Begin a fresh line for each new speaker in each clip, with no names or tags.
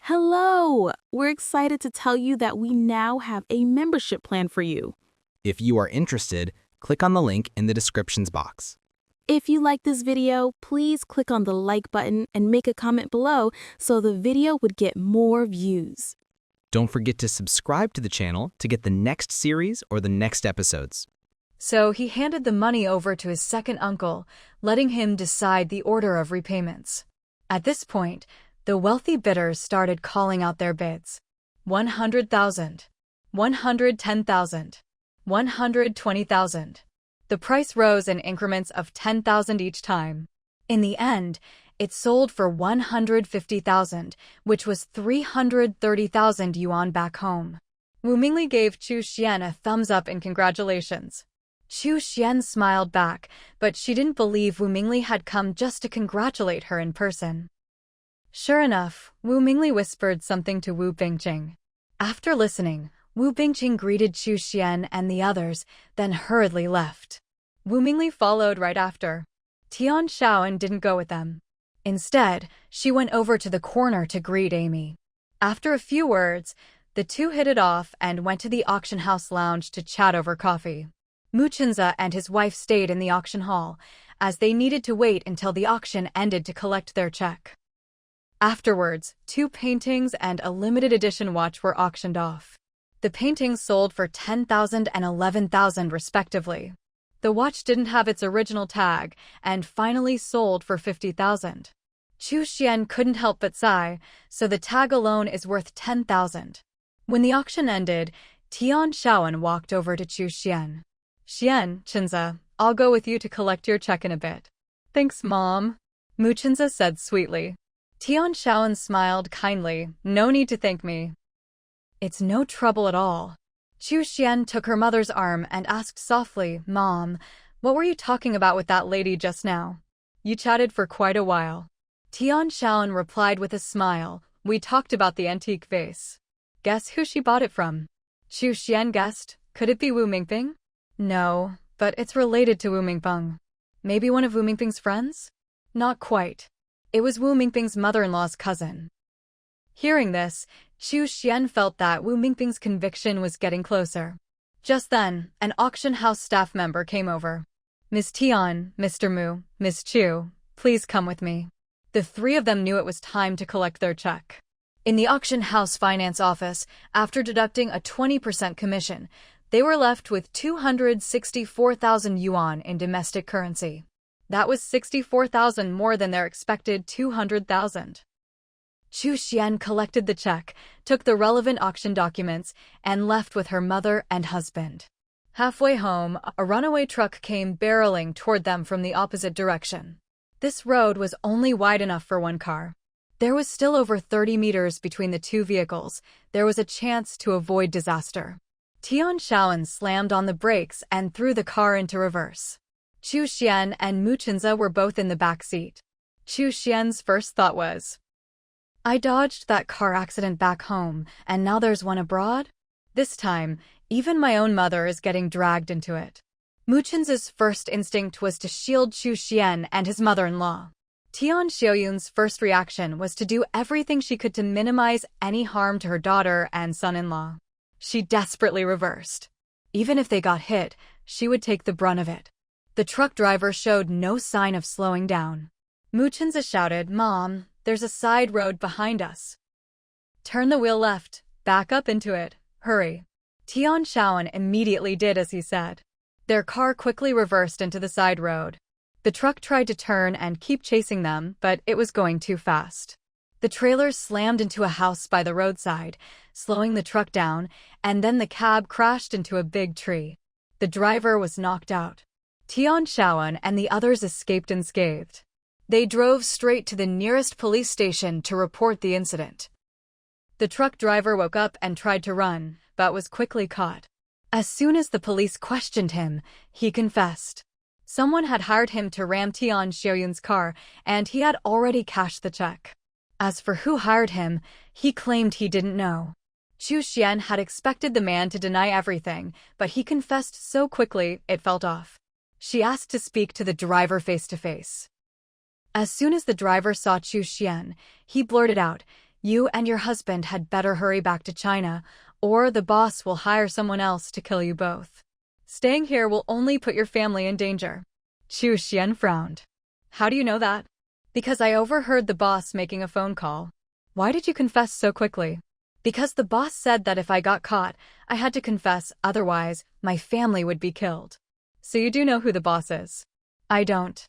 Hello! We're excited to tell you that we now have a membership plan for you.
If you are interested, click on the link in the descriptions box.
If you like this video, please click on the like button and make a comment below so the video would get more views.
Don't forget to subscribe to the channel to get the next series or the next episodes.
So he handed the money over to his second uncle, letting him decide the order of repayments. At this point, the wealthy bidders started calling out their bids. 100,000, 110,000, 120,000. The price rose in increments of 10,000 each time. In the end, it sold for 150,000, which was 330,000 yuan back home. Wu Mingli gave Chu Xian a thumbs up in congratulations. Chu Xian smiled back, but she didn't believe Wu Mingli had come just to congratulate her in person. Sure enough, Wu Mingli whispered something to Wu Bingqing. After listening, Wu Bingqing greeted Chu Xian and the others, then hurriedly left. Wu Mingli followed right after. Tian Shaoan didn't go with them. Instead, she went over to the corner to greet Amy. After a few words, the two hit it off and went to the auction house lounge to chat over coffee. Mu Chenza and his wife stayed in the auction hall, as they needed to wait until the auction ended to collect their check. Afterwards, 2 paintings and a limited edition watch were auctioned off. The paintings sold for 10,000 and 11,000 respectively. The watch didn't have its original tag and finally sold for 50,000. Chu Xian couldn't help but sigh, so the tag alone is worth 10,000. When the auction ended, Tian Shaoan walked over to Chu Xian. Xian, Chenza, I'll go with you to collect your check in a bit. Thanks, Mom, Mu Chenza said sweetly. Tian Shaoan smiled kindly. No need to thank me. It's no trouble at all. Chu Xian took her mother's arm and asked softly, Mom, what were you talking about with that lady just now? You chatted for quite a while. Tian Shaoan replied with a smile, we talked about the antique vase. Guess who she bought it from? Chu Xian guessed. Could it be Wu Mingping? No, but it's related to Wu Mingpeng. Maybe one of Wu Mingping's friends? Not quite. It was Wu Mingping's mother-in-law's cousin. Hearing this, Chu Xian felt that Wu Mingping's conviction was getting closer. Just then, an auction house staff member came over. Miss Tian, Mr. Mu, Miss Chu, please come with me. The 3 of them knew it was time to collect their check. In the auction house finance office, after deducting a 20% commission, they were left with 264,000 yuan in domestic currency. That was 64,000 more than their expected 200,000. Chu Xian collected the check, took the relevant auction documents, and left with her mother and husband. Halfway home, a runaway truck came barreling toward them from the opposite direction. This road was only wide enough for 1 car. There was still over 30 meters between the 2 vehicles. There was a chance to avoid disaster. Tian Shaoan slammed on the brakes and threw the car into reverse. Chu Xian and Mu Chenza were both in the back seat. Chu Xian's first thought was, I dodged that car accident back home, and now there's one abroad? This time, even my own mother is getting dragged into it. Mu Chenza's first instinct was to shield Chu Xian and his mother-in-law. Tian Xiaoyun's first reaction was to do everything she could to minimize any harm to her daughter and son-in-law. She desperately reversed. Even if they got hit, she would take the brunt of it. The truck driver showed no sign of slowing down. Mu Chenza shouted, Mom, there's a side road behind us. Turn the wheel left, back up into it, hurry. Tian Shaoan immediately did as he said. Their car quickly reversed into the side road. The truck tried to turn and keep chasing them, but it was going too fast. The trailer slammed into a house by the roadside, slowing the truck down, and then the cab crashed into a big tree. The driver was knocked out. Tian Shaoan and the others escaped unscathed. They drove straight to the nearest police station to report the incident. The truck driver woke up and tried to run, but was quickly caught. As soon as the police questioned him, he confessed. Someone had hired him to ram Tian Xiaoyun's car, and he had already cashed the check. As for who hired him, he claimed he didn't know. Chu Xian had expected the man to deny everything, but he confessed so quickly it felt off. She asked to speak to the driver face to face. As soon as the driver saw Chu Xian, he blurted out, You and your husband had better hurry back to China, or the boss will hire someone else to kill you both. Staying here will only put your family in danger. Chu Xian frowned. How do you know that? Because I overheard the boss making a phone call. Why did you confess so quickly? Because the boss said that if I got caught, I had to confess, otherwise, my family would be killed. So you do know who the boss is? I don't.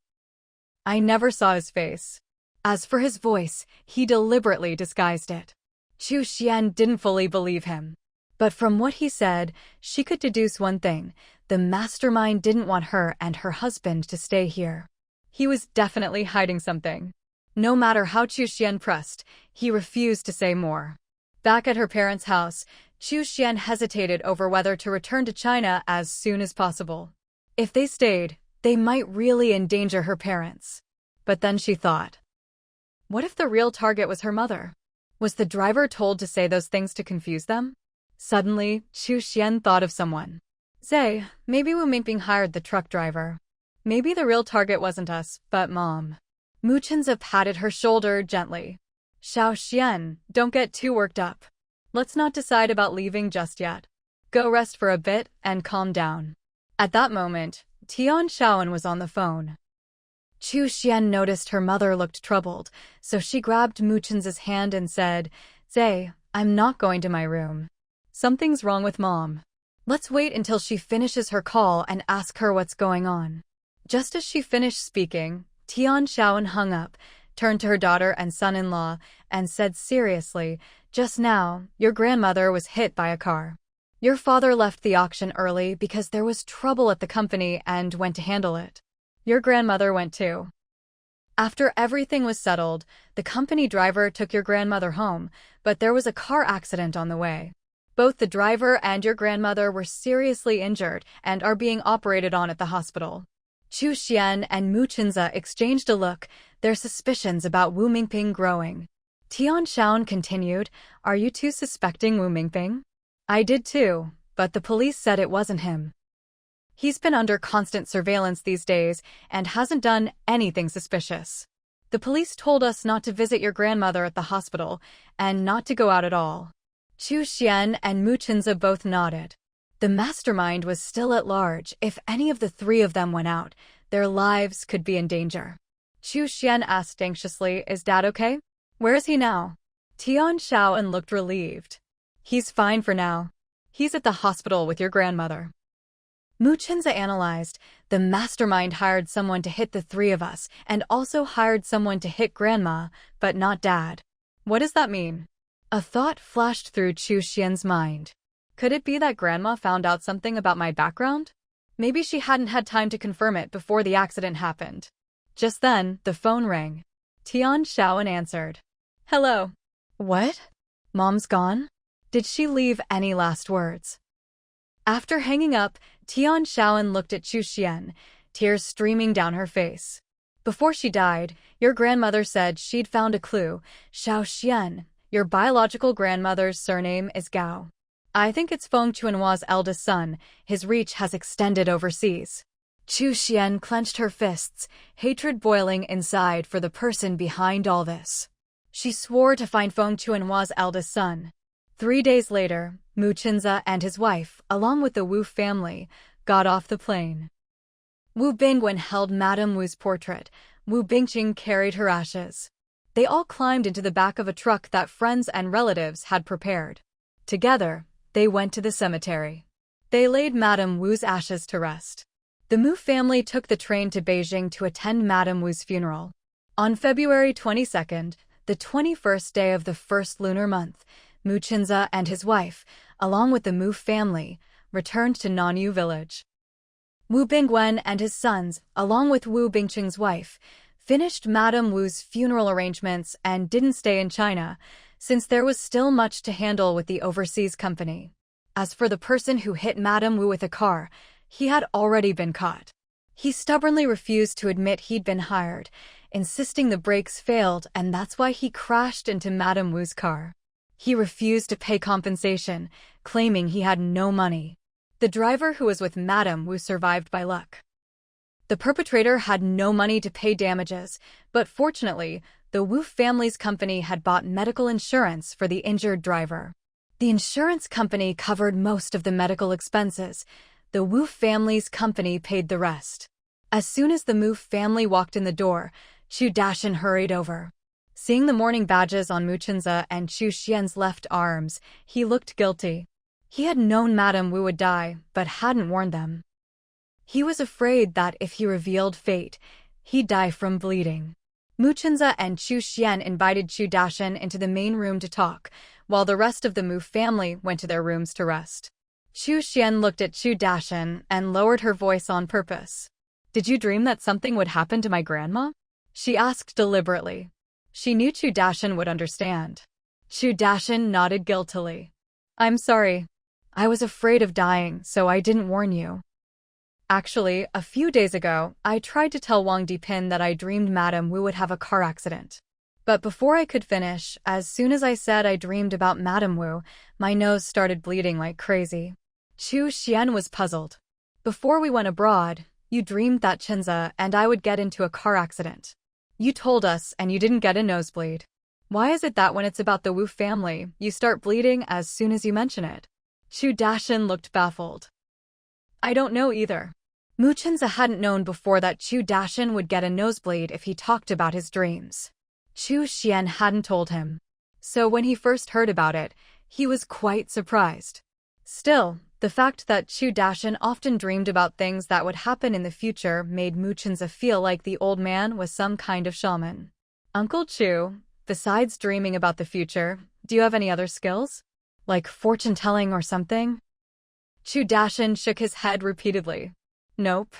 I never saw his face. As for his voice, he deliberately disguised it. Chu Xian didn't fully believe him. But from what he said, she could deduce one thing: the mastermind didn't want her and her husband to stay here. He was definitely hiding something. No matter how Chu Xian pressed, he refused to say more. Back at her parents' house, Chu Xian hesitated over whether to return to China as soon as possible. If they stayed, they might really endanger her parents. But then she thought, what if the real target was her mother? Was the driver told to say those things to confuse them? Suddenly, Chu Xian thought of someone. Zay, maybe Wu Mingping hired the truck driver. Maybe the real target wasn't us, but Mom. Mu Chenza patted her shoulder gently. Xiao Xian, don't get too worked up. Let's not decide about leaving just yet. Go rest for a bit and calm down. At that moment, Tian Shaoan was on the phone. Chu Xian noticed her mother looked troubled, so she grabbed Mu Chenza's hand and said, Zay, I'm not going to my room. Something's wrong with Mom. Let's wait until she finishes her call and ask her what's going on. Just as she finished speaking, Tian Shaoan hung up, turned to her daughter and son-in-law, and said seriously, just now, your grandmother was hit by a car. Your father left the auction early because there was trouble at the company and went to handle it. Your grandmother went too. After everything was settled, the company driver took your grandmother home, but there was a car accident on the way. Both the driver and your grandmother were seriously injured and are being operated on at the hospital. Chu Xian and Mu Chenza exchanged a look, their suspicions about Wu Mingping growing. Tian Shaoan continued, are you two suspecting Wu Mingping? I did too, but the police said it wasn't him. He's been under constant surveillance these days and hasn't done anything suspicious. The police told us not to visit your grandmother at the hospital and not to go out at all. Chu Xian and Mu Chenza both nodded. The mastermind was still at large. If any of the three of them went out, their lives could be in danger. Chu Xian asked anxiously, is Dad okay? Where is he now? Tian Shaoan looked relieved. He's fine for now. He's at the hospital with your grandmother. Mu Chenza analyzed, the mastermind hired someone to hit the three of us and also hired someone to hit Grandma, but not Dad. What does that mean? A thought flashed through Chu Xian's mind. Could it be that Grandma found out something about my background? Maybe she hadn't had time to confirm it before the accident happened. Just then, the phone rang. Tian Shaoan answered. Hello. What? Mom's gone? Did she leave any last words? After hanging up, Tian Shaoan looked at Chu Xian, tears streaming down her face. Before she died, your grandmother said she'd found a clue. Xiao Xian, your biological grandmother's surname is Gao. I think it's Feng Chuanhua's eldest son. His reach has extended overseas. Chu Xian clenched her fists, hatred boiling inside for the person behind all this. She swore to find Feng Chuanhua's eldest son. 3 days later, Mu Chenza and his wife, along with the Wu family, got off the plane. Wu Bingwen held Madame Wu's portrait. Wu Bingqing carried her ashes. They all climbed into the back of a truck that friends and relatives had prepared. Together, they went to the cemetery. They laid Madame Wu's ashes to rest. The Mu family took the train to Beijing to attend Madame Wu's funeral. On February 22nd, the 21st day of the first lunar month, Mu Chenza and his wife, along with the Mu family, returned to Nanyu village. Wu Bingwen and his sons, along with Wu Bingqing's wife, finished Madame Wu's funeral arrangements and didn't stay in China, since there was still much to handle with the overseas company. As for the person who hit Madame Wu with a car, he had already been caught. He stubbornly refused to admit he'd been hired, insisting the brakes failed and that's why he crashed into Madame Wu's car. He refused to pay compensation, claiming he had no money. The driver who was with Madame Wu survived by luck. The perpetrator had no money to pay damages, but fortunately, the Wu family's company had bought medical insurance for the injured driver. The insurance company covered most of the medical expenses. The Wu family's company paid the rest. As soon as the Wu family walked in the door, Chu Dashan hurried over. Seeing the mourning badges on Mu Chenza and Chu Xian's left arms, he looked guilty. He had known Madame Wu would die, but hadn't warned them. He was afraid that if he revealed fate, he'd die from bleeding. Mu Chenza and Chu Xian invited Chu Dashan into the main room to talk, while the rest of the Mu family went to their rooms to rest. Chu Xian looked at Chu Dashan and lowered her voice on purpose. "Did you dream that something would happen to my grandma?" she asked deliberately. She knew Chu Dashan would understand. Chu Dashan nodded guiltily. "I'm sorry. I was afraid of dying, so I didn't warn you. Actually, a few days ago, I tried to tell Wang Dipin that I dreamed Madame Wu would have a car accident. But before I could finish, as soon as I said I dreamed about Madame Wu, my nose started bleeding like crazy." Chu Xian was puzzled. "Before we went abroad, you dreamed that Chenza and I would get into a car accident. You told us and you didn't get a nosebleed. Why is it that when it's about the Wu family, you start bleeding as soon as you mention it?" Chu Dashan looked baffled. "I don't know either." Mu Chenza hadn't known before that Chu Dashan would get a nosebleed if he talked about his dreams. Chu Xian hadn't told him. So when he first heard about it, he was quite surprised. Still, the fact that Chu Dashan often dreamed about things that would happen in the future made Mu Chenza feel like the old man was some kind of shaman. "Uncle Chu, besides dreaming about the future, do you have any other skills? Like fortune-telling or something?" Chu Dashan shook his head repeatedly. "Nope.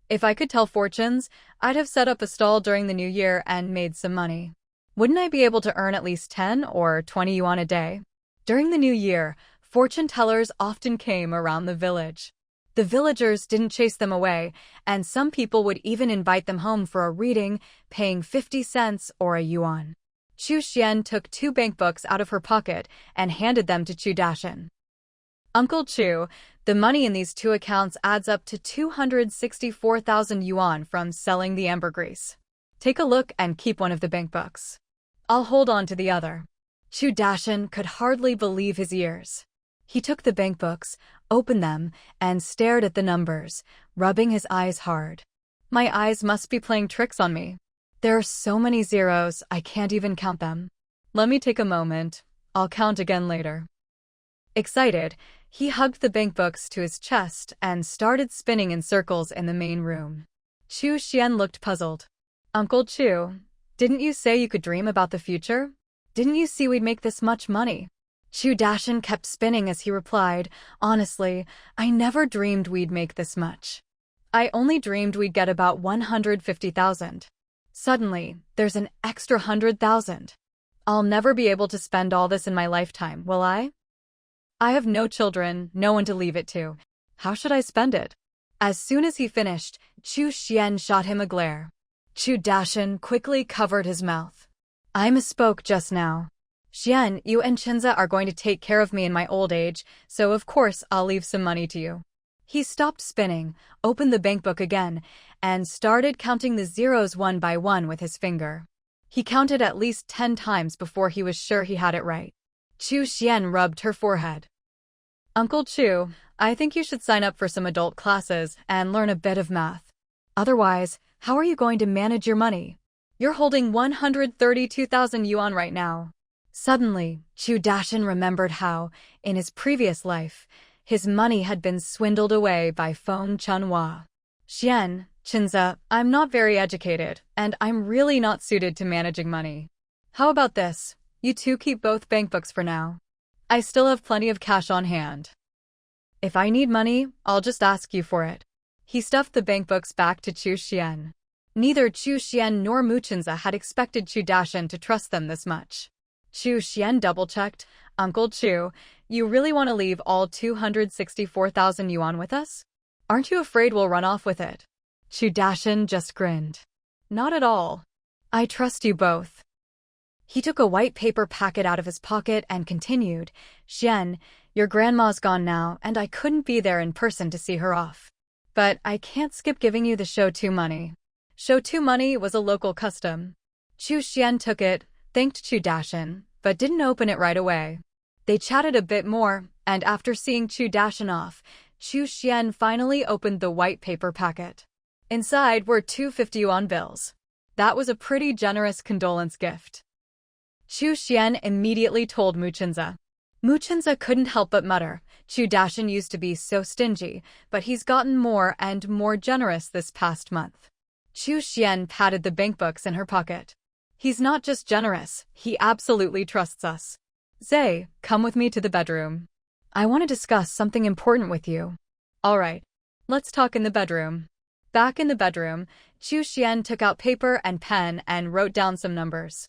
If I could tell fortunes, I'd have set up a stall during the new year and made some money. Wouldn't I be able to earn at least 10 or 20 yuan a day?" During the new year, fortune tellers often came around the village. The villagers didn't chase them away, and some people would even invite them home for a reading, paying 50 cents or a yuan. Chu Xian took 2 bank books out of her pocket and handed them to Chu Dashan. "Uncle Chu, the money in these 2 accounts adds up to 264,000 yuan from selling the ambergris. Take a look and keep one of the bank books. I'll hold on to the other." Chu Dashan could hardly believe his ears. He took the bank books, opened them, and stared at the numbers, rubbing his eyes hard. "My eyes must be playing tricks on me. There are so many zeros, I can't even count them. Let me take a moment. I'll count again later." Excited, he hugged the bank books to his chest and started spinning in circles in the main room. Chu Xian looked puzzled. "Uncle Chu, didn't you say you could dream about the future? Didn't you see we'd make this much money?" Chu Dashan kept spinning as he replied, "Honestly, I never dreamed we'd make this much. I only dreamed we'd get about 150,000. Suddenly, there's an extra 100,000. I'll never be able to spend all this in my lifetime, will I? I have no children, no one to leave it to. How should I spend it?" As soon as he finished, Chu Xian shot him a glare. Chu Dashan quickly covered his mouth. "I misspoke just now. Xian, you and Chenza are going to take care of me in my old age, so of course I'll leave some money to you." He stopped spinning, opened the bank book again, and started counting the zeros one by one with his finger. He counted at least 10 times before he was sure he had it right. Chu Xian rubbed her forehead. "Uncle Chu, I think you should sign up for some adult classes and learn a bit of math. Otherwise, how are you going to manage your money? You're holding 132,000 yuan right now." Suddenly, Chu Dashan remembered how, in his previous life, his money had been swindled away by Feng Chunhua. "Xian, Chenza, I'm not very educated, and I'm really not suited to managing money. How about this? You two keep both bank books for now. I still have plenty of cash on hand. If I need money, I'll just ask you for it." He stuffed the bank books back to Chu Xian. Neither Chu Xian nor Mu Chenza had expected Chu Dashan to trust them this much. Chu Xian double-checked. "Uncle Chu, you really want to leave all 264,000 yuan with us? Aren't you afraid we'll run off with it?" Chu Dashan just grinned. "Not at all. I trust you both." He took a white paper packet out of his pocket and continued, "Xian, your grandma's gone now, and I couldn't be there in person to see her off. But I can't skip giving you the show 2 money. Show 2 money was a local custom. Chu Xian took it, thanked Chu Dashan, but didn't open it right away. They chatted a bit more, and after seeing Chu Dashan off, Chu Xian finally opened the white paper packet. Inside were 250 yuan bills. That was a pretty generous condolence gift. Chu Xian immediately told Mu Chenza. Mu Chenza couldn't help but mutter, Chu Dashan used to be so stingy, but he's gotten more and more generous this past month. Chu Xian patted the bank books in her pocket. He's not just generous, he absolutely trusts us. Zay, come with me to the bedroom. I want to discuss something important with you. All right, let's talk in the bedroom. Back in the bedroom, Chu Xian took out paper and pen and wrote down some numbers.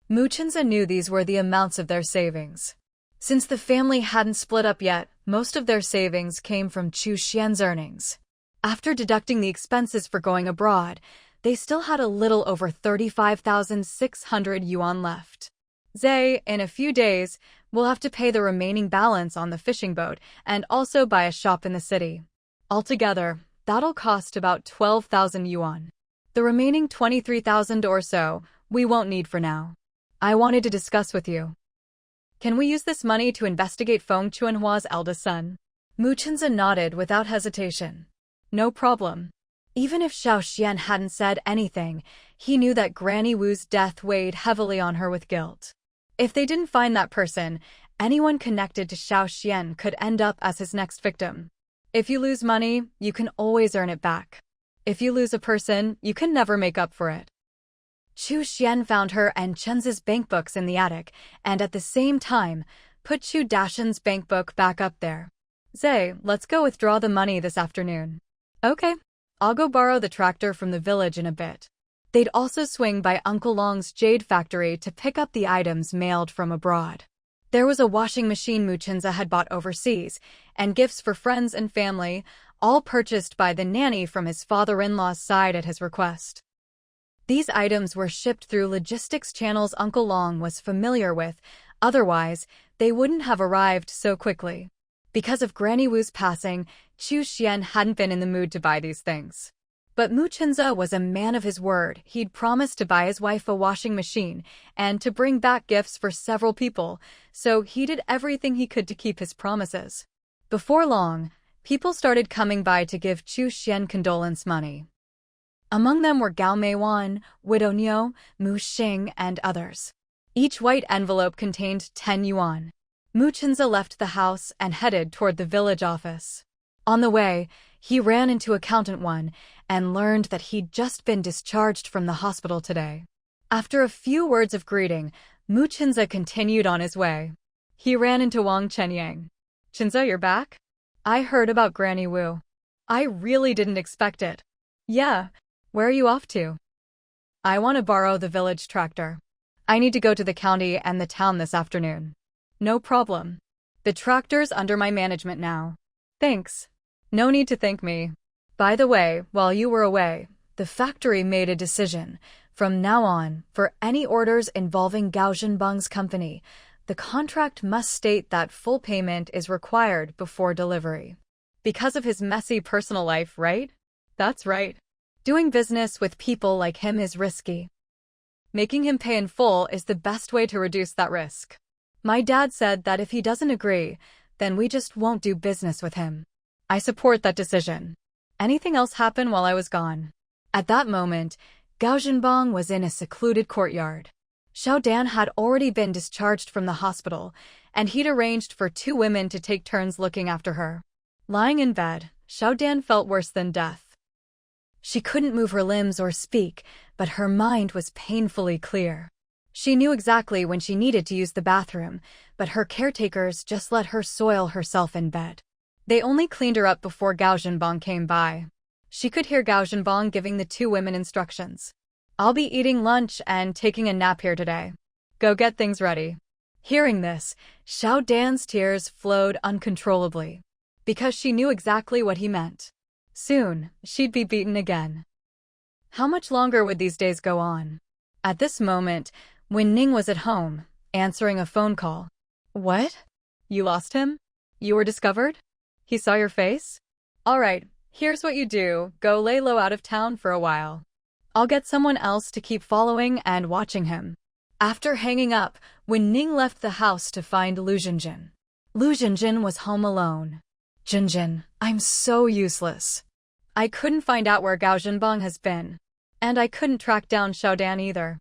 Mu Chenza knew these were the amounts of their savings. Since the family hadn't split up yet, most of their savings came from Chu Xian's earnings. After deducting the expenses for going abroad, they still had a little over 35,600 yuan left. Zay, in a few days, will have to pay the remaining balance on the fishing boat and also buy a shop in the city. Altogether, that'll cost about 12,000 yuan. The remaining 23,000 or so, we won't need for now. I wanted to discuss with you. Can we use this money to investigate Feng Chuanhua's eldest son? Mu Chenza nodded without hesitation. No problem. Even if Xiao Xian hadn't said anything, he knew that Granny Wu's death weighed heavily on her with guilt. If they didn't find that person, anyone connected to Xiao Xian could end up as his next victim. If you lose money, you can always earn it back. If you lose a person, you can never make up for it. Chu Xian found her and Chenza's bank books in the attic, and at the same time, put Chu Dashan's bank book back up there. Zay, let's go withdraw the money this afternoon. Okay, I'll go borrow the tractor from the village in a bit. They'd also swing by Uncle Long's jade factory to pick up the items mailed from abroad. There was a washing machine Mu Chenza had bought overseas, and gifts for friends and family, all purchased by the nanny from his father-in-law's side at his request. These items were shipped through logistics channels Uncle Long was familiar with, otherwise, they wouldn't have arrived so quickly. Because of Granny Wu's passing, Chu Xian hadn't been in the mood to buy these things. But Mu Chenza was a man of his word. He'd promised to buy his wife a washing machine and to bring back gifts for several people, so he did everything he could to keep his promises. Before long, people started coming by to give Chu Xian condolence money. Among them were Gao Meiwan, Widow Niu, Mu Xing, and others. Each white envelope contained 10 yuan. Mu Chenza left the house and headed toward the village office. On the way, he ran into Accountant One and learned that he'd just been discharged from the hospital today. After a few words of greeting, Mu Chenza continued on his way. He ran into Wang Chenyang. Chenza, you're back? I heard about Granny Wu. I really didn't expect it. Yeah, where are you off to? I want to borrow the village tractor. I need to go to the county and the town this afternoon. No problem. The tractor's under my management now. Thanks. No need to thank me. By the way, while you were away, the factory made a decision. From now on, for any orders involving Gao Zhenbang's company, the contract must state that full payment is required before delivery. Because of his messy personal life, right? That's right. Doing business with people like him is risky. Making him pay in full is the best way to reduce that risk. My dad said that if he doesn't agree, then we just won't do business with him. I support that decision. Anything else happen while I was gone? At that moment, Gao Zhenbang was in a secluded courtyard. Xiao Dan had already been discharged from the hospital, and he'd arranged for 2 women to take turns looking after her. Lying in bed, Xiao Dan felt worse than death. She couldn't move her limbs or speak, but her mind was painfully clear. She knew exactly when she needed to use the bathroom, but her caretakers just let her soil herself in bed. They only cleaned her up before Gao Zhenbang came by. She could hear Gao Zhenbang giving the 2 women instructions. I'll be eating lunch and taking a nap here today. Go get things ready. Hearing this, Xiao Dan's tears flowed uncontrollably, because she knew exactly what he meant. Soon, she'd be beaten again. How much longer would these days go on? At this moment, Wen Ning was at home, answering a phone call. What? You lost him? You were discovered? He saw your face? All right, here's what you do. Go lay low out of town for a while. I'll get someone else to keep following and watching him. After hanging up, Wen Ning left the house to find Lu Jinjin. Lu Jinjin was home alone. Jinjin, I'm so useless. I couldn't find out where Gao Zhenbang has been. And I couldn't track down Xiaodan either.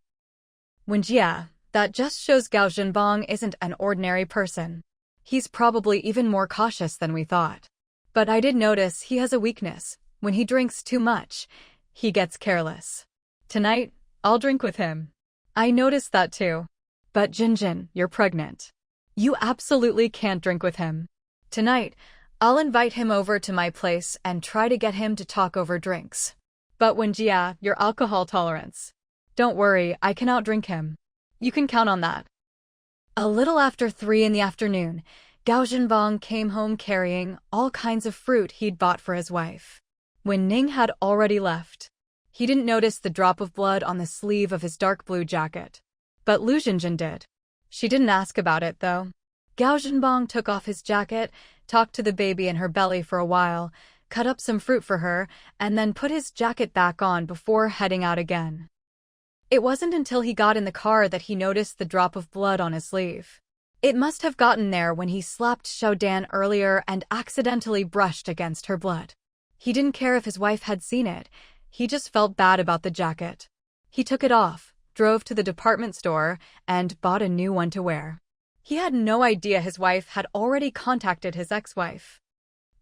Wenjia, that just shows Gao Zhenbang isn't an ordinary person. He's probably even more cautious than we thought. But I did notice he has a weakness. When he drinks too much, he gets careless. Tonight, I'll drink with him. I noticed that too. But Jinjin, you're pregnant. You absolutely can't drink with him. Tonight, I'll invite him over to my place and try to get him to talk over drinks. But Wenjia, your alcohol tolerance. Don't worry, I can outdrink him. You can count on that. A little after 3 in the afternoon, Gao Zhenbang came home carrying all kinds of fruit he'd bought for his wife. Wen Ning had already left. He didn't notice the drop of blood on the sleeve of his dark blue jacket. But Lu Jinjin did. She didn't ask about it, though. Gao Zhenbang took off his jacket, talked to the baby in her belly for a while, cut up some fruit for her, and then put his jacket back on before heading out again. It wasn't until he got in the car that he noticed the drop of blood on his sleeve. It must have gotten there when he slapped Xiaodan earlier and accidentally brushed against her blood. He didn't care if his wife had seen it. He just felt bad about the jacket. He took it off, drove to the department store, and bought a new one to wear. He had no idea his wife had already contacted his ex-wife.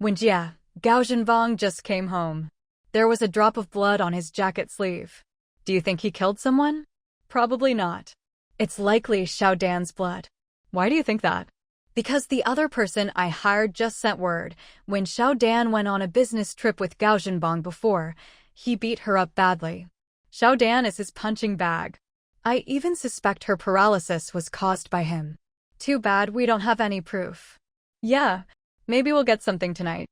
Wenjia, Gao Zhenbang just came home. There was a drop of blood on his jacket sleeve. Do you think he killed someone? Probably not. It's likely Xiaodan's blood. Why do you think that? Because the other person I hired just sent word. When Xiaodan went on a business trip with Gao Zhenbang before, he beat her up badly. Xiaodan is his punching bag. I even suspect her paralysis was caused by him. Too bad we don't have any proof. Yeah, maybe we'll get something tonight.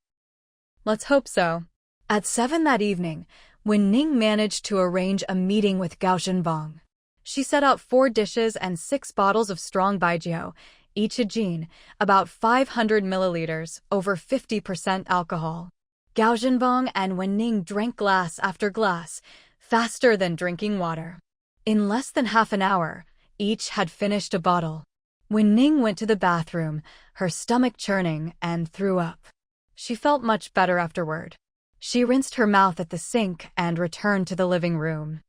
Let's hope so. At 7 that evening, Wen Ning managed to arrange a meeting with Gao Zhenbang. She set out 4 dishes and 6 bottles of strong baijiu, each a jin, about 500 milliliters, over 50% alcohol. Gao Zhenbang and Wen Ning drank glass after glass, faster than drinking water. In less than half an hour, each had finished a bottle. Wen Ning went to the bathroom, her stomach churning, and threw up. She felt much better afterward. She rinsed her mouth at the sink and returned to the living room.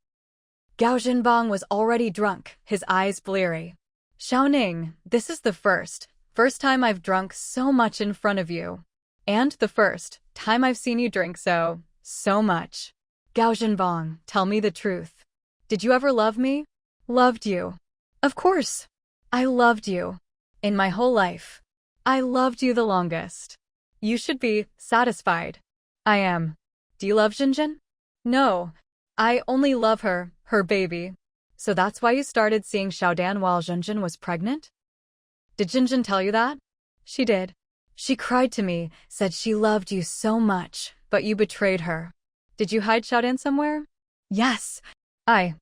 Gao Zhenbang was already drunk, his eyes bleary. Xiaoning, this is the first time I've drunk so much in front of you. And the first time I've seen you drink so much. Gao Zhenbang, tell me the truth. Did you ever love me? Loved you. Of course. I loved you. In my whole life. I loved you the longest. You should be satisfied. I am. Do you love Jinjin? No. I only love her baby. So that's why you started seeing Xiaodan while Jinjin was pregnant? Did Jinjin tell you that? She did. She cried to me, said she loved you so much, but you betrayed her. Did you hide Xiaodan somewhere? Yes. I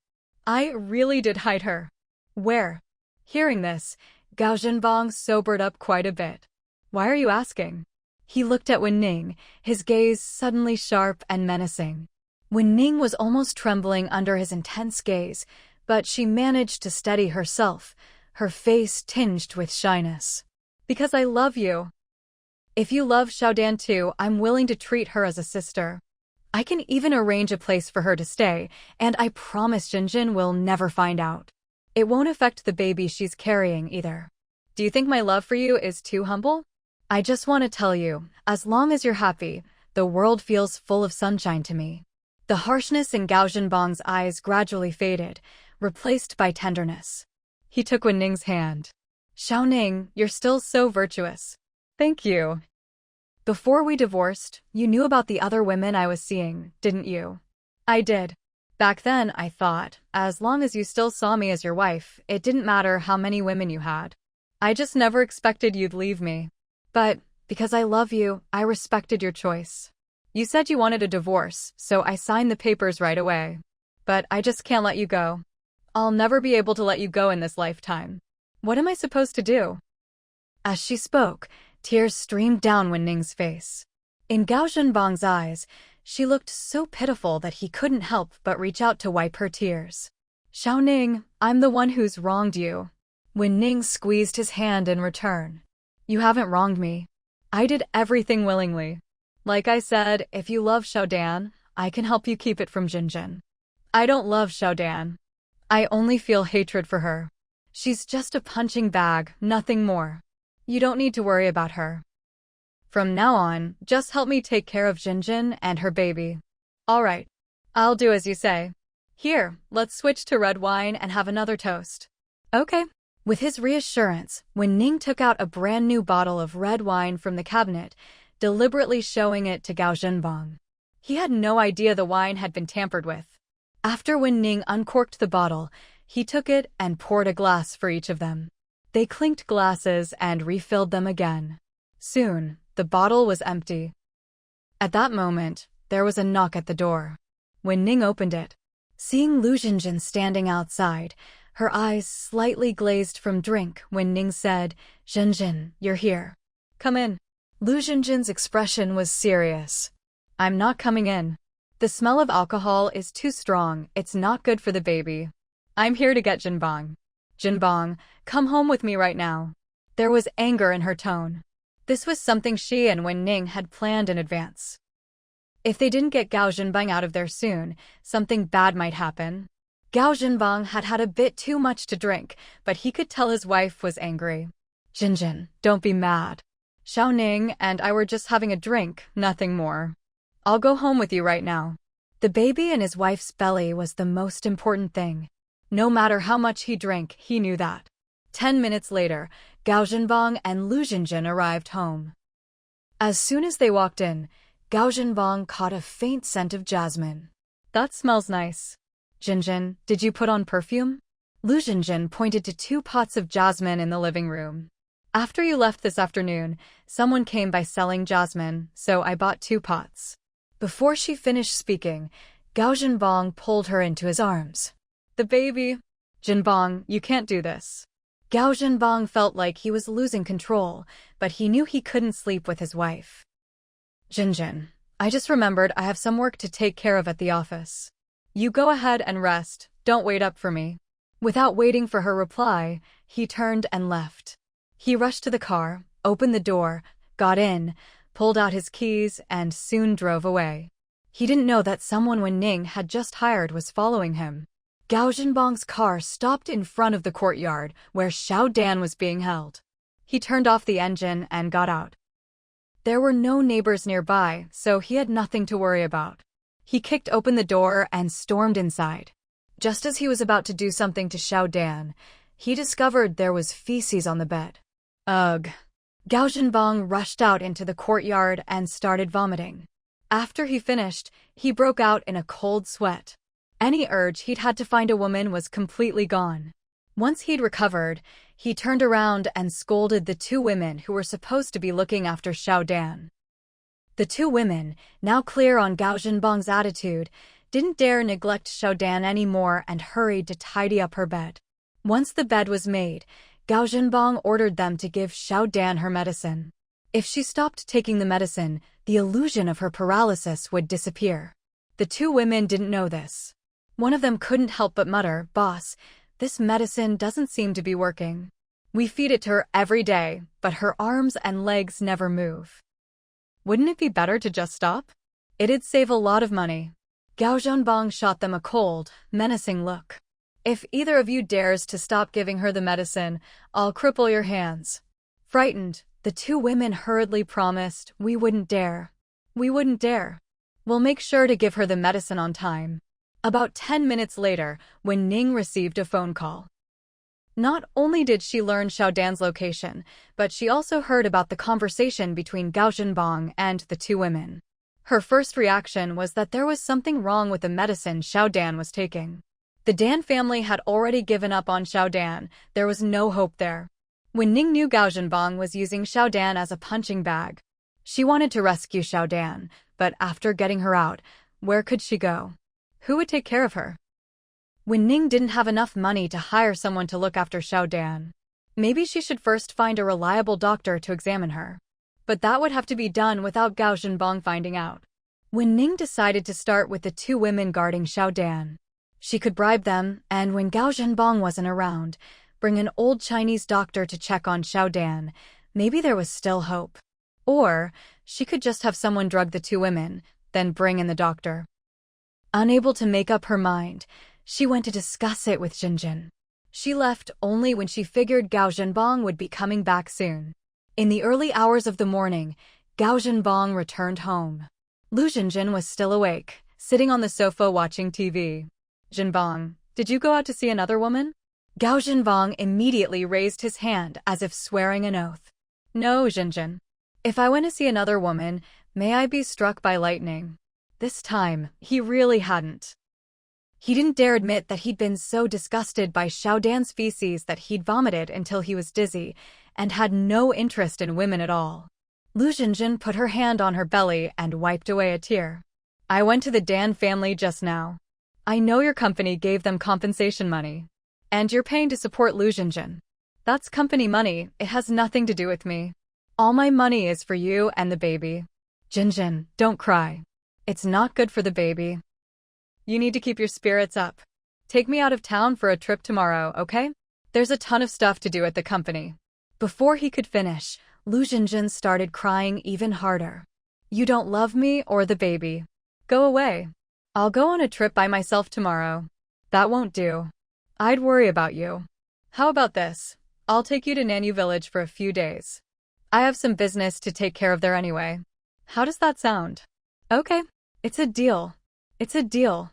really did hide her. Where? Hearing this, Gao Zhenbang sobered up quite a bit. Why are you asking? He looked at Wen Ning, his gaze suddenly sharp and menacing. Wen Ning was almost trembling under his intense gaze, but she managed to steady herself, her face tinged with shyness. Because I love you. If you love Xiaodan too, I'm willing to treat her as a sister. I can even arrange a place for her to stay, and I promise Jinjin will never find out. It won't affect the baby she's carrying either. Do you think my love for you is too humble? I just want to tell you, as long as you're happy, the world feels full of sunshine to me. The harshness in Gao Zhenbang's eyes gradually faded, replaced by tenderness. He took Wen Ning's hand. Xiaoning, you're still so virtuous. Thank you. Before we divorced, you knew about the other women I was seeing, didn't you? I did. Back then, I thought, as long as you still saw me as your wife, it didn't matter how many women you had. I just never expected you'd leave me. But, because I love you, I respected your choice. You said you wanted a divorce, so I signed the papers right away. But I just can't let you go. I'll never be able to let you go in this lifetime. What am I supposed to do? As she spoke, tears streamed down Wen Ning's face. In Gao Zhenbang's eyes, She looked so pitiful that he couldn't help but reach out to wipe her tears. Xiao Ning, I'm the one who's wronged you. Wen Ning squeezed his hand in return. You haven't wronged me. I did everything willingly. Like I said, if you love Xiaodan, I can help you keep it from Jinjin. I don't love Xiaodan. I only feel hatred for her. She's just a punching bag, nothing more. You don't need to worry about her. From now on, just help me take care of Jinjin and her baby. All right. I'll do as you say. Here, let's switch to red wine and have another toast. Okay. With his reassurance, Wen Ning took out a brand new bottle of red wine from the cabinet, deliberately showing it to Gao Zhenbang. He had no idea the wine had been tampered with. After Wen Ning uncorked the bottle, he took it and poured a glass for each of them. They clinked glasses and refilled them again. Soon, the bottle was empty. At that moment, there was a knock at the door. Wen Ning opened it. Seeing Lu Jinjin standing outside, her eyes slightly glazed from drink, Wen Ning said, Jinjin, you're here. Come in. Lu Jinjin's expression was serious. I'm not coming in. The smell of alcohol is too strong, it's not good for the baby. I'm here to get Jinbang. Jinbang, come home with me right now. There was anger in her tone. This was something she and Wen Ning had planned in advance. If they didn't get Gao Jinbang out of there soon, something bad might happen. Gao Jinbang had had a bit too much to drink, but he could tell his wife was angry. Jinjin, don't be mad. Xiao Ning and I were just having a drink, nothing more. I'll go home with you right now. The baby in his wife's belly was the most important thing. No matter how much he drank, he knew that. 10 minutes later, Gao Jinbang and Lu Jinjin arrived home. As soon as they walked in, Gao Jinbang caught a faint scent of jasmine. That smells nice. Jinjin, did you put on perfume? Lu Jinjin pointed to 2 pots of jasmine in the living room. After you left this afternoon, someone came by selling jasmine, so I bought 2 pots. Before she finished speaking, Gao Jinbang pulled her into his arms. The baby. Jinbang, you can't do this. Gao Jinbang felt like he was losing control, but he knew he couldn't sleep with his wife. Jinjin, I just remembered I have some work to take care of at the office. You go ahead and rest, don't wait up for me. Without waiting for her reply, he turned and left. He rushed to the car, opened the door, got in, pulled out his keys, and soon drove away. He didn't know that someone Wen Ning had just hired was following him. Gao Jinbang's car stopped in front of the courtyard where Xiao Dan was being held. He turned off the engine and got out. There were no neighbors nearby, so he had nothing to worry about. He kicked open the door and stormed inside. Just as he was about to do something to Xiao Dan, he discovered there was feces on the bed. Ugh. Gao Jinbang rushed out into the courtyard and started vomiting. After he finished, he broke out in a cold sweat. Any urge he'd had to find a woman was completely gone. Once he'd recovered, he turned around and scolded the 2 women who were supposed to be looking after Xiao Dan. The 2 women, now clear on Gao Jinbang's attitude, didn't dare neglect Xiao Dan anymore and hurried to tidy up her bed. Once the bed was made, Gao Jinbang ordered them to give Xiao Dan her medicine. If she stopped taking the medicine, the illusion of her paralysis would disappear. The 2 women didn't know this. One of them couldn't help but mutter, "Boss, this medicine doesn't seem to be working. We feed it to her every day, but her arms and legs never move. Wouldn't it be better to just stop? It'd save a lot of money." Gao Zhenbang shot them a cold, menacing look. "If either of you dares to stop giving her the medicine, I'll cripple your hands." Frightened, the 2 women hurriedly promised, "We wouldn't dare. We wouldn't dare. We'll make sure to give her the medicine on time." About 10 minutes later, when Ning received a phone call. Not only did she learn Xiao Dan's location, but she also heard about the conversation between Gao Zhenbang and the 2 women. Her first reaction was that there was something wrong with the medicine Xiao Dan was taking. The Dan family had already given up on Xiao Dan, there was no hope there. When Ning knew Gao Zhenbang was using Xiao Dan as a punching bag, she wanted to rescue Xiao Dan, but after getting her out, where could she go? Who would take care of her? When Ning didn't have enough money to hire someone to look after Xiao Dan, maybe she should first find a reliable doctor to examine her. But that would have to be done without Gao Zhenbang finding out. Wen Ning decided to start with the two women guarding Xiaodan. She could bribe them, and when Gao Zhenbang wasn't around, bring an old Chinese doctor to check on Xiaodan. Maybe there was still hope. Or she could just have someone drug the two women, then bring in the doctor. Unable to make up her mind, she went to discuss it with Jinjin. She left only when she figured Gao Zhenbang would be coming back soon. In the early hours of the morning, Gao Zhenbang returned home. Lu Jinjin was still awake, sitting on the sofa watching TV. "Zhenbang, did you go out to see another woman?" Gao Zhenbang immediately raised his hand as if swearing an oath. "No, Jinjin. If I went to see another woman, may I be struck by lightning." This time, he really hadn't. He didn't dare admit that he'd been so disgusted by Xiaodan's feces that he'd vomited until he was dizzy, and had no interest in women at all. Lu Jinjin put her hand on her belly and wiped away a tear. "I went to the Dan family just now. I know your company gave them compensation money. And you're paying to support Lu Jinjin. That's company money, it has nothing to do with me. All my money is for you and the baby. Jinjin, don't cry. It's not good for the baby. You need to keep your spirits up. Take me out of town for a trip tomorrow, okay? There's a ton of stuff to do at the company." Before he could finish, Lu Jinjin started crying even harder. "You don't love me or the baby. Go away. I'll go on a trip by myself tomorrow." "That won't do. I'd worry about you. How about this? I'll take you to Nanyu Village for a few days. I have some business to take care of there anyway. How does that sound?" "Okay. It's a deal. It's a deal."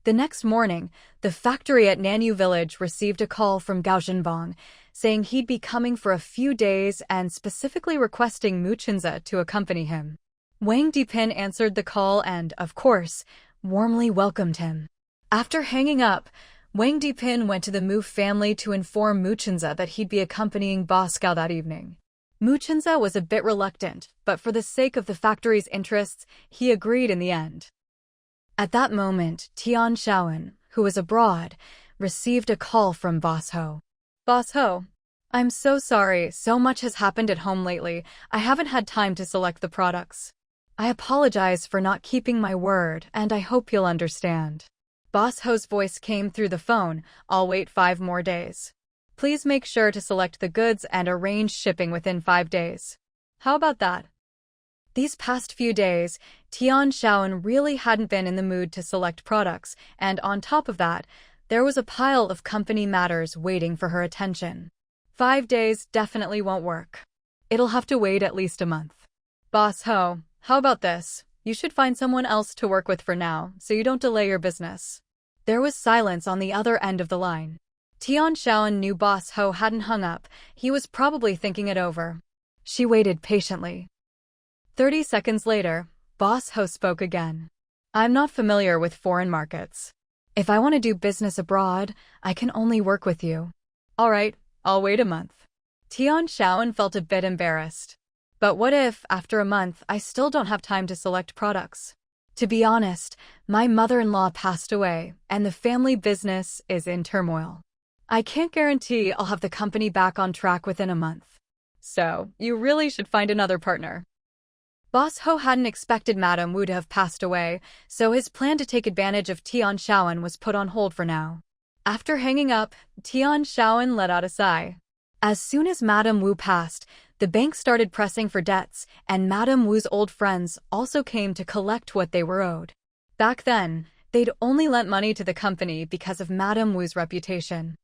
The next morning, the factory at Nanyu Village received a call from Gao Zhenbang, saying he'd be coming for a few days and specifically requesting Mu Chenze to accompany him. Wang Dipin answered the call and, of course, warmly welcomed him. After hanging up, Wang Dipin went to the Mu family to inform Mu Chenze that he'd be accompanying Boss Gao that evening. Mu Chenze was a bit reluctant, but for the sake of the factory's interests, he agreed in the end. At that moment, Tian Shaoan, who was abroad, received a call from Boss Ho. "Boss Ho, I'm so sorry, so much has happened at home lately, I haven't had time to select the products. I apologize for not keeping my word, and I hope you'll understand." Boss Ho's voice came through the phone. "I'll wait 5 more days. Please make sure to select the goods and arrange shipping within 5 days. How about that?" These past few days, Tian Shaoan really hadn't been in the mood to select products, and on top of that, there was a pile of company matters waiting for her attention. 5 days definitely won't work. It'll have to wait at least a month. "Boss Ho, how about this? You should find someone else to work with for now, so you don't delay your business." There was silence on the other end of the line. Tian Shaoan knew Boss Ho hadn't hung up. He was probably thinking it over. She waited patiently. 30 seconds later, Boss Ho spoke again. "I'm not familiar with foreign markets. If I want to do business abroad, I can only work with you." "All right, I'll wait a month." Tian Shaoan felt a bit embarrassed. "But what if, after a month, I still don't have time to select products? To be honest, my mother-in-law passed away, and the family business is in turmoil. I can't guarantee I'll have the company back on track within a month. So, you really should find another partner." Boss Ho hadn't expected Madame Wu to have passed away, so his plan to take advantage of Tian Shaoan was put on hold for now. After hanging up, Tian Shaoan let out a sigh. As soon as Madame Wu passed, the bank started pressing for debts, and Madame Wu's old friends also came to collect what they were owed. Back then, they'd only lent money to the company because of Madame Wu's reputation.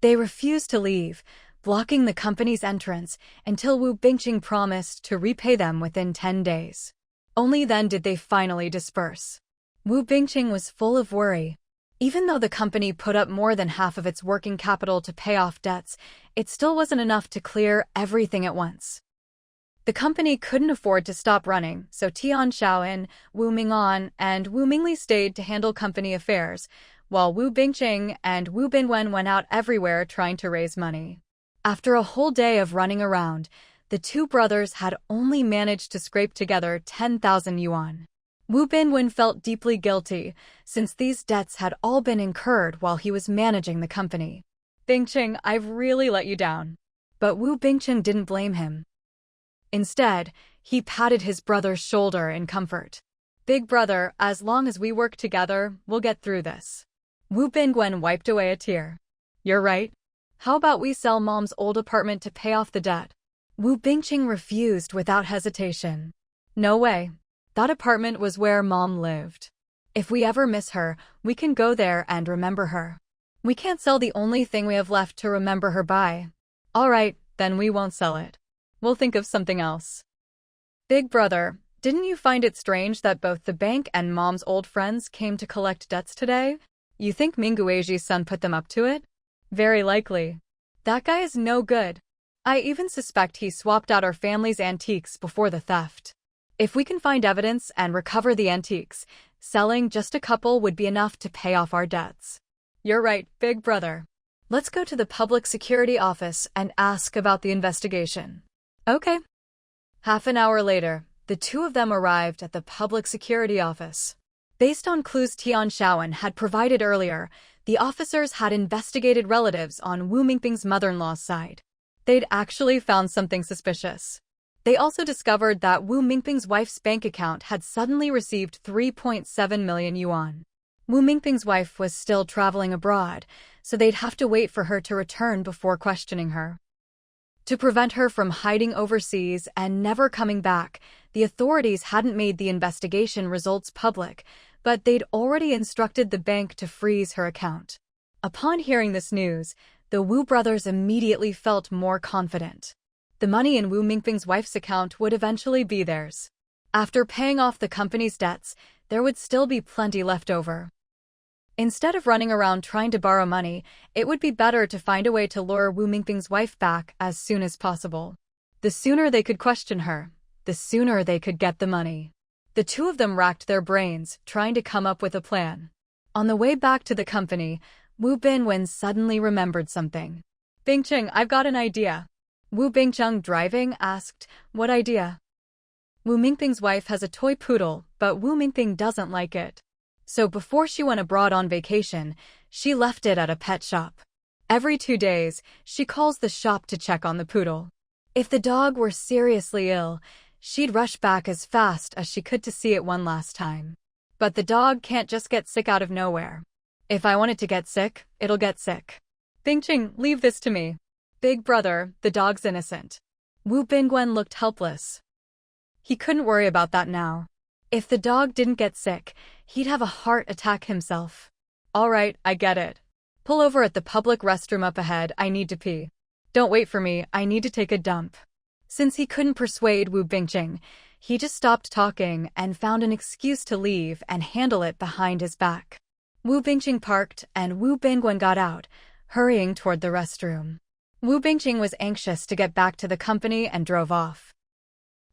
They refused to leave, blocking the company's entrance until Wu Bingqing promised to repay them within 10 days. Only then did they finally disperse. Wu Bingqing was full of worry. Even though the company put up more than half of its working capital to pay off debts, it still wasn't enough to clear everything at once. The company couldn't afford to stop running, so Tian Shaoan, Wu Ming'an, and Wu Mingli stayed to handle company affairs, while Wu Bingqing and Wu Binwen went out everywhere trying to raise money. After a whole day of running around, the two brothers had only managed to scrape together 10,000 yuan. Wu Binwen felt deeply guilty, since these debts had all been incurred while he was managing the company. "Bingqing, I've really let you down." But Wu Bingqing didn't blame him. Instead, he patted his brother's shoulder in comfort. Big brother, as long as we work together, we'll get through this. Wu Bingwen wiped away a tear. You're right. How about we sell mom's old apartment to pay off the debt? Wu Bingqing refused without hesitation. No way. That apartment was where mom lived. If we ever miss her, we can go there and remember her. We can't sell the only thing we have left to remember her by. All right, then we won't sell it. We'll think of something else. Big brother, didn't you find it strange that both the bank and mom's old friends came to collect debts today? You think Mingueji's son put them up to it? Very likely. That guy is no good. I even suspect he swapped out our family's antiques before the theft. If we can find evidence and recover the antiques, selling just a couple would be enough to pay off our debts. You're right, big brother. Let's go to the public security office and ask about the investigation. Okay. Half an hour later, the two of them arrived at the public security office. Based on clues Tian Shaoan had provided earlier, the officers had investigated relatives on Wu Mingping's mother-in-law's side. They'd actually found something suspicious. They also discovered that Wu Mingping's wife's bank account had suddenly received 3.7 million yuan. Wu Mingping's wife was still traveling abroad, so they'd have to wait for her to return before questioning her. To prevent her from hiding overseas and never coming back, the authorities hadn't made the investigation results public, but they'd already instructed the bank to freeze her account. Upon hearing this news, the Wu brothers immediately felt more confident. The money in Wu Mingping's wife's account would eventually be theirs. After paying off the company's debts, there would still be plenty left over. Instead of running around trying to borrow money, it would be better to find a way to lure Wu Mingping's wife back as soon as possible. The sooner they could question her, the sooner they could get the money. The two of them racked their brains, trying to come up with a plan. On the way back to the company, Wu Binwen suddenly remembered something. Bingqing, I've got an idea. Wu Bingcheng, driving, asked, What idea? Wu Mingping's wife has a toy poodle, but Wu Mingping doesn't like it. So before she went abroad on vacation, she left it at a pet shop. Every 2 days, she calls the shop to check on the poodle. If the dog were seriously ill, she'd rush back as fast as she could to see it one last time. But the dog can't just get sick out of nowhere. If I want it to get sick, it'll get sick. Bingqing, leave this to me. Big brother, the dog's innocent. Wu Bingwen looked helpless. He couldn't worry about that now. If the dog didn't get sick, he'd have a heart attack himself. All right, I get it. Pull over at the public restroom up ahead, I need to pee. Don't wait for me, I need to take a dump. Since he couldn't persuade Wu Bingqing, he just stopped talking and found an excuse to leave and handle it behind his back. Wu Bingqing parked and Wu Bingwen got out, hurrying toward the restroom. Wu Bingqing was anxious to get back to the company and drove off.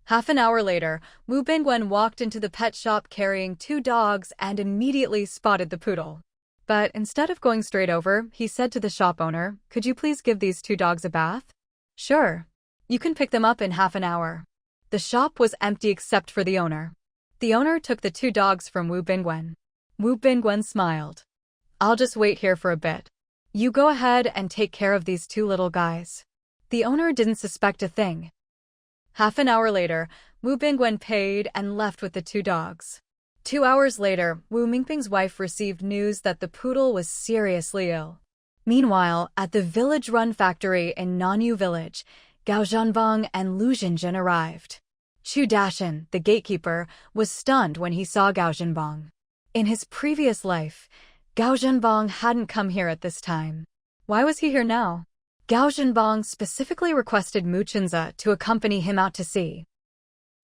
Half an hour later, Wu Bingwen walked into the pet shop carrying 2 dogs and immediately spotted the poodle. But instead of going straight over, he said to the shop owner, Could you please give these 2 dogs a bath? Sure. You can pick them up in half an hour. The shop was empty except for the owner. The owner took the 2 dogs from Wu Bingwen. Wu Bingwen smiled. I'll just wait here for a bit. You go ahead and take care of these 2 little guys. The owner didn't suspect a thing. Half an hour later, Wu Bingwen paid and left with the 2 dogs. 2 hours later, Wu Mingping's wife received news that the poodle was seriously ill. Meanwhile, at the village run factory in Nanyu village, Gao Zhanbang and Lu Jinjin arrived. Chu Dashan, the gatekeeper, was stunned when he saw Gao Zhanbang. In his previous life, Gao Zhanbang hadn't come here at this time. Why was he here now? Gao Zhanbang specifically requested Mu Chenza to accompany him out to sea.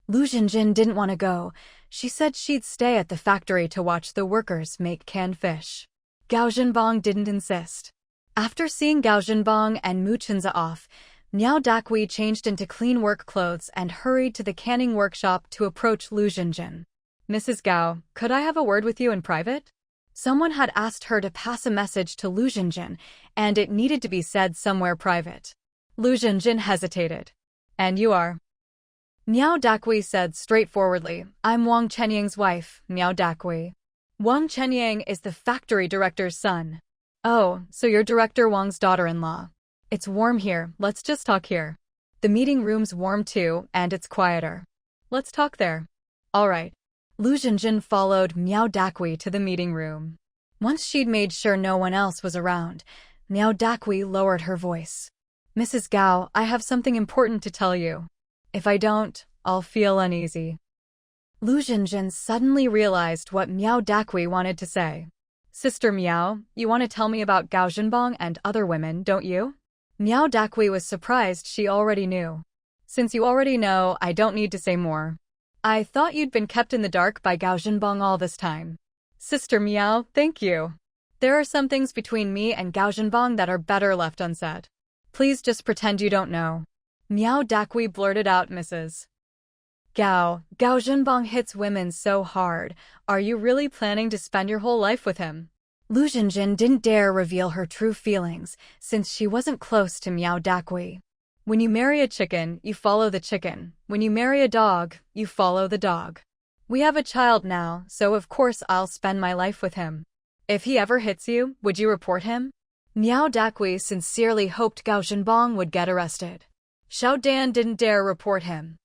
Lu Jinjin didn't want to go. She said she'd stay at the factory to watch the workers make canned fish. Gao Zhanbang didn't insist. After seeing Gao Zhanbang and Mu Chenza off, Miao Dakui changed into clean work clothes and hurried to the canning workshop to approach Lu Jinjin. Mrs. Gao, could I have a word with you in private? Someone had asked her to pass a message to Lu Jinjin, and it needed to be said somewhere private. Lu Jinjin hesitated. And you are? Miao Dakui said straightforwardly, I'm Wang Chenyang's wife, Miao Dakui. Wang Chenyang is the factory director's son. Oh, so you're Director Wang's daughter-in-law. It's warm here, let's just talk here. The meeting room's warm too, and it's quieter. Let's talk there. All right. Lu Jinjin followed Miao Dakui to the meeting room. Once she'd made sure no one else was around, Miao Dakui lowered her voice. "Mrs. Gao, I have something important to tell you. If I don't, I'll feel uneasy." Lu Jinjin suddenly realized what Miao Dakui wanted to say. "Sister Miao, you want to tell me about Gao Zhenbang and other women, don't you?" Miao Dakui was surprised she already knew. "Since you already know, I don't need to say more. I thought you'd been kept in the dark by Gao Zhenbang all this time." "Sister Miao, thank you. There are some things between me and Gao Zhenbang that are better left unsaid. Please just pretend you don't know." Miao Dakui blurted out, "Mrs. Gao Zhenbang hits women so hard. Are you really planning to spend your whole life with him?" Lu Jinjin didn't dare reveal her true feelings since she wasn't close to Miao Dakui. "When you marry a chicken, you follow the chicken. When you marry a dog, you follow the dog. We have a child now, so of course I'll spend my life with him. If he ever hits you, would you report him?" Miao Dakui sincerely hoped Gao Zhenbang would get arrested. Xiao Dan didn't dare report him.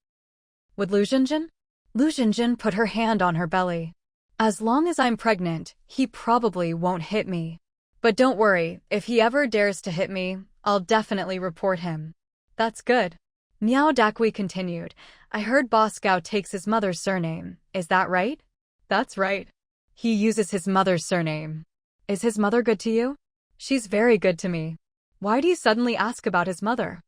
Would Lu Jinjin? Lu Jinjin put her hand on her belly. "As long as I'm pregnant, he probably won't hit me. But don't worry, if he ever dares to hit me, I'll definitely report him." "That's good." Miao Dakui continued. "I heard Boss Gao takes his mother's surname. Is that right?" "That's right. He uses his mother's surname." "Is his mother good to you?" "She's very good to me." "Why do you suddenly ask about his mother?"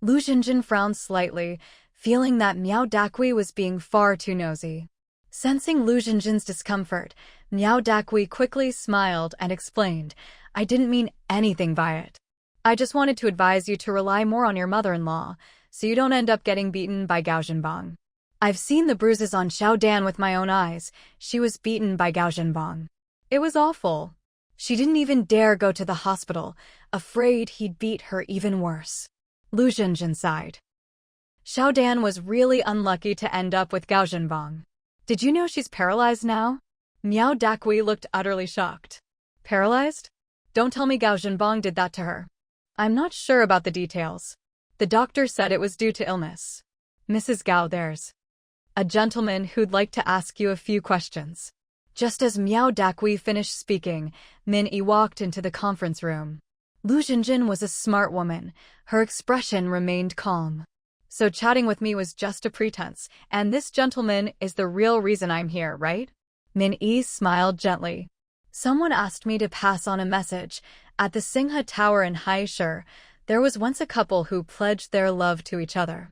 Lu Jinjin frowned slightly, feeling that Miao Dakui was being far too nosy. Sensing Lu Jinjin's discomfort, Miao Dakui quickly smiled and explained, "I didn't mean anything by it. I just wanted to advise you to rely more on your mother-in-law, so you don't end up getting beaten by Gao Zhenbang. I've seen the bruises on Xiao Dan with my own eyes. She was beaten by Gao Zhenbang. It was awful. She didn't even dare go to the hospital, afraid he'd beat her even worse." Lu Jinjin sighed. Xiao Dan was really unlucky to end up with Gao Zhenbang. "Did you know she's paralyzed now?" Miao Dakui looked utterly shocked. "Paralyzed? Don't tell me Gao Zhenbang did that to her." "I'm not sure about the details. The doctor said it was due to illness." "Mrs. Gao, there's a gentleman who'd like to ask you a few questions." Just as Miao Dakui finished speaking, Min Yi walked into the conference room. Lu Jinjin was a smart woman. Her expression remained calm. "So chatting with me was just a pretense, and this gentleman is the real reason I'm here, right?" Min Yi smiled gently. "Someone asked me to pass on a message. At the Singha Tower in Haisher, there was once a couple who pledged their love to each other.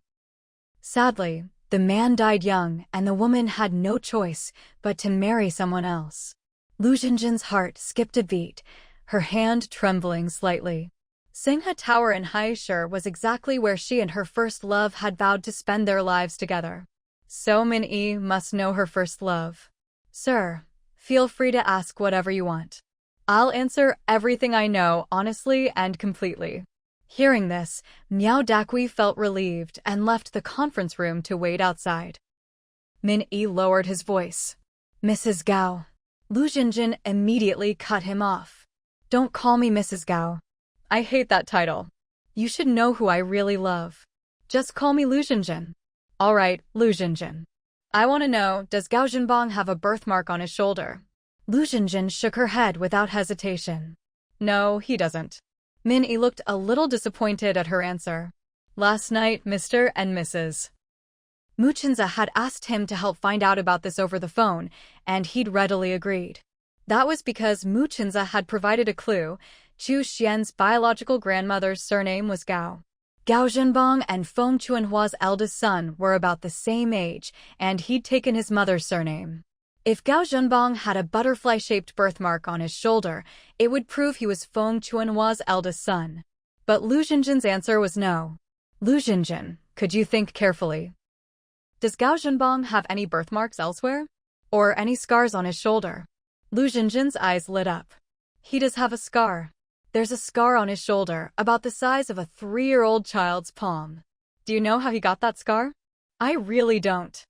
Sadly, the man died young and the woman had no choice but to marry someone else." Lu Jinjin's heart skipped a beat, her hand trembling slightly. Singha Tower in Haisher was exactly where she and her first love had vowed to spend their lives together. So Min Yi must know her first love. "Sir, feel free to ask whatever you want. I'll answer everything I know honestly and completely." Hearing this, Miao Dakui felt relieved and left the conference room to wait outside. Min Yi lowered his voice. "Mrs. Gao." Lu Jinjin immediately cut him off. "Don't call me Mrs. Gao. I hate that title. You should know who I really love. Just call me Lu Jinjin." "All right, Lu Jinjin. I want to know, does Gao Zhenbang have a birthmark on his shoulder?" Lu Jinjin shook her head without hesitation. "No, he doesn't." Min Yi looked a little disappointed at her answer. "Last night, Mr. and Mrs. Muchinza had asked him to help find out about this over the phone, and he'd readily agreed. That was because Muchinza had provided a clue. Chu Xian's biological grandmother's surname was Gao. Gao Zhenbang and Feng Chuanhua's eldest son were about the same age, and he'd taken his mother's surname. If Gao Zhenbang had a butterfly-shaped birthmark on his shoulder, it would prove he was Feng Chuanhua's eldest son. But Lu Jinjin's answer was no. "Lu Jinjin, could you think carefully? Does Gao Zhenbang have any birthmarks elsewhere? Or any scars on his shoulder?" Lu Jinjin's eyes lit up. "He does have a scar. There's a scar on his shoulder, about the size of a 3-year-old child's palm. Do you know how he got that scar?" "I really don't.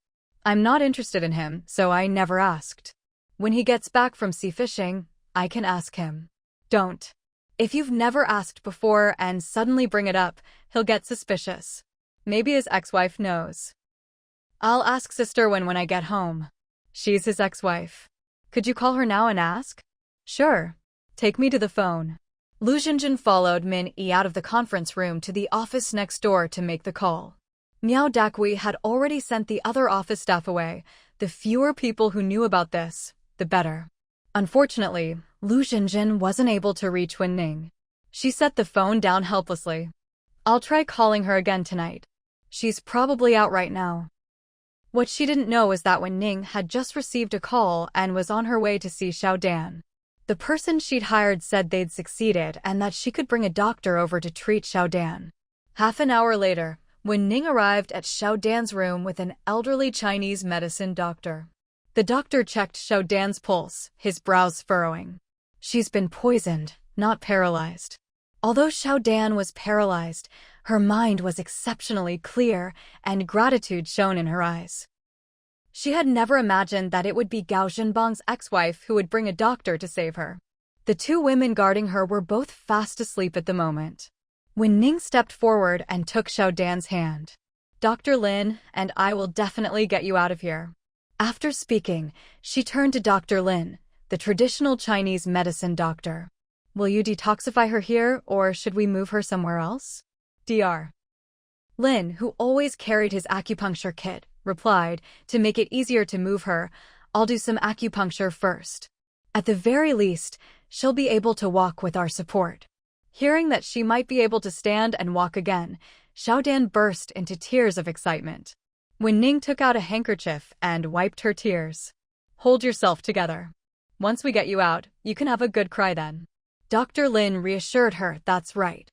I'm not interested in him, so I never asked. When he gets back from sea fishing, I can ask him." "Don't. If you've never asked before and suddenly bring it up, he'll get suspicious. Maybe his ex-wife knows." "I'll ask sister when I get home." She's his ex-wife. Could you call her now and ask? Sure. Take me to the phone. Lu Xinjin followed Min Yi out of the conference room to the office next door to make the call. Miao Dakui had already sent the other office staff away. The fewer people who knew about this, the better. Unfortunately, Lu Xinjin wasn't able to reach Wen Ning. She set the phone down helplessly. I'll try calling her again tonight. She's probably out right now. What she didn't know is that Wen Ning had just received a call and was on her way to see Xiao Dan. The person she'd hired said they'd succeeded and that she could bring a doctor over to treat Xiao Dan. Half an hour later, Wen Ning arrived at Xiao Dan's room with an elderly Chinese medicine doctor. The doctor checked Xiao Dan's pulse, his brows furrowing. She's been poisoned, not paralyzed. Although Xiao Dan was paralyzed, her mind was exceptionally clear and gratitude shone in her eyes. She had never imagined that it would be Gao Zhenbang's ex-wife who would bring a doctor to save her. The two women guarding her were both fast asleep at the moment. Wen Ning stepped forward and took Xiao Dan's hand. Dr. Lin and I will definitely get you out of here. After speaking, she turned to Dr. Lin, the traditional Chinese medicine doctor. Will you detoxify her here, or should we move her somewhere else? Dr. Lin, who always carried his acupuncture kit, replied, to make it easier to move her, I'll do some acupuncture first. At the very least, she'll be able to walk with our support. Hearing that she might be able to stand and walk again, Xiao Dan burst into tears of excitement. Wen Ning took out a handkerchief and wiped her tears. Hold yourself together. Once we get you out, you can have a good cry then. Dr. Lin reassured her that's right.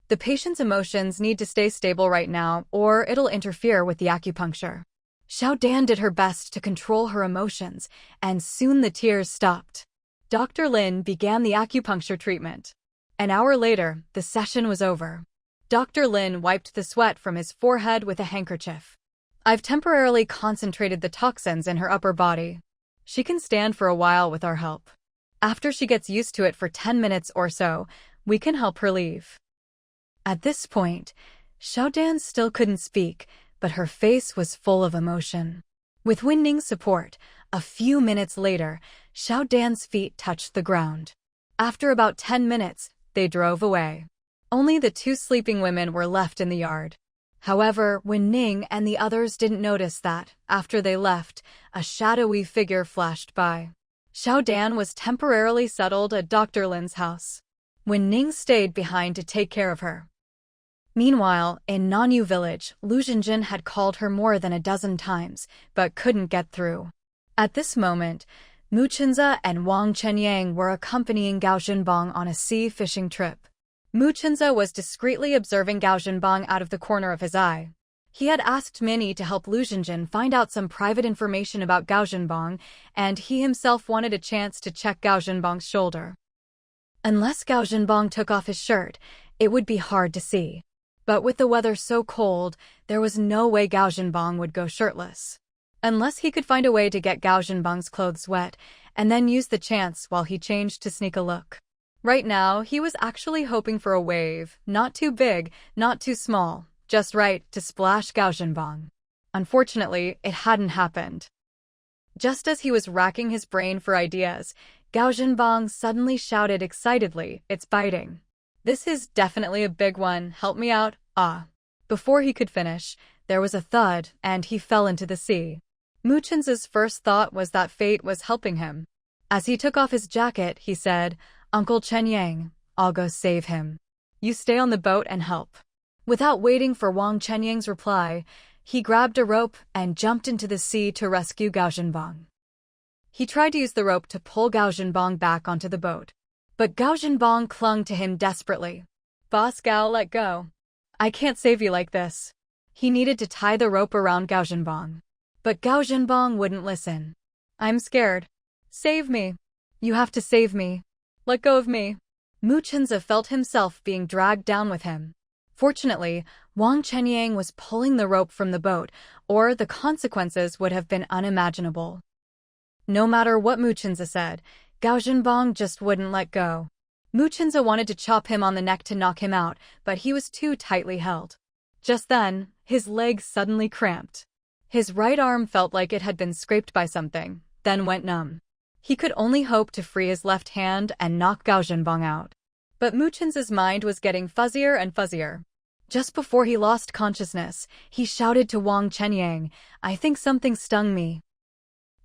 The patient's emotions need to stay stable right now, or it'll interfere with the acupuncture. Xiao Dan did her best to control her emotions, and soon the tears stopped. Dr. Lin began the acupuncture treatment. An hour later, the session was over. Dr. Lin wiped the sweat from his forehead with a handkerchief. I've temporarily concentrated the toxins in her upper body. She can stand for a while with our help. After she gets used to it for 10 minutes or so, we can help her leave. At this point, Xiao Dan still couldn't speak, but her face was full of emotion. With Wen Ning's support, a few minutes later, Xiao Dan's feet touched the ground. After about 10 minutes, they drove away. Only the two sleeping women were left in the yard. However, Wen Ning and the others didn't notice that, after they left, a shadowy figure flashed by. Xiao Dan was temporarily settled at Dr. Lin's house. Wen Ning stayed behind to take care of her. Meanwhile, in Nanyu village, Lu Xinjin had called her more than a dozen times, but couldn't get through. At this moment, Mu Chenze and Wang Chenyang were accompanying Gao Zhenbang on a sea fishing trip. Mu Chenze was discreetly observing Gao Zhenbang out of the corner of his eye. He had asked Minnie to help Lu Xinjin find out some private information about Gao Zhenbang, and he himself wanted a chance to check Gao Zhenbang's shoulder. Unless Gao Zhenbang took off his shirt, it would be hard to see. But with the weather so cold, there was no way Gao Zhenbang would go shirtless. Unless he could find a way to get Gao Zhenbang's clothes wet, and then use the chance while he changed to sneak a look. Right now, he was actually hoping for a wave, not too big, not too small, just right to splash Gao Zhenbang. Unfortunately, it hadn't happened. Just as he was racking his brain for ideas, Gao Zhenbang suddenly shouted excitedly, "It's biting. This is definitely a big one, help me out, ah." Before he could finish, there was a thud, and he fell into the sea. Mu Chenze's first thought was that fate was helping him. As he took off his jacket, he said, "Uncle Chenyang, I'll go save him. You stay on the boat and help." Without waiting for Wang Chenyang's reply, he grabbed a rope and jumped into the sea to rescue Gao Zhenbang. He tried to use the rope to pull Gao Zhenbang back onto the boat. But Gao Zhenbang clung to him desperately. "Boss Gao, let go. I can't save you like this." He needed to tie the rope around Gao Zhenbang. But Gao Zhenbang wouldn't listen. "I'm scared. Save me. You have to save me. Let go of me." Mu Chenze felt himself being dragged down with him. Fortunately, Wang Chenyang was pulling the rope from the boat, or the consequences would have been unimaginable. No matter what Mu Chenze said, Gao Zhenbang just wouldn't let go. Mu Chenze wanted to chop him on the neck to knock him out, but he was too tightly held. Just then, his leg suddenly cramped. His right arm felt like it had been scraped by something, then went numb. He could only hope to free his left hand and knock Gao Zhenbang out. But Mu Chenza's mind was getting fuzzier and fuzzier. Just before he lost consciousness, he shouted to Wang Chenyang, "I think something stung me."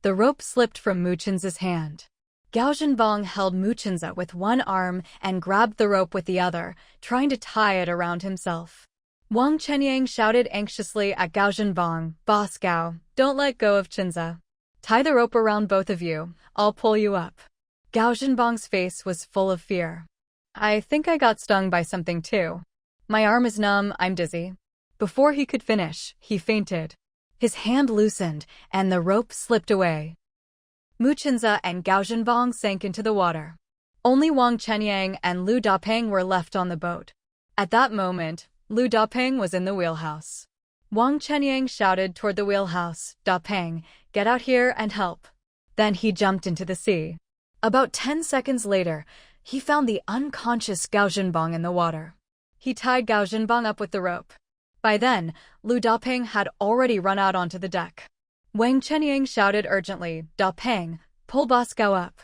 The rope slipped from Mu Chenza's hand. Gao Zhenbang held Mu Chenza with one arm and grabbed the rope with the other, trying to tie it around himself. Wang Chenyang shouted anxiously at Gao Zhenbang, "Boss Gao, don't let go of Chenza. Tie the rope around both of you, I'll pull you up." Gao Zhenbang's face was full of fear. "I think I got stung by something too. My arm is numb, I'm dizzy." Before he could finish, he fainted. His hand loosened, and the rope slipped away. Mu Chenza and Gao Zhenbang sank into the water. Only Wang Chenyang and Lu Dapeng were left on the boat. At that moment, Lu Dapeng was in the wheelhouse. Wang Chenyang shouted toward the wheelhouse, "Dapeng, get out here and help." Then he jumped into the sea. About 10 seconds later, he found the unconscious Gao Zhenbang in the water. He tied Gao Zhenbang up with the rope. By then, Lu Dapeng had already run out onto the deck. Wang Chenyang shouted urgently, "Dapeng, pull Boss Gao up."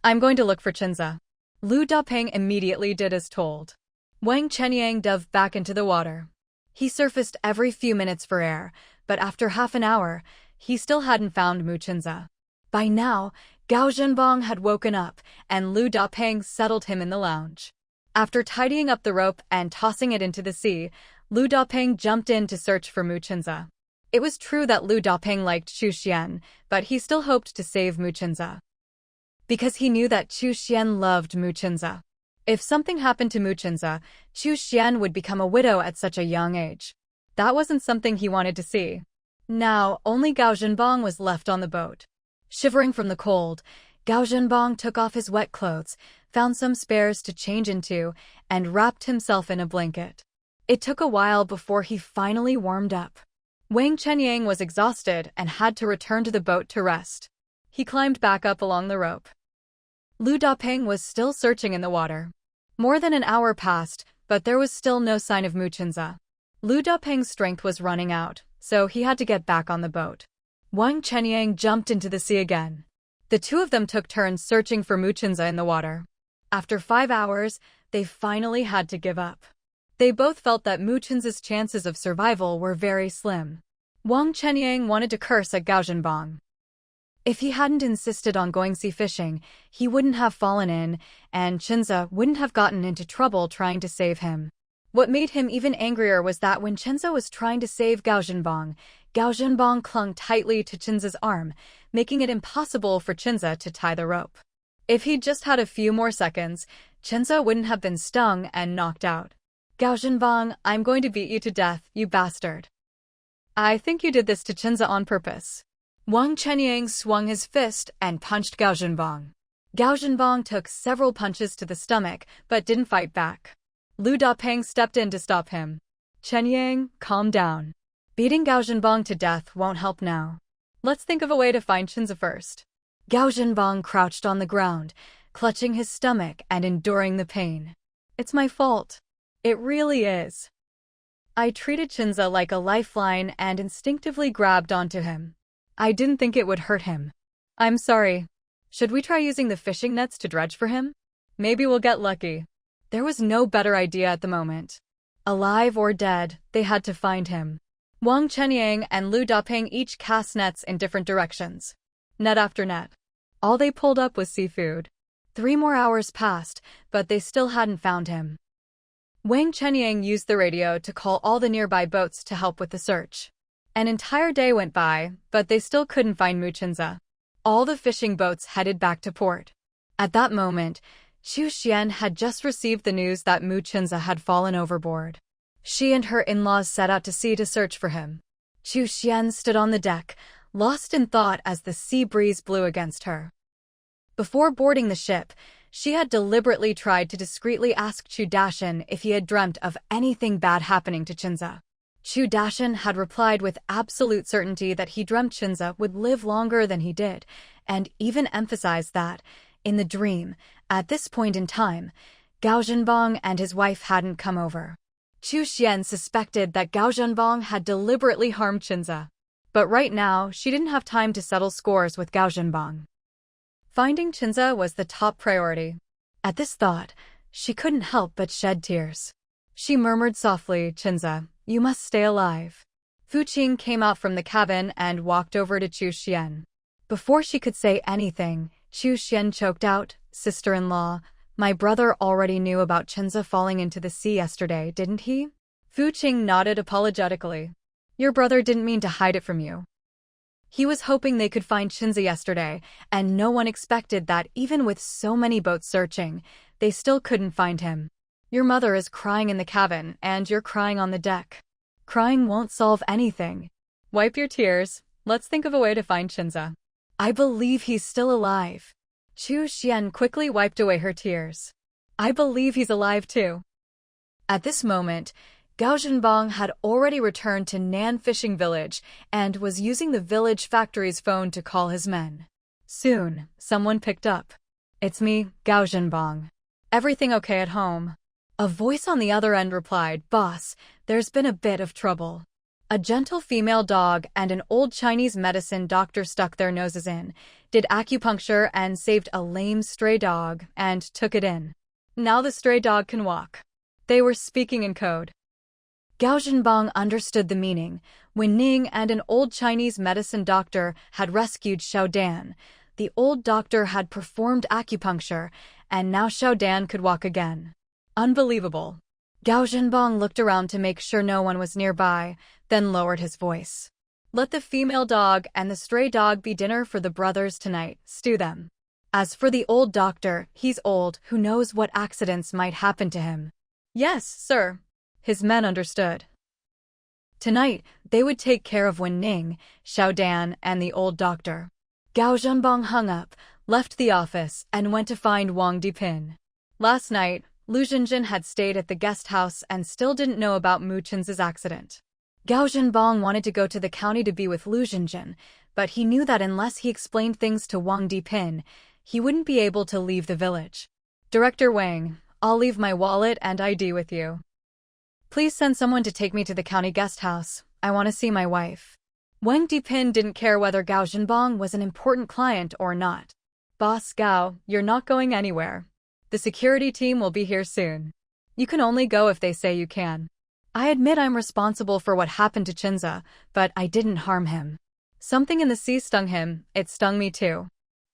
"I'm going to look for Chenza." Lu Dapeng immediately did as told. Wang Chenyang dove back into the water. He surfaced every few minutes for air, but after half an hour, he still hadn't found Mu Chenza. By now, Gao Zhenbang had woken up, and Lu Dapeng settled him in the lounge. After tidying up the rope and tossing it into the sea, Lu Dapeng jumped in to search for Mu Chenza. It was true that Lu Dapeng liked Chu Xian, but he still hoped to save Mu Chenza. Because he knew that Chu Xian loved Mu Chenza. If something happened to Mu Chenza, Chu Xian would become a widow at such a young age. That wasn't something he wanted to see. Now, only Gao Zhenbang was left on the boat. Shivering from the cold, Gao Zhenbang took off his wet clothes, found some spares to change into, and wrapped himself in a blanket. It took a while before he finally warmed up. Wang Chenyang was exhausted and had to return to the boat to rest. He climbed back up along the rope. Lu Dapeng was still searching in the water. More than an hour passed, but there was still no sign of Mu Chenza. Lu Dapeng's strength was running out, so he had to get back on the boat. Wang Chenyang jumped into the sea again. The two of them took turns searching for Mu Chenza in the water. After 5 hours, they finally had to give up. They both felt that Mu Chenza's chances of survival were very slim. Wang Chenyang wanted to curse at Gao Zhenbang. If he hadn't insisted on going sea fishing, he wouldn't have fallen in, and Chenza wouldn't have gotten into trouble trying to save him. What made him even angrier was that when Chenza was trying to save Gao Zhenbang clung tightly to Chenza's arm, making it impossible for Chenza to tie the rope. If he'd just had a few more seconds, Chenza wouldn't have been stung and knocked out. "Gao Zhenbang, I'm going to beat you to death, you bastard. I think you did this to Chenza on purpose." Wang Chenyang swung his fist and punched Gao Zhenbang. Gao Zhenbang took several punches to the stomach, but didn't fight back. Lu Dapeng stepped in to stop him. "Chenyang, calm down. Beating Gao Zhenbang to death won't help now. Let's think of a way to find Chenza first." Gao Zhenbang crouched on the ground, clutching his stomach and enduring the pain. "It's my fault. It really is. I treated Chenza like a lifeline and instinctively grabbed onto him. I didn't think it would hurt him. I'm sorry. Should we try using the fishing nets to dredge for him? Maybe we'll get lucky." There was no better idea at the moment. Alive or dead, they had to find him. Wang Chenyang and Lu Dapeng each cast nets in different directions. Net after net. All they pulled up was seafood. 3 more hours passed, but they still hadn't found him. Wang Chenyang used the radio to call all the nearby boats to help with the search. An entire day went by, but they still couldn't find Mu Chenza. All the fishing boats headed back to port. At that moment, Chu Xian had just received the news that Mu Chenza had fallen overboard. She and her in-laws set out to sea to search for him. Chu Xian stood on the deck, lost in thought as the sea breeze blew against her. Before boarding the ship, she had deliberately tried to discreetly ask Chu Dashan if he had dreamt of anything bad happening to Chenza. Chu Dashan had replied with absolute certainty that he dreamt Chenza would live longer than he did, and even emphasized that, in the dream, at this point in time, Gao Zhenbang and his wife hadn't come over. Chu Xian suspected that Gao Zhenbang had deliberately harmed Chenza. But right now, she didn't have time to settle scores with Gao Zhenbang. Finding Chinza was the top priority. At this thought, she couldn't help but shed tears. She murmured softly, "Chinza, you must stay alive." Fu Qing came out from the cabin and walked over to Chu Xian. Before she could say anything, Chu Xian choked out, "Sister-in-law, my brother already knew about Chinza falling into the sea yesterday, didn't he?" Fu Qing nodded apologetically. "Your brother didn't mean to hide it from you. He was hoping they could find Chinza yesterday, and no one expected that even with so many boats searching, they still couldn't find him. Your mother is crying in the cabin, and you're crying on the deck. Crying won't solve anything. Wipe your tears. Let's think of a way to find Chinza. I believe he's still alive." Chu Xian quickly wiped away her tears. "I believe he's alive too." At this moment, Gao Zhenbang had already returned to Nan Fishing Village and was using the village factory's phone to call his men. Soon, someone picked up. "It's me, Gao Zhenbang. Everything okay at home?" A voice on the other end replied, "Boss, there's been a bit of trouble. A gentle female dog and an old Chinese medicine doctor stuck their noses in, did acupuncture and saved a lame stray dog and took it in. Now the stray dog can walk." They were speaking in code. Gao Zhenbang understood the meaning. When Ning and an old Chinese medicine doctor had rescued Xiao Dan, the old doctor had performed acupuncture, and now Xiao Dan could walk again. Unbelievable. Gao Zhenbang looked around to make sure no one was nearby, then lowered his voice. "Let the female dog and the stray dog be dinner for the brothers tonight. Stew them. As for the old doctor, he's old, who knows what accidents might happen to him." "Yes, sir." His men understood. Tonight, they would take care of Wen Ning, Xiao Dan, and the old doctor. Gao Zhenbang hung up, left the office, and went to find Wang Dipin. Last night, Lu Zhenjin had stayed at the guest house and still didn't know about Mu Chin's accident. Gao Zhenbang wanted to go to the county to be with Lu Zhenjin, but he knew that unless he explained things to Wang Dipin, he wouldn't be able to leave the village. "Director Wang, I'll leave my wallet and ID with you. Please send someone to take me to the county guest house. I want to see my wife." Wang Dipin didn't care whether Gao Zhenbang was an important client or not. "Boss Gao, you're not going anywhere. The security team will be here soon. You can only go if they say you can. I admit I'm responsible for what happened to Chinza, but I didn't harm him. Something in the sea stung him, it stung me too.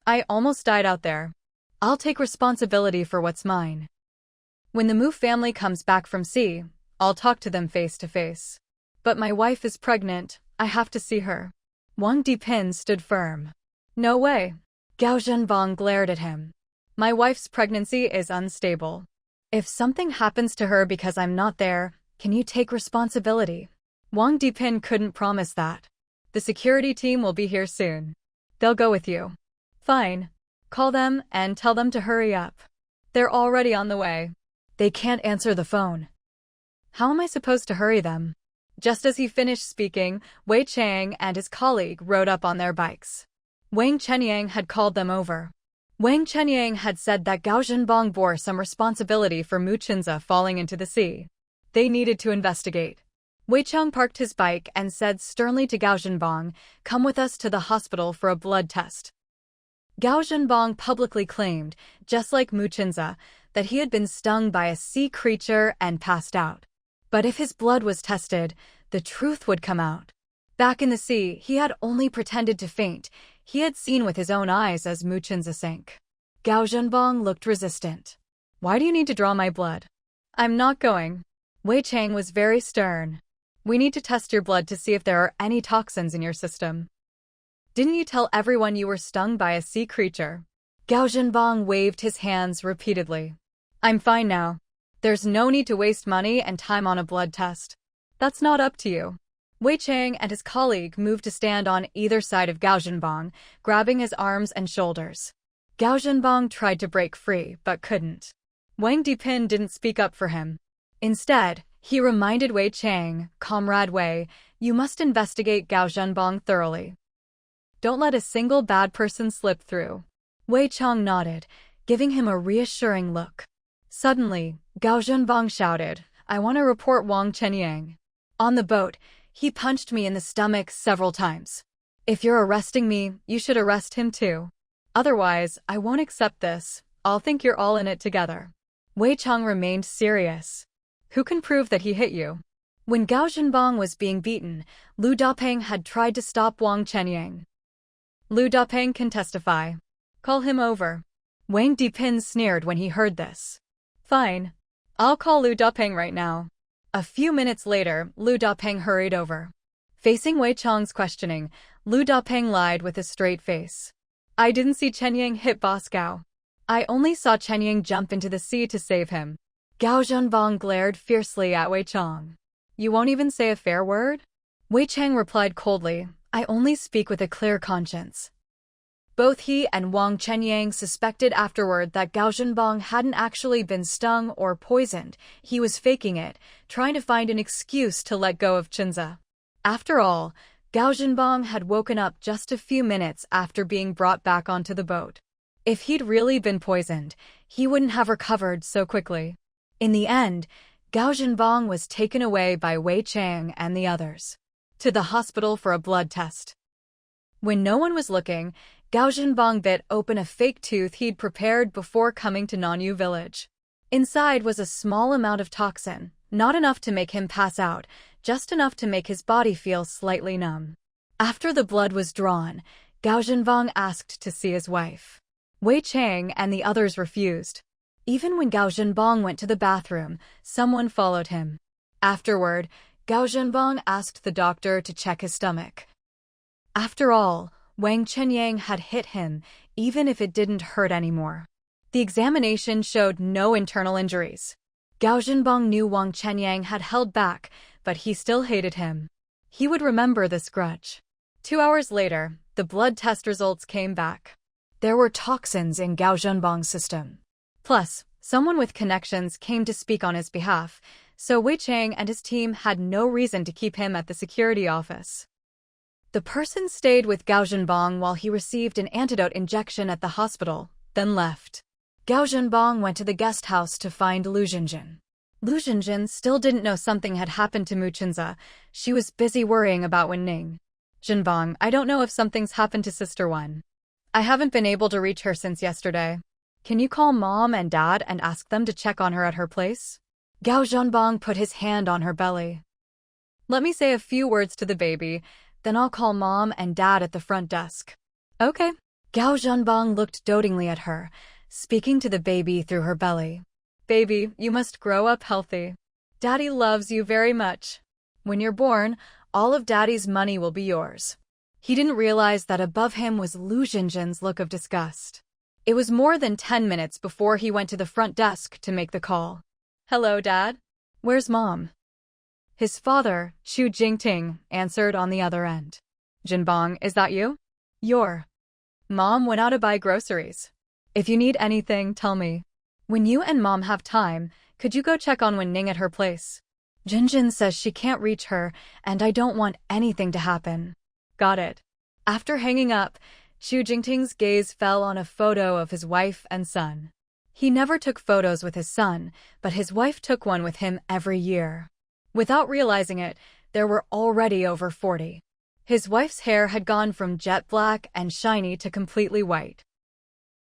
I almost died out there. I'll take responsibility for what's mine. When the Mu family comes back from sea, I'll talk to them face to face. But my wife is pregnant, I have to see her." Wang Dipin stood firm. "No way." Gao Zhenbang glared at him. "My wife's pregnancy is unstable. If something happens to her because I'm not there, can you take responsibility?" Wang Dipin couldn't promise that. "The security team will be here soon. They'll go with you." "Fine. Call them and tell them to hurry up. They're already on the way. They can't answer the phone." "How am I supposed to hurry them?" Just as he finished speaking, Wei Chang and his colleague rode up on their bikes. Wang Chenyang had called them over. Wang Chenyang had said that Gao Zhenbang bore some responsibility for Mu Chinza falling into the sea. They needed to investigate. Wei Chang parked his bike and said sternly to Gao Zhenbang, "Come with us to the hospital for a blood test." Gao Zhenbang publicly claimed, just like Mu Chinza, that he had been stung by a sea creature and passed out. But if his blood was tested, the truth would come out. Back in the sea, he had only pretended to faint. He had seen with his own eyes as Mu Chinza sank. Gao Zhenbang looked resistant. "Why do you need to draw my blood?" "I'm not going." Wei Chang was very stern. "We need to test your blood to see if there are any toxins in your system. Didn't you tell everyone you were stung by a sea creature?" Gao Zhenbang waved his hands repeatedly. "I'm fine now. There's no need to waste money and time on a blood test. That's not up to you." Wei Chang and his colleague moved to stand on either side of Gao Zhenbang, grabbing his arms and shoulders. Gao Zhenbang tried to break free, but couldn't. Wang Dipin didn't speak up for him. Instead, he reminded Wei Chang, "Comrade Wei, you must investigate Gao Zhenbang thoroughly. Don't let a single bad person slip through." Wei Chang nodded, giving him a reassuring look. Suddenly, Gao Zhenbang shouted, "I want to report Wang Chenyang." On the boat, He punched me in the stomach several times. If you're arresting me, you should arrest him too. Otherwise, I won't accept this. I'll think you're all in it together. Wei Chang remained serious. Who can prove that he hit you? When Gao Zhenbang was being beaten, Lu Dapeng had tried to stop Wang Chenyang. Lu Dapeng can testify. Call him over. Wang Dipin sneered when he heard this. Fine. I'll call Lu Dapeng right now. A few minutes later, Lu Dapeng hurried over. Facing Wei Chang's questioning, Lu Dapeng lied with a straight face. I didn't see Chenyang hit Boss Gao. I only saw Chenyang jump into the sea to save him. Gao Zhenbang glared fiercely at Wei Chang. You won't even say a fair word? Wei Chang replied coldly, I only speak with a clear conscience. Both he and Wang Chenyang suspected afterward that Gao Zhenbang hadn't actually been stung or poisoned. He was faking it, trying to find an excuse to let go of Chinza. After all, Gao Zhenbang had woken up just a few minutes after being brought back onto the boat. If he'd really been poisoned, he wouldn't have recovered so quickly. In the end, Gao Zhenbang was taken away by Wei Chang and the others to the hospital for a blood test. When no one was looking, Gao Zhenbang bit open a fake tooth he'd prepared before coming to Nanyu village. Inside was a small amount of toxin, not enough to make him pass out, just enough to make his body feel slightly numb. After the blood was drawn, Gao Zhenbang asked to see his wife. Wei Chang and the others refused. Even when Gao Zhenbang went to the bathroom, someone followed him. Afterward, Gao Zhenbang asked the doctor to check his stomach. After all, Wang Chenyang had hit him, even if it didn't hurt anymore. The examination showed no internal injuries. Gao Zhenbang knew Wang Chenyang had held back, but he still hated him. He would remember this grudge. 2 hours later, the blood test results came back. There were toxins in Gao Zhenbang's system. Plus, someone with connections came to speak on his behalf, so Wei Chang and his team had no reason to keep him at the security office. The person stayed with Gao Zhenbang while he received an antidote injection at the hospital, then left. Gao Zhenbang went to the guest house to find Lu Jinjin. Lu Jinjin still didn't know something had happened to Mu Chinza. She was busy worrying about Wen Ning. Zhenbang, I don't know if something's happened to Sister Wen. I haven't been able to reach her since yesterday. Can you call Mom and Dad and ask them to check on her at her place? Gao Zhenbang put his hand on her belly. Let me say a few words to the baby, then I'll call Mom and Dad at the front desk. Okay. Gao Zhenbang looked dotingly at her, speaking to the baby through her belly. Baby, you must grow up healthy. Daddy loves you very much. When you're born, all of Daddy's money will be yours. He didn't realize that above him was Lu Jinjin's look of disgust. It was more than 10 minutes before he went to the front desk to make the call. Hello, Dad. Where's Mom? His father, Xu Jingting, answered on the other end. Zhenbang, is that you? Your Mom went out to buy groceries. If you need anything, tell me. When you and Mom have time, could you go check on Wen Ning at her place? Jinjin says she can't reach her, and I don't want anything to happen. Got it. After hanging up, Xu Jingting's gaze fell on a photo of his wife and son. He never took photos with his son, but his wife took one with him every year. Without realizing it, there were already over 40. His wife's hair had gone from jet black and shiny to completely white.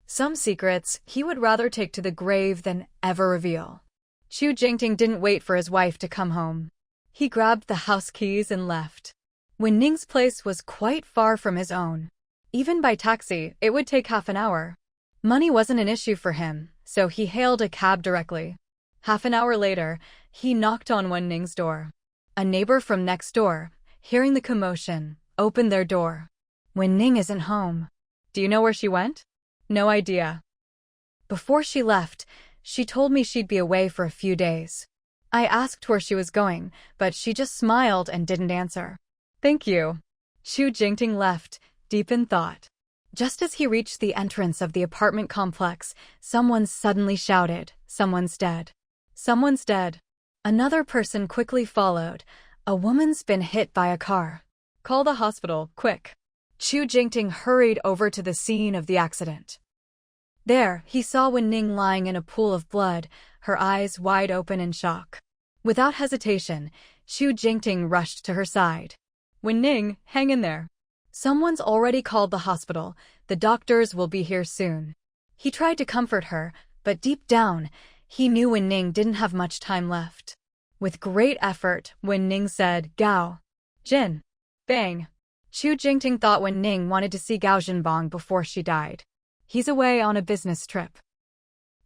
Some secrets he would rather take to the grave than ever reveal. Xu Jingting didn't wait for his wife to come home. He grabbed the house keys and left. Wen Ning's place was quite far from his own. Even by taxi, it would take half an hour. Money wasn't an issue for him, so he hailed a cab directly. Half an hour later, he knocked on Wen Ning's door. A neighbor from next door, hearing the commotion, opened their door. Wen Ning isn't home. Do you know where she went? No idea. Before she left, she told me she'd be away for a few days. I asked where she was going, but she just smiled and didn't answer. Thank you. Xu Jingting left, deep in thought. Just as he reached the entrance of the apartment complex, someone suddenly shouted, "Someone's dead. Someone's dead." Another person quickly followed. A woman's been hit by a car. Call the hospital, quick. Xu Jingting hurried over to the scene of the accident. There, he saw Wen Ning lying in a pool of blood, her eyes wide open in shock. Without hesitation, Chu Jingting rushed to her side. Wen Ning, hang in there. Someone's already called the hospital. The doctors will be here soon. He tried to comfort her, but deep down, he knew Wen Ning didn't have much time left. With great effort, Wen Ning said, Gao. Jin. Bang. Chu Jingting thought Wen Ning wanted to see Gao Jinbong before she died. He's away on a business trip.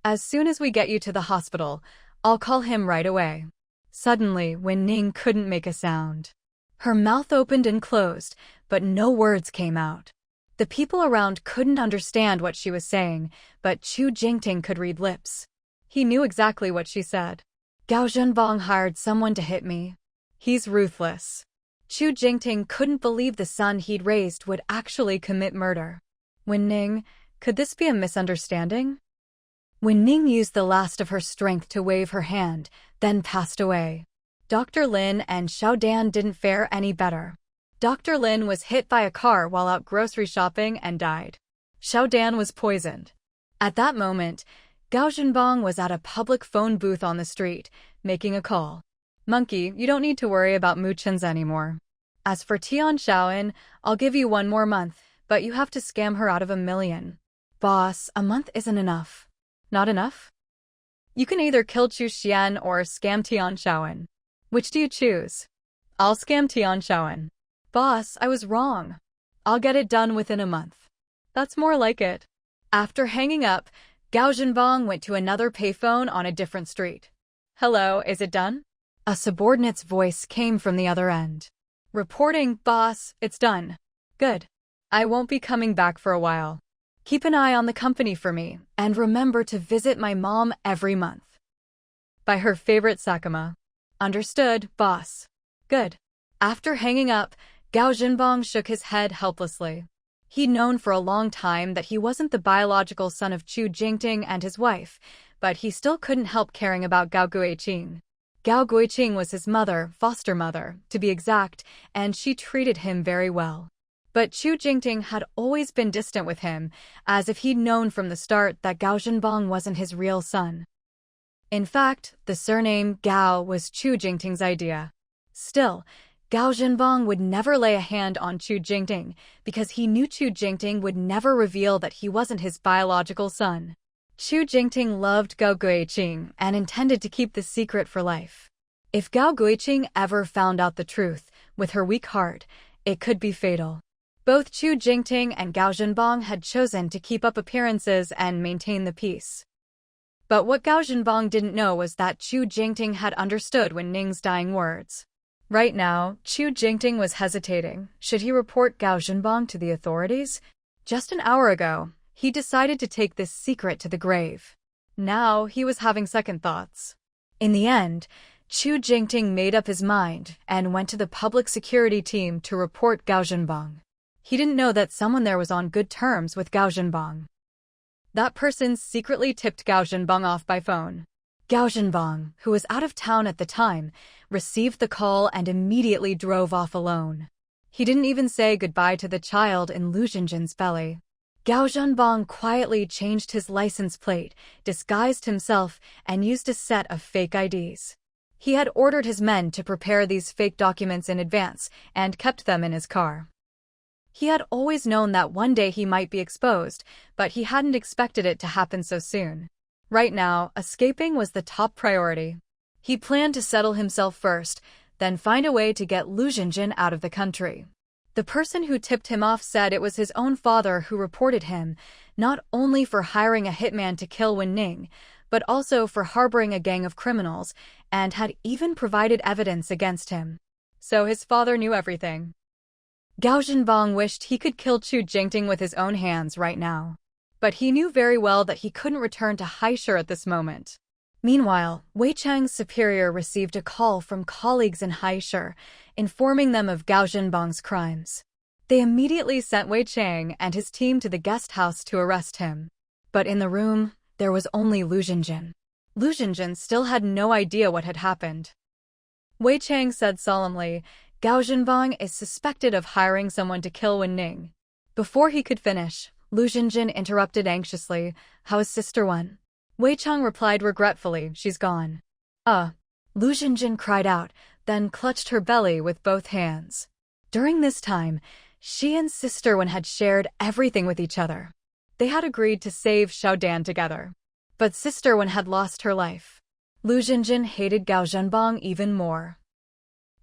As soon as we get you to the hospital, I'll call him right away. Suddenly, Wen Ning couldn't make a sound. Her mouth opened and closed, but no words came out. The people around couldn't understand what she was saying, but Chu Jingting could read lips. He knew exactly what she said. Gao Zhenbong hired someone to hit me. He's ruthless. Chu Jingting couldn't believe the son he'd raised would actually commit murder. Wen Ning, could this be a misunderstanding? Wen Ning used the last of her strength to wave her hand, then passed away. Dr. Lin and Xiao Dan didn't fare any better. Dr. Lin was hit by a car while out grocery shopping and died. Xiao Dan was poisoned. At that moment, Gao Zhenbong was at a public phone booth on the street, making a call. Monkey, you don't need to worry about Mu Chen's anymore. As for Tian Shaoan, I'll give you 1 more month, but you have to scam her out of $1 million. Boss, a month isn't enough. Not enough? You can either kill Chu Xian or scam Tian Shaoan. Which do you choose? I'll scam Tian Shaoan. Boss, I was wrong. I'll get it done within a month. That's more like it. After hanging up, Gao Zhenbong went to another payphone on a different street. Hello, is it done? A subordinate's voice came from the other end. Reporting, boss, it's done. Good. I won't be coming back for a while. Keep an eye on the company for me, and remember to visit my mom every month. By her favorite Sakuma. Understood, boss. Good. After hanging up, Gao Zhenbong shook his head helplessly. He'd known for a long time that he wasn't the biological son of Chu Jingting and his wife, but he still couldn't help caring about Gao Guiqing. Gao Guiqing was his mother, foster mother, to be exact, and she treated him very well. But Chu Jingting had always been distant with him, as if he'd known from the start that Gao Zhenbong wasn't his real son. In fact, the surname Gao was Chu Jingting's idea. Still, Gao Zhenbong would never lay a hand on Chu Jingting because he knew Chu Jingting would never reveal that he wasn't his biological son. Chu Jingting loved Gao Guiqing and intended to keep the secret for life. If Gao Guiqing ever found out the truth, with her weak heart, it could be fatal. Both Chu Jingting and Gao Zhenbong had chosen to keep up appearances and maintain the peace. But what Gao Zhenbong didn't know was that Chu Jingting had understood Wen Ning's dying words. Right now, Chu Jingting was hesitating. Should he report Gao Zhenbong to the authorities? Just an hour ago, he decided to take this secret to the grave. Now, he was having second thoughts. In the end, Chu Jingting made up his mind and went to the public security team to report Gao Zhenbong. He didn't know that someone there was on good terms with Gao Zhenbong. That person secretly tipped Gao Zhenbong off by phone. Gao Zhenbong, who was out of town at the time, received the call and immediately drove off alone. He didn't even say goodbye to the child in Lu Zhenjin's belly. Gao Zhenbong quietly changed his license plate, disguised himself, and used a set of fake IDs. He had ordered his men to prepare these fake documents in advance and kept them in his car. He had always known that one day he might be exposed, but he hadn't expected it to happen so soon. Right now, escaping was the top priority. He planned to settle himself first, then find a way to get Lu Zhenjin out of the country. The person who tipped him off said it was his own father who reported him, not only for hiring a hitman to kill Wen Ning, but also for harboring a gang of criminals, and had even provided evidence against him. So his father knew everything. Gao Zhenbong wished he could kill Chu Jingting with his own hands right now. But he knew very well that he couldn't return to Haisher at this moment. Meanwhile, Wei Chang's superior received a call from colleagues in Haisher, informing them of Gao Zhenbong's crimes. They immediately sent Wei Chang and his team to the guest house to arrest him. But in the room, there was only Lu Zhenjin. Lu Zhenjin still had no idea what had happened. Wei Chang said solemnly, Gao Zhenbong is suspected of hiring someone to kill Wen Ning. Before he could finish, Lu Zhenjin interrupted anxiously, how is Sister Wen? Wei Chang replied regretfully, she's gone. Lu Zhenjin cried out, then clutched her belly with both hands. During this time, she and Sister Wen had shared everything with each other. They had agreed to save Xiaodan together. But Sister Wen had lost her life. Lu Jinjin hated Gao Zhenbang even more.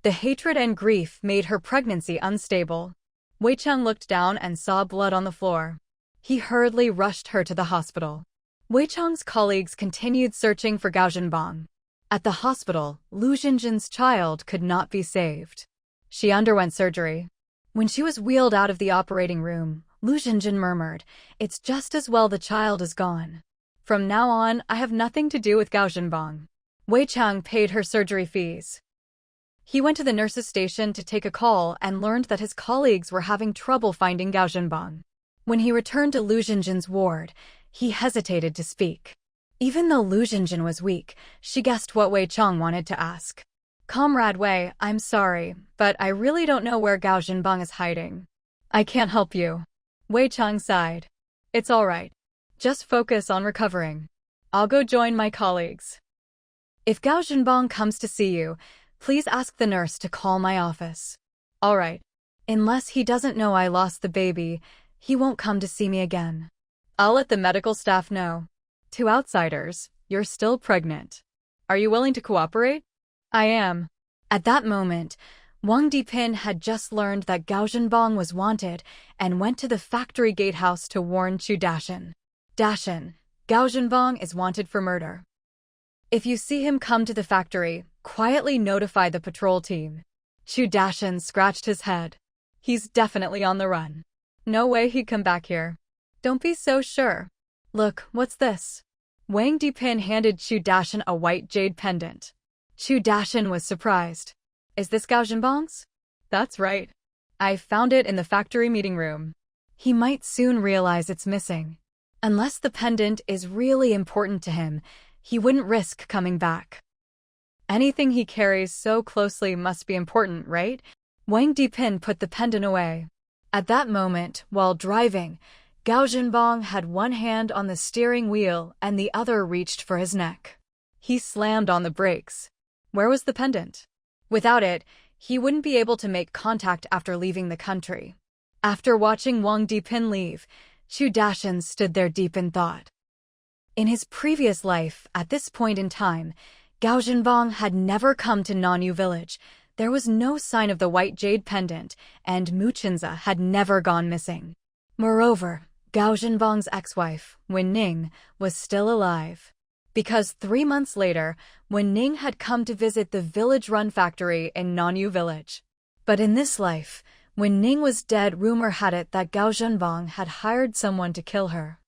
The hatred and grief made her pregnancy unstable. Wei Cheng looked down and saw blood on the floor. He hurriedly rushed her to the hospital. Wei Cheng's colleagues continued searching for Gao Zhenbang. At the hospital, Lu Jinjin's child could not be saved. She underwent surgery. When she was wheeled out of the operating room, Lu Jinjin murmured, "It's just as well the child is gone. From now on, I have nothing to do with Gao Zhenbang." Wei Cheng paid her surgery fees. He went to the nurse's station to take a call and learned that his colleagues were having trouble finding Gao Zhenbang. When he returned to Lu Jinjin's ward, he hesitated to speak. Even though Lu Jinjin was weak, she guessed what Wei Cheng wanted to ask. "Comrade Wei, I'm sorry, but I really don't know where Gao Zhenbang is hiding. I can't help you." Wei Cheng sighed. "It's all right. Just focus on recovering. I'll go join my colleagues. If Gao Zhenbang comes to see you, please ask the nurse to call my office." "All right. Unless he doesn't know I lost the baby, he won't come to see me again. I'll let the medical staff know. To outsiders, you're still pregnant. Are you willing to cooperate?" "I am." At that moment, Wang Dipin had just learned that Gao Zhenbang was wanted and went to the factory gatehouse to warn Chu Dashan. "Dashan, Gao Zhenbang is wanted for murder. If you see him come to the factory, quietly notify the patrol team." Chu Dashan scratched his head. "He's definitely on the run. No way he'd come back here." "Don't be so sure. Look, what's this?" Wang Dipin handed Chu Dashan a white jade pendant. Chu Dashan was surprised. "Is this Gao Zhenbang's?" "That's right. I found it in the factory meeting room." He might soon realize it's missing. Unless the pendant is really important to him, he wouldn't risk coming back. Anything he carries so closely must be important, right? Wang Dipin put the pendant away. At that moment, while driving, Gao Zhenbang had one hand on the steering wheel and the other reached for his neck. He slammed on the brakes. Where was the pendant? Without it, he wouldn't be able to make contact after leaving the country. After watching Wang Dipin leave, Chu Dashan stood there deep in thought. In his previous life, at this point in time, Gao Zhenbang had never come to Nanyu village. There was no sign of the white jade pendant, and Mu Qinze had never gone missing. Moreover, Gao Zhenbang's ex-wife, Wen Ning, was still alive. Because 3 months later, Wen Ning had come to visit the village-run factory in Nanyu village. But in this life, when Ning was dead, rumor had it that Gao Zhenbang had hired someone to kill her.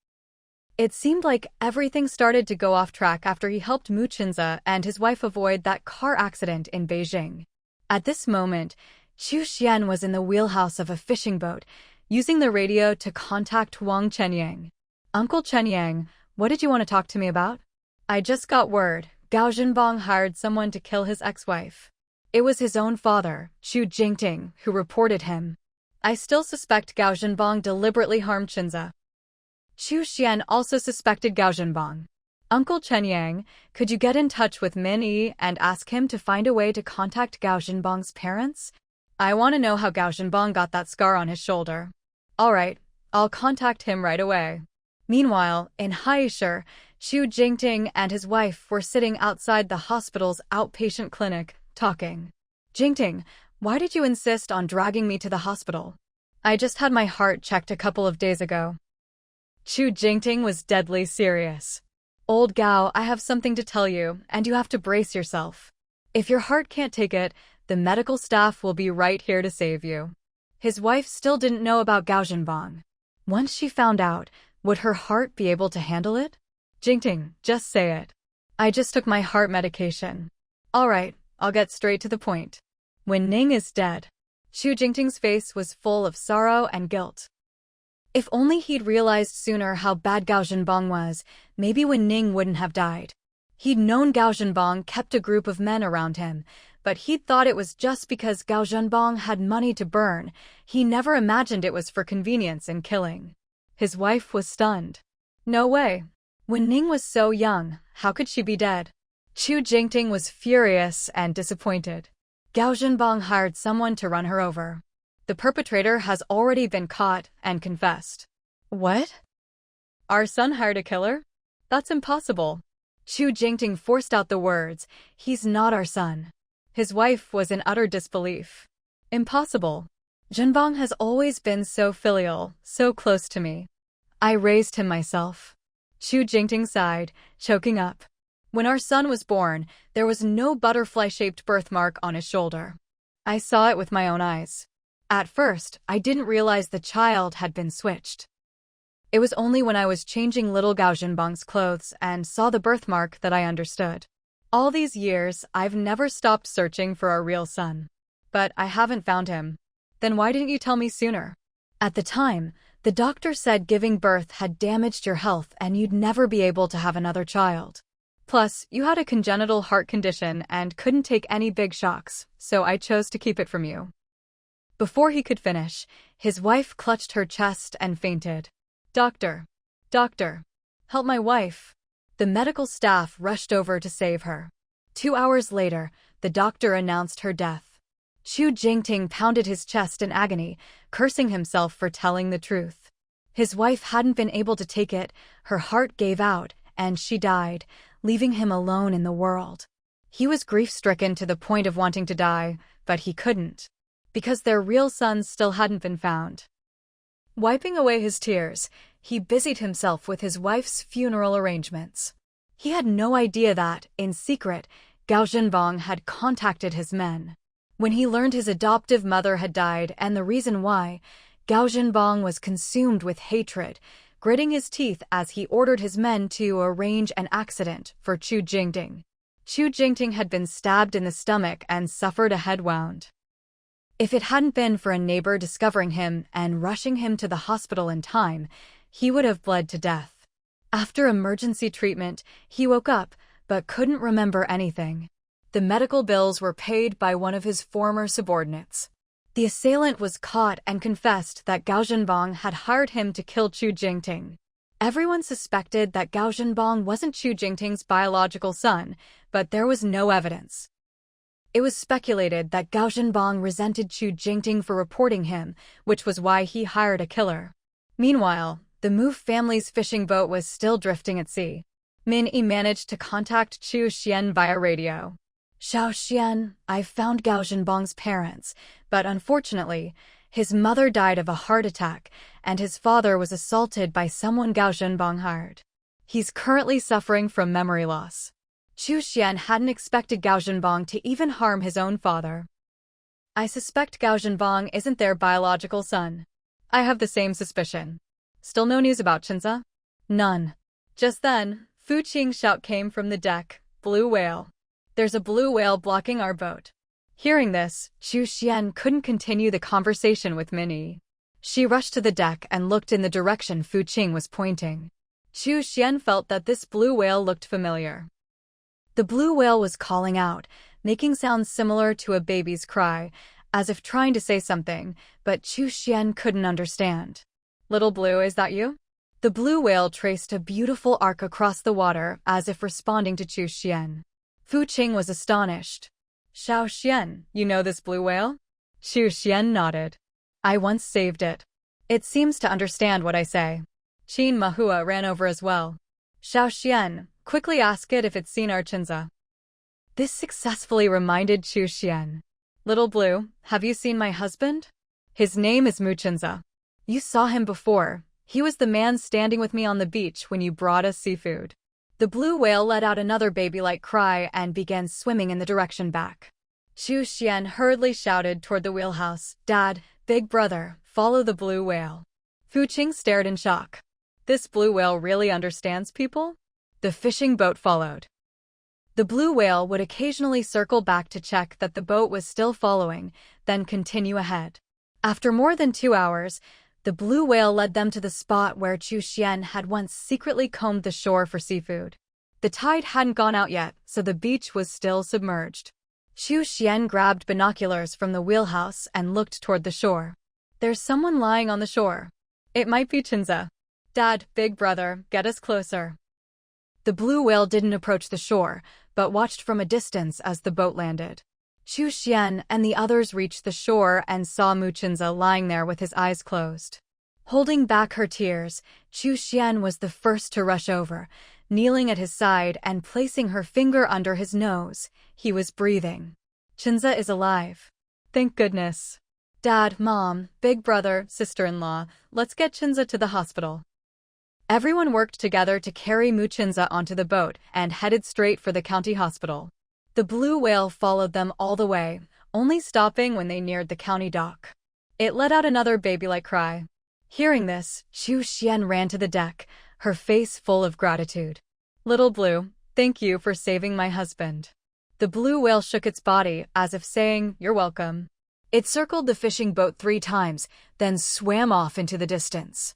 It seemed like everything started to go off track after he helped Mu Qinze and his wife avoid that car accident in Beijing. At this moment, Chu Xian was in the wheelhouse of a fishing boat, using the radio to contact Wang Chenyang. "Uncle Chenyang, what did you want to talk to me about?" "I just got word. Gao Zhenbang hired someone to kill his ex-wife. It was his own father, Chu Jingting, who reported him. I still suspect Gao Zhenbang deliberately harmed Qinze." Chu Xian also suspected Gao Zhenbang. "Uncle Chenyang, could you get in touch with Min Yi and ask him to find a way to contact Gao Zhenbang's parents? I want to know how Gao Zhenbang got that scar on his shoulder." "All right, I'll contact him right away." Meanwhile, in Haishur, Chu Jingting and his wife were sitting outside the hospital's outpatient clinic, talking. "Jingting, why did you insist on dragging me to the hospital?" "I just had my heart checked a couple of days ago." Chu Jingting was deadly serious. "Old Gao, I have something to tell you, and you have to brace yourself. If your heart can't take it, the medical staff will be right here to save you." His wife still didn't know about Gao Zhenbang. Once she found out, would her heart be able to handle it? "Jingting, just say it." "I just took my heart medication." "All right, I'll get straight to the point. When Ning is dead." Chu Jingting's face was full of sorrow and guilt. If only he'd realized sooner how bad Gao Zhenbang was, maybe Wen Ning wouldn't have died. He'd known Gao Zhenbang kept a group of men around him, but he'd thought it was just because Gao Zhenbang had money to burn. He never imagined it was for convenience in killing. His wife was stunned. No way. Wen Ning was so young, how could she be dead? Chu Jingting was furious and disappointed. Gao Zhenbang hired someone to run her over. The perpetrator has already been caught and confessed. What? Our son hired a killer? That's impossible. Chu Jingting forced out the words, "He's not our son." His wife was in utter disbelief. Impossible. Zhenbang has always been so filial, so close to me. I raised him myself. Chu Jingting sighed, choking up. When our son was born, there was no butterfly-shaped birthmark on his shoulder. I saw it with my own eyes. At first, I didn't realize the child had been switched. It was only when I was changing little Gao Zhenbang's clothes and saw the birthmark that I understood. All these years, I've never stopped searching for our real son. But I haven't found him. Then why didn't you tell me sooner? At the time, the doctor said giving birth had damaged your health and you'd never be able to have another child. Plus, you had a congenital heart condition and couldn't take any big shocks, so I chose to keep it from you. Before he could finish, his wife clutched her chest and fainted. Doctor! Doctor! Help my wife! The medical staff rushed over to save her. 2 hours later, the doctor announced her death. Chu Jingting pounded his chest in agony, cursing himself for telling the truth. His wife hadn't been able to take it, her heart gave out, and she died, leaving him alone in the world. He was grief-stricken to the point of wanting to die, but he couldn't, because their real son still hadn't been found. Wiping away his tears, he busied himself with his wife's funeral arrangements. He had no idea that, in secret, Gao Zhenbang had contacted his men. When he learned his adoptive mother had died and the reason why, Gao Zhenbang was consumed with hatred, gritting his teeth as he ordered his men to arrange an accident for Chu Jingting. Chu Jingting had been stabbed in the stomach and suffered a head wound. If it hadn't been for a neighbor discovering him and rushing him to the hospital in time, he would have bled to death. After emergency treatment, he woke up, but couldn't remember anything. The medical bills were paid by one of his former subordinates. The assailant was caught and confessed that Gao Zhenbang had hired him to kill Chu Jingting. Everyone suspected that Gao Zhenbang wasn't Chu Jingting's biological son, but there was no evidence. It was speculated that Gao Zhenbang resented Chu Jingting for reporting him, which was why he hired a killer. Meanwhile, the Mu family's fishing boat was still drifting at sea. Min Yi managed to contact Chu Xian via radio. "Xiao Xian, I found Gao Zhenbang's parents, but unfortunately, his mother died of a heart attack, and his father was assaulted by someone Gao Zhenbang hired. He's currently suffering from memory loss." Chu Xian hadn't expected Gao Zhenbang to even harm his own father. "I suspect Gao Zhenbang isn't their biological son. I have the same suspicion. Still no news about Chinza?" "None." Just then, Fu Qing's shout came from the deck, "Blue whale. There's a blue whale blocking our boat." Hearing this, Chu Xian couldn't continue the conversation with Min Yi. She rushed to the deck and looked in the direction Fu Qing was pointing. Chu Xian felt that this blue whale looked familiar. The blue whale was calling out, making sounds similar to a baby's cry, as if trying to say something, but Chu Xian couldn't understand. "Little Blue, is that you?" The blue whale traced a beautiful arc across the water, as if responding to Chu Xian. Fu Qing was astonished. "Xiao Xian, you know this blue whale?" Chu Xian nodded. "I once saved it. It seems to understand what I say." Qin Mahua ran over as well. "Xiao Xian, quickly ask it if it's seen our Chinza." This successfully reminded Chu Xian. "Little Blue, have you seen my husband? His name is Mu Chinza. You saw him before. He was the man standing with me on the beach when you brought us seafood." The blue whale let out another baby-like cry and began swimming in the direction back. Chu Xian hurriedly shouted toward the wheelhouse, "Dad, big brother, follow the blue whale." Fu Qing stared in shock. This blue whale really understands people? The fishing boat followed. The blue whale would occasionally circle back to check that the boat was still following, then continue ahead. After more than 2 hours, the blue whale led them to the spot where Chu Xian had once secretly combed the shore for seafood. The tide hadn't gone out yet, so the beach was still submerged. Chu Xian grabbed binoculars from the wheelhouse and looked toward the shore. "There's someone lying on the shore. It might be Chinza. Dad, big brother, get us closer." The blue whale didn't approach the shore, but watched from a distance as the boat landed. Chu Xian and the others reached the shore and saw Muchinza lying there with his eyes closed. Holding back her tears, Chu Xian was the first to rush over, kneeling at his side and placing her finger under his nose. He was breathing. Chinza is alive. Thank goodness. Dad, Mom, big brother, sister-in-law, let's get Chinza to the hospital. Everyone worked together to carry Muchinza onto the boat and headed straight for the county hospital. The blue whale followed them all the way, only stopping when they neared the county dock. It let out another baby-like cry. Hearing this, Chu Xian ran to the deck, her face full of gratitude. Little Blue, thank you for saving my husband. The blue whale shook its body as if saying, you're welcome. It circled the fishing boat 3 times, then swam off into the distance.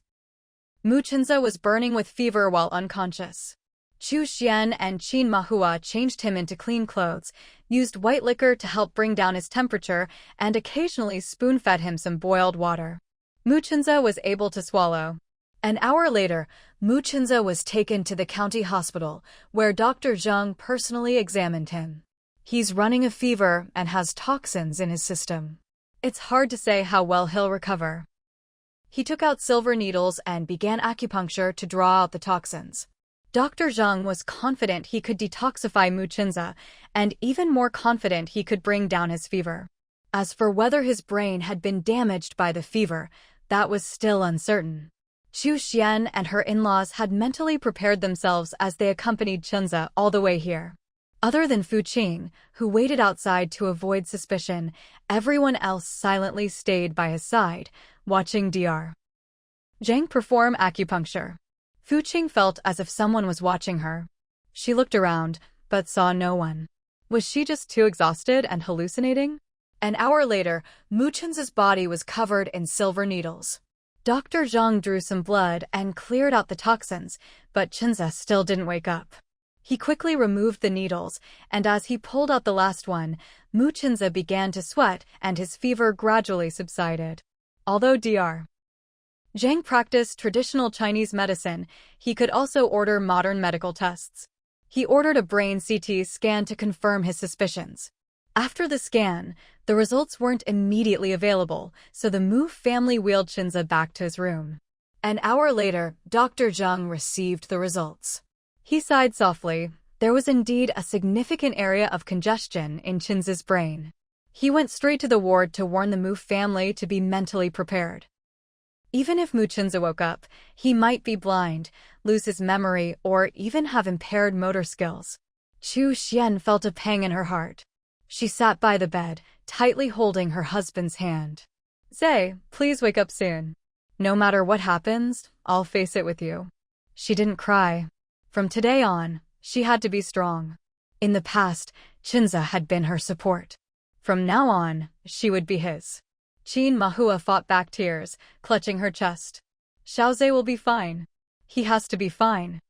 Muchinza was burning with fever while unconscious. Chu Xian and Qin Mahua changed him into clean clothes, used white liquor to help bring down his temperature, and occasionally spoon-fed him some boiled water. Muchinza was able to swallow. An hour later, Muchinza was taken to the county hospital, where Dr. Zheng personally examined him. He's running a fever and has toxins in his system. It's hard to say how well he'll recover. He took out silver needles and began acupuncture to draw out the toxins. Dr. Zheng was confident he could detoxify Muchinza, and even more confident he could bring down his fever. As for whether his brain had been damaged by the fever, that was still uncertain. Chu Xian and her in-laws had mentally prepared themselves as they accompanied Chinza all the way here. Other than Fu Qing, who waited outside to avoid suspicion, everyone else silently stayed by his side, watching Dr. Zheng perform acupuncture. Fu Qing felt as if someone was watching her. She looked around, but saw no one. Was she just too exhausted and hallucinating? An hour later, Muchinza's body was covered in silver needles. Dr. Zheng drew some blood and cleared out the toxins, but Chinza still didn't wake up. He quickly removed the needles, and as he pulled out the last one, Muchinza began to sweat and his fever gradually subsided. Although Dr. Zheng practiced traditional Chinese medicine, he could also order modern medical tests. He ordered a brain CT scan to confirm his suspicions. After the scan, the results weren't immediately available, so the Mu family wheeled Chinza back to his room. An hour later, Dr. Zheng received the results. He sighed softly. There was indeed a significant area of congestion in Chinza's brain. He went straight to the ward to warn the Mu family to be mentally prepared. Even if Muchinza woke up, he might be blind, lose his memory, or even have impaired motor skills. Chu Xian felt a pang in her heart. She sat by the bed, tightly holding her husband's hand. Zay, please wake up soon. No matter what happens, I'll face it with you. She didn't cry. From today on, she had to be strong. In the past, Chinza had been her support. From now on, she would be his. Qin Mahua fought back tears, clutching her chest. Xiaozhe will be fine. He has to be fine.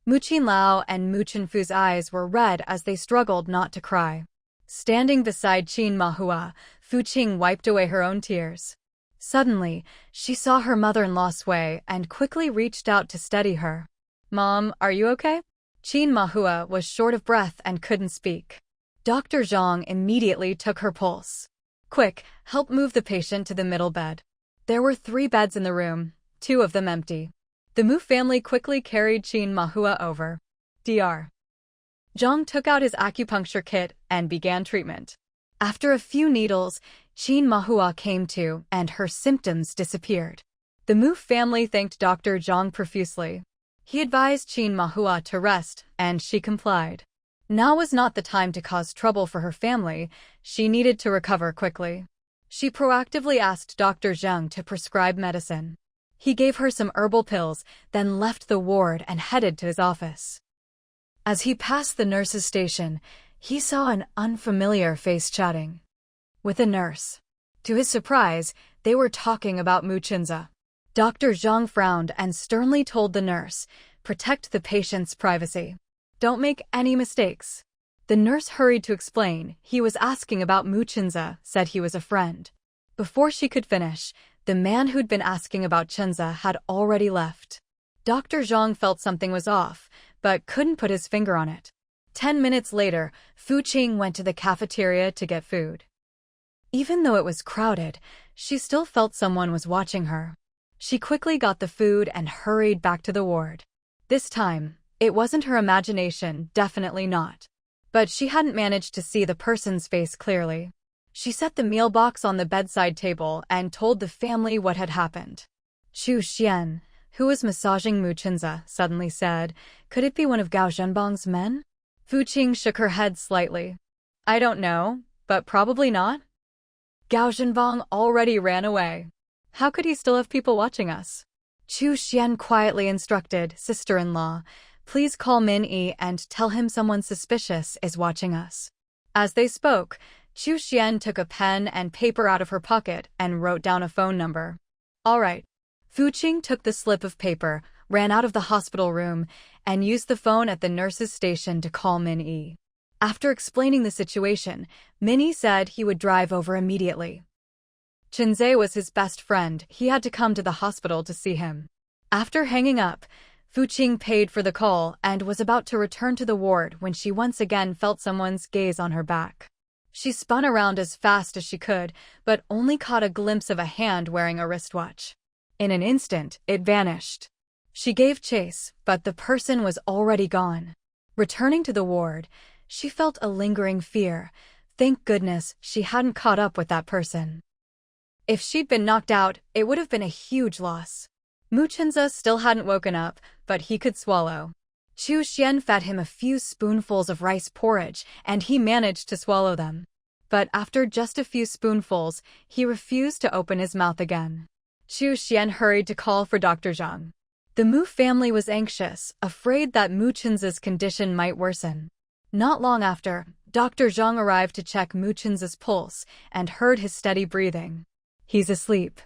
Muqin Lao and Muqin Fu's eyes were red as they struggled not to cry. Standing beside Qin Mahua, Fu Qing wiped away her own tears. Suddenly, she saw her mother-in-law sway and quickly reached out to steady her. Mom, are you okay? Qin Mahua was short of breath and couldn't speak. Dr. Zheng immediately took her pulse. Quick, help move the patient to the middle bed. There were 3 beds in the room, 2 of them empty. The Mu family quickly carried Qin Mahua over. Dr. Zheng took out his acupuncture kit and began treatment. After a few needles, Qin Mahua came to, and her symptoms disappeared. The Mu family thanked Dr. Zheng profusely. He advised Qin Mahua to rest, and she complied. Now was not the time to cause trouble for her family. She needed to recover quickly. She proactively asked Dr. Zheng to prescribe medicine. He gave her some herbal pills, then left the ward and headed to his office. As he passed the nurse's station, he saw an unfamiliar face chatting with a nurse. To his surprise, they were talking about Muchinza. Dr. Zheng frowned and sternly told the nurse, "Protect the patient's privacy. Don't make any mistakes." The nurse hurried to explain. He was asking about Muchinza, said he was a friend. Before she could finish, the man who'd been asking about Chinza had already left. Dr. Zheng felt something was off, but couldn't put his finger on it. 10 minutes later, Fu Qing went to the cafeteria to get food. Even though it was crowded, she still felt someone was watching her. She quickly got the food and hurried back to the ward. This time, it wasn't her imagination, definitely not. But she hadn't managed to see the person's face clearly. She set the meal box on the bedside table and told the family what had happened. Chu Xian, who was massaging Mu Chenza, suddenly said, "Could it be one of Gao Zhenbang's men?" Fu Qing shook her head slightly. "I don't know, but probably not. Gao Zhenbang already ran away. How could he still have people watching us?" Chu Xian quietly instructed sister-in-law, "Please call Min Yi and tell him someone suspicious is watching us." As they spoke, Chu Xian took a pen and paper out of her pocket and wrote down a phone number. "All right." Fu Qing took the slip of paper, ran out of the hospital room, and used the phone at the nurse's station to call Min Yi. After explaining the situation, Min Yi said he would drive over immediately. Chenze was his best friend. He had to come to the hospital to see him. After hanging up, Fu Qing paid for the call and was about to return to the ward when she once again felt someone's gaze on her back. She spun around as fast as she could, but only caught a glimpse of a hand wearing a wristwatch. In an instant, it vanished. She gave chase, but the person was already gone. Returning to the ward, she felt a lingering fear. Thank goodness she hadn't caught up with that person. If she'd been knocked out, it would have been a huge loss. Mu Chenza still hadn't woken up, but he could swallow. Chu Xian fed him a few spoonfuls of rice porridge, and he managed to swallow them. But after just a few spoonfuls, he refused to open his mouth again. Chu Xian hurried to call for Dr. Zhang. The Mu family was anxious, afraid that Mu Chenza's condition might worsen. Not long after, Dr. Zhang arrived to check Mu Chenza's pulse and heard his steady breathing. "He's asleep.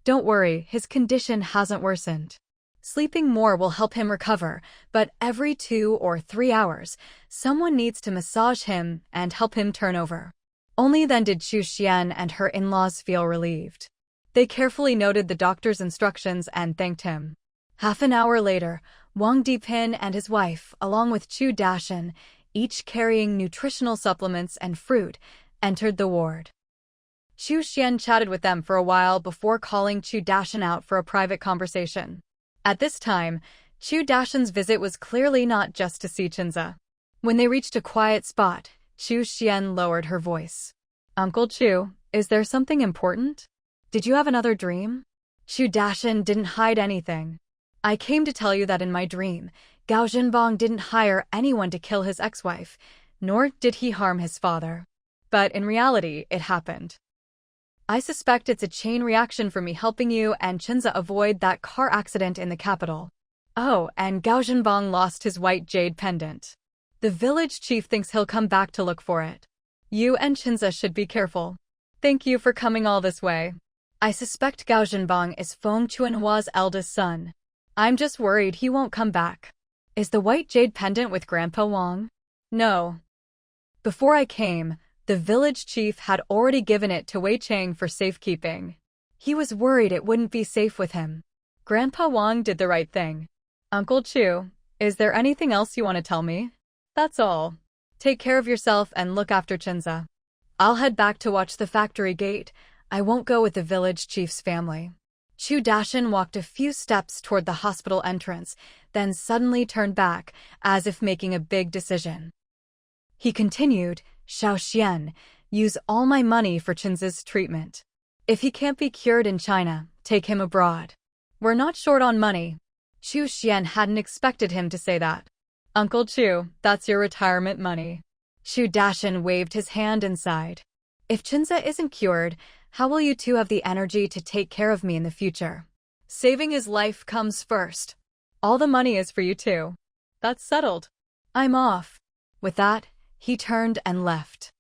Don't worry, his condition hasn't worsened. Sleeping more will help him recover, but every 2 or 3 hours, someone needs to massage him and help him turn over." Only then did Chu Xian and her in-laws feel relieved. They carefully noted the doctor's instructions and thanked him. Half an hour later, Wang Dipin and his wife, along with Chu Dashan, each carrying nutritional supplements and fruit, entered the ward. Chu Xian chatted with them for a while before calling Chu Dashan out for a private conversation. At this time, Chu Dashan's visit was clearly not just to see Chenza. When they reached a quiet spot, Chu Xian lowered her voice. "Uncle Chu, is there something important? Did you have another dream?" Chu Dashan didn't hide anything. "I came to tell you that in my dream, Gao Zhenbang didn't hire anyone to kill his ex-wife, nor did he harm his father. But in reality, it happened. I suspect it's a chain reaction for me helping you and Chenza avoid that car accident in the capital. Oh, and Gao Zhenbang lost his white jade pendant. The village chief thinks he'll come back to look for it. You and Chenza should be careful. Thank you for coming all this way. I suspect Gao Zhenbang is Feng Chuanhua's eldest son. I'm just worried he won't come back. Is the white jade pendant with Grandpa Wang?" "No. Before I came, the village chief had already given it to Wei Chang for safekeeping. He was worried it wouldn't be safe with him. Grandpa Wang did the right thing. Uncle Chu, is there anything else you want to tell me?" "That's all. Take care of yourself and look after Chenza. I'll head back to watch the factory gate. I won't go with the village chief's family." Chu Dashan walked a few steps toward the hospital entrance, then suddenly turned back, as if making a big decision. He continued, "Xiao Xian, use all my money for Chenza's treatment. If he can't be cured in China, take him abroad. We're not short on money." Chu Xian hadn't expected him to say that. "Uncle Chu, that's your retirement money." Chu Dashan waved his hand and sighed. "If Chenza isn't cured, how will you two have the energy to take care of me in the future? Saving his life comes first. All the money is for you two. That's settled. I'm off." With that, he turned and left.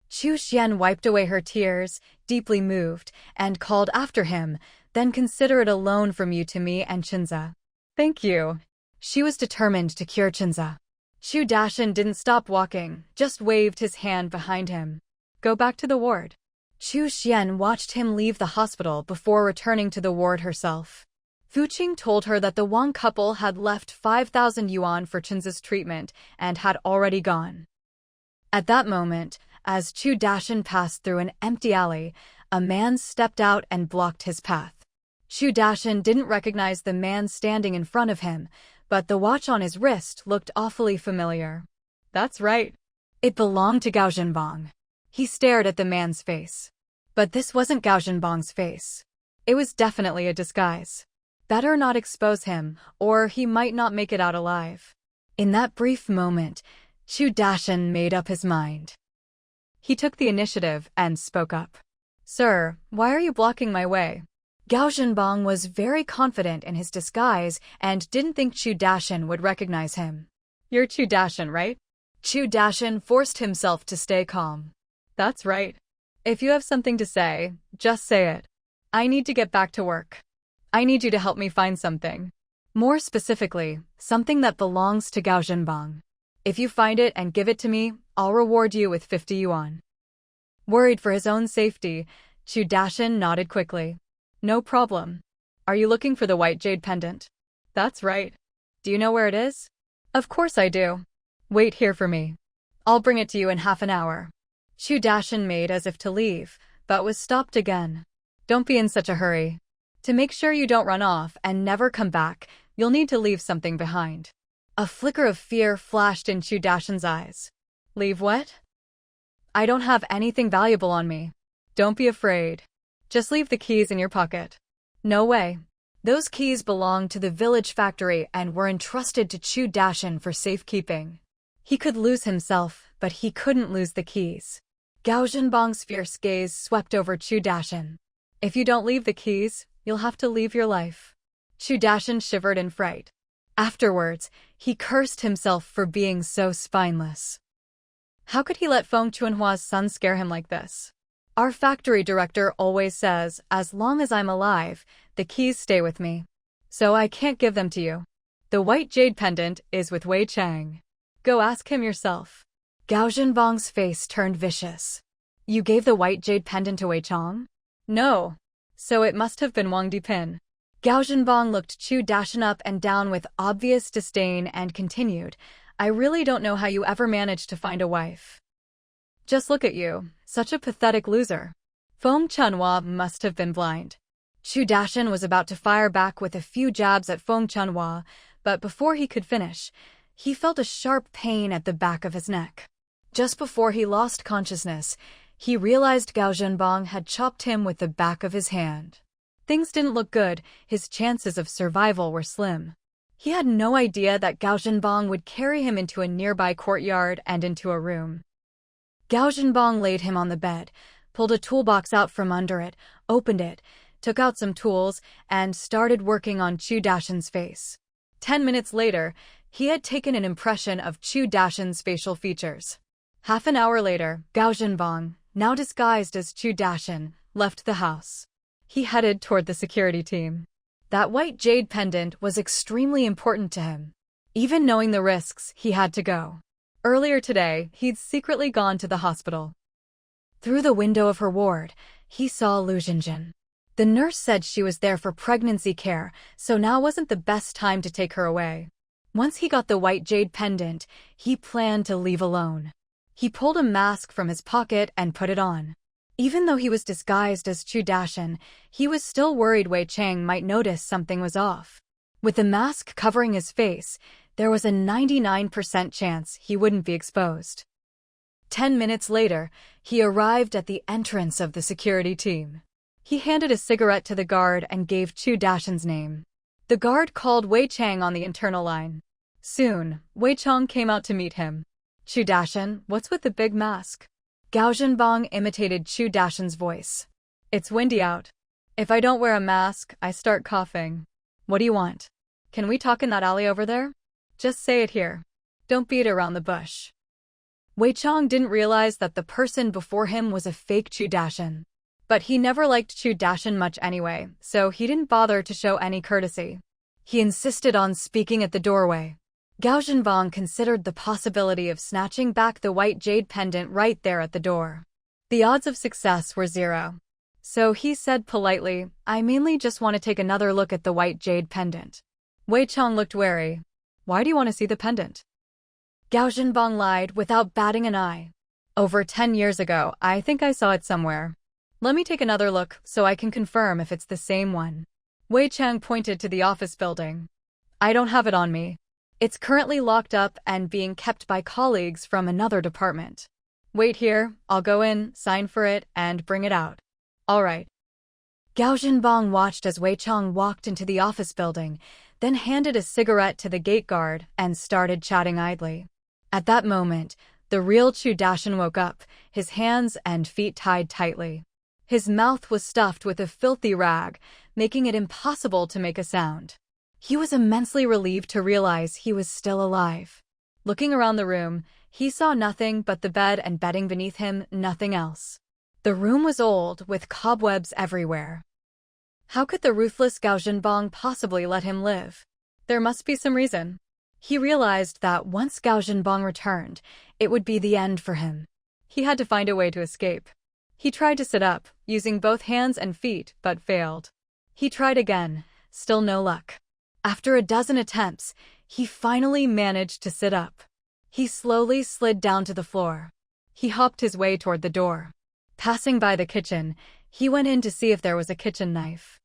Chu Xian wiped away her tears, deeply moved, and called after him, "Then consider it a loan from you to me and Chenza." "Thank you." She was determined to cure Chenza. Chu Dashan didn't stop walking, just waved his hand behind him. "Go back to the ward." Chu Xian watched him leave the hospital before returning to the ward herself. Fu Qing told her that the Wang couple had left 5,000 yuan for Chen's treatment and had already gone. At that moment, as Chu Dashan passed through an empty alley, a man stepped out and blocked his path. Chu Dashan didn't recognize the man standing in front of him, but the watch on his wrist looked awfully familiar. That's right. It belonged to Gao Zhenbang. He stared at the man's face. But this wasn't Gao Zhenbang's face. It was definitely a disguise. Better not expose him, or he might not make it out alive. In that brief moment, Chu Dashan made up his mind. He took the initiative and spoke up. "Sir, why are you blocking my way?" Gao Zhenbang was very confident in his disguise and didn't think Chu Dashan would recognize him. "You're Chu Dashan, right?" Chu Dashan forced himself to stay calm. "That's right. If you have something to say, just say it. I need to get back to work. I need you to help me find something. More specifically, something that belongs to Gao Zhenbang. If you find it and give it to me, I'll reward you with 50 yuan. Worried for his own safety, Chu Dashan nodded quickly. "No problem. Are you looking for the white jade pendant?" "That's right. Do you know where it is?" "Of course I do. Wait here for me. I'll bring it to you in half an hour." Chu Dashan made as if to leave, but was stopped again. "Don't be in such a hurry. To make sure you don't run off and never come back, you'll need to leave something behind." A flicker of fear flashed in Chu Dashan's eyes. "Leave what?" "I don't have anything valuable on me. Don't be afraid. Just leave the keys in your pocket." "No way. Those keys belong to the village factory and were entrusted to Chu Dashan for safekeeping. He could lose himself, but he couldn't lose the keys." Gao Zhenbang's fierce gaze swept over Chu Dashan. "If you don't leave the keys, you'll have to leave your life." Chu Dashan shivered in fright. Afterwards, he cursed himself for being so spineless. How could he let Feng Chunhua's son scare him like this? "Our factory director always says, as long as I'm alive, the keys stay with me. So I can't give them to you. The white jade pendant is with Wei Chang. Go ask him yourself." Gao Zhenbang's face turned vicious. "You gave the white jade pendant to Wei Chang?" "No. So it must have been Wang Dipin." Gao Zhenbang looked Chu Dashan up and down with obvious disdain and continued, "I really don't know how you ever managed to find a wife. Just look at you, such a pathetic loser. Feng Chunhua must have been blind." Chu Dashan was about to fire back with a few jabs at Feng Chunhua, but before he could finish, he felt a sharp pain at the back of his neck. Just before he lost consciousness, he realized Gao Zhenbang had chopped him with the back of his hand. Things didn't look good, his chances of survival were slim. He had no idea that Gao Zhenbang would carry him into a nearby courtyard and into a room. Gao Zhenbang laid him on the bed, pulled a toolbox out from under it, opened it, took out some tools, and started working on Chu Dashan's face. 10 minutes later, he had taken an impression of Chu Dashan's facial features. Half an hour later, Gao Zhenbang, now disguised as Chu Dashan, left the house. He headed toward the security team. That white jade pendant was extremely important to him. Even knowing the risks, he had to go. Earlier today, he'd secretly gone to the hospital. Through the window of her ward, he saw Lu Jinjin. The nurse said she was there for pregnancy care, so now wasn't the best time to take her away. Once he got the white jade pendant, he planned to leave alone. He pulled a mask from his pocket and put it on. Even though he was disguised as Chu Dashan, he was still worried Wei Chang might notice something was off. With the mask covering his face, there was a 99% chance he wouldn't be exposed. 10 minutes later, he arrived at the entrance of the security team. He handed a cigarette to the guard and gave Chu Dashan's name. The guard called Wei Chang on the internal line. Soon, Wei Chang came out to meet him. "Chu Dashan, what's with the big mask?" Gao Zhenbang imitated Chu Dashan's voice. "It's windy out. If I don't wear a mask, I start coughing. What do you want? Can we talk in that alley over there? Just say it here. Don't beat around the bush." Wei Chang didn't realize that the person before him was a fake Chu Dashan. But he never liked Chu Dashan much anyway, so he didn't bother to show any courtesy. He insisted on speaking at the doorway. Gao Zhenbang considered the possibility of snatching back the white jade pendant right there at the door. The odds of success were 0. So he said politely, "I mainly just want to take another look at the white jade pendant." Wei Chang looked wary. "Why do you want to see the pendant?" Gao Zhenbang lied without batting an eye. "Over 10 years ago, I think I saw it somewhere. Let me take another look so I can confirm if it's the same one." Wei Chang pointed to the office building. "I don't have it on me. It's currently locked up and being kept by colleagues from another department. Wait here, I'll go in, sign for it, and bring it out." "All right." Gao Zhenbang watched as Wei Chang walked into the office building, then handed a cigarette to the gate guard and started chatting idly. At that moment, the real Chu Dashan woke up, his hands and feet tied tightly. His mouth was stuffed with a filthy rag, making it impossible to make a sound. He was immensely relieved to realize he was still alive. Looking around the room, he saw nothing but the bed and bedding beneath him, nothing else. The room was old, with cobwebs everywhere. How could the ruthless Gao Zhenbang possibly let him live? There must be some reason. He realized that once Gao Zhenbang returned, it would be the end for him. He had to find a way to escape. He tried to sit up, using both hands and feet, but failed. He tried again, still no luck. After a dozen attempts, he finally managed to sit up. He slowly slid down to the floor. He hopped his way toward the door. Passing by the kitchen, he went in to see if there was a kitchen knife.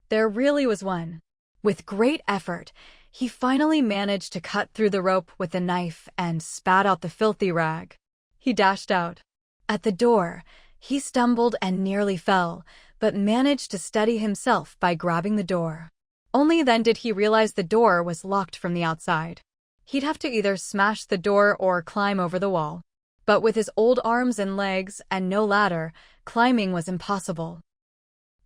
There really was one. With great effort, he finally managed to cut through the rope with the knife and spat out the filthy rag. He dashed out. At the door, he stumbled and nearly fell, but managed to steady himself by grabbing the door. Only then did he realize the door was locked from the outside. He'd have to either smash the door or climb over the wall. But with his old arms and legs and no ladder, climbing was impossible.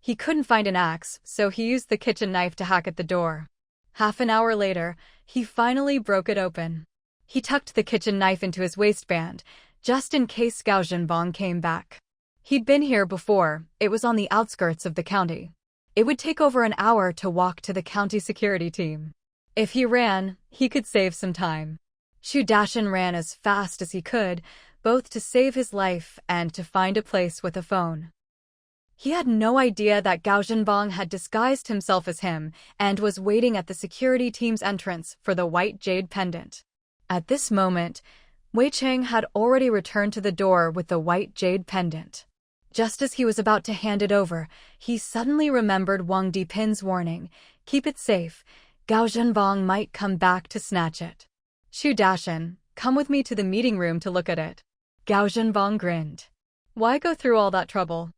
He couldn't find an axe, so he used the kitchen knife to hack at the door. Half an hour later, he finally broke it open. He tucked the kitchen knife into his waistband, just in case Gao Zhenbang came back. He'd been here before, it was on the outskirts of the county. It would take over an hour to walk to the county security team. If he ran, he could save some time. Chu Dashan ran as fast as he could, both to save his life and to find a place with a phone. He had no idea that Gao Zhenbang had disguised himself as him and was waiting at the security team's entrance for the white jade pendant. At this moment, Wei Chang had already returned to the door with the white jade pendant. Just as he was about to hand it over, he suddenly remembered Wang Dipin's warning, "Keep it safe, Gao Zhenbang might come back to snatch it." "Chu Dashan, come with me to the meeting room to look at it." Gao Zhenbang grinned. "Why go through all that trouble?"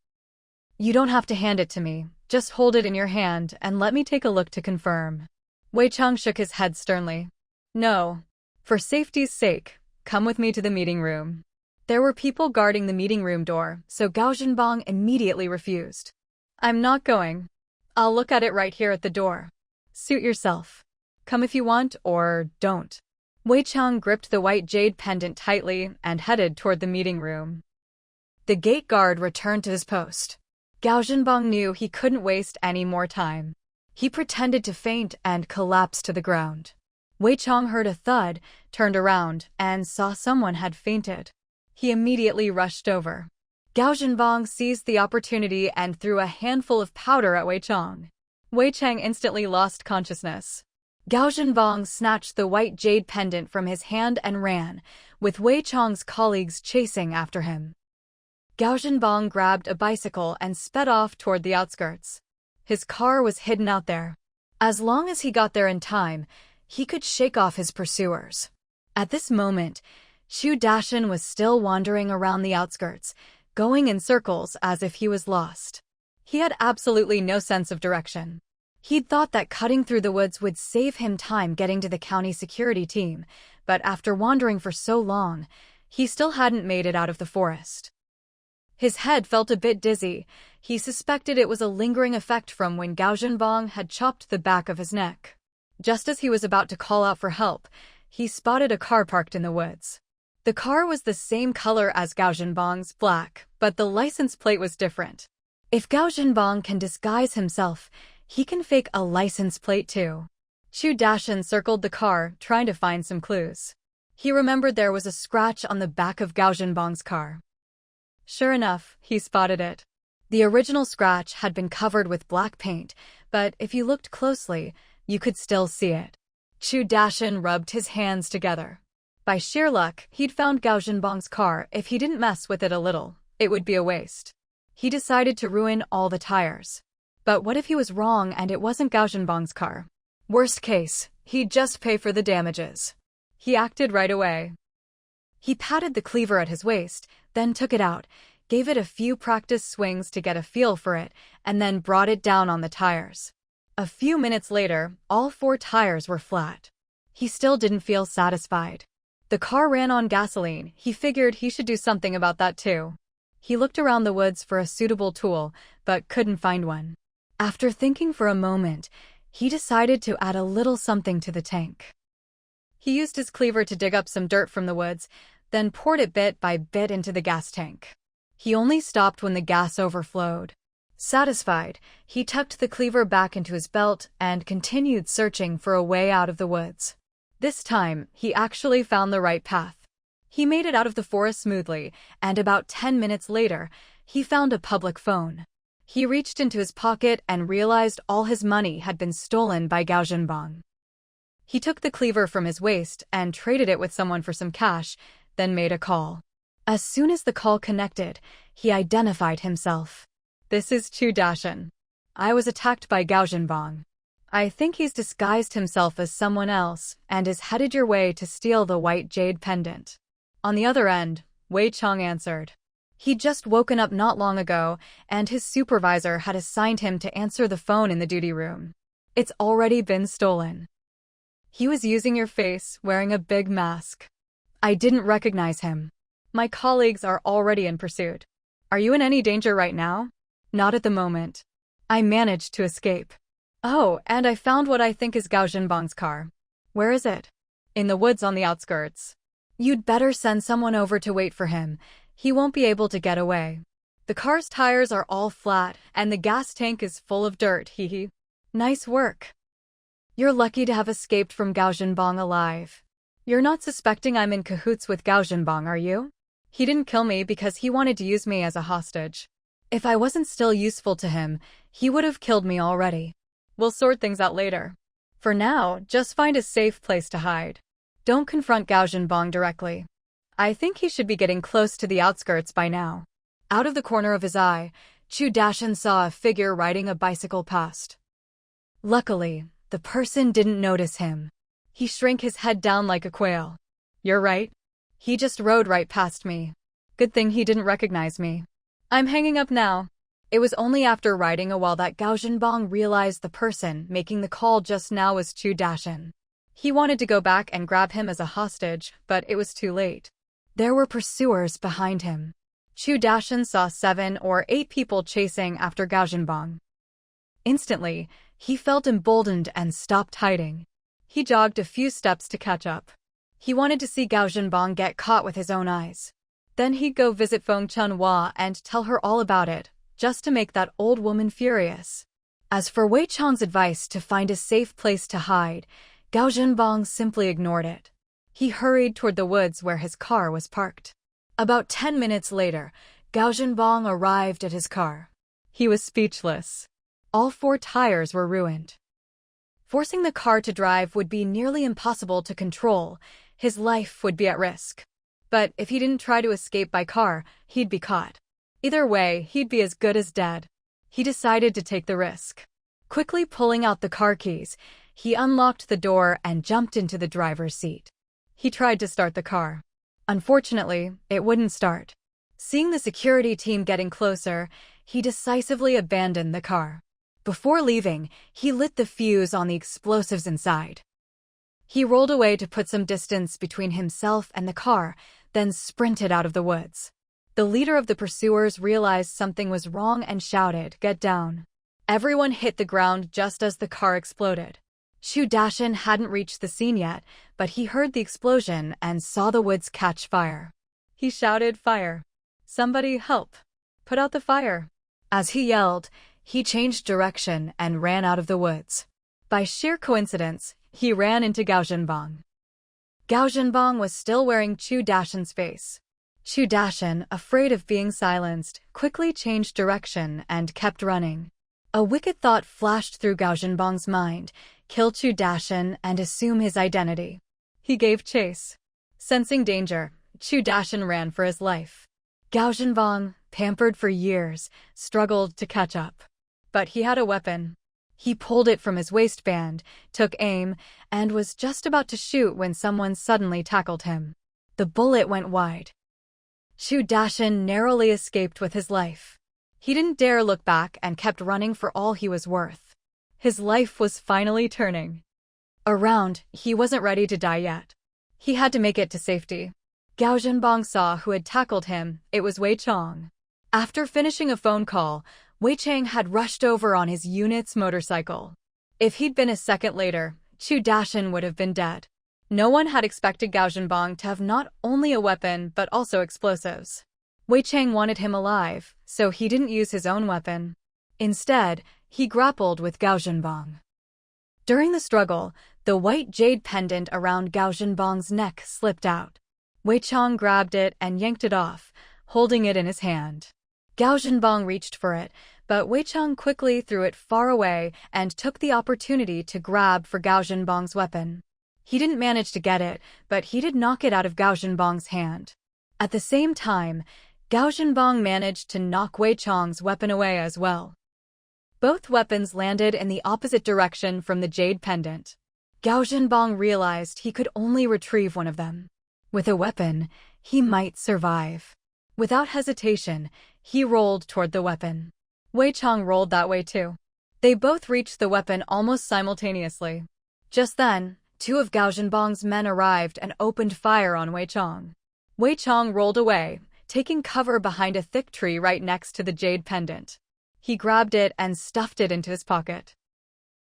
"You don't have to hand it to me, just hold it in your hand and let me take a look to confirm." Wei Chang shook his head sternly. "No. For safety's sake, come with me to the meeting room." There were people guarding the meeting room door, so Gao Zhenbang immediately refused. "I'm not going. I'll look at it right here at the door. Suit yourself. Come if you want, or don't." Wei Chang gripped the white jade pendant tightly and headed toward the meeting room. The gate guard returned to his post. Gao Zhenbang knew he couldn't waste any more time. He pretended to faint and collapsed to the ground. Wei Chang heard a thud, turned around, and saw someone had fainted. He immediately rushed over. Gao Zhenbang seized the opportunity and threw a handful of powder at Wei Chang. Wei Chang instantly lost consciousness. Gao Zhenbang snatched the white jade pendant from his hand and ran, with Wei Chang's colleagues chasing after him. Gao Zhenbang grabbed a bicycle and sped off toward the outskirts. His car was hidden out there. As long as he got there in time, he could shake off his pursuers. At this moment, Chu Dashan was still wandering around the outskirts, going in circles as if he was lost. He had absolutely no sense of direction. He'd thought that cutting through the woods would save him time getting to the county security team, but after wandering for so long, he still hadn't made it out of the forest. His head felt a bit dizzy. He suspected it was a lingering effect from when Gao Zhenbang had chopped the back of his neck. Just as he was about to call out for help, he spotted a car parked in the woods. The car was the same color as Gao Zhenbang's, black, but the license plate was different. If Gao Zhenbang can disguise himself, he can fake a license plate too. Chu Dashan circled the car, trying to find some clues. He remembered there was a scratch on the back of Gao Zhenbang's car. Sure enough, he spotted it. The original scratch had been covered with black paint, but if you looked closely, you could still see it. Chu Dashin rubbed his hands together. By sheer luck, he'd found Gao Zhenbong's car. If he didn't mess with it a little, it would be a waste. He decided to ruin all the tires. But what if he was wrong and it wasn't Gao Zhenbong's car? Worst case, he'd just pay for the damages. He acted right away. He patted the cleaver at his waist, then took it out, gave it a few practice swings to get a feel for it, and then brought it down on the tires. A few minutes later, all 4 tires were flat. He still didn't feel satisfied. The car ran on gasoline. He figured he should do something about that too. He looked around the woods for a suitable tool, but couldn't find one. After thinking for a moment, he decided to add a little something to the tank. He used his cleaver to dig up some dirt from the woods, then poured it bit by bit into the gas tank. He only stopped when the gas overflowed. Satisfied, he tucked the cleaver back into his belt and continued searching for a way out of the woods. This time, he actually found the right path. He made it out of the forest smoothly, and about 10 minutes later, he found a public phone. He reached into his pocket and realized all his money had been stolen by Gao Zhenbong. He took the cleaver from his waist and traded it with someone for some cash, then made a call. As soon as the call connected, he identified himself. "This is Chu Dashin. I was attacked by Gao Zhenbong. I think he's disguised himself as someone else and is headed your way to steal the white jade pendant." On the other end, Wei Chong answered. He'd just woken up not long ago, and his supervisor had assigned him to answer the phone in the duty room. "It's already been stolen. He was using your face, wearing a big mask. I didn't recognize him. My colleagues are already in pursuit. Are you in any danger right now?" "Not at the moment. I managed to escape." "Oh, and I found what I think is Gao Zhenbong's car." "Where is it?" "In the woods on the outskirts." "You'd better send someone over to wait for him. He won't be able to get away. The car's tires are all flat, and the gas tank is full of dirt, hee. Nice work. You're lucky to have escaped from Gao Zhenbong alive. You're not suspecting I'm in cahoots with Gao Zhenbong, are you? He didn't kill me because he wanted to use me as a hostage. If I wasn't still useful to him, he would have killed me already. We'll sort things out later. For now, just find a safe place to hide. Don't confront Gao Zhenbong directly. I think he should be getting close to the outskirts by now." Out of the corner of his eye, Chu Dashin saw a figure riding a bicycle past. Luckily, the person didn't notice him. He shrank his head down like a quail. "You're right. He just rode right past me. Good thing he didn't recognize me. I'm hanging up now." It was only after riding a while that Gao Zhenbong realized the person making the call just now was Chu Dashin. He wanted to go back and grab him as a hostage, but it was too late. There were pursuers behind him. Chu Dashin saw 7 or 8 people chasing after Gao Zhenbong. Instantly, he felt emboldened and stopped hiding. He jogged a few steps to catch up. He wanted to see Gao Zhenbong get caught with his own eyes. Then he'd go visit Feng Chunhua and tell her all about it, just to make that old woman furious. As for Wei Chong's advice to find a safe place to hide, Gao Zhenbong simply ignored it. He hurried toward the woods where his car was parked. About 10 minutes later, Gao Zhenbong arrived at his car. He was speechless. All 4 tires were ruined. Forcing the car to drive would be nearly impossible to control. His life would be at risk. But if he didn't try to escape by car, he'd be caught. Either way, he'd be as good as dead. He decided to take the risk. Quickly pulling out the car keys, he unlocked the door and jumped into the driver's seat. He tried to start the car. Unfortunately, it wouldn't start. Seeing the security team getting closer, he decisively abandoned the car. Before leaving, he lit the fuse on the explosives inside. He rolled away to put some distance between himself and the car, then sprinted out of the woods. The leader of the pursuers realized something was wrong and shouted, "Get down." Everyone hit the ground just as the car exploded. Chu Dashin hadn't reached the scene yet, but he heard the explosion and saw the woods catch fire. He shouted, "Fire! Somebody help! Put out the fire!" As he yelled, he changed direction and ran out of the woods. By sheer coincidence, he ran into Gao Zhenbong. Gao Zhenbong was still wearing Chu Dashin's face. Chu Dashin, afraid of being silenced, quickly changed direction and kept running. A wicked thought flashed through Gao Zhenbong's mind: kill Chu Dashin and assume his identity. He gave chase. Sensing danger, Chu Dashin ran for his life. Gao Zhenbong, pampered for years, struggled to catch up. But he had a weapon. He pulled it from his waistband, took aim, and was just about to shoot when someone suddenly tackled him. The bullet went wide. Chu Dashin narrowly escaped with his life. He didn't dare look back and kept running for all he was worth. His life was finally turning around. He wasn't ready to die yet. He had to make it to safety. Gao Zhenbong saw who had tackled him. It was Wei Chang. After finishing a phone call, Wei Chang had rushed over on his unit's motorcycle. If he'd been a second later, Chu Dashin would have been dead. No one had expected Gao Zhenbong to have not only a weapon but also explosives. Wei Chang wanted him alive, so he didn't use his own weapon. Instead, he grappled with Gao Zhenbong. During the struggle, the white jade pendant around Gao Zhenbong's neck slipped out. Wei Chang grabbed it and yanked it off, holding it in his hand. Gao Zhenbong reached for it, but Wei Chang quickly threw it far away and took the opportunity to grab for Gao Zhenbong's weapon. He didn't manage to get it, but he did knock it out of Gao Zhenbong's hand. At the same time, Gao Zhenbong managed to knock Wei Chang's weapon away as well. Both weapons landed in the opposite direction from the jade pendant. Gao Zhenbong realized he could only retrieve one of them. With a weapon, he might survive. Without hesitation, he rolled toward the weapon. Wei Chang rolled that way too. They both reached the weapon almost simultaneously. Just then, two of Gao Zhenbong's men arrived and opened fire on Wei Chang. Wei Chang rolled away, taking cover behind a thick tree right next to the jade pendant. He grabbed it and stuffed it into his pocket.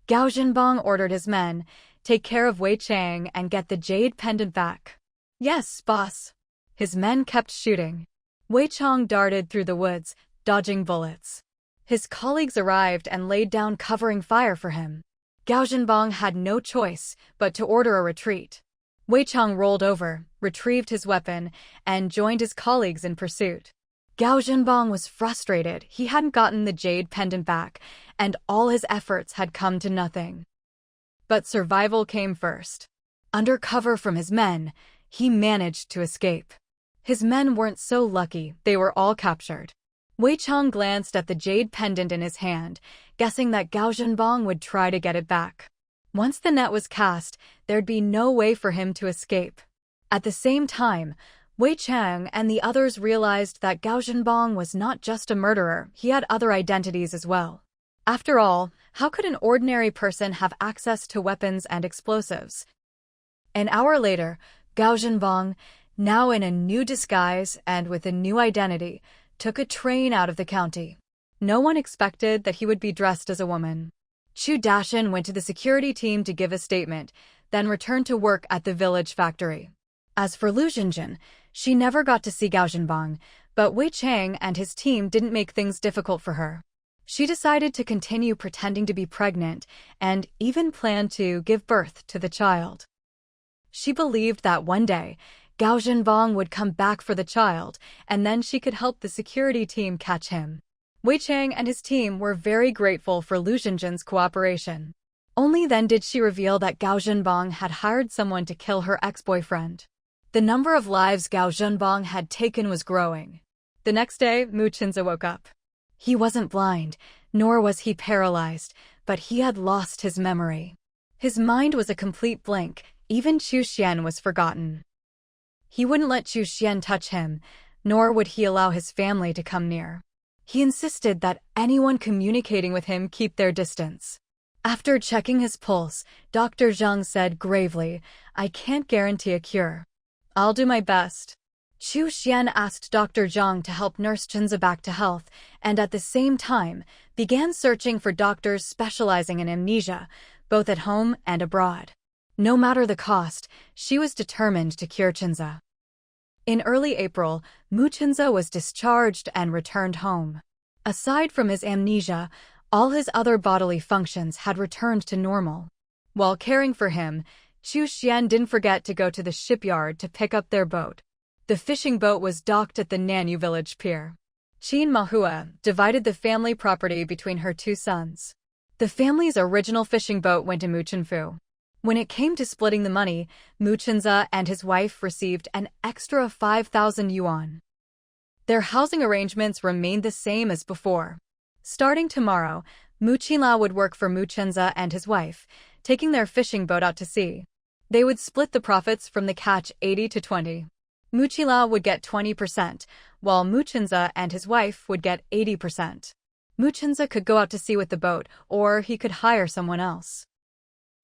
Gao Zhenbong ordered his men, "Take care of Wei Chang and get the jade pendant back." "Yes, boss." His men kept shooting. Wei Chang darted through the woods, dodging bullets. His colleagues arrived and laid down covering fire for him. Gao Zhenbong had no choice but to order a retreat. Wei Chang rolled over, retrieved his weapon, and joined his colleagues in pursuit. Gao Zhenbong was frustrated. He hadn't gotten the jade pendant back, and all his efforts had come to nothing. But survival came first. Under cover from his men, he managed to escape. His men weren't so lucky. They were all captured. Wei Chang glanced at the jade pendant in his hand, guessing that Gao Zhenbong would try to get it back. Once the net was cast, there'd be no way for him to escape. At the same time, Wei Chang and the others realized that Gao Zhenbong was not just a murderer, he had other identities as well. After all, how could an ordinary person have access to weapons and explosives? An hour later, Gao Zhenbong, now in a new disguise and with a new identity, took a train out of the county. No one expected that he would be dressed as a woman. Chu Dashin went to the security team to give a statement, then returned to work at the village factory. As for Lu Xinjin, she never got to see Gao Zhenbong, but Wei Chang and his team didn't make things difficult for her. She decided to continue pretending to be pregnant and even planned to give birth to the child. She believed that one day, Gao Zhenbong would come back for the child, and then she could help the security team catch him. Wei Chang and his team were very grateful for Lu Xinjin's cooperation. Only then did she reveal that Gao Zhenbong had hired someone to kill her ex-boyfriend. The number of lives Gao Zhenbong had taken was growing. The next day, Mu Qinze woke up. He wasn't blind, nor was he paralyzed, but he had lost his memory. His mind was a complete blank. Even Chu Xian was forgotten. He wouldn't let Chu Xian touch him, nor would he allow his family to come near. He insisted that anyone communicating with him keep their distance. After checking his pulse, Dr. Zhang said gravely, "I can't guarantee a cure. I'll do my best." Chu Xian asked Dr. Zhang to help nurse Qinze back to health, and at the same time, began searching for doctors specializing in amnesia, both at home and abroad. No matter the cost, she was determined to cure Qinze. In early April, Mu Qinze was discharged and returned home. Aside from his amnesia, all his other bodily functions had returned to normal. While caring for him, Chu Xian didn't forget to go to the shipyard to pick up their boat. The fishing boat was docked at the Nanyu village pier. Qin Mahua divided the family property between her two sons. The family's original fishing boat went to Mu Chenfu. When it came to splitting the money, Mu Chenza and his wife received an extra 5,000 yuan. Their housing arrangements remained the same as before. Starting tomorrow, Mu Qinla would work for Mu Chenza and his wife, taking their fishing boat out to sea. They would split the profits from the catch 80 to 20. Mu Qinla would get 20%, while Mu Chenza and his wife would get 80%. Mu Chenza could go out to sea with the boat, or he could hire someone else.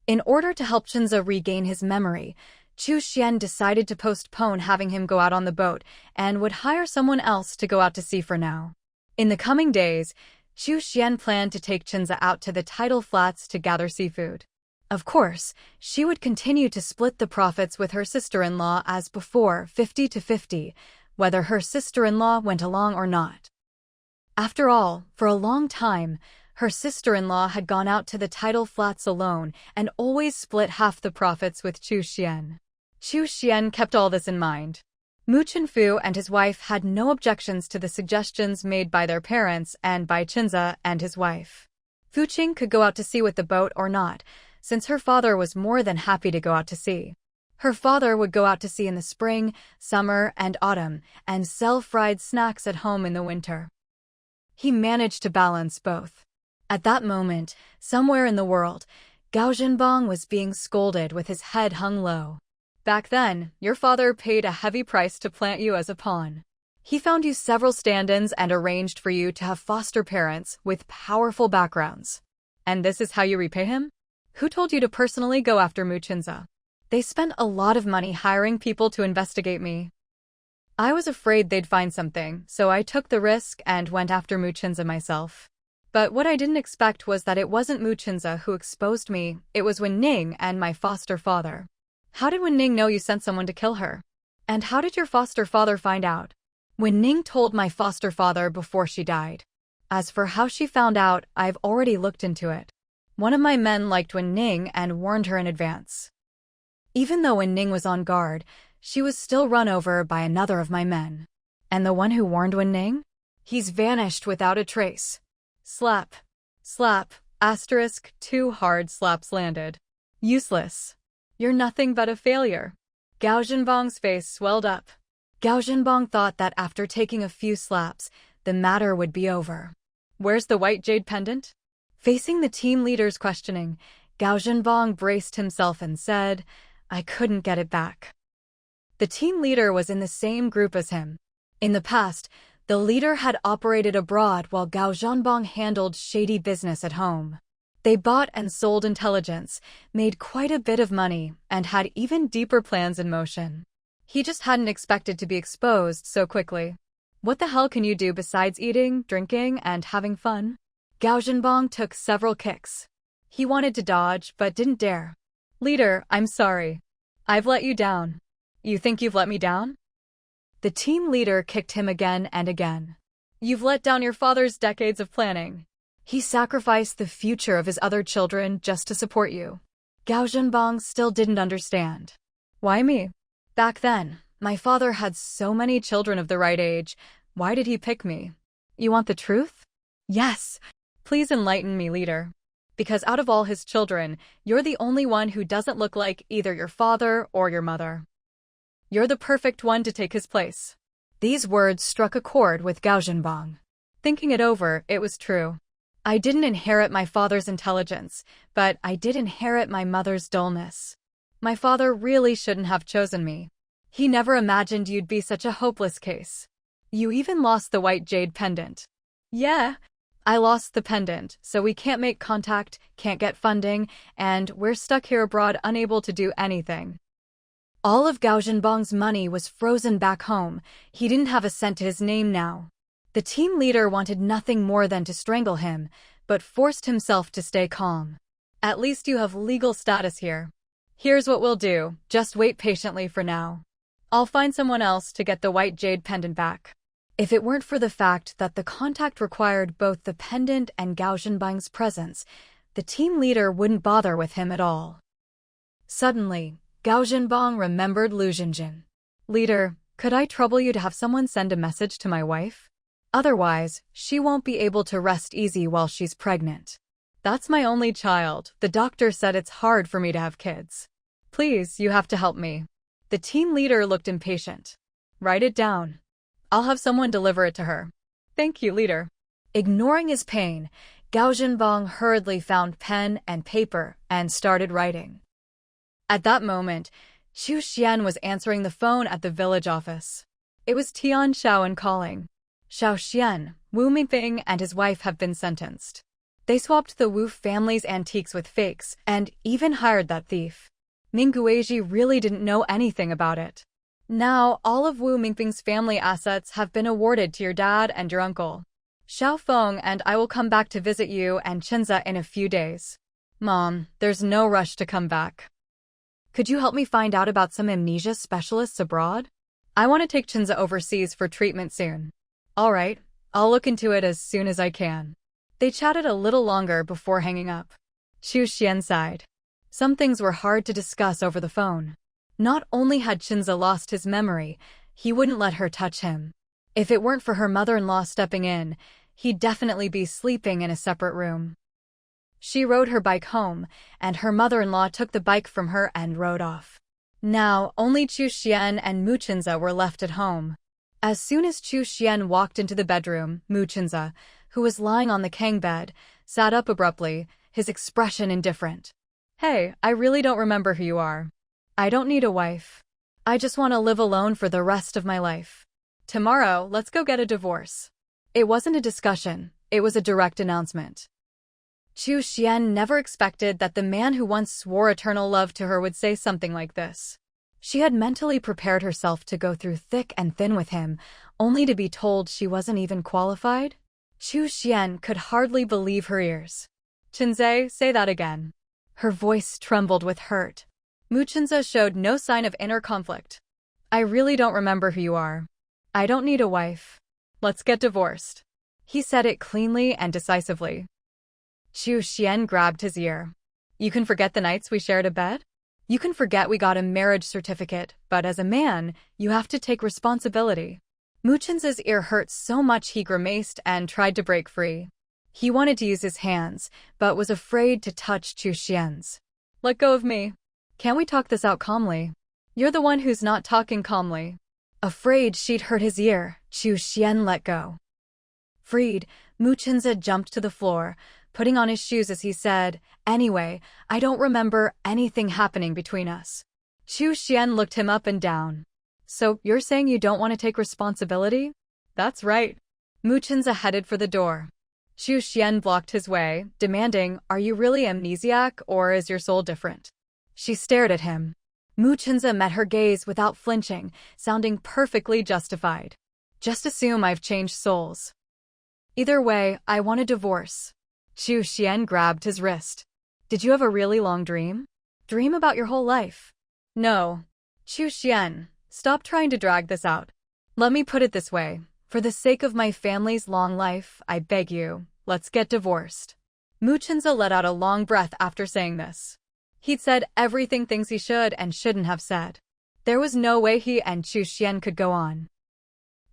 In order to help Chenza regain his memory, Chu Xian decided to postpone having him go out on the boat and would hire someone else to go out to sea for now. In the coming days, Chu Xian planned to take Chenza out to the tidal flats to gather seafood. Of course, she would continue to split the profits with her sister-in-law as before, 50 to 50, whether her sister-in-law went along or not. After all, for a long time, her sister-in-law had gone out to the tidal flats alone and always split half the profits with Chu Xian. Chu Xian kept all this in mind. Mu Chenfu and his wife had no objections to the suggestions made by their parents and by Chenza and his wife. Fu Qing could go out to sea with the boat or not, since her father was more than happy to go out to sea. Her father would go out to sea in the spring, summer, and autumn, and sell fried snacks at home in the winter. He managed to balance both. At that moment, somewhere in the world, Gao Zhenbang was being scolded with his head hung low. Back then, your father paid a heavy price to plant you as a pawn. He found you several stand-ins and arranged for you to have foster parents with powerful backgrounds. And this is how you repay him? Who told you to personally go after Mu Chenza? They spent a lot of money hiring people to investigate me. I was afraid they'd find something, so I took the risk and went after Mu Chenza myself. But what I didn't expect was that it wasn't Mu Chenza who exposed me, it was Wen Ning and my foster father. How did Wen Ning know you sent someone to kill her? And how did your foster father find out? Wen Ning told my foster father before she died. As for how she found out, I've already looked into it. One of my men liked Wen Ning and warned her in advance. Even though Wen Ning was on guard, she was still run over by another of my men. And the one who warned Wen Ning? He's vanished without a trace. Slap. Slap. Asterisk, 2 hard slaps landed. Useless. You're nothing but a failure. Gao Zhenbang's face swelled up. Gao Zhenbang thought that after taking a few slaps, the matter would be over. Where's the white jade pendant? Facing the team leader's questioning, Gao Zhenbang braced himself and said, I couldn't get it back. The team leader was in the same group as him. In the past, the leader had operated abroad while Gao Zhenbang handled shady business at home. They bought and sold intelligence, made quite a bit of money, and had even deeper plans in motion. He just hadn't expected to be exposed so quickly. What the hell can you do besides eating, drinking, and having fun? Gao Zhenbang took several kicks. He wanted to dodge, but didn't dare. Leader, I'm sorry. I've let you down. You think you've let me down? The team leader kicked him again and again. You've let down your father's decades of planning. He sacrificed the future of his other children just to support you. Gao Zhenbang still didn't understand. Why me? Back then, my father had so many children of the right age. Why did he pick me? You want the truth? Yes. Please enlighten me, leader. Because out of all his children, you're the only one who doesn't look like either your father or your mother. You're the perfect one to take his place. These words struck a chord with Gao Zhenbang. Thinking it over, it was true. I didn't inherit my father's intelligence, but I did inherit my mother's dullness. My father really shouldn't have chosen me. He never imagined you'd be such a hopeless case. You even lost the white jade pendant. Yeah. I lost the pendant, so we can't make contact, can't get funding, and we're stuck here abroad unable to do anything. All of Gao Zhenbang's money was frozen back home. He didn't have a cent to his name now. The team leader wanted nothing more than to strangle him, but forced himself to stay calm. At least you have legal status here. Here's what we'll do, just wait patiently for now. I'll find someone else to get the white jade pendant back. If it weren't for the fact that the contact required both the pendant and Gao Zhenbang's presence, the team leader wouldn't bother with him at all. Suddenly, Gao Zhenbang remembered Lu Jinjin. Leader, Could I trouble you to have someone send a message to my wife? Otherwise, she won't be able to rest easy while she's pregnant. That's my only child. The doctor said it's hard for me to have kids. Please, you have to help me. The team leader looked impatient. Write it down. I'll have someone deliver it to her. Thank you, leader. Ignoring his pain, Gao Zhenbang hurriedly found pen and paper and started writing. At that moment, Xu Xian was answering the phone at the village office. It was Tian Shaoan calling. Xiao Xian, Wu Mingfeng and his wife have been sentenced. They swapped the Wu family's antiques with fakes and even hired that thief. Ming Guizhi really didn't know anything about it. Now, all of Wu Mingfeng's family assets have been awarded to your dad and your uncle. Xiao Feng and I will come back to visit you and Chenza in a few days. Mom, there's no rush to come back. Could you help me find out about some amnesia specialists abroad? I want to take Chenza overseas for treatment soon. All right, I'll look into it as soon as I can. They chatted a little longer before hanging up. Xu Xian sighed. Some things were hard to discuss over the phone. Not only had Chenza lost his memory, he wouldn't let her touch him. If it weren't for her mother-in-law stepping in, he'd definitely be sleeping in a separate room. She rode her bike home, and her mother-in-law took the bike from her and rode off. Now, only Xu Xian and Mu Chenza were left at home. As soon as Xu Xian walked into the bedroom, Mu Chenza, who was lying on the Kang bed, sat up abruptly, his expression indifferent. Hey, I really don't remember who you are. I don't need a wife. I just want to live alone for the rest of my life. Tomorrow, let's go get a divorce. It wasn't a discussion, it was a direct announcement. Xu Xian never expected that the man who once swore eternal love to her would say something like this. She had mentally prepared herself to go through thick and thin with him, only to be told she wasn't even qualified. Xu Xian could hardly believe her ears. Chenze, say that again. Her voice trembled with hurt. Mu Chenze showed no sign of inner conflict. I really don't remember who you are. I don't need a wife. Let's get divorced. He said it cleanly and decisively. Xu Xian grabbed his ear. You can forget the nights we shared a bed? You can forget we got a marriage certificate, but as a man, you have to take responsibility. Mu Chenze's ear hurt so much he grimaced and tried to break free. He wanted to use his hands, but was afraid to touch Xu Xian's. Let go of me. Can't we talk this out calmly? You're the one who's not talking calmly. Afraid she'd hurt his ear, Xu Xian let go. Freed, Mu Chenze jumped to the floor, putting on his shoes as he said, Anyway, I don't remember anything happening between us. Xu Xian looked him up and down. So, you're saying you don't want to take responsibility? That's right. Mu Chenze headed for the door. Xu Xian blocked his way, demanding, Are you really amnesiac or is your soul different? She stared at him. Mu Chenze met her gaze without flinching, sounding perfectly justified. Just assume I've changed souls. Either way, I want a divorce. Xu Xian grabbed his wrist. Did you have a really long dream? Dream about your whole life? No. Xu Xian, stop trying to drag this out. Let me put it this way. For the sake of my family's long life, I beg you, let's get divorced. Mu Chenze let out a long breath after saying this. He'd said everything things he should and shouldn't have said. There was no way he and Xu Xian could go on.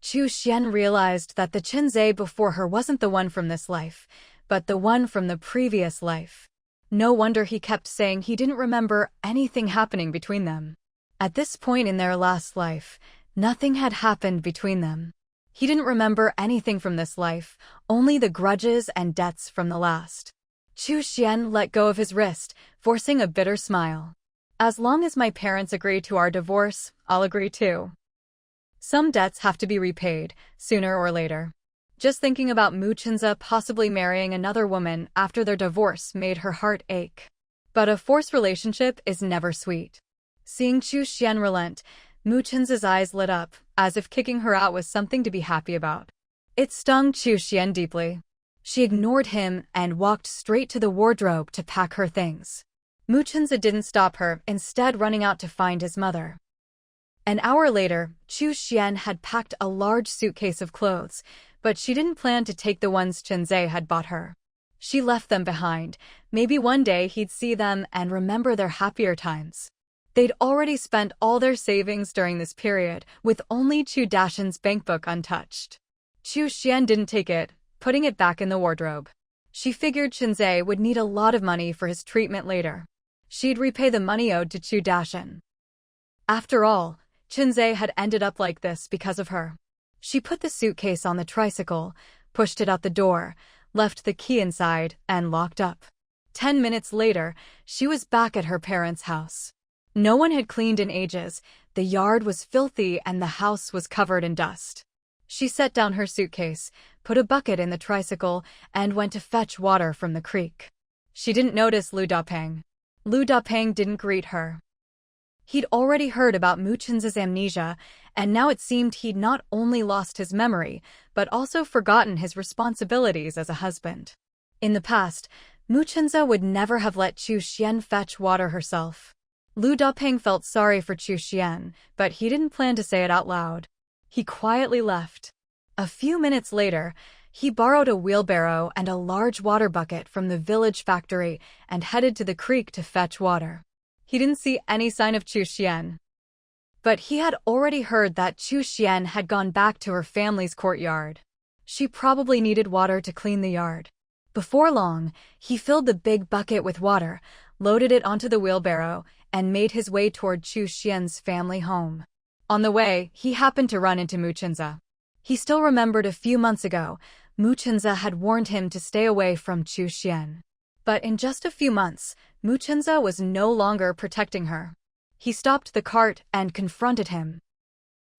Xu Xian realized that the Chenze before her wasn't the one from this life, but the one from the previous life. No wonder he kept saying he didn't remember anything happening between them. At this point in their last life, nothing had happened between them. He didn't remember anything from this life, only the grudges and debts from the last. Xu Xian let go of his wrist, forcing a bitter smile. As long as my parents agree to our divorce, I'll agree too. Some debts have to be repaid, sooner or later. Just thinking about Mu Chenze possibly marrying another woman after their divorce made her heart ache. But a forced relationship is never sweet. Seeing Xu Xian relent, Mu Chenze's eyes lit up, as if kicking her out was something to be happy about. It stung Xu Xian deeply. She ignored him and walked straight to the wardrobe to pack her things. Mu Chenze didn't stop her, instead running out to find his mother. An hour later, Xu Xian had packed a large suitcase of clothes, but she didn't plan to take the ones Chenze had bought her. She left them behind. Maybe one day he'd see them and remember their happier times. They'd already spent all their savings during this period, with only Chu Dashan's bankbook untouched. Chu Xian didn't take it, putting it back in the wardrobe. She figured Chinze would need a lot of money for his treatment later. She'd repay the money owed to Chu Dashan. After all, Chinze had ended up like this because of her. She put the suitcase on the tricycle, pushed it out the door, left the key inside, and locked up. 10 minutes later, she was back at her parents' house. No one had cleaned in ages, the yard was filthy and the house was covered in dust. She set down her suitcase, put a bucket in the tricycle, and went to fetch water from the creek. She didn't notice Lu Dapeng. Lu Dapeng didn't greet her. He'd already heard about Mu Chen's amnesia, and now it seemed he'd not only lost his memory, but also forgotten his responsibilities as a husband. In the past, Mu Chenza would never have let Chu Xian fetch water herself. Lu Dapeng felt sorry for Chu Xian, but he didn't plan to say it out loud. He quietly left. A few minutes later, he borrowed a wheelbarrow and a large water bucket from the village factory and headed to the creek to fetch water. He didn't see any sign of Chu Xian. But he had already heard that Chu Xian had gone back to her family's courtyard. She probably needed water to clean the yard. Before long, he filled the big bucket with water, loaded it onto the wheelbarrow, and made his way toward Chu Xian's family home. On the way, he happened to run into Mu Chenza. He still remembered a few months ago, Mu Chenza had warned him to stay away from Chu Xian. But in just a few months, Mu Chenza was no longer protecting her. He stopped the cart and confronted him.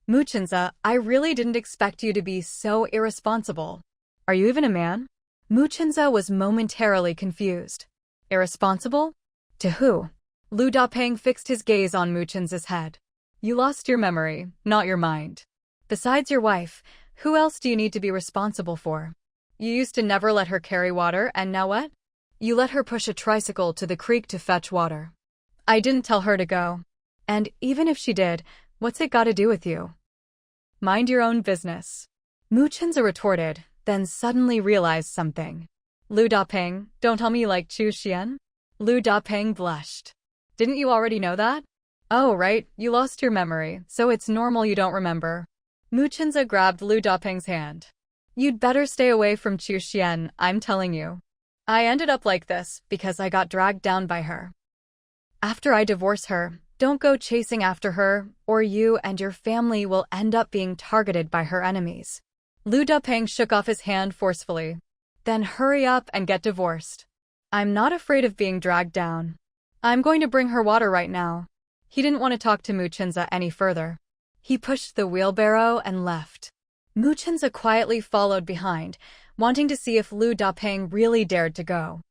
Mu Chenza, I really didn't expect you to be so irresponsible. Are you even a man? Mu Chenza was momentarily confused. Irresponsible? To who? Lu Dapeng fixed his gaze on Mu Chenza's head. You lost your memory, not your mind. Besides your wife, who else do you need to be responsible for? You used to never let her carry water, and now what? You let her push a tricycle to the creek to fetch water. I didn't tell her to go. And even if she did, what's it got to do with you? Mind your own business. Mu Chenza retorted, then suddenly realized something. Lu Dapeng, don't tell me you like Chu Xian? Lu Dapeng blushed. Didn't you already know that? Oh, right, you lost your memory, so it's normal you don't remember. Mu Chenza grabbed Lu Dapeng's hand. You'd better stay away from Chu Xian, I'm telling you. I ended up like this because I got dragged down by her. After I divorce her, don't go chasing after her, or you and your family will end up being targeted by her enemies. Lu Dapeng shook off his hand forcefully. Then hurry up and get divorced. I'm not afraid of being dragged down. I'm going to bring her water right now. He didn't want to talk to Mu Chenza any further. He pushed the wheelbarrow and left. Mu Chenza quietly followed behind, wanting to see if Lu Dapeng really dared to go.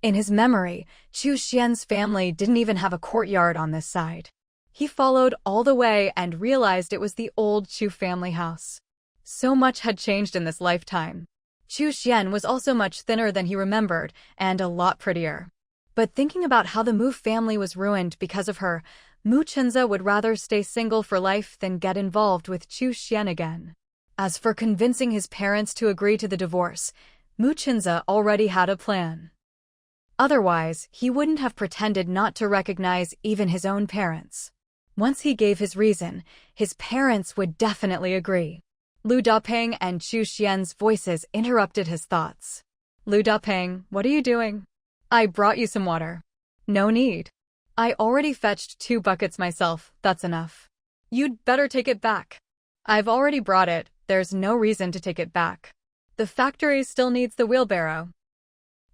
In his memory, Chu Xian's family didn't even have a courtyard on this side. He followed all the way and realized it was the old Chu family house. So much had changed in this lifetime. Chu Xian was also much thinner than he remembered, and a lot prettier. But thinking about how the Mu family was ruined because of her, Mu Chenza would rather stay single for life than get involved with Chu Xian again. As for convincing his parents to agree to the divorce, Mu Chenza already had a plan. Otherwise, he wouldn't have pretended not to recognize even his own parents. Once he gave his reason, his parents would definitely agree. Lu Dapeng and Chu Xian's voices interrupted his thoughts. Lu Dapeng, what are you doing? I brought you some water. No need. I already fetched 2 buckets myself, that's enough. You'd better take it back. I've already brought it, there's no reason to take it back. The factory still needs the wheelbarrow.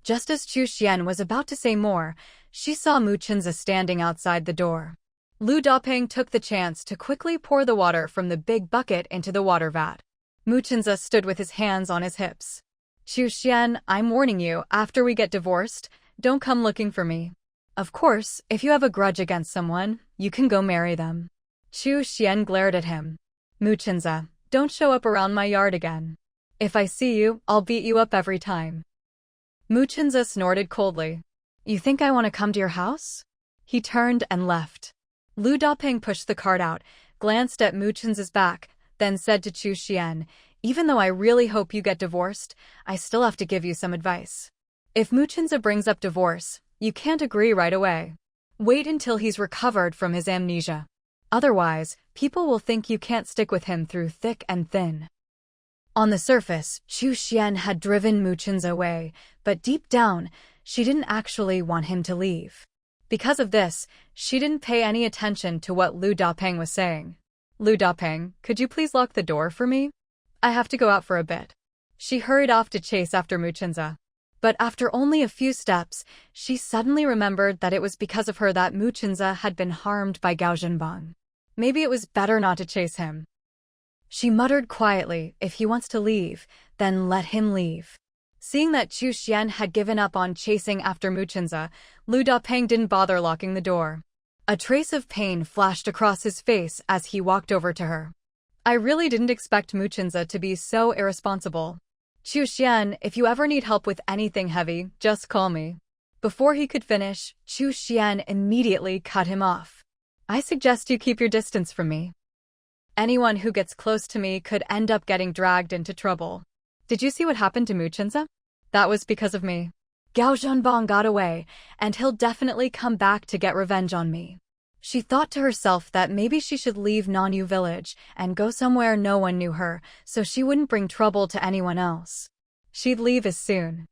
Just as Chu Xian was about to say more, she saw Mu Chenza standing outside the door. Lu Dapeng took the chance to quickly pour the water from the big bucket into the water vat. Mu Chenza stood with his hands on his hips. Chu Xian, I'm warning you, after we get divorced, don't come looking for me. Of course, if you have a grudge against someone, you can go marry them. Chu Xian glared at him. Mu Chenza, don't show up around my yard again. If I see you, I'll beat you up every time. Mu Chenza snorted coldly. You think I want to come to your house? He turned and left. Lu Dapeng pushed the cart out, glanced at Mu Chenza's back, then said to Chu Xian, even though I really hope you get divorced, I still have to give you some advice. If Mu Chenza brings up divorce, you can't agree right away. Wait until he's recovered from his amnesia. Otherwise, people will think you can't stick with him through thick and thin. On the surface, Chu Xian had driven Mu Chenza away, but deep down, she didn't actually want him to leave. Because of this, she didn't pay any attention to what Lu Dapeng was saying. Lu Dapeng, could you please lock the door for me? I have to go out for a bit. She hurried off to chase after Mu Chenza. But after only a few steps, she suddenly remembered that it was because of her that Mu Chenza had been harmed by Gao Zhenbang. Maybe it was better not to chase him. She muttered quietly, if he wants to leave, then let him leave. Seeing that Chu Xian had given up on chasing after Mu Chenza, Lu Dapeng didn't bother locking the door. A trace of pain flashed across his face as he walked over to her. I really didn't expect Mu Chenza to be so irresponsible. Chu Xian, if you ever need help with anything heavy, just call me. Before he could finish, Chu Xian immediately cut him off. I suggest you keep your distance from me. Anyone who gets close to me could end up getting dragged into trouble. Did you see what happened to Mu Chenza? That was because of me. Gao Zhenbang got away, and he'll definitely come back to get revenge on me. She thought to herself that maybe she should leave Nanyu village and go somewhere no one knew her, so she wouldn't bring trouble to anyone else. She'd leave as soon.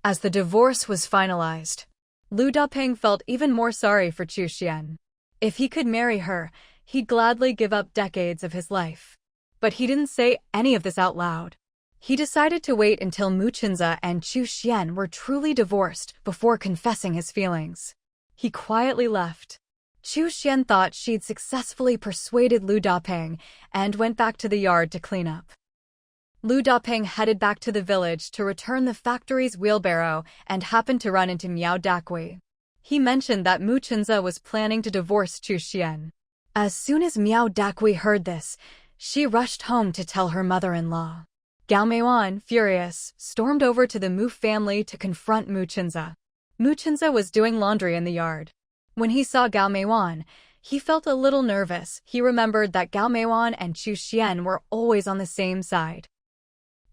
As the divorce was finalized, Lu Dapeng felt even more sorry for Chu Xian. If he could marry her, he'd gladly give up decades of his life. But he didn't say any of this out loud. He decided to wait until Mu Chenza and Chu Xian were truly divorced before confessing his feelings. He quietly left. Chu Xian thought she'd successfully persuaded Lu Dapeng and went back to the yard to clean up. Lu Dapeng headed back to the village to return the factory's wheelbarrow and happened to run into Miao Dakui. He mentioned that Mu Chenza was planning to divorce Chu Xian. As soon as Miao Dakui heard this, she rushed home to tell her mother-in-law. Gao Meiwan, furious, stormed over to the Mu family to confront Mu Chenza. Mu Chenza was doing laundry in the yard. When he saw Gao Meiwan, he felt a little nervous. He remembered that Gao Meiwan and Chu Xian were always on the same side.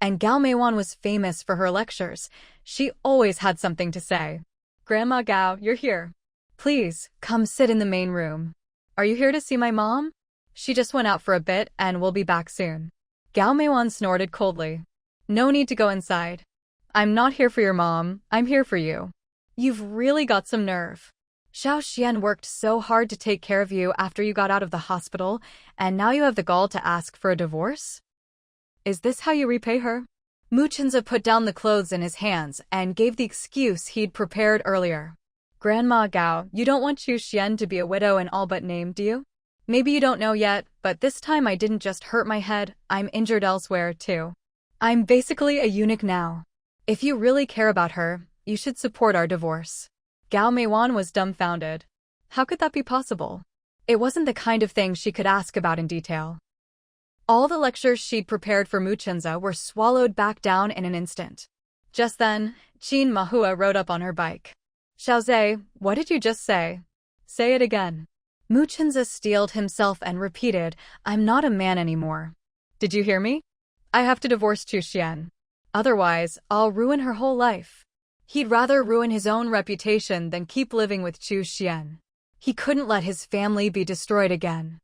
And Gao Meiwan was famous for her lectures. She always had something to say. Grandma Gao, you're here. Please, come sit in the main room. Are you here to see my mom? She just went out for a bit and will be back soon. Gao Meiwan snorted coldly. No need to go inside. I'm not here for your mom, I'm here for you. You've really got some nerve. Xiao Xian worked so hard to take care of you after you got out of the hospital, and now you have the gall to ask for a divorce? Is this how you repay her? Mu Chenza put down the clothes in his hands and gave the excuse he'd prepared earlier. Grandma Gao, you don't want Chu Xian to be a widow in all but name, do you? Maybe you don't know yet, but this time I didn't just hurt my head, I'm injured elsewhere too. I'm basically a eunuch now. If you really care about her, you should support our divorce. Gao Meiwan was dumbfounded. How could that be possible? It wasn't the kind of thing she could ask about in detail. All the lectures she'd prepared for Mu Chenza were swallowed back down in an instant. Just then, Qin Mahua rode up on her bike. Xiaozhe, what did you just say? Say it again. Mu Chenza steeled himself and repeated, I'm not a man anymore. Did you hear me? I have to divorce Chu Xian. Otherwise, I'll ruin her whole life. He'd rather ruin his own reputation than keep living with Chu Xian. He couldn't let his family be destroyed again.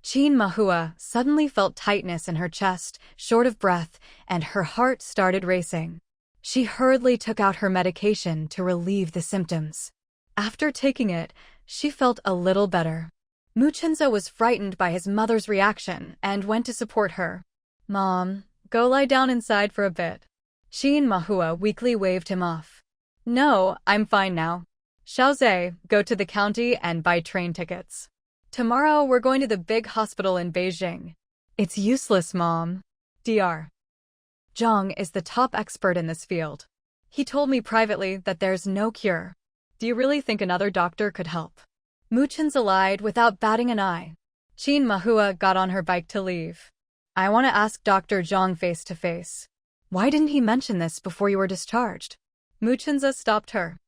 Qin Mahua suddenly felt tightness in her chest, short of breath, and her heart started racing. She hurriedly took out her medication to relieve the symptoms. After taking it, she felt a little better. Mu Chenza was frightened by his mother's reaction and went to support her. Mom, go lie down inside for a bit. Qin Mahua weakly waved him off. No, I'm fine now. Xiaozhe, go to the county and buy train tickets. Tomorrow we're going to the big hospital in Beijing. It's useless, Mom. Dr. Zhang is the top expert in this field. He told me privately that there's no cure. Do you really think another doctor could help? Mu Chenza lied without batting an eye. Qin Mahua got on her bike to leave. I want to ask Dr. Zhang face to face. Why didn't he mention this before you were discharged? Mu Chenza stopped her.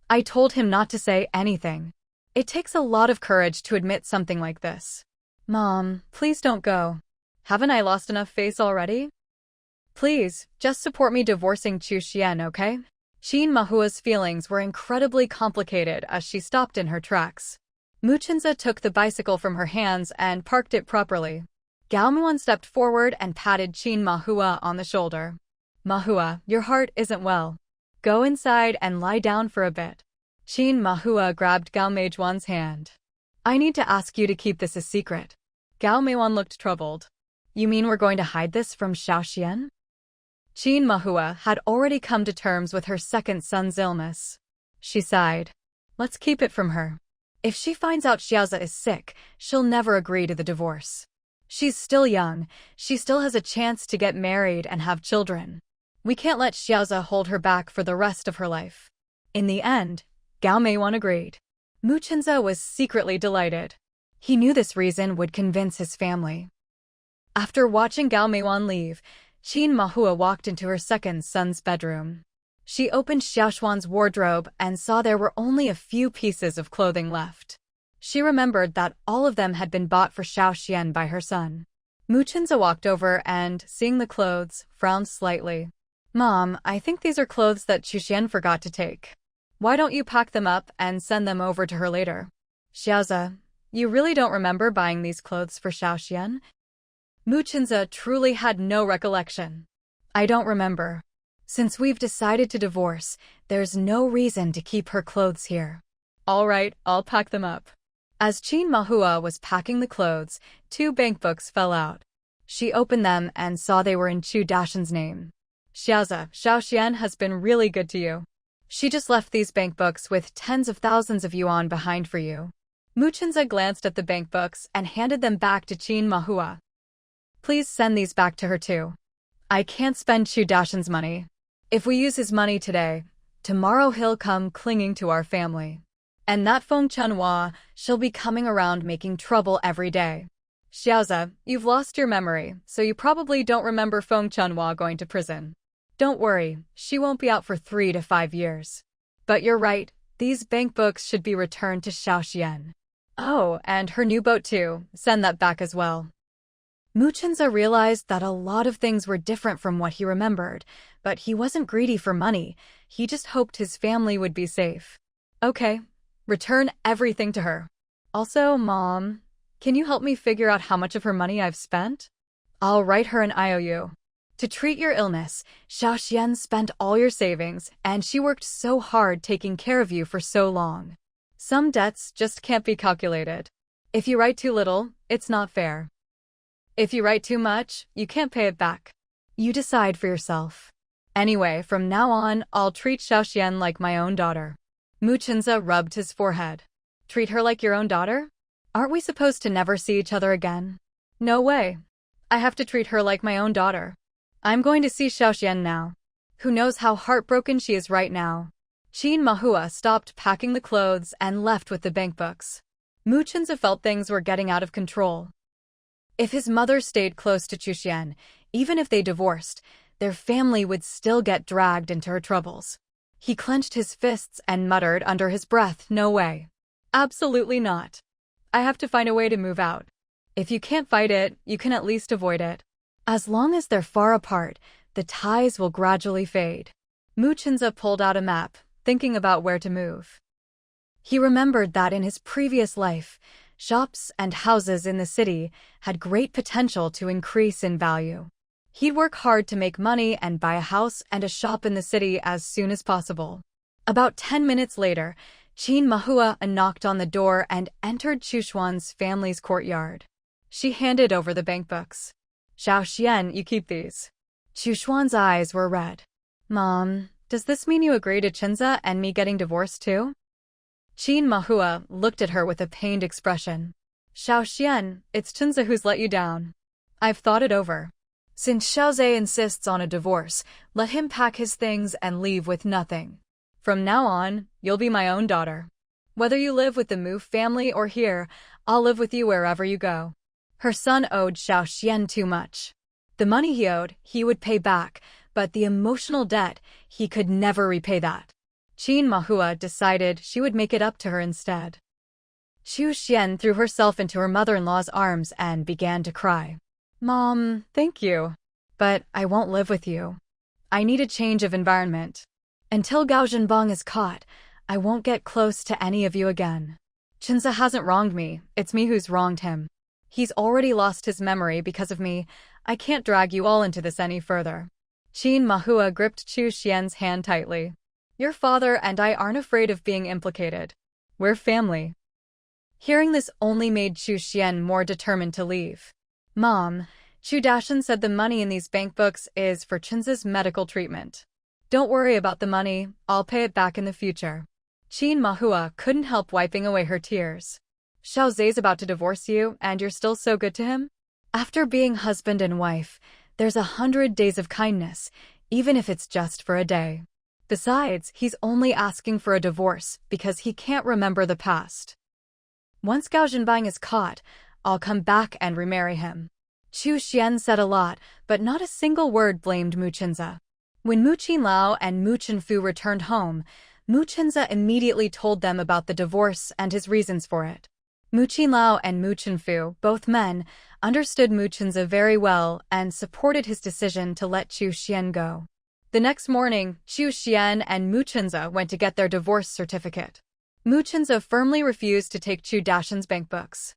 I told him not to say anything. It takes a lot of courage to admit something like this. Mom, please don't go. Haven't I lost enough face already? Please, just support me divorcing Chu Xian, okay? Qin Mahua's feelings were incredibly complicated as she stopped in her tracks. Muchinza took the bicycle from her hands and parked it properly. Gao Muan stepped forward and patted Qin Mahua on the shoulder. Mahua, your heart isn't well. Go inside and lie down for a bit. Qin Mahua grabbed Gao Meijuan's hand. I need to ask you to keep this a secret. Gao Meijuan looked troubled. You mean we're going to hide this from Xiaoxian? Qin Mahua had already come to terms with her second son's illness. She sighed. Let's keep it from her. If she finds out Xiaoza is sick, she'll never agree to the divorce. She's still young, she still has a chance to get married and have children. We can't let Xiaoza hold her back for the rest of her life. In the end, Gao Meiwan agreed. Muchinza was secretly delighted. He knew this reason would convince his family. After watching Gao Meiwan leave, Qin Mahua walked into her second son's bedroom. She opened Xiaoshuan's wardrobe and saw there were only a few pieces of clothing left. She remembered that all of them had been bought for Xiaoxian by her son. Muchinza walked over and, seeing the clothes, frowned slightly. Mom, I think these are clothes that Xiaoxian forgot to take. Why don't you pack them up and send them over to her later? Xiaoza, you really don't remember buying these clothes for Xiaoxian? Muchinza truly had no recollection. I don't remember. Since we've decided to divorce, there's no reason to keep her clothes here. All right, I'll pack them up. As Qin Mahua was packing the clothes, 2 bank books fell out. She opened them and saw they were in Chu Dashan's name. Xiaoza, Xiaoxian has been really good to you. She just left these bank books with tens of thousands of yuan behind for you. Muchinza glanced at the bank books and handed them back to Qin Mahua. Please send these back to her too. I can't spend Chu Dashan's money. If we use his money today, tomorrow he'll come clinging to our family. And that Feng Chunhua, she'll be coming around making trouble every day. Xiaoza, you've lost your memory, so you probably don't remember Feng Chunhua going to prison. Don't worry, she won't be out for 3 to 5 years. But you're right, these bank books should be returned to Xiaoxian. Oh, and her new boat too, send that back as well. Muchinza realized that a lot of things were different from what he remembered, but he wasn't greedy for money, he just hoped his family would be safe. Okay, return everything to her. Also, Mom, can you help me figure out how much of her money I've spent? I'll write her an IOU. To treat your illness, Xiaoxian spent all your savings, and she worked so hard taking care of you for so long. Some debts just can't be calculated. If you write too little, it's not fair. If you write too much, you can't pay it back. You decide for yourself. Anyway, from now on, I'll treat Xiaoxian like my own daughter. Muchinza rubbed his forehead. Treat her like your own daughter? Aren't we supposed to never see each other again? No way. I have to treat her like my own daughter. I'm going to see Xiaoxian now. Who knows how heartbroken she is right now. Qin Mahua stopped packing the clothes and left with the bank books. Muchinza felt things were getting out of control. If his mother stayed close to Chuxian, even if they divorced, their family would still get dragged into her troubles. He clenched his fists and muttered under his breath, no way. Absolutely not. I have to find a way to move out. If you can't fight it, you can at least avoid it. As long as they're far apart, the ties will gradually fade. Muchinza pulled out a map, thinking about where to move. He remembered that in his previous life, shops and houses in the city had great potential to increase in value. He'd work hard to make money and buy a house and a shop in the city as soon as possible. About 10 minutes later, Qin Mahua knocked on the door and entered Chushuan's family's courtyard. She handed over the bank books. Xiaoxian, you keep these. Chushuan's eyes were red. Mom, does this mean you agree to Chinza and me getting divorced too? Qin Mahua looked at her with a pained expression. Xiaoxian, it's Chinza who's let you down. I've thought it over. Since Xiaoze insists on a divorce, let him pack his things and leave with nothing. From now on, you'll be my own daughter. Whether you live with the Mu family or here, I'll live with you wherever you go. Her son owed Xiaoxian too much. The money he owed, he would pay back, but the emotional debt, he could never repay that. Qin Mahua decided she would make it up to her instead. Xu Xian threw herself into her mother-in-law's arms and began to cry. Mom, thank you. But I won't live with you. I need a change of environment. Until Gao Zhenbang is caught, I won't get close to any of you again. Chinza hasn't wronged me, it's me who's wronged him. He's already lost his memory because of me. I can't drag you all into this any further. Qin Mahua gripped Chu Xian's hand tightly. Your father and I aren't afraid of being implicated. We're family. Hearing this only made Chu Xian more determined to leave. Mom, Chu Dashan said the money in these bank books is for Chinza's medical treatment. Don't worry about the money, I'll pay it back in the future. Qin Mahua couldn't help wiping away her tears. Xiao Zhe's about to divorce you, and you're still so good to him? After being husband and wife, there's 100 days of kindness, even if it's just for a day. Besides, he's only asking for a divorce because he can't remember the past. Once Gao Zhenbang is caught, I'll come back and remarry him. Chu Xian said a lot, but not a single word blamed Mu Chinza. When Mu Qinlao and Mu Qinfu returned home, Mu Chinza immediately told them about the divorce and his reasons for it. Mu Qinlao and Mu Qinfu, both men, understood Mu Chinza very well and supported his decision to let Chu Xian go. The next morning, Chu Xian and Mu Chinza went to get their divorce certificate. Mu Chinza firmly refused to take Chu Dashan's bank books.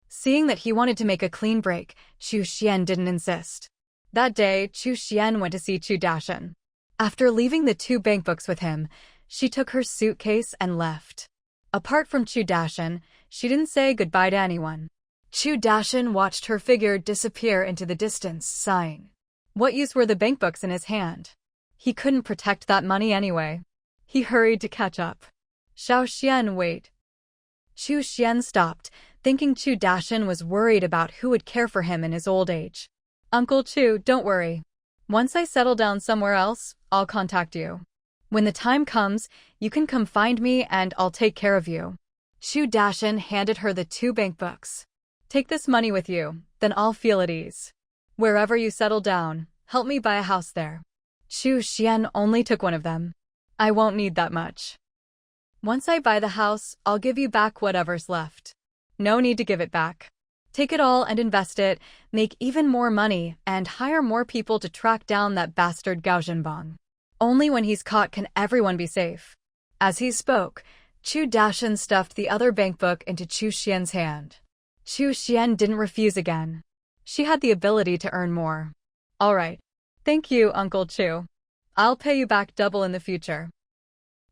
Seeing that he wanted to make a clean break, Chu Xian didn't insist. That day, Chu Xian went to see Chu Dashan. After leaving the 2 bank books with him, she took her suitcase and left. Apart from Chu Dashan, she didn't say goodbye to anyone. Chu Dashan watched her figure disappear into the distance, sighing. What use were the bank books in his hand? He couldn't protect that money anyway. He hurried to catch up. Xiao Xian, wait. Chu Xian stopped, thinking Chu Dashan was worried about who would care for him in his old age. Uncle Chu, don't worry. Once I settle down somewhere else, I'll contact you. When the time comes, you can come find me and I'll take care of you. Chu Dashan handed her the 2 bank books. Take this money with you, then I'll feel at ease. Wherever you settle down, help me buy a house there. Chu Xian only took one of them. I won't need that much. Once I buy the house, I'll give you back whatever's left. No need to give it back. Take it all and invest it, make even more money, and hire more people to track down that bastard Gao Zhenbang. Only when he's caught can everyone be safe. As he spoke, Chu Dashan stuffed the other bank book into Chu Xian's hand. Chu Xian didn't refuse again. She had the ability to earn more. All right. Thank you, Uncle Chu. I'll pay you back double in the future.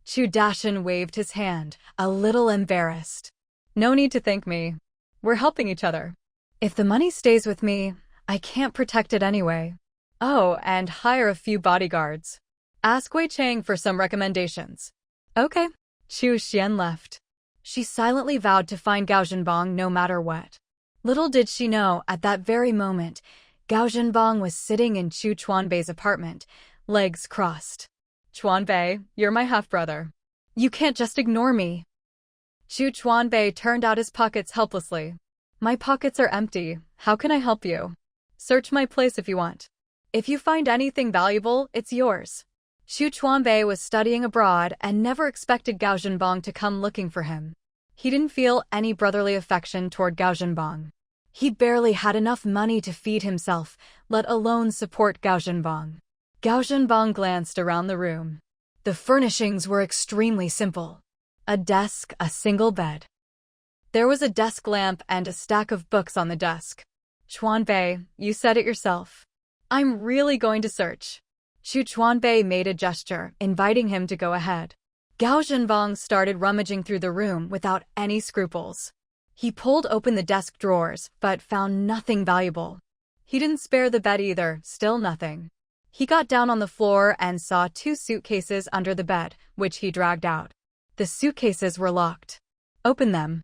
Chu Dashan waved his hand, a little embarrassed. No need to thank me. We're helping each other. If the money stays with me, I can't protect it anyway. Oh, and hire a few bodyguards. Ask Wei Chang for some recommendations. Okay. Chu Xian left. She silently vowed to find Gao Zhenbang no matter what. Little did she know, at that very moment, Gao Zhenbang was sitting in Chu Chuanbei's apartment, legs crossed. Chuanbei, you're my half-brother. You can't just ignore me. Chu Chuanbei turned out his pockets helplessly. My pockets are empty. How can I help you? Search my place if you want. If you find anything valuable, it's yours. Chu Chuanbei was studying abroad and never expected Gao Zhenbang to come looking for him. He didn't feel any brotherly affection toward Gao Zhenbang. He barely had enough money to feed himself, let alone support Gao Zhenbang. Gao Zhenbang glanced around the room. The furnishings were extremely simple. A desk, a single bed. There was a desk lamp and a stack of books on the desk. Chuanbei, you said it yourself. I'm really going to search. Chu Chuanbei made a gesture, inviting him to go ahead. Gao Zhenbang started rummaging through the room without any scruples. He pulled open the desk drawers, but found nothing valuable. He didn't spare the bed either, still nothing. He got down on the floor and saw 2 suitcases under the bed, which he dragged out. The suitcases were locked. Open them.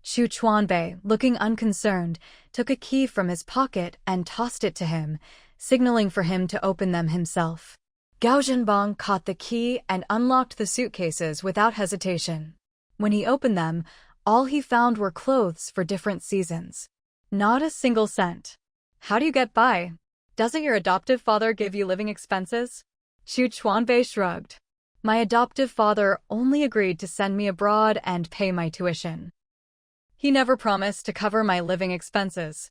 Chu Chuanbei, looking unconcerned, took a key from his pocket and tossed it to him, signaling for him to open them himself. Gao Zhenbang caught the key and unlocked the suitcases without hesitation. When he opened them, all he found were clothes for different seasons. Not a single cent. How do you get by? Doesn't your adoptive father give you living expenses? Chu Chuanbei shrugged. My adoptive father only agreed to send me abroad and pay my tuition. He never promised to cover my living expenses.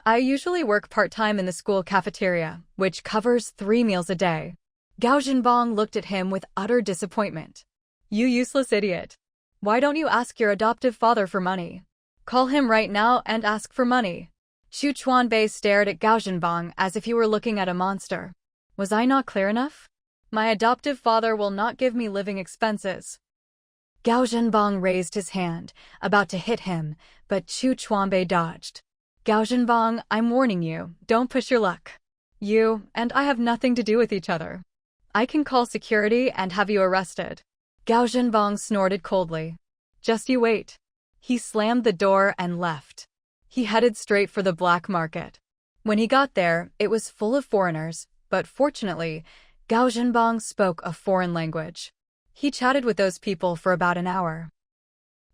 I usually work part-time in the school cafeteria, which covers 3 meals a day. Gao Zhenbang looked at him with utter disappointment. You useless idiot. Why don't you ask your adoptive father for money? Call him right now and ask for money. Xu Chuanbei stared at Gao Zhenbang as if he were looking at a monster. Was I not clear enough? My adoptive father will not give me living expenses. Gao Zhenbang raised his hand, about to hit him, but Xu Chuanbei dodged. Gao Zhenbang, I'm warning you, don't push your luck. You and I have nothing to do with each other. I can call security and have you arrested. Gao Zhenbang snorted coldly. Just you wait. He slammed the door and left. He headed straight for the black market. When he got there, it was full of foreigners, but fortunately, Gao Zhenbang spoke a foreign language. He chatted with those people for about an hour.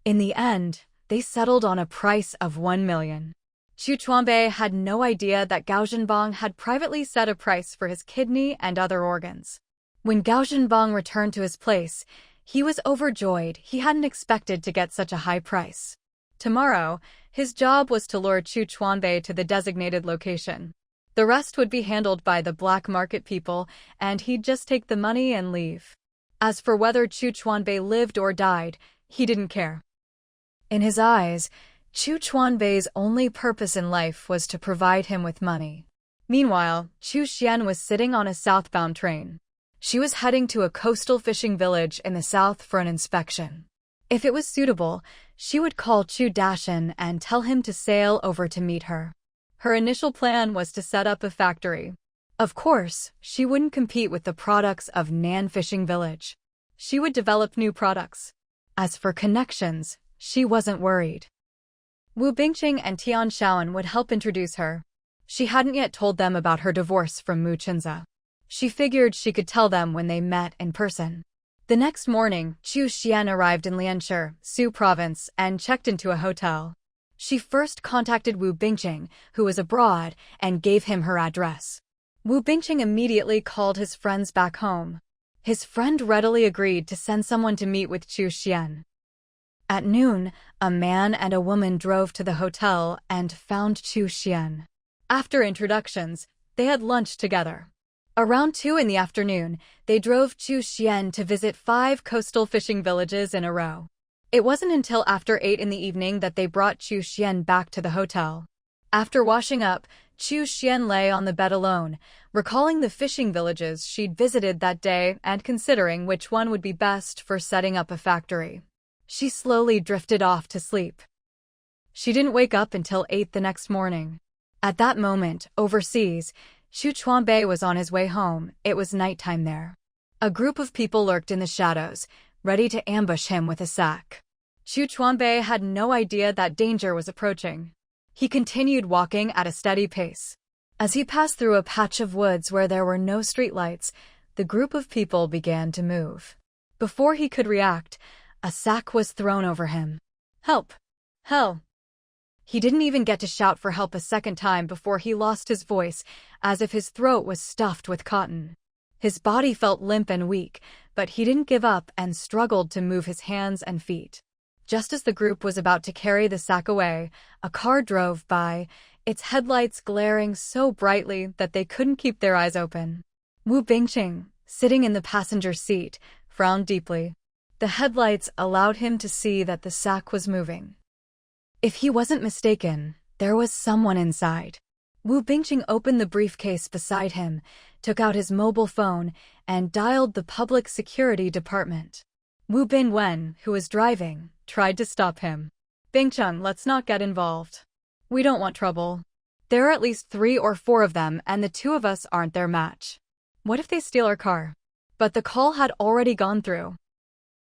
In the end, they settled on a price of 1 million. Xu Chuanbei had no idea that Gao Zhenbang had privately set a price for his kidney and other organs. When Gao Zhenbang returned to his place, he was overjoyed. He hadn't expected to get such a high price. Tomorrow, his job was to lure Xu Chuanbei to the designated location. The rest would be handled by the black market people, and he'd just take the money and leave. As for whether Xu Chuanbei lived or died, he didn't care. In his eyes, Xu Chuanbei's only purpose in life was to provide him with money. Meanwhile, Xu Xian was sitting on a southbound train. She was heading to a coastal fishing village in the south for an inspection. If it was suitable, she would call Xu Dashan and tell him to sail over to meet her. Her initial plan was to set up a factory. Of course, she wouldn't compete with the products of Nan Fishing Village. She would develop new products. As for connections, she wasn't worried. Wu Bingqing and Tian Shaoan would help introduce her. She hadn't yet told them about her divorce from Mu Chenza. She figured she could tell them when they met in person. The next morning, Xu Xian arrived in Lianshi, Su Province, and checked into a hotel. She first contacted Wu Bingqing, who was abroad, and gave him her address. Wu Bingqing immediately called his friends back home. His friend readily agreed to send someone to meet with Xu Xian. At noon, a man and a woman drove to the hotel and found Xu Xian. After introductions, they had lunch together. Around 2 in the afternoon, they drove Xu Xian to visit 5 coastal fishing villages in a row. It wasn't until after 8 in the evening that they brought Xu Xian back to the hotel. After washing up, Xu Xian lay on the bed alone, recalling the fishing villages she'd visited that day and considering which one would be best for setting up a factory. She slowly drifted off to sleep. She didn't wake up until 8 the next morning. At that moment, overseas, Xu Chuanbei was on his way home. It was nighttime there. A group of people lurked in the shadows, ready to ambush him with a sack. Xu Chuanbei had no idea that danger was approaching. He continued walking at a steady pace. As he passed through a patch of woods where there were no streetlights, the group of people began to move. Before he could react, a sack was thrown over him. Help! Hell! He didn't even get to shout for help a second time before he lost his voice, as if his throat was stuffed with cotton. His body felt limp and weak, but he didn't give up and struggled to move his hands and feet. Just as the group was about to carry the sack away, a car drove by, its headlights glaring so brightly that they couldn't keep their eyes open. Wu Bingqing, sitting in the passenger seat, frowned deeply. The headlights allowed him to see that the sack was moving. If he wasn't mistaken, there was someone inside. Wu Bingqing opened the briefcase beside him, took out his mobile phone, and dialed the public security department. Wu Binwen, who was driving, tried to stop him. Bingqing, let's not get involved. We don't want trouble. There are at least 3 or 4 of them, and the 2 of us aren't their match. What if they steal our car? But the call had already gone through.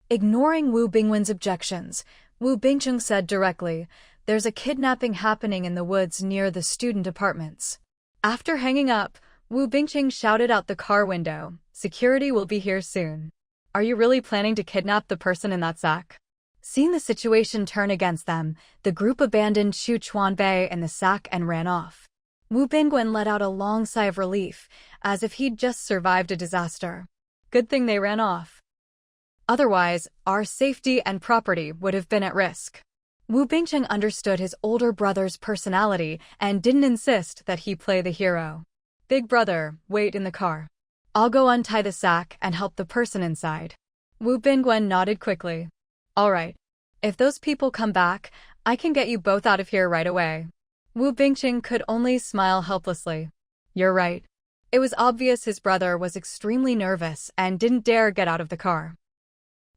Ignoring Wu Bingwen's objections, Wu Bingqing said directly, "There's a kidnapping happening in the woods near the student apartments." After hanging up, Wu Bingqing shouted out the car window, "Security will be here soon. Are you really planning to kidnap the person in that sack?" Seeing the situation turn against them, the group abandoned Xu Chuanbei in the sack and ran off. Wu Bingwen let out a long sigh of relief, as if he'd just survived a disaster. Good thing they ran off. Otherwise, our safety and property would have been at risk. Wu Bingqing understood his older brother's personality and didn't insist that he play the hero. "Big brother, wait in the car." I'll go untie the sack and help the person inside. Wu Bingwen nodded quickly. All right. If those people come back, I can get you both out of here right away. Wu Bingqing could only smile helplessly. You're right. It was obvious his brother was extremely nervous and didn't dare get out of the car.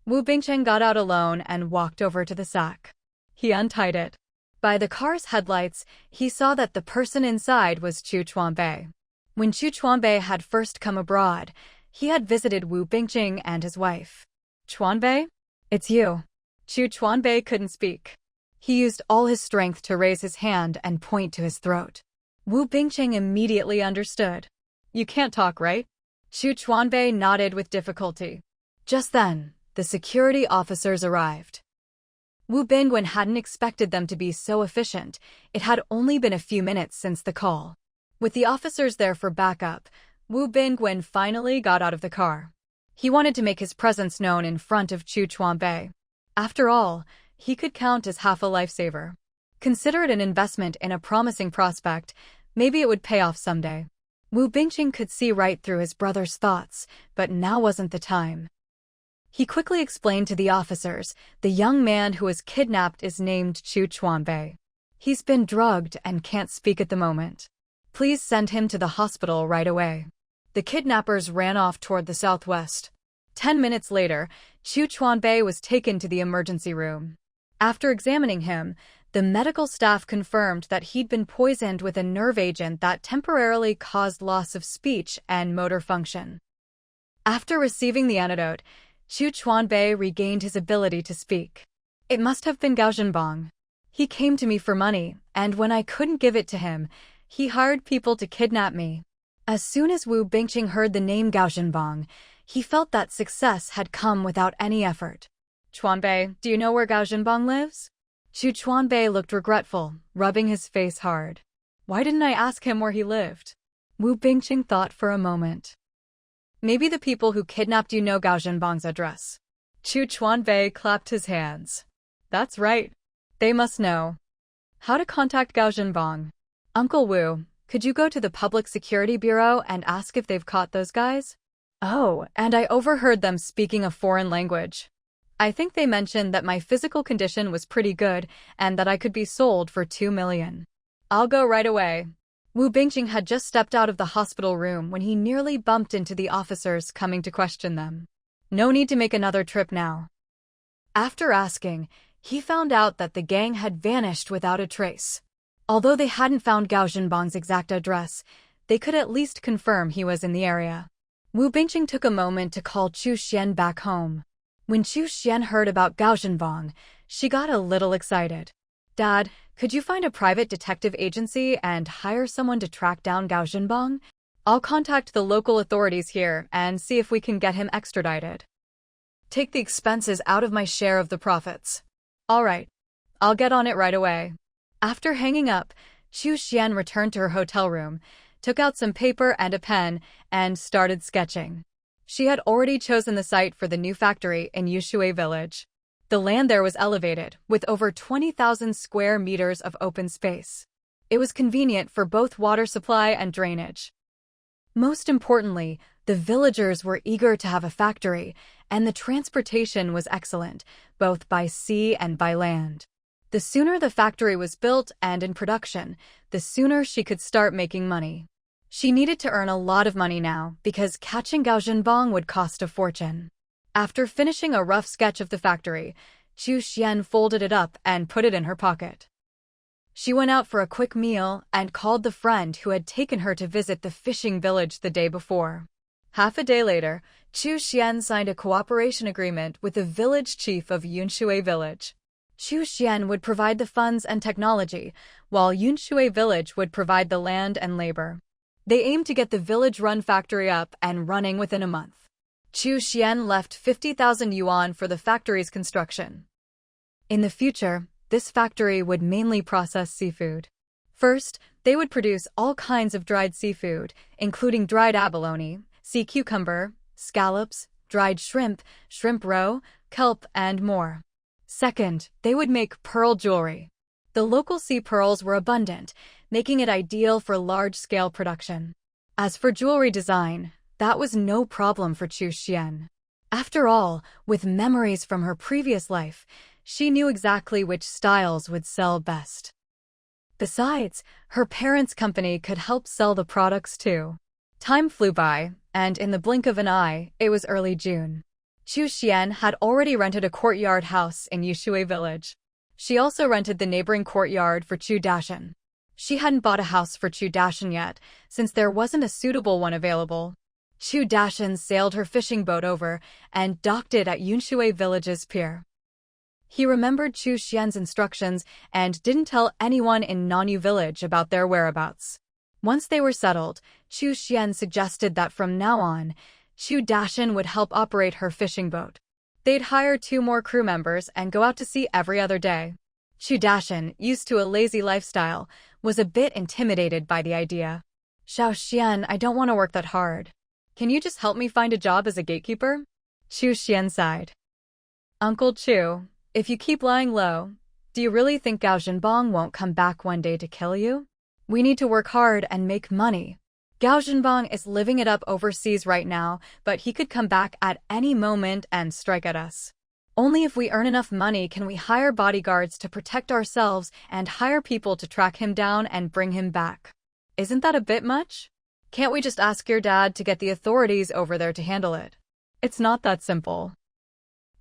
Wu Bingqing got out alone and walked over to the sack. He untied it. By the car's headlights, he saw that the person inside was Chu Chuanbei. When Chu Chuanbei had first come abroad, he had visited Wu Bingqing and his wife. Chuanbei? It's you. Chu Chuanbei couldn't speak. He used all his strength to raise his hand and point to his throat. Wu Bingqing immediately understood. You can't talk, right? Chu Chuanbei nodded with difficulty. Just then, the security officers arrived. Wu Bingwen hadn't expected them to be so efficient. It had only been a few minutes since the call. With the officers there for backup, Wu Bingwen finally got out of the car. He wanted to make his presence known in front of Chu Chuanbei. After all, he could count as half a lifesaver. Consider it an investment in a promising prospect. Maybe it would pay off someday. Wu Bingqing could see right through his brother's thoughts, but now wasn't the time. He quickly explained to the officers, the young man who was kidnapped is named Chu Chuanbei. He's been drugged and can't speak at the moment. Please send him to the hospital right away. The kidnappers ran off toward the southwest. 10 minutes later, Chu Chuanbei was taken to the emergency room. After examining him, the medical staff confirmed that he'd been poisoned with a nerve agent that temporarily caused loss of speech and motor function. After receiving the antidote, Chu Chuanbei regained his ability to speak. It must have been Gao Zhenbang. He came to me for money, and when I couldn't give it to him, he hired people to kidnap me. As soon as Wu Bingqing heard the name Gao Zhenbang, he felt that success had come without any effort. Chuanbei, do you know where Gao Zhenbang lives? Chu Chuanbei looked regretful, rubbing his face hard. Why didn't I ask him where he lived? Wu Bingqing thought for a moment. Maybe the people who kidnapped you know Gao Zhenbang's address. Chu Chuanbei clapped his hands. That's right. They must know. How to contact Gao Zhenbang? Uncle Wu, could you go to the Public Security Bureau and ask if they've caught those guys? Oh, and I overheard them speaking a foreign language. I think they mentioned that my physical condition was pretty good and that I could be sold for 2 million. I'll go right away. Wu Bingqing had just stepped out of the hospital room when he nearly bumped into the officers coming to question them. No need to make another trip now. After asking, he found out that the gang had vanished without a trace. Although they hadn't found Gao Zhenbang's exact address, they could at least confirm he was in the area. Wu Bingqing took a moment to call Chu Xian back home. When Chu Xian heard about Gao Zhenbang, she got a little excited. Dad, could you find a private detective agency and hire someone to track down Gao Zhenbang? I'll contact the local authorities here and see if we can get him extradited. Take the expenses out of my share of the profits. All right. I'll get on it right away. After hanging up, Chu Xian returned to her hotel room, took out some paper and a pen, and started sketching. She had already chosen the site for the new factory in Yushui village. The land there was elevated, with over 20,000 square meters of open space. It was convenient for both water supply and drainage. Most importantly, the villagers were eager to have a factory, and the transportation was excellent, both by sea and by land. The sooner the factory was built and in production, the sooner she could start making money. She needed to earn a lot of money now because catching Gao Zhenbang would cost a fortune. After finishing a rough sketch of the factory, Chu Xian folded it up and put it in her pocket. She went out for a quick meal and called the friend who had taken her to visit the fishing village the day before. Half a day later, Chu Xian signed a cooperation agreement with the village chief of Yunshui village. Chu Xian would provide the funds and technology, while Yunshui village would provide the land and labor. They aimed to get the village-run factory up and running within a month. Chu Xian left 50,000 yuan for the factory's construction. In the future, this factory would mainly process seafood. First, they would produce all kinds of dried seafood, including dried abalone, sea cucumber, scallops, dried shrimp, shrimp roe, kelp, and more. Second, they would make pearl jewelry. The local sea pearls were abundant, making it ideal for large-scale production. As for jewelry design, That was no problem for Chu Xian. After all, with memories from her previous life, she knew exactly which styles would sell best. Besides, her parents' company could help sell the products too. Time flew by, and in the blink of an eye, it was early June. Chu Xian had already rented a courtyard house in Yushui village. She also rented the neighboring courtyard for Chu Dashan. She hadn't bought a house for Chu Dashan yet, since there wasn't a suitable one available. Chu Dashan sailed her fishing boat over and docked it at Yunshui village's pier. He remembered Chu Xian's instructions and didn't tell anyone in Nanyu village about their whereabouts. Once they were settled, Chu Xian suggested that from now on, Chu Dashan would help operate her fishing boat. They'd hire 2 more crew members and go out to sea every other day. Chu Dashan, used to a lazy lifestyle, was a bit intimidated by the idea. "Xiao Xian, I don't want to work that hard. Can you just help me find a job as a gatekeeper?" Chu Xian sighed. "Uncle Chu, if you keep lying low, do you really think Gao Zhenbong won't come back one day to kill you? We need to work hard and make money. Gao Zhenbong is living it up overseas right now, but he could come back at any moment and strike at us. Only if we earn enough money can we hire bodyguards to protect ourselves and hire people to track him down and bring him back. Isn't that a bit much? Can't we just ask your dad to get the authorities over there to handle it? It's not that simple.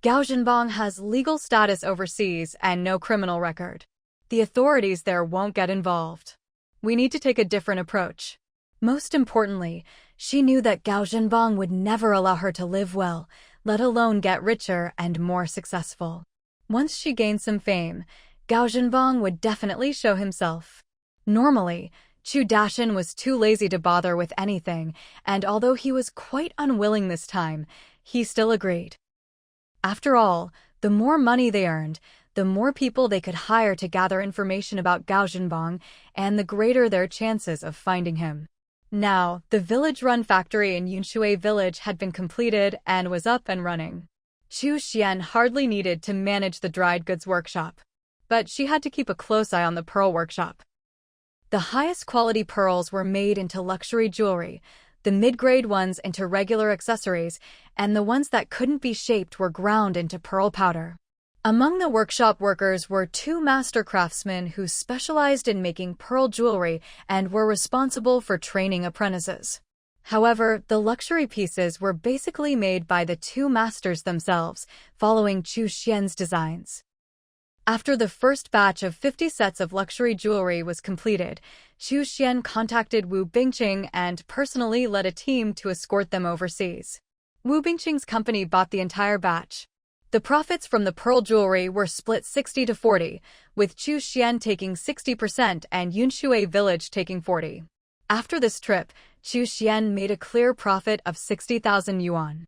Gao Zhenbong has legal status overseas and no criminal record. The authorities there won't get involved. We need to take a different approach." Most importantly, she knew that Gao Zhenbong would never allow her to live well, let alone get richer and more successful. Once she gained some fame, Gao Zhenbong would definitely show himself. Normally, Chu Dashan was too lazy to bother with anything, and although he was quite unwilling this time, he still agreed. After all, the more money they earned, the more people they could hire to gather information about Gao Zhenbong, and the greater their chances of finding him. Now, the village-run factory in Yunshui village had been completed and was up and running. Chu Xian hardly needed to manage the dried goods workshop, but she had to keep a close eye on the pearl workshop. The highest quality pearls were made into luxury jewelry, the mid-grade ones into regular accessories, and the ones that couldn't be shaped were ground into pearl powder. Among the workshop workers were 2 master craftsmen who specialized in making pearl jewelry and were responsible for training apprentices. However, the luxury pieces were basically made by the 2 masters themselves, following Chu Xian's designs. After the first batch of 50 sets of luxury jewelry was completed, Chu Xian contacted Wu Bingqing and personally led a team to escort them overseas. Wu Bingqing's company bought the entire batch. The profits from the pearl jewelry were split 60-40, with Chu Xian taking 60% and Yunshui village taking 40%. After this trip, Chu Xian made a clear profit of 60,000 yuan.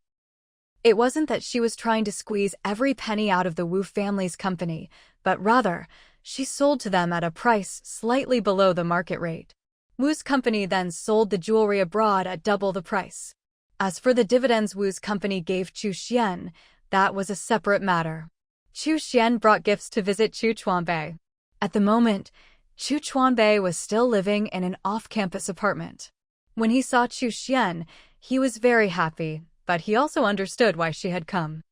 It wasn't that she was trying to squeeze every penny out of the Wu family's company, but rather, she sold to them at a price slightly below the market rate. Wu's company then sold the jewelry abroad at double the price. As for the dividends Wu's company gave Chu Xian, that was a separate matter. Chu Xian brought gifts to visit Chu Chuanbei. At the moment, Chu Chuanbei was still living in an off-campus apartment. When he saw Chu Xian, he was very happy, but he also understood why she had come.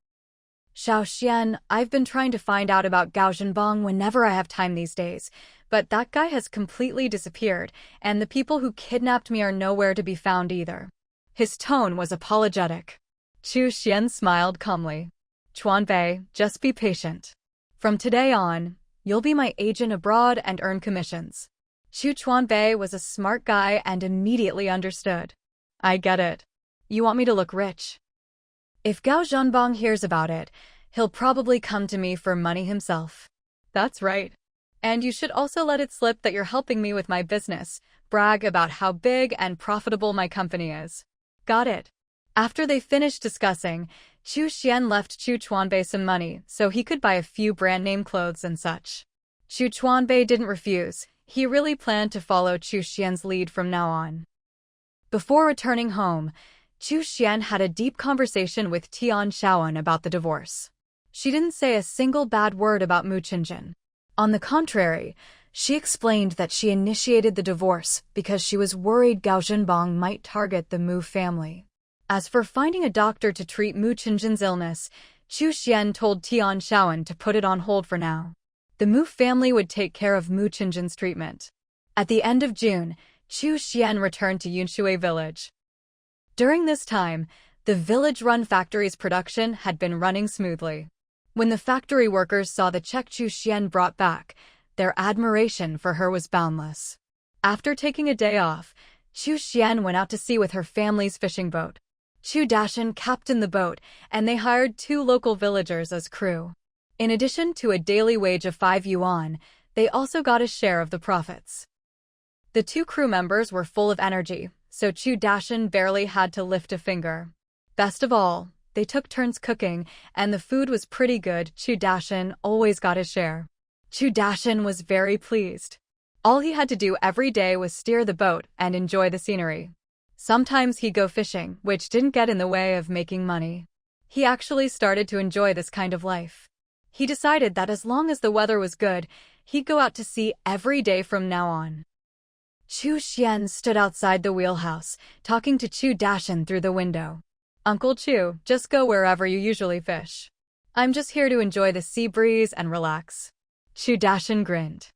"Xiao Xian, I've been trying to find out about Gao Zhenbong whenever I have time these days, but that guy has completely disappeared, and the people who kidnapped me are nowhere to be found either." His tone was apologetic. Chu Xian smiled calmly. "Chuanbei, just be patient. From today on, you'll be my agent abroad and earn commissions." Chu Chuanbei was a smart guy and immediately understood. "I get it. You want me to look rich. If Gao Zhenbong hears about it, he'll probably come to me for money himself." "That's right. And you should also let it slip that you're helping me with my business, brag about how big and profitable my company is." "Got it." After they finished discussing, Chu Xian left Chu Chuanbei some money so he could buy a few brand-name clothes and such. Chu Chuanbei didn't refuse. He really planned to follow Chu Xian's lead from now on. Before returning home, Chu Xian had a deep conversation with Tian Shaoan about the divorce. She didn't say a single bad word about Mu Qingjin. On the contrary, she explained that she initiated the divorce because she was worried Gao Zhenbong might target the Mu family. As for finding a doctor to treat Mu Qingjin's illness, Chu Xian told Tian Shaoan to put it on hold for now. The Mu family would take care of Mu Qingjin's treatment. At the end of June, Chu Xian returned to Yunshui village. During this time, the village-run factory's production had been running smoothly. When the factory workers saw the check Chu Xian brought back, their admiration for her was boundless. After taking a day off, Chu Xian went out to sea with her family's fishing boat. Chu Dashan captained the boat, and they hired 2 local villagers as crew. In addition to a daily wage of 5 yuan, they also got a share of the profits. The 2 crew members were full of energy, so Chu Dashan barely had to lift a finger. Best of all, they took turns cooking, and the food was pretty good. Chu Dashan always got his share. Chu Dashan was very pleased. All he had to do every day was steer the boat and enjoy the scenery. Sometimes he'd go fishing, which didn't get in the way of making money. He actually started to enjoy this kind of life. He decided that as long as the weather was good, he'd go out to sea every day from now on. Chu Xian stood outside the wheelhouse, talking to Chu Dashan through the window. "Uncle Chu, just go wherever you usually fish. I'm just here to enjoy the sea breeze and relax." Chu Dashan grinned.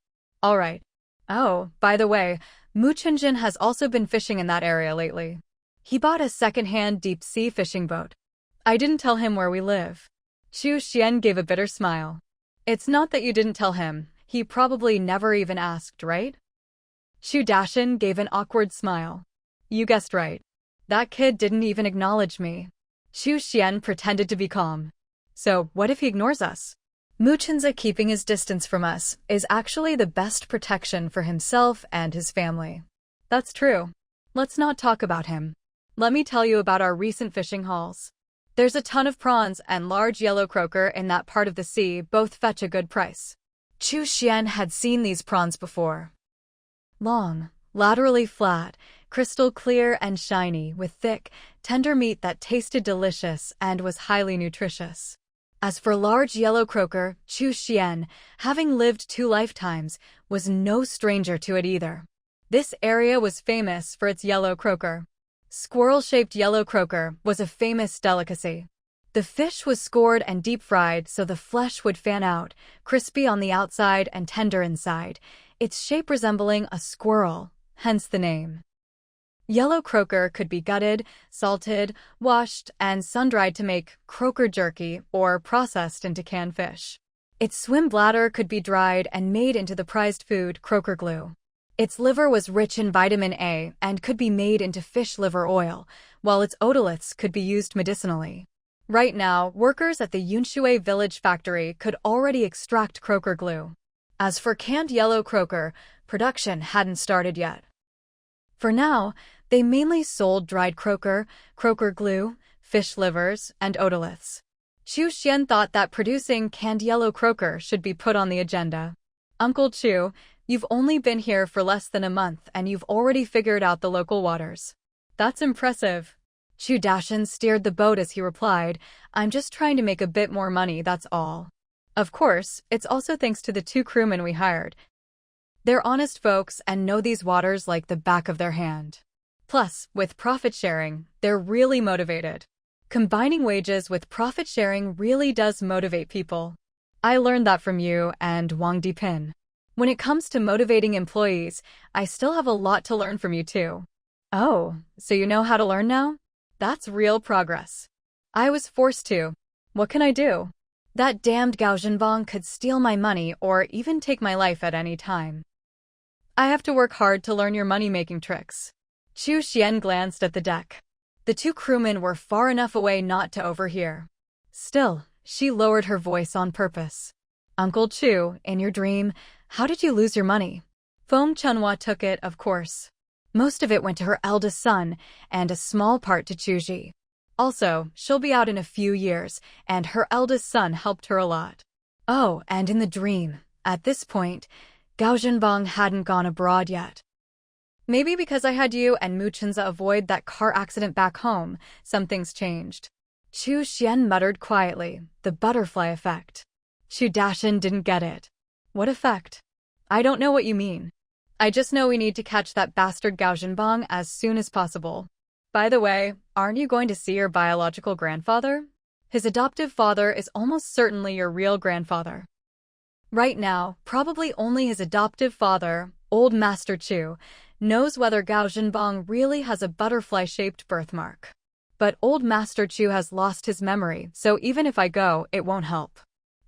"All right. Oh, by the way, Mu Qingjin has also been fishing in that area lately. He bought a second-hand deep-sea fishing boat. I didn't tell him where we live." Chu Xian gave a bitter smile. "It's not that you didn't tell him. He probably never even asked, right?" Chu Dashan gave an awkward smile. "You guessed right. That kid didn't even acknowledge me." Chu Xian pretended to be calm. "So, what if he ignores us?" Mu Qingjin keeping his distance from us is actually the best protection for himself and his family. That's true. Let's not talk about him. Let me tell you about our recent fishing hauls. There's a ton of prawns and large yellow croaker in that part of the sea, both fetch a good price. Chu Xian had seen these prawns before. Long, laterally flat, crystal clear and shiny, with thick, tender meat that tasted delicious and was highly nutritious. As for large yellow croaker, Chu Xian, having lived 2 lifetimes, was no stranger to it either. This area was famous for its yellow croaker. Squirrel-shaped yellow croaker was a famous delicacy. The fish was scored and deep-fried so the flesh would fan out, crispy on the outside and tender inside, its shape resembling a squirrel, hence the name. Yellow croaker could be gutted, salted, washed, and sun-dried to make croaker jerky or processed into canned fish. Its swim bladder could be dried and made into the prized food croaker glue. Its liver was rich in vitamin A and could be made into fish liver oil, while its otoliths could be used medicinally. Right now, workers at the Yunshui village factory could already extract croaker glue. As for canned yellow croaker, production hadn't started yet. For now, they mainly sold dried croaker, croaker glue, fish livers, and otoliths. Chu Xian thought that producing canned yellow croaker should be put on the agenda. "Uncle Chu, you've only been here for less than a month and you've already figured out the local waters. That's impressive." Chu Dashan steered the boat as he replied, "I'm just trying to make a bit more money, that's all. Of course, it's also thanks to the 2 crewmen we hired. They're honest folks and know these waters like the back of their hand. Plus, with profit sharing, they're really motivated. Combining wages with profit sharing really does motivate people. I learned that from you and Wang Dipin. When it comes to motivating employees, I still have a lot to learn from you too." "Oh, so you know how to learn now? That's real progress." "I was forced to. What can I do? That damned Gao Zhenbang could steal my money or even take my life at any time. I have to work hard to learn your money-making tricks." Chu Xian glanced at the deck. The 2 crewmen were far enough away not to overhear. Still, she lowered her voice on purpose. "Uncle Chu, in your dream, how did you lose your money?" Feng Chunhua took it, of course. Most of it went to her eldest son, and a small part to Chuji. Also, she'll be out in a few years, and her eldest son helped her a lot. Oh, and in the dream, at this point, Gao Zhenbang hadn't gone abroad yet. "Maybe because I had you and Mu Qingjin avoid that car accident back home, some things changed." Chu Xian muttered quietly, the butterfly effect. Chu Dashan didn't get it. "What effect?" "I don't know what you mean. I just know we need to catch that bastard Gao Zhenbang as soon as possible. By the way, aren't you going to see your biological grandfather? His adoptive father is almost certainly your real grandfather. Right now, probably only his adoptive father, Old Master Chu, knows whether Gao Zhenbang really has a butterfly-shaped birthmark. But Old Master Chu has lost his memory, so even if I go, it won't help.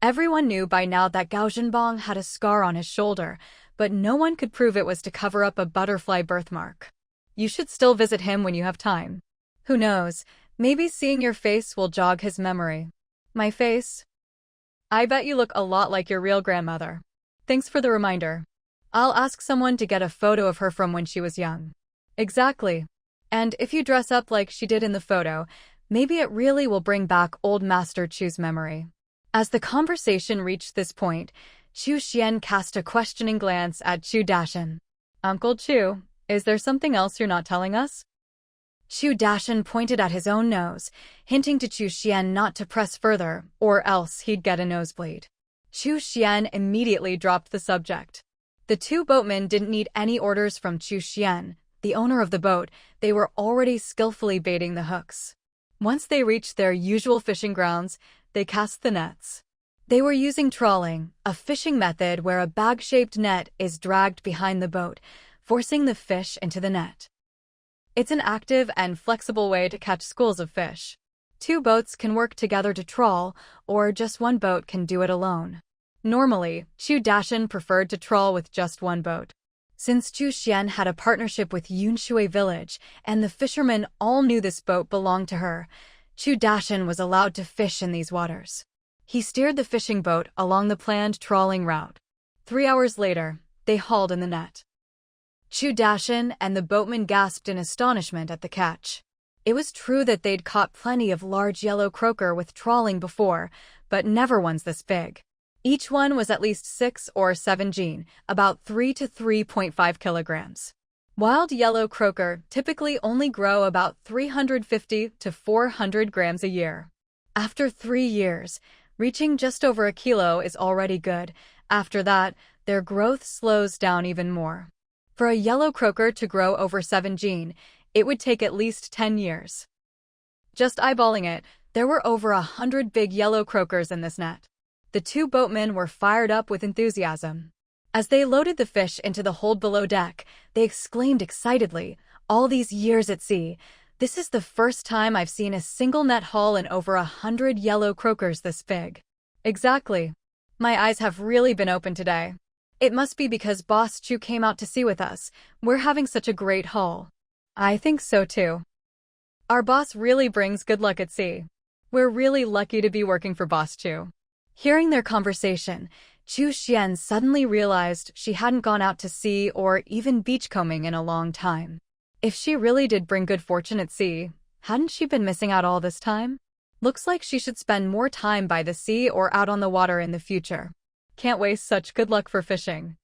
Everyone knew by now that Gao Zhenbang had a scar on his shoulder, but no one could prove it was to cover up a butterfly birthmark. You should still visit him when you have time. Who knows, maybe seeing your face will jog his memory. My face? I bet you look a lot like your real grandmother. Thanks for the reminder. I'll ask someone to get a photo of her from when she was young. Exactly. And if you dress up like she did in the photo, maybe it really will bring back Old Master Chu's memory. As the conversation reached this point, Chu Xian cast a questioning glance at Chu Dashan. Uncle Chu, is there something else you're not telling us? Chu Dashan pointed at his own nose, hinting to Chu Xian not to press further, or else he'd get a nosebleed. Chu Xian immediately dropped the subject. The two boatmen didn't need any orders from Chu Xian, the owner of the boat. They were already skillfully baiting the hooks. Once they reached their usual fishing grounds, they cast the nets. They were using trawling, a fishing method where a bag-shaped net is dragged behind the boat, forcing the fish into the net. It's an active and flexible way to catch schools of fish. Two boats can work together to trawl, or just one boat can do it alone. Normally, Chu Dashan preferred to trawl with just one boat. Since Chu Xian had a partnership with Yunshui village, and the fishermen all knew this boat belonged to her, Chu Dashan was allowed to fish in these waters. He steered the fishing boat along the planned trawling route. 3 hours later, they hauled in the net. Chu Dashan and the boatmen gasped in astonishment at the catch. It was true that they'd caught plenty of large yellow croaker with trawling before, but never ones this big. Each one was at least 6 or 7 jin, about 3 to 3.5 kilograms. Wild yellow croaker typically only grow about 350 to 400 grams a year. After 3 years, reaching just over a kilo is already good. After that, their growth slows down even more. For a yellow croaker to grow over 7 jin, it would take at least 10 years. Just eyeballing it, there were over 100 big yellow croakers in this net. The two boatmen were fired up with enthusiasm. As they loaded the fish into the hold below deck, they exclaimed excitedly, "All these years at sea, this is the first time I've seen a single net haul in over 100 yellow croakers this big." Exactly. My eyes have really been open today. It must be because Boss Chu came out to sea with us. We're having such a great haul. I think so too. Our boss really brings good luck at sea. We're really lucky to be working for Boss Chu. Hearing their conversation, Chu Xian suddenly realized she hadn't gone out to sea or even beachcombing in a long time. If she really did bring good fortune at sea, hadn't she been missing out all this time? Looks like she should spend more time by the sea or out on the water in the future. Can't waste such good luck for fishing.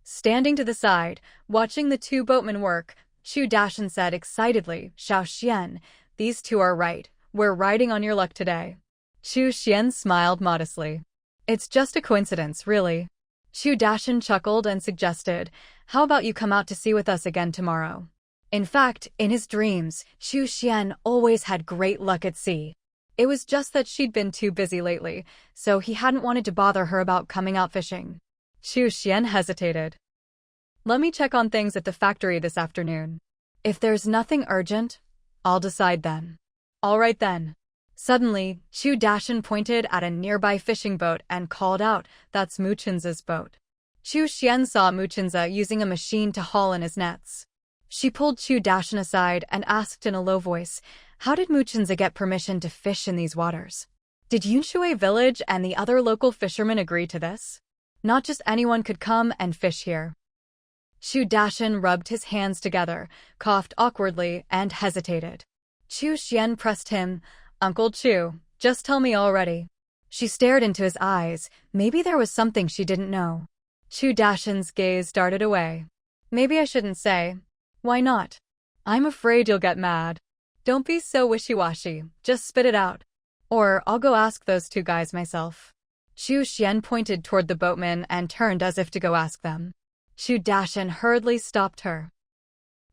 Standing to the side, watching the two boatmen work, Chu Dashan said excitedly, "Xiao Xian, these two are right. We're riding on your luck today." Chu Xian smiled modestly. "It's just a coincidence, really." Chu Dashan chuckled and suggested, "How about you come out to sea with us again tomorrow?" In fact, in his dreams, Chu Xian always had great luck at sea. It was just that she'd been too busy lately, so he hadn't wanted to bother her about coming out fishing. Chu Xian hesitated. "Let me check on things at the factory this afternoon. If there's nothing urgent, I'll decide then." "All right then." Suddenly, Chu Dashan pointed at a nearby fishing boat and called out, "That's Muchinza's boat." Chu Xian saw Muchinza using a machine to haul in his nets. She pulled Chu Dashan aside and asked in a low voice, "How did Muchinza get permission to fish in these waters? Did Yunshui village and the other local fishermen agree to this? Not just anyone could come and fish here." Chu Dashan rubbed his hands together, coughed awkwardly, and hesitated. Chu Xian pressed him, "Uncle Chu, just tell me already." She stared into his eyes. Maybe there was something she didn't know. Chu Dashan's gaze darted away. "Maybe I shouldn't say." "Why not?" "I'm afraid you'll get mad." "Don't be so wishy-washy, just spit it out. Or I'll go ask those two guys myself." Chu Xian pointed toward the boatmen and turned as if to go ask them. Chu Dashan hurriedly stopped her.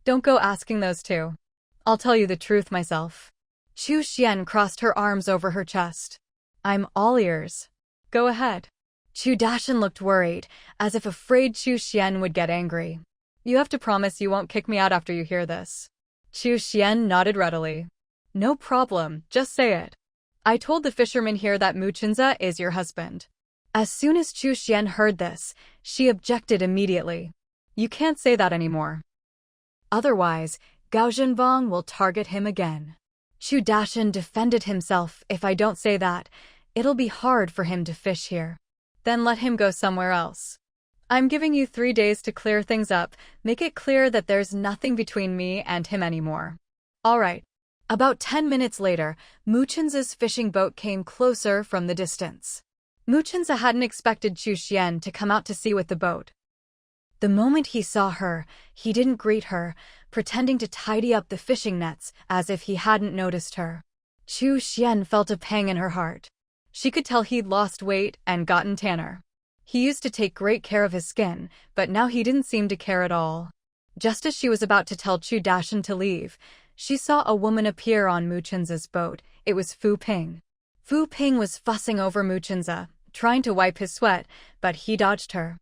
"Don't go asking those two. I'll tell you the truth myself. Chu Xian crossed her arms over her chest. I'm all ears. Go ahead. Chu Dashan looked worried, as if afraid Chu Xian would get angry. You have to promise you won't kick me out after you hear this. Chu Xian nodded readily. No problem, just say it. I told the fisherman here that Mu Chenza is your husband. As soon as Chu Xian heard this, she objected immediately. You can't say that anymore. Otherwise, Gao Zhenbang will target him again. Chu Dashan defended himself. If I don't say that, it'll be hard for him to fish here. Then let him go somewhere else. I'm giving you 3 days to clear things up, make it clear that there's nothing between me and him anymore. All right. About 10 minutes later, Mu Chenza's fishing boat came closer from the distance. Mu Chenza hadn't expected Chu Xian to come out to sea with the boat. The moment he saw her, he didn't greet her, pretending to tidy up the fishing nets as if he hadn't noticed her. Chu Xian felt a pang in her heart. She could tell he'd lost weight and gotten tanner. He used to take great care of his skin, but now he didn't seem to care at all. Just as she was about to tell Chu Dashan to leave, she saw a woman appear on Mu Chenza's boat. It was Fu Ping. Fu Ping was fussing over Mu Chenza, trying to wipe his sweat, but he dodged her.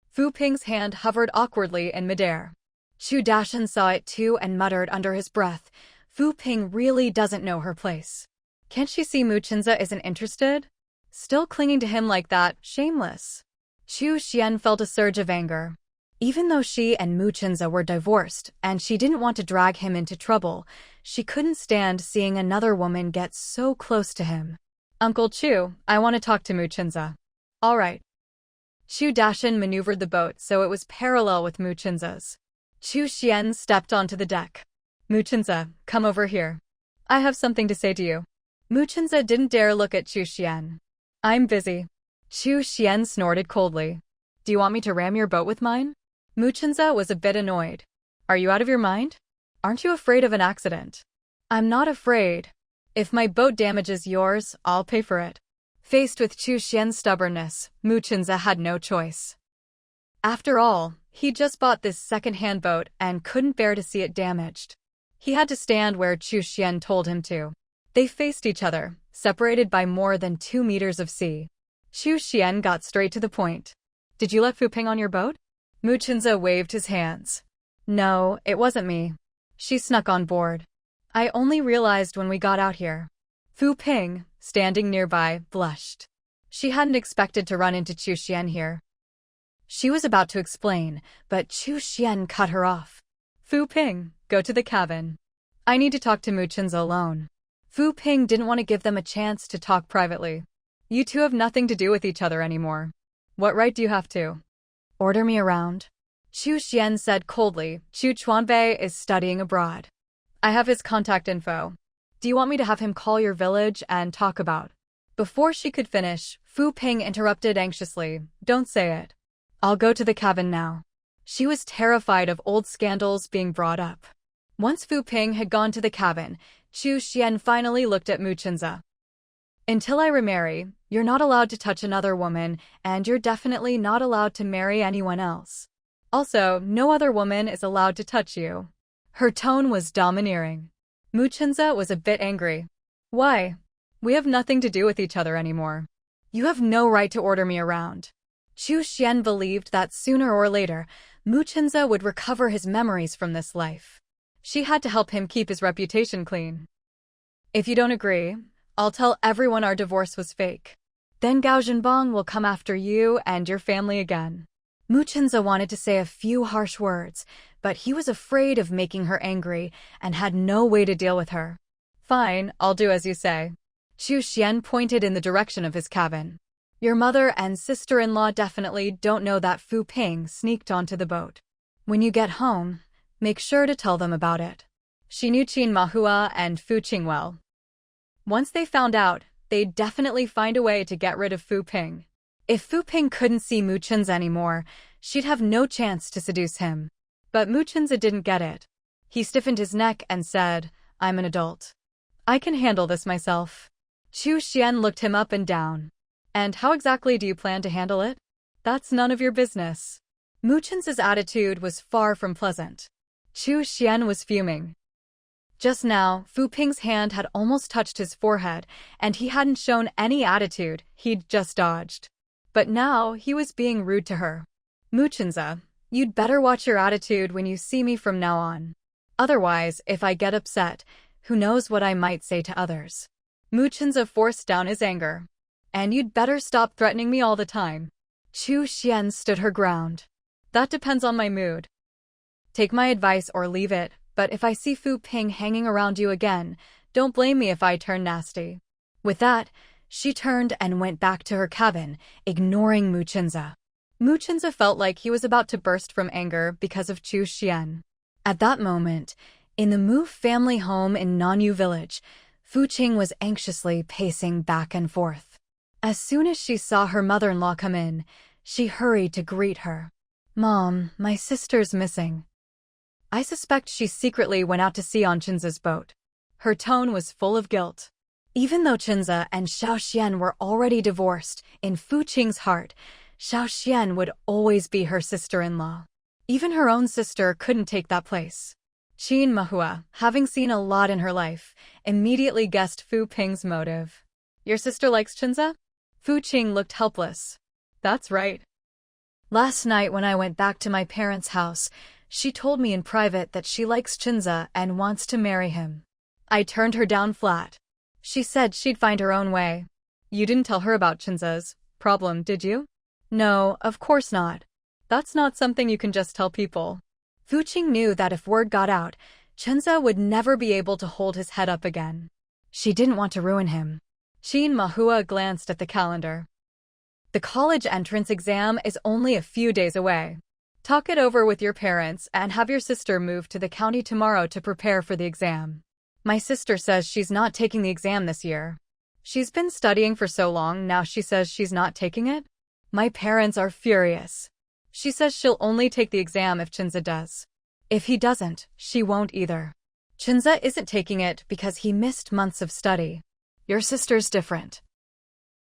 Fu Ping's hand hovered awkwardly in midair. Chu Dashan saw it too and muttered under his breath, Fu Ping really doesn't know her place. Can't she see Mu Chenza isn't interested? Still clinging to him like that, shameless. Chu Xian felt a surge of anger. Even though she and Mu Chenza were divorced and she didn't want to drag him into trouble, she couldn't stand seeing another woman get so close to him. Uncle Chu, I want to talk to Mu Chenza. All right. Chu Dashan maneuvered the boat so it was parallel with Mu Chenza's. Chu Xian stepped onto the deck. Mu Chenza, come over here. I have something to say to you. Mu Chenza didn't dare look at Chu Xian. I'm busy. Chu Xian snorted coldly. Do you want me to ram your boat with mine? Mu Chenza was a bit annoyed. Are you out of your mind? Aren't you afraid of an accident? I'm not afraid. If my boat damages yours, I'll pay for it. Faced with Chu Xian's stubbornness, Mu Chenza had no choice. After all, he just bought this second-hand boat and couldn't bear to see it damaged. He had to stand where Chu Xian told him to. They faced each other, separated by more than 2 meters of sea. Chu Xian got straight to the point. Did you let Fu Ping on your boat? Mu Chenza waved his hands. No, it wasn't me. She snuck on board. I only realized when we got out here. Fu Ping, standing nearby, blushed. She hadn't expected to run into Chu Xian here. She was about to explain, but Chu Xian cut her off. Fu Ping, go to the cabin. I need to talk to Mu Chenza alone. Fu Ping didn't want to give them a chance to talk privately. You two have nothing to do with each other anymore. What right do you have to order me around? Chu Xian said coldly. Chu Chuanbei is studying abroad. I have his contact info. Do you want me to have him call your village and talk about? Before she could finish, Fu Ping interrupted anxiously. Don't say it. I'll go to the cabin now. She was terrified of old scandals being brought up. Once Fu Ping had gone to the cabin, Chu Xian finally looked at Mu Chenza. Until I remarry, you're not allowed to touch another woman, and you're definitely not allowed to marry anyone else. Also, no other woman is allowed to touch you. Her tone was domineering. Mu Chenza was a bit angry. Why? We have nothing to do with each other anymore. You have no right to order me around. Chu Xian believed that sooner or later, Mu Chenza would recover his memories from this life. She had to help him keep his reputation clean. If you don't agree, I'll tell everyone our divorce was fake. Then Gao Zhenbang will come after you and your family again. Mu Chenza wanted to say a few harsh words, but he was afraid of making her angry and had no way to deal with her. Fine, I'll do as you say. Chu Xian pointed in the direction of his cabin. Your mother and sister-in-law definitely don't know that Fu Ping sneaked onto the boat. When you get home, make sure to tell them about it. She knew Qin Mahua and Fu Qing well. Once they found out, they'd definitely find a way to get rid of Fu Ping. If Fu Ping couldn't see Mu Chenza anymore, she'd have no chance to seduce him. But Mu Chenza didn't get it. He stiffened his neck and said, I'm an adult. I can handle this myself. Chu Xian looked him up and down. And how exactly do you plan to handle it? That's none of your business. Mu Chenza's attitude was far from pleasant. Chu Xian was fuming. Just now, Fu Ping's hand had almost touched his forehead, and he hadn't shown any attitude, he'd just dodged. But now, he was being rude to her. Mu Chenza, you'd better watch your attitude when you see me from now on. Otherwise, if I get upset, who knows what I might say to others. Mu Chenza forced down his anger. And you'd better stop threatening me all the time. Chu Xian stood her ground. That depends on my mood. Take my advice or leave it, but if I see Fu Ping hanging around you again, don't blame me if I turn nasty. With that, she turned and went back to her cabin, ignoring Mu Chenza. Mu Chenza felt like he was about to burst from anger because of Chu Xian. At that moment, in the Mu family home in Nanyu village, Fu Qing was anxiously pacing back and forth. As soon as she saw her mother-in-law come in, she hurried to greet her. "Mom, my sister's missing. I suspect she secretly went out to sea on Chenza's boat." Her tone was full of guilt. Even though Chenza and Xiao Xian were already divorced, in Fu Qing's heart, Xiao Xian would always be her sister-in-law. Even her own sister couldn't take that place. Qin Mahua, having seen a lot in her life, immediately guessed Fu Ping's motive. "Your sister likes Chenza?" Fu Qing looked helpless. "That's right. Last night when I went back to my parents' house, she told me in private that she likes Chenza and wants to marry him. I turned her down flat. She said she'd find her own way." "You didn't tell her about Chenza's problem, did you?" "No, of course not. That's not something you can just tell people." Fu Qing knew that if word got out, Chenza would never be able to hold his head up again. She didn't want to ruin him. Qin Mahua glanced at the calendar. "The college entrance exam is only a few days away. Talk it over with your parents and have your sister move to the county tomorrow to prepare for the exam. My sister says she's not taking the exam this year. She's been studying for so long, now she says she's not taking it? My parents are furious. She says she'll only take the exam if Chenza does. If he doesn't, she won't either. Chenza isn't taking it because he missed months of study. Your sister's different.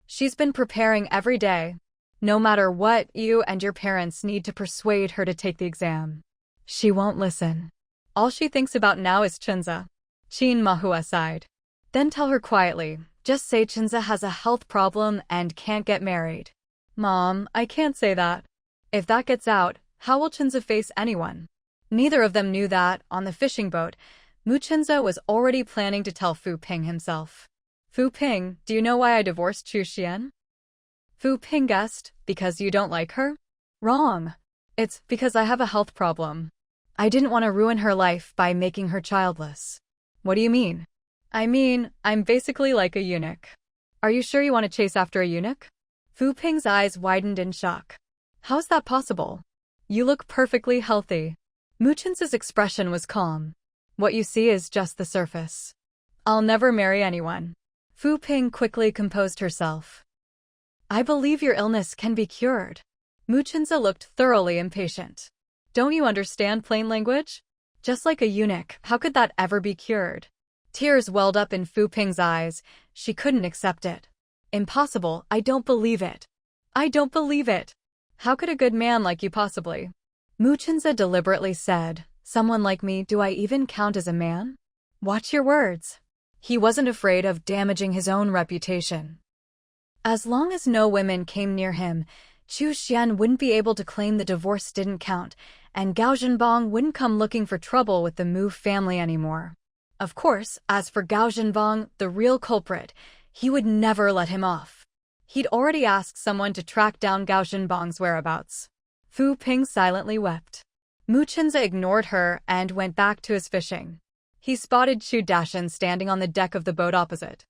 She's been preparing every day. No matter what, you and your parents need to persuade her to take the exam. She won't listen. All she thinks about now is Chenza." Qin Mahua sighed. "Then tell her quietly. Just say Chenza has a health problem and can't get married." "Mom, I can't say that. If that gets out, how will Chenza face anyone?" Neither of them knew that, on the fishing boat, Mu Chenza was already planning to tell Fu Ping himself. "Fu Ping, do you know why I divorced Chu Xian?" Fu Ping guessed, "Because you don't like her?" "Wrong. It's because I have a health problem. I didn't want to ruin her life by making her childless." "What do you mean?" "I mean, I'm basically like a eunuch." "Are you sure you want to chase after a eunuch?" Fu Ping's eyes widened in shock. "How's that possible? You look perfectly healthy." Mu Chenza's expression was calm. "What you see is just the surface. I'll never marry anyone." Fu Ping quickly composed herself. "I believe your illness can be cured." Mu Chenza looked thoroughly impatient. "Don't you understand plain language? Just like a eunuch, how could that ever be cured?" Tears welled up in Fu Ping's eyes. She couldn't accept it. "Impossible, I don't believe it. I don't believe it. How could a good man like you possibly?" Mu Chenza deliberately said, "Someone like me, do I even count as a man?" Watch your words. He wasn't afraid of damaging his own reputation. As long as no women came near him, Chu Xian wouldn't be able to claim the divorce didn't count, and Gao Zhenbang wouldn't come looking for trouble with the Mu family anymore. Of course, as for Gao Zhenbang, the real culprit, he would never let him off. He'd already asked someone to track down Gao Zhenbang's whereabouts. Fu Ping silently wept. Mu Chenza ignored her and went back to his fishing. He spotted Chu Dashan standing on the deck of the boat opposite.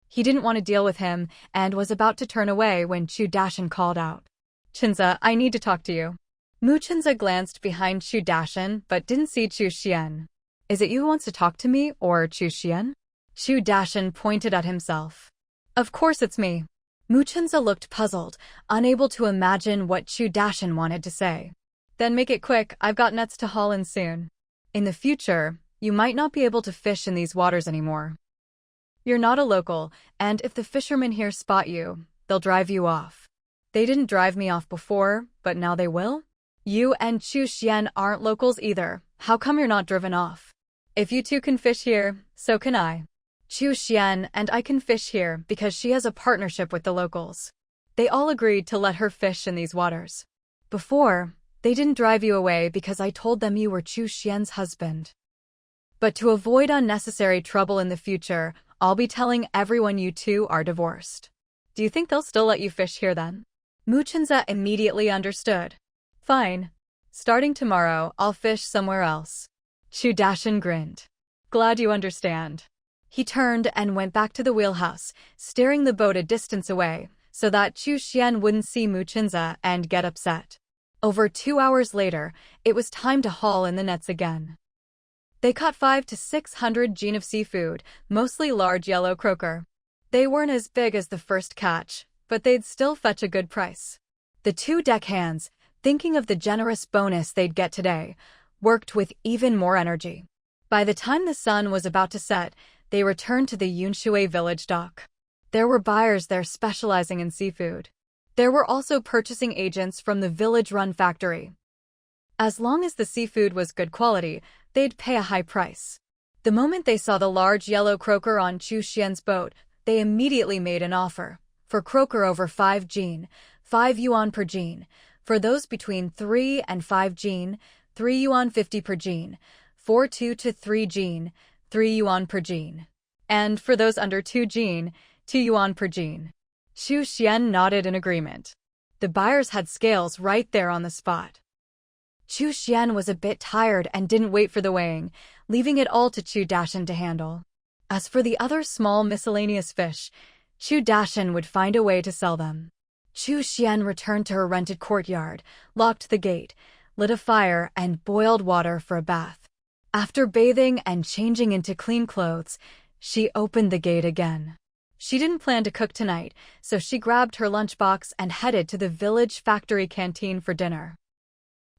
He didn't want to deal with him and was about to turn away when Chu Dashan called out. "Chenza, I need to talk to you." Mu Chenza glanced behind Chu Dashan but didn't see Chu Xian. "Is it you who wants to talk to me or Chu Xian?" Chu Dashan pointed at himself. "Of course it's me." Mu Chenza looked puzzled, unable to imagine what Chu Dashan wanted to say. "Then make it quick, I've got nets to haul in soon. In the future, you might not be able to fish in these waters anymore. You're not a local, and if the fishermen here spot you, they'll drive you off. They didn't drive me off before, but now they will? You and Chu Xian aren't locals either. How come you're not driven off?" If you two can fish here, so can I. Chu Xian and I can fish here because she has a partnership with the locals. They all agreed to let her fish in these waters. Before, they didn't drive you away because I told them you were Chu Xian's husband. But to avoid unnecessary trouble in the future, I'll be telling everyone you two are divorced. Do you think they'll still let you fish here then? Mu Chenze immediately understood. Fine. Starting tomorrow, I'll fish somewhere else. Chu Dashan grinned. Glad you understand. He turned and went back to the wheelhouse, steering the boat a distance away, so that Chu Xian wouldn't see Mu Chenze and get upset. Over 2 hours later, it was time to haul in the nets again. They caught 500 to 600 jin of seafood, mostly large yellow croaker. They weren't as big as the first catch, but they'd still fetch a good price. The two deckhands, thinking of the generous bonus they'd get today, worked with even more energy. By the time the sun was about to set, they returned to the Yunshui village dock. There were buyers there specializing in seafood. There were also purchasing agents from the village-run factory. As long as the seafood was good quality, they'd pay a high price. The moment they saw the large yellow croaker on Chu Xian's boat, they immediately made an offer. For croaker over 5 jin, 5 yuan per jin. For those between 3 and 5 jin, 3 yuan 50 per jin. For 2 to 3 jin, 3 yuan per jin. And for those under 2 jin, 2 yuan per jin. Chu Xian nodded in agreement. The buyers had scales right there on the spot. Chu Xian was a bit tired and didn't wait for the weighing, leaving it all to Chu Dashan to handle. As for the other small miscellaneous fish, Chu Dashan would find a way to sell them. Chu Xian returned to her rented courtyard, locked the gate, lit a fire, and boiled water for a bath. After bathing and changing into clean clothes, she opened the gate again. She didn't plan to cook tonight, so she grabbed her lunchbox and headed to the village factory canteen for dinner.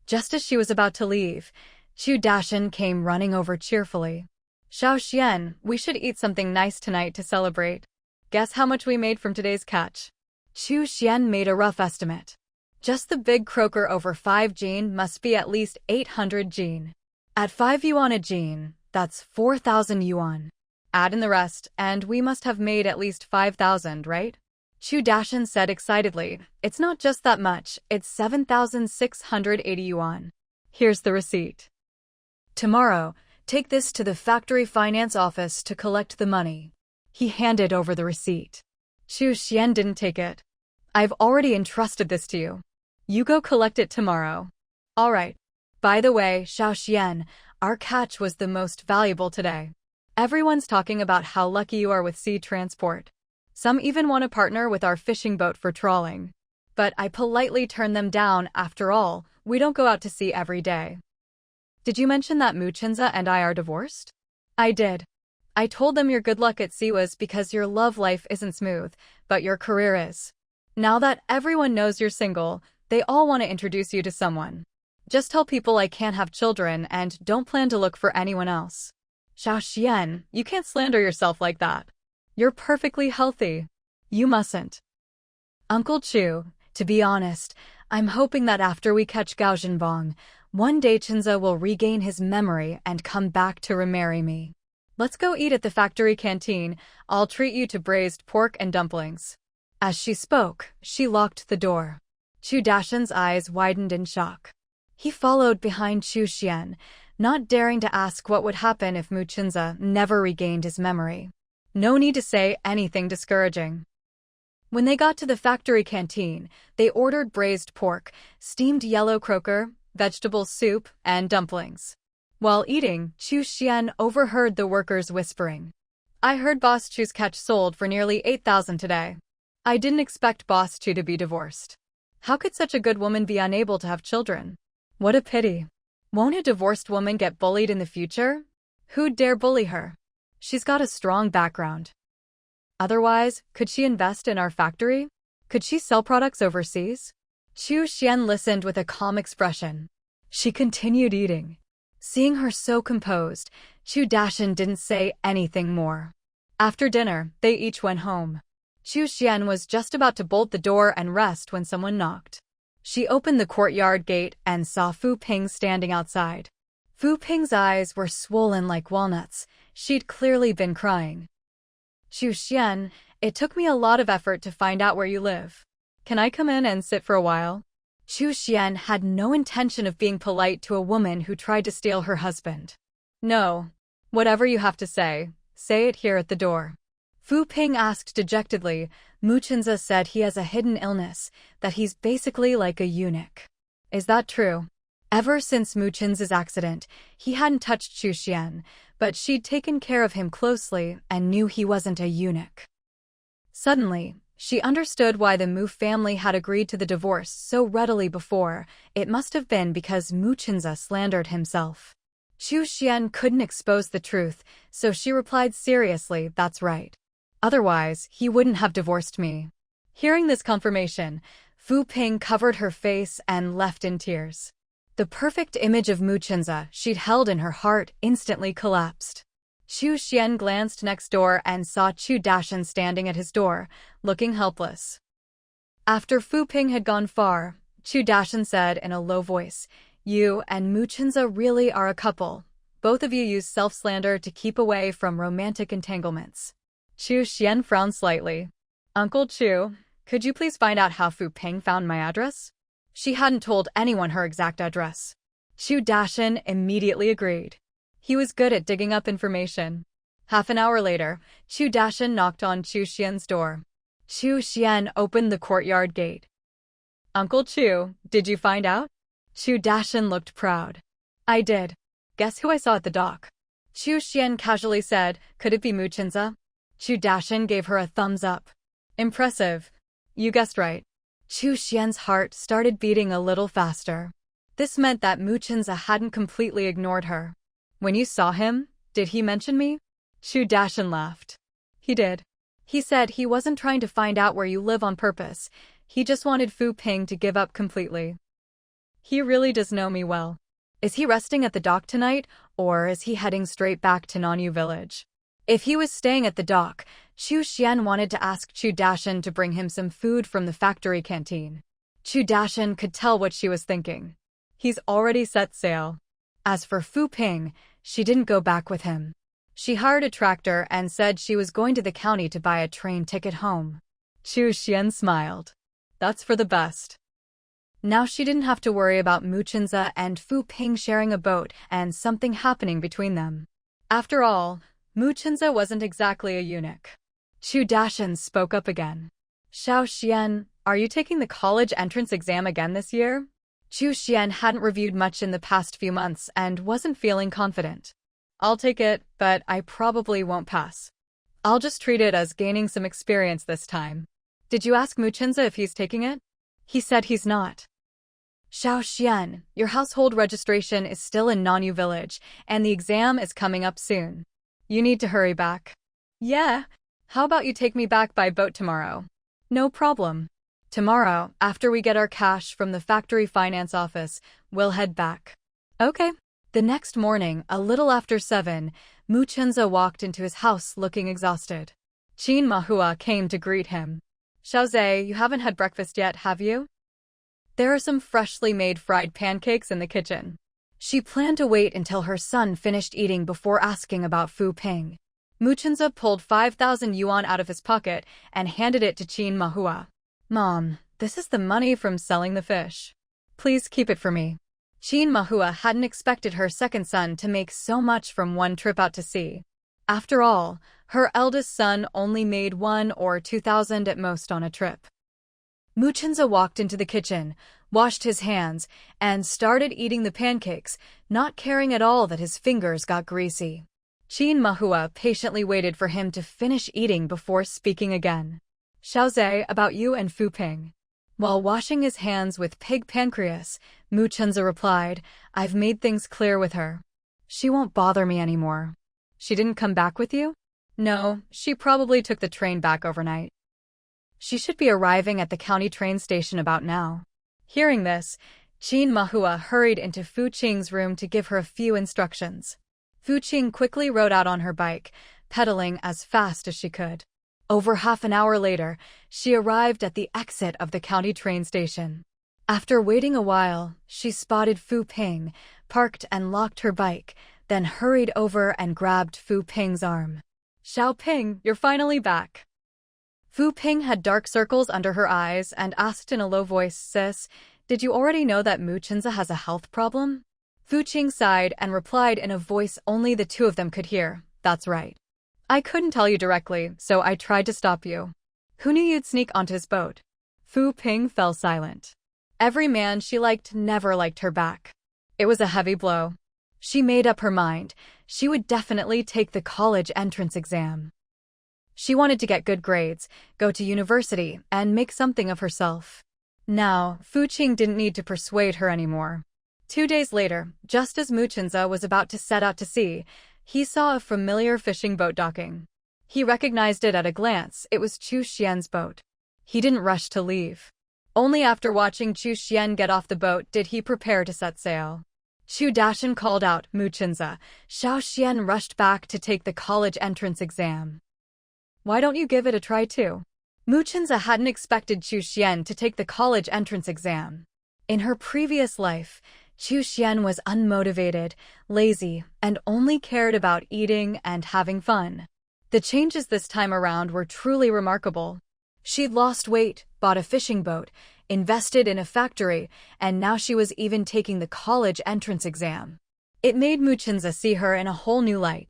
Just as she was about to leave, Chu Dashan came running over cheerfully. Xiao Xian, we should eat something nice tonight to celebrate. Guess how much we made from today's catch? Chu Xian made a rough estimate. Just the big croaker over 5 jin must be at least 800 jin. At 5 yuan a jin, that's 4,000 yuan. Add in the rest, and we must have made at least 5,000, right? Chu Dashan said excitedly, it's not just that much, it's 7,680 yuan. Here's the receipt. Tomorrow, take this to the factory finance office to collect the money. He handed over the receipt. Chu Xian didn't take it. I've already entrusted this to you. You go collect it tomorrow. All right. By the way, Xiao Xian, our catch was the most valuable today. Everyone's talking about how lucky you are with sea transport. Some even want to partner with our fishing boat for trawling. But I politely turned them down. After all, we don't go out to sea every day. Did you mention that Mu Chenze and I are divorced? I did. I told them your good luck at sea was because your love life isn't smooth, but your career is. Now that everyone knows you're single, they all want to introduce you to someone. Just tell people I can't have children and don't plan to look for anyone else. Xiao Xian, you can't slander yourself like that. You're perfectly healthy. You mustn't. Uncle Chu, to be honest, I'm hoping that after we catch Gao Zhenbong, one day Chenze will regain his memory and come back to remarry me. Let's go eat at the factory canteen. I'll treat you to braised pork and dumplings. As she spoke, she locked the door. Chu Dashan's eyes widened in shock. He followed behind Chu Xian, not daring to ask what would happen if Mu Chenze never regained his memory. No need to say anything discouraging. When they got to the factory canteen, they ordered braised pork, steamed yellow croaker, vegetable soup, and dumplings. While eating, Chu Xian overheard the workers whispering. I heard Boss Chu's catch sold for nearly 8,000 today. I didn't expect Boss Chu to be divorced. How could such a good woman be unable to have children? What a pity. Won't a divorced woman get bullied in the future? Who'd dare bully her? She's got a strong background. Otherwise, could she invest in our factory? Could she sell products overseas? Chu Xian listened with a calm expression. She continued eating. Seeing her so composed, Chu Dashan didn't say anything more. After dinner, they each went home. Chu Xian was just about to bolt the door and rest when someone knocked. She opened the courtyard gate and saw Fu Ping standing outside. Fu Ping's eyes were swollen like walnuts. She'd clearly been crying. Chu Xian, it took me a lot of effort to find out where you live. Can I come in and sit for a while? Chu Xian had no intention of being polite to a woman who tried to steal her husband. No. Whatever you have to say it here at the door. Fu Ping asked dejectedly. Mu Chenza said he has a hidden illness, that he's basically like a eunuch. Is that true? Ever since Mu Chenza's accident, he hadn't touched Chu Xian, but she'd taken care of him closely and knew he wasn't a eunuch. Suddenly, she understood why the Mu family had agreed to the divorce so readily before. It must have been because Mu Chenza slandered himself. Chu Xian couldn't expose the truth, so she replied seriously, that's right. Otherwise, he wouldn't have divorced me. Hearing this confirmation, Fu Ping covered her face and left in tears. The perfect image of Mu Chenza she'd held in her heart instantly collapsed. Chu Xian glanced next door and saw Chu Dashan standing at his door, looking helpless. After Fu Ping had gone far, Chu Dashan said in a low voice, "You and Mu Chenza really are a couple. Both of you use self-slander to keep away from romantic entanglements." Chu Xian frowned slightly. "Uncle Chu, could you please find out how Fu Ping found my address?" She hadn't told anyone her exact address. Chu Dashan immediately agreed. He was good at digging up information. Half an hour later, Chu Dashan knocked on Chu Xian's door. Chu Xian opened the courtyard gate. "Uncle Chu, did you find out?" Chu Dashan looked proud. "I did. Guess who I saw at the dock?" Chu Xian casually said, "Could it be Mu Chenza?" Chu Dashan gave her a thumbs up. "Impressive. You guessed right." Chu Xian's heart started beating a little faster. This meant that Mu Chenza hadn't completely ignored her. "When you saw him, did he mention me?" Chu Dashan laughed. "He did. He said he wasn't trying to find out where you live on purpose. He just wanted Fu Ping to give up completely. He really does know me well. Is he resting at the dock tonight, or is he heading straight back to Nanyu village?" If he was staying at the dock, Chu Xian wanted to ask Chu Dashan to bring him some food from the factory canteen. Chu Dashan could tell what she was thinking. He's already set sail. As for Fu Ping, she didn't go back with him. She hired a tractor and said she was going to the county to buy a train ticket home. Chu Xian smiled. That's for the best. Now she didn't have to worry about Mu Chenza and Fu Ping sharing a boat and something happening between them. After all, Mu Chenza wasn't exactly a eunuch. Chu Dashan spoke up again. "Xiao Xian, are you taking the college entrance exam again this year?" Chu Xian hadn't reviewed much in the past few months and wasn't feeling confident. "I'll take it, but I probably won't pass. I'll just treat it as gaining some experience this time." "Did you ask Mu Chenza if he's taking it?" "He said he's not." "Xiao Xian, your household registration is still in Nanyu village, and the exam is coming up soon. You need to hurry back." "Yeah. How about you take me back by boat tomorrow?" "No problem. Tomorrow, after we get our cash from the factory finance office, we'll head back." "Okay." The next morning, a little after 7, Mu Chenza walked into his house looking exhausted. Qin Mahua came to greet him. "Xiaozhe, you haven't had breakfast yet, have you?" "There are some freshly made fried pancakes in the kitchen." She planned to wait until her son finished eating before asking about Fu Ping. Mu Chenza pulled 5,000 yuan out of his pocket and handed it to Qin Mahua. "Mom, this is the money from selling the fish. Please keep it for me." Qin Mahua hadn't expected her second son to make so much from one trip out to sea. After all, her eldest son only made 1,000 or 2,000 at most on a trip. Mu Chenza walked into the kitchen, washed his hands, and started eating the pancakes, not caring at all that his fingers got greasy. Qin Mahua patiently waited for him to finish eating before speaking again. "Xiaozhe, about you and Fu Ping." While washing his hands with pig pancreas, Mu Chenza replied, "I've made things clear with her. She won't bother me anymore." "She didn't come back with you?" "No, she probably took the train back overnight. She should be arriving at the county train station about now." Hearing this, Qin Mahua hurried into Fu Qing's room to give her a few instructions. Fu Qing quickly rode out on her bike, pedaling as fast as she could. Over half an hour later, she arrived at the exit of the county train station. After waiting a while, she spotted Fu Ping, parked and locked her bike, then hurried over and grabbed Fu Ping's arm. "Xiao Ping, you're finally back." Fu Ping had dark circles under her eyes and asked in a low voice, "Sis, did you already know that Mu Chenza has a health problem?" Fu Qing sighed and replied in a voice only the two of them could hear, "That's right. I couldn't tell you directly, so I tried to stop you. Who knew you'd sneak onto his boat?" Fu Ping fell silent. Every man she liked never liked her back. It was a heavy blow. She made up her mind. She would definitely take the college entrance exam. She wanted to get good grades, go to university, and make something of herself. Now, Fu Qing didn't need to persuade her anymore. 2 days later, just as Mu Chenza was about to set out to sea, he saw a familiar fishing boat docking. He recognized it at a glance. It was Chu Xian's boat. He didn't rush to leave. Only after watching Chu Xian get off the boat did he prepare to set sail. Chu Dashan called out, "Mu Chenza." Xiao Xian rushed back to take the college entrance exam. "Why don't you give it a try too?" Mu Chenza hadn't expected Chu Xian to take the college entrance exam. In her previous life, Chu Xian was unmotivated, lazy, and only cared about eating and having fun. The changes this time around were truly remarkable. She'd lost weight, bought a fishing boat, invested in a factory, and now she was even taking the college entrance exam. It made Mu Chenza see her in a whole new light.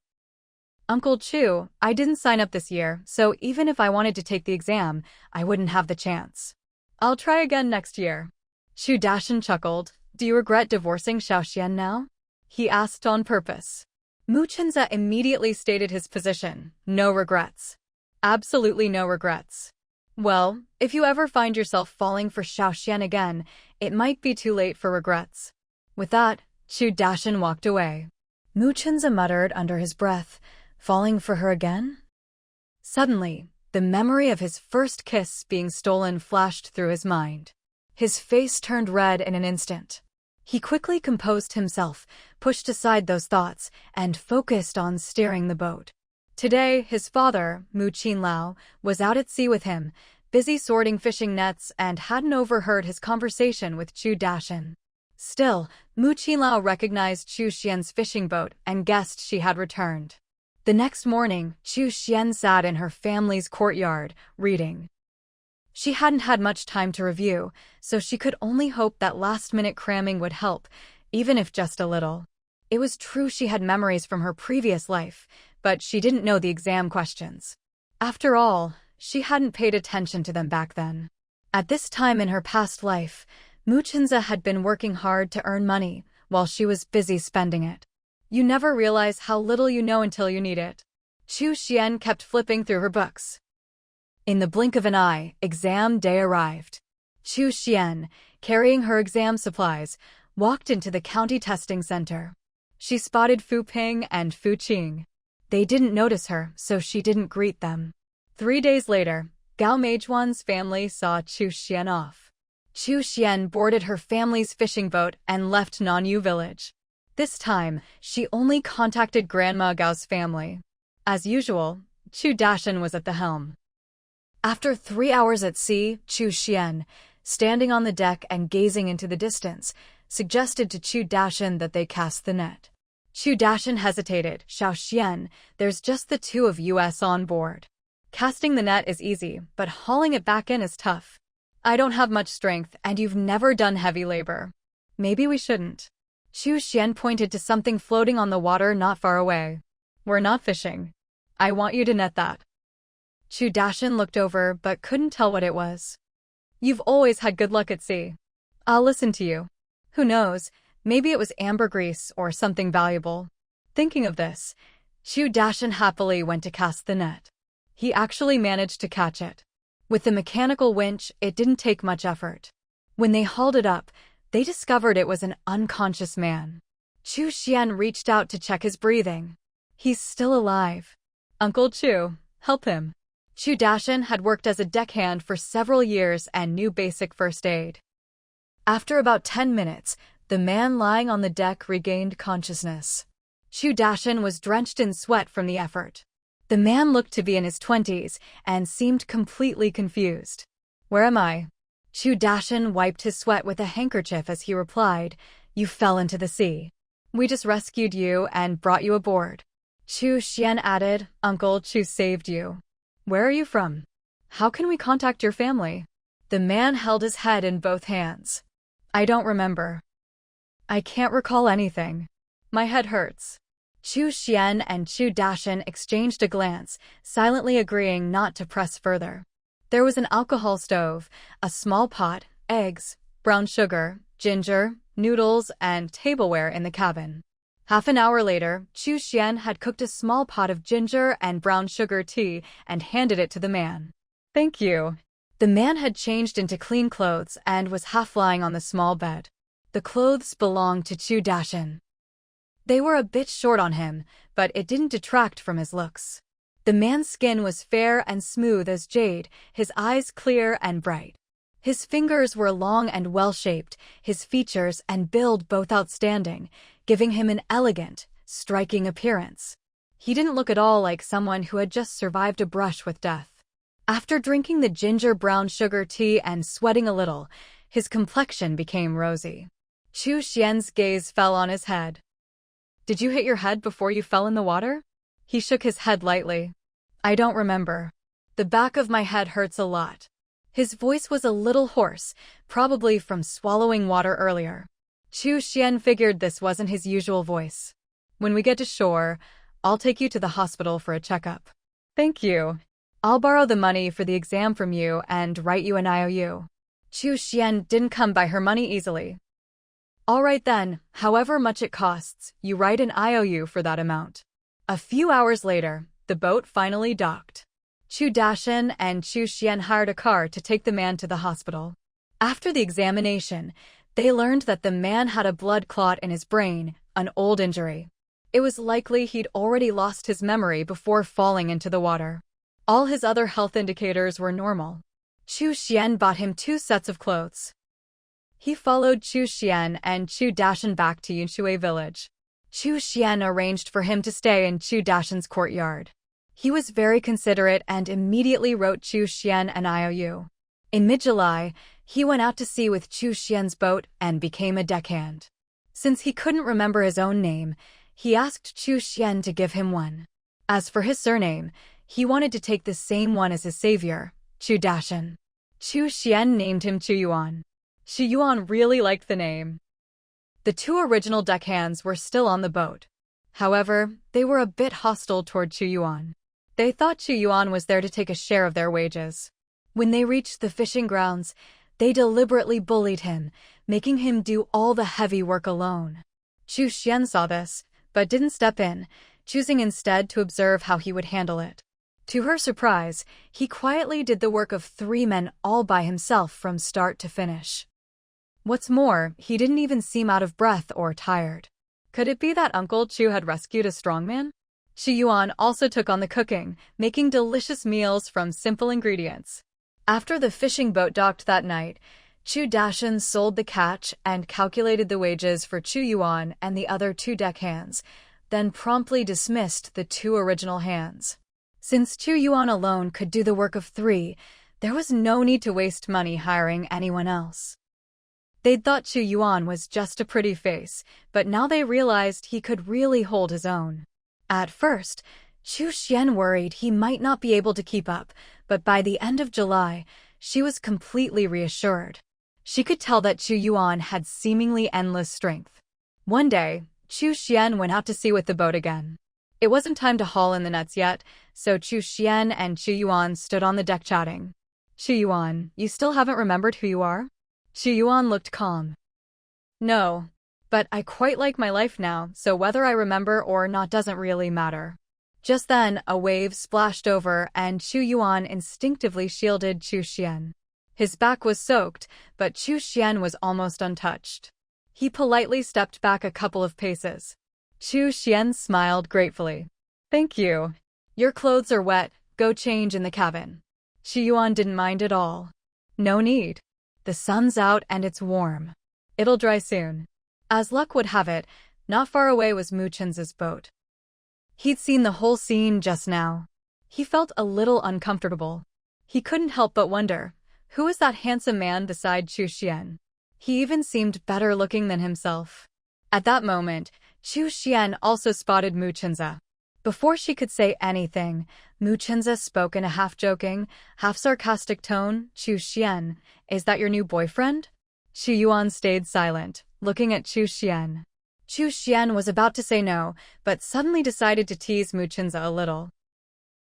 "Uncle Chu, I didn't sign up this year, so even if I wanted to take the exam, I wouldn't have the chance. I'll try again next year." Chu Dashan chuckled. "Do you regret divorcing Xiao Xian now?" he asked on purpose. Mu Chenza immediately stated his position. No regrets. Absolutely no regrets. "Well, if you ever find yourself falling for Xiao Xian again, it might be too late for regrets." With that, Chu Dashan walked away. Mu Chenza muttered under his breath, "Falling for her again?" Suddenly, the memory of his first kiss being stolen flashed through his mind. His face turned red in an instant. He quickly composed himself, pushed aside those thoughts, and focused on steering the boat. Today, his father, Mu Qinlao, was out at sea with him, busy sorting fishing nets, and hadn't overheard his conversation with Chu Dashan. Still, Mu Qinlao recognized Chu Xian's fishing boat and guessed she had returned. The next morning, Chu Xian sat in her family's courtyard, reading. She hadn't had much time to review, so she could only hope that last-minute cramming would help, even if just a little. It was true she had memories from her previous life, but she didn't know the exam questions. After all, she hadn't paid attention to them back then. At this time in her past life, Mu Chenza had been working hard to earn money, while she was busy spending it. You never realize how little you know until you need it. Chu Xian kept flipping through her books. In the blink of an eye, exam day arrived. Chu Xian, carrying her exam supplies, walked into the county testing center. She spotted Fu Ping and Fu Qing. They didn't notice her, so she didn't greet them. 3 days later, Gao Meijuan's family saw Chu Xian off. Chu Xian boarded her family's fishing boat and left Nanyu village. This time, she only contacted Grandma Gao's family. As usual, Chu Dashan was at the helm. After 3 hours at sea, Chu Xian, standing on the deck and gazing into the distance, suggested to Chu Dashan that they cast the net. Chu Dashan hesitated. "Xiao Xian, there's just the two of us on board. Casting the net is easy, but hauling it back in is tough. I don't have much strength, and you've never done heavy labor. Maybe we shouldn't." Chu Xian pointed to something floating on the water not far away. "We're not fishing. I want you to net that." Chu Dashan looked over but couldn't tell what it was. "You've always had good luck at sea. I'll listen to you. Who knows, maybe it was ambergris or something valuable." Thinking of this, Chu Dashan happily went to cast the net. He actually managed to catch it. With the mechanical winch, it didn't take much effort. When they hauled it up, they discovered it was an unconscious man. Chu Xian reached out to check his breathing. "He's still alive. Uncle Chu, help him." Chu Dashan had worked as a deckhand for several years and knew basic first aid. After about 10 minutes, the man lying on the deck regained consciousness. Chu Dashan was drenched in sweat from the effort. The man looked to be in his 20s and seemed completely confused. "Where am I?" Chu Dashan wiped his sweat with a handkerchief as he replied, "You fell into the sea." We just rescued you and brought you aboard. Chu Xian added, Uncle Chu saved you. Where are you from? How can we contact your family? The man held his head in both hands. I don't remember. I can't recall anything. My head hurts. Chu Xian and Chu Dashan exchanged a glance, silently agreeing not to press further. There was an alcohol stove, a small pot, eggs, brown sugar, ginger, noodles, and tableware in the cabin. Half an hour later, Chu Xian had cooked a small pot of ginger and brown sugar tea and handed it to the man. Thank you. The man had changed into clean clothes and was half lying on the small bed. The clothes belonged to Chu Dashan. They were a bit short on him, but it didn't detract from his looks. The man's skin was fair and smooth as jade, his eyes clear and bright. His fingers were long and well-shaped, his features and build both outstanding, giving him an elegant, striking appearance. He didn't look at all like someone who had just survived a brush with death. After drinking the ginger brown sugar tea and sweating a little, his complexion became rosy. Chu Xian's gaze fell on his head. Did you hit your head before you fell in the water? He shook his head lightly. I don't remember. The back of my head hurts a lot. His voice was a little hoarse, probably from swallowing water earlier. Chu Xian figured this wasn't his usual voice. When we get to shore, I'll take you to the hospital for a checkup. Thank you. I'll borrow the money for the exam from you and write you an IOU. Chu Xian didn't come by her money easily. All right then, however much it costs, you write an IOU for that amount. A few hours later, the boat finally docked. Chu Dashan and Chu Xian hired a car to take the man to the hospital. After the examination, they learned that the man had a blood clot in his brain, an old injury. It was likely he'd already lost his memory before falling into the water. All his other health indicators were normal. Chu Xian bought him 2 sets of clothes. He followed Chu Xian and Chu Dashan back to Yunshui village. Chu Xian arranged for him to stay in Chu Dashan's courtyard. He was very considerate and immediately wrote Chu Xian an IOU. In mid-July, he went out to sea with Chu Xian's boat and became a deckhand. Since he couldn't remember his own name, he asked Chu Xian to give him one. As for his surname, he wanted to take the same one as his savior, Chu Dashan. Chu Xian named him Chu Yuan. Chu Yuan really liked the name. The 2 original deckhands were still on the boat. However, they were a bit hostile toward Chu Yuan. They thought Chu Yuan was there to take a share of their wages. When they reached the fishing grounds, they deliberately bullied him, making him do all the heavy work alone. Chu Xian saw this, but didn't step in, choosing instead to observe how he would handle it. To her surprise, he quietly did the work of 3 men all by himself from start to finish. What's more, he didn't even seem out of breath or tired. Could it be that Uncle Chu had rescued a strongman? Chu Yuan also took on the cooking, making delicious meals from simple ingredients. After the fishing boat docked that night, Chu Dashan sold the catch and calculated the wages for Chu Yuan and the other 2 deckhands, then promptly dismissed the 2 original hands. Since Chu Yuan alone could do the work of 3, there was no need to waste money hiring anyone else. They'd thought Chu Yuan was just a pretty face, but now they realized he could really hold his own. At first, Chu Xian worried he might not be able to keep up, but by the end of July, she was completely reassured. She could tell that Chu Yuan had seemingly endless strength. One day, Chu Xian went out to sea with the boat again. It wasn't time to haul in the nets yet, so Chu Xian and Chu Yuan stood on the deck chatting. Chu Yuan, you still haven't remembered who you are? Chu Yuan looked calm. No, but I quite like my life now, so whether I remember or not doesn't really matter. Just then, a wave splashed over and Chu Yuan instinctively shielded Chu Xian. His back was soaked, but Chu Xian was almost untouched. He politely stepped back a couple of paces. Chu Xian smiled gratefully. Thank you. Your clothes are wet, go change in the cabin. Chu Yuan didn't mind at all. No need. The sun's out and it's warm. It'll dry soon. As luck would have it, not far away was Mu Chen's boat. He'd seen the whole scene just now. He felt a little uncomfortable. He couldn't help but wonder, who was that handsome man beside Chu Xian? He even seemed better looking than himself. At that moment, Chu Xian also spotted Mu Chenza. Before she could say anything, Mu Chenza spoke in a half-joking, half-sarcastic tone. Chu Xian, is that your new boyfriend? Xu Yuan stayed silent, looking at Chu Xian. Chu Xian was about to say no, but suddenly decided to tease Mu Chenza a little.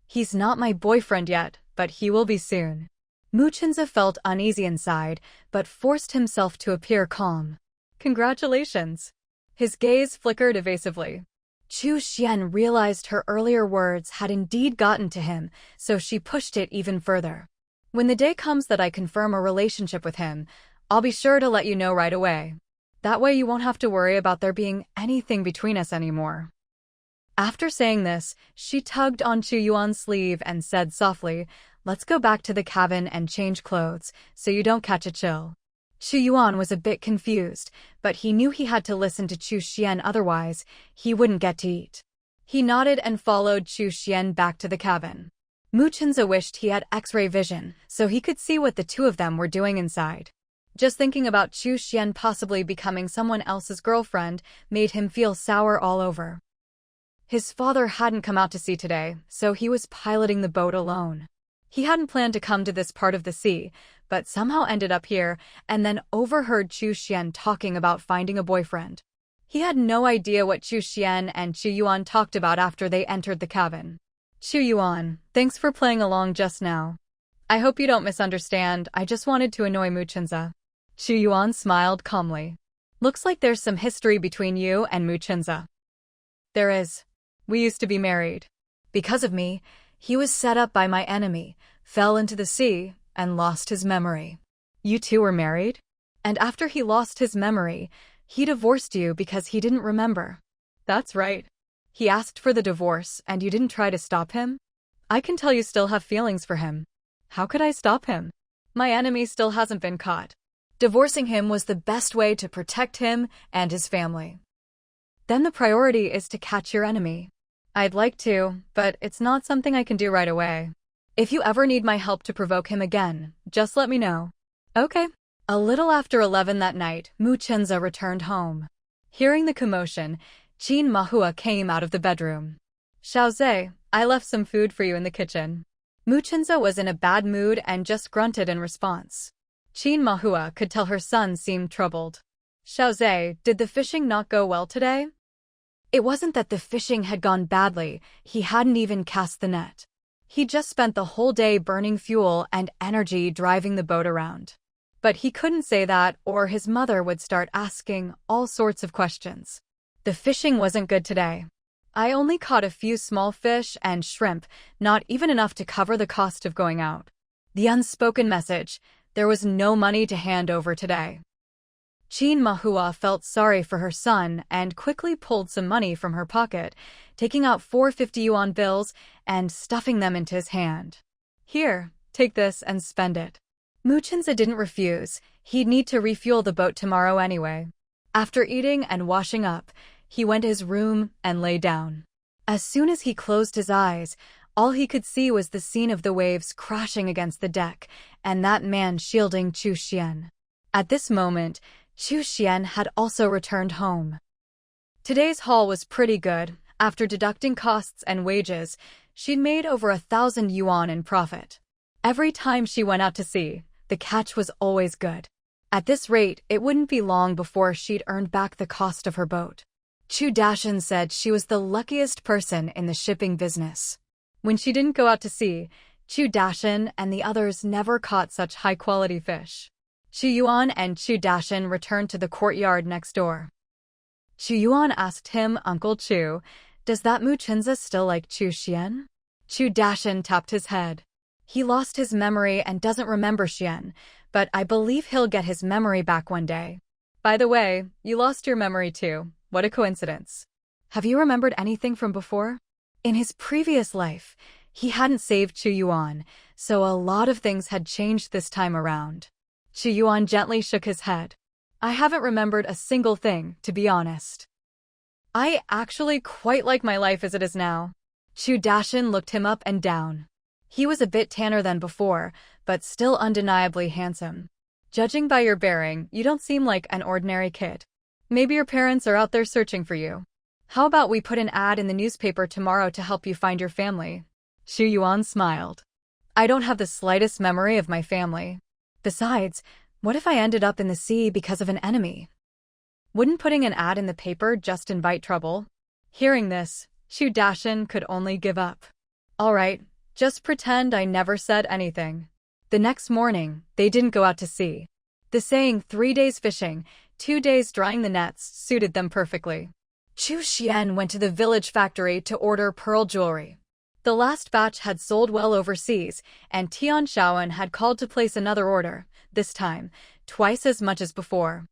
He's not my boyfriend yet, but he will be soon. Mu Chenza felt uneasy inside, but forced himself to appear calm. Congratulations. His gaze flickered evasively. Chu Xian realized her earlier words had indeed gotten to him, so she pushed it even further. When the day comes that I confirm a relationship with him, I'll be sure to let you know right away. That way you won't have to worry about there being anything between us anymore. After saying this, she tugged on Chu Yuan's sleeve and said softly, let's go back to the cabin and change clothes, so you don't catch a chill. Xu Yuan was a bit confused, but he knew he had to listen to Chu Xian, otherwise he wouldn't get to eat. He nodded and followed Chu Xian back to the cabin. Mu Chenza wished he had X-ray vision, so he could see what the two of them were doing inside. Just thinking about Chu Xian possibly becoming someone else's girlfriend made him feel sour all over. His father hadn't come out to sea today, so he was piloting the boat alone. He hadn't planned to come to this part of the sea, but somehow ended up here and then overheard Chu Xian talking about finding a boyfriend. He had no idea what Chu Xian and Xu Yuan talked about after they entered the cabin. Xu Yuan, thanks for playing along just now. I hope you don't misunderstand, I just wanted to annoy Mu Chenza. Xu Yuan smiled calmly. Looks like there's some history between you and Mu Chenza. There is. We used to be married. Because of me, he was set up by my enemy, fell into the sea, and lost his memory. You two were married? And after he lost his memory, he divorced you because he didn't remember. That's right. He asked for the divorce and you didn't try to stop him? I can tell you still have feelings for him. How could I stop him? My enemy still hasn't been caught. Divorcing him was the best way to protect him and his family. Then the priority is to catch your enemy. I'd like to, but it's not something I can do right away. If you ever need my help to provoke him again, just let me know. Okay. A little after 11 that night, Mu Chenza returned home. Hearing the commotion, Qin Mahua came out of the bedroom. Xiaozhe, I left some food for you in the kitchen. Mu Chenza was in a bad mood and just grunted in response. Qin Mahua could tell her son seemed troubled. Xiaozhe, did the fishing not go well today? It wasn't that the fishing had gone badly, he hadn't even cast the net. He just spent the whole day burning fuel and energy driving the boat around. But he couldn't say that or his mother would start asking all sorts of questions. The fishing wasn't good today. I only caught a few small fish and shrimp, not even enough to cover the cost of going out. The unspoken message, there was no money to hand over today. Qin Mahua felt sorry for her son and quickly pulled some money from her pocket, taking out 4 50 yuan bills and stuffing them into his hand. Here, take this and spend it. Mu Chenza didn't refuse, he'd need to refuel the boat tomorrow anyway. After eating and washing up, he went to his room and lay down. As soon as he closed his eyes, all he could see was the scene of the waves crashing against the deck and that man shielding Chu Xian. At this moment, Chu Xian had also returned home. Today's haul was pretty good. After deducting costs and wages, she'd made over 1,000 yuan in profit. Every time she went out to sea, the catch was always good. At this rate, it wouldn't be long before she'd earned back the cost of her boat. Chu Dashan said she was the luckiest person in the shipping business. When she didn't go out to sea, Chu Dashan and the others never caught such high-quality fish. Xu Yuan and Chu Dashan returned to the courtyard next door. Xu Yuan asked him, Uncle Chu, does that Mu Chenza still like Chu Xian? Chu Dashan tapped his head. He lost his memory and doesn't remember Xian, but I believe he'll get his memory back one day. By the way, you lost your memory too. What a coincidence. Have you remembered anything from before? In his previous life, he hadn't saved Xu Yuan, so a lot of things had changed this time around. Xu Yuan gently shook his head. I haven't remembered a single thing, to be honest. I actually quite like my life as it is now. Chu Dashan looked him up and down. He was a bit tanner than before, but still undeniably handsome. Judging by your bearing, you don't seem like an ordinary kid. Maybe your parents are out there searching for you. How about we put an ad in the newspaper tomorrow to help you find your family? Xu Yuan smiled. I don't have the slightest memory of my family. Besides, what if I ended up in the sea because of an enemy? Wouldn't putting an ad in the paper just invite trouble? Hearing this, Xu Dashan could only give up. All right, just pretend I never said anything. The next morning, they didn't go out to sea. The saying 3 days fishing, 2 days drying the nets suited them perfectly. Chu Xian went to the village factory to order pearl jewelry. The last batch had sold well overseas, and Tian Shaoan had called to place another order, this time, twice as much as before.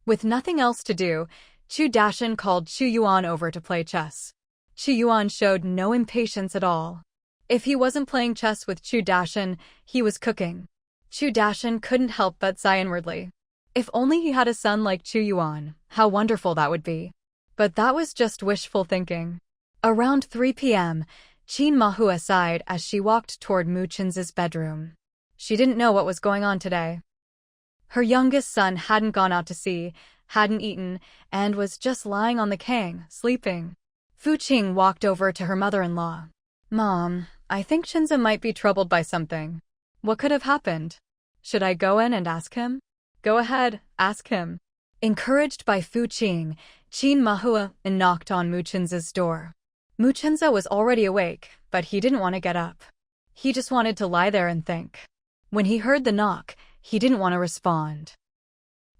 With nothing else to do, Chu Dashan called Xu Yuan over to play chess. Xu Yuan showed no impatience at all. If he wasn't playing chess with Chu Dashan, he was cooking. Chu Dashan couldn't help but sigh inwardly. If only he had a son like Chu Yuan, how wonderful that would be. But that was just wishful thinking. Around 3 p.m., Qin Mahua sighed as she walked toward Mu Chen's bedroom. She didn't know what was going on today. Her youngest son hadn't gone out to sea, hadn't eaten, and was just lying on the kang, sleeping. Fu Qing walked over to her mother-in-law. Mom, I think Chenza might be troubled by something. What could have happened? Should I go in and ask him? Go ahead, ask him. Encouraged by Fu Qing, Qin Mahua knocked on Mu Chen's door. Mu Chenza was already awake, but he didn't want to get up. He just wanted to lie there and think. When he heard the knock, he didn't want to respond.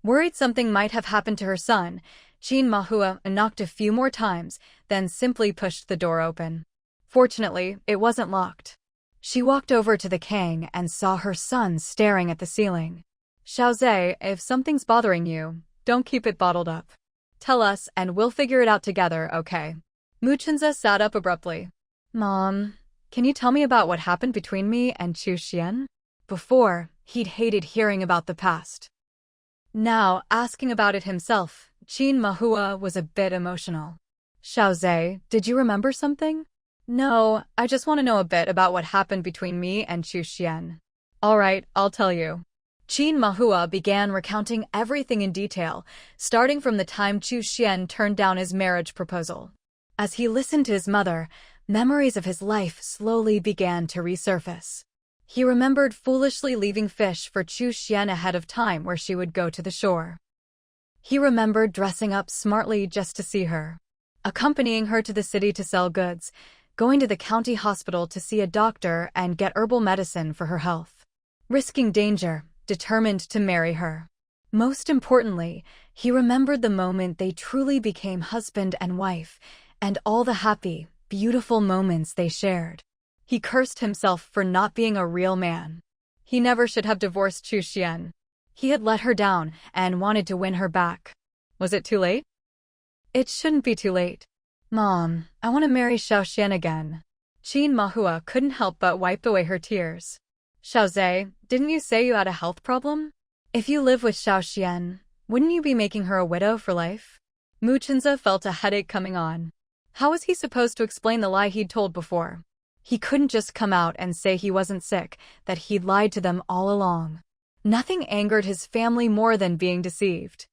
Worried something might have happened to her son, Qin Mahua knocked a few more times, then simply pushed the door open. Fortunately, it wasn't locked. She walked over to the kang and saw her son staring at the ceiling. Xiaozhe, if something's bothering you, don't keep it bottled up. Tell us and we'll figure it out together, okay? Mu Chenza sat up abruptly. Mom, can you tell me about what happened between me and Chu Xian? Before, he'd hated hearing about the past. Now, asking about it himself, Qin Mahua was a bit emotional. Xiaozhe, did you remember something? No, I just want to know a bit about what happened between me and Chu Xian. All right, I'll tell you. Qin Mahua began recounting everything in detail, starting from the time Chu Xian turned down his marriage proposal. As he listened to his mother, memories of his life slowly began to resurface. He remembered foolishly leaving fish for Chu Xian ahead of time where she would go to the shore. He remembered dressing up smartly just to see her, accompanying her to the city to sell goods, going to the county hospital to see a doctor and get herbal medicine for her health, risking danger, determined to marry her. Most importantly, he remembered the moment they truly became husband and wife, and all the happy, beautiful moments they shared. He cursed himself for not being a real man. He never should have divorced Chu Xian. He had let her down and wanted to win her back. Was it too late? It shouldn't be too late. Mom, I want to marry Xiao Xian again. Qin Mahua couldn't help but wipe away her tears. Xiaozhe, didn't you say you had a health problem? If you live with Xiao Xian, wouldn't you be making her a widow for life? Mu Chenza felt a headache coming on. How was he supposed to explain the lie he'd told before? He couldn't just come out and say he wasn't sick, that he'd lied to them all along. Nothing angered his family more than being deceived.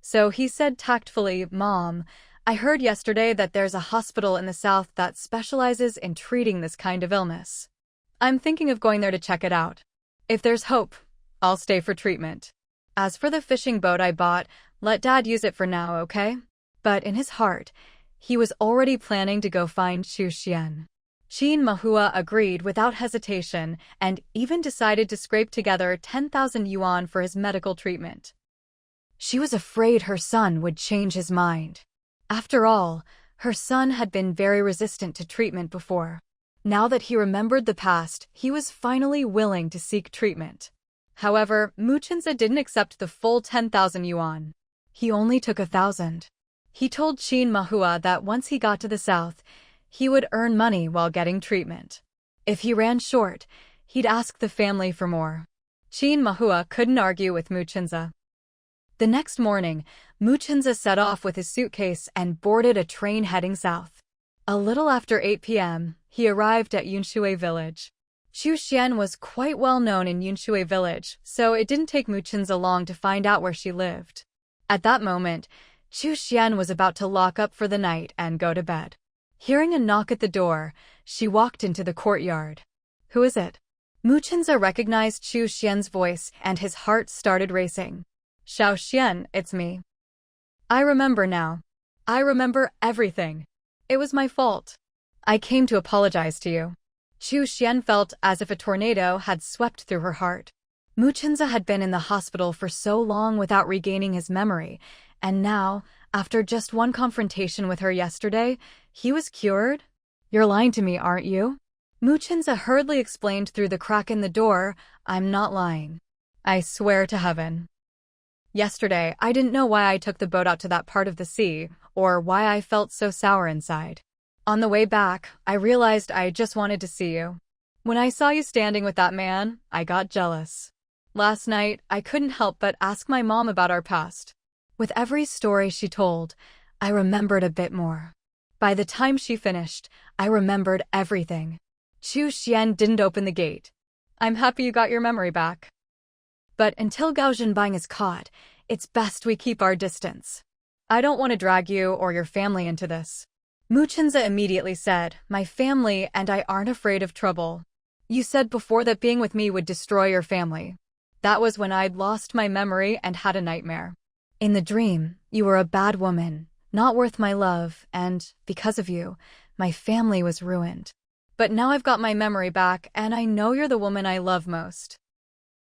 So he said tactfully, Mom, I heard yesterday that there's a hospital in the south that specializes in treating this kind of illness. I'm thinking of going there to check it out. If there's hope, I'll stay for treatment. As for the fishing boat I bought, let Dad use it for now, okay? But in his heart, he was already planning to go find Chu Xian. Qin Mahua agreed without hesitation and even decided to scrape together 10,000 yuan for his medical treatment. She was afraid her son would change his mind. After all, her son had been very resistant to treatment before. Now that he remembered the past, he was finally willing to seek treatment. However, Mu Chenza didn't accept the full 10,000 yuan. He only took 1,000. He told Qin Mahua that once he got to the south, he would earn money while getting treatment. If he ran short, he'd ask the family for more. Qin Mahua couldn't argue with Mu Chenza. The next morning, Mu Chenza set off with his suitcase and boarded a train heading south. A little after 8 p.m., he arrived at Yunshui village. Chu Xian was quite well known in Yunshui village, so it didn't take Mu Chenza long to find out where she lived. At that moment, Chu Xian was about to lock up for the night and go to bed. Hearing a knock at the door, she walked into the courtyard. Who is it? Mu Chenza recognized Chu Xian's voice and his heart started racing. Xiao Xian, it's me. I remember now. I remember everything. It was my fault. I came to apologize to you. Chu Xian felt as if a tornado had swept through her heart. Mu Chenza had been in the hospital for so long without regaining his memory, and now, after just one confrontation with her yesterday, he was cured? You're lying to me, aren't you? Mu Chenza hurriedly explained through the crack in the door, I'm not lying. I swear to heaven. Yesterday, I didn't know why I took the boat out to that part of the sea, or why I felt so sour inside. On the way back, I realized I just wanted to see you. When I saw you standing with that man, I got jealous. Last night, I couldn't help but ask my mom about our past. With every story she told, I remembered a bit more. By the time she finished, I remembered everything. Chu Xian didn't open the gate. I'm happy you got your memory back. But until Gao Zhenbang is caught, it's best we keep our distance. I don't want to drag you or your family into this. Mu Chenza immediately said, my family and I aren't afraid of trouble. You said before that being with me would destroy your family. That was when I'd lost my memory and had a nightmare. In the dream, you were a bad woman, not worth my love, and, because of you, my family was ruined. But now I've got my memory back, and I know you're the woman I love most.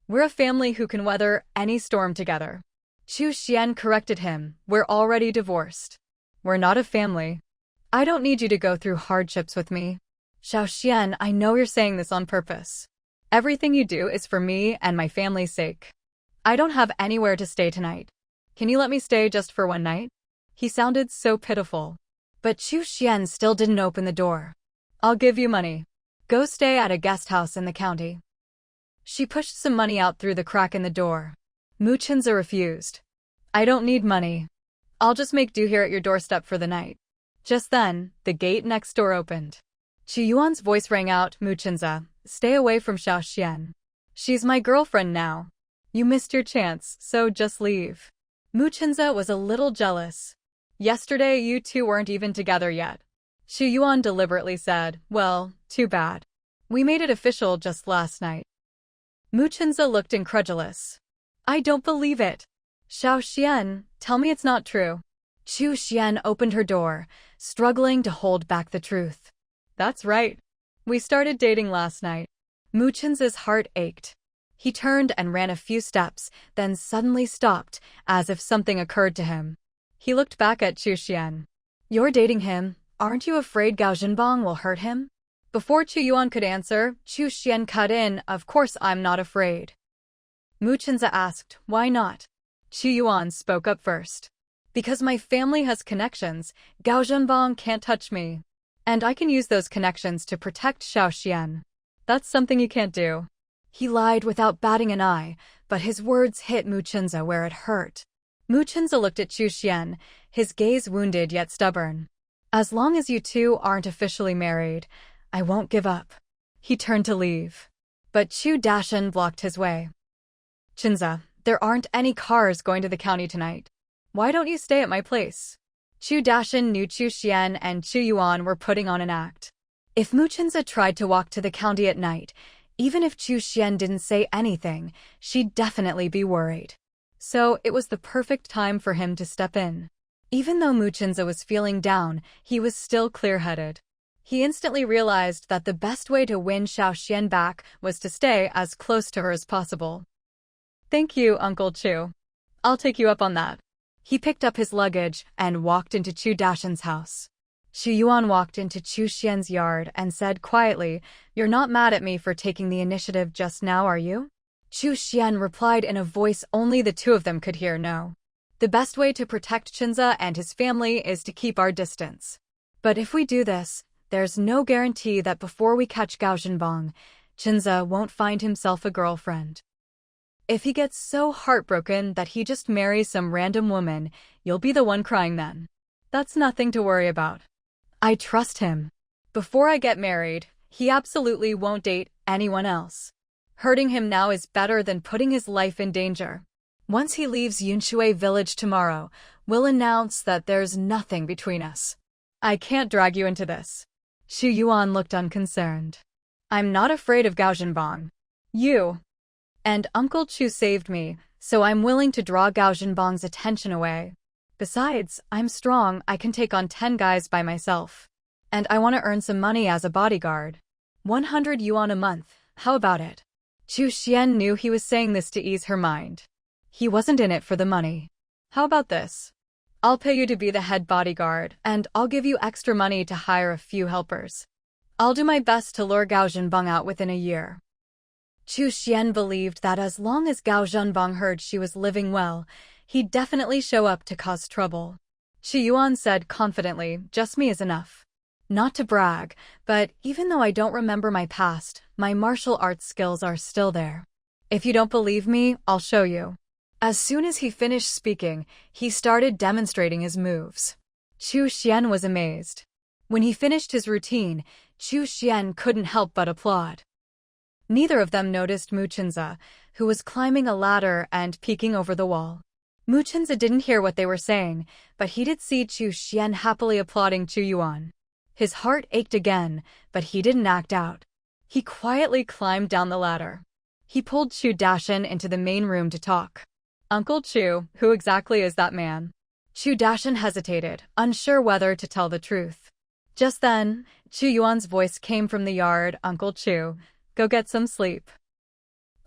We're a family who can weather any storm together. Chu Xian corrected him, we're already divorced. We're not a family. I don't need you to go through hardships with me. Xiao Xian, I know you're saying this on purpose. Everything you do is for me and my family's sake. I don't have anywhere to stay tonight. Can you let me stay just for one night? He sounded so pitiful. But Chu Xian still didn't open the door. I'll give you money. Go stay at a guest house in the county. She pushed some money out through the crack in the door. Mu Chenza refused. I don't need money. I'll just make do here at your doorstep for the night. Just then, the gate next door opened. Chu Yuan's voice rang out, Mu Chenza, stay away from Xiao Xian. She's my girlfriend now. You missed your chance, so just leave. Mu Chenza was a little jealous. Yesterday you two weren't even together yet. Chu Yuan deliberately said, well, too bad. We made it official just last night. Mu Chenza looked incredulous. I don't believe it. Xiao Xian, tell me it's not true. Chu Xian opened her door, struggling to hold back the truth. That's right. We started dating last night. Mu Chenza's heart ached. He turned and ran a few steps, then suddenly stopped, as if something occurred to him. He looked back at Chu Xian. You're dating him. Aren't you afraid Gao Zhenbang will hurt him? Before Chu Yuan could answer, Chu Xian cut in, of course I'm not afraid. Mu Chenza asked, why not? Chu Yuan spoke up first. Because my family has connections, Gao Zhenbang can't touch me. And I can use those connections to protect Xiao Xian. That's something you can't do. He lied without batting an eye, but his words hit Mu Chenza where it hurt. Mu Chenza looked at Chu Xian, his gaze wounded yet stubborn. As long as you two aren't officially married, I won't give up. He turned to leave. But Chu Dashan blocked his way. Chenza, there aren't any cars going to the county tonight. Why don't you stay at my place? Chu Dashan knew Chu Xian and Chu Yuan were putting on an act. If Mu Chenza tried to walk to the county at night, even if Chu Xian didn't say anything, she'd definitely be worried. So it was the perfect time for him to step in. Even though Mu Chenza was feeling down, he was still clear-headed. He instantly realized that the best way to win Xiao Xian back was to stay as close to her as possible. Thank you, Uncle Chu. I'll take you up on that. He picked up his luggage and walked into Chu Dashan's house. Chu Yuan walked into Chu Xian's yard and said quietly, You're not mad at me for taking the initiative just now, are you? Chu Xian replied in a voice only the two of them could hear, no. The best way to protect Chenza and his family is to keep our distance. But if we do this, there's no guarantee that before we catch Gao Zhenbang, Chenza won't find himself a girlfriend. If he gets so heartbroken that he just marries some random woman, you'll be the one crying then. That's nothing to worry about. I trust him. Before I get married, he absolutely won't date anyone else. Hurting him now is better than putting his life in danger. Once he leaves Yunshui village tomorrow, we'll announce that there's nothing between us. I can't drag you into this. Xu Yuan looked unconcerned. I'm not afraid of Gao Zhenbang. You and Uncle Chu saved me, so I'm willing to draw Gao Zhenbang's attention away. Besides, I'm strong, I can take on 10 guys by myself. And I want to earn some money as a bodyguard. 100 yuan a month, how about it? Chu Xian knew he was saying this to ease her mind. He wasn't in it for the money. How about this? I'll pay you to be the head bodyguard, and I'll give you extra money to hire a few helpers. I'll do my best to lure Gao Zhenbang out within a year. Chu Xian believed that as long as Gao Zhenbang heard she was living well, he'd definitely show up to cause trouble. Xu Yuan said confidently, just me is enough. Not to brag, but even though I don't remember my past, my martial arts skills are still there. If you don't believe me, I'll show you. As soon as he finished speaking, he started demonstrating his moves. Chu Xian was amazed. When he finished his routine, Chu Xian couldn't help but applaud. Neither of them noticed Mu Chenza, who was climbing a ladder and peeking over the wall. Mu Chenza didn't hear what they were saying, but he did see Chu Xian happily applauding Xu Yuan. His heart ached again, but he didn't act out. He quietly climbed down the ladder. He pulled Chu Dashan into the main room to talk. Uncle Chu, who exactly is that man? Chu Dashan hesitated, unsure whether to tell the truth. Just then, Xu Yuan's voice came from the yard. Uncle Chu, go get some sleep.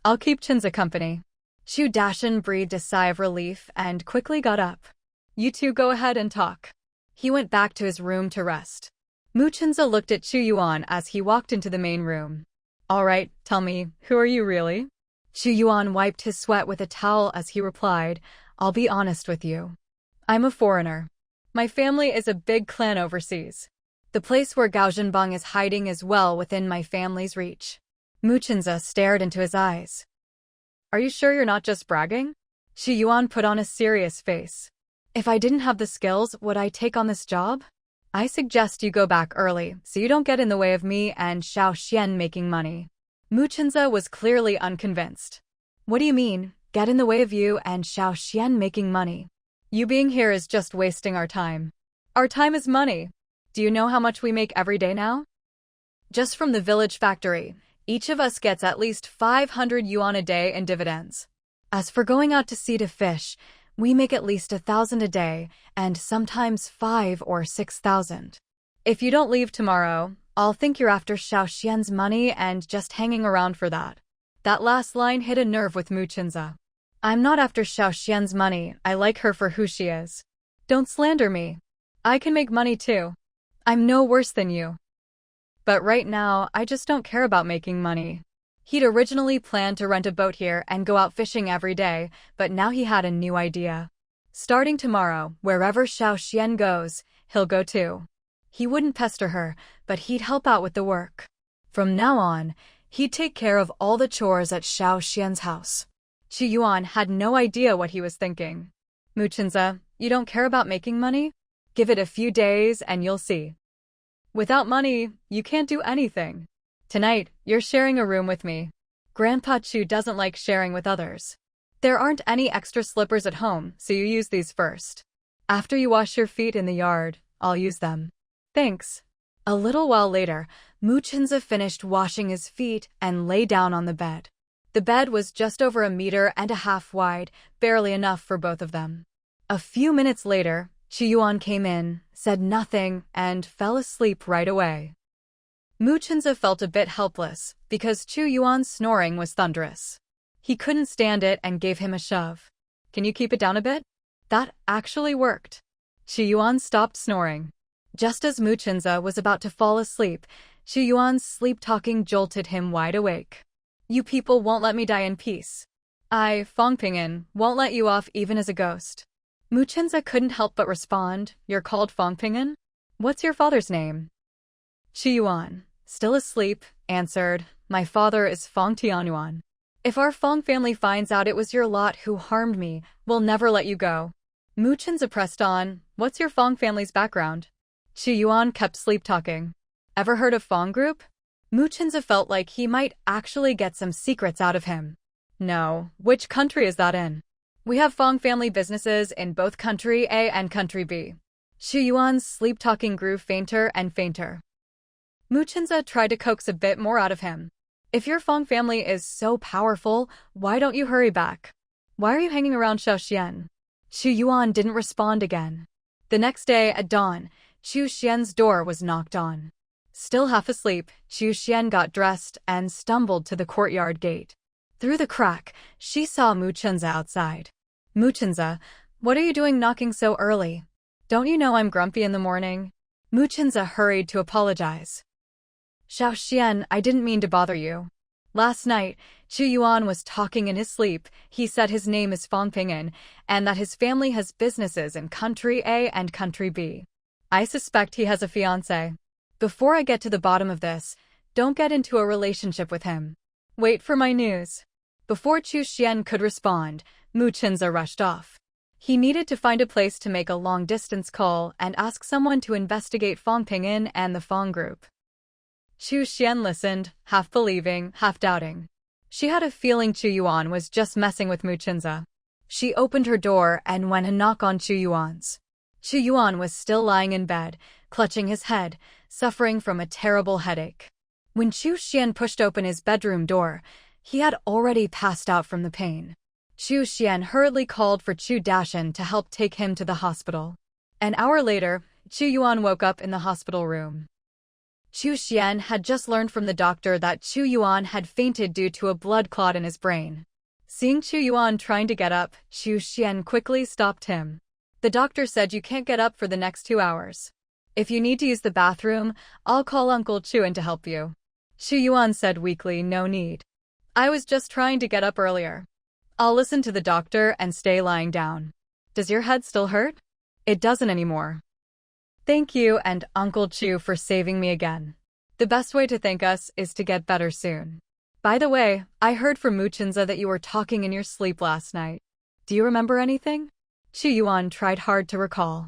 I'll keep Chenza company. Chu Dashan breathed a sigh of relief and quickly got up. You two go ahead and talk. He went back to his room to rest. Mu Chenza looked at Xu Yuan as he walked into the main room. All right, tell me, who are you really? Xu Yuan wiped his sweat with a towel as he replied, I'll be honest with you. I'm a foreigner. My family is a big clan overseas. The place where Gao Zhenbang is hiding is well within my family's reach. Mu Chenza stared into his eyes. Are you sure you're not just bragging? Xu Yuan put on a serious face. If I didn't have the skills, would I take on this job? I suggest you go back early, so you don't get in the way of me and Xiao Xian making money. Mu Chenza was clearly unconvinced. What do you mean, get in the way of you and Xiao Xian making money? You being here is just wasting our time. Our time is money. Do you know how much we make every day now? Just from the village factory, each of us gets at least 500 yuan a day in dividends. As for going out to sea to fish, we make at least 1,000 a day, and sometimes 5 or 6,000. If you don't leave tomorrow, I'll think you're after Xiao Xian's money and just hanging around for that. That last line hit a nerve with Mu Chenza. I'm not after Xiao Xian's money, I like her for who she is. Don't slander me. I can make money too. I'm no worse than you. But right now, I just don't care about making money. He'd originally planned to rent a boat here and go out fishing every day, but now he had a new idea. Starting tomorrow, wherever Xiao Xian goes, he'll go too. He wouldn't pester her, but he'd help out with the work. From now on, he'd take care of all the chores at Xiao Xian's house. Xu Yuan had no idea what he was thinking. Mu Chenza, you don't care about making money? Give it a few days and you'll see. Without money, you can't do anything. Tonight, you're sharing a room with me. Grandpa Chu doesn't like sharing with others. There aren't any extra slippers at home, so you use these first. After you wash your feet in the yard, I'll use them. Thanks. A little while later, Mu Chenza finished washing his feet and lay down on the bed. The bed was just over 1.5 meters wide, barely enough for both of them. A few minutes later, Xu Yuan came in, said nothing, and fell asleep right away. Mu Chenza felt a bit helpless, because Xu Yuan's snoring was thunderous. He couldn't stand it and gave him a shove. Can you keep it down a bit? That actually worked. Xu Yuan stopped snoring. Just as Mu Chenza was about to fall asleep, Xu Yuan's sleep-talking jolted him wide awake. You people won't let me die in peace. I, Fong Ping'an, won't let you off even as a ghost. Mu Chenza couldn't help but respond, You're called Fong Ping'an? What's your father's name? Xu Yuan, still asleep, answered, My father is Fong Tianyuan. If our Fong family finds out it was your lot who harmed me, we'll never let you go. Mu Chenza pressed on, What's your Fong family's background? Xu Yuan kept sleep-talking. Ever heard of Fong Group? Mu Chenza felt like he might actually get some secrets out of him. No, which country is that in? We have Fong family businesses in both Country A and Country B. Xu Yuan's sleep-talking grew fainter and fainter. Mu Chenza tried to coax a bit more out of him. If your Fong family is so powerful, why don't you hurry back? Why are you hanging around Xiaoxian? Xu Yuan didn't respond again. The next day at dawn, Xu Xian's door was knocked on. Still half asleep, Xu Xian got dressed and stumbled to the courtyard gate. Through the crack, she saw Mu Chenza outside. Mu Chenza, what are you doing knocking so early? Don't you know I'm grumpy in the morning? Mu Chenza hurried to apologize. Xiaoxian, I didn't mean to bother you. Last night, Xu Yuan was talking in his sleep. He said his name is Fong Ping'an and that his family has businesses in Country A and Country B. I suspect he has a fiancé. Before I get to the bottom of this, don't get into a relationship with him. Wait for my news. Before Xu Xian could respond, Mu Chenza rushed off. He needed to find a place to make a long-distance call and ask someone to investigate Fong Ping'an and the Fong group. Xu Xian listened, half believing, half doubting. She had a feeling Xu Yuan was just messing with Mu Chenza. She opened her door and went a knock on Xu Yuan's. Xu Yuan was still lying in bed, clutching his head, suffering from a terrible headache. When Xu Xian pushed open his bedroom door, he had already passed out from the pain. Xu Xian hurriedly called for Xu Dashan to help take him to the hospital. An hour later, Xu Yuan woke up in the hospital room. Xu Xian had just learned from the doctor that Xu Yuan had fainted due to a blood clot in his brain. Seeing Xu Yuan trying to get up, Xu Xian quickly stopped him. The doctor said you can't get up for the next 2 hours. If you need to use the bathroom, I'll call Uncle Chu in to help you. Xu Yuan said weakly, no need. I was just trying to get up earlier. I'll listen to the doctor and stay lying down. Does your head still hurt? It doesn't anymore. Thank you and Uncle Chu for saving me again. The best way to thank us is to get better soon. By the way, I heard from Mu Chenza that you were talking in your sleep last night. Do you remember anything? Xu Yuan tried hard to recall.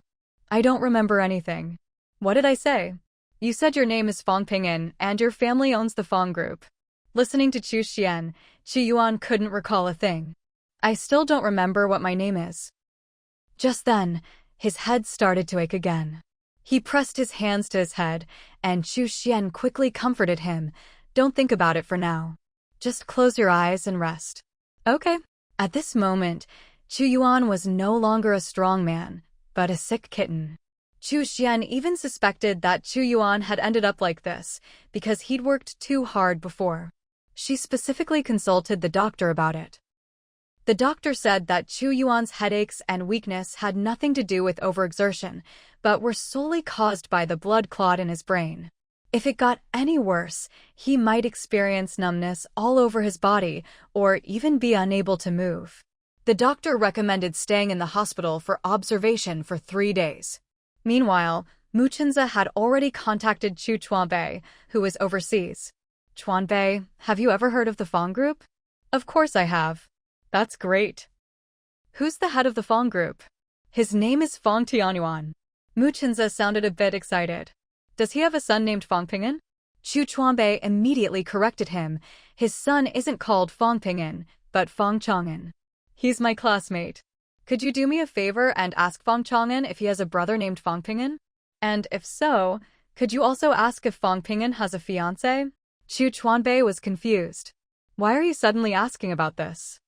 I don't remember anything. What did I say? You said your name is Fong Ping'an and your family owns the Fong group. Listening to Xu Xian, Xu Yuan couldn't recall a thing. I still don't remember what my name is. Just then, his head started to ache again. He pressed his hands to his head, and Xu Xian quickly comforted him. Don't think about it for now. Just close your eyes and rest. Okay. At this moment, Xu Yuan was no longer a strong man, but a sick kitten. Xu Xian even suspected that Xu Yuan had ended up like this because he'd worked too hard before. She specifically consulted the doctor about it. The doctor said that Xu Yuan's headaches and weakness had nothing to do with overexertion, but were solely caused by the blood clot in his brain. If it got any worse, he might experience numbness all over his body or even be unable to move. The doctor recommended staying in the hospital for observation for 3 days. Meanwhile, Mu Chenza had already contacted Chu Chuanbei, who was overseas. Chuanbei, have you ever heard of the Fong group? Of course I have. That's great. Who's the head of the Fong group? His name is Fong Tianyuan. Mu Chenza sounded a bit excited. Does he have a son named Fong Ping'an? Chu Chuanbei immediately corrected him. His son isn't called Fong Ping'an, but Fong Chang'an. He's my classmate. Could you do me a favor and ask Fong Chang'an if he has a brother named Fong Ping'an? And if so, could you also ask if Fong Ping'an has a fiancé? Chu Chuanbei was confused. Why are you suddenly asking about this?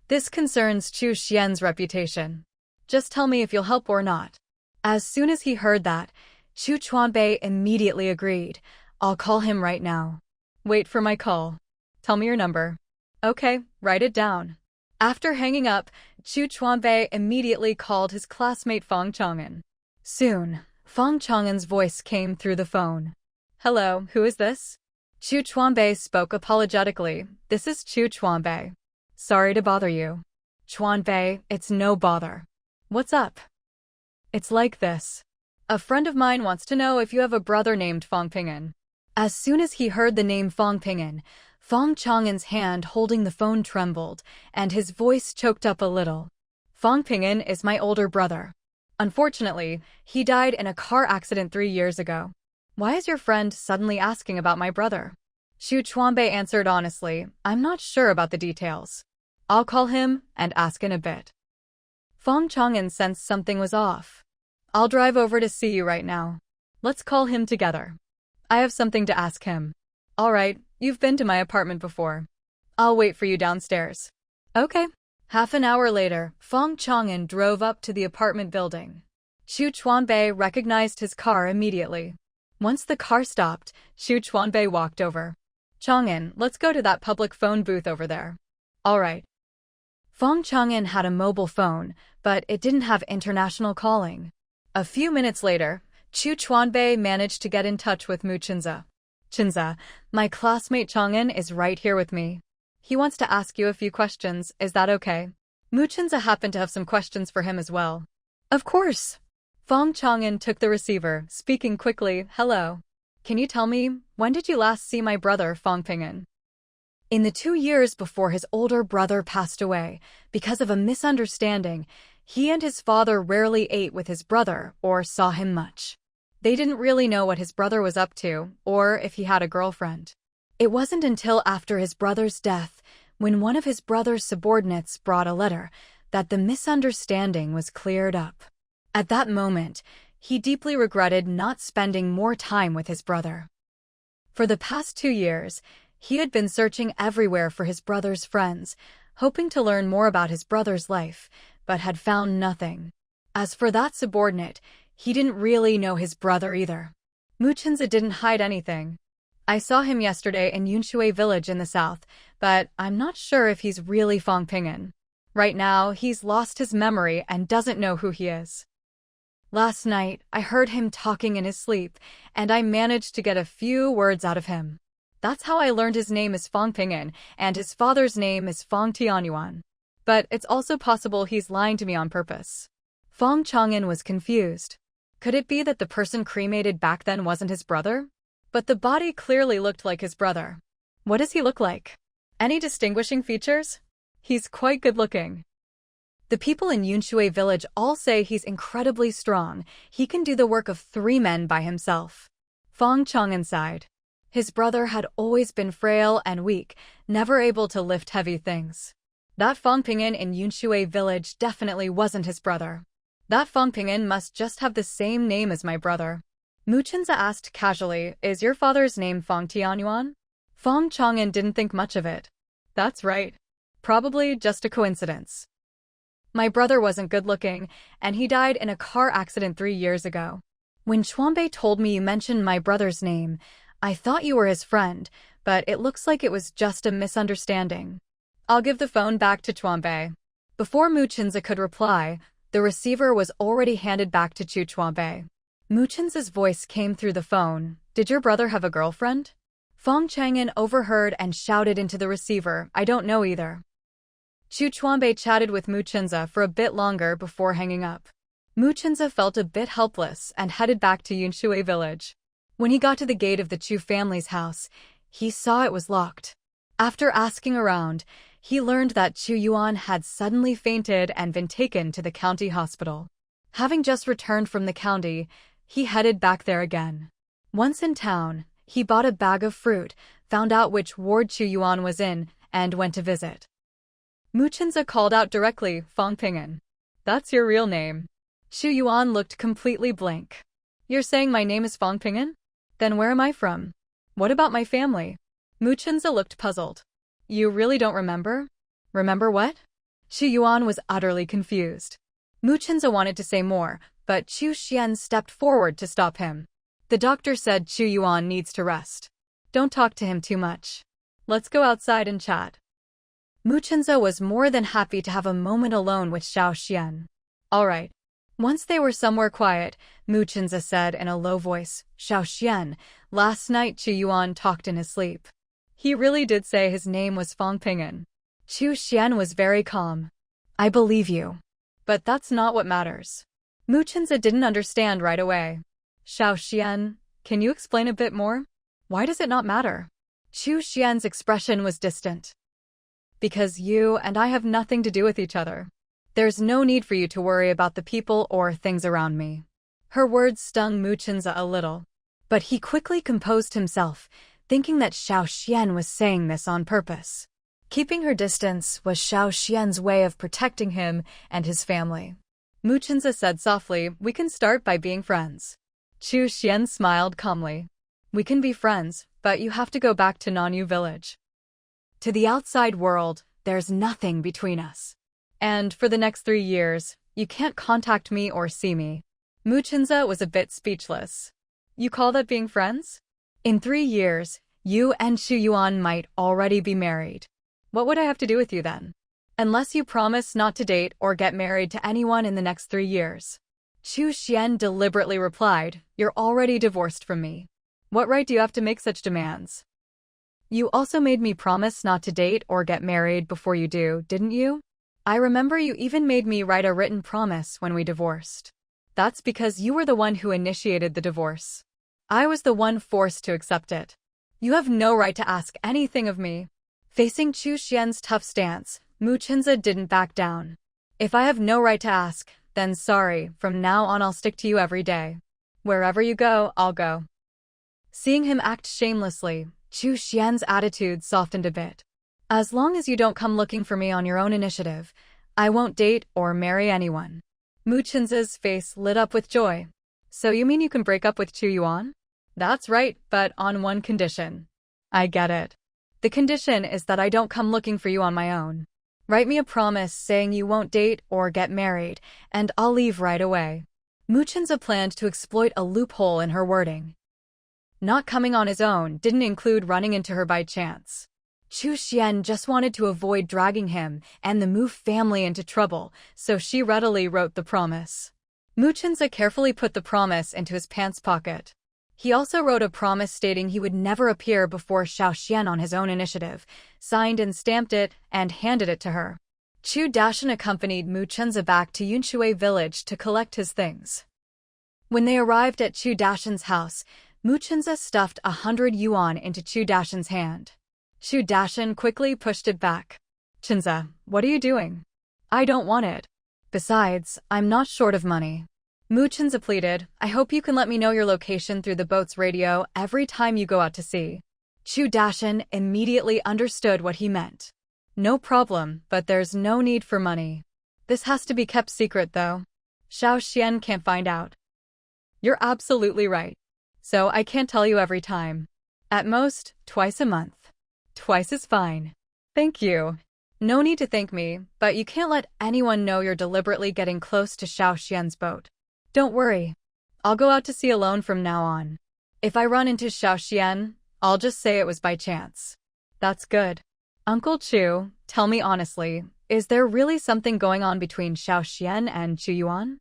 This concerns Xu Xian's reputation. Just tell me if you'll help or not. As soon as he heard that, Xu Chuanbei immediately agreed. I'll call him right now. Wait for my call. Tell me your number. Okay, write it down. After hanging up, Xu Chuanbei immediately called his classmate Fong Chang'an. Soon, Fong Chang'an's voice came through the phone. Hello, who is this? Xu Chuanbei spoke apologetically. This is Xu Chuanbei. Sorry to bother you. Chuanbei, it's no bother. What's up? It's like this. A friend of mine wants to know if you have a brother named Fong Ping'an. As soon as he heard the name Fong Ping'an, Fong Chang'an's hand holding the phone trembled, and his voice choked up a little. Fong Ping'an is my older brother. Unfortunately, he died in a car accident 3 years ago. Why is your friend suddenly asking about my brother? Xu Chuanbei answered honestly, I'm not sure about the details. I'll call him and ask in a bit. Fong Chang'an sensed something was off. I'll drive over to see you right now. Let's call him together. I have something to ask him. All right, you've been to my apartment before. I'll wait for you downstairs. Okay. Half an hour later, Fong Chang'an drove up to the apartment building. Xu Chuanbei recognized his car immediately. Once the car stopped, Xu Chuanbei walked over. Chang'an, let's go to that public phone booth over there. All right. Fong Chang'an had a mobile phone, but it didn't have international calling. A few minutes later, Xu Chuanbei managed to get in touch with Mu Chinza. Chinza, my classmate Chang'an is right here with me. He wants to ask you a few questions, is that okay? Mu Chinza happened to have some questions for him as well. Of course. Fong Chang'an took the receiver, speaking quickly, hello. Can you tell me, when did you last see my brother Fong Ping'an? In the 2 years before his older brother passed away, because of a misunderstanding, he and his father rarely ate with his brother or saw him much. They didn't really know what his brother was up to, or if he had a girlfriend. It wasn't until after his brother's death, when one of his brother's subordinates brought a letter, that the misunderstanding was cleared up. At that moment, he deeply regretted not spending more time with his brother. For the past 2 years, he had been searching everywhere for his brother's friends, hoping to learn more about his brother's life, but had found nothing. As for that subordinate, he didn't really know his brother either. Mu Chinza didn't hide anything. I saw him yesterday in Yunshui village in the south, but I'm not sure if he's really Fong Ping'an. Right now, he's lost his memory and doesn't know who he is. Last night, I heard him talking in his sleep, and I managed to get a few words out of him. That's how I learned his name is Fong Ping'an, and his father's name is Fong Tianyuan. But it's also possible he's lying to me on purpose. Fong Chang'an was confused. Could it be that the person cremated back then wasn't his brother? But the body clearly looked like his brother. What does he look like? Any distinguishing features? He's quite good-looking. The people in Yunshui village all say he's incredibly strong. He can do the work of 3 men by himself. Fong Chang'an sighed. His brother had always been frail and weak, never able to lift heavy things. That Fong Ping'an in Yunshui village definitely wasn't his brother. That Fong Ping'an must just have the same name as my brother. Mu Chinza asked casually, is your father's name Fong Tianyuan? Fong Chang'an didn't think much of it. That's right. Probably just a coincidence. My brother wasn't good-looking, and he died in a car accident 3 years ago. When Chuanbei told me you mentioned my brother's name, I thought you were his friend, but it looks like it was just a misunderstanding. I'll give the phone back to Chuanbei. Before Mu Chinza could reply, the receiver was already handed back to Chu Chuanbei. Mu Chinza's voice came through the phone. Did your brother have a girlfriend? Fong Chang'an overheard and shouted into the receiver, I don't know either. Chu Chuanbei chatted with Mu Chinza for a bit longer before hanging up. Mu Chinza felt a bit helpless and headed back to Yunshui village. When he got to the gate of the Chu family's house, he saw it was locked. After asking around, he learned that Chu Yuan had suddenly fainted and been taken to the county hospital. Having just returned from the county, he headed back there again. Once in town, he bought a bag of fruit, found out which ward Chu Yuan was in, and went to visit. Mu Chinza called out directly, Fong Ping'an. That's your real name. Chu Yuan looked completely blank. You're saying my name is Fong Ping'an? Then where am I from? What about my family? Mu Chinza looked puzzled. You really don't remember? Remember what? Chu Yuan was utterly confused. Mu Chinza wanted to say more, but Chu Xian stepped forward to stop him. The doctor said Chu Yuan needs to rest. Don't talk to him too much. Let's go outside and chat. Mu Chinza was more than happy to have a moment alone with Xiao Xian. All right. Once they were somewhere quiet, Mu Chinza said in a low voice, Xiao Xian, last night Chu Yuan talked in his sleep. He really did say his name was Fong Ping'an. Chu Xian was very calm. I believe you. But that's not what matters. Mu Chinza didn't understand right away. Xiao Xian, can you explain a bit more? Why does it not matter? Chu Xian's expression was distant. Because you and I have nothing to do with each other. There's no need for you to worry about the people or things around me. Her words stung Mu Chinza a little. But he quickly composed himself, thinking that Xiao Xian was saying this on purpose. Keeping her distance was Xiao Xian's way of protecting him and his family. Mu Chenza said softly, "We can start by being friends." Chu Xian smiled calmly. "We can be friends, but you have to go back to Nanyu village. To the outside world, there's nothing between us. And for the next 3 years, you can't contact me or see me." Mu Chenza was a bit speechless. "You call that being friends? In 3 years, you and Xu Yuan might already be married. What would I have to do with you then? Unless you promise not to date or get married to anyone in the next 3 years." Chu Xian deliberately replied, "You're already divorced from me. What right do you have to make such demands? You also made me promise not to date or get married before you do, didn't you? I remember you even made me write a written promise when we divorced. That's because you were the one who initiated the divorce. I was the one forced to accept it. You have no right to ask anything of me." Facing Chu Xian's tough stance, Mu Chenza didn't back down. "If I have no right to ask, then sorry, from now on I'll stick to you every day. Wherever you go, I'll go." Seeing him act shamelessly, Chu Xian's attitude softened a bit. "As long as you don't come looking for me on your own initiative, I won't date or marry anyone." Mu Chenza's face lit up with joy. "So you mean you can break up with Chu Yuan?" "That's right, but on one condition." "I get it. The condition is that I don't come looking for you on my own. Write me a promise saying you won't date or get married, and I'll leave right away." Mu Chenza planned to exploit a loophole in her wording. Not coming on his own didn't include running into her by chance. Chu Xian just wanted to avoid dragging him and the Mu family into trouble, so she readily wrote the promise. Mu Chenza carefully put the promise into his pants pocket. He also wrote a promise stating he would never appear before Xiao Xian on his own initiative, signed and stamped it, and handed it to her. Chu Dashan accompanied Mu Chenza back to Yunshui village to collect his things. When they arrived at Chu Dashan's house, Mu Chenza stuffed 100 yuan into Chu Dashan's hand. Chu Dashan quickly pushed it back. "Chenza, what are you doing? I don't want it. Besides, I'm not short of money." Mu Chenza pleaded, "I hope you can let me know your location through the boat's radio every time you go out to sea." Chu Dashan immediately understood what he meant. "No problem, but there's no need for money. This has to be kept secret though. Xiao Xian can't find out." "You're absolutely right. So I can't tell you every time. At most, twice a month. Twice is fine." "Thank you." "No need to thank me, but you can't let anyone know you're deliberately getting close to Xiao Xian's boat. Don't worry. I'll go out to sea alone from now on. If I run into Xiao Xian, I'll just say it was by chance." "That's good. Uncle Chu, tell me honestly, is there really something going on between Xiao Xian and Chu Yuan?"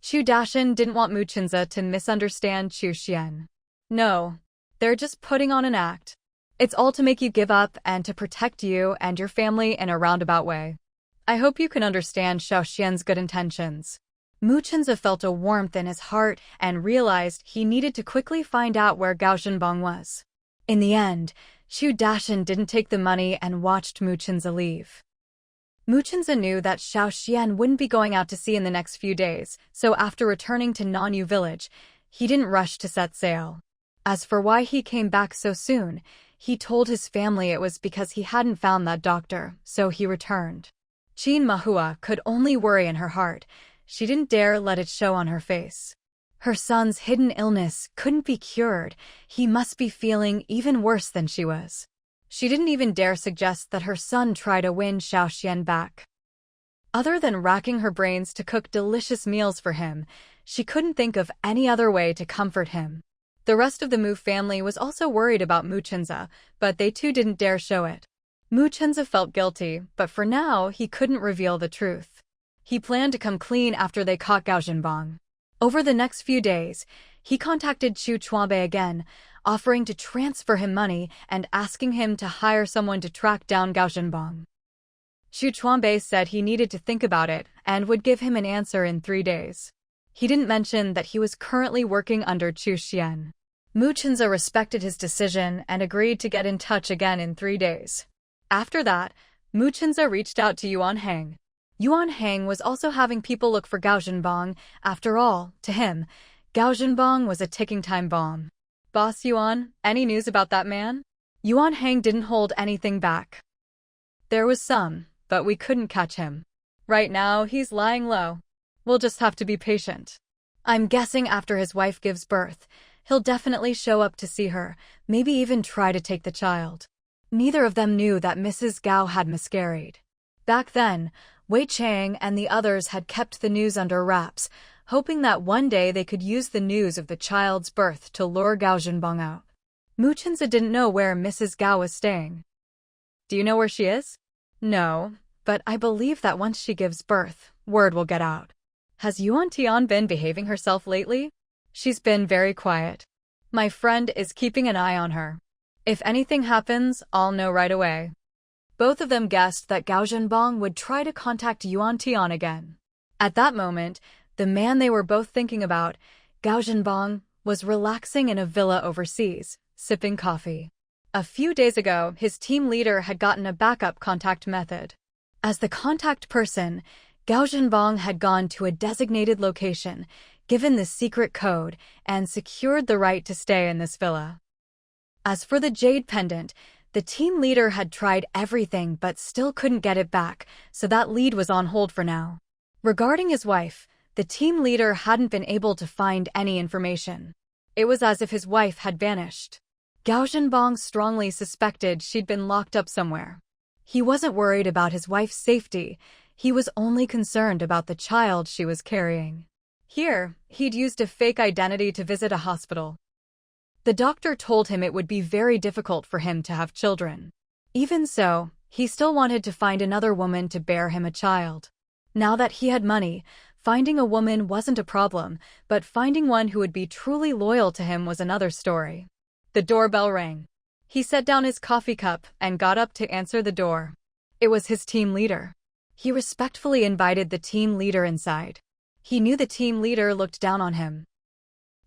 Chu Dashan didn't want Mu Chenza to misunderstand Chu Xian. "No, they're just putting on an act. It's all to make you give up and to protect you and your family in a roundabout way. I hope you can understand Xiao Xian's good intentions." Mu Chenza felt a warmth in his heart and realized he needed to quickly find out where Gao Zhenbang was. In the end, Chu Dashan didn't take the money and watched Mu Chenza leave. Mu Chenza knew that Xiao Xian wouldn't be going out to sea in the next few days, so after returning to Nanyu village, he didn't rush to set sail. As for why he came back so soon, he told his family it was because he hadn't found that doctor, so he returned. Qin Mahua could only worry in her heart. She didn't dare let it show on her face. Her son's hidden illness couldn't be cured. He must be feeling even worse than she was. She didn't even dare suggest that her son try to win Xiao Xian back. Other than racking her brains to cook delicious meals for him, she couldn't think of any other way to comfort him. The rest of the Mu family was also worried about Mu Chenza, but they too didn't dare show it. Mu Chenza felt guilty, but for now he couldn't reveal the truth. He planned to come clean after they caught Gao Zhenbang. Over the next few days, he contacted Chu Chuanbei again, offering to transfer him money and asking him to hire someone to track down Gao Zhenbang. Chu Chuanbei said he needed to think about it and would give him an answer in 3 days. He didn't mention that he was currently working under Chu Xian. Mu Chenza respected his decision and agreed to get in touch again in 3 days. After that, Mu Chenza reached out to Yuan Heng. Yuan Heng was also having people look for Gao Zhenbang. After all, to him, Gao Zhenbang was a ticking time bomb. "Boss Yuan, any news about that man?" Yuan Heng didn't hold anything back. There was some, but we couldn't catch him. Right now, he's lying low. We'll just have to be patient. I'm guessing after his wife gives birth, he'll definitely show up to see her, maybe even try to take the child. Neither of them knew that Mrs. Gao had miscarried. Back then, Wei Chang and the others had kept the news under wraps, hoping that one day they could use the news of the child's birth to lure Gao Zhenbang out. Mu Chenza didn't know where Mrs. Gao was staying. Do you know where she is? No, but I believe that once she gives birth, word will get out. Has Yuan Tian been behaving herself lately? She's been very quiet. My friend is keeping an eye on her. If anything happens, I'll know right away. Both of them guessed that Gao Zhenbang would try to contact Yuan Tian again. At that moment, the man they were both thinking about, Gao Zhenbang, was relaxing in a villa overseas, sipping coffee. A few days ago, his team leader had gotten a backup contact method. As the contact person, Gao Zhenbang had gone to a designated location, given the secret code, and secured the right to stay in this villa. As for the jade pendant, the team leader had tried everything but still couldn't get it back, so that lead was on hold for now. Regarding his wife, the team leader hadn't been able to find any information. It was as if his wife had vanished. Gao Zhenbang strongly suspected she'd been locked up somewhere. He wasn't worried about his wife's safety, he was only concerned about the child she was carrying. Here, he'd used a fake identity to visit a hospital. The doctor told him it would be very difficult for him to have children. Even so, he still wanted to find another woman to bear him a child. Now that he had money, finding a woman wasn't a problem, but finding one who would be truly loyal to him was another story. The doorbell rang. He set down his coffee cup and got up to answer the door. It was his team leader. He respectfully invited the team leader inside. He knew the team leader looked down on him.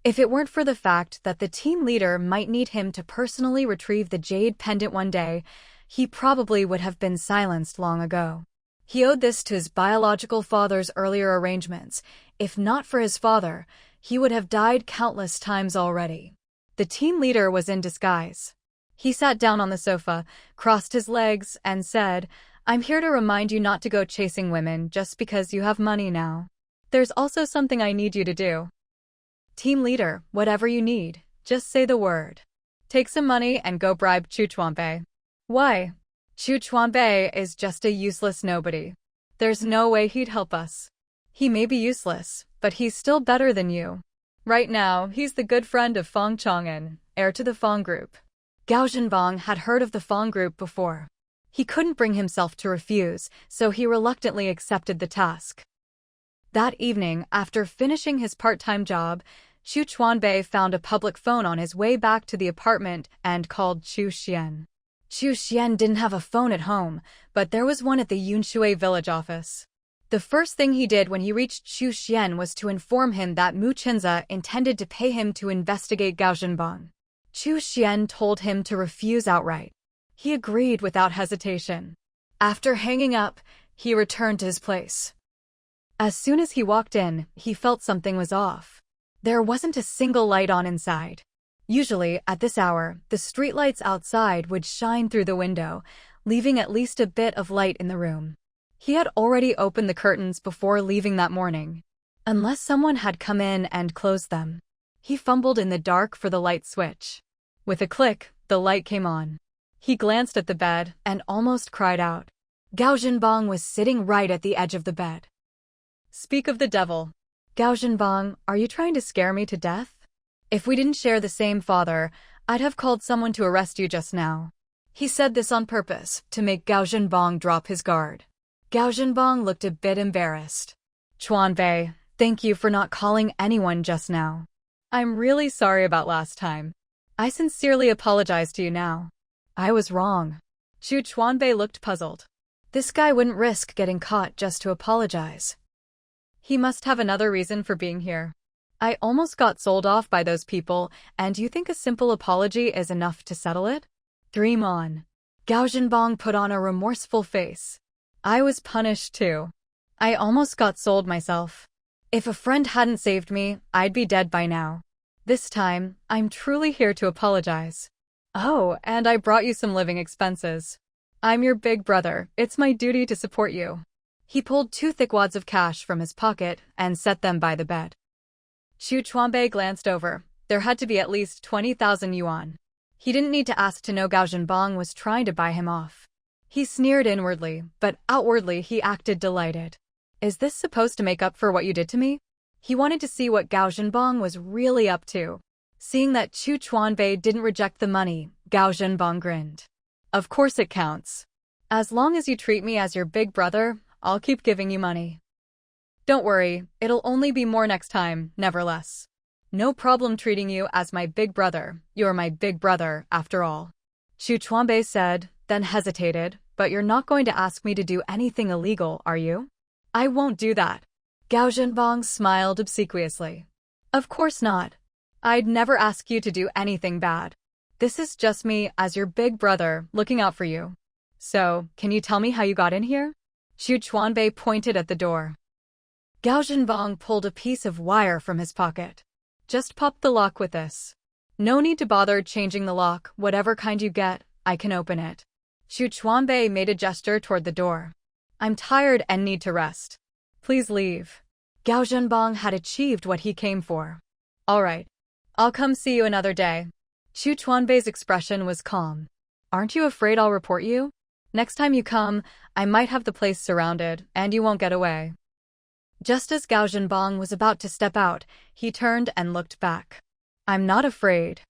If it weren't for the fact that the team leader might need him to personally retrieve the jade pendant one day, he probably would have been silenced long ago. He owed this to his biological father's earlier arrangements. If not for his father, he would have died countless times already. The team leader was in disguise. He sat down on the sofa, crossed his legs, and said, "I'm here to remind you not to go chasing women just because you have money now. There's also something I need you to do. Team leader, whatever you need, just say the word. Take some money and go bribe Chu Chuanbei." Why? Chu Chuanbei is just a useless nobody. There's no way he'd help us. He may be useless, but he's still better than you. Right now, he's the good friend of Fang Chang'an, heir to the Fang Group. Gao Zhenbang had heard of the Fang Group before. He couldn't bring himself to refuse, so he reluctantly accepted the task. That evening, after finishing his part-time job, Chu Chuanbei found a public phone on his way back to the apartment and called Chu Xian. Chu Xian didn't have a phone at home, but there was one at the Yunshui village office. The first thing he did when he reached Chu Xian was to inform him that Mu Chenza intended to pay him to investigate Gao Zhenbang. Chu Xian told him to refuse outright. He agreed without hesitation. After hanging up, he returned to his place. As soon as he walked in, he felt something was off. There wasn't a single light on inside. Usually, at this hour, the streetlights outside would shine through the window, leaving at least a bit of light in the room. He had already opened the curtains before leaving that morning. Unless someone had come in and closed them. He fumbled in the dark for the light switch. With a click, the light came on. He glanced at the bed and almost cried out. Gao Zhenbang was sitting right at the edge of the bed. Speak of the devil. Gao Zhenbang, are you trying to scare me to death? If we didn't share the same father, I'd have called someone to arrest you just now. He said this on purpose, to make Gao Zhenbang drop his guard. Gao Zhenbang looked a bit embarrassed. Chuanbei, thank you for not calling anyone just now. I'm really sorry about last time. I sincerely apologize to you now. I was wrong. Chu Chuanbei looked puzzled. This guy wouldn't risk getting caught just to apologize. He must have another reason for being here. I almost got sold off by those people, and you think a simple apology is enough to settle it? Dream on. Gao Zhenbang put on a remorseful face. I was punished too. I almost got sold myself. If a friend hadn't saved me, I'd be dead by now. This time, I'm truly here to apologize. Oh, and I brought you some living expenses. I'm your big brother. It's my duty to support you. He pulled 2 thick wads of cash from his pocket and set them by the bed. Xu Chuanbei glanced over. There had to be at least 20,000 yuan. He didn't need to ask to know Gao Zhenbang was trying to buy him off. He sneered inwardly, but outwardly he acted delighted. Is this supposed to make up for what you did to me? He wanted to see what Gao Zhenbang was really up to. Seeing that Xu Chuanbei didn't reject the money, Gao Zhenbang grinned. Of course it counts. As long as you treat me as your big brother, I'll keep giving you money. Don't worry, it'll only be more next time, never less. No problem treating you as my big brother. You're my big brother, after all. Xu Chuanbei said, then hesitated, but you're not going to ask me to do anything illegal, are you? I won't do that. Gao Zhenbang smiled obsequiously. Of course not. I'd never ask you to do anything bad. This is just me as your big brother looking out for you. So, can you tell me how you got in here? Xu Chuanbei pointed at the door. Gao Zhenbang pulled a piece of wire from his pocket. Just pop the lock with this. No need to bother changing the lock, whatever kind you get, I can open it. Xu Chuanbei made a gesture toward the door. I'm tired and need to rest. Please leave. Gao Zhenbang had achieved what he came for. All right. I'll come see you another day. Xu Chuanbei's expression was calm. Aren't you afraid I'll report you? Next time you come, I might have the place surrounded, and you won't get away. Just as Gao Zhenbang was about to step out, he turned and looked back. I'm not afraid.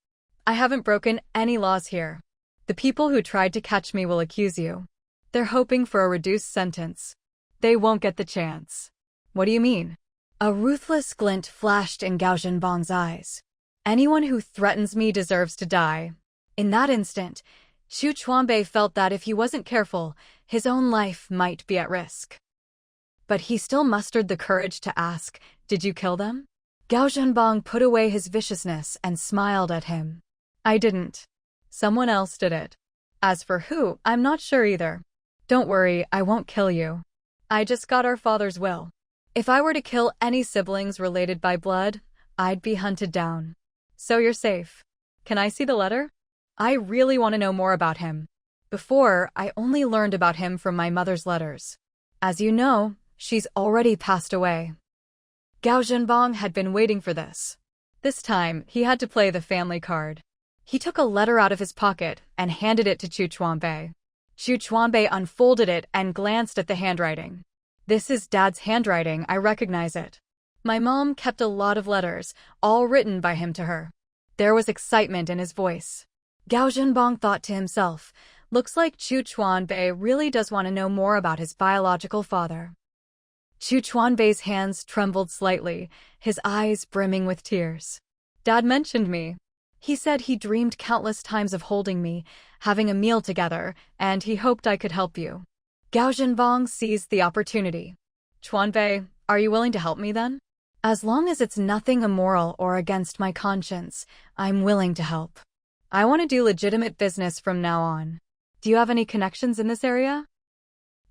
I haven't broken any laws here. The people who tried to catch me will accuse you. They're hoping for a reduced sentence. They won't get the chance. What do you mean? A ruthless glint flashed in Gao Zhenbang's eyes. Anyone who threatens me deserves to die. In that instant, Xu Chuanbei felt that if he wasn't careful, his own life might be at risk. But he still mustered the courage to ask, did you kill them? Gao Zhenbang put away his viciousness and smiled at him. I didn't. Someone else did it. As for who, I'm not sure either. Don't worry, I won't kill you. I just got our father's will. If I were to kill any siblings related by blood, I'd be hunted down. So you're safe. Can I see the letter? I really want to know more about him. Before, I only learned about him from my mother's letters. As you know, she's already passed away. Gao Zhenbang had been waiting for this. This time, he had to play the family card. He took a letter out of his pocket and handed it to Xu Chuanbei. Xu Chuanbei unfolded it and glanced at the handwriting. This is Dad's handwriting, I recognize it. My mom kept a lot of letters, all written by him to her. There was excitement in his voice. Gao Zhenbang thought to himself, looks like Xu Chuanbei really does want to know more about his biological father. Xu Chuanbei's hands trembled slightly, his eyes brimming with tears. Dad mentioned me. He said he dreamed countless times of holding me, having a meal together, and he hoped I could help you. Gao Zhenbang seized the opportunity. Chuanbei, are you willing to help me then? As long as it's nothing immoral or against my conscience, I'm willing to help. I want to do legitimate business from now on. Do you have any connections in this area?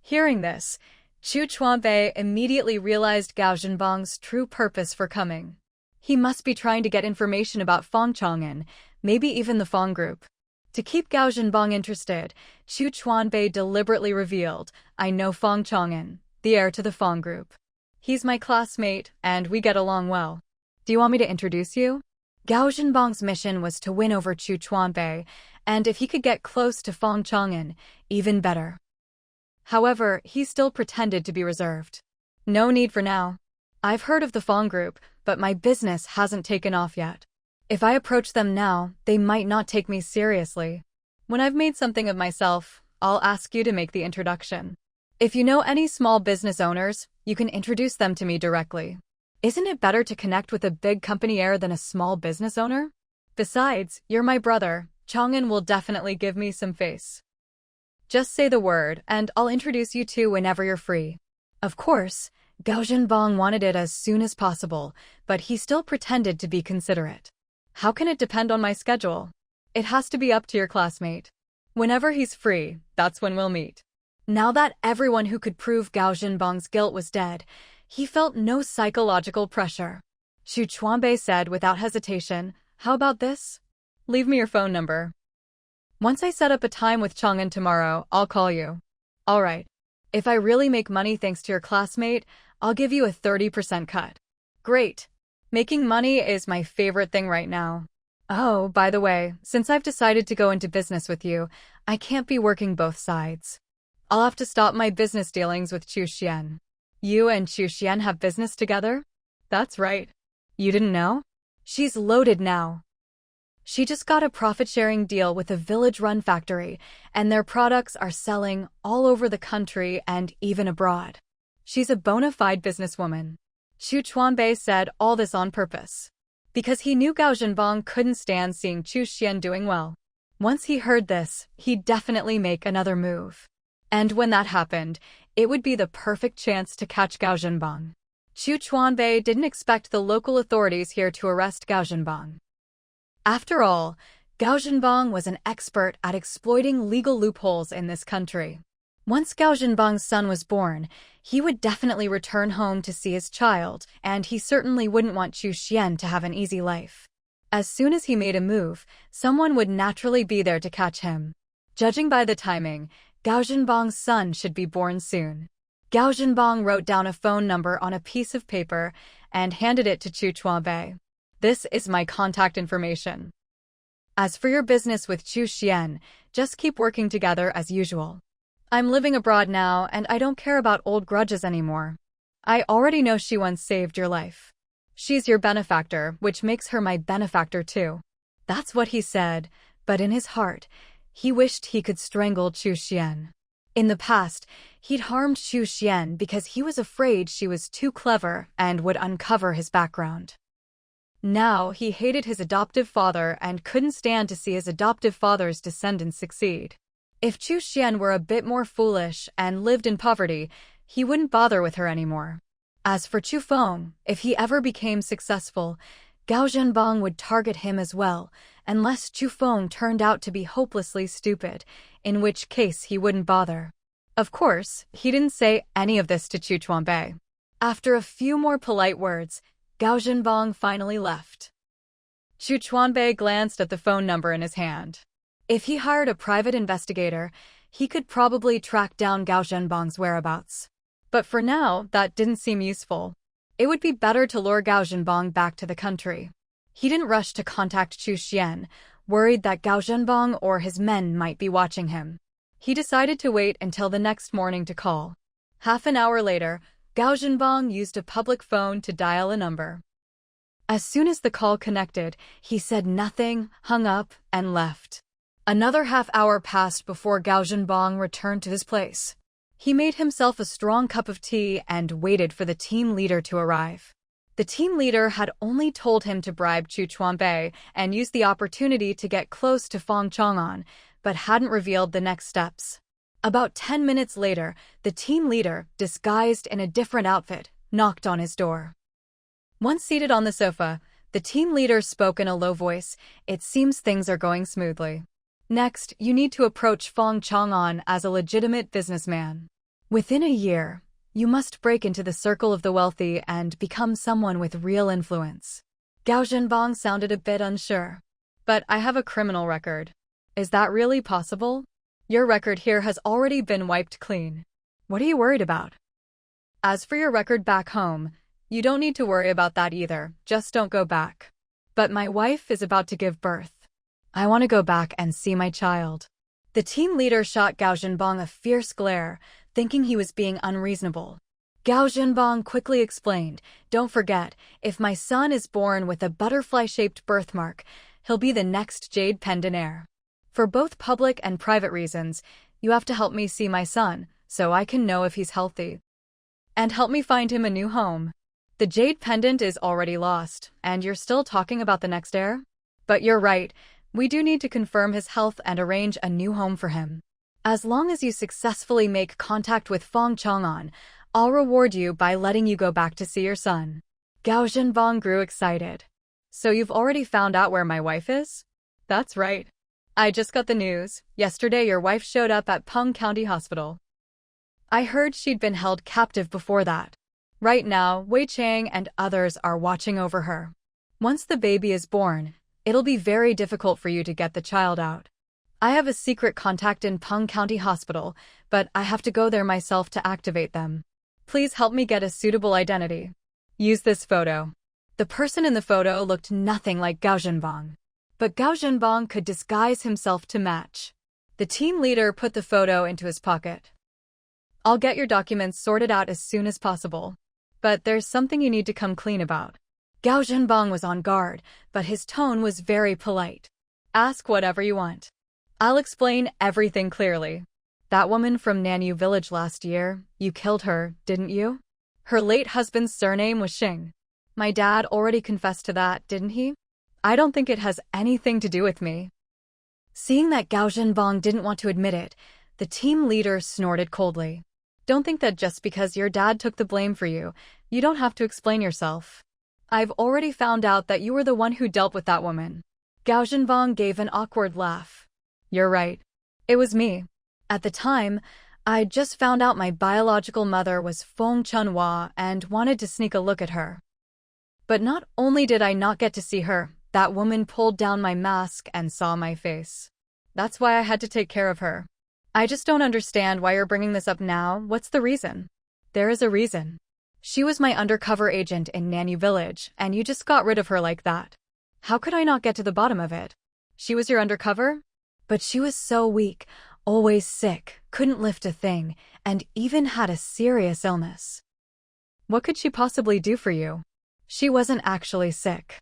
Hearing this, Xu Chuanbei immediately realized Gao Zhenbang's true purpose for coming. He must be trying to get information about Fang Chang'an, maybe even the Fang Group. To keep Gao Zhenbang interested, Xu Chuanbei deliberately revealed, I know Fang Chang'an, the heir to the Fang Group. He's my classmate, and we get along well. Do you want me to introduce you? Gao Zhenbang's mission was to win over Xu Chuanbei, and if he could get close to Fang Chang'an, even better. However, he still pretended to be reserved. No need for now. I've heard of the Fang Group, but my business hasn't taken off yet. If I approach them now, they might not take me seriously. When I've made something of myself, I'll ask you to make the introduction. If you know any small business owners, you can introduce them to me directly. Isn't it better to connect with a big company heir than a small business owner? Besides, you're my brother. Chang'an will definitely give me some face. Just say the word, and I'll introduce you to whenever you're free. Of course, Gao Zhenbang wanted it as soon as possible, but he still pretended to be considerate. How can it depend on my schedule? It has to be up to your classmate. Whenever he's free, that's when we'll meet. Now that everyone who could prove Gao Zhenbang's guilt was dead, he felt no psychological pressure. Xu Chuanbei said without hesitation, how about this? Leave me your phone number. Once I set up a time with Chang'an tomorrow, I'll call you. All right. If I really make money thanks to your classmate, I'll give you a 30% cut. Great. Making money is my favorite thing right now. Oh, by the way, since I've decided to go into business with you, I can't be working both sides. I'll have to stop my business dealings with Chu Xian. You and Chu Xian have business together? That's right. You didn't know? She's loaded now. She just got a profit-sharing deal with a village-run factory, and their products are selling all over the country and even abroad. She's a bona fide businesswoman. Xu Chuanbei said all this on purpose, because he knew Gao Zhenbang couldn't stand seeing Chu Xian doing well. Once he heard this, he'd definitely make another move. And when that happened, it would be the perfect chance to catch Gao Zhenbang. Xu Chuanbei didn't expect the local authorities here to arrest Gao Zhenbang. After all, Gao Zhenbang was an expert at exploiting legal loopholes in this country. Once Gao Zhenbang's son was born, he would definitely return home to see his child, and he certainly wouldn't want Chu Xian to have an easy life. As soon as he made a move, someone would naturally be there to catch him. Judging by the timing, Gao Zhenbang's son should be born soon. Gao Zhenbang wrote down a phone number on a piece of paper and handed it to Chu Chuanbei. This is my contact information. As for your business with Chu Xian, just keep working together as usual. I'm living abroad now and I don't care about old grudges anymore. I already know she once saved your life. She's your benefactor, which makes her my benefactor too. That's what he said, but in his heart, he wished he could strangle Chu Xian. In the past, he'd harmed Chu Xian because he was afraid she was too clever and would uncover his background. Now he hated his adoptive father and couldn't stand to see his adoptive father's descendants succeed. If Chu Xian were a bit more foolish and lived in poverty, he wouldn't bother with her anymore. As for Chu Feng, if he ever became successful, Gao Zhenbang would target him as well, unless Chu Feng turned out to be hopelessly stupid, in which case he wouldn't bother. Of course, he didn't say any of this to Chu Chuanbei. After a few more polite words, Gao Zhenbang finally left. Chu Chuanbei glanced at the phone number in his hand. If he hired a private investigator, he could probably track down Gao Zhenbang's whereabouts. But for now, that didn't seem useful. It would be better to lure Gao Zhenbang back to the country. He didn't rush to contact Chu Xian, worried that Gao Zhenbang or his men might be watching him. He decided to wait until the next morning to call. Half an hour later, Gao Zhenbang used a public phone to dial a number. As soon as the call connected, he said nothing, hung up, and left. Another half hour passed before Gao Zhenbang returned to his place. He made himself a strong cup of tea and waited for the team leader to arrive. The team leader had only told him to bribe Chu Chuanbei and use the opportunity to get close to Fang Chang'an, but hadn't revealed the next steps. About 10 minutes later, the team leader, disguised in a different outfit, knocked on his door. Once seated on the sofa, the team leader spoke in a low voice. It seems things are going smoothly. Next, you need to approach Fang Chang'an as a legitimate businessman. Within a year, you must break into the circle of the wealthy and become someone with real influence. Gao Zhenbang sounded a bit unsure. But I have a criminal record. Is that really possible? Your record here has already been wiped clean. What are you worried about? As for your record back home, you don't need to worry about that either, just don't go back. But my wife is about to give birth. I want to go back and see my child. The team leader shot Gao Zhenbang a fierce glare, thinking he was being unreasonable. Gao Zhenbang quickly explained, don't forget, if my son is born with a butterfly-shaped birthmark, he'll be the next Jade Pendant heir. For both public and private reasons, you have to help me see my son, so I can know if he's healthy. And help me find him a new home. The Jade Pendant is already lost, and you're still talking about the next heir? But you're right, we do need to confirm his health and arrange a new home for him. As long as you successfully make contact with Fang Chang'an, I'll reward you by letting you go back to see your son. Gao Zhenbang grew excited. So you've already found out where my wife is? That's right. I just got the news. Yesterday your wife showed up at Peng County Hospital. I heard she'd been held captive before that. Right now, Wei Chang and others are watching over her. Once the baby is born, it'll be very difficult for you to get the child out. I have a secret contact in Peng County Hospital, but I have to go there myself to activate them. Please help me get a suitable identity. Use this photo. The person in the photo looked nothing like Gao Zhenbang, but Gao Zhenbang could disguise himself to match. The team leader put the photo into his pocket. I'll get your documents sorted out as soon as possible. But there's something you need to come clean about. Gao Zhenbang was on guard, but his tone was very polite. Ask whatever you want. I'll explain everything clearly. That woman from Nanyu village last year, you killed her, didn't you? Her late husband's surname was Xing. My dad already confessed to that, didn't he? I don't think it has anything to do with me. Seeing that Gao Zhenbang didn't want to admit it, the team leader snorted coldly. Don't think that just because your dad took the blame for you, you don't have to explain yourself. I've already found out that you were the one who dealt with that woman. Gao Zhenbang gave an awkward laugh. You're right. It was me. At the time, I just found out my biological mother was Feng Chunhua and wanted to sneak a look at her. But not only did I not get to see her, that woman pulled down my mask and saw my face. That's why I had to take care of her. I just don't understand why you're bringing this up now. What's the reason? There is a reason. She was my undercover agent in Nanyu village, and you just got rid of her like that. How could I not get to the bottom of it? She was your undercover? But she was so weak, always sick, couldn't lift a thing, and even had a serious illness. What could she possibly do for you? She wasn't actually sick.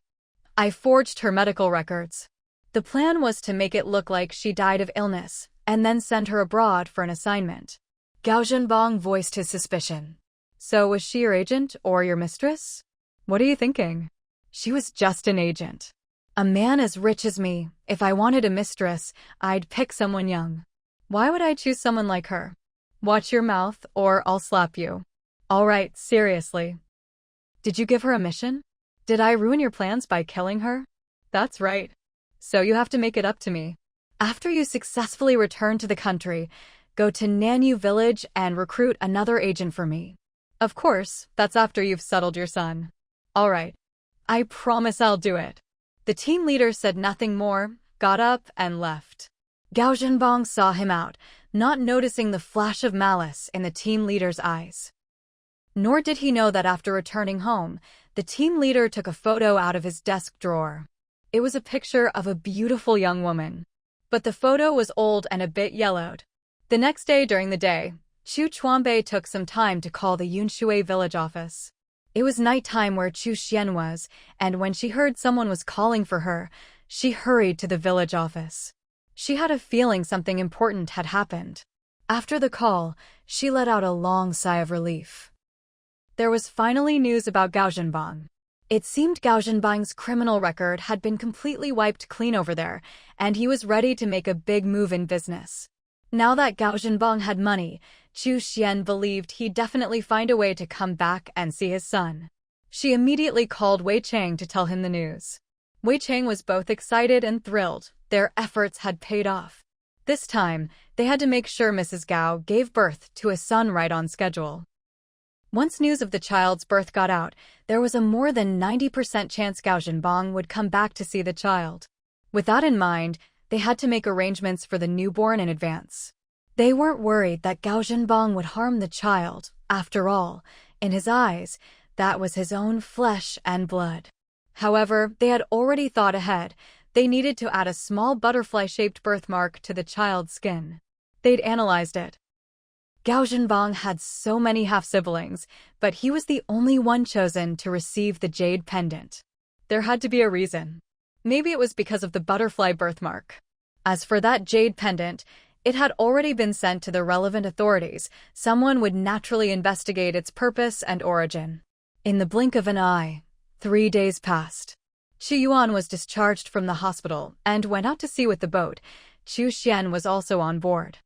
I forged her medical records. The plan was to make it look like she died of illness, and then send her abroad for an assignment. Gao Zhenbang voiced his suspicion. So was she your agent or your mistress? What are you thinking? She was just an agent. A man as rich as me, if I wanted a mistress, I'd pick someone young. Why would I choose someone like her? Watch your mouth or I'll slap you. All right, seriously. Did you give her a mission? Did I ruin your plans by killing her? That's right. So you have to make it up to me. After you successfully return to the country, go to Nanyu village and recruit another agent for me. Of course, that's after you've settled your son. All right. I promise I'll do it. The team leader said nothing more, got up, and left. Gao Zhenbang saw him out, not noticing the flash of malice in the team leader's eyes. Nor did he know that after returning home, the team leader took a photo out of his desk drawer. It was a picture of a beautiful young woman. But the photo was old and a bit yellowed. The next day during the day, Chu Chuanbei took some time to call the Yunshui village office. It was nighttime where Chu Xian was, and when she heard someone was calling for her, she hurried to the village office. She had a feeling something important had happened. After the call, she let out a long sigh of relief. There was finally news about Gao Zhenbang. It seemed Gao Zhenbang's criminal record had been completely wiped clean over there, and he was ready to make a big move in business. Now that Gao Zhenbang had money, Chu Xian believed he'd definitely find a way to come back and see his son. She immediately called Wei Chang to tell him the news. Wei Chang was both excited and thrilled. Their efforts had paid off. This time, they had to make sure Mrs. Gao gave birth to a son right on schedule. Once news of the child's birth got out, there was a more than 90% chance Gao Zhenbang would come back to see the child. With that in mind, they had to make arrangements for the newborn in advance. They weren't worried that Gao Zhenbang would harm the child. After all, in his eyes, that was his own flesh and blood. However, they had already thought ahead. They needed to add a small butterfly-shaped birthmark to the child's skin. They'd analyzed it. Gao Zhenbang had so many half-siblings, but he was the only one chosen to receive the jade pendant. There had to be a reason. Maybe it was because of the butterfly birthmark. As for that jade pendant, it had already been sent to the relevant authorities. Someone would naturally investigate its purpose and origin. In the blink of an eye, 3 days passed. Chu Yuan was discharged from the hospital and went out to sea with the boat. Chu Xian was also on board.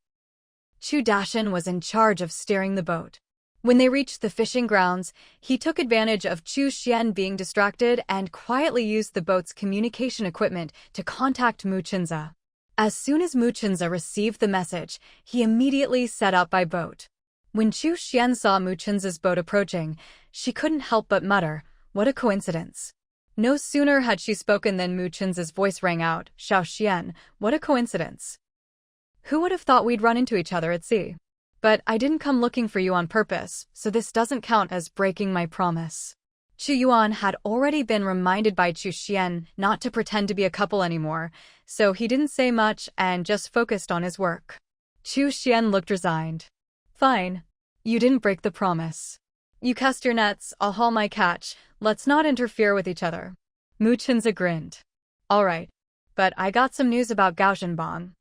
Chu Dashan was in charge of steering the boat. When they reached the fishing grounds, he took advantage of Chu Xian being distracted and quietly used the boat's communication equipment to contact Mu Chenza. As soon as Mu Chenza received the message, he immediately set out by boat. When Chu Xian saw Mu Chenza's boat approaching, she couldn't help but mutter, "What a coincidence." No sooner had she spoken than Mu Chenza's voice rang out, "Xiao Xian, what a coincidence." Who would have thought we'd run into each other at sea? But I didn't come looking for you on purpose, so this doesn't count as breaking my promise. Chu Yuan had already been reminded by Chu Xian not to pretend to be a couple anymore, so he didn't say much and just focused on his work. Chu Xian looked resigned. Fine. You didn't break the promise. You cast your nets, I'll haul my catch. Let's not interfere with each other. Mu Chenza grinned. All right. But I got some news about Gao Zhenbang.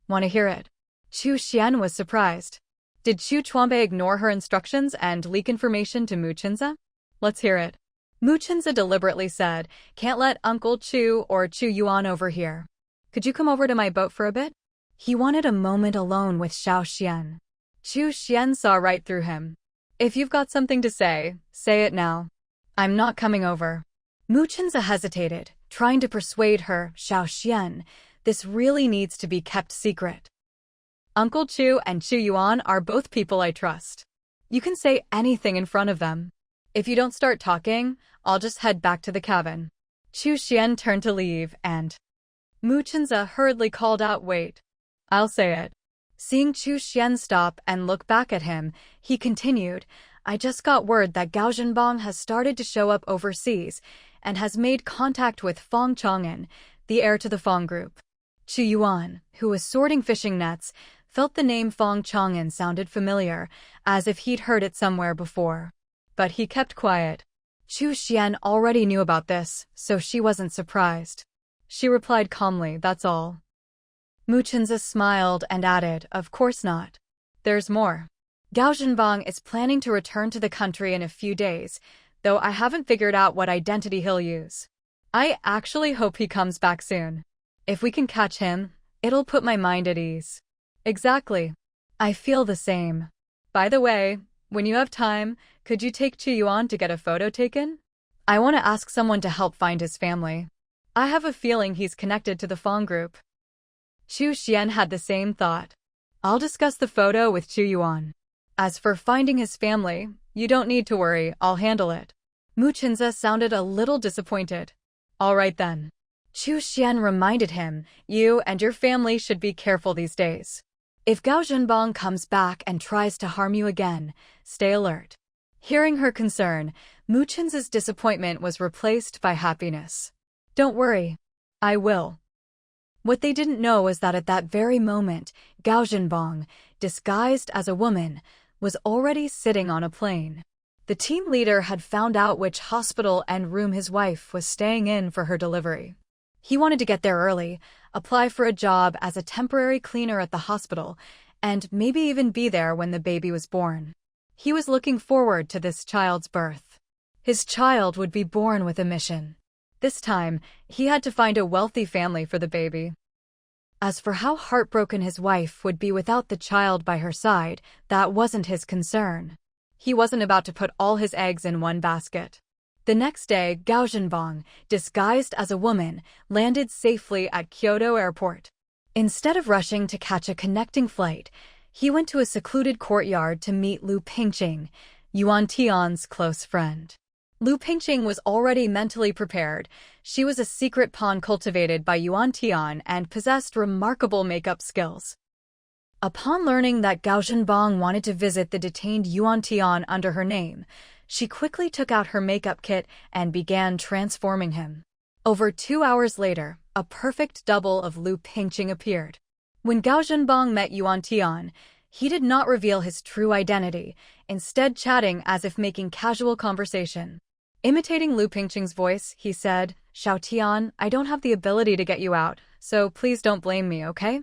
Want to hear it? Chu Xian was surprised. Did Chu Chuanbei ignore her instructions and leak information to Mu Chenza? Let's hear it. Mu Chenza deliberately said, can't let Uncle Chu or Chu Yuan overhear. Could you come over to my boat for a bit? He wanted a moment alone with Xiao Xian. Chu Xian saw right through him. If you've got something to say it now. I'm not coming over. Mu Chenza hesitated, trying to persuade her, Xiao Xian, this really needs to be kept secret. Uncle Chu and Chu Yuan are both people I trust. You can say anything in front of them. If you don't start talking, I'll just head back to the cabin. Chu Xian turned to leave and Mu Chenza hurriedly called out, wait. I'll say it. Seeing Chu Xian stop and look back at him, he continued, I just got word that Gao Zhenbang has started to show up overseas and has made contact with Fong Chang'an, the heir to the Fong Group. Chu Yuan, who was sorting fishing nets, felt the name Fong Chang'an sounded familiar, as if he'd heard it somewhere before. But he kept quiet. Chu Xian already knew about this, so she wasn't surprised. She replied calmly, that's all. Mu Chenza smiled and added, of course not. There's more. Gao Zhenbang is planning to return to the country in a few days, though I haven't figured out what identity he'll use. I actually hope he comes back soon. If we can catch him, it'll put my mind at ease. Exactly. I feel the same. By the way, when you have time, could you take Chu Yuan to get a photo taken? I want to ask someone to help find his family. I have a feeling he's connected to the Fong Group. Chu Xian had the same thought. I'll discuss the photo with Chu Yuan. As for finding his family, you don't need to worry, I'll handle it. Mu Chenza sounded a little disappointed. All right then. Chu Xian reminded him, you and your family should be careful these days. If Gao Zhenbang comes back and tries to harm you again, stay alert. Hearing her concern, Mu Chenza's disappointment was replaced by happiness. Don't worry. I will. What they didn't know was that at that very moment, Gao Zhenbang, disguised as a woman, was already sitting on a plane. The team leader had found out which hospital and room his wife was staying in for her delivery. He wanted to get there early, apply for a job as a temporary cleaner at the hospital, and maybe even be there when the baby was born. He was looking forward to this child's birth. His child would be born with a mission. This time, he had to find a wealthy family for the baby. As for how heartbroken his wife would be without the child by her side, that wasn't his concern. He wasn't about to put all his eggs in one basket. The next day, Gao Zhenbang, disguised as a woman, landed safely at Kyoto Airport. Instead of rushing to catch a connecting flight, he went to a secluded courtyard to meet Lu Pingqing, Yuan Tian's close friend. Lu Pingqing was already mentally prepared. She was a secret pawn cultivated by Yuan Tian and possessed remarkable makeup skills. Upon learning that Gao Zhenbang wanted to visit the detained Yuan Tian under her name, she quickly took out her makeup kit and began transforming him. Over 2 hours later, a perfect double of Lu Pingqing appeared. When Gao Zhenbang met Yuan Tian, he did not reveal his true identity, instead chatting as if making casual conversation. Imitating Lu Pingqing's voice, he said, Xiao Tian, I don't have the ability to get you out, so please don't blame me, okay?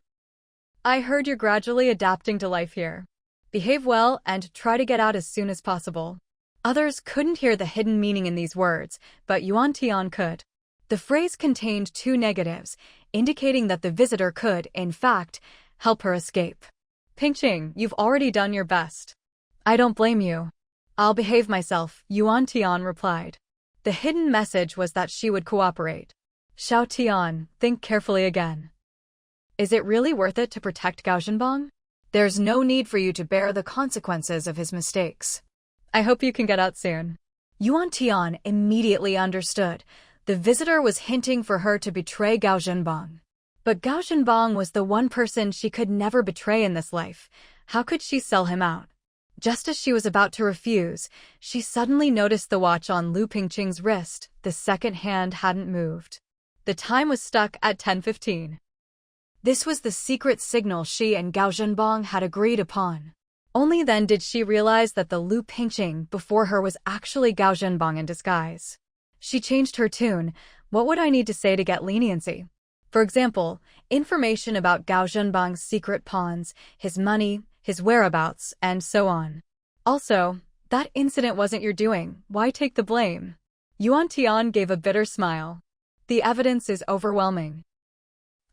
I heard you're gradually adapting to life here. Behave well and try to get out as soon as possible. Others couldn't hear the hidden meaning in these words, but Yuan Tian could. The phrase contained two negatives, indicating that the visitor could, in fact, help her escape. Pingqing, you've already done your best. I don't blame you. I'll behave myself, Yuan Tian replied. The hidden message was that she would cooperate. Xiao Tian, think carefully again. Is it really worth it to protect Gao Zhenbang? There's no need for you to bear the consequences of his mistakes. I hope you can get out soon. Yuan Tian immediately understood. The visitor was hinting for her to betray Gao Zhenbang. But Gao Zhenbang was the one person she could never betray in this life. How could she sell him out? Just as she was about to refuse, she suddenly noticed the watch on Lu Pingqing's wrist. The second hand hadn't moved. The time was stuck at 10:15. This was the secret signal she and Gao Zhenbang had agreed upon. Only then did she realize that the Lu Pingqing before her was actually Gao Zhenbang in disguise. She changed her tune. What would I need to say to get leniency? For example, information about Gao Zhenbang's secret pawns, his money, his whereabouts, and so on. Also, that incident wasn't your doing. Why take the blame? Yuan Tian gave a bitter smile. The evidence is overwhelming.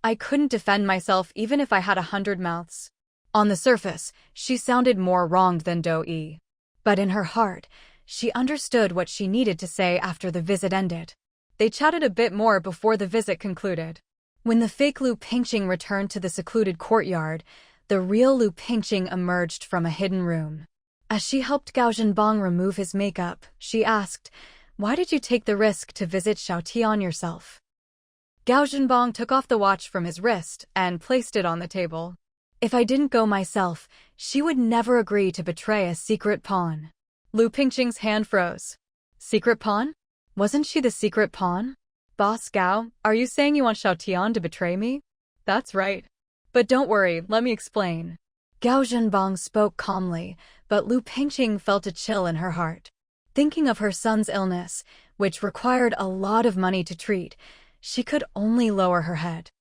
I couldn't defend myself even if I had 100 mouths. On the surface, she sounded more wronged than Do Yi. But in her heart, she understood what she needed to say after the visit ended. They chatted a bit more before the visit concluded. When the fake Lu Pingqing returned to the secluded courtyard, the real Lu Pingqing emerged from a hidden room. As she helped Gao Zhenbang remove his makeup, she asked, "Why did you take the risk to visit Xiaotian yourself?" Gao Zhenbang took off the watch from his wrist and placed it on the table. "If I didn't go myself, she would never agree to betray a secret pawn." Lu Pingqing's hand froze. Secret pawn? Wasn't she the secret pawn? Boss Gao, are you saying you want Xiaotian to betray me? That's right. But don't worry, let me explain. Gao Zhenbang spoke calmly, but Lu Pingqing felt a chill in her heart. Thinking of her son's illness, which required a lot of money to treat, she could only lower her head.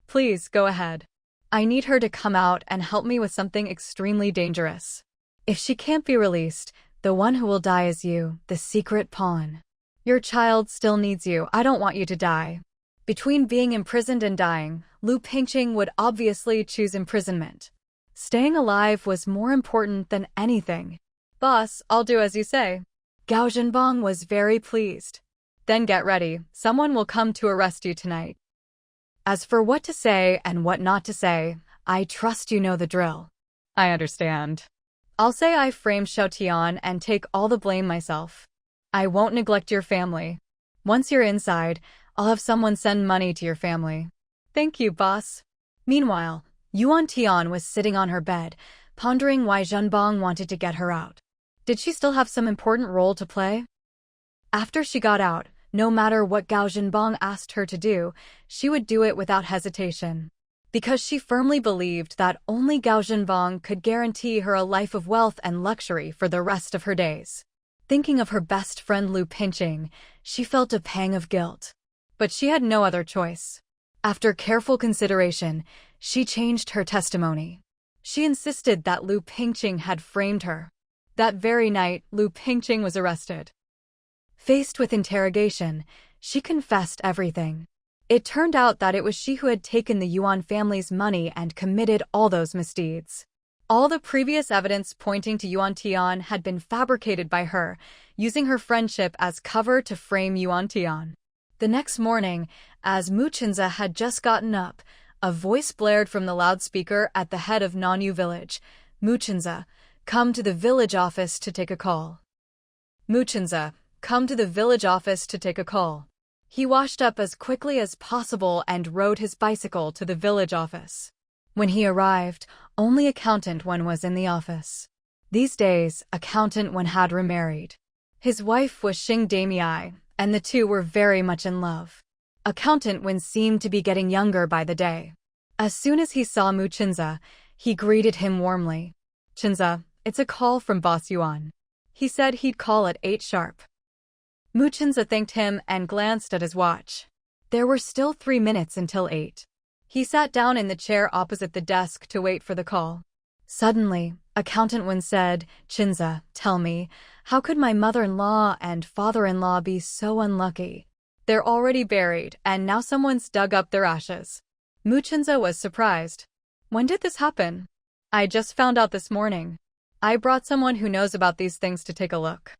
Please, go ahead. I need her to come out and help me with something extremely dangerous. If she can't be released, the one who will die is you, the secret pawn. Your child still needs you. I don't want you to die. Between being imprisoned and dying, Lu Pingqing would obviously choose imprisonment. Staying alive was more important than anything. Boss, I'll do as you say. Gao Zhenbang was very pleased. Then get ready. Someone will come to arrest you tonight. As for what to say and what not to say, I trust you know the drill. I understand. I'll say I framed Xiaotian and take all the blame myself. I won't neglect your family. Once you're inside, I'll have someone send money to your family. Thank you, boss. Meanwhile, Yuan Tian was sitting on her bed, pondering why Zhenbang wanted to get her out. Did she still have some important role to play? After she got out, no matter what Gao Zhenbang asked her to do, she would do it without hesitation. Because she firmly believed that only Gao Zhenbang could guarantee her a life of wealth and luxury for the rest of her days. Thinking of her best friend Lu Pingqing, she felt a pang of guilt. But she had no other choice. After careful consideration, she changed her testimony. She insisted that Lu Pingqing had framed her. That very night, Lu Pingqing was arrested. Faced with interrogation, she confessed everything. It turned out that it was she who had taken the Yuan family's money and committed all those misdeeds. All the previous evidence pointing to Yuan Tian had been fabricated by her, using her friendship as cover to frame Yuan Tian. The next morning, as Mu Chenza had just gotten up, a voice blared from the loudspeaker at the head of Nanyu village. Mu Chenza, come to the village office to take a call. Mu Chenza, come to the village office to take a call. He washed up as quickly as possible and rode his bicycle to the village office. When he arrived, only Accountant Wen was in the office. These days, Accountant Wen had remarried. His wife was Xing Damei, and the two were very much in love. Accountant Wen seemed to be getting younger by the day. As soon as he saw Mu Chenza, he greeted him warmly. Chenza, it's a call from Boss Yuan. He said he'd call at 8 sharp. Mu Chenza thanked him and glanced at his watch. There were still 3 minutes until 8. He sat down in the chair opposite the desk to wait for the call. Suddenly, Accountant Wen said, Chenza, tell me, how could my mother-in-law and father-in-law be so unlucky? They're already buried, and now someone's dug up their ashes. Mu Chenza was surprised. When did this happen? I just found out this morning. I brought someone who knows about these things to take a look.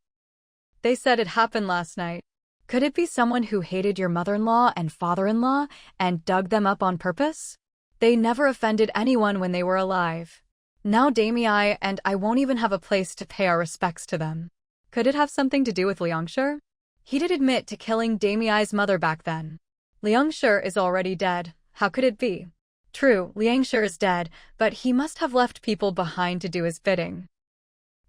They said it happened last night. Could it be someone who hated your mother-in-law and father-in-law and dug them up on purpose? They never offended anyone when they were alive. Now Damei and I won't even have a place to pay our respects to them. Could it have something to do with Liangshi? He did admit to killing Damei's mother back then. Liangshi is already dead. How could it be? True, Liangshi is dead, but he must have left people behind to do his bidding.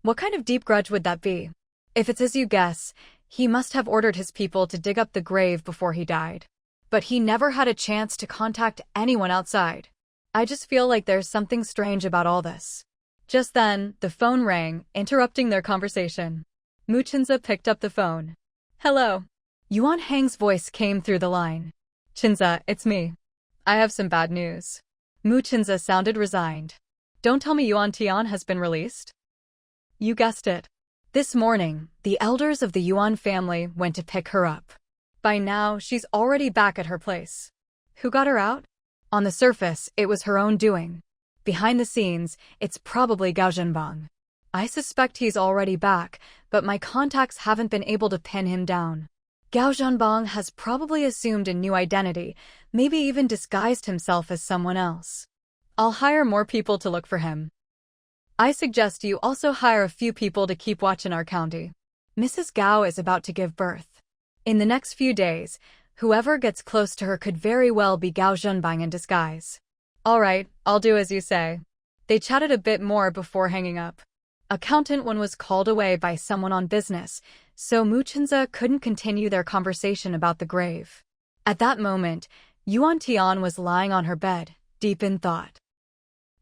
What kind of deep grudge would that be? If it's as you guess, he must have ordered his people to dig up the grave before he died. But he never had a chance to contact anyone outside. I just feel like there's something strange about all this. Just then, the phone rang, interrupting their conversation. Mu Chinza picked up the phone. Hello. Yuan Hang's voice came through the line. Chinza, it's me. I have some bad news. Mu Chinza sounded resigned. Don't tell me Yuan Tian has been released? You guessed it. This morning, the elders of the Yuan family went to pick her up. By now, she's already back at her place. Who got her out? On the surface, it was her own doing. Behind the scenes, it's probably Gao Zhenbang. I suspect he's already back, but my contacts haven't been able to pin him down. Gao Zhenbang has probably assumed a new identity, maybe even disguised himself as someone else. I'll hire more people to look for him. I suggest you also hire a few people to keep watch in our county. Mrs. Gao is about to give birth. In the next few days, whoever gets close to her could very well be Gao Zhenbang in disguise. All right, I'll do as you say. They chatted a bit more before hanging up. Accountant Wen was called away by someone on business, so Mu Chinza couldn't continue their conversation about the grave. At that moment, Yuan Tian was lying on her bed, deep in thought.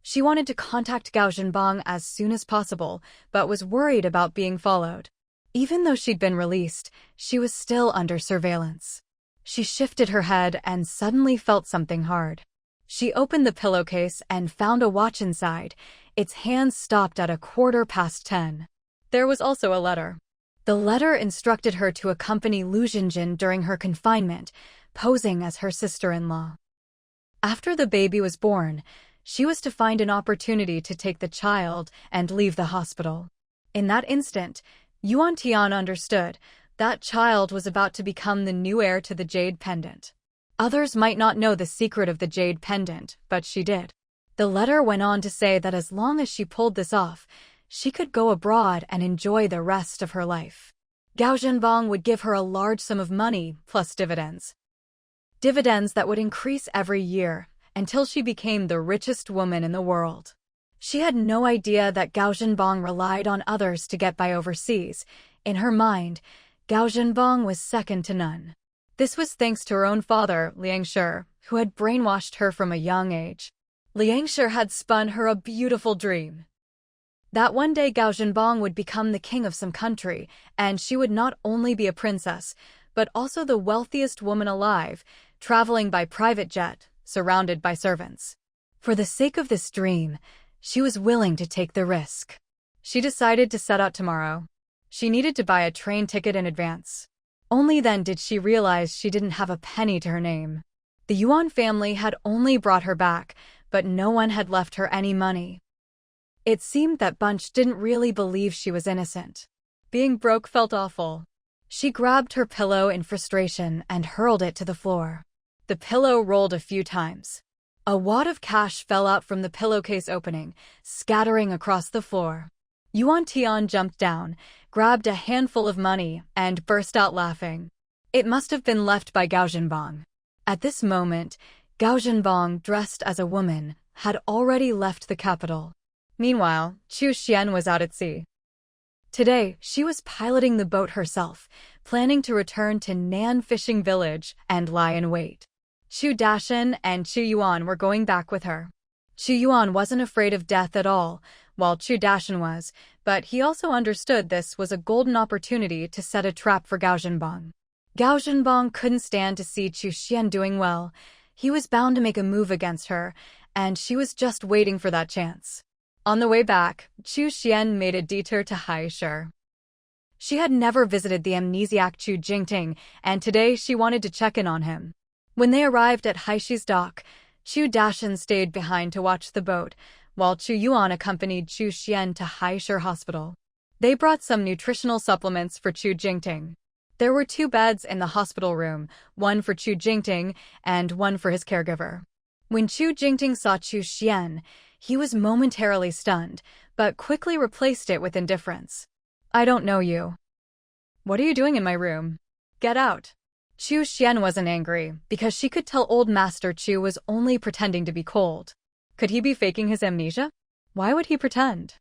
She wanted to contact Gao Zhenbang as soon as possible, but was worried about being followed. Even though she'd been released, she was still under surveillance. She shifted her head and suddenly felt something hard. She opened the pillowcase and found a watch inside. Its hands stopped at 10:15. There was also a letter. The letter instructed her to accompany Lu Jinjin during her confinement, posing as her sister-in-law. After the baby was born, she was to find an opportunity to take the child and leave the hospital. In that instant, Yuan Tian understood that child was about to become the new heir to the jade pendant. Others might not know the secret of the jade pendant, but she did. The letter went on to say that as long as she pulled this off, she could go abroad and enjoy the rest of her life. Gao Zhenbang would give her a large sum of money, plus dividends. Dividends that would increase every year, until she became the richest woman in the world. She had no idea that Gao Zhenbang relied on others to get by overseas. In her mind, Gao Zhenbang was second to none. This was thanks to her own father, Liangshi, who had brainwashed her from a young age. Liangshi had spun her a beautiful dream. That one day Gao Zhenbang would become the king of some country, and she would not only be a princess, but also the wealthiest woman alive, traveling by private jet, surrounded by servants. For the sake of this dream, she was willing to take the risk. She decided to set out tomorrow. She needed to buy a train ticket in advance. Only then did she realize she didn't have a penny to her name. The Yuan family had only brought her back, but no one had left her any money. It seemed that Bunch didn't really believe she was innocent. Being broke felt awful. She grabbed her pillow in frustration and hurled it to the floor. The pillow rolled a few times. A wad of cash fell out from the pillowcase opening, scattering across the floor. Yuan Tian jumped down, grabbed a handful of money, and burst out laughing. It must have been left by Gao Zhenbang. At this moment, Gao Zhenbang, dressed as a woman, had already left the capital. Meanwhile, Chu Xian was out at sea. Today, she was piloting the boat herself, planning to return to Nan Fishing Village and lie in wait. Chu Dashan and Chu Yuan were going back with her. Chu Yuan wasn't afraid of death at all, while Chu Dashan was, but he also understood this was a golden opportunity to set a trap for Gao Zhenbang. Gao Zhenbang couldn't stand to see Chu Xian doing well. He was bound to make a move against her, and she was just waiting for that chance. On the way back, Chu Xian made a detour to Haishi. She had never visited the amnesiac Chu Jingting, and today she wanted to check in on him. When they arrived at Haishi's dock, Chu Dashan stayed behind to watch the boat, while Chu Yuan accompanied Chu Xian to Haishi Hospital. They brought some nutritional supplements for Chu Jingting. There were 2 beds in the hospital room, one for Chu Jingting and one for his caregiver. When Chu Jingting saw Chu Xian, he was momentarily stunned, but quickly replaced it with indifference. I don't know you. What are you doing in my room? Get out. Chu Xian wasn't angry because she could tell old Master Chu was only pretending to be cold. Could he be faking his amnesia? Why would he pretend?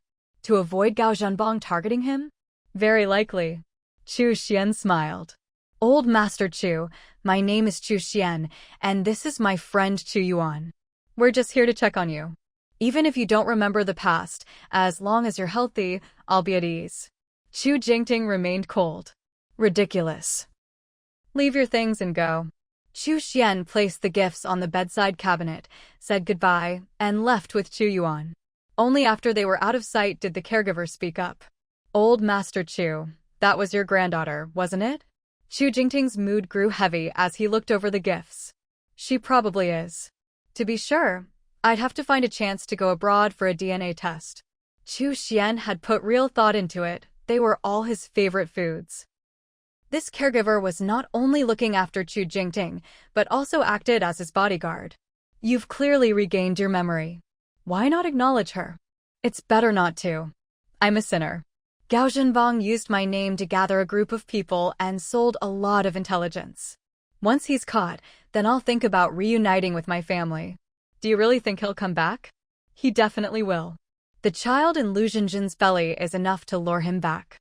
To avoid Gao Zhenbong targeting him? Very likely. Chu Xian smiled. Old Master Chu, my name is Chu Xian, and this is my friend Chu Yuan. We're just here to check on you. Even if you don't remember the past, as long as you're healthy, I'll be at ease. Chu Jingting remained cold. Ridiculous. Leave your things and go. Chu Xian placed the gifts on the bedside cabinet, said goodbye, and left with Chu Yuan. Only after they were out of sight did the caregiver speak up. Old Master Chu, that was your granddaughter, wasn't it? Chu Jingting's mood grew heavy as he looked over the gifts. She probably is. To be sure, I'd have to find a chance to go abroad for a DNA test. Chu Xian had put real thought into it. They were all his favorite foods. This caregiver was not only looking after Chu Jingting, but also acted as his bodyguard. You've clearly regained your memory. Why not acknowledge her? It's better not to. I'm a sinner. Gao Zhenbong used my name to gather a group of people and sold a lot of intelligence. Once he's caught, then I'll think about reuniting with my family. Do you really think he'll come back? He definitely will. The child in Lu Zhenjin's belly is enough to lure him back.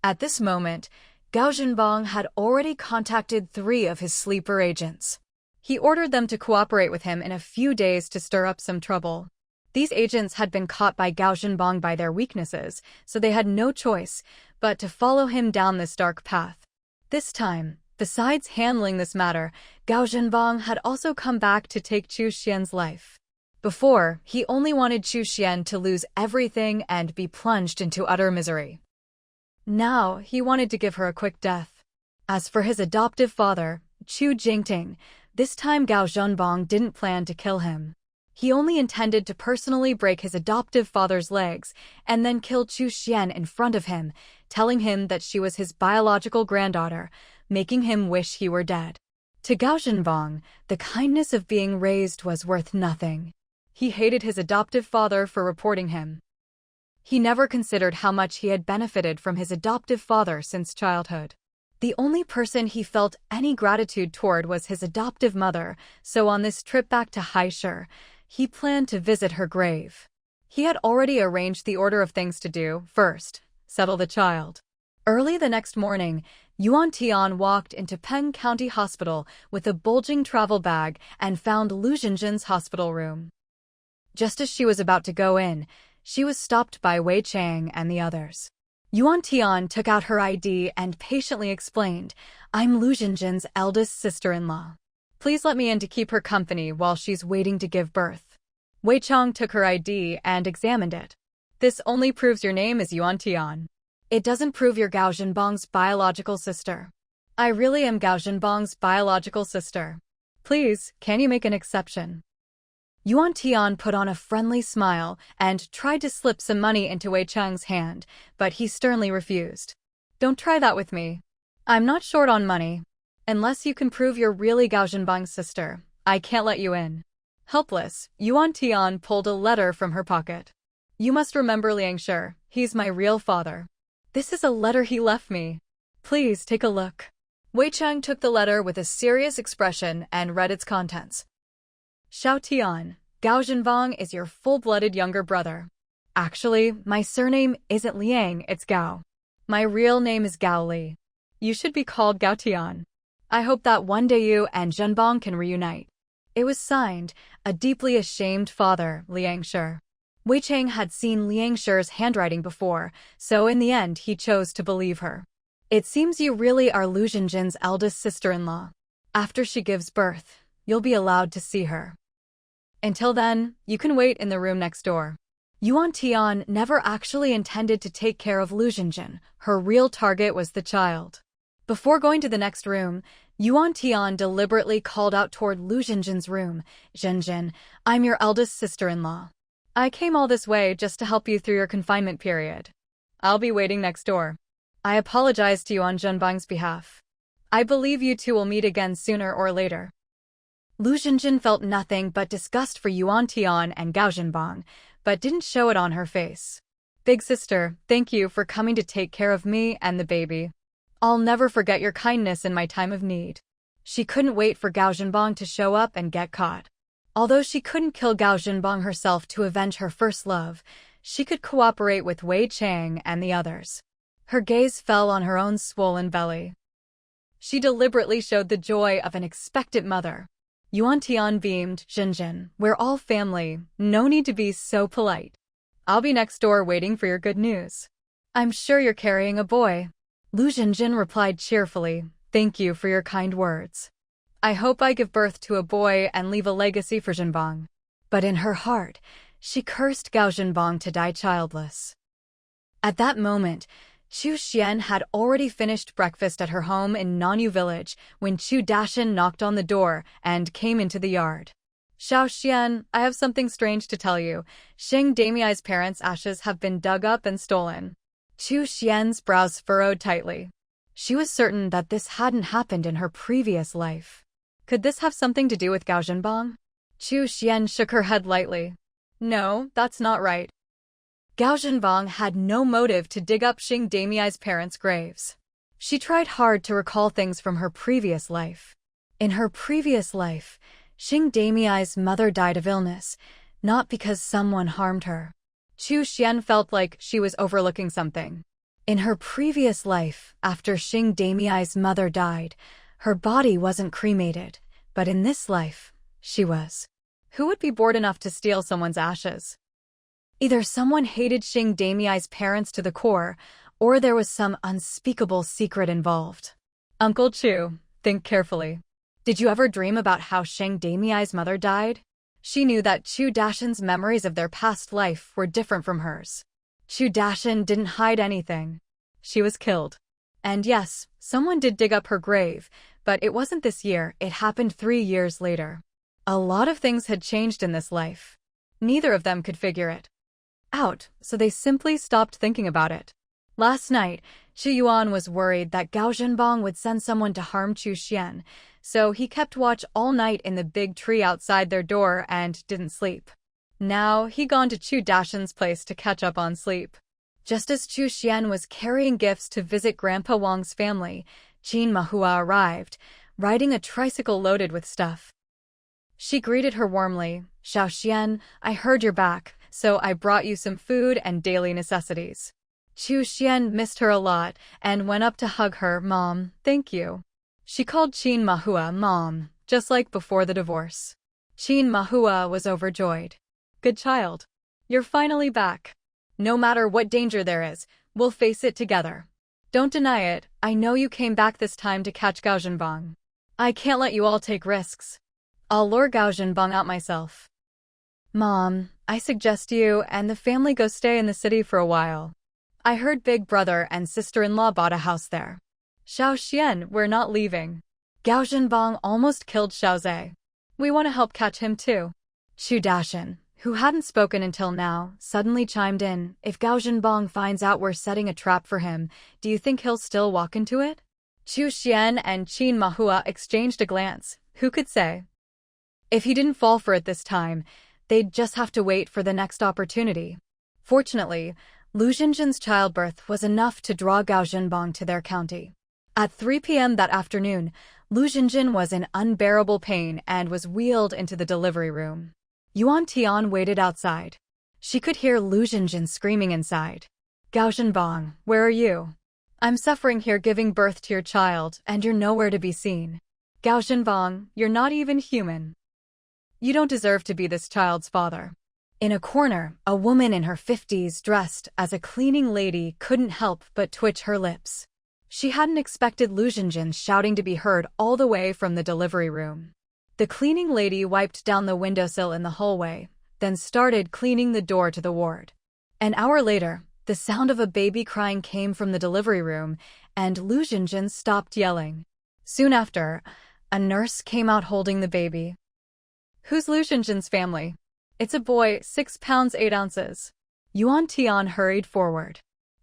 At this moment, Gao Zhenbong had already contacted 3 of his sleeper agents. He ordered them to cooperate with him in a few days to stir up some trouble. These agents had been caught by Gao Zhenbong by their weaknesses, so they had no choice but to follow him down this dark path. This time, besides handling this matter, Gao Zhenbong had also come back to take Chu Xian's life. Before, he only wanted Chu Xian to lose everything and be plunged into utter misery. Now, he wanted to give her a quick death. As for his adoptive father, Chu Jingting, this time Gao Zhenbong didn't plan to kill him. He only intended to personally break his adoptive father's legs and then kill Chu Xian in front of him, telling him that she was his biological granddaughter, making him wish he were dead. To Gao Zhenbong, the kindness of being raised was worth nothing. He hated his adoptive father for reporting him. He never considered how much he had benefited from his adoptive father since childhood. The only person he felt any gratitude toward was his adoptive mother, so on this trip back to Haishur, he planned to visit her grave. He had already arranged the order of things to do. First, settle the child. Early the next morning, Yuan Tian walked into Peng County Hospital with a bulging travel bag and found Lu Zhenjin's hospital room. Just as she was about to go in, she was stopped by Wei Chang and the others. Yuan Tian took out her ID and patiently explained, "I'm Lu Zhenjin's eldest sister-in-law. Please let me in to keep her company while she's waiting to give birth." Wei Chang took her ID and examined it. "This only proves your name is Yuan Tian. It doesn't prove you're Gao Zhenbong's biological sister." "I really am Gao Zhenbong's biological sister. Please, can you make an exception?" Yuan Tian put on a friendly smile and tried to slip some money into Wei Chang's hand, but he sternly refused. "Don't try that with me. I'm not short on money. Unless you can prove you're really Gao Zhenbong's sister, I can't let you in." Helpless, Yuan Tian pulled a letter from her pocket. "You must remember Liang Shi. He's my real father. This is a letter he left me. Please take a look." Wei Chang took the letter with a serious expression and read its contents. "Xiao Tian, Gao Zhenbong is your full-blooded younger brother. Actually, my surname isn't Liang, it's Gao. My real name is Gao Li. You should be called Gao Tian. I hope that one day you and Zhenbong can reunite." It was signed, a deeply ashamed father, Liang Shi. Wei Chang had seen Liang Shi's handwriting before, so in the end he chose to believe her. "It seems you really are Lu Zhenjin's eldest sister-in-law. After she gives birth, you'll be allowed to see her. Until then, you can wait in the room next door." Yuan Tian never actually intended to take care of Lu Zhenjin. Her real target was the child. Before going to the next room, Yuan Tian deliberately called out toward Lu Zhenjin's room, "Zhenjin, I'm your eldest sister-in-law. I came all this way just to help you through your confinement period. I'll be waiting next door. I apologize to you on Zhenbong's behalf. I believe you two will meet again sooner or later." Lu Zhenjin felt nothing but disgust for Yuan Tian and Gao Zhenbong, but didn't show it on her face. "Big sister, thank you for coming to take care of me and the baby. I'll never forget your kindness in my time of need." She couldn't wait for Gao Zhenbang to show up and get caught. Although she couldn't kill Gao Zhenbang herself to avenge her first love, she could cooperate with Wei Chang and the others. Her gaze fell on her own swollen belly. She deliberately showed the joy of an expectant mother. Yuan Tian beamed, Jinjin, we're all family, no need to be so polite. I'll be next door waiting for your good news. I'm sure you're carrying a boy. Lu Jinjin replied cheerfully, thank you for your kind words. I hope I give birth to a boy and leave a legacy for Zhenbang. But in her heart, she cursed Gao Zhenbang to die childless. At that moment, Chu Xian had already finished breakfast at her home in Nanyu village when Chu Dashan knocked on the door and came into the yard. Xiao Xian, I have something strange to tell you. Xing Damiai's parents' ashes have been dug up and stolen. Chu Xian's brows furrowed tightly. She was certain that this hadn't happened in her previous life. Could this have something to do with Gao Zhenbang? Chu Xian shook her head lightly. No, that's not right. Gao Zhenbang had no motive to dig up Xing Damiai's parents' graves. She tried hard to recall things from her previous life. In her previous life, Xing Damiai's mother died of illness, not because someone harmed her. Chu Xian felt like she was overlooking something. In her previous life, after Xing Damiai's mother died, her body wasn't cremated, but in this life, she was. Who would be bored enough to steal someone's ashes? Either someone hated Xing Damiai's parents to the core, or there was some unspeakable secret involved. Uncle Chu, think carefully. Did you ever dream about how Xing Damiai's mother died? She knew that Chu Dashan's memories of their past life were different from hers. Chu Dashan didn't hide anything. She was killed. And yes, someone did dig up her grave, but it wasn't this year, it happened 3 years later. A lot of things had changed in this life. Neither of them could figure it out, so they simply stopped thinking about it. Last night, Xu Yuan was worried that Gao Zhenbang would send someone to harm Chu Xian, so he kept watch all night in the big tree outside their door and didn't sleep. Now, he'd gone to Chu Dashan's place to catch up on sleep. Just as Chu Xian was carrying gifts to visit Grandpa Wang's family, Qin Mahua arrived, riding a tricycle loaded with stuff. She greeted her warmly. Xiao Xian, I heard you're back, so I brought you some food and daily necessities. Chu Xian missed her a lot and went up to hug her. Mom, thank you. She called Qin Mahua Mom, just like before the divorce. Qin Mahua was overjoyed. Good child. You're finally back. No matter what danger there is, we'll face it together. Don't deny it, I know you came back this time to catch Gao Zhenbang. I can't let you all take risks. I'll lure Gao Zhenbang out myself. Mom, I suggest you and the family go stay in the city for a while. I heard big brother and sister-in-law bought a house there. Xiao Xian, we're not leaving. Gao Zhenbang almost killed Xiao Zhe. We want to help catch him too. Chu Dashan, who hadn't spoken until now, suddenly chimed in. If Gao Zhenbang finds out we're setting a trap for him, do you think he'll still walk into it? Chu Xian and Qin Mahua exchanged a glance. Who could say? If he didn't fall for it this time, they'd just have to wait for the next opportunity. Fortunately, Lu Jinjin's childbirth was enough to draw Gao Zhenbang to their county. At 3 p.m. that afternoon, Lu Jinjin was in unbearable pain and was wheeled into the delivery room. Yuan Tian waited outside. She could hear Lu Jinjin screaming inside. Gao Zhenbang, where are you? I'm suffering here giving birth to your child, and you're nowhere to be seen. Gao Zhenbang, you're not even human. You don't deserve to be this child's father. In a corner, a woman in her 50s dressed as a cleaning lady couldn't help but twitch her lips. She hadn't expected Lu Jinjin's shouting to be heard all the way from the delivery room. The cleaning lady wiped down the windowsill in the hallway, then started cleaning the door to the ward. An hour later, the sound of a baby crying came from the delivery room, and Lu Jinjin stopped yelling. Soon after, a nurse came out holding the baby. Who's Lu Jinjin's family? It's a boy, 6 pounds 8 ounces. Yuan Tian hurried forward.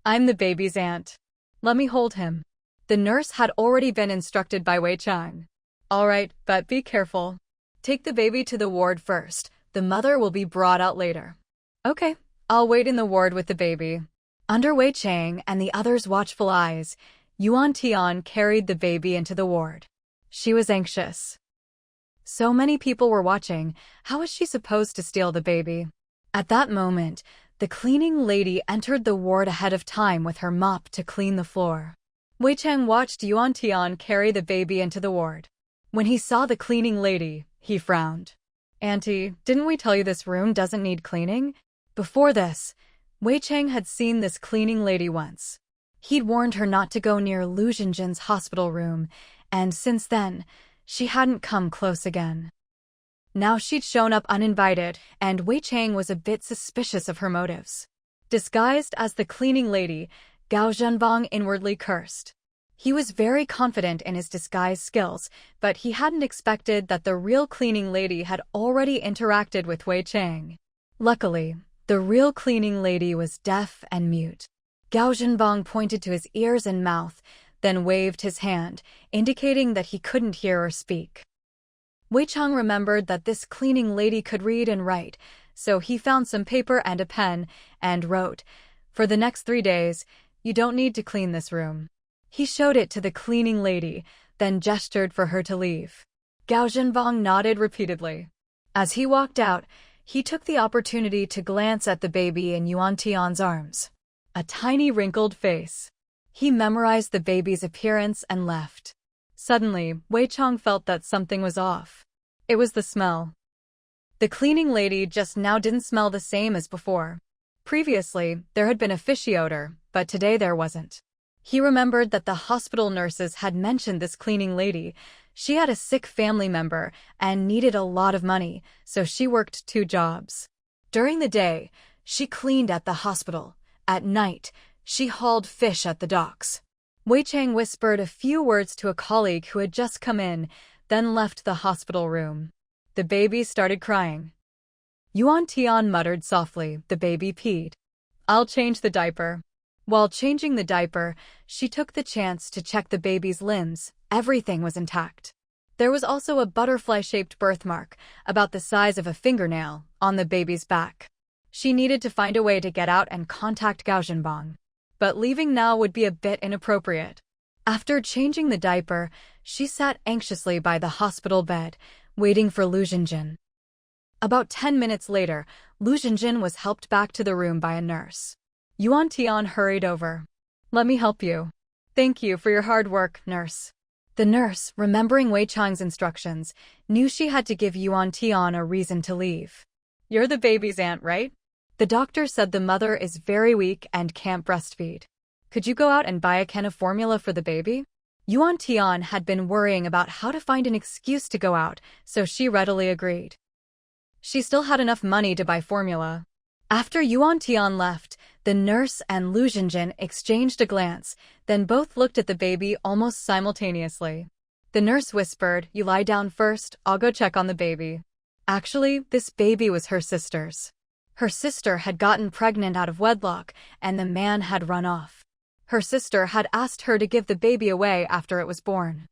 I'm the baby's aunt. Let me hold him. The nurse had already been instructed by Wei Chang. All right, but be careful. Take the baby to the ward first. The mother will be brought out later. Okay, I'll wait in the ward with the baby. Under Wei Chang and the others' watchful eyes, Yuan Tian carried the baby into the ward. She was anxious. So many people were watching. How was she supposed to steal the baby? At that moment, the cleaning lady entered the ward ahead of time with her mop to clean the floor. Wei Chang watched Yuan Tian carry the baby into the ward. When he saw the cleaning lady, he frowned. "Auntie, didn't we tell you this room doesn't need cleaning?" Before this, Wei Chang had seen this cleaning lady once. He'd warned her not to go near Lu Jinjin's hospital room, and since then, she hadn't come close again. Now she'd shown up uninvited, and Wei Chang was a bit suspicious of her motives. Disguised as the cleaning lady, Gao Zhenbang inwardly cursed. He was very confident in his disguise skills, but he hadn't expected that the real cleaning lady had already interacted with Wei Chang. Luckily, the real cleaning lady was deaf and mute. Gao Zhenbang pointed to his ears and mouth, then waved his hand, indicating that he couldn't hear or speak. Wei Chang remembered that this cleaning lady could read and write, so he found some paper and a pen, and wrote, "For the next 3 days, you don't need to clean this room." He showed it to the cleaning lady, then gestured for her to leave. Gao Zhenbang nodded repeatedly. As he walked out, he took the opportunity to glance at the baby in Yuan Tian's arms. A tiny wrinkled face. He memorized the baby's appearance and left. Suddenly, Wei Chang felt that something was off. It was the smell. The cleaning lady just now didn't smell the same as before. Previously, there had been a fishy odor, but today there wasn't. He remembered that the hospital nurses had mentioned this cleaning lady. She had a sick family member and needed a lot of money, so she worked 2 jobs. During the day, she cleaned at the hospital. At night, she hauled fish at the docks. Wei Chang whispered a few words to a colleague who had just come in, then left the hospital room. The baby started crying. Yuan Tian muttered softly, "The baby peed. I'll change the diaper." While changing the diaper, she took the chance to check the baby's limbs. Everything was intact. There was also a butterfly-shaped birthmark, about the size of a fingernail, on the baby's back. She needed to find a way to get out and contact Gao Zhenbang. But leaving now would be a bit inappropriate. After changing the diaper, she sat anxiously by the hospital bed, waiting for Lu Jinjin. About 10 minutes later, Lu Jinjin was helped back to the room by a nurse. Yuan Tian hurried over. "Let me help you." "Thank you for your hard work, nurse." The nurse, remembering Wei Chang's instructions, knew she had to give Yuan Tian a reason to leave. "You're the baby's aunt, right? The doctor said the mother is very weak and can't breastfeed. Could you go out and buy a can of formula for the baby?" Yuan Tian had been worrying about how to find an excuse to go out, so she readily agreed. She still had enough money to buy formula. After Yuan Tian left, the nurse and Lu Jinjin exchanged a glance, then both looked at the baby almost simultaneously. The nurse whispered, "You lie down first, I'll go check on the baby." Actually, this baby was her sister's. Her sister had gotten pregnant out of wedlock, and the man had run off. Her sister had asked her to give the baby away after it was born.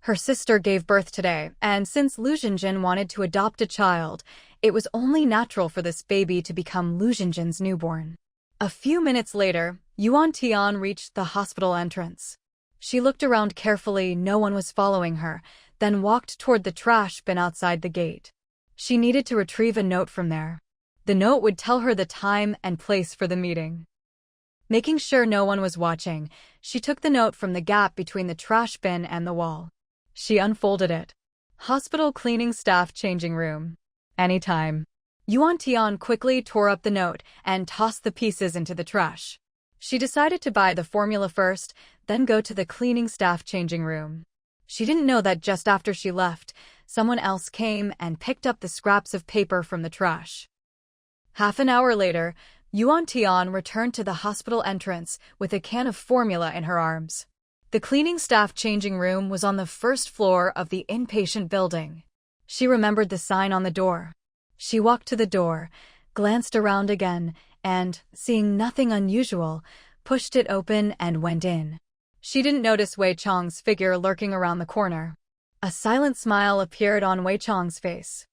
Her sister gave birth today, and since Lu Jinjin wanted to adopt a child, it was only natural for this baby to become Lu Jinjin's newborn. A few minutes later, Yuan Tian reached the hospital entrance. She looked around carefully, no one was following her, then walked toward the trash bin outside the gate. She needed to retrieve a note from there. The note would tell her the time and place for the meeting. Making sure no one was watching, she took the note from the gap between the trash bin and the wall. She unfolded it. Hospital cleaning staff changing room. Anytime. Yuan Tian quickly tore up the note and tossed the pieces into the trash. She decided to buy the formula first, then go to the cleaning staff changing room. She didn't know that just after she left, someone else came and picked up the scraps of paper from the trash. Half an hour later, Yuan Tian returned to the hospital entrance with a can of formula in her arms. The cleaning staff changing room was on the first floor of the inpatient building. She remembered the sign on the door. She walked to the door, glanced around again, and, seeing nothing unusual, pushed it open and went in. She didn't notice Wei Chang's figure lurking around the corner. A silent smile appeared on Wei Chang's face.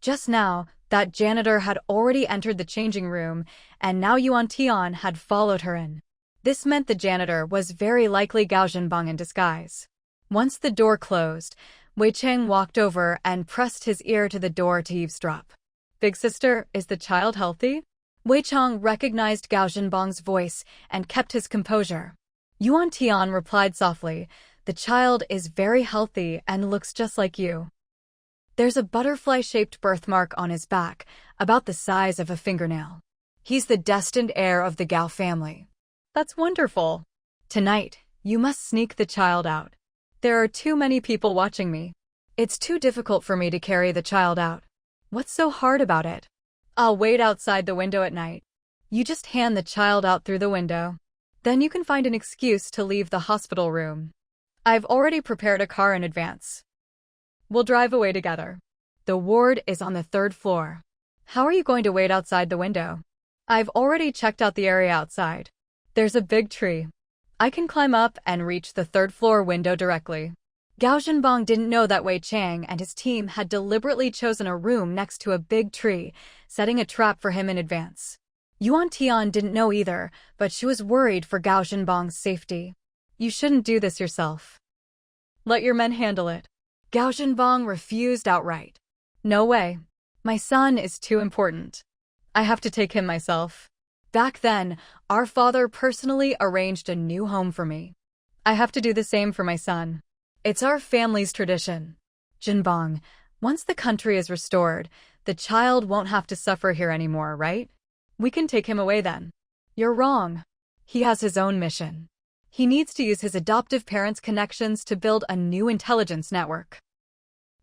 Just now, that janitor had already entered the changing room, and now Yuan Tian had followed her in. This meant the janitor was very likely Gao Zhenbang in disguise. Once the door closed, Wei Chang walked over and pressed his ear to the door to eavesdrop. "Big sister, is the child healthy?" Wei Chang recognized Gao Zhenbang's voice and kept his composure. Yuan Tian replied softly, "The child is very healthy and looks just like you. There's a butterfly-shaped birthmark on his back, about the size of a fingernail. He's the destined heir of the Gao family." "That's wonderful. Tonight, you must sneak the child out. There are too many people watching me. It's too difficult for me to carry the child out. What's so hard about it? I'll wait outside the window at night. You just hand the child out through the window. Then you can find an excuse to leave the hospital room. I've already prepared a car in advance. We'll drive away together. The ward is on the 3rd floor. How are you going to wait outside the window? I've already checked out the area outside. There's a big tree. I can climb up and reach the 3rd floor window directly." Gao Zhenbang didn't know that Wei Chang and his team had deliberately chosen a room next to a big tree, setting a trap for him in advance. Yuan Tian didn't know either, but she was worried for Gao Zhenbang's safety. "You shouldn't do this yourself. Let your men handle it." Gao Zhenbang refused outright. "No way. My son is too important. I have to take him myself. Back then, our father personally arranged a new home for me. I have to do the same for my son. It's our family's tradition. Zhenbang, once the country is restored, the child won't have to suffer here anymore, right? We can take him away then." "You're wrong. He has his own mission. He needs to use his adoptive parents' connections to build a new intelligence network.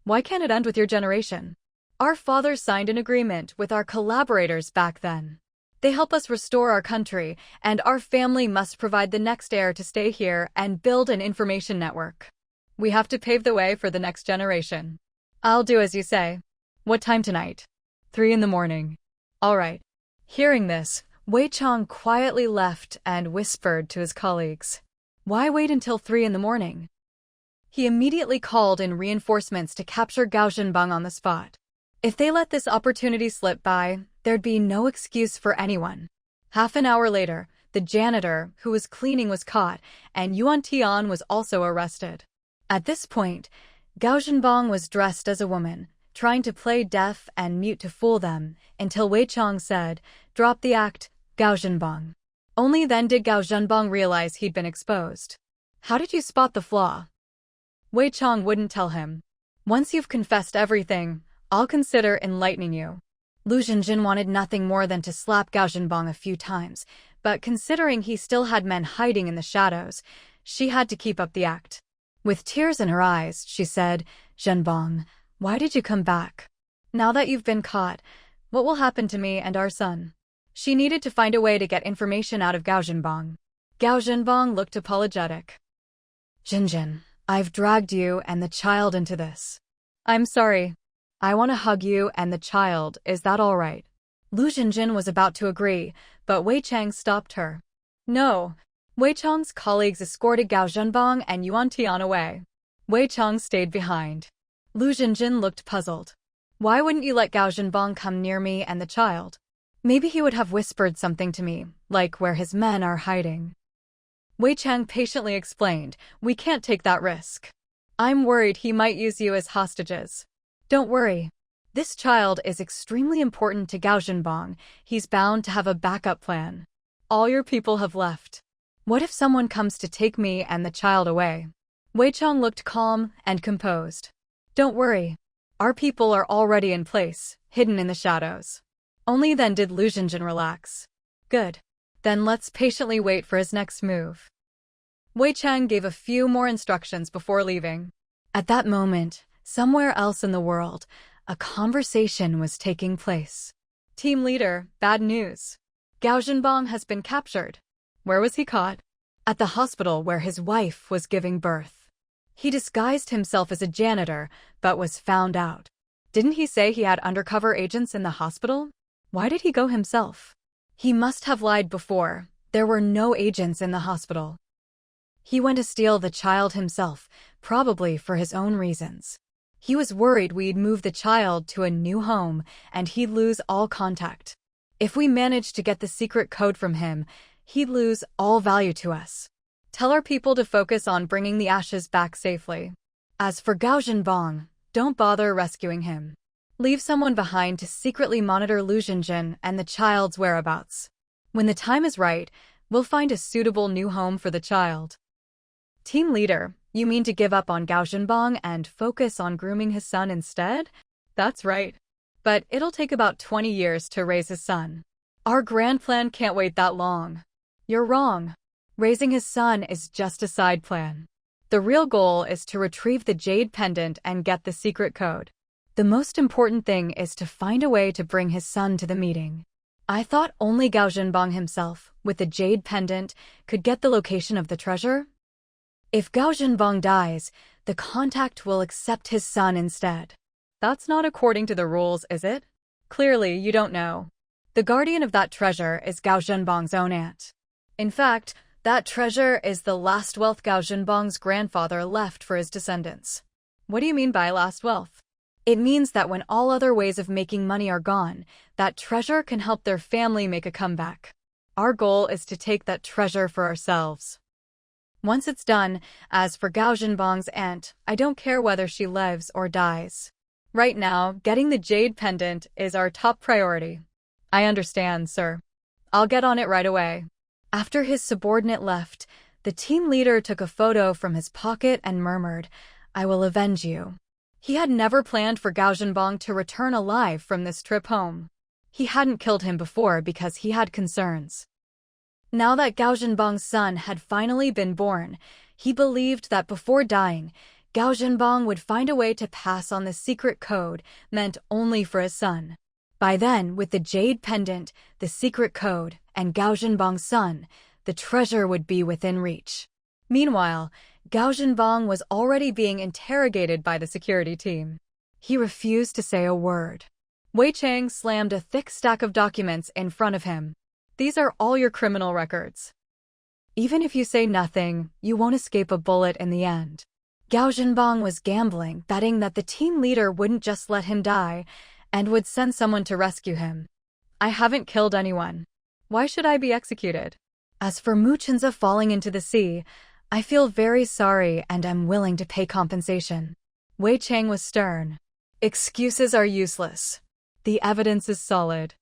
Why can't it end with your generation? Our father signed an agreement with our collaborators back then. They help us restore our country, and our family must provide the next heir to stay here and build an information network. We have to pave the way for the next generation. I'll do as you say. What time tonight?" 3 in the morning. "All right." Hearing this, Wei Chang quietly left and whispered to his colleagues, "Why wait until 3 in the morning?" He immediately called in reinforcements to capture Gao Zhenbang on the spot. If they let this opportunity slip by, there'd be no excuse for anyone. Half an hour later, the janitor who was cleaning was caught, and Yuan Tian was also arrested. At this point, Gao Zhenbang was dressed as a woman, trying to play deaf and mute to fool them, until Wei Chang said, "Drop the act, Gao Zhenbang." Only then did Gao Zhenbang realize he'd been exposed. "How did you spot the flaw?" Wei Chang wouldn't tell him. "Once you've confessed everything, I'll consider enlightening you." Lu Zhenjin wanted nothing more than to slap Gao Zhenbang a few times, but considering he still had men hiding in the shadows, she had to keep up the act. With tears in her eyes, she said, "Zhenbang, why did you come back? Now that you've been caught, what will happen to me and our son?" She needed to find a way to get information out of Gao Zhenbang. Gao Zhenbang looked apologetic. "Zhenjin, I've dragged you and the child into this. I'm sorry. I want to hug you and the child, is that all right?" Lu Zhenjin was about to agree, but Wei Chang stopped her. "No." Wei Chang's colleagues escorted Gao Zhenbang and Yuan Tian away. Wei Chang stayed behind. Lu Zhenjin looked puzzled. "Why wouldn't you let Gao Zhenbang come near me and the child? Maybe he would have whispered something to me, like where his men are hiding." Wei Chang patiently explained, "We can't take that risk. I'm worried he might use you as hostages. Don't worry. This child is extremely important to Gao Zhenbang. He's bound to have a backup plan. All your people have left. What if someone comes to take me and the child away?" Wei Chang looked calm and composed. "Don't worry. Our people are already in place, hidden in the shadows." Only then did Lu Zhenjin relax. "Good. Then let's patiently wait for his next move." Wei Chang gave a few more instructions before leaving. At that moment, somewhere else in the world, a conversation was taking place. "Team leader, bad news. Gao Zhenbang has been captured." "Where was he caught?" "At the hospital where his wife was giving birth. He disguised himself as a janitor, but was found out." "Didn't he say he had undercover agents in the hospital? Why did he go himself?" "He must have lied before. There were no agents in the hospital. He went to steal the child himself, probably for his own reasons. He was worried we'd move the child to a new home and he'd lose all contact. If we managed to get the secret code from him, he'd lose all value to us. Tell our people to focus on bringing the ashes back safely. As for Gao Zhenbang, don't bother rescuing him. Leave someone behind to secretly monitor Lu Zhenjin and the child's whereabouts. When the time is right, we'll find a suitable new home for the child. Team leader, you mean to give up on Gao Zhenbang and focus on grooming his son instead? That's right. But it'll take about 20 years to raise his son. Our grand plan can't wait that long. You're wrong. Raising his son is just a side plan. The real goal is to retrieve the jade pendant and get the secret code. The most important thing is to find a way to bring his son to the meeting. I thought only Gao Zhenbang himself, with the jade pendant, could get the location of the treasure. If Gao Zhenbang dies, the contact will accept his son instead. That's not according to the rules, is it? Clearly, you don't know. The guardian of that treasure is Gao Zhenbang's own aunt. In fact, that treasure is the last wealth Gao Zhenbang's grandfather left for his descendants. What do you mean by last wealth? It means that when all other ways of making money are gone, that treasure can help their family make a comeback. Our goal is to take that treasure for ourselves. Once it's done, as for Gao Zhenbang's aunt, I don't care whether she lives or dies. Right now, getting the jade pendant is our top priority. I understand, sir. I'll get on it right away. After his subordinate left, the team leader took a photo from his pocket and murmured, "I will avenge you." He had never planned for Gao Zhenbang to return alive from this trip home. He hadn't killed him before because he had concerns. Now that Gao Zhenbang's son had finally been born, he believed that before dying, Gao Zhenbang would find a way to pass on the secret code meant only for his son. By then, with the jade pendant, the secret code, and Gao Zhenbang's son, the treasure would be within reach. Meanwhile, Gao Zhenbang was already being interrogated by the security team. He refused to say a word. Wei Chang slammed a thick stack of documents in front of him. These are all your criminal records. Even if you say nothing, you won't escape a bullet in the end. Gao Zhenbang was gambling, betting that the team leader wouldn't just let him die, and would send someone to rescue him. I haven't killed anyone. Why should I be executed? As for Mu Chenza falling into the sea, I feel very sorry and am willing to pay compensation. Wei Chang was stern. Excuses are useless. The evidence is solid.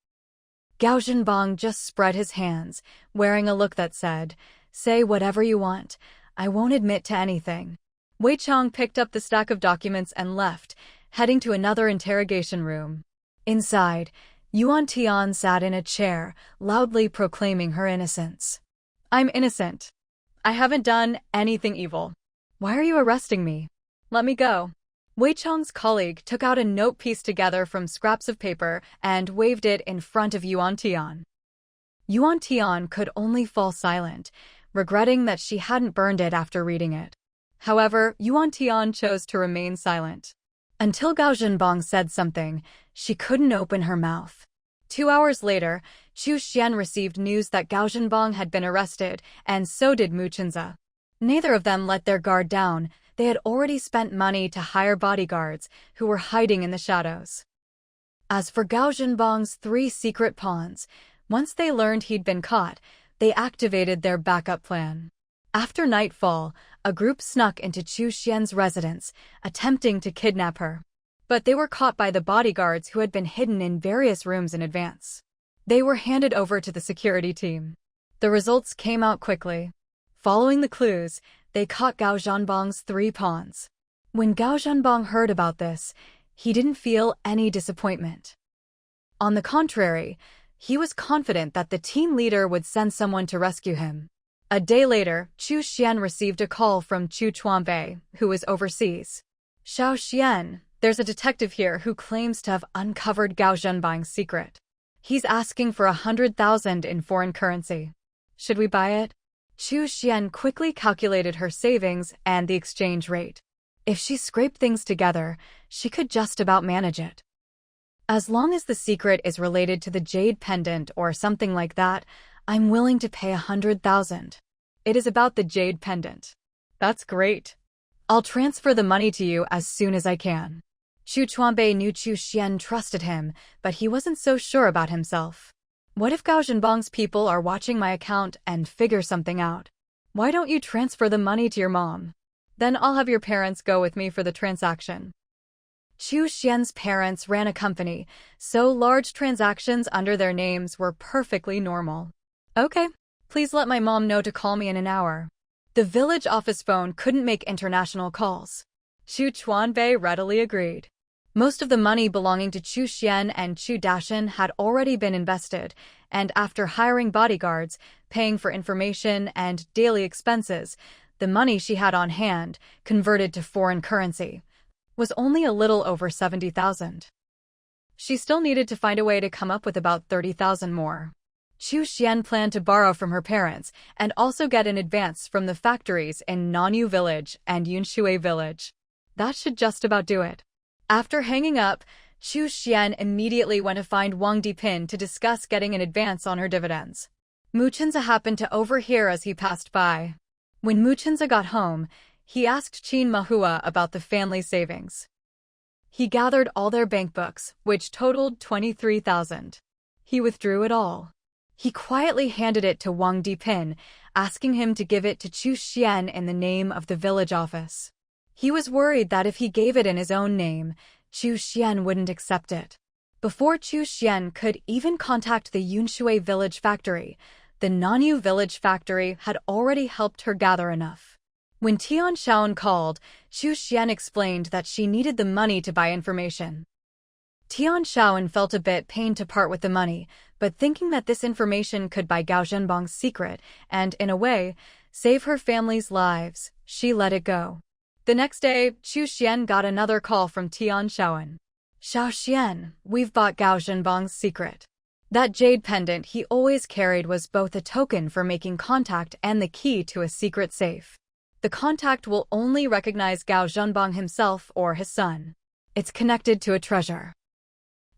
Gao Zhenbang just spread his hands, wearing a look that said, "Say whatever you want. I won't admit to anything." Wei Chang picked up the stack of documents and left, heading to another interrogation room. Inside, Yuan Tian sat in a chair, loudly proclaiming her innocence. "I'm innocent. I haven't done anything evil. Why are you arresting me? Let me go." Wei Chang's colleague took out a note pieced together from scraps of paper and waved it in front of Yuan Tian. Yuan Tian could only fall silent, regretting that she hadn't burned it after reading it. However, Yuan Tian chose to remain silent. Until Gao Zhenbang said something, she couldn't open her mouth. 2 hours later, Chu Xian received news that Gao Zhenbang had been arrested, and so did Mu Chenza. Neither of them let their guard down. They had already spent money to hire bodyguards who were hiding in the shadows. As for Gao Zhenbang's 3 secret pawns, once they learned he'd been caught, they activated their backup plan. After nightfall, a group snuck into Chu Xian's residence, attempting to kidnap her. But they were caught by the bodyguards who had been hidden in various rooms in advance. They were handed over to the security team. The results came out quickly. Following the clues, they caught Gao Zhenbang's 3 pawns. When Gao Zhenbang heard about this, he didn't feel any disappointment. On the contrary, he was confident that the team leader would send someone to rescue him. A day later, Chu Xian received a call from Chu Chuanbei, who was overseas. "Xiao Xian, there's a detective here who claims to have uncovered Gao Zhenbang's secret. He's asking for 100,000 in foreign currency. Should we buy it?" Chu Xian quickly calculated her savings and the exchange rate. If she scraped things together, she could just about manage it. As long as the secret is related to the jade pendant or something like that, I'm willing to pay 100,000. It is about the jade pendant. That's great. I'll transfer the money to you as soon as I can. Chu Chuanbei knew Chu Xian trusted him, but he wasn't so sure about himself. What if Gao Zhenbang's people are watching my account and figure something out? Why don't you transfer the money to your mom? Then I'll have your parents go with me for the transaction. Chu Xian's parents ran a company, so large transactions under their names were perfectly normal. Okay, please let my mom know to call me in an hour. The village office phone couldn't make international calls. Chu Chuanbei readily agreed. Most of the money belonging to Chu Xian and Chu Dashan had already been invested, and after hiring bodyguards, paying for information and daily expenses, the money she had on hand, converted to foreign currency, was only a little over 70,000. She still needed to find a way to come up with about 30,000 more. Chu Xian planned to borrow from her parents and also get an advance from the factories in Nanyu Village and Yunshui Village. That should just about do it. After hanging up, Chu Xian immediately went to find Wang Dipin to discuss getting an advance on her dividends. Muchenza happened to overhear as he passed by. When Muchenza got home, he asked Qin Mahua about the family savings. He gathered all their bank books, which totaled 23,000. He withdrew it all. He quietly handed it to Wang Dipin, asking him to give it to Chu Xian in the name of the village office. He was worried that if he gave it in his own name, Chu Xian wouldn't accept it. Before Chu Xian could even contact the Yunshui village factory, the Nanyu village factory had already helped her gather enough. When Tian Shaoan called, Chu Xian explained that she needed the money to buy information. Tian Shaoan felt a bit pained to part with the money, but thinking that this information could buy Gao Zhenbang's secret and, in a way, save her family's lives, she let it go. The next day, Chu Xian got another call from Tian Shaoan. Xiao Xian, we've bought Gao Zhenbang's secret. That jade pendant he always carried was both a token for making contact and the key to a secret safe. The contact will only recognize Gao Zhenbang himself or his son. It's connected to a treasure.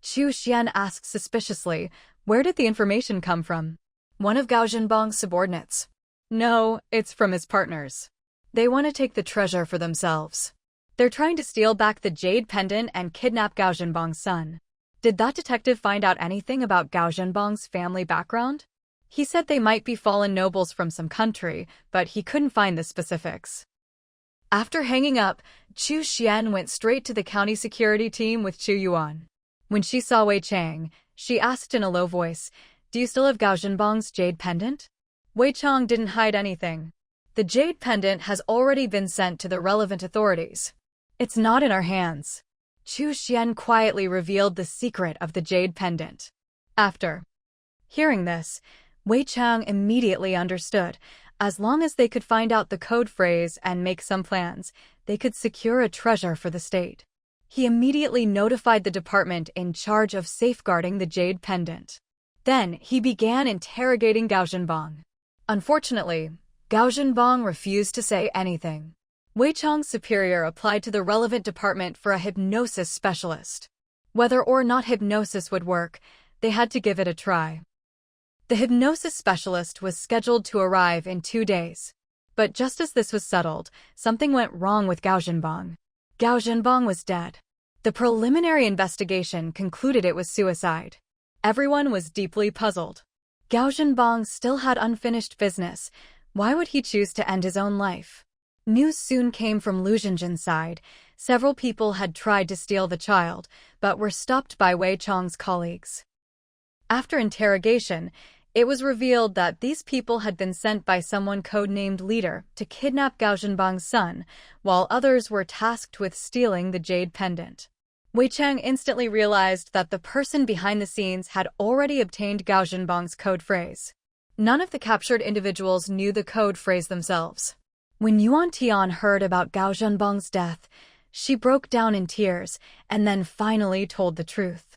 Chu Xian asked suspiciously, where did the information come from? One of Gao Zhenbang's subordinates. No, it's from his partners. They want to take the treasure for themselves. They're trying to steal back the jade pendant and kidnap Gao Zhenbang's son. Did that detective find out anything about Gao Zhenbang's family background? He said they might be fallen nobles from some country, but he couldn't find the specifics. After hanging up, Chu Xian went straight to the county security team with Chu Yuan. When she saw Wei Chang, she asked in a low voice, "Do you still have Gao Zhenbang's jade pendant?" Wei Chang didn't hide anything. The jade pendant has already been sent to the relevant authorities. It's not in our hands. Chu Xian quietly revealed the secret of the jade pendant. After hearing this, Wei Chang immediately understood. As long as they could find out the code phrase and make some plans, they could secure a treasure for the state. He immediately notified the department in charge of safeguarding the jade pendant. Then he began interrogating Gao Zhenbang. Unfortunately, Gao Zhenbang refused to say anything. Wei Chang's superior applied to the relevant department for a hypnosis specialist. Whether or not hypnosis would work, they had to give it a try. The hypnosis specialist was scheduled to arrive in 2 days. But just as this was settled, something went wrong with Gao Zhenbang. Gao Zhenbang was dead. The preliminary investigation concluded it was suicide. Everyone was deeply puzzled. Gao Zhenbang still had unfinished business. Why would he choose to end his own life? News soon came from Lu Zhenjin's side. Several people had tried to steal the child, but were stopped by Wei Chang's colleagues. After interrogation, it was revealed that these people had been sent by someone codenamed Leader to kidnap Gao Zhenbang's son, while others were tasked with stealing the jade pendant. Wei Chang instantly realized that the person behind the scenes had already obtained Gao Zhenbang's code phrase. None of the captured individuals knew the code phrase themselves. When Yuan Tian heard about Gao Zhenbang's death, she broke down in tears and then finally told the truth.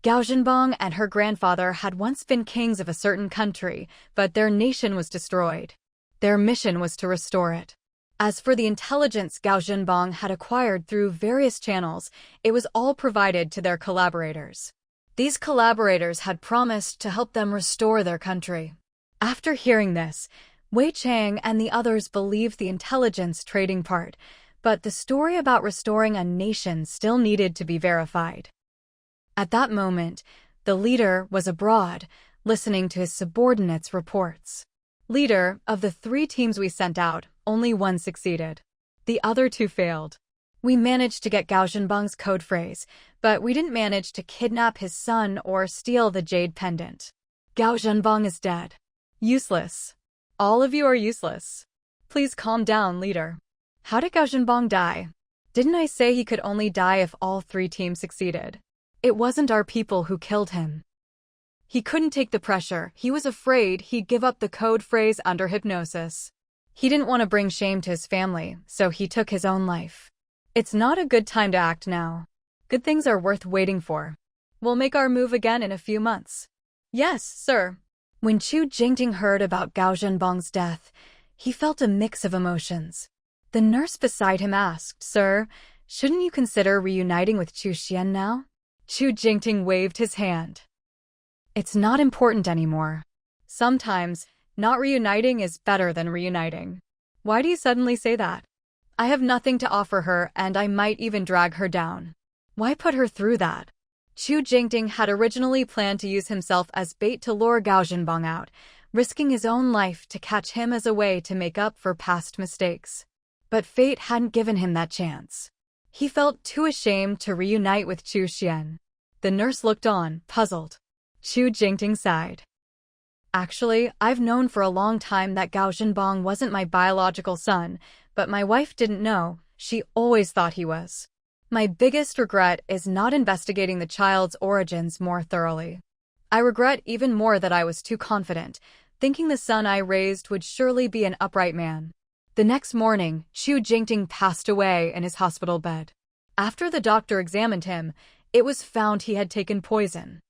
Gao Zhenbang and her grandfather had once been kings of a certain country, but their nation was destroyed. Their mission was to restore it. As for the intelligence Gao Zhenbang had acquired through various channels, it was all provided to their collaborators. These collaborators had promised to help them restore their country. After hearing this, Wei Chang and the others believed the intelligence trading part, but the story about restoring a nation still needed to be verified. At that moment, the leader was abroad, listening to his subordinates' reports. Leader, of the 3 teams we sent out, only 1 succeeded. The other 2 failed. We managed to get Gao Zhenbang's code phrase, but we didn't manage to kidnap his son or steal the jade pendant. Gao Zhenbang is dead. Useless. All of you are useless. Please calm down, leader. How did Gao Zhenbang die? Didn't I say he could only die if all 3 teams succeeded? It wasn't our people who killed him. He couldn't take the pressure. He was afraid he'd give up the code phrase under hypnosis. He didn't want to bring shame to his family, so he took his own life. It's not a good time to act now. Good things are worth waiting for. We'll make our move again in a few months. Yes, sir. When Chu Jingting heard about Gao Zhenbang's death, he felt a mix of emotions. The nurse beside him asked, "Sir, shouldn't you consider reuniting with Chu Xian now?" Chu Jingting waved his hand. It's not important anymore. Sometimes, not reuniting is better than reuniting. Why do you suddenly say that? I have nothing to offer her, and I might even drag her down. Why put her through that? Chu Jingting had originally planned to use himself as bait to lure Gao Zhenbang out, risking his own life to catch him as a way to make up for past mistakes. But fate hadn't given him that chance. He felt too ashamed to reunite with Chu Xian. The nurse looked on, puzzled. Chu Jingting sighed. Actually, I've known for a long time that Gao Zhenbang wasn't my biological son, but my wife didn't know. She always thought he was. My biggest regret is not investigating the child's origins more thoroughly. I regret even more that I was too confident, thinking the son I raised would surely be an upright man. The next morning, Chu Jingting passed away in his hospital bed. After the doctor examined him, it was found he had taken poison.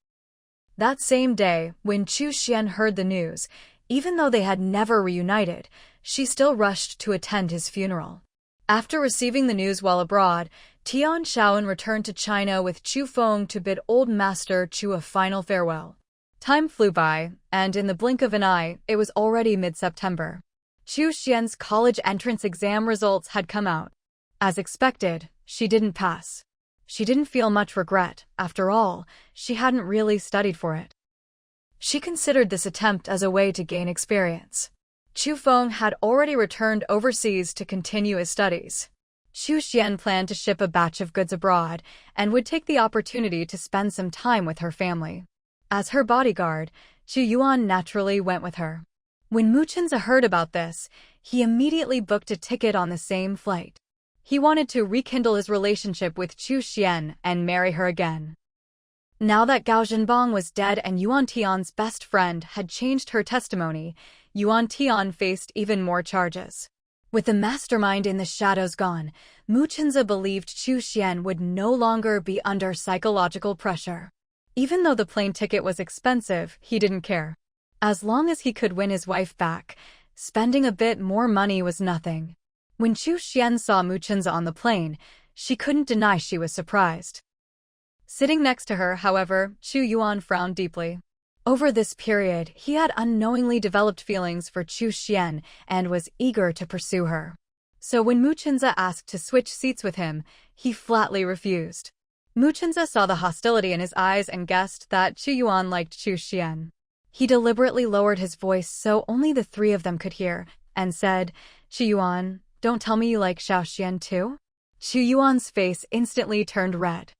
That same day, when Chu Xian heard the news, even though they had never reunited, she still rushed to attend his funeral. After receiving the news while abroad, Tian Shaoan returned to China with Chu Feng to bid old master Chu a final farewell. Time flew by, and in the blink of an eye, it was already mid-September. Chu Xian's college entrance exam results had come out. As expected, she didn't pass. She didn't feel much regret. After all, she hadn't really studied for it. She considered this attempt as a way to gain experience. Chu Feng had already returned overseas to continue his studies. Chu Xian planned to ship a batch of goods abroad and would take the opportunity to spend some time with her family. As her bodyguard, Chu Yuan naturally went with her. When Mu Chenza heard about this, he immediately booked a ticket on the same flight. He wanted to rekindle his relationship with Chu Xian and marry her again. Now that Gao Zhenbang was dead and Yuan Tian's best friend had changed her testimony, Yuan Tian faced even more charges. With the mastermind in the shadows gone, Mu Chenza believed Chu Xian would no longer be under psychological pressure. Even though the plane ticket was expensive, he didn't care. As long as he could win his wife back, spending a bit more money was nothing. When Chu Xian saw Mu Chenza on the plane, she couldn't deny she was surprised. Sitting next to her, however, Chu Yuan frowned deeply. Over this period, he had unknowingly developed feelings for Chu Xian and was eager to pursue her. So when Mu Chenza asked to switch seats with him, he flatly refused. Mu Chenza saw the hostility in his eyes and guessed that Chu Yuan liked Chu Xian. He deliberately lowered his voice so only the 3 of them could hear, and said, "Chu Yuan, don't tell me you like Xiao Xian too?" Chu Yuan's face instantly turned red.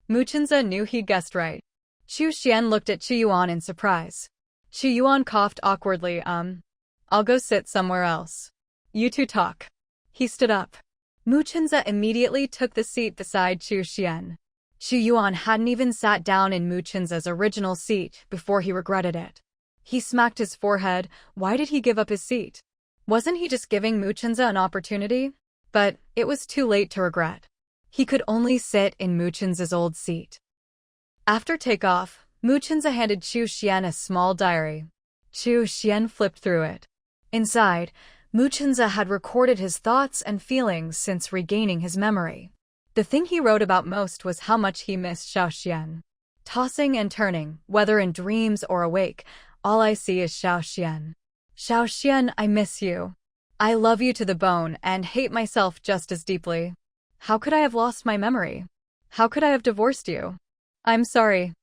Mu Chenza knew he'd guessed right. Chu Xian looked at Chu Yuan in surprise. Chu Yuan coughed awkwardly, I'll go sit somewhere else. You two talk. He stood up. Mu Chenza immediately took the seat beside Chu Xian. Chu Yuan hadn't even sat down in Mu Chenza's original seat before he regretted it. He smacked his forehead. Why did he give up his seat? Wasn't he just giving Mu Chenza an opportunity? But it was too late to regret. He could only sit in Mu Chenza's old seat. After takeoff, Mu Chenza handed Chu Xian a small diary. Chu Xian flipped through it. Inside, Mu Chenza had recorded his thoughts and feelings since regaining his memory. The thing he wrote about most was how much he missed Xiao Xian. Tossing and turning, whether in dreams or awake, all I see is Xiao Xian. Xiao Xian, I miss you. I love you to the bone and hate myself just as deeply. How could I have lost my memory? How could I have divorced you? I'm sorry.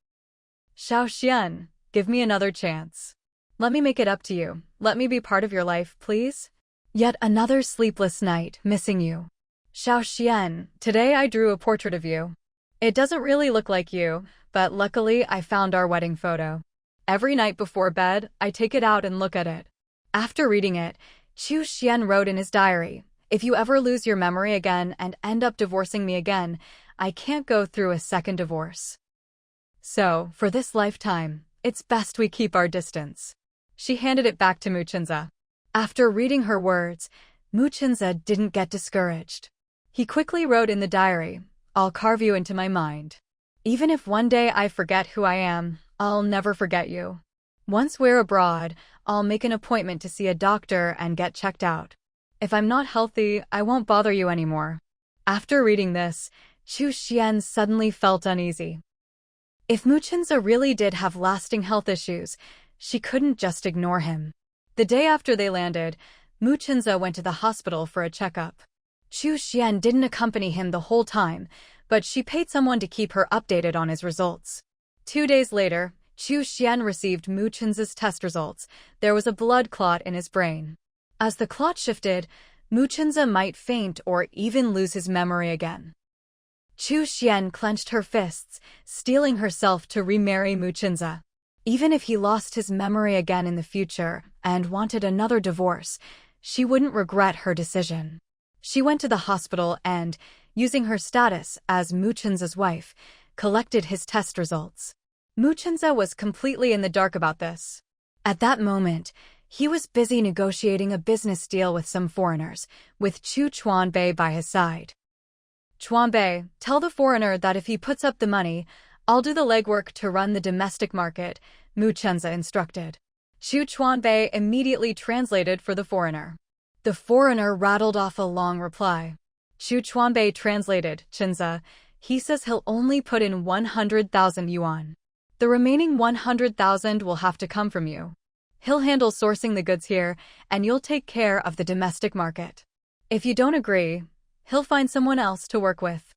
Xiao Xian, give me another chance. Let me make it up to you. Let me be part of your life, please. Yet another sleepless night, missing you. Xiao, today I drew a portrait of you. It doesn't really look like you, but luckily I found our wedding photo. Every night before bed, I take it out and look at it. After reading it, Xian wrote in his diary, "If you ever lose your memory again and end up divorcing me again, I can't go through a second divorce. So, for this lifetime, it's best we keep our distance." She handed it back to Muchinza. After reading her words, Muchinza didn't get discouraged. He quickly wrote in the diary, "I'll carve you into my mind. Even if one day I forget who I am, I'll never forget you. Once we're abroad, I'll make an appointment to see a doctor and get checked out. If I'm not healthy, I won't bother you anymore." After reading this, Xian suddenly felt uneasy. If Muchinza really did have lasting health issues, she couldn't just ignore him. The day after they landed, Muchinza went to the hospital for a checkup. Xian didn't accompany him the whole time, but she paid someone to keep her updated on his results. 2 days later, Xian received Muchinza's test results. There was a blood clot in his brain. As the clot shifted, Muchinza might faint or even lose his memory again. Xian clenched her fists, steeling herself to remarry Muchinza. Even if he lost his memory again in the future and wanted another divorce, she wouldn't regret her decision. She went to the hospital and, using her status as Muchinza's wife, collected his test results. Muchinza was completely in the dark about this. At that moment, he was busy negotiating a business deal with some foreigners, with Chu Chuanbei by his side. "Chuanbei, tell the foreigner that if he puts up the money, I'll do the legwork to run the domestic market," Muchinza instructed. Chu Chuanbei immediately translated for the foreigner. The foreigner rattled off a long reply. Chu Chuanbei translated, "Chinza, he says he'll only put in 100,000 yuan. The remaining 100,000 will have to come from you. He'll handle sourcing the goods here, and you'll take care of the domestic market. If you don't agree, he'll find someone else to work with."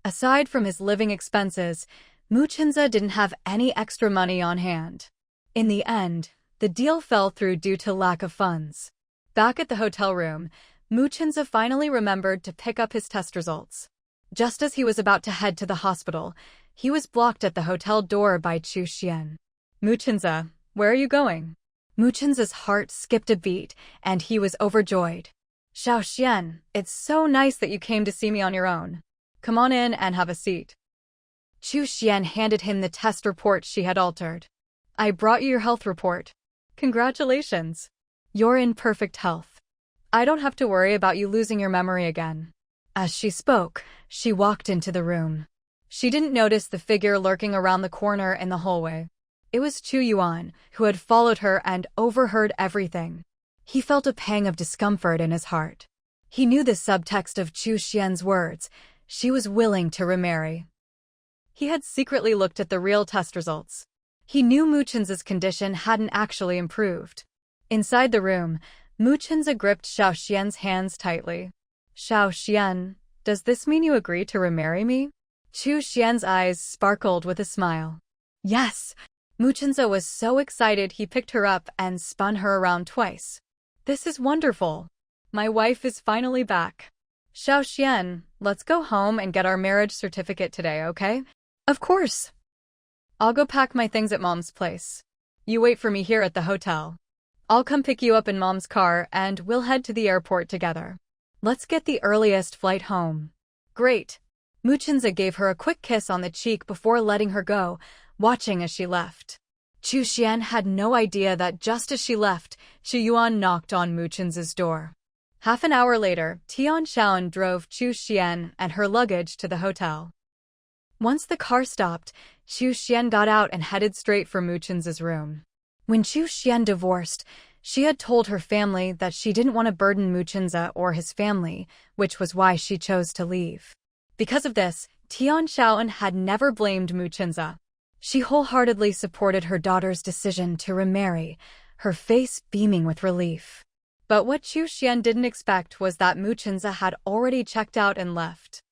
Aside from his living expenses, Muchinza didn't have any extra money on hand. In the end, the deal fell through due to lack of funds. Back at the hotel room, Muchinza finally remembered to pick up his test results. Just as he was about to head to the hospital, he was blocked at the hotel door by Xian. "Muchinza, where are you going?" Muchinza's heart skipped a beat, and he was overjoyed. "Xiao, it's so nice that you came to see me on your own. Come on in and have a seat." Xian handed him the test report she had altered. "I brought you your health report. Congratulations. You're in perfect health. I don't have to worry about you losing your memory again." As she spoke, she walked into the room. She didn't notice the figure lurking around the corner in the hallway. It was Chu Yuan, who had followed her and overheard everything. He felt a pang of discomfort in his heart. He knew the subtext of Xian's words. She was willing to remarry. He had secretly looked at the real test results. He knew Muchinza's condition hadn't actually improved. Inside the room, Muchinza gripped Xian's hands tightly. "Xian, does this mean you agree to remarry me?" Xian's eyes sparkled with a smile. "Yes." Muchinza was so excited he picked her up and spun her around twice. "This is wonderful. My wife is finally back. Xian, let's go home and get our marriage certificate today, okay?" "Of course." "I'll go pack my things at Mom's place. You wait for me here at the hotel. I'll come pick you up in Mom's car and we'll head to the airport together. Let's get the earliest flight home." "Great." Muchinza gave her a quick kiss on the cheek before letting her go, watching as she left. Xian had no idea that just as she left, Xu Yuan knocked on Muchinza's door. Half an hour later, Tian Shaoan drove Xian and her luggage to the hotel. Once the car stopped, Xian got out and headed straight for Muchinza's room. When Xian divorced, she had told her family that she didn't want to burden Muchinza or his family, which was why she chose to leave. Because of this, Tian Shaoan had never blamed Muchinza. She wholeheartedly supported her daughter's decision to remarry, her face beaming with relief. But what Xian didn't expect was that Muchinza had already checked out and left.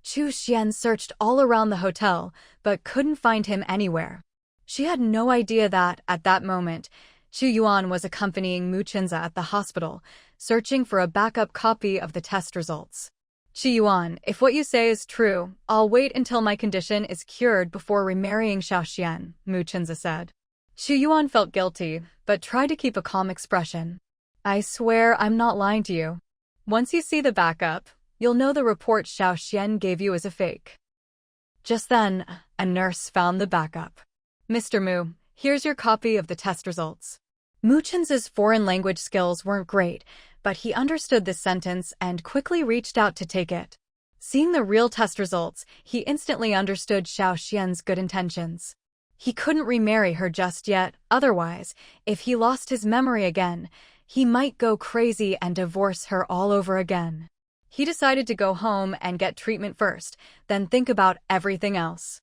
Xian searched all around the hotel, but couldn't find him anywhere. She had no idea that, at that moment, Chu Yuan was accompanying Mu Chenza at the hospital, searching for a backup copy of the test results. Chu Yuan, if what you say is true, I'll wait until my condition is cured before remarrying Xiaoxian, Mu Chenza said. Chu Yuan felt guilty, but tried to keep a calm expression. I swear I'm not lying to you. Once you see the backup, you'll know the report Xiaoxian gave you is a fake. Just then, a nurse found the backup. Mr. Mu, here's your copy of the test results. Mu Chenza's foreign language skills weren't great, but he understood this sentence and quickly reached out to take it. Seeing the real test results, he instantly understood Xiaoxian's good intentions. He couldn't remarry her just yet, otherwise, if he lost his memory again, he might go crazy and divorce her all over again. He decided to go home and get treatment first, then think about everything else.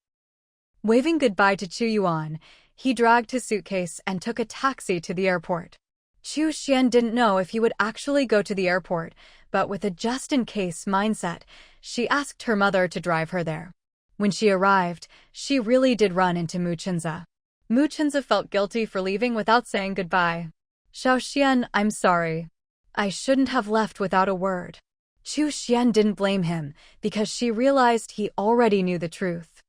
Waving goodbye to Chu Yuan, he dragged his suitcase and took a taxi to the airport. Chu Xian didn't know if he would actually go to the airport, but with a just-in-case mindset, she asked her mother to drive her there. When she arrived, she really did run into Mu Chenza. Mu Chenza felt guilty for leaving without saying goodbye. Xiaoxian, I'm sorry. I shouldn't have left without a word. Chu Xian didn't blame him, because she realized he already knew the truth.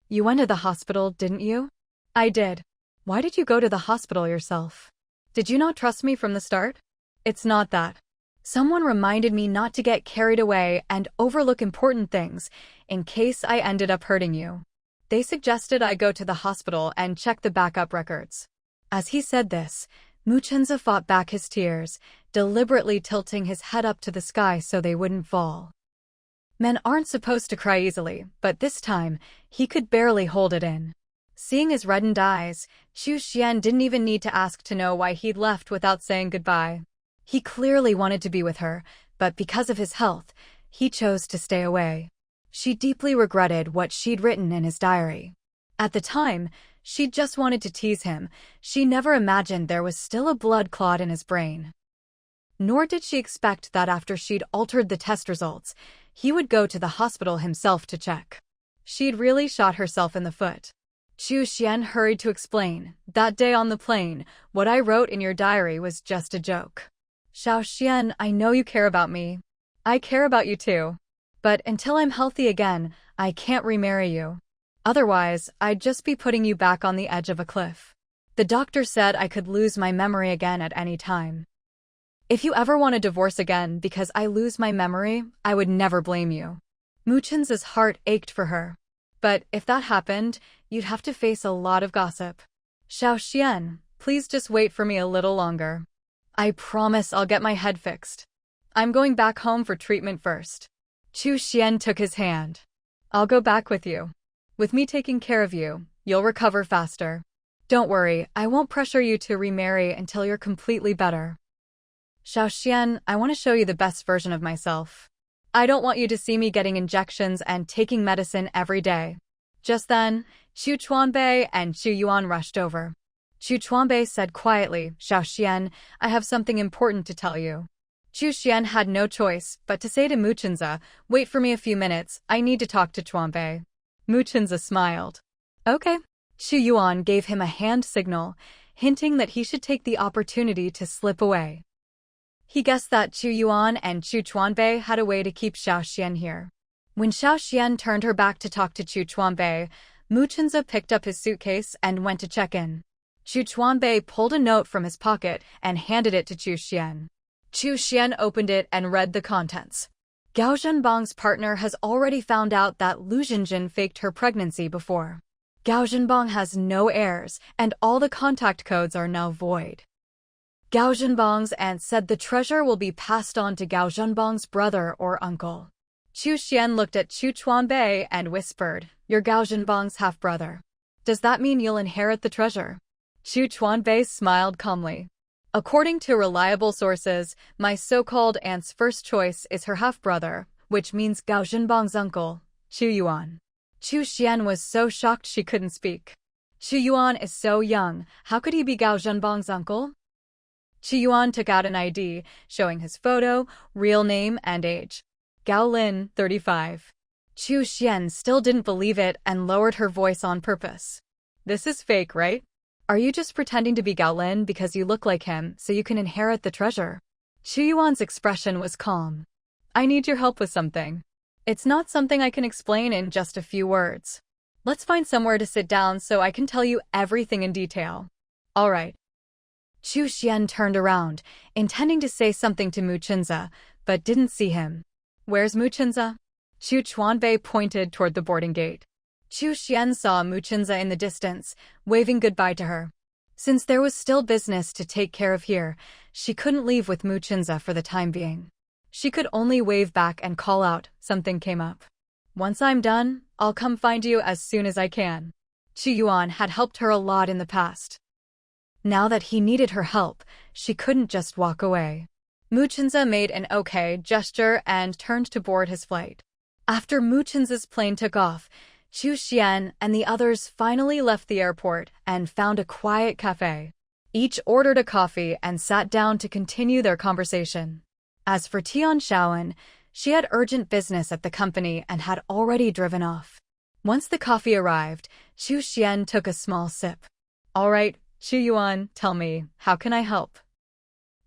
You went to the hospital, didn't you? I did. Why did you go to the hospital yourself? Did you not trust me from the start? It's not that. Someone reminded me not to get carried away and overlook important things, in case I ended up hurting you. They suggested I go to the hospital and check the backup records. As he said this, Mu Chenza fought back his tears, deliberately tilting his head up to the sky so they wouldn't fall. Men aren't supposed to cry easily, but this time, he could barely hold it in. Seeing his reddened eyes, Chu Xian didn't even need to ask to know why he'd left without saying goodbye. He clearly wanted to be with her, but because of his health, he chose to stay away. She deeply regretted what she'd written in his diary. At the time, she just wanted to tease him. She never imagined there was still a blood clot in his brain. Nor did she expect that after she'd altered the test results, he would go to the hospital himself to check. She'd really shot herself in the foot. Chu Xian hurried to explain, that day on the plane, what I wrote in your diary was just a joke. Xiaoxian, I know you care about me. I care about you too. But until I'm healthy again, I can't remarry you. Otherwise, I'd just be putting you back on the edge of a cliff. The doctor said I could lose my memory again at any time. If you ever want to divorce again because I lose my memory, I would never blame you. Mu Chenza's heart ached for her. But if that happened, you'd have to face a lot of gossip. Xiaoxian, please just wait for me a little longer. I promise I'll get my head fixed. I'm going back home for treatment first. Chu Xian took his hand. I'll go back with you. With me taking care of you, you'll recover faster. Don't worry, I won't pressure you to remarry until you're completely better. Xiaoxian, I want to show you the best version of myself. I don't want you to see me getting injections and taking medicine every day. Just then, Chu Chuanbei and Chu Yuan rushed over. Chu Chuanbei said quietly, Xiaoxian, I have something important to tell you. Chu Xian had no choice but to say to Mu Chenza, wait for me a few minutes, I need to talk to Chuanbei. Mu Chenza smiled. Okay. Chu Yuan gave him a hand signal, hinting that he should take the opportunity to slip away. He guessed that Chu Yuan and Chu Chuanbei had a way to keep Xiaoxian here. When Xiaoxian turned her back to talk to Chu Chuanbei, Mu Chenza picked up his suitcase and went to check in. Chu Chuanbei pulled a note from his pocket and handed it to Chu Xian. Chu Xian opened it and read the contents. Gao Zhenbang's partner has already found out that Lu Jinjin faked her pregnancy before. Gao Zhenbang has no heirs, and all the contact codes are now void. Gao Zhenbang's aunt said the treasure will be passed on to Gao Zhenbang's brother or uncle. Chu Xian looked at Chu Chuanbei and whispered, you're Gao Zhenbang's half-brother. Does that mean you'll inherit the treasure? Chu Chuanbei smiled calmly. According to reliable sources, my so-called aunt's first choice is her half-brother, which means Gao Zhenbang's uncle, Chu Yuan. Chu Xian was so shocked she couldn't speak. Chu Yuan is so young, how could he be Gao Zhenbang's uncle? Chu Yuan took out an ID, showing his photo, real name, and age. Gao Lin, 35. Chu Xian still didn't believe it and lowered her voice on purpose. This is fake, right? Are you just pretending to be Gao Lin because you look like him so you can inherit the treasure? Chu Yuan's expression was calm. I need your help with something. It's not something I can explain in just a few words. Let's find somewhere to sit down so I can tell you everything in detail. All right. Chu Xian turned around, intending to say something to Mu Chinza, but didn't see him. Where's Mu Chinza? Chu Chuanbei pointed toward the boarding gate. Chu Xian saw Mu Chinza in the distance, waving goodbye to her. Since there was still business to take care of here, she couldn't leave with Mu Chinza for the time being. She could only wave back and call out, something came up. Once I'm done, I'll come find you as soon as I can. Chu Yuan had helped her a lot in the past. Now that he needed her help, she couldn't just walk away. Mu Chinza made an okay gesture and turned to board his flight. After Mu Chinza's plane took off, Chu Xian and the others finally left the airport and found a quiet cafe. Each ordered a coffee and sat down to continue their conversation. As for Tian Shaoan, she had urgent business at the company and had already driven off. Once the coffee arrived, Chu Xian took a small sip. All right, Chu Yuan, tell me, how can I help?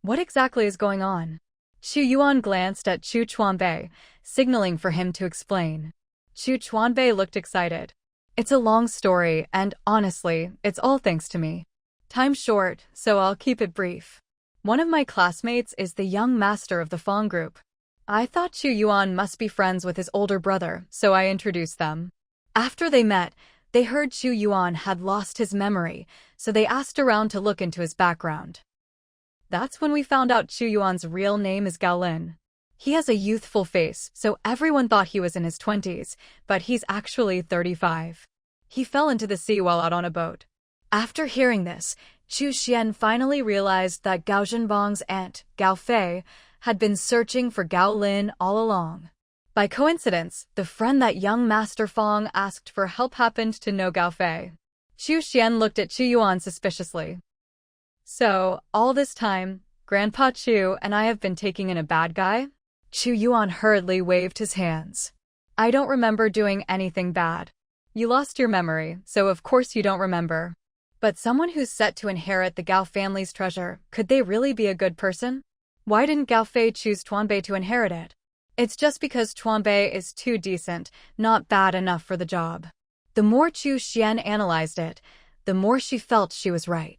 What exactly is going on? Chu Yuan glanced at Chu Chuanbei, signaling for him to explain. Chu Chuanbei looked excited. It's a long story, and honestly, it's all thanks to me. Time's short, so I'll keep it brief. One of my classmates is the young master of the Fong group. I thought Chu Yuan must be friends with his older brother, so I introduced them. After they met, they heard Chu Yuan had lost his memory, so they asked around to look into his background. That's when we found out Chu Yuan's real name is Gao Lin. He has a youthful face, so everyone thought he was in his 20s, but he's actually 35. He fell into the sea while out on a boat. After hearing this, Chu Xian finally realized that Gao Zhenbang's aunt, Gao Fei, had been searching for Gao Lin all along. By coincidence, the friend that young Master Fong asked for help happened to know Gao Fei. Chu Xian looked at Chu Yuan suspiciously. So, all this time, Grandpa Chu and I have been taking in a bad guy? Chu Yuan hurriedly waved his hands. I don't remember doing anything bad. You lost your memory, so of course you don't remember. But someone who's set to inherit the Gao family's treasure, could they really be a good person? Why didn't Gao Fei choose Chuanbei to inherit it? It's just because Chuanbei is too decent, not bad enough for the job. The more Chu Xian analyzed it, the more she felt she was right.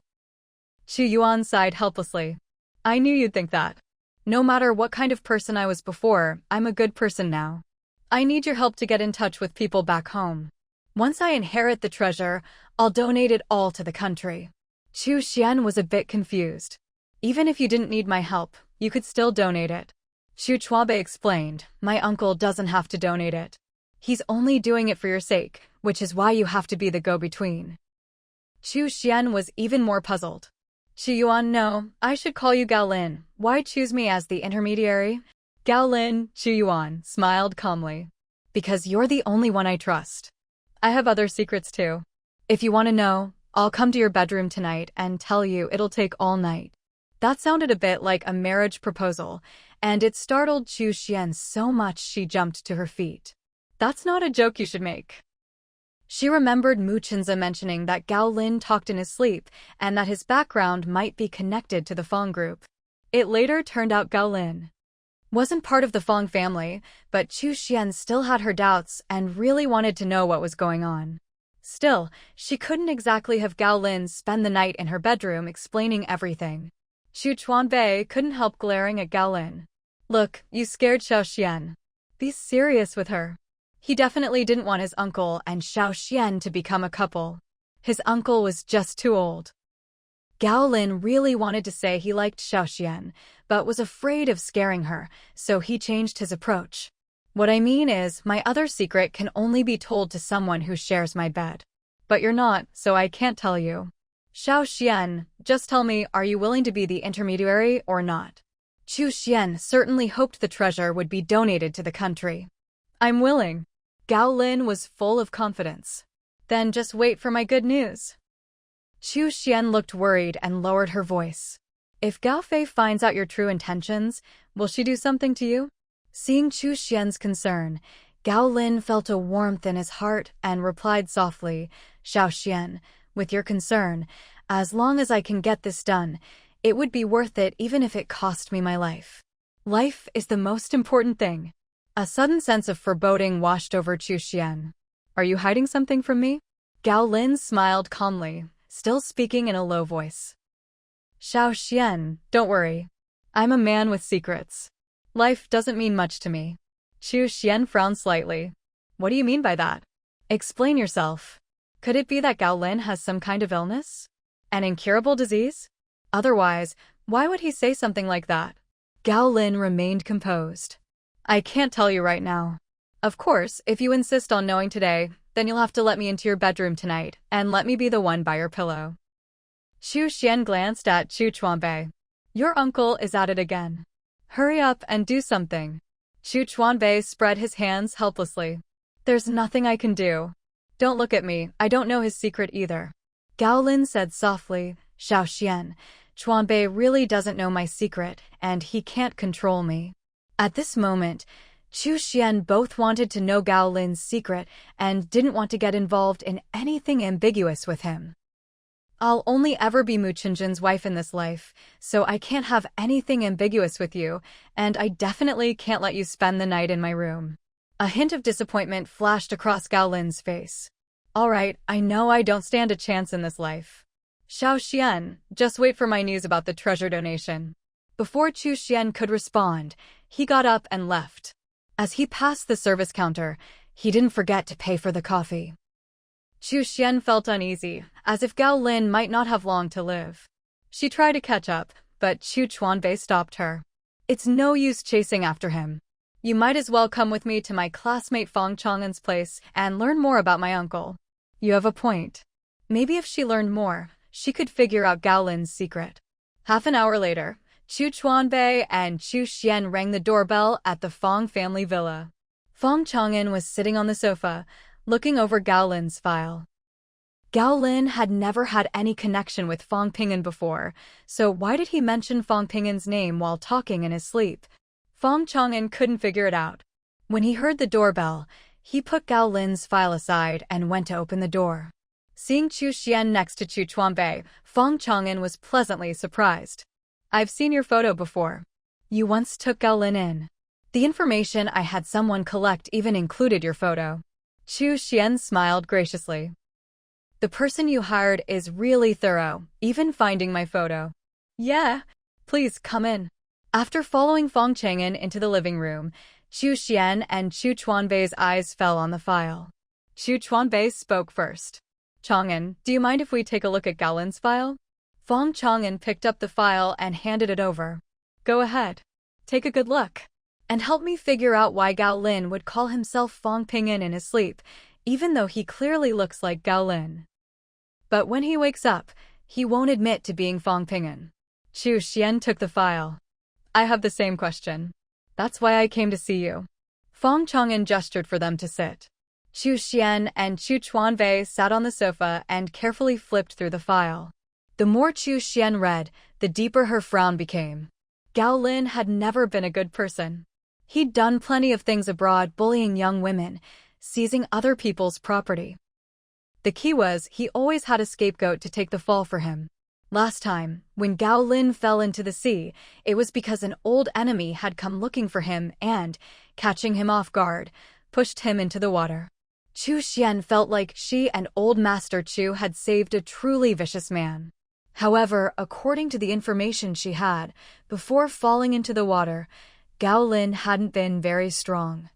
Chu Yuan sighed helplessly. I knew you'd think that. No matter what kind of person I was before, I'm a good person now. I need your help to get in touch with people back home. Once I inherit the treasure, I'll donate it all to the country. Chu Xian was a bit confused. Even if you didn't need my help, you could still donate it. Chu Chuanbei explained, my uncle doesn't have to donate it. He's only doing it for your sake, which is why you have to be the go-between. Chu Xian was even more puzzled. Chu Yuan, no, I should call you Gao Lin. Why choose me as the intermediary? Gao Lin, Chu Yuan smiled calmly. Because you're the only one I trust. I have other secrets too. If you want to know, I'll come to your bedroom tonight and tell you it'll take all night. That sounded a bit like a marriage proposal, and it startled Chu Xian so much she jumped to her feet. That's not a joke you should make. She remembered Mu Chinza mentioning that Gao Lin talked in his sleep and that his background might be connected to the Fong group. It later turned out Gao Lin wasn't part of the Fong family, but Chu Xian still had her doubts and really wanted to know what was going on. Still, she couldn't exactly have Gao Lin spend the night in her bedroom explaining everything. Chu Chuanbei couldn't help glaring at Gao Lin. Look, you scared Xiao Xian. Be serious with her. He definitely didn't want his uncle and Xiao Xian to become a couple. His uncle was just too old. Gao Lin really wanted to say he liked Xiao Xian, but was afraid of scaring her, so he changed his approach. What I mean is, my other secret can only be told to someone who shares my bed. But you're not, so I can't tell you. Xiao Xian, just tell me, are you willing to be the intermediary or not? Chu Xian certainly hoped the treasure would be donated to the country. I'm willing. Gao Lin was full of confidence. Then just wait for my good news. Chu Xian looked worried and lowered her voice. If Gao Fei finds out your true intentions, will she do something to you? Seeing Chu Xian's concern, Gao Lin felt a warmth in his heart and replied softly, Xiao Xian, with your concern, As long as I can get this done, it would be worth it even if it cost me my life. Life is the most important thing. A sudden sense of foreboding washed over Chu Xian. Are you hiding something from me? Gao Lin smiled calmly, still speaking in a low voice. Xiao Xian, don't worry. I'm a man with secrets. Life doesn't mean much to me. Chu Xian frowned slightly. What do you mean by that? Explain yourself. Could it be that Gao Lin has some kind of illness? An incurable disease? Otherwise, why would he say something like that? Gao Lin remained composed. I can't tell you right now. Of course, if you insist on knowing today, then you'll have to let me into your bedroom tonight, and let me be the one by your pillow. Chu Xian glanced at Chu Chuanbei. Your uncle is at it again. Hurry up and do something. Chu Chuanbei spread his hands helplessly. There's nothing I can do. Don't look at me, I don't know his secret either. Gao Lin said softly, Xiao Xian, Chuanbei really doesn't know my secret, and he can't control me. At this moment, Chu Xian both wanted to know Gao Lin's secret and didn't want to get involved in anything ambiguous with him. I'll only ever be Mu Qingjin's wife in this life, so I can't have anything ambiguous with you, and I definitely can't let you spend the night in my room. A hint of disappointment flashed across Gao Lin's face. All right, I know I don't stand a chance in this life. Xiao Xian, just wait for my news about the treasure donation. Before Chu Xian could respond, he got up and left. As he passed the service counter, he didn't forget to pay for the coffee. Chu Xian felt uneasy, as if Gao Lin might not have long to live. She tried to catch up, but Chu Chuanbei stopped her. It's no use chasing after him. You might as well come with me to my classmate Fang Chang'an's place and learn more about my uncle. You have a point. Maybe if she learned more, she could figure out Gao Lin's secret. Half an hour later, Chu Chuanbei and Chu Xian rang the doorbell at the Fang family villa. Fang Chang'an was sitting on the sofa, looking over Gao Lin's file. Gao Lin had never had any connection with Fang Ping'an before, so why did he mention Fang Ping'an's name while talking in his sleep? Fang Chang'an couldn't figure it out. When he heard the doorbell, he put Gao Lin's file aside and went to open the door. Seeing Chu Xian next to Chu Chuanbei, Fang Chang'an was pleasantly surprised. I've seen your photo before. You once took Gao Lin in. The information I had someone collect even included your photo. Chu Xian smiled graciously. The person you hired is really thorough, even finding my photo. Yeah, please come in. After following Fang Chang'an into the living room, Chu Xian and Chu Chuanbei's eyes fell on the file. Chu Chuanbei spoke first. Chang'an, do you mind if we take a look at Gao Lin's file? Fang Chang'an picked up the file and handed it over. Go ahead. Take a good look. And help me figure out why Gao Lin would call himself Fang Ping'an in his sleep, even though he clearly looks like Gao Lin. But when he wakes up, he won't admit to being Fang Ping'an. Chu Xian took the file. I have the same question. That's why I came to see you. Fang Chang'an gestured for them to sit. Chu Xian and Chu Chuanbei sat on the sofa and carefully flipped through the file. The more Chu Xian read, the deeper her frown became. Gao Lin had never been a good person. He'd done plenty of things abroad, bullying young women, seizing other people's property. The key was he always had a scapegoat to take the fall for him. Last time, when Gao Lin fell into the sea, it was because an old enemy had come looking for him and, catching him off guard, pushed him into the water. Chu Xian felt like she and Old Master Chu had saved a truly vicious man. However, according to the information she had, before falling into the water, Gao Lin hadn't been very strong.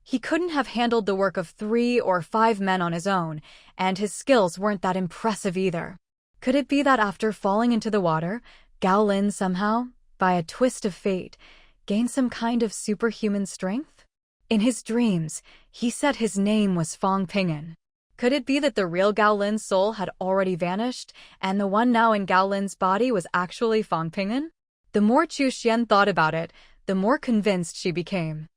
He couldn't have handled the work of 3 or 5 men on his own, and his skills weren't that impressive either. Could it be that after falling into the water, Gao Lin somehow, by a twist of fate, gained some kind of superhuman strength? In his dreams, he said his name was Fang Ping'an. Could it be that the real Gao Lin's soul had already vanished, and the one now in Gao Lin's body was actually Fang Ping'an? The more Chu Xian thought about it, the more convinced she became.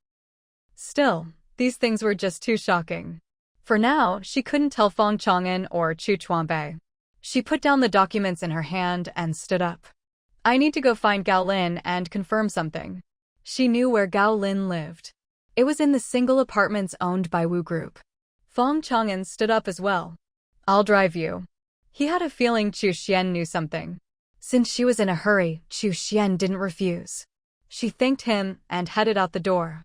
Still, these things were just too shocking. For now, she couldn't tell Fang Chang'an or Chu Chuanbei. She put down the documents in her hand and stood up. I need to go find Gao Lin and confirm something. She knew where Gao Lin lived. It was in the single apartments owned by Wu Group. Fang Chang'an stood up as well. I'll drive you. He had a feeling Chu Xian knew something. Since she was in a hurry, Chu Xian didn't refuse. She thanked him and headed out the door.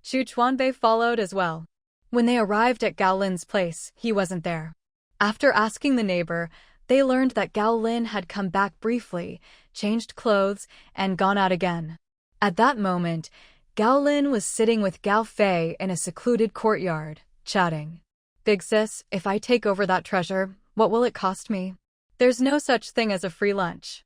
Chu Chuanbei followed as well. When they arrived at Gao Lin's place, he wasn't there. After asking the neighbor, they learned that Gao Lin had come back briefly, changed clothes, and gone out again. At that moment, Gao Lin was sitting with Gao Fei in a secluded courtyard, chatting. Big sis, if I take over that treasure, what will it cost me? There's no such thing as a free lunch.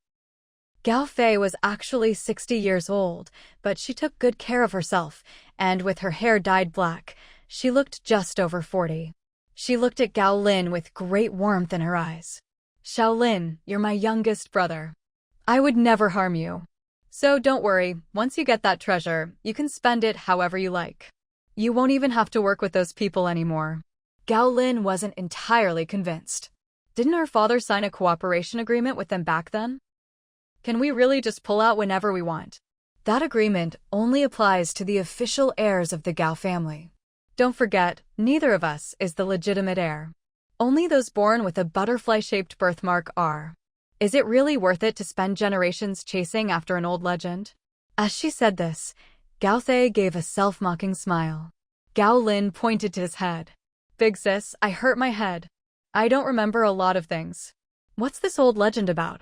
Gao Fei was actually 60 years old, but she took good care of herself, and with her hair dyed black, she looked just over 40. She looked at Gao Lin with great warmth in her eyes. Shaolin, you're my youngest brother. I would never harm you. So don't worry, once you get that treasure, you can spend it however you like. You won't even have to work with those people anymore. Gao Lin wasn't entirely convinced. Didn't her father sign a cooperation agreement with them back then? Can we really just pull out whenever we want? That agreement only applies to the official heirs of the Gao family. Don't forget, neither of us is the legitimate heir. Only those born with a butterfly-shaped birthmark are. Is it really worth it to spend generations chasing after an old legend? As she said this, Gao Fei gave a self-mocking smile. Gao Lin pointed to his head. Big sis, I hurt my head. I don't remember a lot of things. What's this old legend about?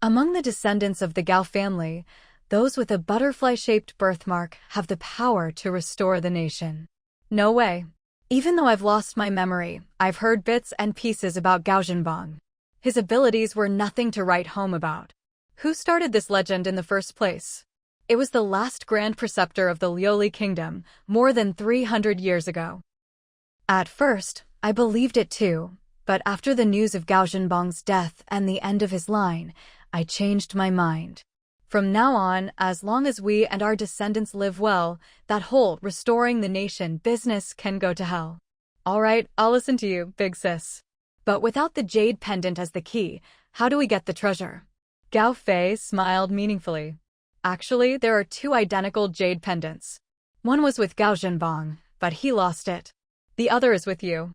Among the descendants of the Gao family, those with a butterfly-shaped birthmark have the power to restore the nation. No way. Even though I've lost my memory, I've heard bits and pieces about Gao Zhenbang. His abilities were nothing to write home about. Who started this legend in the first place? It was the last grand preceptor of the Liuli kingdom, more than 300 years ago. At first, I believed it too, but after the news of Gao Zhenbang's death and the end of his line, I changed my mind. From now on, as long as we and our descendants live well, that whole restoring the nation business can go to hell. All right, I'll listen to you, big sis. But without the jade pendant as the key, how do we get the treasure? Gao Fei smiled meaningfully. Actually, there are 2 identical jade pendants. One was with Gao Zhenbang, but he lost it. The other is with you.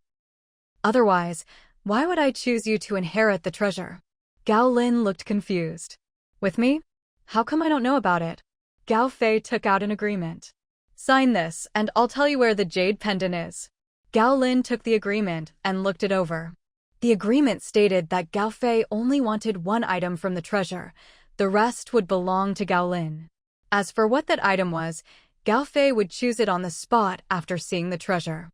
Otherwise, why would I choose you to inherit the treasure? Gao Lin looked confused. With me? How come I don't know about it? Gao Fei took out an agreement. Sign this, and I'll tell you where the jade pendant is. Gao Lin took the agreement and looked it over. The agreement stated that Gao Fei only wanted one item from the treasure. The rest would belong to Gao Lin. As for what that item was, Gao Fei would choose it on the spot after seeing the treasure.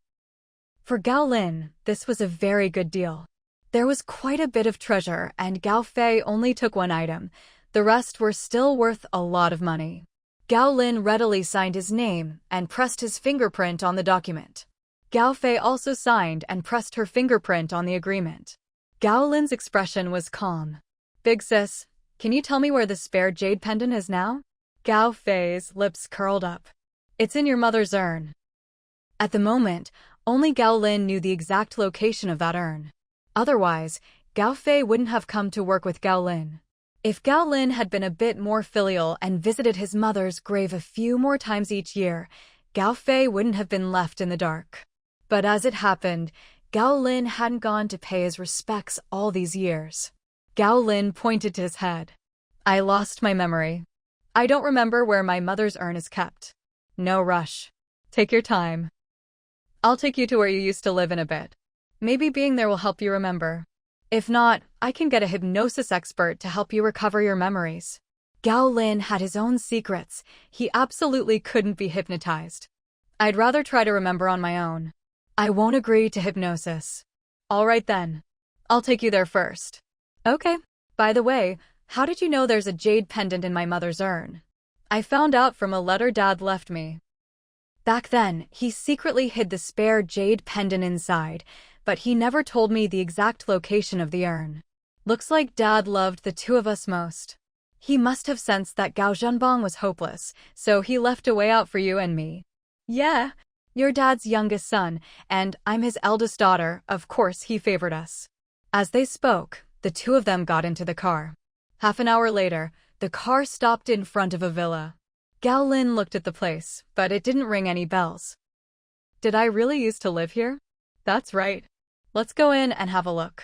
For Gao Lin, this was a very good deal. There was quite a bit of treasure, and Gao Fei only took one item. The rest were still worth a lot of money. Gao Lin readily signed his name and pressed his fingerprint on the document. Gao Fei also signed and pressed her fingerprint on the agreement. Gao Lin's expression was calm. Big sis, can you tell me where the spare jade pendant is now? Gao Fei's lips curled up. It's in your mother's urn. At the moment, only Gao Lin knew the exact location of that urn. Otherwise, Gao Fei wouldn't have come to work with Gao Lin. If Gao Lin had been a bit more filial and visited his mother's grave a few more times each year, Gao Fei wouldn't have been left in the dark. But as it happened, Gao Lin hadn't gone to pay his respects all these years. Gao Lin pointed to his head. I lost my memory. I don't remember where my mother's urn is kept. No rush. Take your time. I'll take you to where you used to live in a bit. Maybe being there will help you remember. If not, I can get a hypnosis expert to help you recover your memories. Gao Lin had his own secrets. He absolutely couldn't be hypnotized. I'd rather try to remember on my own. I won't agree to hypnosis. All right then. I'll take you there first. Okay. By the way, how did you know there's a jade pendant in my mother's urn? I found out from a letter Dad left me. Back then, he secretly hid the spare jade pendant inside, but he never told me the exact location of the urn. Looks like Dad loved the 2 of us most. He must have sensed that Gao Zhenbang was hopeless, so he left a way out for you and me. Yeah, you're Dad's youngest son, and I'm his eldest daughter. Of course he favored us. As they spoke, the 2 of them got into the car. Half an hour later, the car stopped in front of a villa. Gao Lin looked at the place, but it didn't ring any bells. Did I really used to live here? That's right. Let's go in and have a look.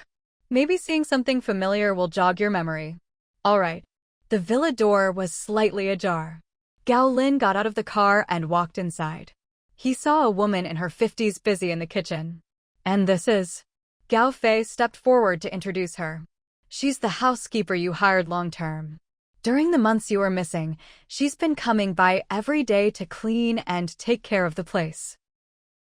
Maybe seeing something familiar will jog your memory. All right. The villa door was slightly ajar. Gao Lin got out of the car and walked inside. He saw a woman in her 50s busy in the kitchen. And this is... Gao Fei stepped forward to introduce her. She's the housekeeper you hired long-term. During the months you were missing, she's been coming by every day to clean and take care of the place.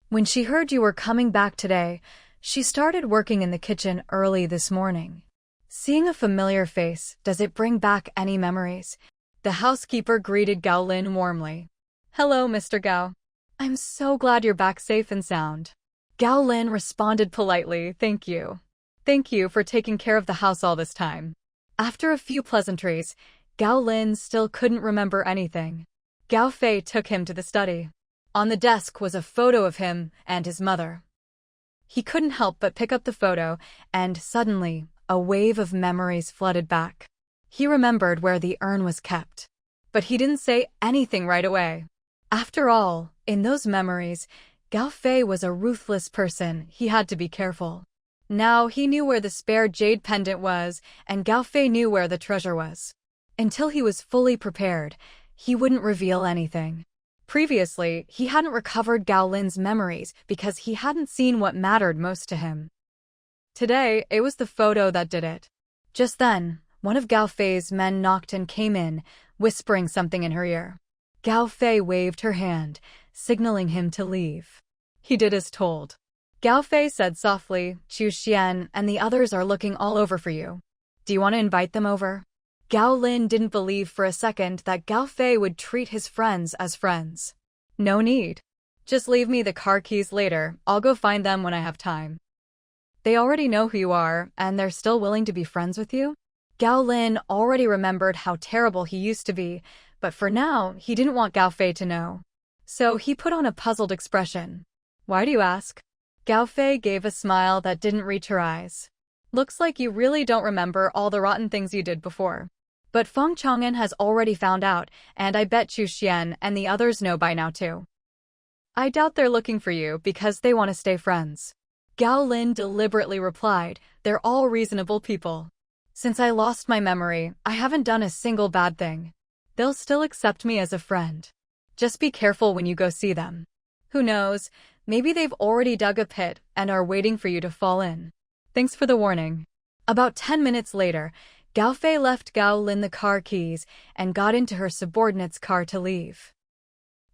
When she heard you were coming back today, she started working in the kitchen early this morning. Seeing a familiar face, does it bring back any memories? The housekeeper greeted Gao Lin warmly. Hello, Mr. Gao. I'm so glad you're back safe and sound. Gao Lin responded politely, thank you. Thank you for taking care of the house all this time. After a few pleasantries, Gao Lin still couldn't remember anything. Gao Fei took him to the study. On the desk was a photo of him and his mother. He couldn't help but pick up the photo, and suddenly, a wave of memories flooded back. He remembered where the urn was kept. But he didn't say anything right away. After all, in those memories, Gao Fei was a ruthless person. He had to be careful. Now he knew where the spare jade pendant was, and Gao Fei knew where the treasure was. Until he was fully prepared, he wouldn't reveal anything. Previously, he hadn't recovered Gao Lin's memories because he hadn't seen what mattered most to him. Today, it was the photo that did it. Just then, one of Gao Fei's men knocked and came in, whispering something in her ear. Gao Fei waved her hand, signaling him to leave. He did as told. Gao Fei said softly, Chu Xian and the others are looking all over for you. Do you want to invite them over? Gao Lin didn't believe for a second that Gao Fei would treat his friends as friends. No need. Just leave me the car keys later, I'll go find them when I have time. They already know who you are, and they're still willing to be friends with you? Gao Lin already remembered how terrible he used to be, but for now, he didn't want Gao Fei to know. So he put on a puzzled expression. Why do you ask? Gao Fei gave a smile that didn't reach her eyes. Looks like you really don't remember all the rotten things you did before. But Feng Chang'an has already found out, and I bet Chu Xian and the others know by now too. I doubt they're looking for you because they want to stay friends. Gao Lin deliberately replied, they're all reasonable people. Since I lost my memory, I haven't done a single bad thing. They'll still accept me as a friend. Just be careful when you go see them. Who knows, maybe they've already dug a pit and are waiting for you to fall in. Thanks for the warning. About 10 minutes later, Gao Fei left Gao Lin the car keys and got into her subordinate's car to leave.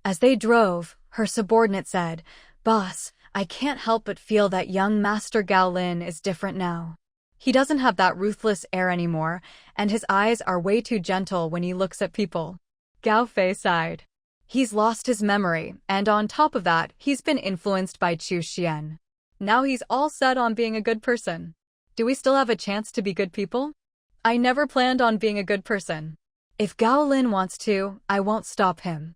As they drove, her subordinate said, Boss, I can't help but feel that young Master Gao Lin is different now. He doesn't have that ruthless air anymore, and his eyes are way too gentle when he looks at people. Gao Fei sighed. He's lost his memory, and on top of that, he's been influenced by Chu Xian. Now he's all set on being a good person. Do we still have a chance to be good people? I never planned on being a good person. If Gao Lin wants to, I won't stop him.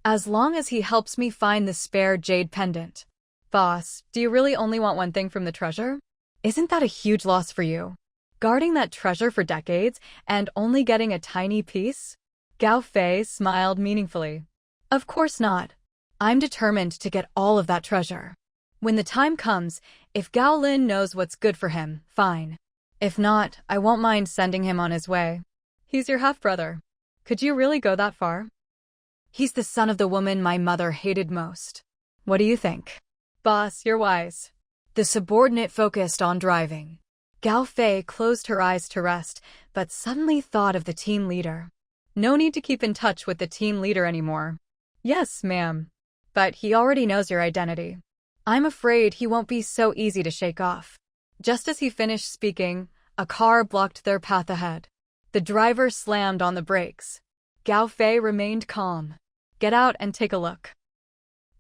As long as he helps me find the spare jade pendant. Boss, do you really only want one thing from the treasure? Isn't that a huge loss for you? Guarding that treasure for decades and only getting a tiny piece? Gao Fei smiled meaningfully. Of course not. I'm determined to get all of that treasure. When the time comes, if Gao Lin knows what's good for him, fine. If not, I won't mind sending him on his way. He's your half-brother. Could you really go that far? He's the son of the woman my mother hated most. What do you think? Boss, you're wise. The subordinate focused on driving. Gao Fei closed her eyes to rest, but suddenly thought of the team leader. No need to keep in touch with the team leader anymore. Yes, ma'am. But he already knows your identity. I'm afraid he won't be so easy to shake off. Just as he finished speaking, a car blocked their path ahead. The driver slammed on the brakes. Gao Fei remained calm. Get out and take a look.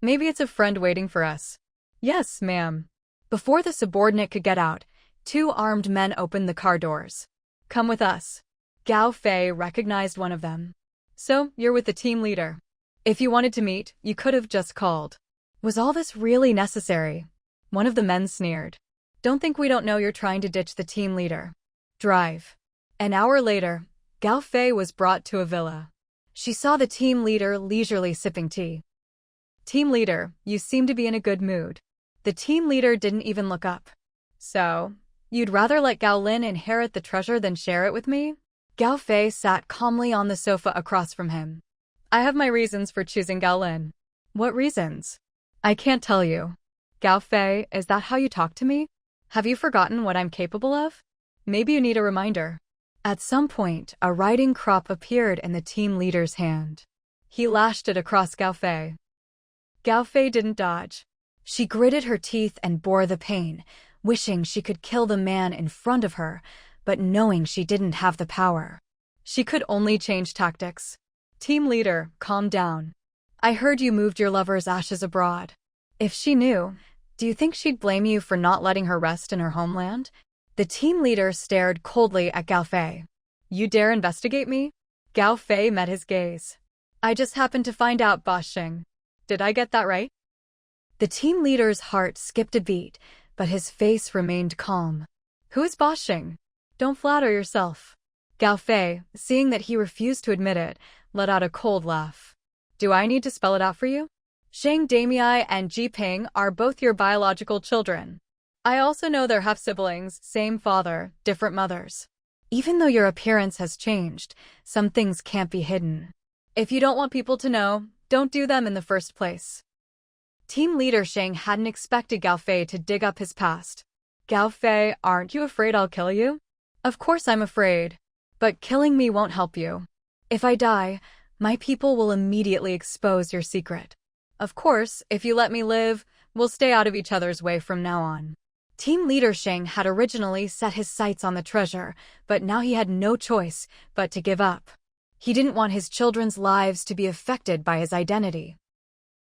Maybe it's a friend waiting for us. Yes, ma'am. Before the subordinate could get out, 2 armed men opened the car doors. Come with us. Gao Fei recognized one of them. So, you're with the team leader. If you wanted to meet, you could have just called. Was all this really necessary? One of the men sneered. Don't think we don't know you're trying to ditch the team leader. Drive. An hour later, Gao Fei was brought to a villa. She saw the team leader leisurely sipping tea. Team leader, you seem to be in a good mood. The team leader didn't even look up. So, You'd rather let Gao Lin inherit the treasure than share it with me? Gao Fei sat calmly on the sofa across from him. I have my reasons for choosing Gao Lin. What reasons? I can't tell you. Gao Fei, is that how you talk to me? Have you forgotten what I'm capable of? Maybe you need a reminder. At some point, a writing crop appeared in the team leader's hand. He lashed it across Gao Fei. Gao Fei didn't dodge. She gritted her teeth and bore the pain, wishing she could kill the man in front of her, but knowing she didn't have the power. She could only change tactics. Team leader, calm down. I heard you moved your lover's ashes abroad. If she knew, do you think she'd blame you for not letting her rest in her homeland? The team leader stared coldly at Gao Fei. You dare investigate me? Gao Fei met his gaze. I just happened to find out, Boss Xing. Did I get that right? The team leader's heart skipped a beat, but his face remained calm. Who is Boss Xing? Don't flatter yourself. Gao Fei, seeing that he refused to admit it, let out a cold laugh. Do I need to spell it out for you? Shang Damei and Ji Ping are both your biological children. I also know they're half-siblings, same father, different mothers. Even though your appearance has changed, some things can't be hidden. If you don't want people to know, don't do them in the first place. Team leader Shang hadn't expected Gao Fei to dig up his past. Gao Fei, aren't you afraid I'll kill you? Of course I'm afraid. But killing me won't help you. If I die, my people will immediately expose your secret. Of course, if you let me live, we'll stay out of each other's way from now on. Team leader Shang had originally set his sights on the treasure, but now he had no choice but to give up. He didn't want his children's lives to be affected by his identity.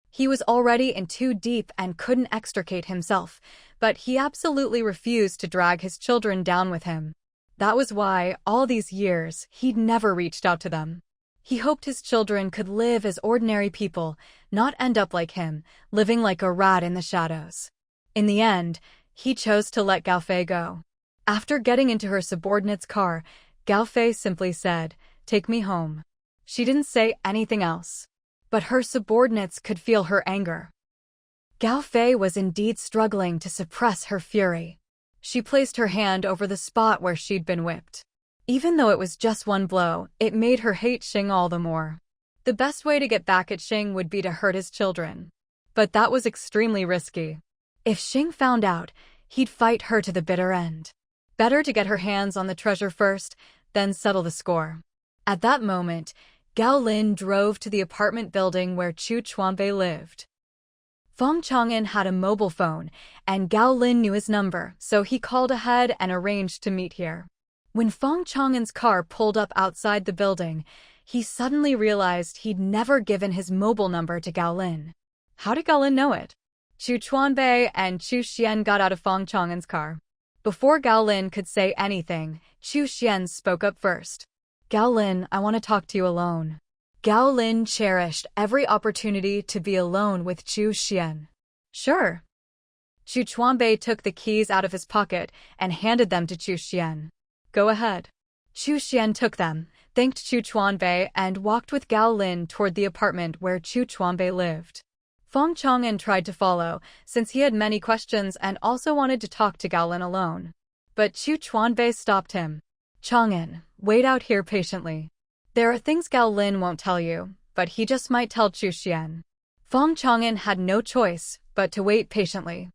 He was already in too deep and couldn't extricate himself, but he absolutely refused to drag his children down with him. That was why, all these years, he'd never reached out to them. He hoped his children could live as ordinary people, not end up like him, living like a rat in the shadows. In the end, he chose to let Gao Fei go. After getting into her subordinate's car, Gao Fei simply said, "Take me home." She didn't say anything else. But her subordinates could feel her anger. Gao Fei was indeed struggling to suppress her fury. She placed her hand over the spot where she'd been whipped. Even though it was just one blow, it made her hate Xing all the more. The best way to get back at Xing would be to hurt his children. But that was extremely risky. If Xing found out, he'd fight her to the bitter end. Better to get her hands on the treasure first, then settle the score. At that moment, Gao Lin drove to the apartment building where Chu Chuanbei lived. Feng Chang'an had a mobile phone, and Gao Lin knew his number, so he called ahead and arranged to meet here. When Feng Chang'an's car pulled up outside the building, he suddenly realized he'd never given his mobile number to Gao Lin. How did Gao Lin know it? Chu Chuanbei and Chu Xian got out of Feng Chang'an's car. Before Gao Lin could say anything, Chu Xian spoke up first. Gao Lin, I want to talk to you alone. Gao Lin cherished every opportunity to be alone with Chu Xian. Sure. Chu Chuanbei took the keys out of his pocket and handed them to Chu Xian. Go ahead. Chu Xian took them, thanked Chu Chuanbei, and walked with Gao Lin toward the apartment where Chu Chuanbei lived. Feng Chang'an tried to follow, since he had many questions and also wanted to talk to Gao Lin alone. But Chu Chuanbei stopped him. Chang'an, wait out here patiently. There are things Gao Lin won't tell you, but he just might tell Chu Xian. Feng Chang'an had no choice but to wait patiently.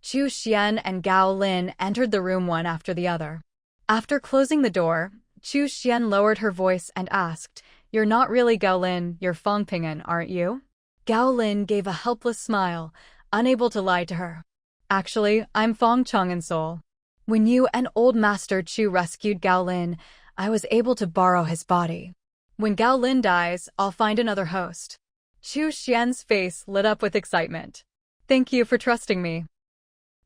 Chu Xian and Gao Lin entered the room one after the other. After closing the door, Chu Xian lowered her voice and asked, "You're not really Gao Lin, you're Feng Ping'an, aren't you?" Gao Lin gave a helpless smile, unable to lie to her. Actually, I'm Feng Chang'an's soul. When you and old Master Chu rescued Gao Lin, I was able to borrow his body. When Gao Lin dies, I'll find another host. Chu Xian's face lit up with excitement. Thank you for trusting me.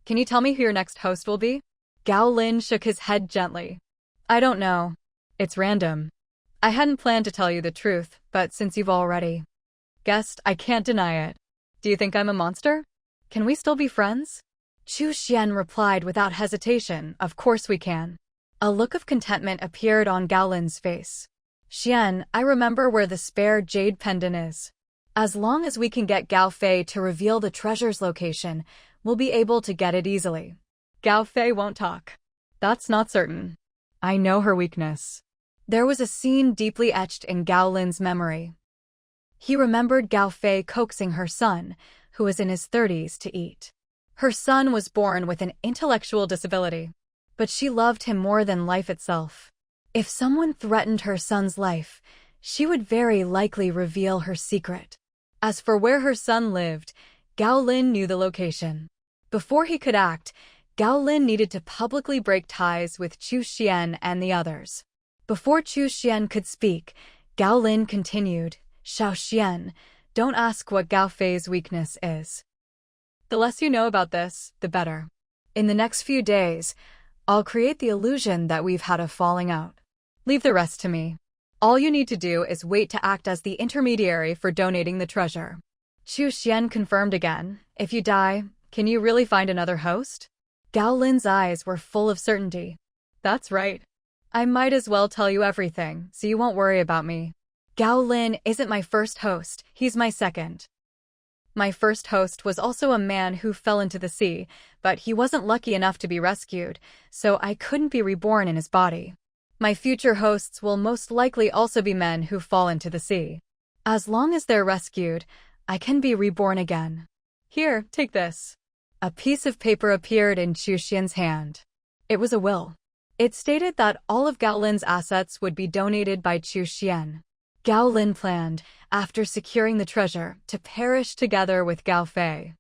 Can you tell me who your next host will be? Gao Lin shook his head gently. I don't know. It's random. I hadn't planned to tell you the truth, but since you've already guessed, I can't deny it. Do you think I'm a monster? Can we still be friends? Chu Xian replied without hesitation, of course we can. A look of contentment appeared on Gao Lin's face. Xian, I remember where the spare jade pendant is. As long as we can get Gao Fei to reveal the treasure's location, we'll be able to get it easily. Gao Fei won't talk. That's not certain. I know her weakness. There was a scene deeply etched in Gao Lin's memory. He remembered Gao Fei coaxing her son, who was in his 30s, to eat. Her son was born with an intellectual disability, but she loved him more than life itself. If someone threatened her son's life, she would very likely reveal her secret. As for where her son lived, Gao Lin knew the location. Before he could act, Gao Lin needed to publicly break ties with Chu Xian and the others. Before Chu Xian could speak, Gao Lin continued, "Xiao Xian, don't ask what Gao Fei's weakness is. The less you know about this, the better. In the next few days, I'll create the illusion that we've had a falling out. Leave the rest to me. All you need to do is wait to act as the intermediary for donating the treasure." Chu Xian confirmed again, "If you die, can you really find another host?" Gao Lin's eyes were full of certainty. "That's right. I might as well tell you everything, so you won't worry about me. Gao Lin isn't my first host, he's my second. My first host was also a man who fell into the sea, but he wasn't lucky enough to be rescued, so I couldn't be reborn in his body. My future hosts will most likely also be men who fall into the sea. As long as they're rescued, I can be reborn again. Here, take this." A piece of paper appeared in Chu Xian's hand. It was a will. It stated that all of Gao Lin's assets would be donated by Chu Xian. Gao Lin planned, after securing the treasure, to perish together with Gao Fei.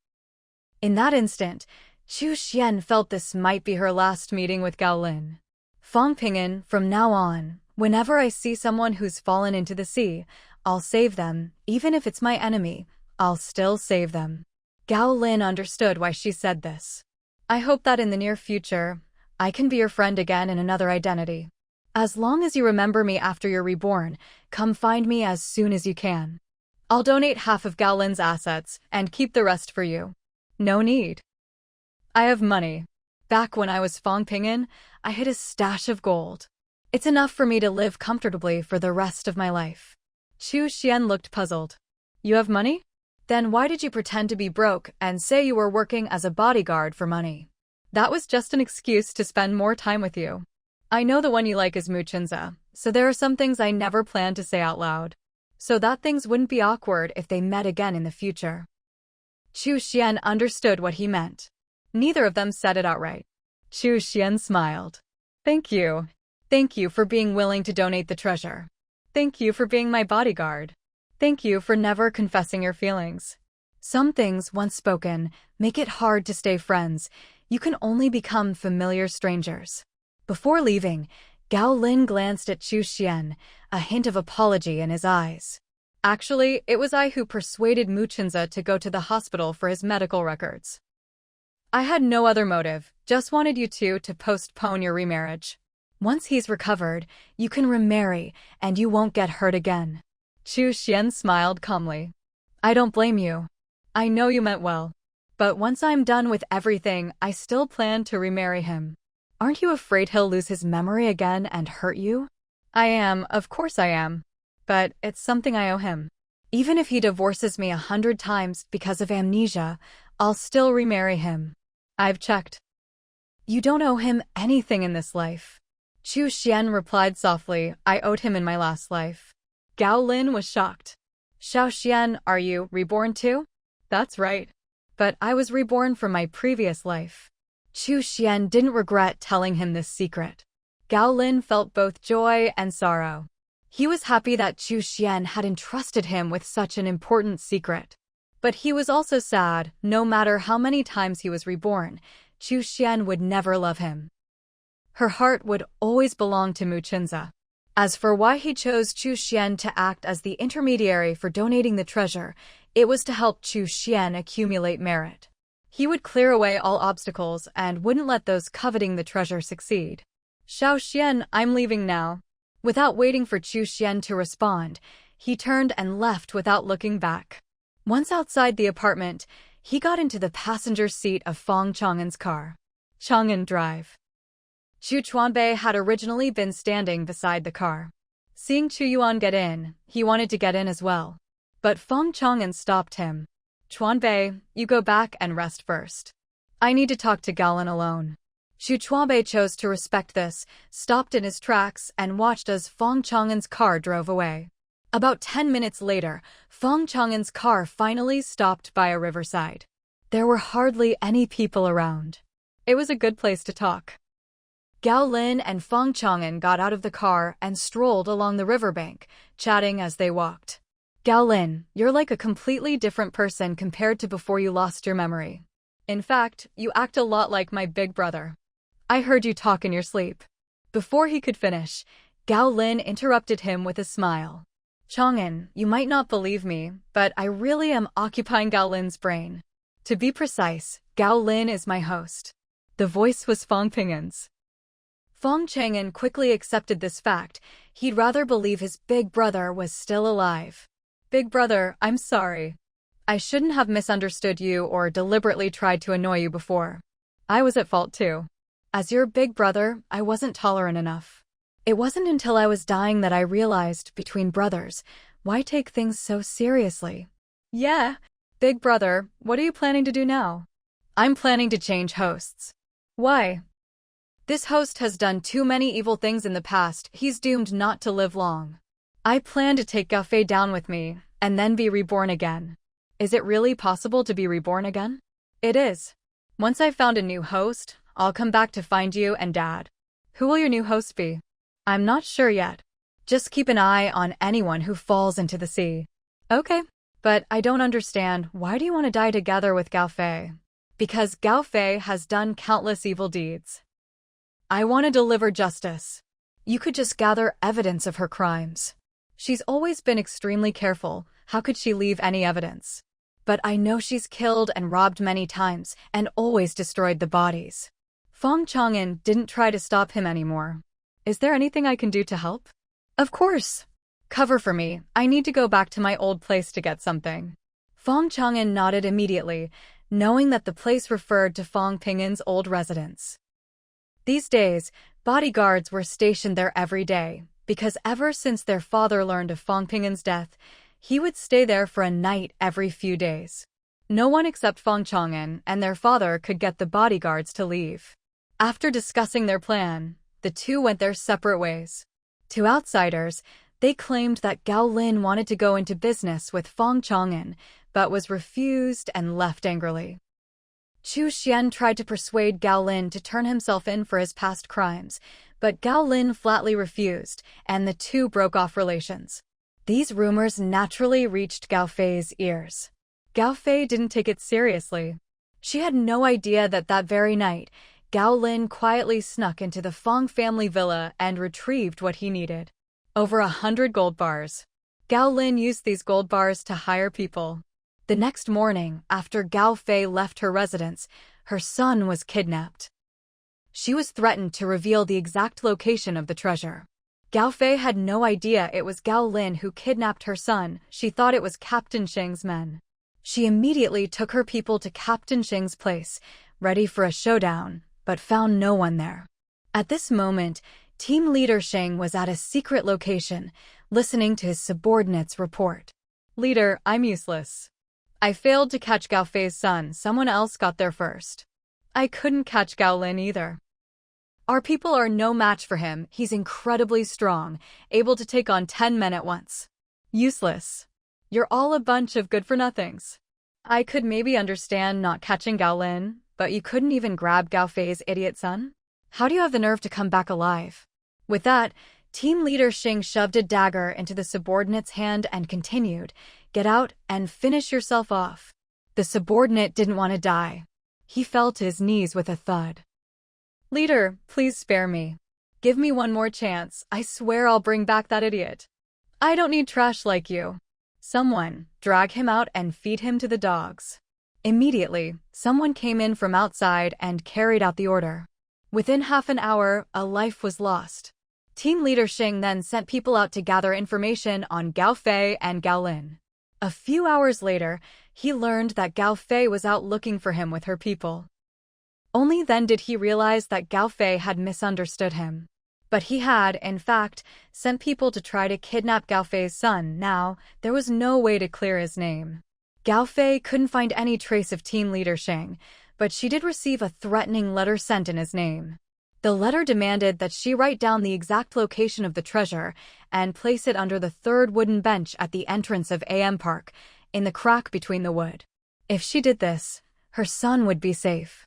In that instant, Chu Xian felt this might be her last meeting with Gao Lin. "Fang Ping'an, from now on, whenever I see someone who's fallen into the sea, I'll save them, even if it's my enemy, I'll still save them." Gao Lin understood why she said this. "I hope that in the near future, I can be your friend again in another identity. As long as you remember me after you're reborn, come find me as soon as you can. I'll donate half of Gao Lin's assets and keep the rest for you. No need. I have money. Back when I was Fang Ping'an, I hid a stash of gold. It's enough for me to live comfortably for the rest of my life." Chu Xian looked puzzled. "You have money? Then why did you pretend to be broke and say you were working as a bodyguard for money?" "That was just an excuse to spend more time with you. I know the one you like is Muchinza, so there are some things I never planned to say out loud, so that things wouldn't be awkward if they met again in the future." Chu Xian understood what he meant. Neither of them said it outright. Chu Xian smiled. "Thank you. Thank you for being willing to donate the treasure. Thank you for being my bodyguard. Thank you for never confessing your feelings. Some things, once spoken, make it hard to stay friends. You can only become familiar strangers." Before leaving, Gao Lin glanced at Chu Xian, a hint of apology in his eyes. "Actually, it was I who persuaded Muchinza to go to the hospital for his medical records. I had no other motive, just wanted you two to postpone your remarriage. Once he's recovered, you can remarry, and you won't get hurt again." Chu Xian smiled calmly. "I don't blame you. I know you meant well. But once I'm done with everything, I still plan to remarry him. Aren't you afraid he'll lose his memory again and hurt you?" "I am, of course I am. But it's something I owe him. Even if he divorces me 100 times because of amnesia, I'll still remarry him. I've checked." "You don't owe him anything in this life." Chu Xian replied softly, "I owed him in my last life." Gao Lin was shocked. "Xiao Xian, are you reborn too?" "That's right. But I was reborn from my previous life." Chu Xian didn't regret telling him this secret. Gao Lin felt both joy and sorrow. He was happy that Chu Xian had entrusted him with such an important secret. But he was also sad, no matter how many times he was reborn, Chu Xian would never love him. Her heart would always belong to Muchinza. As for why he chose Chu Xian to act as the intermediary for donating the treasure, it was to help Chu Xian accumulate merit. He would clear away all obstacles and wouldn't let those coveting the treasure succeed. "Xiao Xian, I'm leaving now." Without waiting for Chu Xian to respond, he turned and left without looking back. Once outside the apartment, he got into the passenger seat of Fang Chang'an's car. Chang'an Drive. Chu Chuanbei had originally been standing beside the car. Seeing Chu Yuan get in, he wanted to get in as well. But Fang Chang'an stopped him. "Chuanbei, you go back and rest first. I need to talk to Galen alone." Xu Chuabe chose to respect this, stopped in his tracks, and watched as Feng Chang'an's car drove away. About 10 minutes later, Feng Chang'an's car finally stopped by a riverside. There were hardly any people around. It was a good place to talk. Gao Lin and Feng Chang'an got out of the car and strolled along the riverbank, chatting as they walked. Gao Lin, you're like a completely different person compared to before you lost your memory. In fact, you act a lot like my big brother. I heard you talk in your sleep. Before he could finish, Gao Lin interrupted him with a smile. Chang'an, you might not believe me, but I really am occupying Gao Lin's brain. To be precise, Gao Lin is my host. The voice was Feng Ping'an's. Feng Chang'an quickly accepted this fact. He'd rather believe his big brother was still alive. Big brother, I'm sorry. I shouldn't have misunderstood you or deliberately tried to annoy you before. I was at fault too. As your big brother, I wasn't tolerant enough. It wasn't until I was dying that I realized, between brothers, why take things so seriously? Yeah, big brother, what are you planning to do now? I'm planning to change hosts. Why? This host has done too many evil things in the past. He's doomed not to live long. I plan to take Gao Fei down with me, and then be reborn again. Is it really possible to be reborn again? It is. Once I've found a new host, I'll come back to find you and Dad. Who will your new host be? I'm not sure yet. Just keep an eye on anyone who falls into the sea. Okay, but I don't understand. Why do you want to die together with Gao Fei? Because Gao Fei has done countless evil deeds. I want to deliver justice. You could just gather evidence of her crimes. She's always been extremely careful. How could she leave any evidence? But I know she's killed and robbed many times and always destroyed the bodies. Feng Chang'an didn't try to stop him anymore. Is there anything I can do to help? Of course. Cover for me. I need to go back to my old place to get something. Feng Chang'an nodded immediately, knowing that the place referred to Feng Ping'an's old residence. These days, bodyguards were stationed there every day, because ever since their father learned of Feng Ping'an's death, he would stay there for a night every few days. No one except Feng Chang'an and their father could get the bodyguards to leave. After discussing their plan, the two went their separate ways. To outsiders, they claimed that Gao Lin wanted to go into business with Feng Chang'an, but was refused and left angrily. Chu Xian tried to persuade Gao Lin to turn himself in for his past crimes, but Gao Lin flatly refused, and the two broke off relations. These rumors naturally reached Gao Fei's ears. Gao Fei didn't take it seriously. She had no idea that that very night, Gao Lin quietly snuck into the Feng family villa and retrieved what he needed. Over 100 gold bars. Gao Lin used these gold bars to hire people. The next morning, after Gao Fei left her residence, her son was kidnapped. She was threatened to reveal the exact location of the treasure. Gao Fei had no idea it was Gao Lin who kidnapped her son. She thought it was Captain Sheng's men. She immediately took her people to Captain Sheng's place, ready for a showdown, but found no one there. At this moment, team leader Sheng was at a secret location, listening to his subordinates report. Leader, I'm useless. I failed to catch Gao Fei's son. Someone else got there first. I couldn't catch Gao Lin either. Our people are no match for him. He's incredibly strong, able to take on 10 men at once. Useless. You're all a bunch of good-for-nothings. I could maybe understand not catching Gao Lin, but you couldn't even grab Gao Fei's idiot son? How do you have the nerve to come back alive? With that, team leader Sheng shoved a dagger into the subordinate's hand and continued, "Get out and finish yourself off." The subordinate didn't want to die. He fell to his knees with a thud. Leader, please spare me. Give me one more chance. I swear I'll bring back that idiot. I don't need trash like you. Someone, drag him out and feed him to the dogs. Immediately, someone came in from outside and carried out the order. Within half an hour, a life was lost. Team leader Sheng then sent people out to gather information on Gao Fei and Gao Lin. A few hours later, he learned that Gao Fei was out looking for him with her people. Only then did he realize that Gao Fei had misunderstood him. But he had, in fact, sent people to try to kidnap Gao Fei's son. Now, there was no way to clear his name. Gao Fei couldn't find any trace of team leader Sheng, but she did receive a threatening letter sent in his name. The letter demanded that she write down the exact location of the treasure and place it under the third wooden bench at the entrance of AM Park, in the crack between the wood. If she did this, her son would be safe.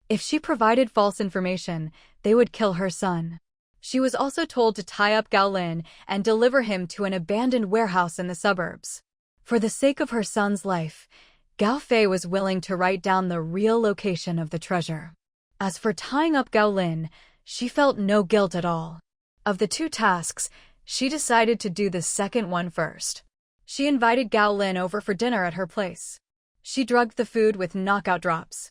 If she provided false information, they would kill her son. She was also told to tie up Gao Lin and deliver him to an abandoned warehouse in the suburbs. For the sake of her son's life, Gao Fei was willing to write down the real location of the treasure. As for tying up Gao Lin, she felt no guilt at all. Of the two tasks, she decided to do the second one first. She invited Gao Lin over for dinner at her place. She drugged the food with knockout drops.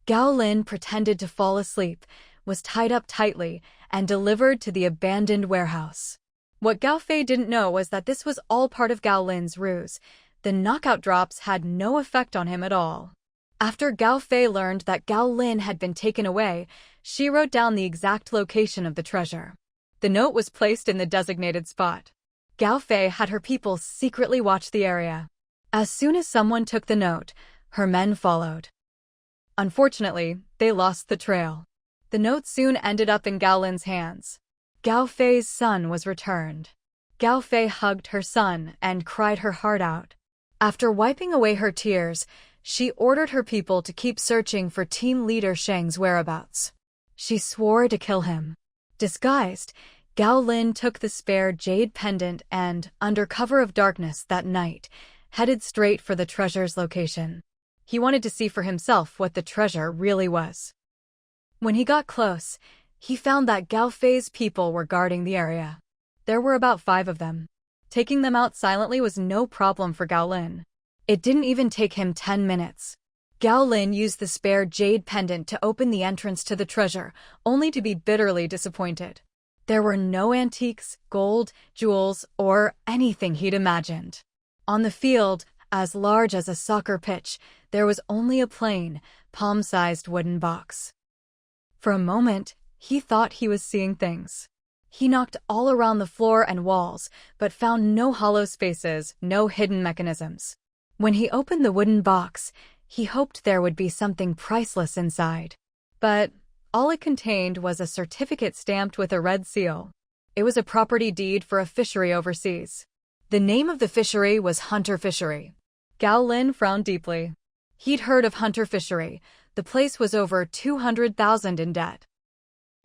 Gao Lin pretended to fall asleep, was tied up tightly, and delivered to the abandoned warehouse. What Gao Fei didn't know was that this was all part of Gao Lin's ruse. The knockout drops had no effect on him at all. After Gao Fei learned that Gao Lin had been taken away, she wrote down the exact location of the treasure. The note was placed in the designated spot. Gao Fei had her people secretly watch the area. As soon as someone took the note, her men followed. Unfortunately, they lost the trail. The note soon ended up in Gao Lin's hands. Gao Fei's son was returned. Gao Fei hugged her son and cried her heart out. After wiping away her tears, she ordered her people to keep searching for team leader Sheng's whereabouts. She swore to kill him. Disguised, Gao Lin took the spare jade pendant and, under cover of darkness that night, headed straight for the treasure's location. He wanted to see for himself what the treasure really was. When he got close, he found that Gao Fei's people were guarding the area. There were about 5 of them. Taking them out silently was no problem for Gao Lin. It didn't even take him 10 minutes. Gao Lin used the spare jade pendant to open the entrance to the treasure, only to be bitterly disappointed. There were no antiques, gold, jewels, or anything he'd imagined. On the field, as large as a soccer pitch, there was only a plain, palm-sized wooden box. For a moment, he thought he was seeing things. He knocked all around the floor and walls, but found no hollow spaces, no hidden mechanisms. When he opened the wooden box, he hoped there would be something priceless inside. But all it contained was a certificate stamped with a red seal. It was a property deed for a fishery overseas. The name of the fishery was Hunter Fishery. Gao Lin frowned deeply. He'd heard of Hunter Fishery. The place was over 200,000 in debt.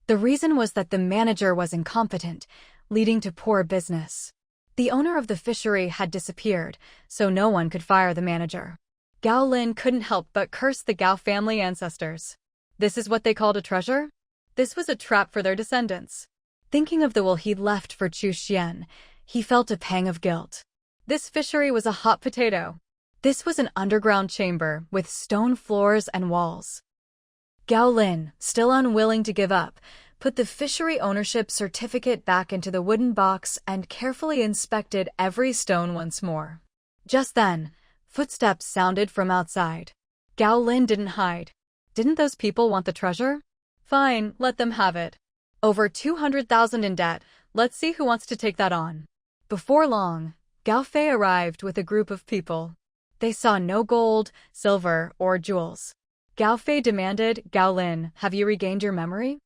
The reason was that the manager was incompetent, leading to poor business. The owner of the fishery had disappeared, so no one could fire the manager. Gao Lin couldn't help but curse the Gao family ancestors. This is what they called a treasure? This was a trap for their descendants. Thinking of the will he'd left for Chu Xian, he felt a pang of guilt. This fishery was a hot potato. This was an underground chamber with stone floors and walls. Gao Lin, still unwilling to give up, put the fishery ownership certificate back into the wooden box and carefully inspected every stone once more. Just then, footsteps sounded from outside. Gao Lin didn't hide. Didn't those people want the treasure? Fine, let them have it. Over 200,000 in debt, let's see who wants to take that on. Before long, Gao Fei arrived with a group of people. They saw no gold, silver, or jewels. Gao Fei demanded, "Gao Lin, have you regained your memory?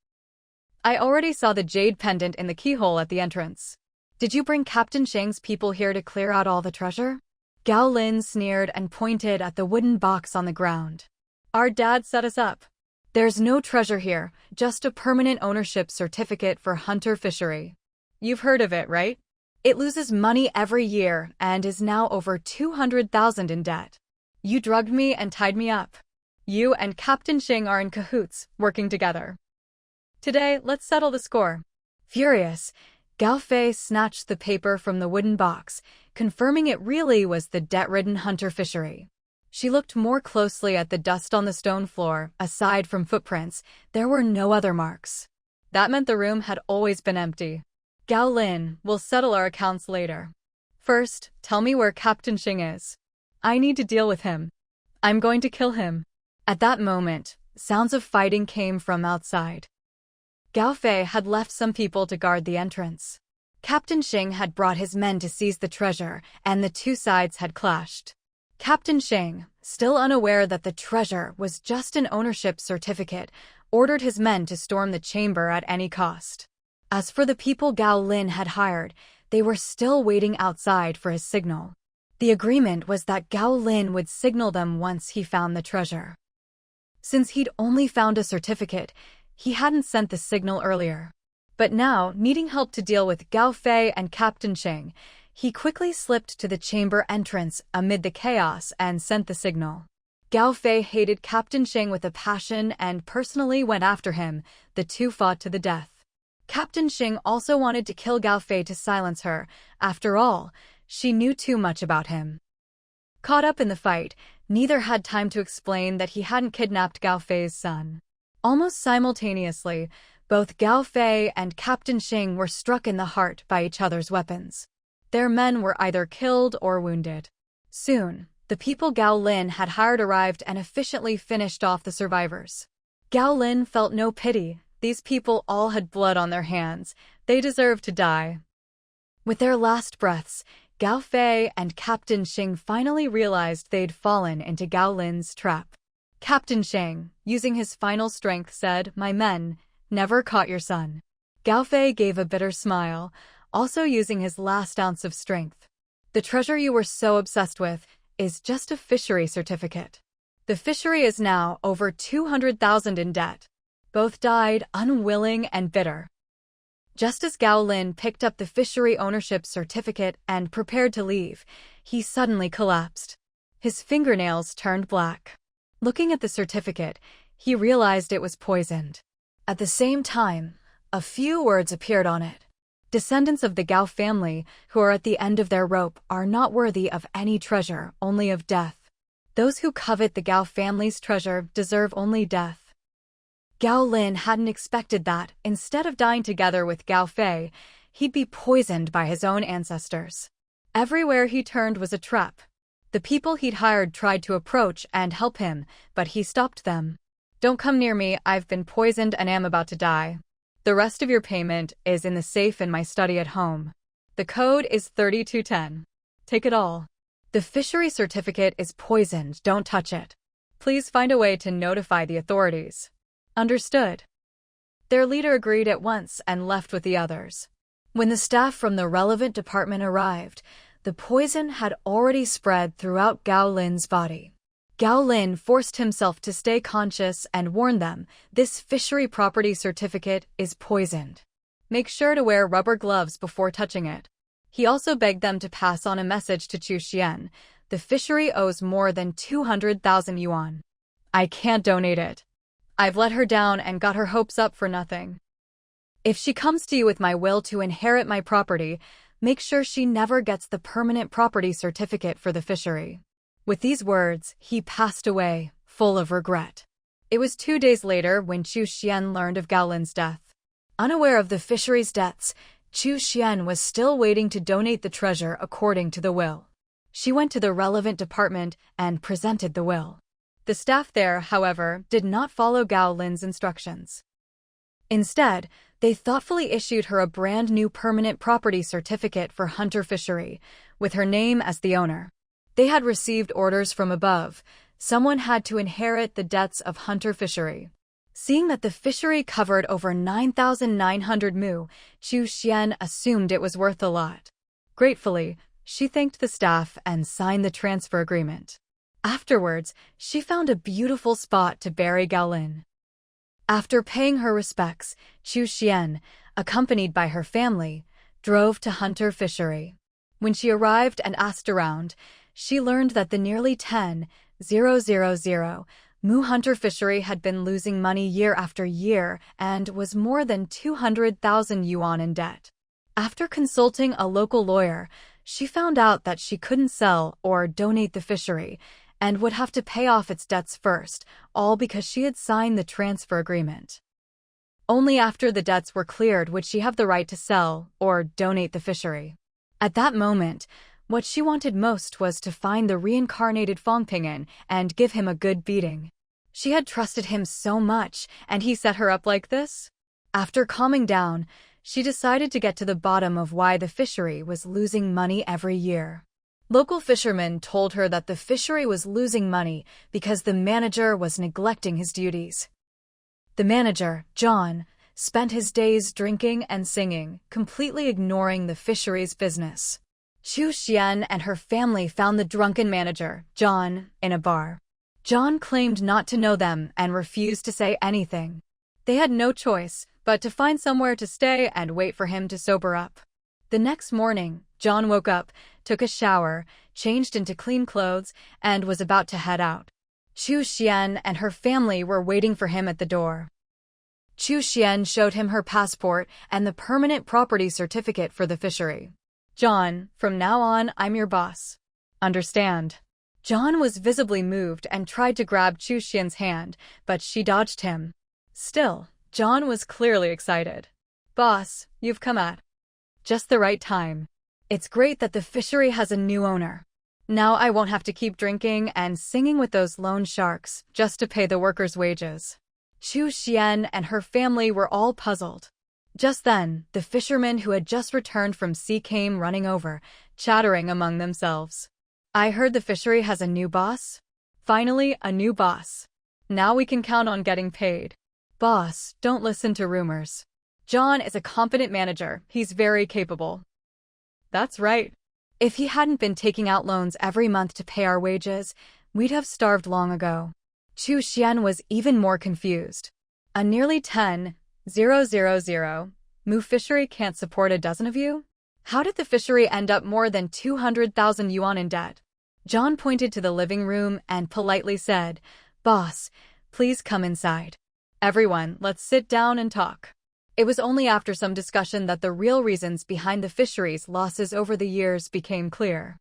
I already saw the jade pendant in the keyhole at the entrance. Did you bring Captain Sheng's people here to clear out all the treasure?" Gao Lin sneered and pointed at the wooden box on the ground. "Our dad set us up. There's no treasure here, just a permanent ownership certificate for Hunter Fishery. You've heard of it, right? It loses money every year and is now over 200,000 in debt. You drugged me and tied me up. You and Captain Sheng are in cahoots, working together. Today, let's settle the score." Furious, Gao Fei snatched the paper from the wooden box, confirming it really was the debt-ridden Hunter Fishery. She looked more closely at the dust on the stone floor. Aside from footprints, there were no other marks. That meant the room had always been empty. "Gao Lin, we'll settle our accounts later. First, tell me where Captain Sheng is. I need to deal with him. I'm going to kill him." At that moment, sounds of fighting came from outside. Gao Fei had left some people to guard the entrance. Captain Sheng had brought his men to seize the treasure, and the two sides had clashed. Captain Sheng, still unaware that the treasure was just an ownership certificate, ordered his men to storm the chamber at any cost. As for the people Gao Lin had hired, they were still waiting outside for his signal. The agreement was that Gao Lin would signal them once he found the treasure. Since he'd only found a certificate, he hadn't sent the signal earlier. But now, needing help to deal with Gao Fei and Captain Sheng, he quickly slipped to the chamber entrance amid the chaos and sent the signal. Gao Fei hated Captain Sheng with a passion and personally went after him. The two fought to the death. Captain Sheng also wanted to kill Gao Fei to silence her. After all, she knew too much about him. Caught up in the fight, neither had time to explain that he hadn't kidnapped Gao Fei's son. Almost simultaneously, both Gao Fei and Captain Sheng were struck in the heart by each other's weapons. Their men were either killed or wounded. Soon, the people Gao Lin had hired arrived and efficiently finished off the survivors. Gao Lin felt no pity. These people all had blood on their hands. They deserved to die. With their last breaths, Gao Fei and Captain Sheng finally realized they'd fallen into Gao Lin's trap. Captain Sheng, using his final strength, said, "My men, never caught your son." Gao Fei gave a bitter smile, also using his last ounce of strength. "The treasure you were so obsessed with is just a fishery certificate. The fishery is now over 200,000 in debt." Both died, unwilling and bitter. Just as Gao Lin picked up the fishery ownership certificate and prepared to leave, he suddenly collapsed. His fingernails turned black. Looking at the certificate, he realized it was poisoned. At the same time, a few words appeared on it. "Descendants of the Gao family, who are at the end of their rope, are not worthy of any treasure, only of death. Those who covet the Gao family's treasure deserve only death." Gao Lin hadn't expected that, instead of dying together with Gao Fei, he'd be poisoned by his own ancestors. Everywhere he turned was a trap. The people he'd hired tried to approach and help him, but he stopped them. "Don't come near me, I've been poisoned and am about to die. The rest of your payment is in the safe in my study at home. The code is 3210. Take it all. The fishery certificate is poisoned, don't touch it. Please find a way to notify the authorities." "Understood." Their leader agreed at once and left with the others. When the staff from the relevant department arrived, the poison had already spread throughout Gao Lin's body. Gao Lin forced himself to stay conscious and warned them, "This fishery property certificate is poisoned. Make sure to wear rubber gloves before touching it." He also begged them to pass on a message to Chu Xian. "The fishery owes more than 200,000 yuan. I can't donate it. I've let her down and got her hopes up for nothing. If she comes to you with my will to inherit my property, make sure she never gets the permanent property certificate for the fishery." With these words, he passed away, full of regret. It was 2 days later when Chu Xian learned of Gao Lin's death. Unaware of the fishery's debts, Chu Xian was still waiting to donate the treasure according to the will. She went to the relevant department and presented the will. The staff there, however, did not follow Gao Lin's instructions. Instead, they thoughtfully issued her a brand new permanent property certificate for Hunter Fishery, with her name as the owner. They had received orders from above. Someone had to inherit the debts of Hunter Fishery. Seeing that the fishery covered over 9,900 mu, Chu Xian assumed it was worth a lot. Gratefully, she thanked the staff and signed the transfer agreement. Afterwards, she found a beautiful spot to bury Gao Lin. After paying her respects, Chu Xian, accompanied by her family, drove to Hunter Fishery. When she arrived and asked around, she learned that the nearly 10,000 mu Hunter Fishery had been losing money year after year and was more than 200,000 yuan in debt. After consulting a local lawyer, she found out that she couldn't sell or donate the fishery and would have to pay off its debts first, all because she had signed the transfer agreement. Only after the debts were cleared would she have the right to sell or donate the fishery. At that moment, what she wanted most was to find the reincarnated Fangping'an and give him a good beating. She had trusted him so much, and he set her up like this? After calming down, she decided to get to the bottom of why the fishery was losing money every year. Local fishermen told her that the fishery was losing money because the manager was neglecting his duties. The manager, John, spent his days drinking and singing, completely ignoring the fishery's business. Chu Xian and her family found the drunken manager, John, in a bar. John claimed not to know them and refused to say anything. They had no choice but to find somewhere to stay and wait for him to sober up. The next morning, John woke up, took a shower, changed into clean clothes, and was about to head out. Chu Xian and her family were waiting for him at the door. Chu Xian showed him her passport and the permanent property certificate for the fishery. John, from now on, I'm your boss. Understand? John was visibly moved and tried to grab Chu Xian's hand, but she dodged him. Still, John was clearly excited. Boss, you've come at just the right time. It's great that the fishery has a new owner. Now I won't have to keep drinking and singing with those loan sharks just to pay the workers' wages. Chu Xian and her family were all puzzled. Just then, the fishermen who had just returned from sea came running over, chattering among themselves. I heard the fishery has a new boss? Finally, a new boss. Now we can count on getting paid. Boss, don't listen to rumors. John is a competent manager. He's very capable. That's right. If he hadn't been taking out loans every month to pay our wages, we'd have starved long ago. Chu Xian was even more confused. A nearly 10,000 mu fishery can't support a dozen of you? How did the fishery end up more than 200,000 yuan in debt? John pointed to the living room and politely said, Boss, please come inside. Everyone, let's sit down and talk. It was only after some discussion that the real reasons behind the fishery's losses over the years became clear.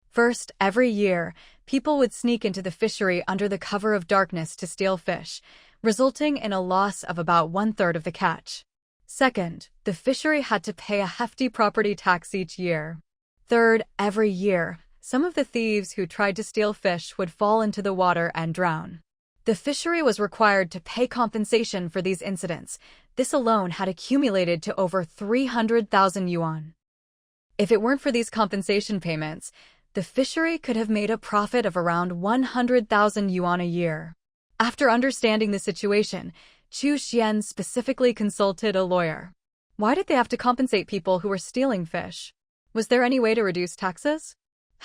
First, every year, people would sneak into the fishery under the cover of darkness to steal fish, resulting in a loss of about 1/3 of the catch. Second, the fishery had to pay a hefty property tax each year. Third, every year, some of the thieves who tried to steal fish would fall into the water and drown. The fishery was required to pay compensation for these incidents. This alone had accumulated to over 300,000 yuan. If it weren't for these compensation payments, the fishery could have made a profit of around 100,000 yuan a year. After understanding the situation, Chu Xian specifically consulted a lawyer. Why did they have to compensate people who were stealing fish? Was there any way to reduce taxes?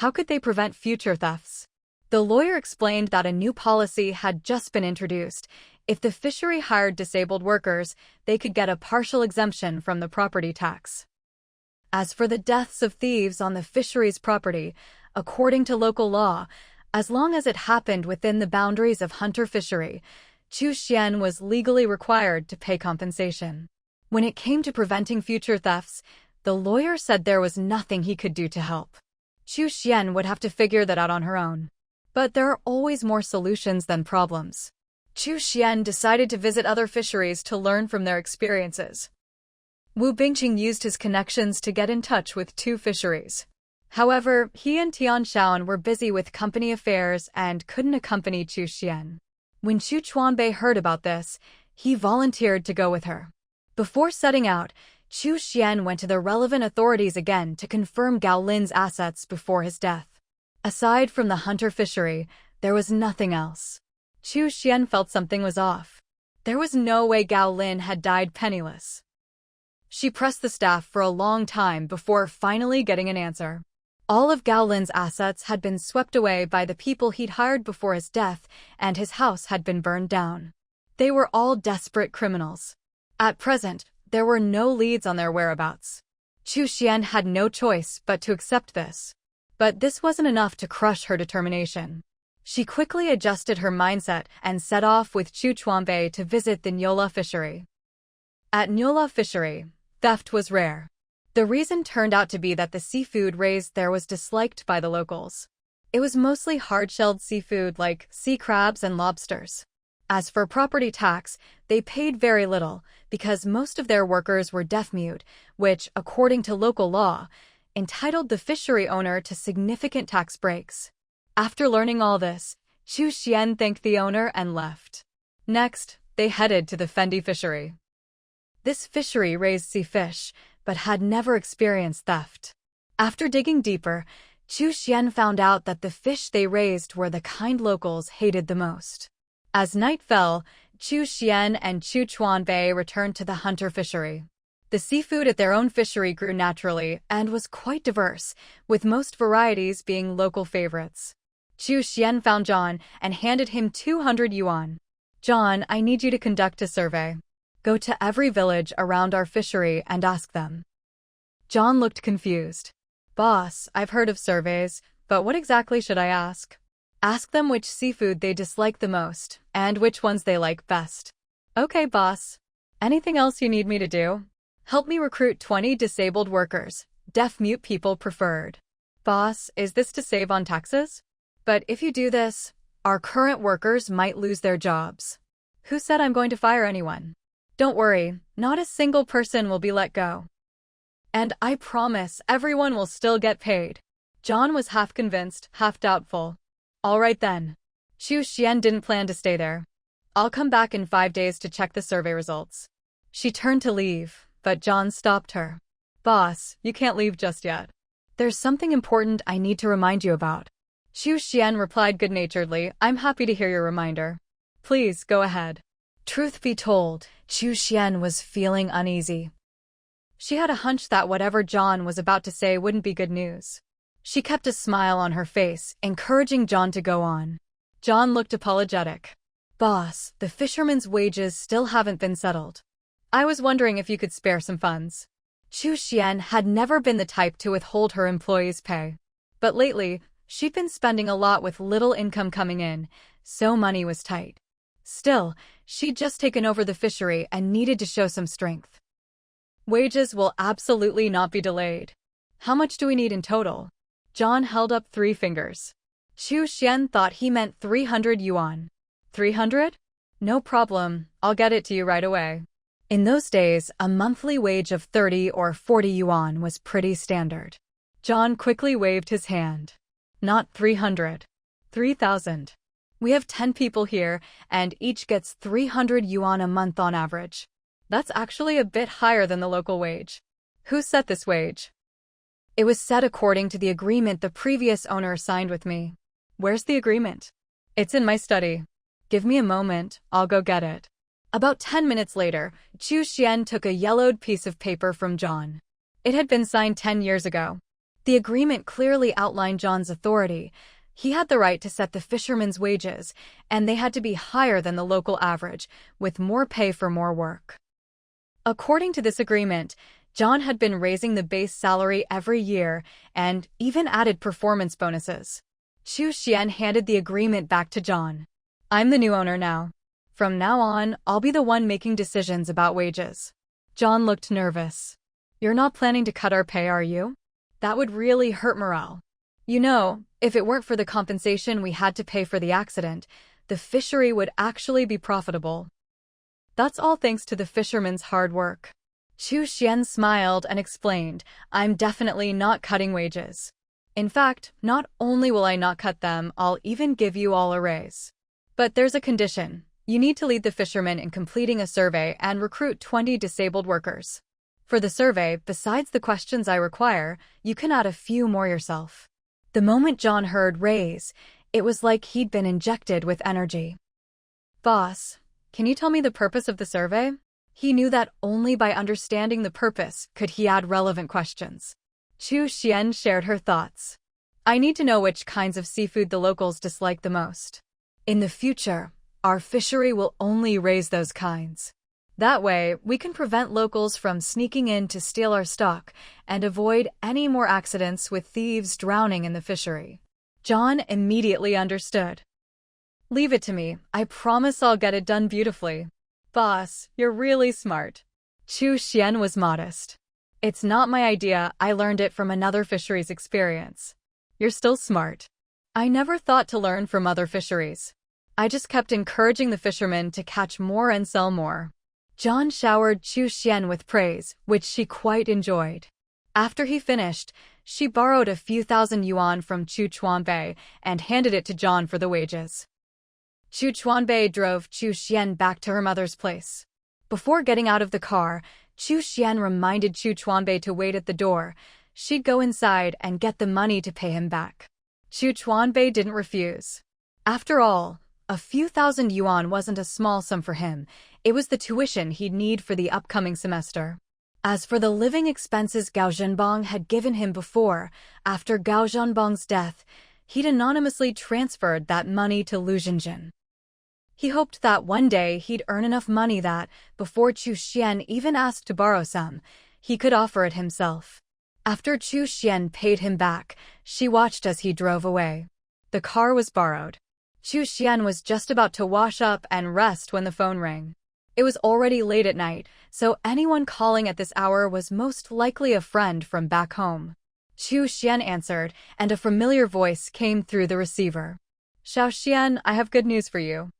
How could they prevent future thefts? The lawyer explained that a new policy had just been introduced. If the fishery hired disabled workers, they could get a partial exemption from the property tax. As for the deaths of thieves on the fishery's property, according to local law, as long as it happened within the boundaries of hunter fishery, Chu Xian was legally required to pay compensation. When it came to preventing future thefts, the lawyer said there was nothing he could do to help. Chu Xian would have to figure that out on her own. But there are always more solutions than problems. Chu Xian decided to visit other fisheries to learn from their experiences. Wu Bingqing used his connections to get in touch with 2 fisheries. However, he and Tian Shaoan were busy with company affairs and couldn't accompany Chu Xian. When Chu Chuanbei heard about this, he volunteered to go with her. Before setting out, Chu Xian went to the relevant authorities again to confirm Gao Lin's assets before his death. Aside from the hunter fishery, there was nothing else. Chu Xian felt something was off. There was no way Gao Lin had died penniless. She pressed the staff for a long time before finally getting an answer. All of Gao Lin's assets had been swept away by the people he'd hired before his death, and his house had been burned down. They were all desperate criminals. At present, there were no leads on their whereabouts. Chu Xian had no choice but to accept this. But this wasn't enough to crush her determination. She quickly adjusted her mindset and set off with Chu Chuanbei to visit the Nyola fishery. At Nyola fishery, theft was rare. The reason turned out to be that the seafood raised there was disliked by the locals. It was mostly hard-shelled seafood like sea crabs and lobsters. As for property tax, they paid very little because most of their workers were deaf-mute, which, according to local law, entitled the fishery owner to significant tax breaks. After learning all this, Chu Xian thanked the owner and left. Next, they headed to the Fendi fishery. This fishery raised sea fish, but had never experienced theft. After digging deeper, Chu Xian found out that the fish they raised were the kind locals hated the most. As night fell, Chu Xian and Chu Chuanbei returned to the hunter fishery. The seafood at their own fishery grew naturally and was quite diverse, with most varieties being local favorites. Chu Xian found John and handed him 200 yuan. "John, I need you to conduct a survey. Go to every village around our fishery and ask them." John looked confused. "Boss, I've heard of surveys, but what exactly should I ask?" "Ask them which seafood they dislike the most and which ones they like best." "Okay, boss. Anything else you need me to do?" "Help me recruit 20 disabled workers, deaf-mute people preferred." "Boss, is this to save on taxes?" "But if you do this, our current workers might lose their jobs." "Who said I'm going to fire anyone?" "Don't worry, not a single person will be let go. And I promise everyone will still get paid." John was half convinced, half doubtful. "All right then." Chu Xian didn't plan to stay there. "I'll come back in 5 days to check the survey results." She turned to leave, but John stopped her. "Boss, you can't leave just yet. There's something important I need to remind you about." Chu Xian replied good-naturedly, "I'm happy to hear your reminder. Please, go ahead." Truth be told, Chu Xian was feeling uneasy. She had a hunch that whatever John was about to say wouldn't be good news. She kept a smile on her face, encouraging John to go on. John looked apologetic. "Boss, the fishermen's wages still haven't been settled. I was wondering if you could spare some funds." Chu Xian had never been the type to withhold her employees' pay. But lately, she'd been spending a lot with little income coming in, so money was tight. Still, she'd just taken over the fishery and needed to show some strength. "Wages will absolutely not be delayed. How much do we need in total?" John held up 3 fingers. Chu Xian thought he meant 300 yuan. 300? No problem, I'll get it to you right away. In those days, a monthly wage of 30 or 40 yuan was pretty standard. John quickly waved his hand. "Not 300. 3,000. We have 10 people here, and each gets 300 yuan a month on average. That's actually a bit higher than the local wage." "Who set this wage?" "It was set according to the agreement the previous owner signed with me." "Where's the agreement?" "It's in my study. Give me a moment, I'll go get it." About 10 minutes later, Chu Xian took a yellowed piece of paper from John. It had been signed 10 years ago. The agreement clearly outlined John's authority. He had the right to set the fishermen's wages, and they had to be higher than the local average, with more pay for more work. According to this agreement, John had been raising the base salary every year and even added performance bonuses. Chu Xian handed the agreement back to John. "I'm the new owner now. From now on, I'll be the one making decisions about wages." John looked nervous. "You're not planning to cut our pay, are you? That would really hurt morale. You know, if it weren't for the compensation we had to pay for the accident, the fishery would actually be profitable." "That's all thanks to the fishermen's hard work." Chu Xian smiled and explained, "I'm definitely not cutting wages. In fact, not only will I not cut them, I'll even give you all a raise. But there's a condition. You need to lead the fishermen in completing a survey and recruit 20 disabled workers. For the survey, besides the questions I require, you can add a few more yourself." The moment John heard raise, it was like he'd been injected with energy. "Boss, can you tell me the purpose of the survey?" He knew that only by understanding the purpose could he add relevant questions. Chu Xian shared her thoughts. "I need to know which kinds of seafood the locals dislike the most. In the future, our fishery will only raise those kinds. That way, we can prevent locals from sneaking in to steal our stock and avoid any more accidents with thieves drowning in the fishery." John immediately understood. "Leave it to me. I promise I'll get it done beautifully." "Boss, you're really smart." Chu Xian was modest. "It's not my idea, I learned it from another fisheries experience." "You're still smart." "I never thought to learn from other fisheries. I just kept encouraging the fishermen to catch more and sell more." John showered Chu Xian with praise, which she quite enjoyed. After he finished, she borrowed a few thousand yuan from Chu Chuanbei and handed it to John for the wages. Chu Chuanbei drove Chu Xian back to her mother's place. Before getting out of the car, Chu Xian reminded Chu Chuanbei to wait at the door. she'd go inside and get the money to pay him back. Chu Chuanbei didn't refuse. After all, a few thousand yuan wasn't a small sum for him. It was the tuition he'd need for the upcoming semester. As for the living expenses Gao Zhenbang had given him before, after Gao Zhenbang's death, he'd anonymously transferred that money to Lu Zhenjin. He hoped that one day he'd earn enough money that, before Chu Xian even asked to borrow some, he could offer it himself. After Chu Xian paid him back, she watched as he drove away. The car was borrowed. Chu Xian was just about to wash up and rest when the phone rang. It was already late at night, so anyone calling at this hour was most likely a friend from back home. Chu Xian answered, and a familiar voice came through the receiver. "Xiao Xian, I have good news for you."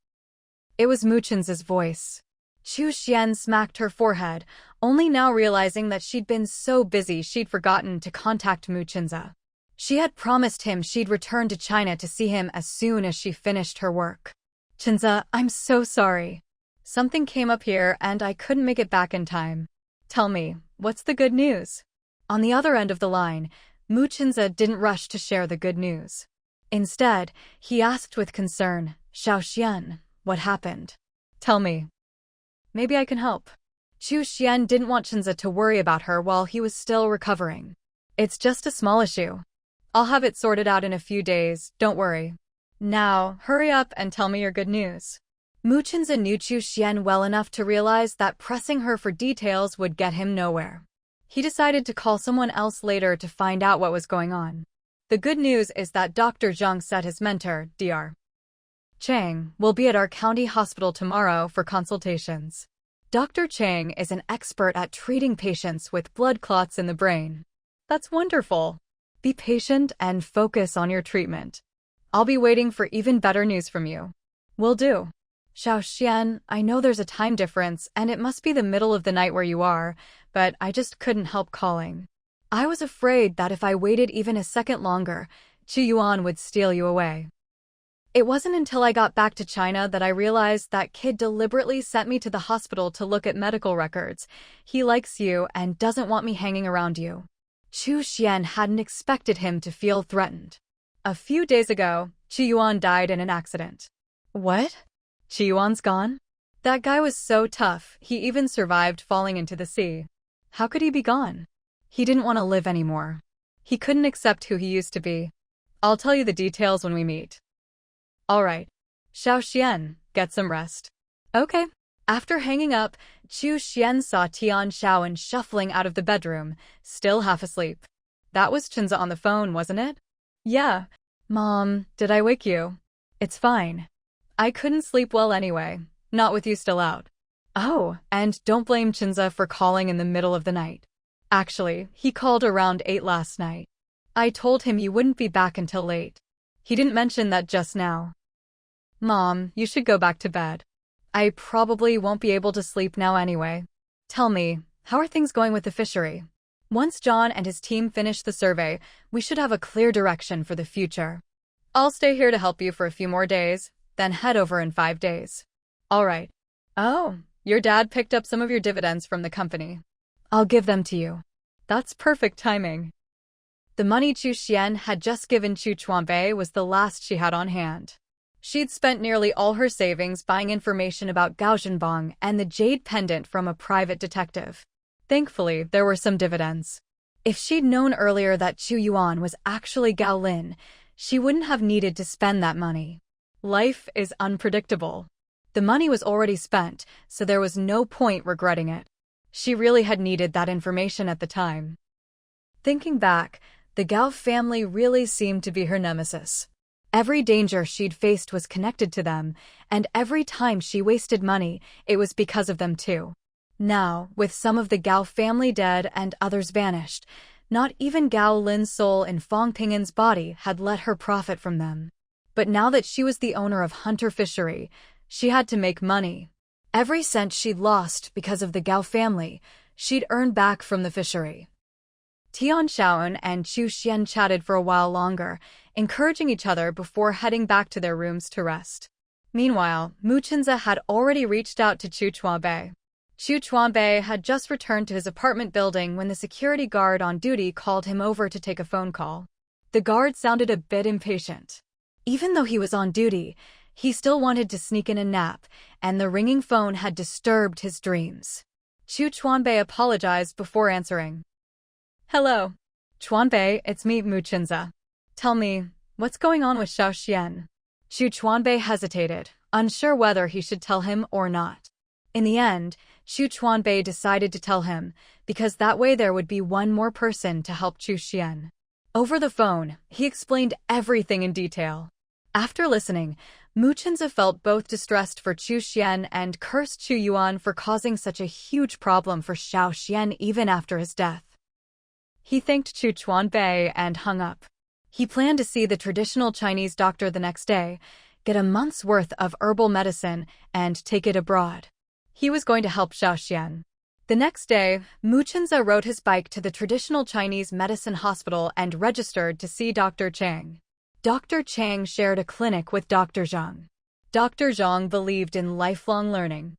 It was Mu Chen's voice. Chu Xian smacked her forehead, only now realizing that she'd been so busy she'd forgotten to contact Mu Chen. She had promised him she'd return to China to see him as soon as she finished her work. "Chenza, I'm so sorry. Something came up here and I couldn't make it back in time. Tell me, what's the good news?" On the other end of the line, Mu Chenza didn't rush to share the good news. Instead, he asked with concern, "Xiao Xian, what happened? Tell me. Maybe I can help." Chu Xian didn't want Chenza to worry about her while he was still recovering. "It's just a small issue. I'll have it sorted out in a few days, don't worry. Now, hurry up and tell me your good news." Mu Chenza knew Chu Xian well enough to realize that pressing her for details would get him nowhere. He decided to call someone else later to find out what was going on. The good news is that Dr. Zhang said his mentor, Dr. Chang, will be at our county hospital tomorrow for consultations. Dr. Chang is an expert at treating patients with blood clots in the brain. That's wonderful. Be patient and focus on your treatment. I'll be waiting for even better news from you. Will do. Xiao Xian, I know there's a time difference and it must be the middle of the night where you are, but I just couldn't help calling. I was afraid that if I waited even a second longer, Chu Yuan would steal you away. It wasn't until I got back to China that I realized that kid deliberately sent me to the hospital to look at medical records. He likes you and doesn't want me hanging around you. Chu Xian hadn't expected him to feel threatened. A few days ago, Chu Yuan died in an accident. What? Chu Yuan's gone? That guy was so tough, he even survived falling into the sea. How could he be gone? He didn't want to live anymore. He couldn't accept who he used to be. I'll tell you the details when we meet. All right. Xiao Xian, get some rest. Okay. After hanging up, Chu Xian saw Tian Shaoan shuffling out of the bedroom, still half asleep. That was Chenza on the phone, wasn't it? Yeah. Mom, did I wake you? It's fine. I couldn't sleep well anyway, not with you still out. Oh, and don't blame Chenza for calling in the middle of the night. Actually, he called around 8 last night. I told him you wouldn't be back until late. He didn't mention that just now. Mom, you should go back to bed. I probably won't be able to sleep now anyway. Tell me, how are things going with the fishery? Once John and his team finish the survey, we should have a clear direction for the future. I'll stay here to help you for a few more days, then head over in 5 days. All right. Oh, your dad picked up some of your dividends from the company. I'll give them to you. That's perfect timing. The money Chu Xian had just given Chu Chuanbei was the last she had on hand. She'd spent nearly all her savings buying information about Gao Zhenbang and the jade pendant from a private detective. Thankfully, there were some dividends. If she'd known earlier that Chu Yuan was actually Gao Lin, she wouldn't have needed to spend that money. Life is unpredictable. The money was already spent, so there was no point regretting it. She really had needed that information at the time. Thinking back, the Gao family really seemed to be her nemesis. Every danger she'd faced was connected to them, and every time she wasted money, it was because of them too. Now, with some of the Gao family dead and others vanished, not even Gao Lin's soul in Fong Pingin's body had let her profit from them. But now that she was the owner of Hunter Fishery, she had to make money. Every cent she'd lost because of the Gao family, she'd earned back from the fishery. Tian Shaoan and Chu Xian chatted for a while longer, encouraging each other before heading back to their rooms to rest. Meanwhile, Mu Chenza had already reached out to Chu Chuanbei. Xu Chuanbei had just returned to his apartment building when the security guard on duty called him over to take a phone call. The guard sounded a bit impatient. Even though he was on duty, he still wanted to sneak in a nap, and the ringing phone had disturbed his dreams. Xu Chuanbei apologized before answering. Hello. Chuanbei, it's me, Muchinza. Tell me, what's going on with Xiao Xian? Xu Chuanbei hesitated, unsure whether he should tell him or not. In the end, Xu Chuanbei decided to tell him, because that way there would be one more person to help Xu Xian. Over the phone, he explained everything in detail. After listening, Muchinza felt both distressed for Xu Xian and cursed Xu Yuan for causing such a huge problem for Xiao Xian even after his death. He thanked Xu Chuanbei and hung up. He planned to see the traditional Chinese doctor the next day, get a month's worth of herbal medicine, and take it abroad. He was going to help Xiao Xian. The next day, Muchinza rode his bike to the traditional Chinese medicine hospital and registered to see Dr. Chang. Dr. Chang shared a clinic with Dr. Zhang. Dr. Zhang believed in lifelong learning.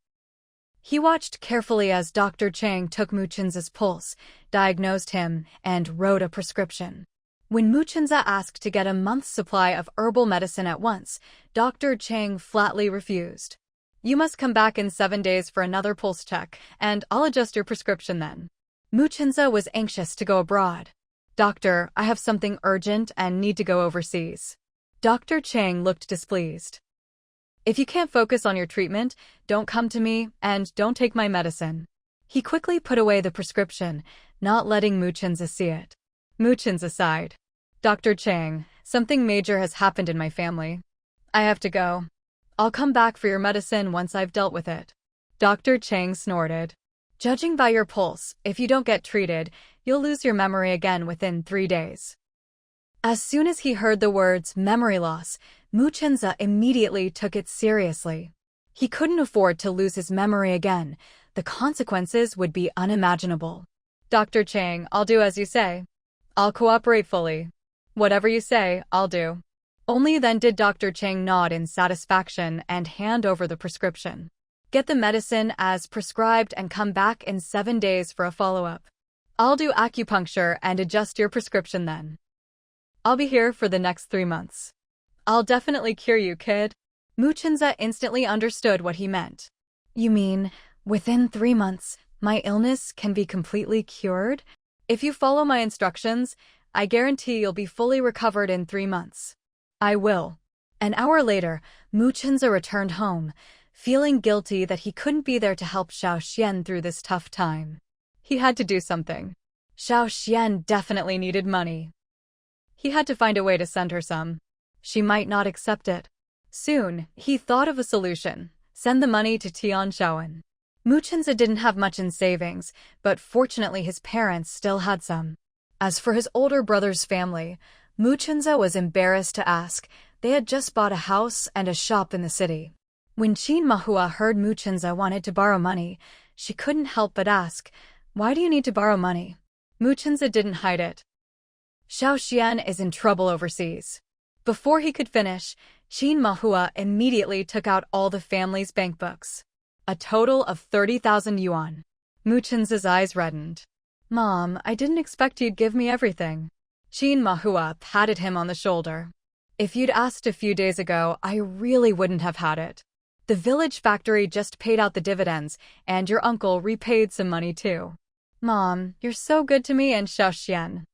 He watched carefully as Dr. Chang took Muchinza's pulse, diagnosed him, and wrote a prescription. When Muchinza asked to get a month's supply of herbal medicine at once, Dr. Chang flatly refused. You must come back in 7 days for another pulse check, and I'll adjust your prescription then. Muchinza was anxious to go abroad. Doctor, I have something urgent and need to go overseas. Dr. Chang looked displeased. If you can't focus on your treatment, don't come to me, and don't take my medicine. He quickly put away the prescription, not letting Muchinza see it. Muchinza sighed. Dr. Chang, something major has happened in my family. I have to go. I'll come back for your medicine once I've dealt with it. Dr. Chang snorted. Judging by your pulse, if you don't get treated, you'll lose your memory again within 3 days. As soon as he heard the words memory loss, Muchinza immediately took it seriously. He couldn't afford to lose his memory again. The consequences would be unimaginable. Dr. Chang, I'll do as you say. I'll cooperate fully. Whatever you say, I'll do. Only then did Dr. Chang nod in satisfaction and hand over the prescription. Get the medicine as prescribed and come back in 7 days for a follow-up. I'll do acupuncture and adjust your prescription then. I'll be here for the next 3 months. I'll definitely cure you, kid. Muchinza instantly understood what he meant. You mean, within 3 months, my illness can be completely cured? If you follow my instructions, I guarantee you'll be fully recovered in 3 months. I will. An hour later, Muchinza returned home, feeling guilty that he couldn't be there to help Xiao Xian through this tough time. He had to do something. Xiao Xian definitely needed money. He had to find a way to send her some. She might not accept it. Soon, he thought of a solution. Send the money to Tianshaoan. Muchinza didn't have much in savings, but fortunately his parents still had some. As for his older brother's family, Muchinza was embarrassed to ask. They had just bought a house and a shop in the city. When Qin Mahua heard Muchinza wanted to borrow money, she couldn't help but ask, why do you need to borrow money? Muchinza didn't hide it. Xiao Xian is in trouble overseas. Before he could finish, Qin Mahua immediately took out all the family's bank books. A total of 30,000 yuan. Muchinza's eyes reddened. Mom, I didn't expect you'd give me everything. Qin Mahua patted him on the shoulder. If you'd asked a few days ago, I really wouldn't have had it. The village factory just paid out the dividends, and your uncle repaid some money too. Mom, you're so good to me and Xiao Xian.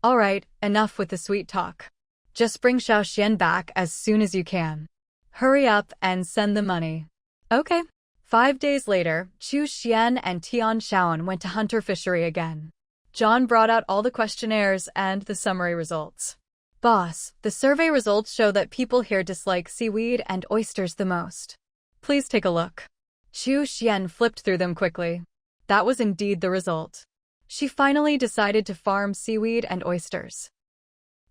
All right, enough with the sweet talk. Just bring Xiao Xian back as soon as you can. Hurry up and send the money. Okay. 5 days later, Xu Xian and Tian Shaoan went to hunter fishery again. John brought out all the questionnaires and the summary results. Boss, the survey results show that people here dislike seaweed and oysters the most. Please take a look. Xu Xian flipped through them quickly. That was indeed the result. She finally decided to farm seaweed and oysters.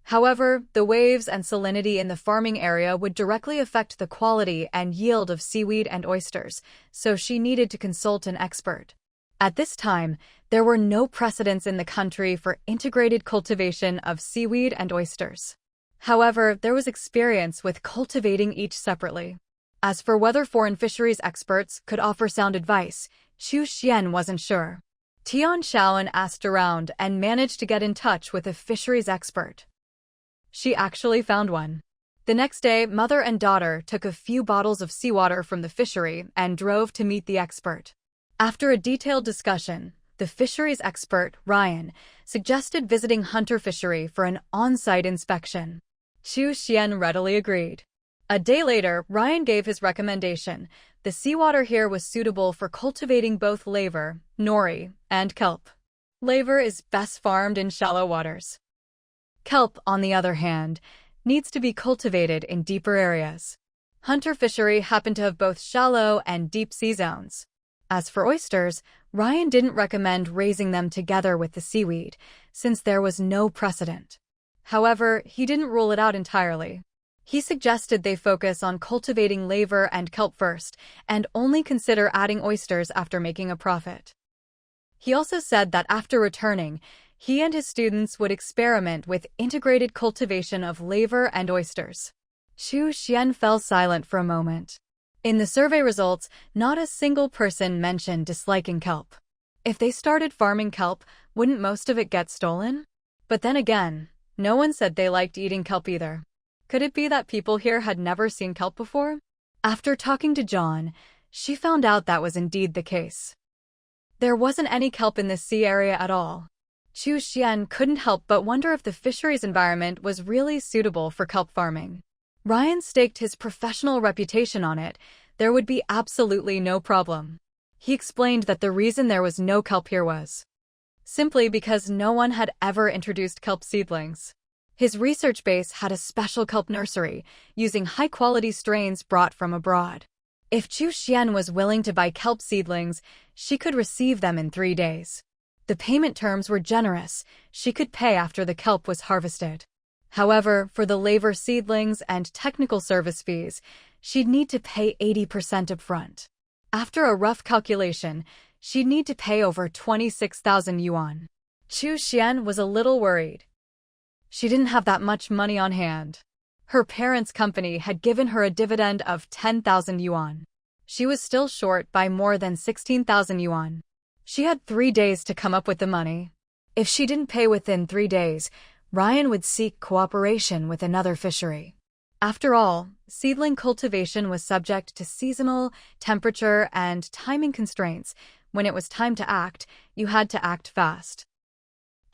However, the waves and salinity in the farming area would directly affect the quality and yield of seaweed and oysters, so she needed to consult an expert. At this time, there were no precedents in the country for integrated cultivation of seaweed and oysters. However, there was experience with cultivating each separately. As for whether foreign fisheries experts could offer sound advice, Chu Xian wasn't sure. Tian Shaoan asked around and managed to get in touch with a fisheries expert. She actually found one. The next day, mother and daughter took a few bottles of seawater from the fishery and drove to meet the expert. After a detailed discussion, the fisheries expert, Ryan, suggested visiting Hunter Fishery for an on-site inspection. Chu Xian readily agreed. A day later, Ryan gave his recommendation. The seawater here was suitable for cultivating both laver, nori, and kelp. Laver is best farmed in shallow waters. Kelp, on the other hand, needs to be cultivated in deeper areas. Hunter Fishery happened to have both shallow and deep sea zones. As for oysters, Ryan didn't recommend raising them together with the seaweed, since there was no precedent. However, he didn't rule it out entirely. He suggested they focus on cultivating laver and kelp first, and only consider adding oysters after making a profit. He also said that after returning, he and his students would experiment with integrated cultivation of laver and oysters. Chu Xian fell silent for a moment. In the survey results, not a single person mentioned disliking kelp. If they started farming kelp, wouldn't most of it get stolen? But then again, no one said they liked eating kelp either. Could it be that people here had never seen kelp before? After talking to John, she found out that was indeed the case. There wasn't any kelp in this sea area at all. Chu Xian couldn't help but wonder if the fisheries environment was really suitable for kelp farming. Ryan staked his professional reputation on it. There would be absolutely no problem. He explained that the reason there was no kelp here was simply because no one had ever introduced kelp seedlings. His research base had a special kelp nursery, using high-quality strains brought from abroad. If Chu Xian was willing to buy kelp seedlings, she could receive them in 3 days. The payment terms were generous. She could pay after the kelp was harvested. However, for the laver seedlings and technical service fees, she'd need to pay 80% upfront. After a rough calculation, she'd need to pay over 26,000 yuan. Chu Xian was a little worried. She didn't have that much money on hand. Her parents' company had given her a dividend of 10,000 yuan. She was still short by more than 16,000 yuan. She had 3 days to come up with the money. If she didn't pay within 3 days, Ryan would seek cooperation with another fishery. After all, seedling cultivation was subject to seasonal, temperature, and timing constraints. When it was time to act, you had to act fast.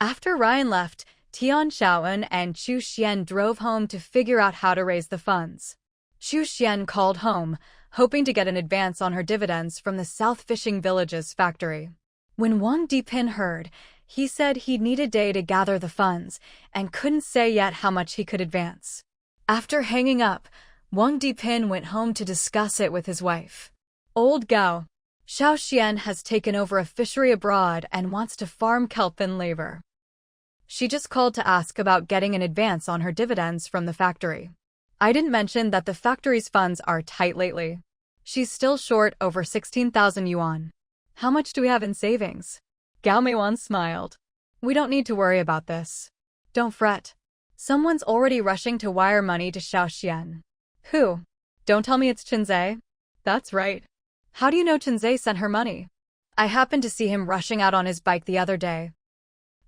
After Ryan left, Tian Shaoan and Chu Xian drove home to figure out how to raise the funds. Chu Xian called home, hoping to get an advance on her dividends from the South Fishing Village's factory. When Wang Dipin heard, he said he'd need a day to gather the funds and couldn't say yet how much he could advance. After hanging up, Wang Dipin went home to discuss it with his wife. Old Gao, Xiao Xian has taken over a fishery abroad and wants to farm kelp and laver. She just called to ask about getting an advance on her dividends from the factory. I didn't mention that the factory's funds are tight lately. She's still short over 16,000 yuan. How much do we have in savings? Gao Meiwan smiled. We don't need to worry about this. Don't fret. Someone's already rushing to wire money to Xiao Xian. Who? Don't tell me it's Chenze. That's right. How do you know Chenze sent her money? I happened to see him rushing out on his bike the other day.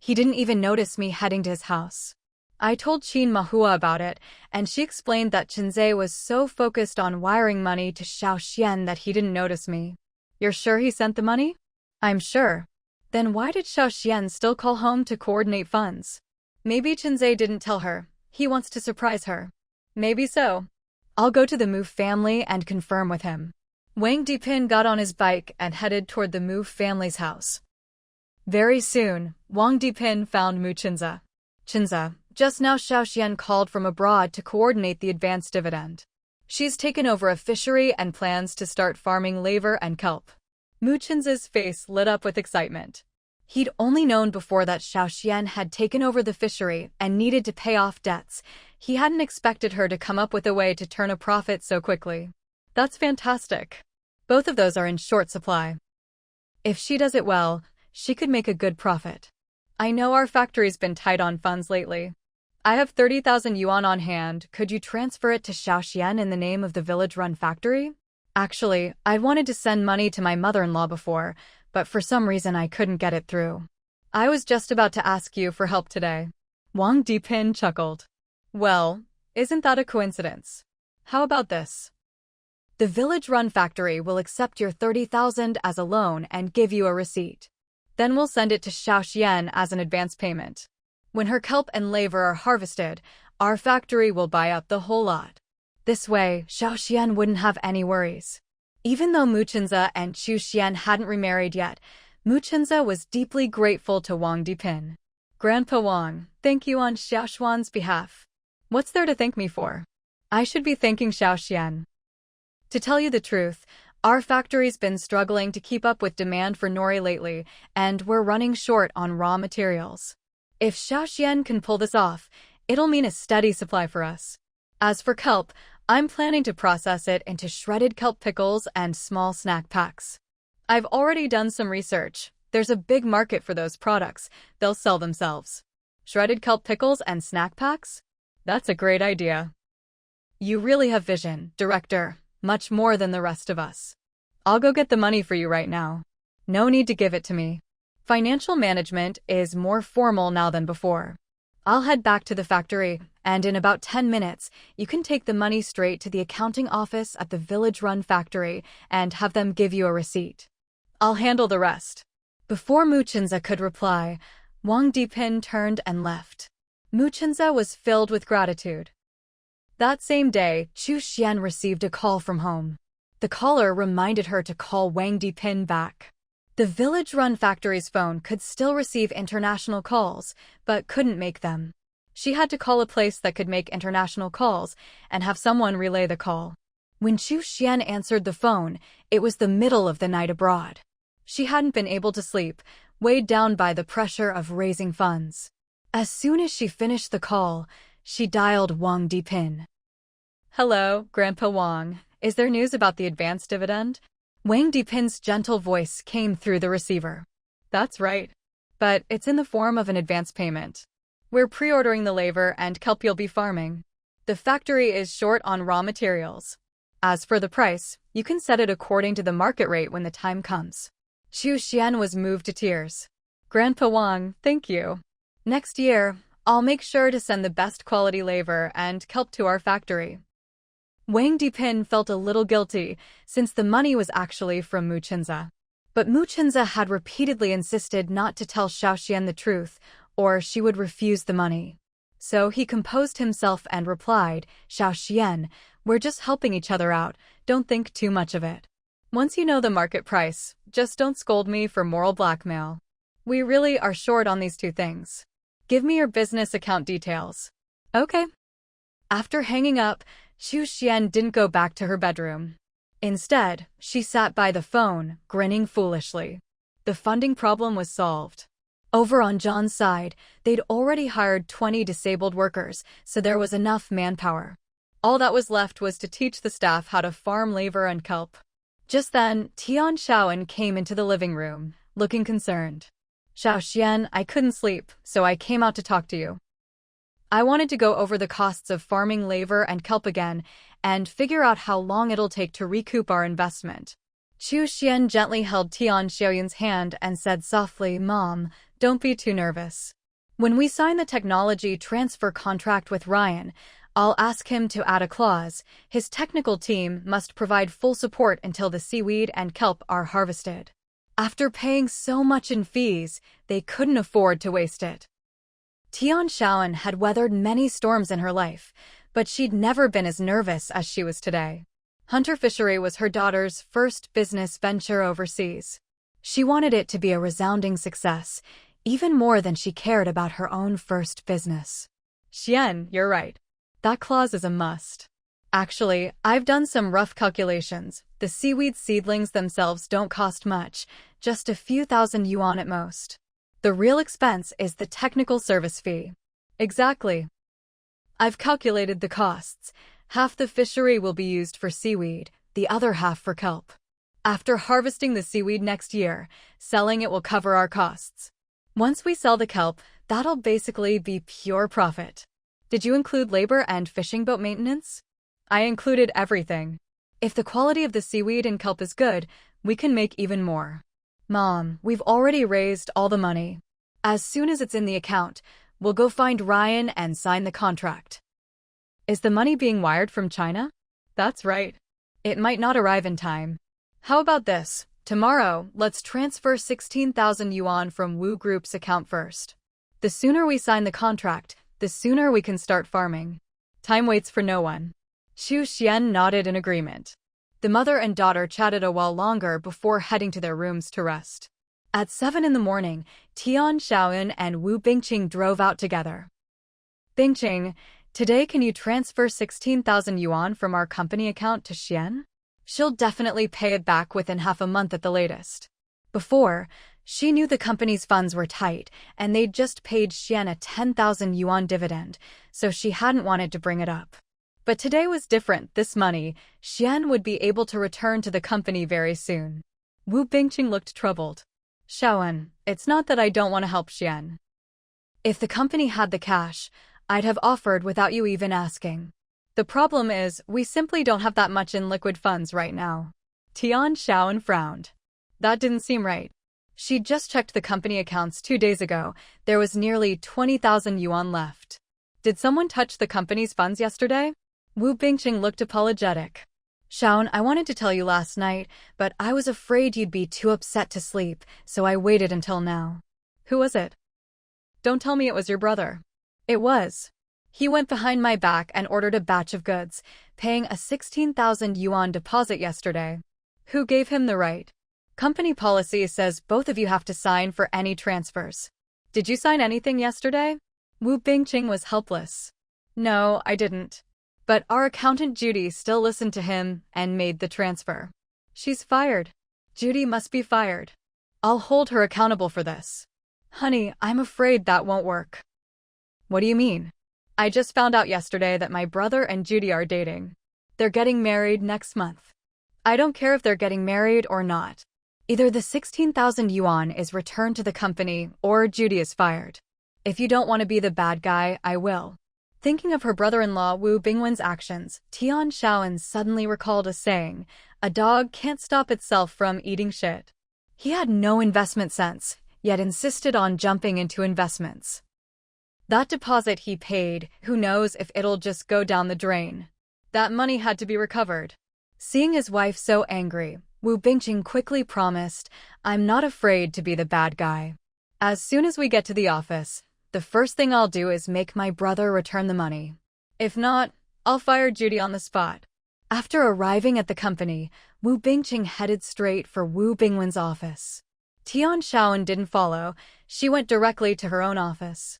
He didn't even notice me heading to his house. I told Qin Mahua about it, and she explained that Chenze was so focused on wiring money to Xiao Xian that he didn't notice me. You're sure he sent the money? I'm sure. Then why did Xiao Xian still call home to coordinate funds? Maybe Chenze didn't tell her. He wants to surprise her. Maybe so. I'll go to the Mu family and confirm with him. Wang Dipin got on his bike and headed toward the Mu family's house. Very soon, Wang Dipin found Mu Chenze. Chenze, just now Xiao Xian called from abroad to coordinate the advance dividend. She's taken over a fishery and plans to start farming laver and kelp. Mu Chenze's face lit up with excitement. He'd only known before that Xiao Xian had taken over the fishery and needed to pay off debts. He hadn't expected her to come up with a way to turn a profit so quickly. That's fantastic. Both of those are in short supply. If she does it well, she could make a good profit. I know our factory's been tight on funds lately. I have 30,000 yuan on hand. Could you transfer it to Xiao Xian in the name of the village-run factory? Actually, I'd wanted to send money to my mother-in-law before, but for some reason I couldn't get it through. I was just about to ask you for help today. Wang Dipin chuckled. Well, isn't that a coincidence? How about this? The Village Run factory will accept your 30,000 as a loan and give you a receipt. Then we'll send it to Xiaoxian as an advance payment. When her kelp and laver are harvested, our factory will buy up the whole lot. This way, Xiaoxian wouldn't have any worries. Even though Muchenza and Chu Xian hadn't remarried yet, Muchenza was deeply grateful to Wang Dipin. Grandpa Wang, thank you on Xiaoxuan's behalf. What's there to thank me for? I should be thanking Xiaoxian. To tell you the truth, our factory's been struggling to keep up with demand for nori lately, and we're running short on raw materials. If Xiaoxian can pull this off, it'll mean a steady supply for us. As for kelp, I'm planning to process it into shredded kelp pickles and small snack packs. I've already done some research. There's a big market for those products. They'll sell themselves. Shredded kelp pickles and snack packs? That's a great idea. You really have vision, director, much more than the rest of us. I'll go get the money for you right now. No need to give it to me. Financial management is more formal now than before. I'll head back to the factory, and in about 10 minutes, you can take the money straight to the accounting office at the Village Run factory and have them give you a receipt. I'll handle the rest. Before Muchenza could reply, Wang Dipin turned and left. Muchenza was filled with gratitude. That same day, Chu Xian received a call from home. The caller reminded her to call Wang Dipin back. The Village Run factory's phone could still receive international calls, but couldn't make them. She had to call a place that could make international calls and have someone relay the call. When Chu Xian answered the phone, it was the middle of the night abroad. She hadn't been able to sleep, weighed down by the pressure of raising funds. As soon as she finished the call, she dialed Wang Dipin. Hello, Grandpa Wang. Is there news about the advance dividend? Wang Dipin's gentle voice came through the receiver. That's right. But it's in the form of an advance payment. We're pre-ordering the laver and kelp you'll be farming. The factory is short on raw materials. As for the price, you can set it according to the market rate when the time comes. Chu Xian was moved to tears. Grandpa Wang, thank you. Next year, I'll make sure to send the best quality laver and kelp to our factory. Wang Dipin felt a little guilty, since the money was actually from Muchenza. But Muchenza had repeatedly insisted not to tell Xiaoxian the truth, or she would refuse the money. So he composed himself and replied, Xiaoxian, we're just helping each other out, don't think too much of it. Once you know the market price, just don't scold me for moral blackmail. We really are short on these two things. Give me your business account details. Okay. After hanging up, Chu Xian didn't go back to her bedroom. Instead, she sat by the phone, grinning foolishly. The funding problem was solved. Over on John's side, they'd already hired 20 disabled workers, so there was enough manpower. All that was left was to teach the staff how to farm laver and kelp. Just then, Tian Shaoan came into the living room, looking concerned. Xiaoxian, I couldn't sleep, so I came out to talk to you. I wanted to go over the costs of farming laver and kelp again and figure out how long it'll take to recoup our investment. Chu Xian gently held Tian Xiaoyun's hand and said softly, Mom, don't be too nervous. When we sign the technology transfer contract with Ryan, I'll ask him to add a clause. His technical team must provide full support until the seaweed and kelp are harvested. After paying so much in fees, they couldn't afford to waste it. Tian Shaoan had weathered many storms in her life, but she'd never been as nervous as she was today. Hunter fishery was her daughter's first business venture overseas. She wanted it to be a resounding success, even more than she cared about her own first business. Xian, you're right. That clause is a must. Actually, I've done some rough calculations. The seaweed seedlings themselves don't cost much, just a few thousand yuan at most. The real expense is the technical service fee. Exactly. I've calculated the costs. Half the fishery will be used for seaweed, the other half for kelp. After harvesting the seaweed next year, selling it will cover our costs. Once we sell the kelp, that'll basically be pure profit. Did you include labor and fishing boat maintenance? I included everything. If the quality of the seaweed and kelp is good, we can make even more. Mom, we've already raised all the money. As soon as it's in the account, we'll go find Ryan and sign the contract. Is the money being wired from China? That's right. It might not arrive in time. How about this? Tomorrow, let's transfer 16,000 yuan from Wu Group's account first. The sooner we sign the contract, the sooner we can start farming. Time waits for no one. Xu Xian nodded in agreement. The mother and daughter chatted a while longer before heading to their rooms to rest. At 7 in the morning, Tian Shaoyun and Wu Bingqing drove out together. Bingqing, today can you transfer 16,000 yuan from our company account to Xian? She'll definitely pay it back within half a month at the latest. Before, she knew the company's funds were tight, and they'd just paid Xian a 10,000 yuan dividend, so she hadn't wanted to bring it up. But today was different. This money, Xian would be able to return to the company very soon. Wu Bingqing looked troubled. Shaoyun, it's not that I don't want to help Xian. If the company had the cash, I'd have offered without you even asking. The problem is, we simply don't have that much in liquid funds right now. Tian Shaoyun frowned. That didn't seem right. She'd just checked the company accounts 2 days ago. There was nearly 20,000 yuan left. Did someone touch the company's funds yesterday? Wu Bingqing looked apologetic. Shaoyun, I wanted to tell you last night, but I was afraid you'd be too upset to sleep, so I waited until now. Who was it? Don't tell me it was your brother. It was. He went behind my back and ordered a batch of goods, paying a 16,000 yuan deposit yesterday. Who gave him the right? Company policy says both of you have to sign for any transfers. Did you sign anything yesterday? Wu Bingqing was helpless. No, I didn't. But our accountant Judy still listened to him and made the transfer. She's fired. Judy must be fired. I'll hold her accountable for this. Honey, I'm afraid that won't work. What do you mean? I just found out yesterday that my brother and Judy are dating. They're getting married next month. I don't care if they're getting married or not. Either the 16,000 yuan is returned to the company or Judy is fired. If you don't want to be the bad guy, I will. Thinking of her brother-in-law Wu Bingwen's actions, Tian Shaoyun suddenly recalled a saying, a dog can't stop itself from eating shit. He had no investment sense, yet insisted on jumping into investments. That deposit he paid, who knows if it'll just go down the drain. That money had to be recovered. Seeing his wife so angry, Wu Bingqing quickly promised, I'm not afraid to be the bad guy. As soon as we get to the office, the first thing I'll do is make my brother return the money. If not, I'll fire Judy on the spot. After arriving at the company, Wu Bingqing headed straight for Wu Bingwen's office. Tian Shaoyun didn't follow. She went directly to her own office.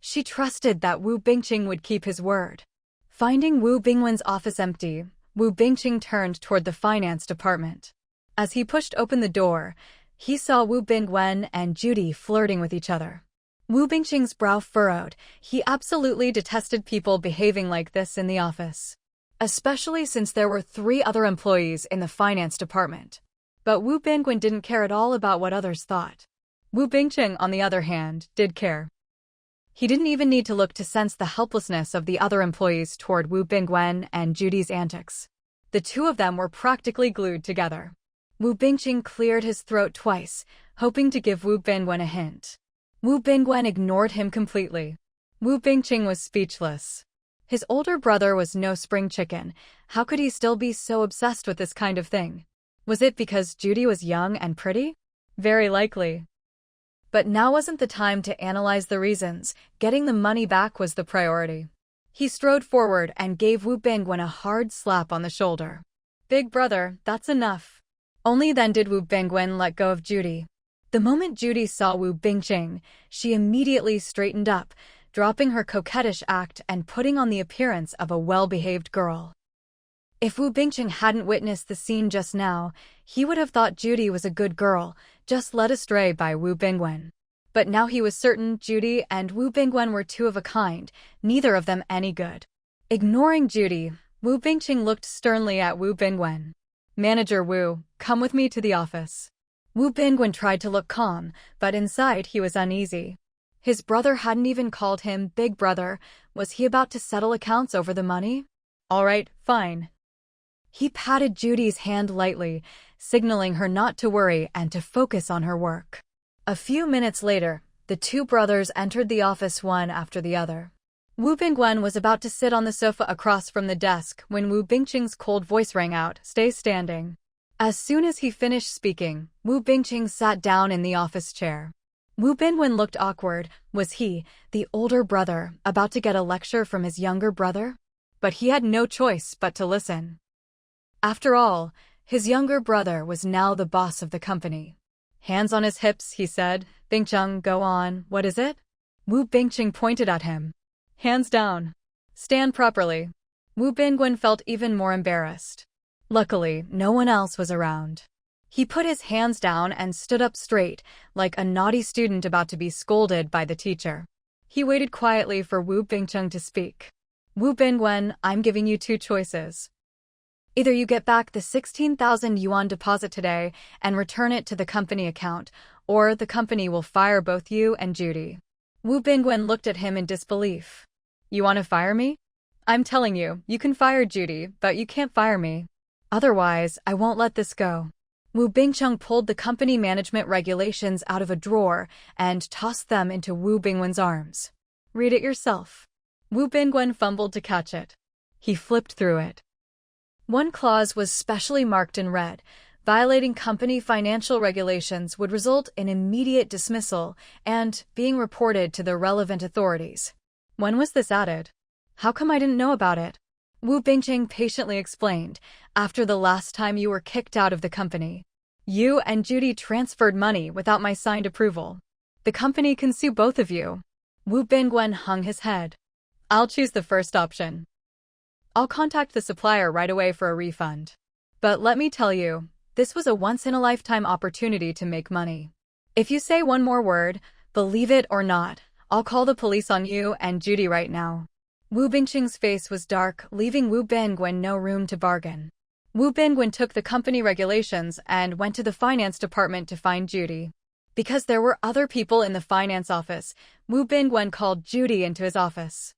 She trusted that Wu Bingqing would keep his word. Finding Wu Bingwen's office empty, Wu Bingqing turned toward the finance department. As he pushed open the door, he saw Wu Bingwen and Judy flirting with each other. Wu Bingqing's brow furrowed. He absolutely detested people behaving like this in the office. Especially since there were 3 other employees in the finance department. But Wu Bingwen didn't care at all about what others thought. Wu Bingqing, on the other hand, did care. He didn't even need to look to sense the helplessness of the other employees toward Wu Bingwen and Judy's antics. The two of them were practically glued together. Wu Bingqing cleared his throat twice, hoping to give Wu Bingwen a hint. Wu Bingwen ignored him completely. Wu Bingqing was speechless. His older brother was no spring chicken. How could he still be so obsessed with this kind of thing? Was it because Judy was young and pretty? Very likely. But now wasn't the time to analyze the reasons. Getting the money back was the priority. He strode forward and gave Wu Bingwen a hard slap on the shoulder. Big brother, that's enough. Only then did Wu Bingwen let go of Judy. The moment Judy saw Wu Bingqing, she immediately straightened up, dropping her coquettish act and putting on the appearance of a well-behaved girl. If Wu Bingqing hadn't witnessed the scene just now, he would have thought Judy was a good girl, just led astray by Wu Bingwen. But now he was certain Judy and Wu Bingwen were two of a kind, neither of them any good. Ignoring Judy, Wu Bingqing looked sternly at Wu Bingwen. Manager Wu, come with me to the office. Wu Bingwen tried to look calm, but inside he was uneasy. His brother hadn't even called him Big Brother. Was he about to settle accounts over the money? All right, fine. He patted Judy's hand lightly, signaling her not to worry and to focus on her work. A few minutes later, the two brothers entered the office one after the other. Wu Bingwen was about to sit on the sofa across from the desk when Wu Bingqing's cold voice rang out, "Stay standing." As soon as he finished speaking, Wu Bingqing sat down in the office chair. Wu Bingwen looked awkward. Was he, the older brother, about to get a lecture from his younger brother? But he had no choice but to listen. After all, his younger brother was now the boss of the company. Hands on his hips, he said. "Bingqing, go on, what is it?" Wu Bingqing pointed at him. "Hands down. Stand properly." Wu Bingwen felt even more embarrassed. Luckily, no one else was around. He put his hands down and stood up straight, like a naughty student about to be scolded by the teacher. He waited quietly for Wu Bingqing to speak. "Wu Bingwen, I'm giving you two choices. Either you get back the 16,000 yuan deposit today and return it to the company account, or the company will fire both you and Judy." Wu Bingwen looked at him in disbelief. "You want to fire me? I'm telling you, you can fire Judy, but you can't fire me. Otherwise, I won't let this go." Wu Bingqing pulled the company management regulations out of a drawer and tossed them into Wu Bingwen's arms. "Read it yourself." Wu Bingwen fumbled to catch it. He flipped through it. One clause was specially marked in red. Violating company financial regulations would result in immediate dismissal and being reported to the relevant authorities. When was this added? How come I didn't know about it? Wu Bingqing patiently explained. "After the last time you were kicked out of the company, you and Judy transferred money without my signed approval. The company can sue both of you." Wu Bingwen hung his head. "I'll choose the first option. I'll contact the supplier right away for a refund. But let me tell you, this was a once-in-a-lifetime opportunity to make money. If you say one more word, believe it or not, I'll call the police on you and Judy right now." Wu Bingqing's face was dark, leaving Wu Bingwen no room to bargain. Wu Bingwen took the company regulations and went to the finance department to find Judy. Because there were other people in the finance office, Wu Bingwen called Judy into his office.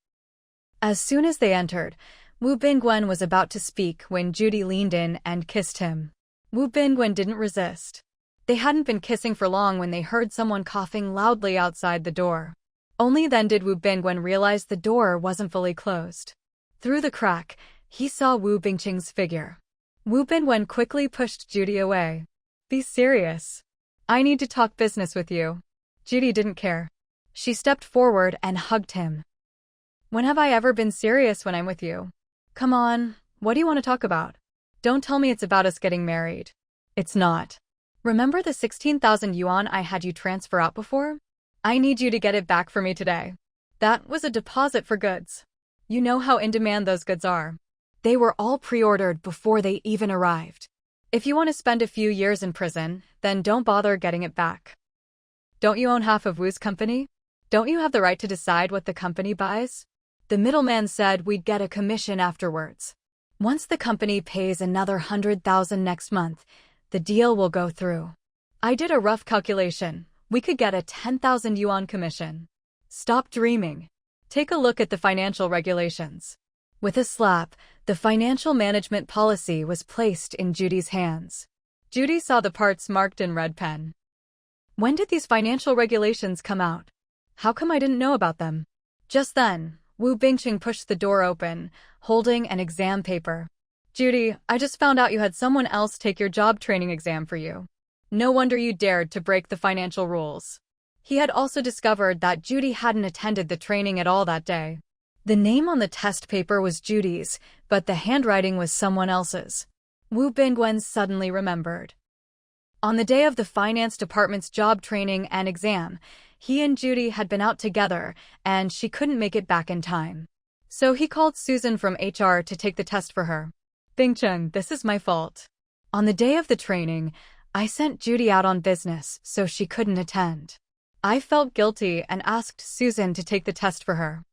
As soon as they entered, Wu Bingwen was about to speak when Judy leaned in and kissed him. Wu Bingwen didn't resist. They hadn't been kissing for long when they heard someone coughing loudly outside the door. Only then did Wu Bingwen realize the door wasn't fully closed. Through the crack, he saw Wu Bingqing's figure. Wu Bingwen quickly pushed Judy away. "Be serious. I need to talk business with you." Judy didn't care. She stepped forward and hugged him. "When have I ever been serious when I'm with you? Come on, what do you want to talk about? Don't tell me it's about us getting married. It's not. Remember the 16,000 yuan I had you transfer out before? I need you to get it back for me today. That was a deposit for goods. You know how in demand those goods are. They were all pre-ordered before they even arrived. If you want to spend a few years in prison, then don't bother getting it back. Don't you own half of Wu's company? Don't you have the right to decide what the company buys? The middleman said we'd get a commission afterwards. Once the company pays another 100,000 next month, the deal will go through. I did a rough calculation. We could get a 10,000 yuan commission. Stop dreaming. Take a look at the financial regulations." With a slap, the financial management policy was placed in Judy's hands. Judy saw the parts marked in red pen. "When did these financial regulations come out? How come I didn't know about them?" Just then, Wu Bingqing pushed the door open, holding an exam paper. "Judy, I just found out you had someone else take your job training exam for you. No wonder you dared to break the financial rules." He had also discovered that Judy hadn't attended the training at all that day. The name on the test paper was Judy's, but the handwriting was someone else's. Wu Bingwen suddenly remembered. On the day of the finance department's job training and exam, he and Judy had been out together, and she couldn't make it back in time. So he called Susan from HR to take the test for her. "Bingqing, this is my fault. On the day of the training, I sent Judy out on business, so she couldn't attend. I felt guilty and asked Susan to take the test for her.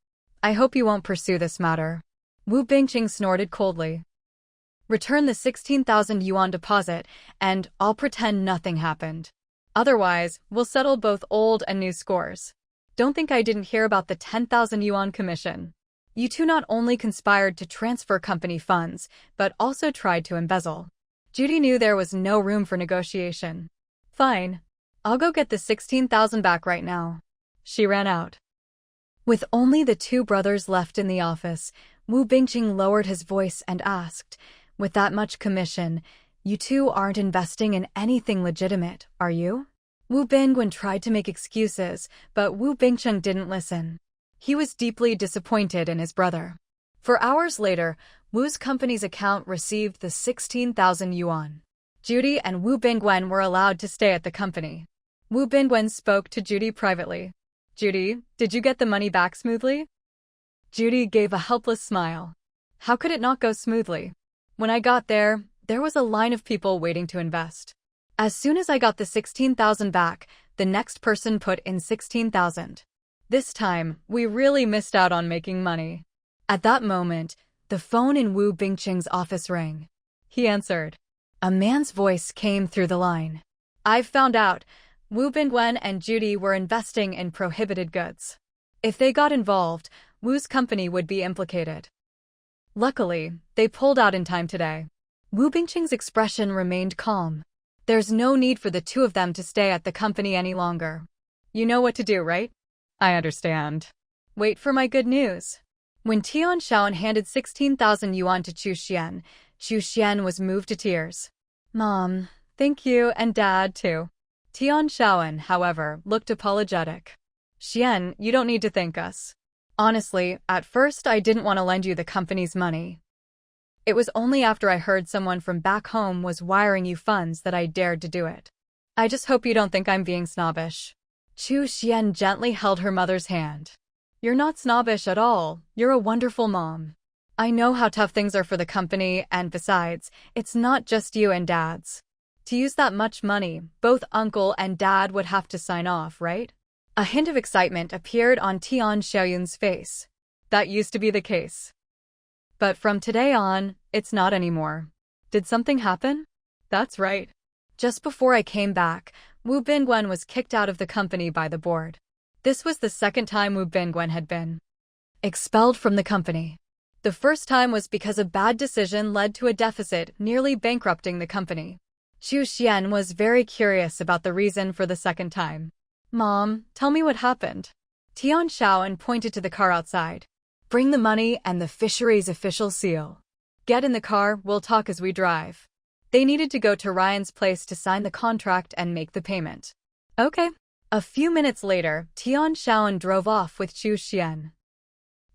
I hope you won't pursue this matter." Wu Bingqing snorted coldly. "Return the 16,000 yuan deposit, and I'll pretend nothing happened. Otherwise, we'll settle both old and new scores. Don't think I didn't hear about the 10,000 yuan commission. You two not only conspired to transfer company funds, but also tried to embezzle. Judy knew there was no room for negotiation. Fine. I'll go get the 16,000 back right now. She ran out. With only the two brothers left in the office, Wu Bingqing lowered his voice and asked, "With that much commission, you two aren't investing in anything legitimate, are you?" Wu Bingwen tried to make excuses, but Wu Bingqing didn't listen. He was deeply disappointed in his brother. For hours later, Wu's company's account received the 16,000 yuan. Judy and Wu Bingwen were allowed to stay at the company. Wu Bingwen spoke to Judy privately. "Judy, did you get the money back smoothly?" Judy gave a helpless smile. "How could it not go smoothly? When I got there, there was a line of people waiting to invest. As soon as I got the 16,000 back, the next person put in 16,000. This time, we really missed out on making money." At that moment, the phone in Wu Bingqing's office rang. He answered. A man's voice came through the line. "I've found out. Wu Bingwen and Judy were investing in prohibited goods. If they got involved, Wu's company would be implicated. Luckily, they pulled out in time today." Wu Bingqing's expression remained calm. "There's no need for the two of them to stay at the company any longer. You know what to do, right?" "I understand. Wait for my good news." When Tian Shaoan handed 16,000 yuan to Chu Xian was moved to tears. "Mom, thank you, and Dad, too." Tian Shaoan, however, looked apologetic. "Xian, you don't need to thank us. Honestly, at first I didn't want to lend you the company's money. It was only after I heard someone from back home was wiring you funds that I dared to do it. I just hope you don't think I'm being snobbish." Chu Xian gently held her mother's hand. "You're not snobbish at all. You're a wonderful mom. I know how tough things are for the company, and besides, it's not just you and Dad's. To use that much money, both Uncle and Dad would have to sign off, right?" A hint of excitement appeared on Tian Xiaoyun's face. "That used to be the case. But from today on, it's not anymore. Did something happen?" "That's right. Just before I came back, Wu Bingwen was kicked out of the company by the board. This was the second time Wu Bingwen had been expelled from the company. The first time was because a bad decision led to a deficit, nearly bankrupting the company." Chu Xian was very curious about the reason for the second time. "Mom, tell me what happened." Tian Shaoan pointed to the car outside. "Bring the money and the fisheries official seal. Get in the car, we'll talk as we drive." They needed to go to Ryan's place to sign the contract and make the payment. "Okay." A few minutes later, Tian Shaoan drove off with Chu Xian.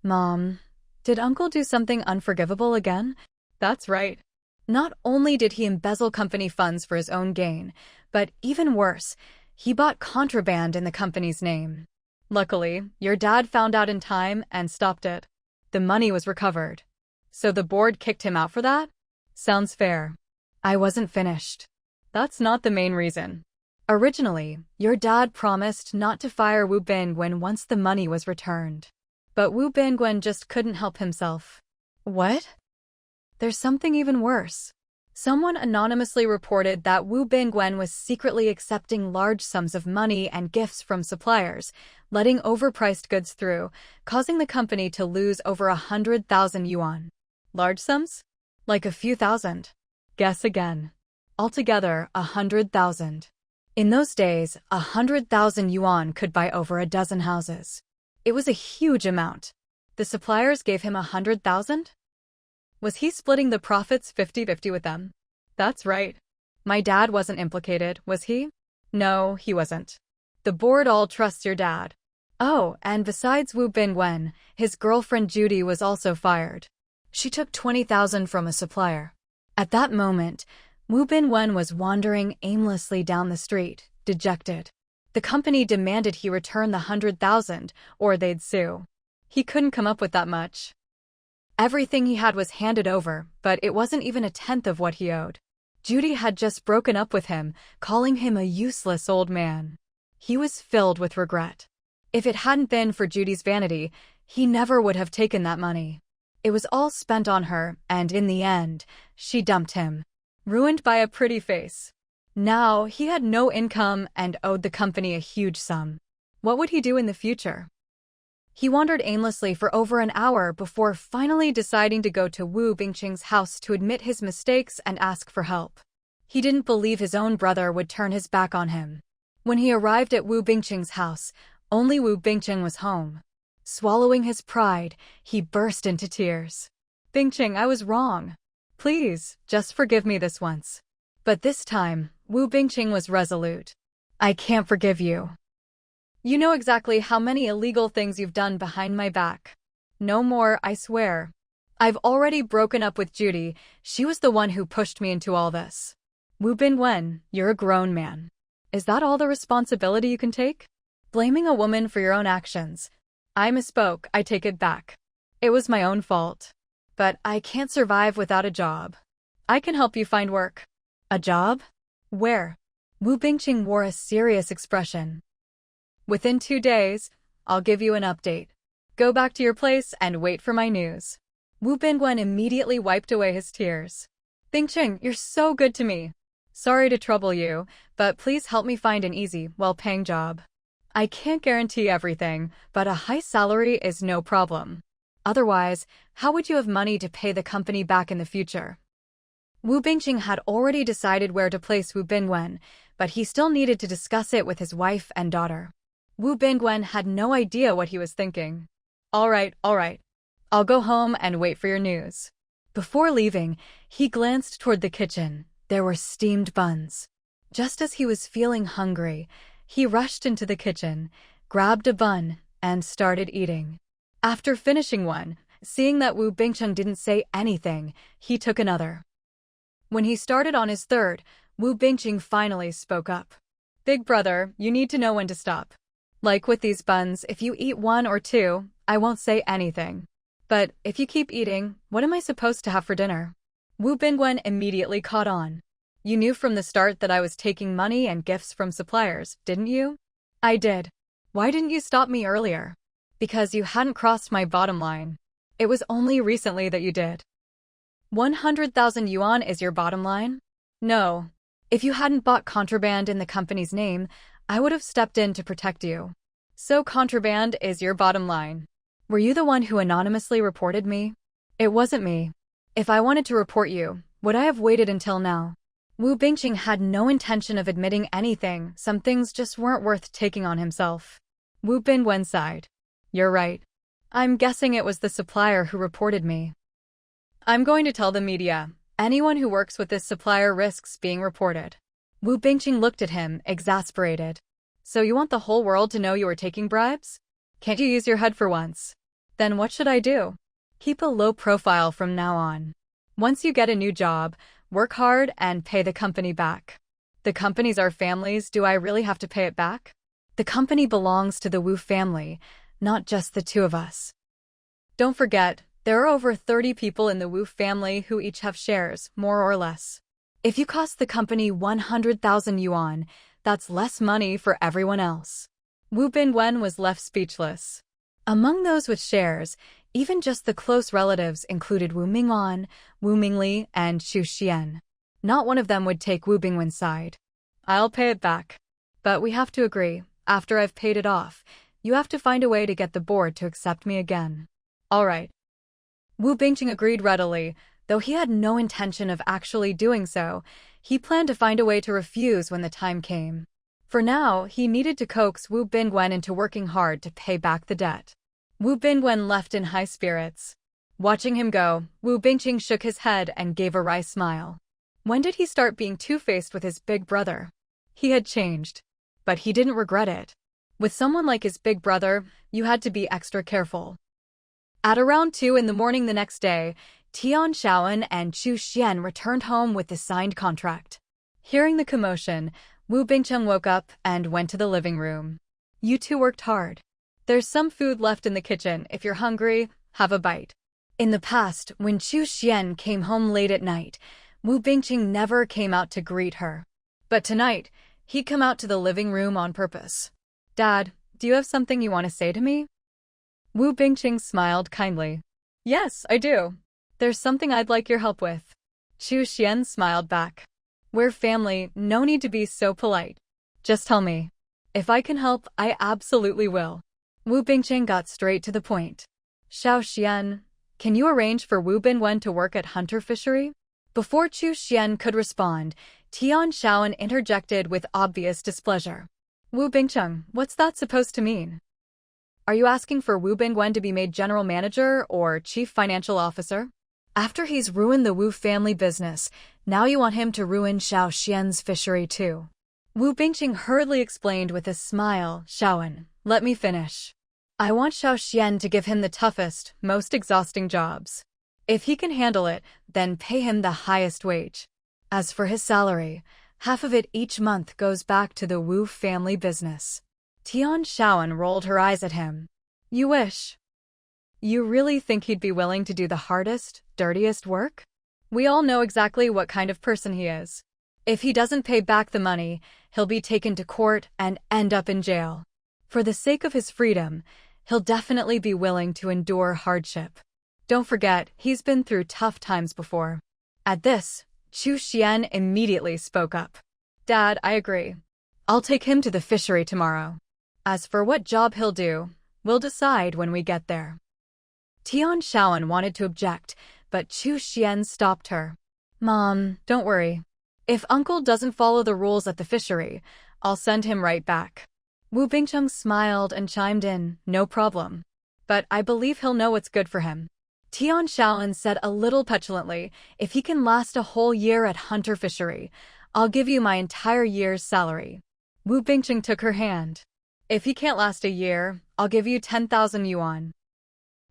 "Mom, did Uncle do something unforgivable again?" "That's right. Not only did he embezzle company funds for his own gain, but even worse, he bought contraband in the company's name. Luckily, your dad found out in time and stopped it. The money was recovered. So the board kicked him out for that? Sounds fair." "I wasn't finished. That's not the main reason. Originally, your dad promised not to fire Wu Bingwen once the money was returned. But Wu Bingwen just couldn't help himself." "What?" "There's something even worse. Someone anonymously reported that Wu Bingwen was secretly accepting large sums of money and gifts from suppliers, letting overpriced goods through, causing the company to lose over 100,000 yuan. Large sums? Like a few thousand. Guess again. Altogether, 100,000. In those days, 100,000 yuan could buy over a dozen houses. It was a huge amount. The suppliers gave him 100,000? Was he splitting the profits 50-50 with them?" "That's right. My dad wasn't implicated, was he?" "No, he wasn't. The board all trusts your dad." "Oh, and besides Wu Bingwen, his girlfriend Judy was also fired. She took 20,000 from a supplier." At that moment, Wu Bingwen was wandering aimlessly down the street, dejected. The company demanded he return the 100,000, or they'd sue. He couldn't come up with that much. Everything he had was handed over, but it wasn't even a tenth of what he owed. Judy had just broken up with him, calling him a useless old man. He was filled with regret. If it hadn't been for Judy's vanity, he never would have taken that money. It was all spent on her, and in the end, she dumped him. Ruined by a pretty face. Now, he had no income and owed the company a huge sum. What would he do in the future? He wandered aimlessly for over an hour before finally deciding to go to Wu Bingqing's house to admit his mistakes and ask for help. He didn't believe his own brother would turn his back on him. When he arrived at Wu Bingqing's house, only Wu Bingqing was home. Swallowing his pride, he burst into tears. "Bingqing, I was wrong. Please, just forgive me this once." But this time, Wu Bingqing was resolute. "I can't forgive you. You know exactly how many illegal things you've done behind my back. No more, I swear. I've already broken up with Judy. She was the one who pushed me into all this. Wu Bingwen, you're a grown man. Is that all the responsibility you can take? Blaming a woman for your own actions. I misspoke, I take it back. It was my own fault. But I can't survive without a job. I can help you find work." "A job? Where?" Wu Bingqing wore a serious expression. "Within 2 days, I'll give you an update. Go back to your place and wait for my news." Wu Bingwen immediately wiped away his tears. "Bingqing, you're so good to me. Sorry to trouble you, but please help me find an easy, well-paying job. I can't guarantee everything, but a high salary is no problem. Otherwise, how would you have money to pay the company back in the future?" Wu Bingqing had already decided where to place Wu Bingwen, but he still needed to discuss it with his wife and daughter. Wu Bingwen had no idea what he was thinking. All right. I'll go home and wait for your news." Before leaving, he glanced toward the kitchen. There were steamed buns. Just as he was feeling hungry, he rushed into the kitchen, grabbed a bun, and started eating. After finishing one, seeing that Wu Bingqing didn't say anything, he took another. When he started on his third, Wu Bingqing finally spoke up. "Big brother, you need to know when to stop. Like with these buns, if you eat 1 or 2, I won't say anything. But if you keep eating, what am I supposed to have for dinner?" Wu Bingwen immediately caught on. "You knew from the start that I was taking money and gifts from suppliers, didn't you?" "I did. Why didn't you stop me earlier?" "Because you hadn't crossed my bottom line. It was only recently that you did." 100,000 yuan is your bottom line? No. If you hadn't bought contraband in the company's name, I would have stepped in to protect you. So contraband is your bottom line. Were you the one who anonymously reported me? It wasn't me. If I wanted to report you, would I have waited until now? Wu Bingqing had no intention of admitting anything. Some things just weren't worth taking on himself. Wu Bingwen sighed. "You're right. I'm guessing it was the supplier who reported me. I'm going to tell the media. Anyone who works with this supplier risks being reported." Wu Bingqing looked at him, exasperated. "So you want the whole world to know you were taking bribes? Can't you use your head for once? Then what should I do? Keep a low profile from now on. Once you get a new job, work hard and pay the company back." "The company's our family's, do I really have to pay it back?" "The company belongs to the Wu family, not just the 2 of us. Don't forget, there are over 30 people in the Wu family who each have shares, more or less. If you cost the company 100,000 yuan, that's less money for everyone else." Wu Bingwen was left speechless. Among those with shares, even just the close relatives included Wu Ming'an, Wu Mingli, and Xu Xian. Not one of them would take Wu Bingwen's side. "I'll pay it back. But we have to agree, after I've paid it off, you have to find a way to get the board to accept me again." "All right." Wu Bingqing agreed readily, though he had no intention of actually doing so. He planned to find a way to refuse when the time came. For now, he needed to coax Wu Bingwen into working hard to pay back the debt. Wu Bingwen left in high spirits. Watching him go, Wu Bingqing shook his head and gave a wry smile. When did he start being two-faced with his big brother? He had changed. But he didn't regret it. With someone like his big brother, you had to be extra careful. At around 2 in the morning the next day, Tian Shaoan and Xu Xian returned home with the signed contract. Hearing the commotion, Wu Bingqing woke up and went to the living room. "You two worked hard. There's some food left in the kitchen. If you're hungry, have a bite." In the past, when Xu Xian came home late at night, Wu Bingqing never came out to greet her. But tonight, he'd come out to the living room on purpose. "Dad, do you have something you want to say to me?" Wu Bingqing smiled kindly. "Yes, I do. There's something I'd like your help with." Xu Xian smiled back. "We're family, no need to be so polite. Just tell me. If I can help, I absolutely will." Wu Bingqing got straight to the point. Xiao Xian, can you arrange for Wu Binwen to work at Hunter Fishery? Before Chu Xian could respond, Tian Shaoan interjected with obvious displeasure. Wu Bingqing, what's that supposed to mean? Are you asking for Wu Binwen to be made general manager or chief financial officer? After he's ruined the Wu family business, now you want him to ruin Xiao Xian's fishery too. Wu Bingqing hurriedly explained with a smile, Shaoan, let me finish. I want Xiao Xian to give him the toughest, most exhausting jobs. If he can handle it, then pay him the highest wage. As for his salary, half of it each month goes back to the Wu family business. Tian Shaoan rolled her eyes at him. You wish. You really think he'd be willing to do the hardest, dirtiest work? We all know exactly what kind of person he is. If he doesn't pay back the money, he'll be taken to court and end up in jail. For the sake of his freedom, he'll definitely be willing to endure hardship. Don't forget, he's been through tough times before. At this, Chu Xian immediately spoke up. Dad, I agree. I'll take him to the fishery tomorrow. As for what job he'll do, we'll decide when we get there. Tian Shaoan wanted to object, but Chu Xian stopped her. Mom, don't worry. If Uncle doesn't follow the rules at the fishery, I'll send him right back. Wu Bingqing smiled and chimed in, no problem. But I believe he'll know what's good for him. Tian Shaoan said a little petulantly, if he can last a whole year at Hunter Fishery, I'll give you my entire year's salary. Wu Bingqing took her hand. If he can't last a year, I'll give you 10,000 yuan.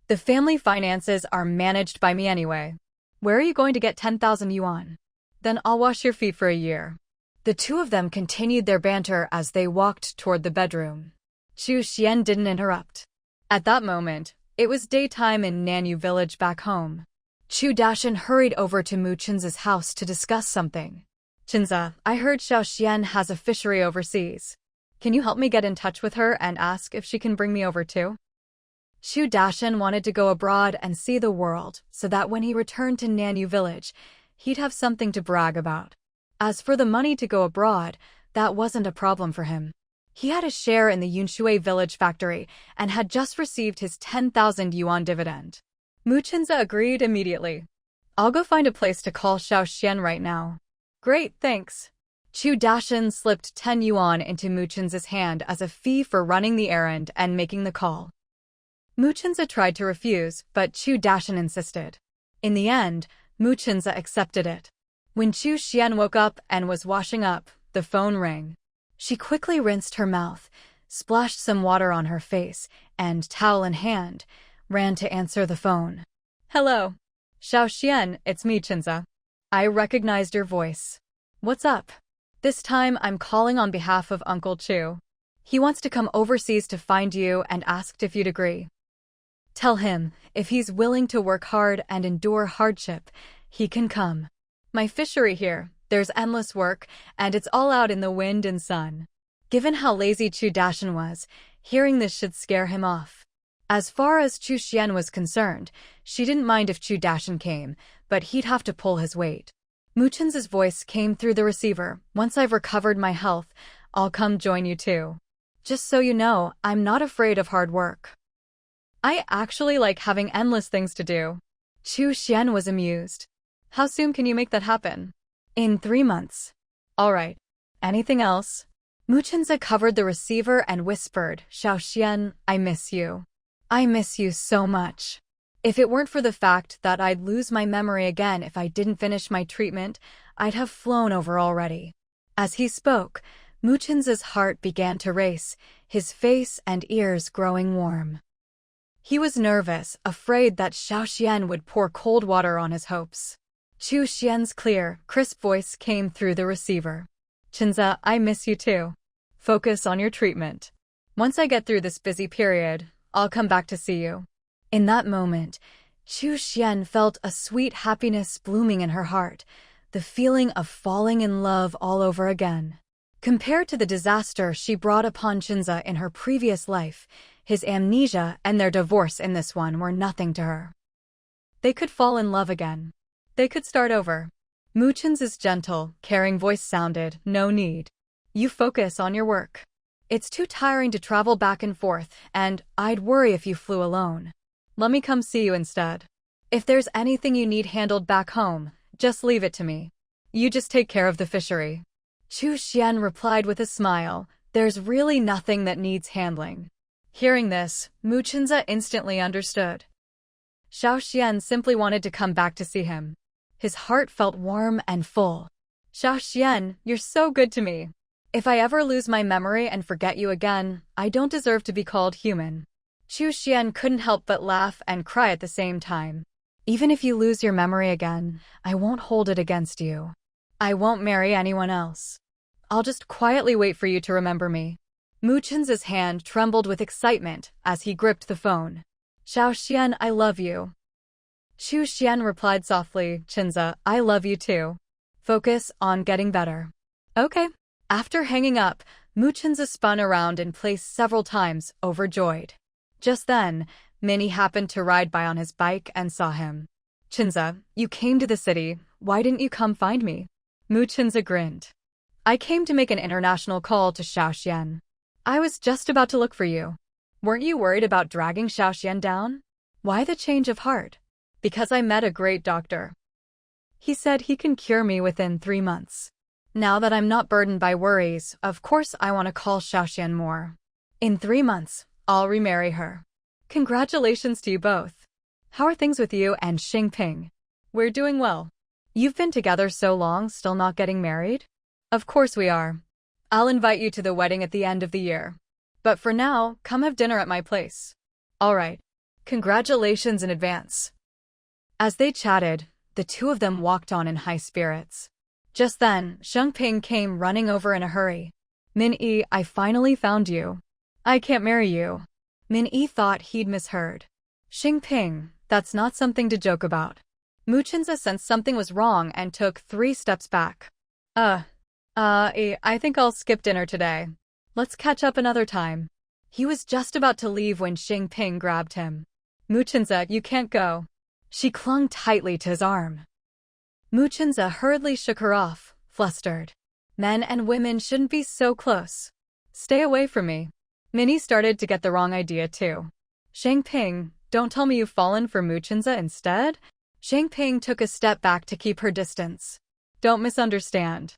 The family finances are managed by me anyway. Where are you going to get 10,000 yuan? Then I'll wash your feet for a year. The two of them continued their banter as they walked toward the bedroom. Chu Xian didn't interrupt. At that moment, it was daytime in Nanyu village back home. Chu Dashan hurried over to Mu Chen's house to discuss something. Chenza, I heard Xiao Xian has a fishery overseas. Can you help me get in touch with her and ask if she can bring me over too? Chu Dashan wanted to go abroad and see the world so that when he returned to Nanyu village, he'd have something to brag about. As for the money to go abroad, that wasn't a problem for him. He had a share in the Yunshui village factory and had just received his 10,000 yuan dividend. Mu Chenza agreed immediately. I'll go find a place to call Xiao Xian right now. Great, thanks. Chu Dashan slipped 10 yuan into Mu Chenza's hand as a fee for running the errand and making the call. Mu Chenza tried to refuse, but Chu Dashan insisted. In the end, Mu Chenza accepted it. When Chu Xian woke up and was washing up, the phone rang. She quickly rinsed her mouth, splashed some water on her face, and, towel in hand, ran to answer the phone. Hello. Xiao Xian, it's me, Chenza. I recognized your voice. What's up? This time I'm calling on behalf of Uncle Chu. He wants to come overseas to find you and asked if you'd agree. Tell him, if he's willing to work hard and endure hardship, he can come. My fishery here, there's endless work, and it's all out in the wind and sun. Given how lazy Chu Dashan was, hearing this should scare him off. As far as Chu Xian was concerned, she didn't mind if Chu Dashan came, but he'd have to pull his weight. Mu Chen's voice came through the receiver. Once I've recovered my health, I'll come join you too. Just so you know, I'm not afraid of hard work. I actually like having endless things to do. Chu Xian was amused. How soon can you make that happen? In 3 months. All right. Anything else? Mu Chenza covered the receiver and whispered, Xiao Xian, I miss you. I miss you so much. If it weren't for the fact that I'd lose my memory again if I didn't finish my treatment, I'd have flown over already. As he spoke, Mu Chenza's heart began to race, his face and ears growing warm. He was nervous, afraid that Xiao Xian would pour cold water on his hopes. Chu Xian's clear, crisp voice came through the receiver. Chenza, I miss you too. Focus on your treatment. Once I get through this busy period, I'll come back to see you. In that moment, Chu Xian felt a sweet happiness blooming in her heart, the feeling of falling in love all over again. Compared to the disaster she brought upon Chenza in her previous life, his amnesia and their divorce in this one were nothing to her. They could fall in love again. They could start over. Mu Chen's gentle, caring voice sounded, no need. You focus on your work. It's too tiring to travel back and forth, and I'd worry if you flew alone. Let me come see you instead. If there's anything you need handled back home, just leave it to me. You just take care of the fishery." Chu Xian replied with a smile, "There's really nothing that needs handling." Hearing this, Mu Chenza instantly understood. Xiao Xian simply wanted to come back to see him. His heart felt warm and full. "Xiao Xian, you're so good to me. If I ever lose my memory and forget you again, I don't deserve to be called human." Chu Xian couldn't help but laugh and cry at the same time. "Even if you lose your memory again, I won't hold it against you. I won't marry anyone else. I'll just quietly wait for you to remember me." Mu Chenza's hand trembled with excitement as he gripped the phone. "Xiao Xian, I love you." Chu Xian replied softly, "Chenza, I love you too. Focus on getting better." "Okay." After hanging up, Mu Chenza spun around in place several times, overjoyed. Just then, Minnie happened to ride by on his bike and saw him. "Chenza, you came to the city. Why didn't you come find me?" Mu Chenza grinned. "I came to make an international call to Xiao Xian. I was just about to look for you. Weren't you worried about dragging Xiao Xian down? Why the change of heart?" "Because I met a great doctor. He said he can cure me within 3 months. Now that I'm not burdened by worries, of course I want to call Xiao Xian more. In 3 months, I'll remarry her." "Congratulations to you both. How are things with you and Xingping?" "We're doing well. You've been together so long, still not getting married?" "Of course we are. I'll invite you to the wedding at the end of the year. But for now, come have dinner at my place." "All right. Congratulations in advance." As they chatted, the two of them walked on in high spirits. Just then, Xingping came running over in a hurry. "Min-Yi, I finally found you. I can't marry you." Min-Yi thought he'd misheard. "Xingping, that's not something to joke about." Mu Chenza sensed something was wrong and took 3 steps back. I think I'll skip dinner today. Let's catch up another time." He was just about to leave when Xingping grabbed him. "Mu Chenza, you can't go." She clung tightly to his arm. Mu Chenza hurriedly shook her off, flustered. "Men and women shouldn't be so close. Stay away from me." Minnie started to get the wrong idea too. "Xingping, don't tell me you've fallen for Mu Chenza instead?" Xingping took a step back to keep her distance. "Don't misunderstand.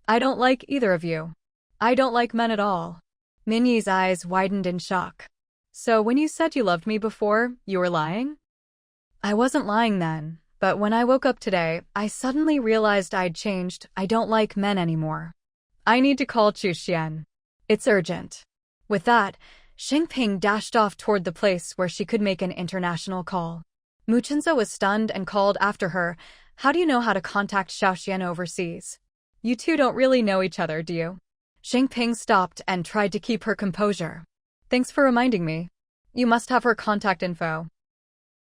I don't like either of you. I don't like men at all." Minnie's eyes widened in shock. "So when you said you loved me before, you were lying?" "I wasn't lying then. But when I woke up today, I suddenly realized I'd changed. I don't like men anymore. I need to call Chu Xian. It's urgent." With that, Xingping dashed off toward the place where she could make an international call. Mu Chenza was stunned and called after her, "How do you know how to contact Xiao Xian overseas? You two don't really know each other, do you?" Xingping stopped and tried to keep her composure. "Thanks for reminding me. You must have her contact info.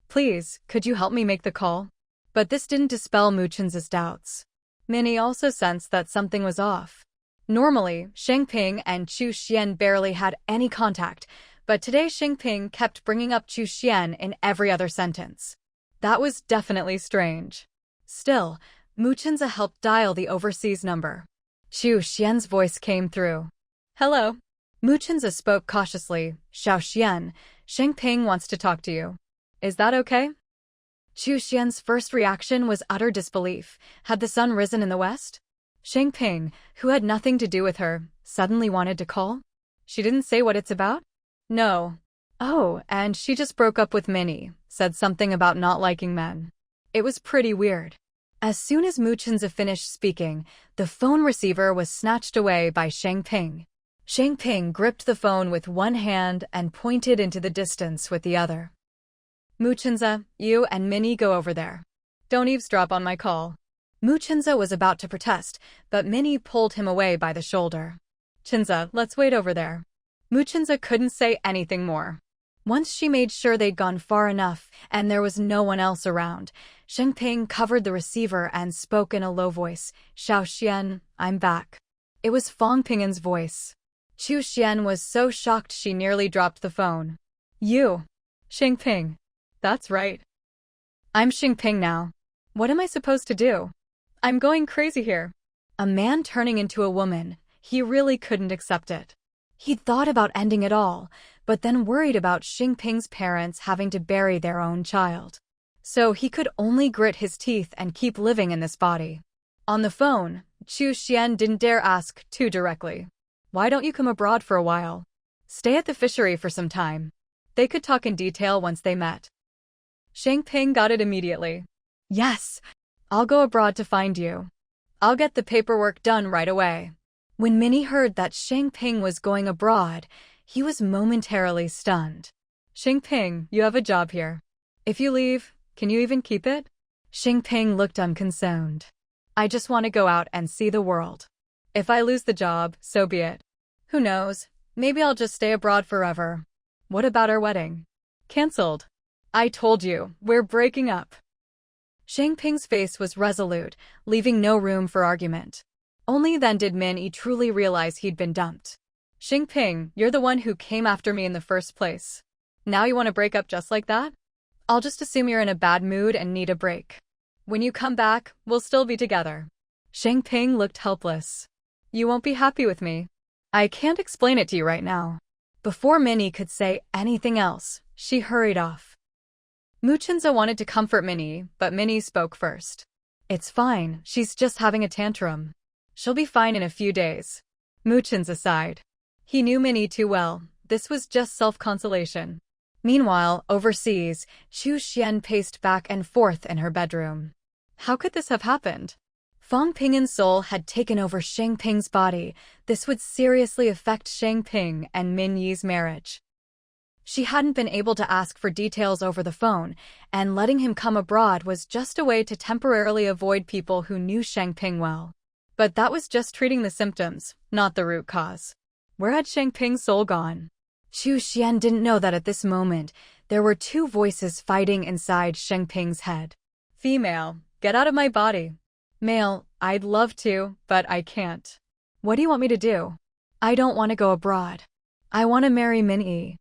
Please, could you help me make the call?" But this didn't dispel Mu Chenza's doubts. Minnie also sensed that something was off. Normally, Xingping and Chu Xian barely had any contact, but today Xingping kept bringing up Chu Xian in every other sentence. That was definitely strange. Still, Mu Chenza helped dial the overseas number. Chu Xian's voice came through. "Hello." Mu Chenza spoke cautiously. "Xiao Xian, Xingping wants to talk to you. Is that okay?" Chu Xian's first reaction was utter disbelief. Had the sun risen in the west? Xingping, who had nothing to do with her, suddenly wanted to call? She didn't say what it's about? No. "Oh, and she just broke up with Minnie, said something about not liking men." It was pretty weird. As soon as Mu Chenza finished speaking, the phone receiver was snatched away by Xingping. Xingping gripped the phone with one hand and pointed into the distance with the other. "Mu Chenza, you and Minnie go over there. Don't eavesdrop on my call." Mu Chenza was about to protest, but Minnie pulled him away by the shoulder. "Chenza, let's wait over there." Mu Chenza couldn't say anything more. Once she made sure they'd gone far enough and there was no one else around, Xingping covered the receiver and spoke in a low voice, "Xiao Xian, I'm back." It was Fang Pingan's voice. Chu Xian was so shocked she nearly dropped the phone. "You? Xingping? That's right. I'm Xingping now. What am I supposed to do? I'm going crazy here." A man turning into a woman, he really couldn't accept it. He'd thought about ending it all, but then worried about Xingping's parents having to bury their own child. So he could only grit his teeth and keep living in this body. On the phone, Chu Xian didn't dare ask too directly. Why don't you come abroad for a while? Stay at the fishery for some time. They could talk in detail once they met. Xingping got it immediately. Yes, I'll go abroad to find you. I'll get the paperwork done right away. When Minnie heard that Xingping was going abroad, he was momentarily stunned. Xingping, you have a job here. If you leave, can you even keep it? Xingping looked unconcerned. I just want to go out and see the world. If I lose the job, so be it. Who knows, maybe I'll just stay abroad forever. What about our wedding? Cancelled. I told you, we're breaking up. Xingping's face was resolute, leaving no room for argument. Only then did Minnie truly realize he'd been dumped. Xingping, you're the one who came after me in the first place. Now you want to break up just like that? I'll just assume you're in a bad mood and need a break. When you come back, we'll still be together. Xingping looked helpless. You won't be happy with me. I can't explain it to you right now. Before Minnie could say anything else, she hurried off. Muchenza wanted to comfort Minnie, but Minnie spoke first. It's fine, she's just having a tantrum. She'll be fine in a few days. Muchenza sighed. He knew Minnie too well, this was just self-consolation. Meanwhile, overseas, Chu Xian paced back and forth in her bedroom. How could this have happened? Fang Pingin's soul had taken over Xingping's body. This would seriously affect Xingping and Min Yi's marriage. She hadn't been able to ask for details over the phone, and letting him come abroad was just a way to temporarily avoid people who knew Xingping well. But that was just treating the symptoms, not the root cause. Where had Xingping's soul gone? Chu Xian didn't know that at this moment, there were two voices fighting inside Xingping's head. Female, get out of my body. Male, I'd love to, but I can't. What do you want me to do? I don't want to go abroad. I want to marry Min Yi.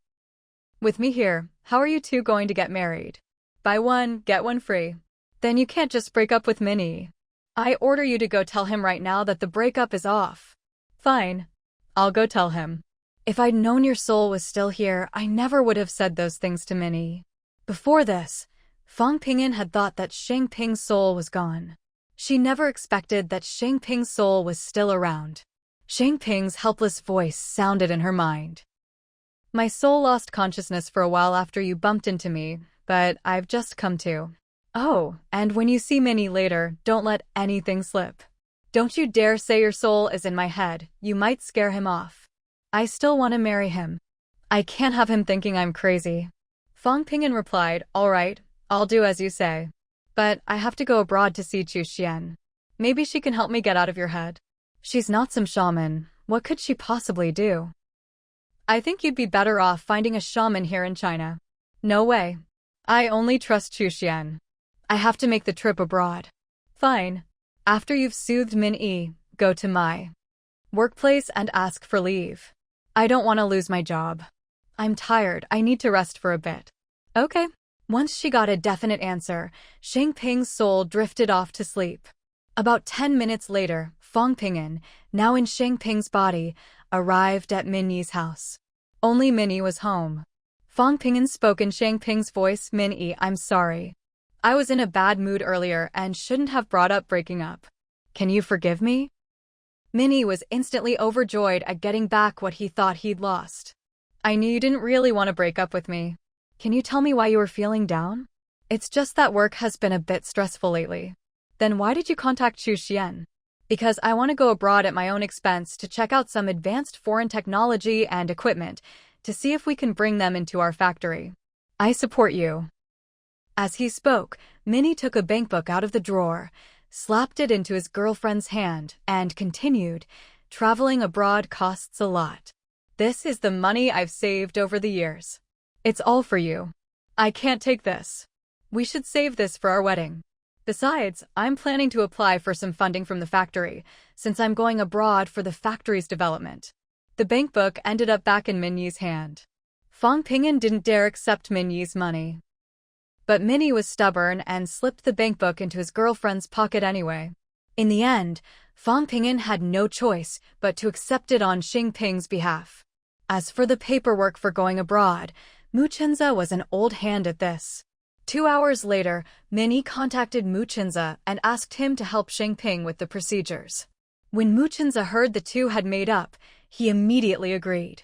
With me here, how are you two going to get married? Buy one, get one free. Then you can't just break up with Min Yi. I order you to go tell him right now that the breakup is off. Fine. I'll go tell him. If I'd known your soul was still here, I never would have said those things to Min Yi. Before this, Fang Pingyan had thought that Xingping's soul was gone. She never expected that Xingping's soul was still around. Xingping's helpless voice sounded in her mind. My soul lost consciousness for a while after you bumped into me, but I've just come to. Oh, and when you see Min Yi later, don't let anything slip. Don't you dare say your soul is in my head, you might scare him off. I still want to marry him. I can't have him thinking I'm crazy. Fang Pingyan replied, all right, I'll do as you say. But I have to go abroad to see Chu Xian. Maybe she can help me get out of your head. She's not some shaman, what could she possibly do? I think you'd be better off finding a shaman here in China. No way. I only trust Chu Xian. I have to make the trip abroad. Fine. After you've soothed Min Yi, go to my workplace and ask for leave. I don't want to lose my job. I'm tired, I need to rest for a bit. Okay. Once she got a definite answer, Xingping's soul drifted off to sleep. About 10 minutes later, Fang Pingyan, now in Xingping's body, arrived at Min Yi's house. Only Min Yi was home. Fang Pingyan spoke in Xingping's voice, Min Yi, I'm sorry. I was in a bad mood earlier and shouldn't have brought up breaking up. Can you forgive me? Min Yi was instantly overjoyed at getting back what he thought he'd lost. I knew you didn't really want to break up with me. Can you tell me why you were feeling down? It's just that work has been a bit stressful lately. Then why did you contact Chu Xian? Because I want to go abroad at my own expense to check out some advanced foreign technology and equipment to see if we can bring them into our factory. I support you. As he spoke, Min Yi took a bankbook out of the drawer, slapped it into his girlfriend's hand, and continued, traveling abroad costs a lot. This is the money I've saved over the years. It's all for you. I can't take this. We should save this for our wedding. Besides, I'm planning to apply for some funding from the factory, since I'm going abroad for the factory's development. The bankbook ended up back in Min Yi's hand. Fang Pingyan didn't dare accept Min Yi's money. But Min Yi was stubborn and slipped the bankbook into his girlfriend's pocket anyway. In the end, Fang Pingyan had no choice but to accept it on Xingping's behalf. As for the paperwork for going abroad, Muchinza was an old hand at this. 2 hours later, Minnie contacted Muchinza and asked him to help Shangping with the procedures. When Muchinza heard the two had made up, he immediately agreed.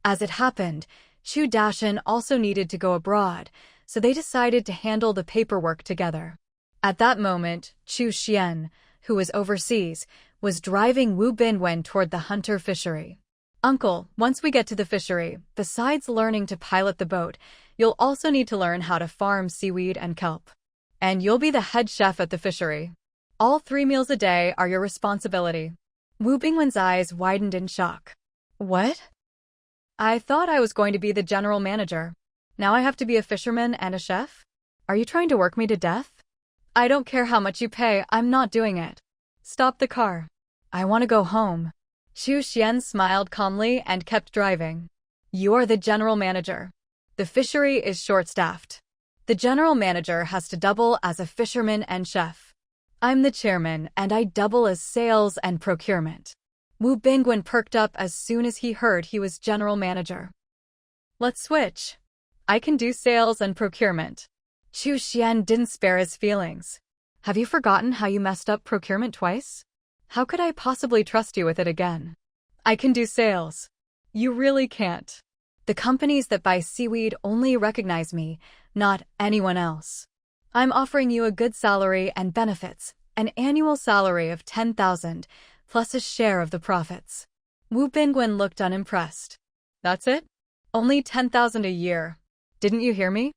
As it happened, Chu Dashan also needed to go abroad, so they decided to handle the paperwork together. At that moment, Chu Xian, who was overseas, was driving Wu Bingwen toward the hunter fishery. Uncle, once we get to the fishery, besides learning to pilot the boat, you'll also need to learn how to farm seaweed and kelp. And you'll be the head chef at the fishery. All 3 meals a day are your responsibility. Wu Bingwen's eyes widened in shock. What? I thought I was going to be the general manager. Now I have to be a fisherman and a chef? Are you trying to work me to death? I don't care how much you pay, I'm not doing it. Stop the car. I want to go home. Chu Xian smiled calmly and kept driving. You are the general manager. The fishery is short-staffed. The general manager has to double as a fisherman and chef. I'm the chairman, and I double as sales and procurement. Wu Bingwen perked up as soon as he heard he was general manager. Let's switch. I can do sales and procurement. Chu Xian didn't spare his feelings. Have you forgotten how you messed up procurement twice? How could I possibly trust you with it again? I can do sales. You really can't. The companies that buy seaweed only recognize me, not anyone else. I'm offering you a good salary and benefits, an annual salary of 10,000, plus a share of the profits. Wu Bingwen looked unimpressed. That's it? Only 10,000 a year. Didn't you hear me?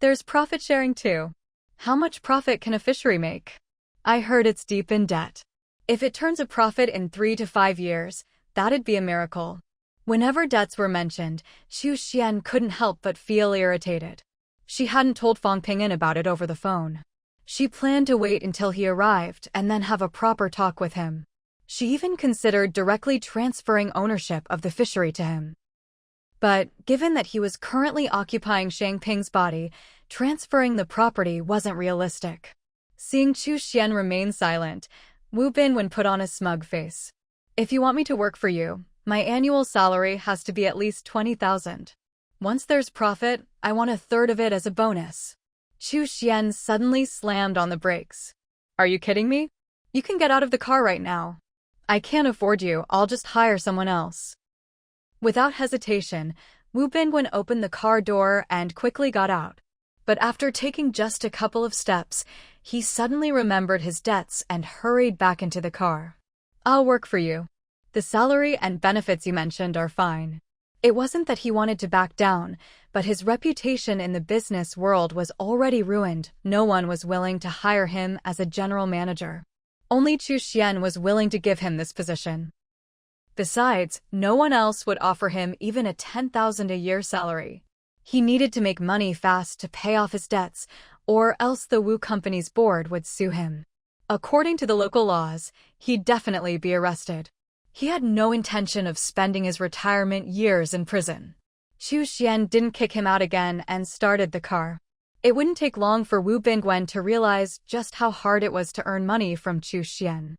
There's profit sharing too. How much profit can a fishery make? I heard it's deep in debt. If it turns a profit in 3 to 5 years, that'd be a miracle. Whenever debts were mentioned, Chu Xian couldn't help but feel irritated. She hadn't told Fang Ping'an about it over the phone. She planned to wait until he arrived and then have a proper talk with him. She even considered directly transferring ownership of the fishery to him. But given that he was currently occupying Shangping's body, transferring the property wasn't realistic. Seeing Chu Xian remain silent, Wu Bingwen put on a smug face. If you want me to work for you, my annual salary has to be at least 20,000. Once there's profit, I want 1/3 of it as a bonus. Chu Xian suddenly slammed on the brakes. Are you kidding me? You can get out of the car right now. I can't afford you, I'll just hire someone else. Without hesitation, Wu Bingwen opened the car door and quickly got out. But after taking just a couple of steps, he suddenly remembered his debts and hurried back into the car. I'll work for you. The salary and benefits you mentioned are fine. It wasn't that he wanted to back down, but his reputation in the business world was already ruined. No one was willing to hire him as a general manager. Only Chu Xian was willing to give him this position. Besides, no one else would offer him even a 10,000 a year salary. He needed to make money fast to pay off his debts, or else the Wu Company's board would sue him. According to the local laws, he'd definitely be arrested. He had no intention of spending his retirement years in prison. Chu Xian didn't kick him out again and started the car. It wouldn't take long for Wu Bingwen to realize just how hard it was to earn money from Chu Xian.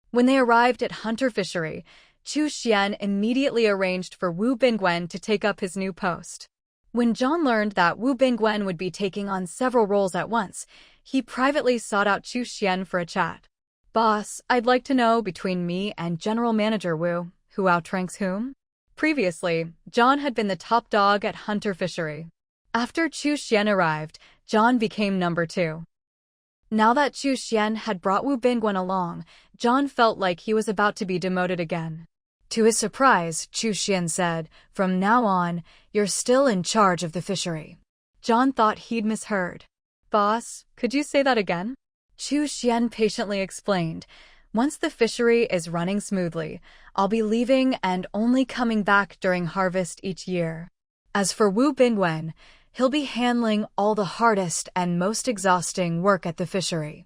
When they arrived at Hunter Fishery, Chu Xian immediately arranged for Wu Bingwen to take up his new post. When John learned that Wu Bingwen would be taking on several roles at once, he privately sought out Chu Xian for a chat. Boss, I'd like to know between me and General Manager Wu, who outranks whom? Previously, John had been the top dog at Hunter Fishery. After Chu Xian arrived, John became number 2. Now that Chu Xian had brought Wu Bingwen along, John felt like he was about to be demoted again. To his surprise, Chu Xian said, "From now on, you're still in charge of the fishery." John thought he'd misheard. Boss, could you say that again? Chu Xian patiently explained, "Once the fishery is running smoothly, I'll be leaving and only coming back during harvest each year. As for Wu Bingwen, he'll be handling all the hardest and most exhausting work at the fishery.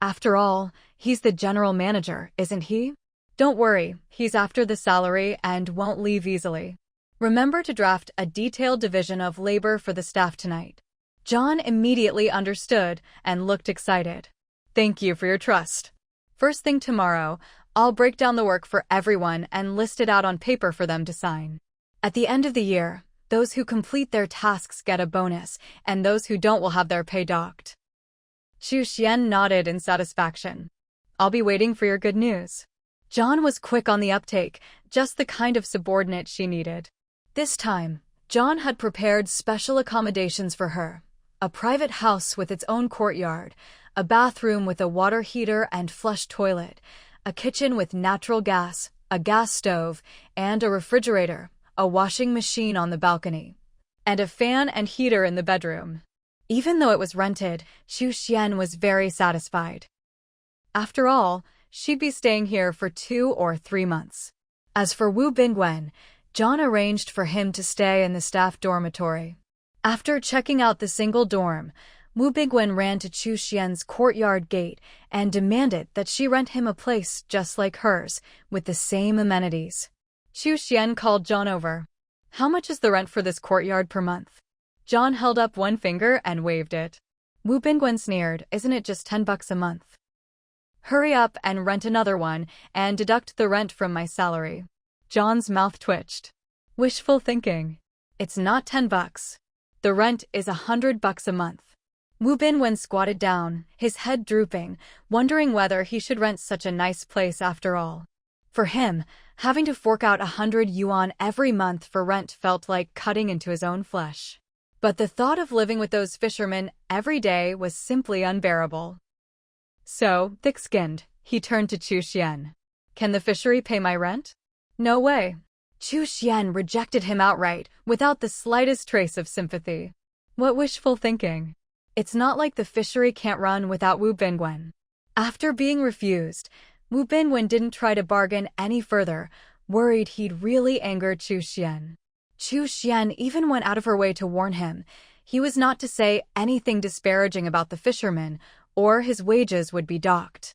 After all, he's the general manager, isn't he? Don't worry, he's after the salary and won't leave easily. Remember to draft a detailed division of labor for the staff tonight." John immediately understood and looked excited. "Thank you for your trust. First thing tomorrow, I'll break down the work for everyone and list it out on paper for them to sign. At the end of the year, those who complete their tasks get a bonus, and those who don't will have their pay docked. Chu Xian nodded in satisfaction. I'll be waiting for your good news. John was quick on the uptake, just the kind of subordinate she needed. This time, John had prepared special accommodations for her. A private house with its own courtyard, a bathroom with a water heater and flush toilet, a kitchen with natural gas, a gas stove, and a refrigerator, a washing machine on the balcony, and a fan and heater in the bedroom. Even though it was rented, Chu Xian was very satisfied. After all, she'd be staying here for 2 or 3 months. As for Wu Bingwen, John arranged for him to stay in the staff dormitory. After checking out the single dorm, Wu Bingwen ran to Chu Xian's courtyard gate and demanded that she rent him a place just like hers, with the same amenities. Chu Xian called John over. How much is the rent for this courtyard per month? John held up one finger and waved it. Wu Bingwen sneered, isn't it just $10 a month? Hurry up and rent another one and deduct the rent from my salary. John's mouth twitched. Wishful thinking. It's not $10. The rent is $100 a month. Wu Bingwen squatted down, his head drooping, wondering whether he should rent such a nice place after all. For him, having to fork out 100 yuan every month for rent felt like cutting into his own flesh. But the thought of living with those fishermen every day was simply unbearable. So, thick-skinned, he turned to Chu Xian. Can the fishery pay my rent? No way. Chu Xian rejected him outright, without the slightest trace of sympathy. What wishful thinking. It's not like the fishery can't run without Wu Bingwen. After being refused, Wu Bingwen didn't try to bargain any further, worried he'd really angered Chu Xian. Chu Xian even went out of her way to warn him he was not to say anything disparaging about the fisherman, or his wages would be docked.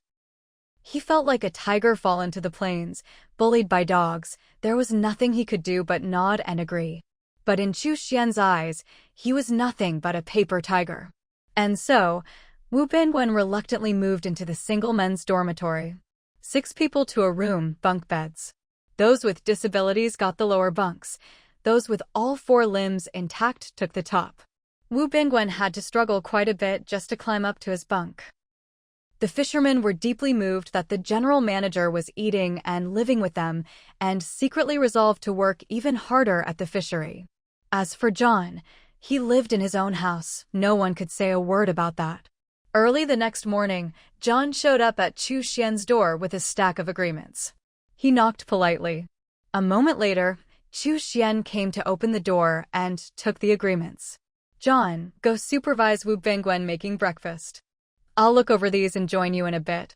He felt like a tiger fallen to the plains, bullied by dogs. There was nothing he could do but nod and agree. But in Chu Xian's eyes, he was nothing but a paper tiger. And so, Wu Bingwen reluctantly moved into the single men's dormitory. 6 people to a room, bunk beds. Those with disabilities got the lower bunks. Those with all 4 limbs intact took the top. Wu Bingwen had to struggle quite a bit just to climb up to his bunk. The fishermen were deeply moved that the general manager was eating and living with them, and secretly resolved to work even harder at the fishery. As for John, he lived in his own house. No one could say a word about that. Early the next morning, John showed up at Chu Xian's door with a stack of agreements. He knocked politely. A moment later, Chu Xian came to open the door and took the agreements. John, go supervise Wu Bingwen making breakfast. I'll look over these and join you in a bit.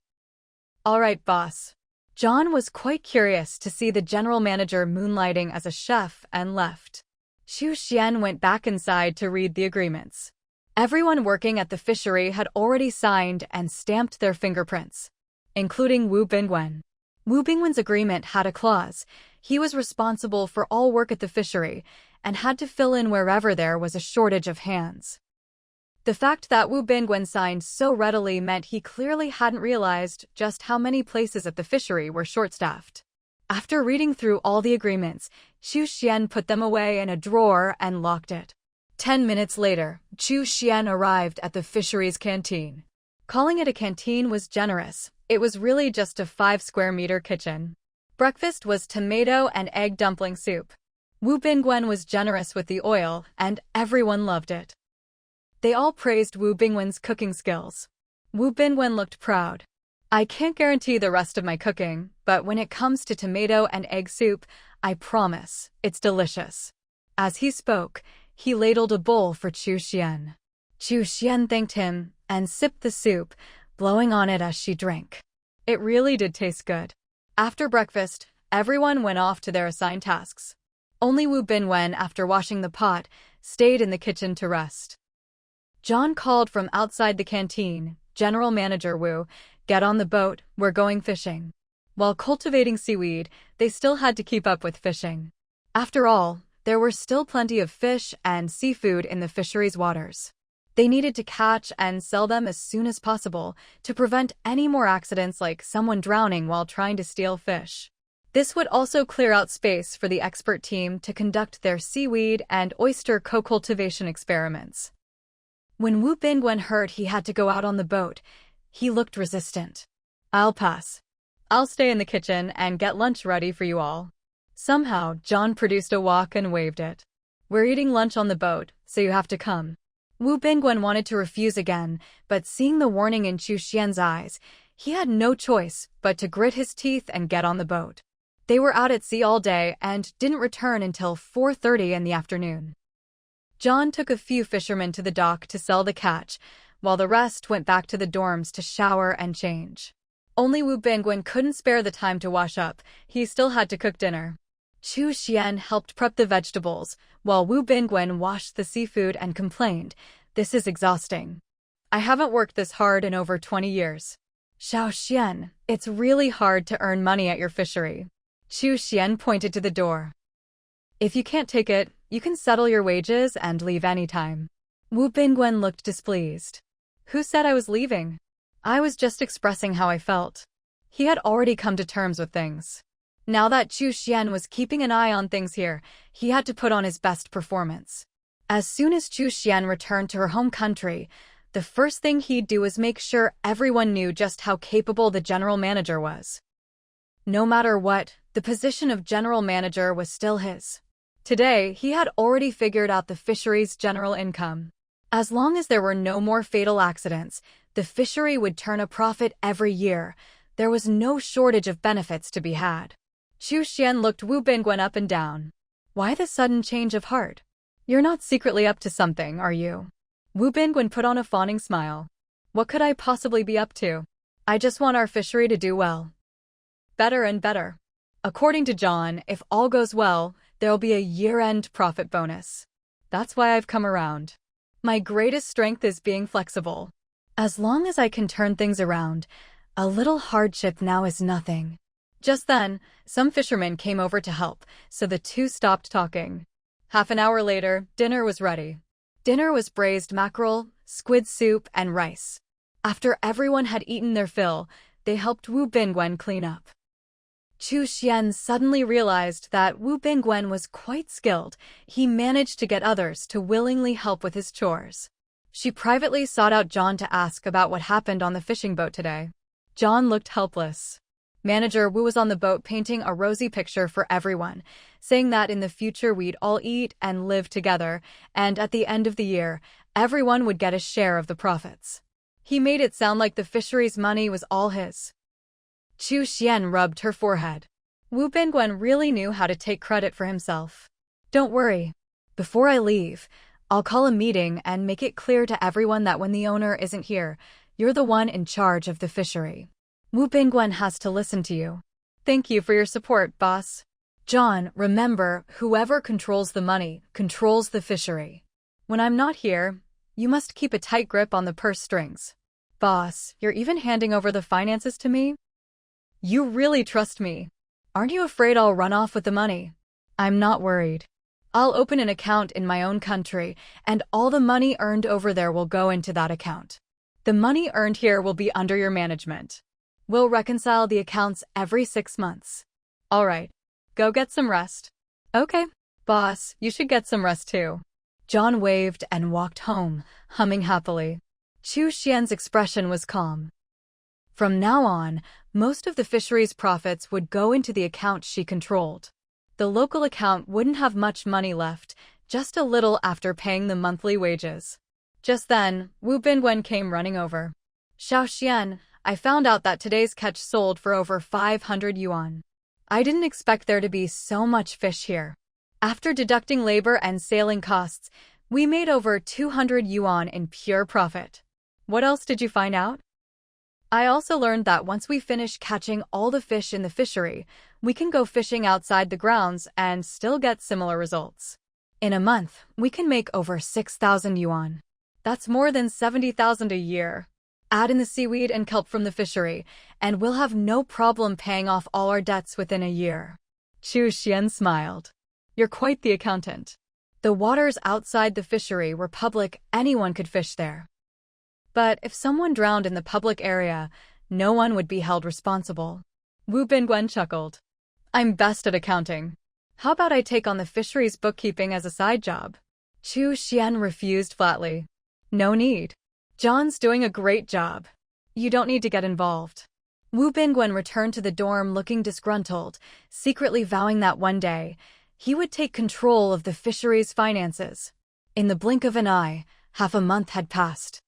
All right, boss. John was quite curious to see the general manager moonlighting as a chef and left. Chu Xian went back inside to read the agreements. Everyone working at the fishery had already signed and stamped their fingerprints, including Wu Bingwen. Wu Bingwen's agreement had a clause. He was responsible for all work at the fishery and had to fill in wherever there was a shortage of hands. The fact that Wu Bingwen signed so readily meant he clearly hadn't realized just how many places at the fishery were short-staffed. After reading through all the agreements, Chu Xian put them away in a drawer and locked it. 10 minutes later, Chu Xian arrived at the fishery's canteen. Calling it a canteen was generous. It was really just a 5-square-meter kitchen. Breakfast was tomato and egg dumpling soup. Wu Bingwen was generous with the oil, and everyone loved it. They all praised Wu Bingwen's cooking skills. Wu Bingwen looked proud. I can't guarantee the rest of my cooking, but when it comes to tomato and egg soup, I promise, it's delicious. As he spoke, he ladled a bowl for Chu Xian. Chu Xian thanked him and sipped the soup, blowing on it as she drank. It really did taste good. After breakfast, everyone went off to their assigned tasks. Only Wu Bingwen, after washing the pot, stayed in the kitchen to rest. John called from outside the canteen, General Manager Wu, get on the boat, we're going fishing. While cultivating seaweed, they still had to keep up with fishing. After all, there were still plenty of fish and seafood in the fishery's waters. They needed to catch and sell them as soon as possible to prevent any more accidents like someone drowning while trying to steal fish. This would also clear out space for the expert team to conduct their seaweed and oyster co-cultivation experiments. When Wu Bingwen heard he had to go out on the boat, he looked resistant. "I'll pass. I'll stay in the kitchen and get lunch ready for you all." Somehow, John produced a wok and waved it. "We're eating lunch on the boat, so you have to come." Wu Bingwen wanted to refuse again, but seeing the warning in Chu Xian's eyes, he had no choice but to grit his teeth and get on the boat. They were out at sea all day and didn't return until 4:30 in the afternoon. John took a few fishermen to the dock to sell the catch, while the rest went back to the dorms to shower and change. Only Wu Bingwen couldn't spare the time to wash up. He still had to cook dinner. Chu Xian helped prep the vegetables, while Wu Bingwen washed the seafood and complained, "This is exhausting. I haven't worked this hard in over 20 years. Xiao Xian, it's really hard to earn money at your fishery." Chu Xian pointed to the door. "If you can't take it, you can settle your wages and leave anytime." Wu Bingwen looked displeased. "Who said I was leaving? I was just expressing how I felt." He had already come to terms with things. Now that Chu Xian was keeping an eye on things here, he had to put on his best performance. As soon as Chu Xian returned to her home country, the first thing he'd do was make sure everyone knew just how capable the general manager was. No matter what, the position of general manager was still his. Today, he had already figured out the fishery's general income. As long as there were no more fatal accidents, the fishery would turn a profit every year. There was no shortage of benefits to be had. Chu Xian looked Wu Bingwen up and down. "Why the sudden change of heart? You're not secretly up to something, are you?" Wu Bingwen put on a fawning smile. "What could I possibly be up to? I just want our fishery to do well. Better and better. According to John, if all goes well, there'll be a year-end profit bonus. That's why I've come around. My greatest strength is being flexible. As long as I can turn things around, a little hardship now is nothing." Just then, some fishermen came over to help, so the two stopped talking. Half an hour later, dinner was ready. Dinner was braised mackerel, squid soup, and rice. After everyone had eaten their fill, they helped Wu Bingwen clean up. Chu Xian suddenly realized that Wu Bingwen was quite skilled. He managed to get others to willingly help with his chores. She privately sought out John to ask about what happened on the fishing boat today. John looked helpless. Manager Wu was on the boat painting a rosy picture for everyone, saying that in the future we'd all eat and live together, and at the end of the year, everyone would get a share of the profits. He made it sound like the fishery's money was all his. Chu Xian rubbed her forehead. Wu Bingwen really knew how to take credit for himself. "Don't worry. Before I leave, I'll call a meeting and make it clear to everyone that when the owner isn't here, you're the one in charge of the fishery. Wu Bingwen has to listen to you." "Thank you for your support, boss." "John, remember, whoever controls the money controls the fishery. When I'm not here, you must keep a tight grip on the purse strings." "Boss, you're even handing over the finances to me? You really trust me. Aren't you afraid I'll run off with the money?" "I'm not worried. I'll open an account in my own country, and all the money earned over there will go into that account. The money earned here will be under your management. We'll reconcile the accounts every 6 months. All right, go get some rest." "Okay, boss, you should get some rest too." John waved and walked home, humming happily. Chu Xian's expression was calm. From now on, most of the fishery's profits would go into the account she controlled. The local account wouldn't have much money left, just a little after paying the monthly wages. Just then, Wu Bingwen came running over. "Xiao Xian, I found out that today's catch sold for over 500 yuan. I didn't expect there to be so much fish here. After deducting labor and sailing costs, we made over 200 yuan in pure profit. What else did you find out?" "I also learned that once we finish catching all the fish in the fishery, we can go fishing outside the grounds and still get similar results. In a month, we can make over 6,000 yuan. That's more than 70,000 a year. Add in the seaweed and kelp from the fishery, and we'll have no problem paying off all our debts within a year." Chu Xian smiled. "You're quite the accountant." The waters outside the fishery were public, anyone could fish there. But if someone drowned in the public area, no one would be held responsible. Wu Bingwen chuckled. I'm best at accounting. How about I take on the fisheries bookkeeping as a side job? Chu Xian refused flatly. No need. John's doing a great job. You don't need to get involved. Wu Bingwen returned to the dorm looking disgruntled, secretly vowing that one day, he would take control of the fisheries' finances. In the blink of an eye, half a month had passed.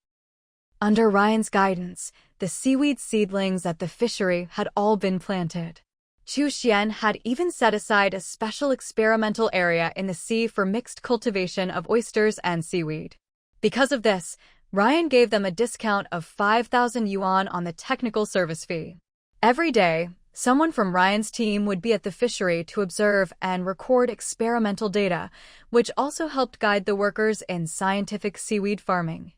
Under Ryan's guidance, the seaweed seedlings at the fishery had all been planted. Chu Xian had even set aside a special experimental area in the sea for mixed cultivation of oysters and seaweed. Because of this, Ryan gave them a discount of 5,000 yuan on the technical service fee. Every day, someone from Ryan's team would be at the fishery to observe and record experimental data, which also helped guide the workers in scientific seaweed farming.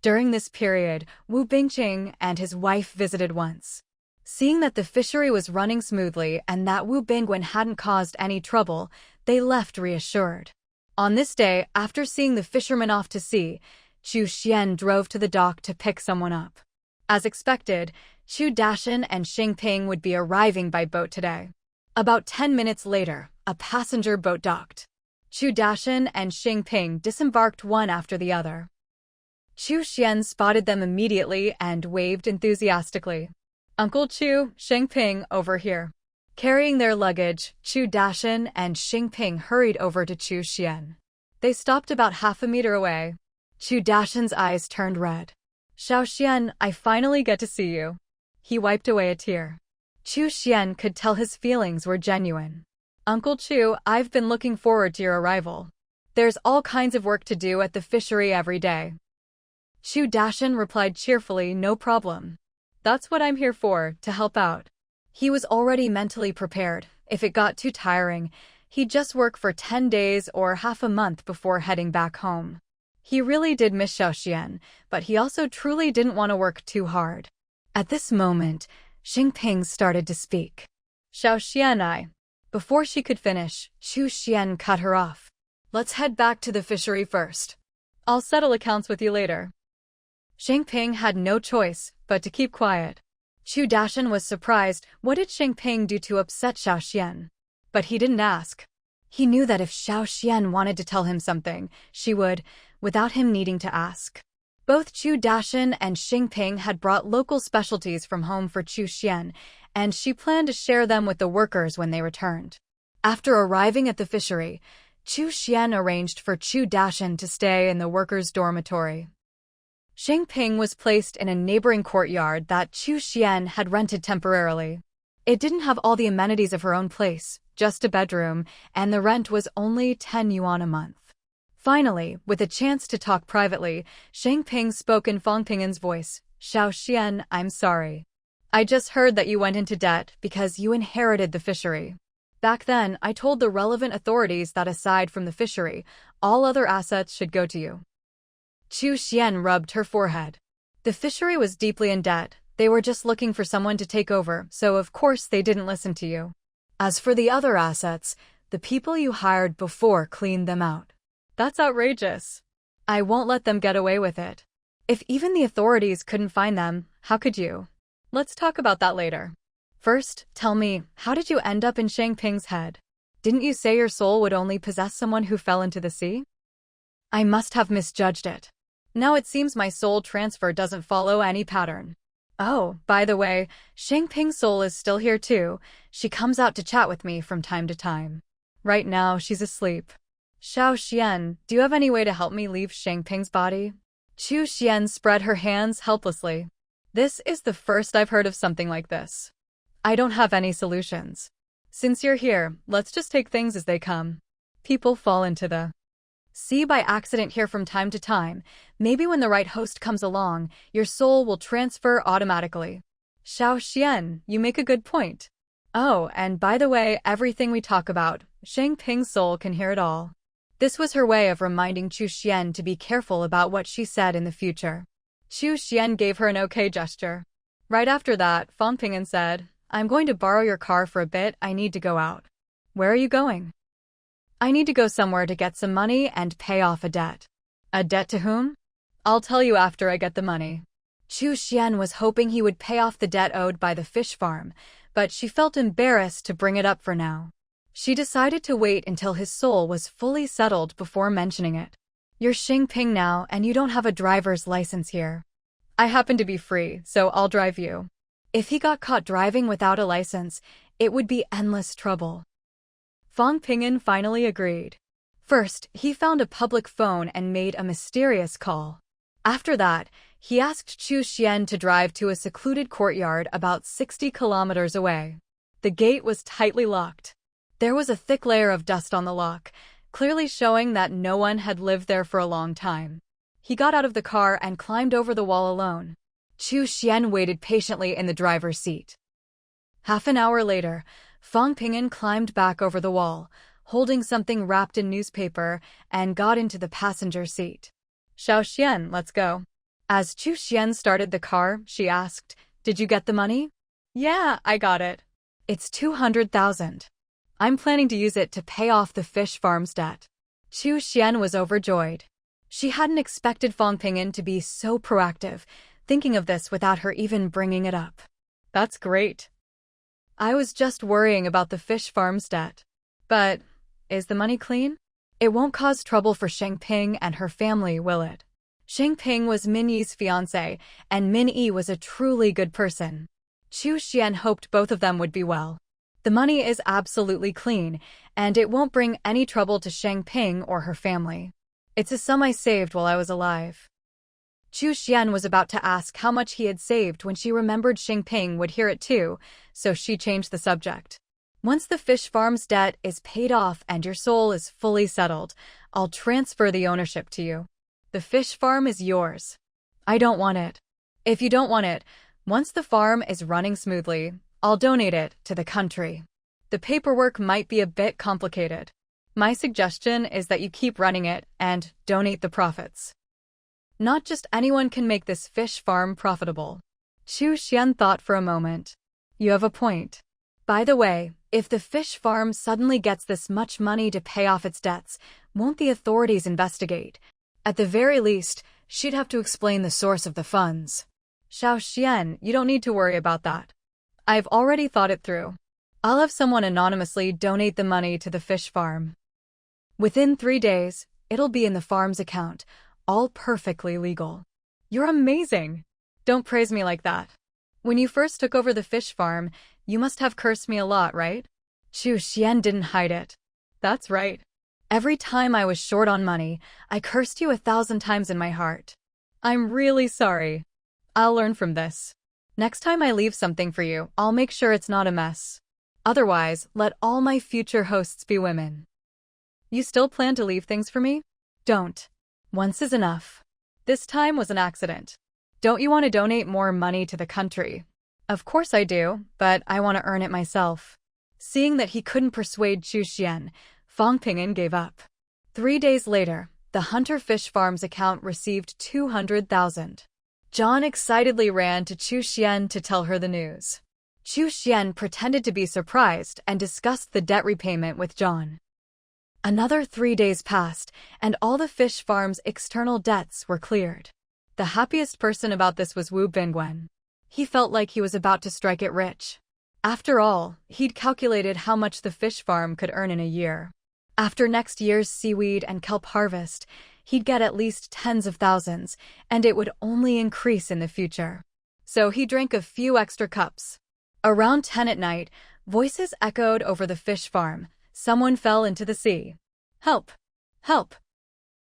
During this period, Wu Bingqing and his wife visited once. Seeing that the fishery was running smoothly and that Wu Bingwen hadn't caused any trouble, they left reassured. On this day, after seeing the fishermen off to sea, Chu Xian drove to the dock to pick someone up. As expected, Chu Dashan and Xingping would be arriving by boat today. About 10 minutes later, a passenger boat docked. Chu Dashan and Xingping disembarked one after the other. Chu Xian spotted them immediately and waved enthusiastically. Uncle Chu, Xingping, over here. Carrying their luggage, Chu Dashan and Xingping hurried over to Chu Xian. They stopped about half a meter away. Chu Dashan's eyes turned red. Xiao Xian, I finally get to see you. He wiped away a tear. Chu Xian could tell his feelings were genuine. Uncle Chu, I've been looking forward to your arrival. There's all kinds of work to do at the fishery every day. Chu Dashan replied cheerfully, no problem. That's what I'm here for, to help out. He was already mentally prepared. If it got too tiring, he'd just work for 10 days or half a month before heading back home. He really did miss Xiao Xian, but he also truly didn't want to work too hard. At this moment, Xingping started to speak. Xiao Xian, Before she could finish, Chu Xian cut her off. Let's head back to the fishery first. I'll settle accounts with you later. Xingping had no choice but to keep quiet. Chu Dashan was surprised. What did Xingping do to upset Xiao Xian? But he didn't ask. He knew that if Xiao Xian wanted to tell him something, she would, without him needing to ask. Both Chu Dashan and Xingping had brought local specialties from home for Chu Xian, and she planned to share them with the workers when they returned. After arriving at the fishery, Chu Xian arranged for Chu Dashan to stay in the workers' dormitory. Xingping was placed in a neighboring courtyard that Chu Xian had rented temporarily. It didn't have all the amenities of her own place, just a bedroom, and the rent was only 10 yuan a month. Finally, with a chance to talk privately, Xingping spoke in Fangpingen's voice. Xiao Xian, I'm sorry. I just heard that you went into debt because you inherited the fishery. Back then, I told the relevant authorities that aside from the fishery, all other assets should go to you. Chu Xian rubbed her forehead. The fishery was deeply in debt. They were just looking for someone to take over, so of course they didn't listen to you. As for the other assets, the people you hired before cleaned them out. That's outrageous. I won't let them get away with it. If even the authorities couldn't find them, how could you? Let's talk about that later. First, tell me, how did you end up in Xingping's head? Didn't you say your soul would only possess someone who fell into the sea? I must have misjudged it. Now it seems my soul transfer doesn't follow any pattern. Oh, by the way, Xingping's soul is still here too. She comes out to chat with me from time to time. Right now, she's asleep. Xiao Xian, do you have any way to help me leave Xingping's body? Chu Xian spread her hands helplessly. This is the first I've heard of something like this. I don't have any solutions. Since you're here, let's just take things as they come. People fall into the sea by accident here from time to time. Maybe when the right host comes along, your soul will transfer automatically. Xiao Xian, you make a good point. Oh, and by the way, everything we talk about, Xingping's soul can hear it all. This was her way of reminding Chu Xian to be careful about what she said in the future. Chu Xian gave her an okay gesture. Right after that, Fangpingen said, I'm going to borrow your car for a bit, I need to go out. Where are you going? I need to go somewhere to get some money and pay off a debt. A debt to whom? I'll tell you after I get the money. Chu Xian was hoping he would pay off the debt owed by the fish farm, but she felt embarrassed to bring it up for now. She decided to wait until his soul was fully settled before mentioning it. You're Xingping now, and you don't have a driver's license here. I happen to be free, so I'll drive you. If he got caught driving without a license, it would be endless trouble. Fang Ping'an finally agreed. First, he found a public phone and made a mysterious call. After that, he asked Chu Xian to drive to a secluded courtyard about 60 kilometers away. The gate was tightly locked. There was a thick layer of dust on the lock, clearly showing that no one had lived there for a long time. He got out of the car and climbed over the wall alone. Chu Xian waited patiently in the driver's seat. Half an hour later, Fang Ping'an climbed back over the wall, holding something wrapped in newspaper, and got into the passenger seat. Xiao Xian, let's go. As Chu Xian started the car, she asked, Did you get the money? Yeah, I got it. It's 200,000. I'm planning to use it to pay off the fish farm's debt. Chu Xian was overjoyed. She hadn't expected Fang Ping'an to be so proactive, thinking of this without her even bringing it up. That's great. I was just worrying about the fish farm's debt. But, is the money clean? It won't cause trouble for Xingping and her family, will it? Xingping was Min Yi's fiancé, and Min Yi was a truly good person. Chu Xian hoped both of them would be well. The money is absolutely clean, and it won't bring any trouble to Xingping or her family. It's a sum I saved while I was alive. Chu Xian was about to ask how much he had saved when she remembered Xingping would hear it too, so she changed the subject. Once the fish farm's debt is paid off and your soul is fully settled, I'll transfer the ownership to you. The fish farm is yours. I don't want it. If you don't want it, once the farm is running smoothly, I'll donate it to the country. The paperwork might be a bit complicated. My suggestion is that you keep running it and donate the profits. Not just anyone can make this fish farm profitable. Chu Xian thought for a moment. You have a point. By the way, if the fish farm suddenly gets this much money to pay off its debts, won't the authorities investigate? At the very least, she'd have to explain the source of the funds. Xiao Xian, you don't need to worry about that. I've already thought it through. I'll have someone anonymously donate the money to the fish farm. Within 3 days, it'll be in the farm's account, all perfectly legal. You're amazing. Don't praise me like that. When you first took over the fish farm, you must have cursed me a lot, right? Chu Xian didn't hide it. That's right. Every time I was short on money, I cursed you 1,000 times in my heart. I'm really sorry. I'll learn from this. Next time I leave something for you, I'll make sure it's not a mess. Otherwise, let all my future hosts be women. You still plan to leave things for me? Don't. Once is enough. This time was an accident. Don't you want to donate more money to the country? Of course I do, but I want to earn it myself. Seeing that he couldn't persuade Chu Xian, Fang Ping'an gave up. 3 days later, the Hunter Fish Farm's account received 200,000. John excitedly ran to Chu Xian to tell her the news. Chu Xian pretended to be surprised and discussed the debt repayment with John. Another 3 days passed, and all the fish farm's external debts were cleared. The happiest person about this was Wu Bingwen. He felt like he was about to strike it rich. After all, he'd calculated how much the fish farm could earn in a year. After next year's seaweed and kelp harvest, he'd get at least tens of thousands, and it would only increase in the future. So he drank a few extra cups. Around 10 at night, voices echoed over the fish farm. Someone fell into the sea. Help! Help!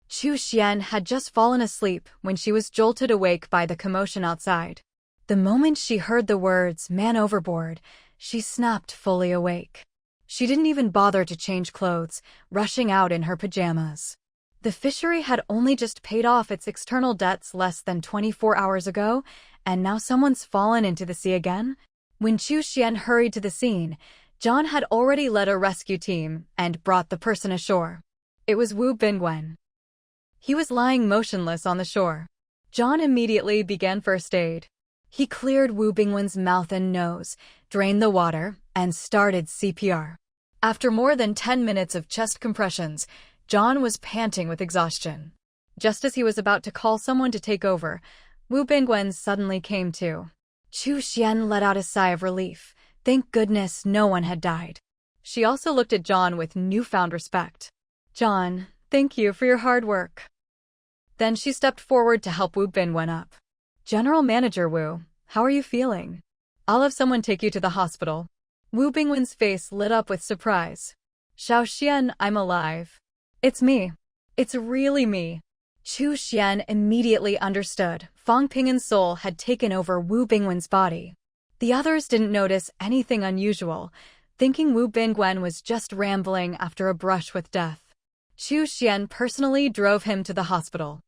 Chu Xian had just fallen asleep when she was jolted awake by the commotion outside. The moment she heard the words, "man overboard," she snapped fully awake. She didn't even bother to change clothes, rushing out in her pajamas. The fishery had only just paid off its external debts less than 24 hours ago, and now someone's fallen into the sea again? When Chu Xian hurried to the scene, John had already led a rescue team and brought the person ashore. It was Wu Bingwen. He was lying motionless on the shore. John immediately began first aid. He cleared Wu Bingwen's mouth and nose, drained the water, and started CPR. After more than 10 minutes of chest compressions, John was panting with exhaustion. Just as he was about to call someone to take over, Wu Bingwen suddenly came to. Chu Xian let out a sigh of relief. Thank goodness no one had died. She also looked at John with newfound respect. John, thank you for your hard work. Then she stepped forward to help Wu Bingwen up. General Manager Wu, how are you feeling? I'll have someone take you to the hospital. Wu Bingwen's face lit up with surprise. Xiao Xian, I'm alive. It's me. It's really me. Chu Xian immediately understood. Fang Ping'an's soul had taken over Wu Bingwen's body. The others didn't notice anything unusual, thinking Wu Bingwen was just rambling after a brush with death. Chu Xian personally drove him to the hospital.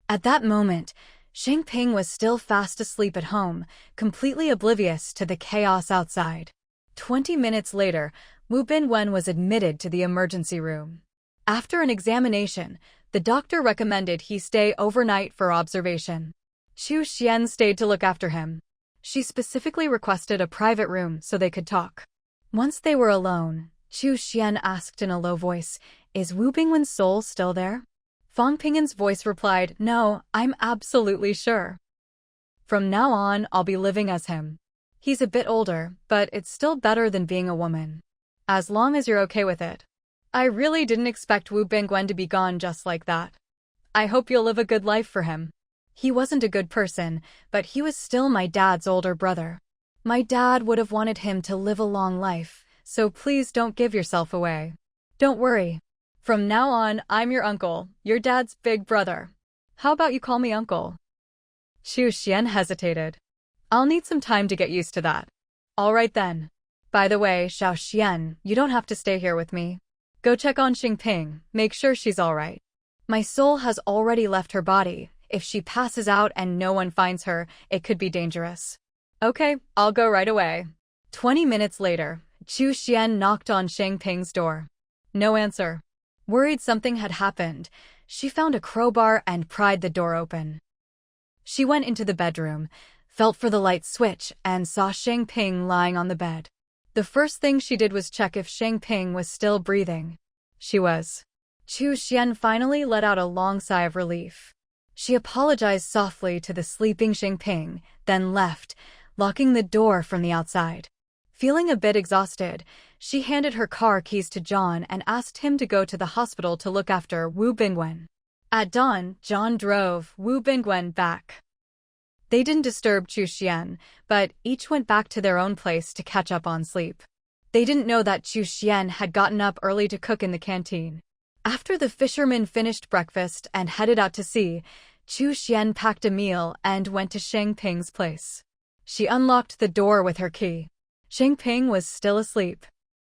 At that moment, Sheng Ping was still fast asleep at home, completely oblivious to the chaos outside. 20 minutes later, Wu Bingwen was admitted to the emergency room. After an examination, the doctor recommended he stay overnight for observation. Chu Xian stayed to look after him. She specifically requested a private room so they could talk. Once they were alone, Chu Xian asked in a low voice, "Is Wu Bingwen's soul still there?" Fang Ping'an's voice replied, "No, I'm absolutely sure. From now on, I'll be living as him. He's a bit older, but it's still better than being a woman. As long as you're okay with it." I really didn't expect Wu Bingwen to be gone just like that. I hope you'll live a good life for him. He wasn't a good person, but he was still my dad's older brother. My dad would have wanted him to live a long life, so please don't give yourself away. Don't worry. From now on, I'm your uncle, your dad's big brother. How about you call me uncle? Chu Xian hesitated. I'll need some time to get used to that. All right then. By the way, Xiao Xian, you don't have to stay here with me. Go check on Xing Ping, make sure she's all right. My soul has already left her body. If she passes out and no one finds her, it could be dangerous. Okay, I'll go right away. 20 minutes later, Chu Xian knocked on Sheng Ping's door. No answer. Worried something had happened, she found a crowbar and pried the door open. She went into the bedroom, felt for the light switch, and saw Sheng Ping lying on the bed. The first thing she did was check if Sheng Ping was still breathing. She was. Chu Xian finally let out a long sigh of relief. She apologized softly to the sleeping Sheng Ping, then left, locking the door from the outside. Feeling a bit exhausted, she handed her car keys to John and asked him to go to the hospital to look after Wu Bingwen. At dawn, John drove Wu Bingwen back. They didn't disturb Chu Xian, but each went back to their own place to catch up on sleep. They didn't know that Chu Xian had gotten up early to cook in the canteen. After the fishermen finished breakfast and headed out to sea, Chu Xian packed a meal and went to Sheng Ping's place. She unlocked the door with her key. Sheng Ping was still asleep.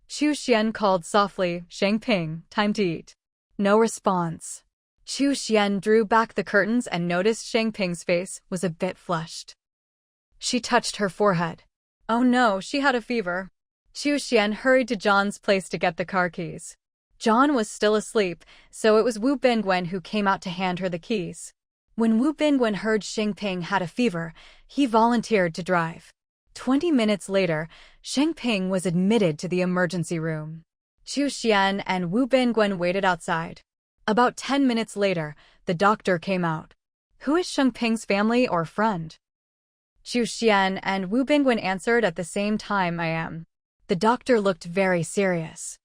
Chu Xian called softly, "Sheng Ping, time to eat." No response. Chu Xian drew back the curtains and noticed Sheng Ping's face was a bit flushed. She touched her forehead. Oh no, she had a fever. Chu Xian hurried to John's place to get the car keys. John was still asleep, so it was Wu Bingwen who came out to hand her the keys. When Wu Bingwen heard Sheng Ping had a fever, he volunteered to drive. 20 minutes later, Sheng Ping was admitted to the emergency room. Chu Xian and Wu Bingwen waited outside. About 10 minutes later, the doctor came out. Who is Sheng Ping's family or friend? Chu Xian and Wu Bingwen answered at the same time, I am. The doctor looked very serious.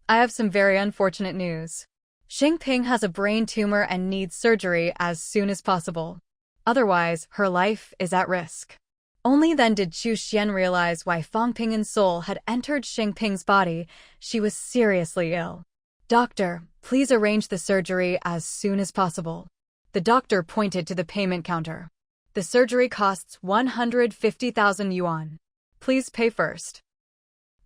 I have some very unfortunate news. Sheng Ping has a brain tumor and needs surgery as soon as possible. Otherwise, her life is at risk. Only then did Chu Xian realize why Fang Ping'an's soul had entered Sheng Ping's body. She was seriously ill. Doctor, please arrange the surgery as soon as possible. The doctor pointed to the payment counter. The surgery costs 150,000 yuan. Please pay first.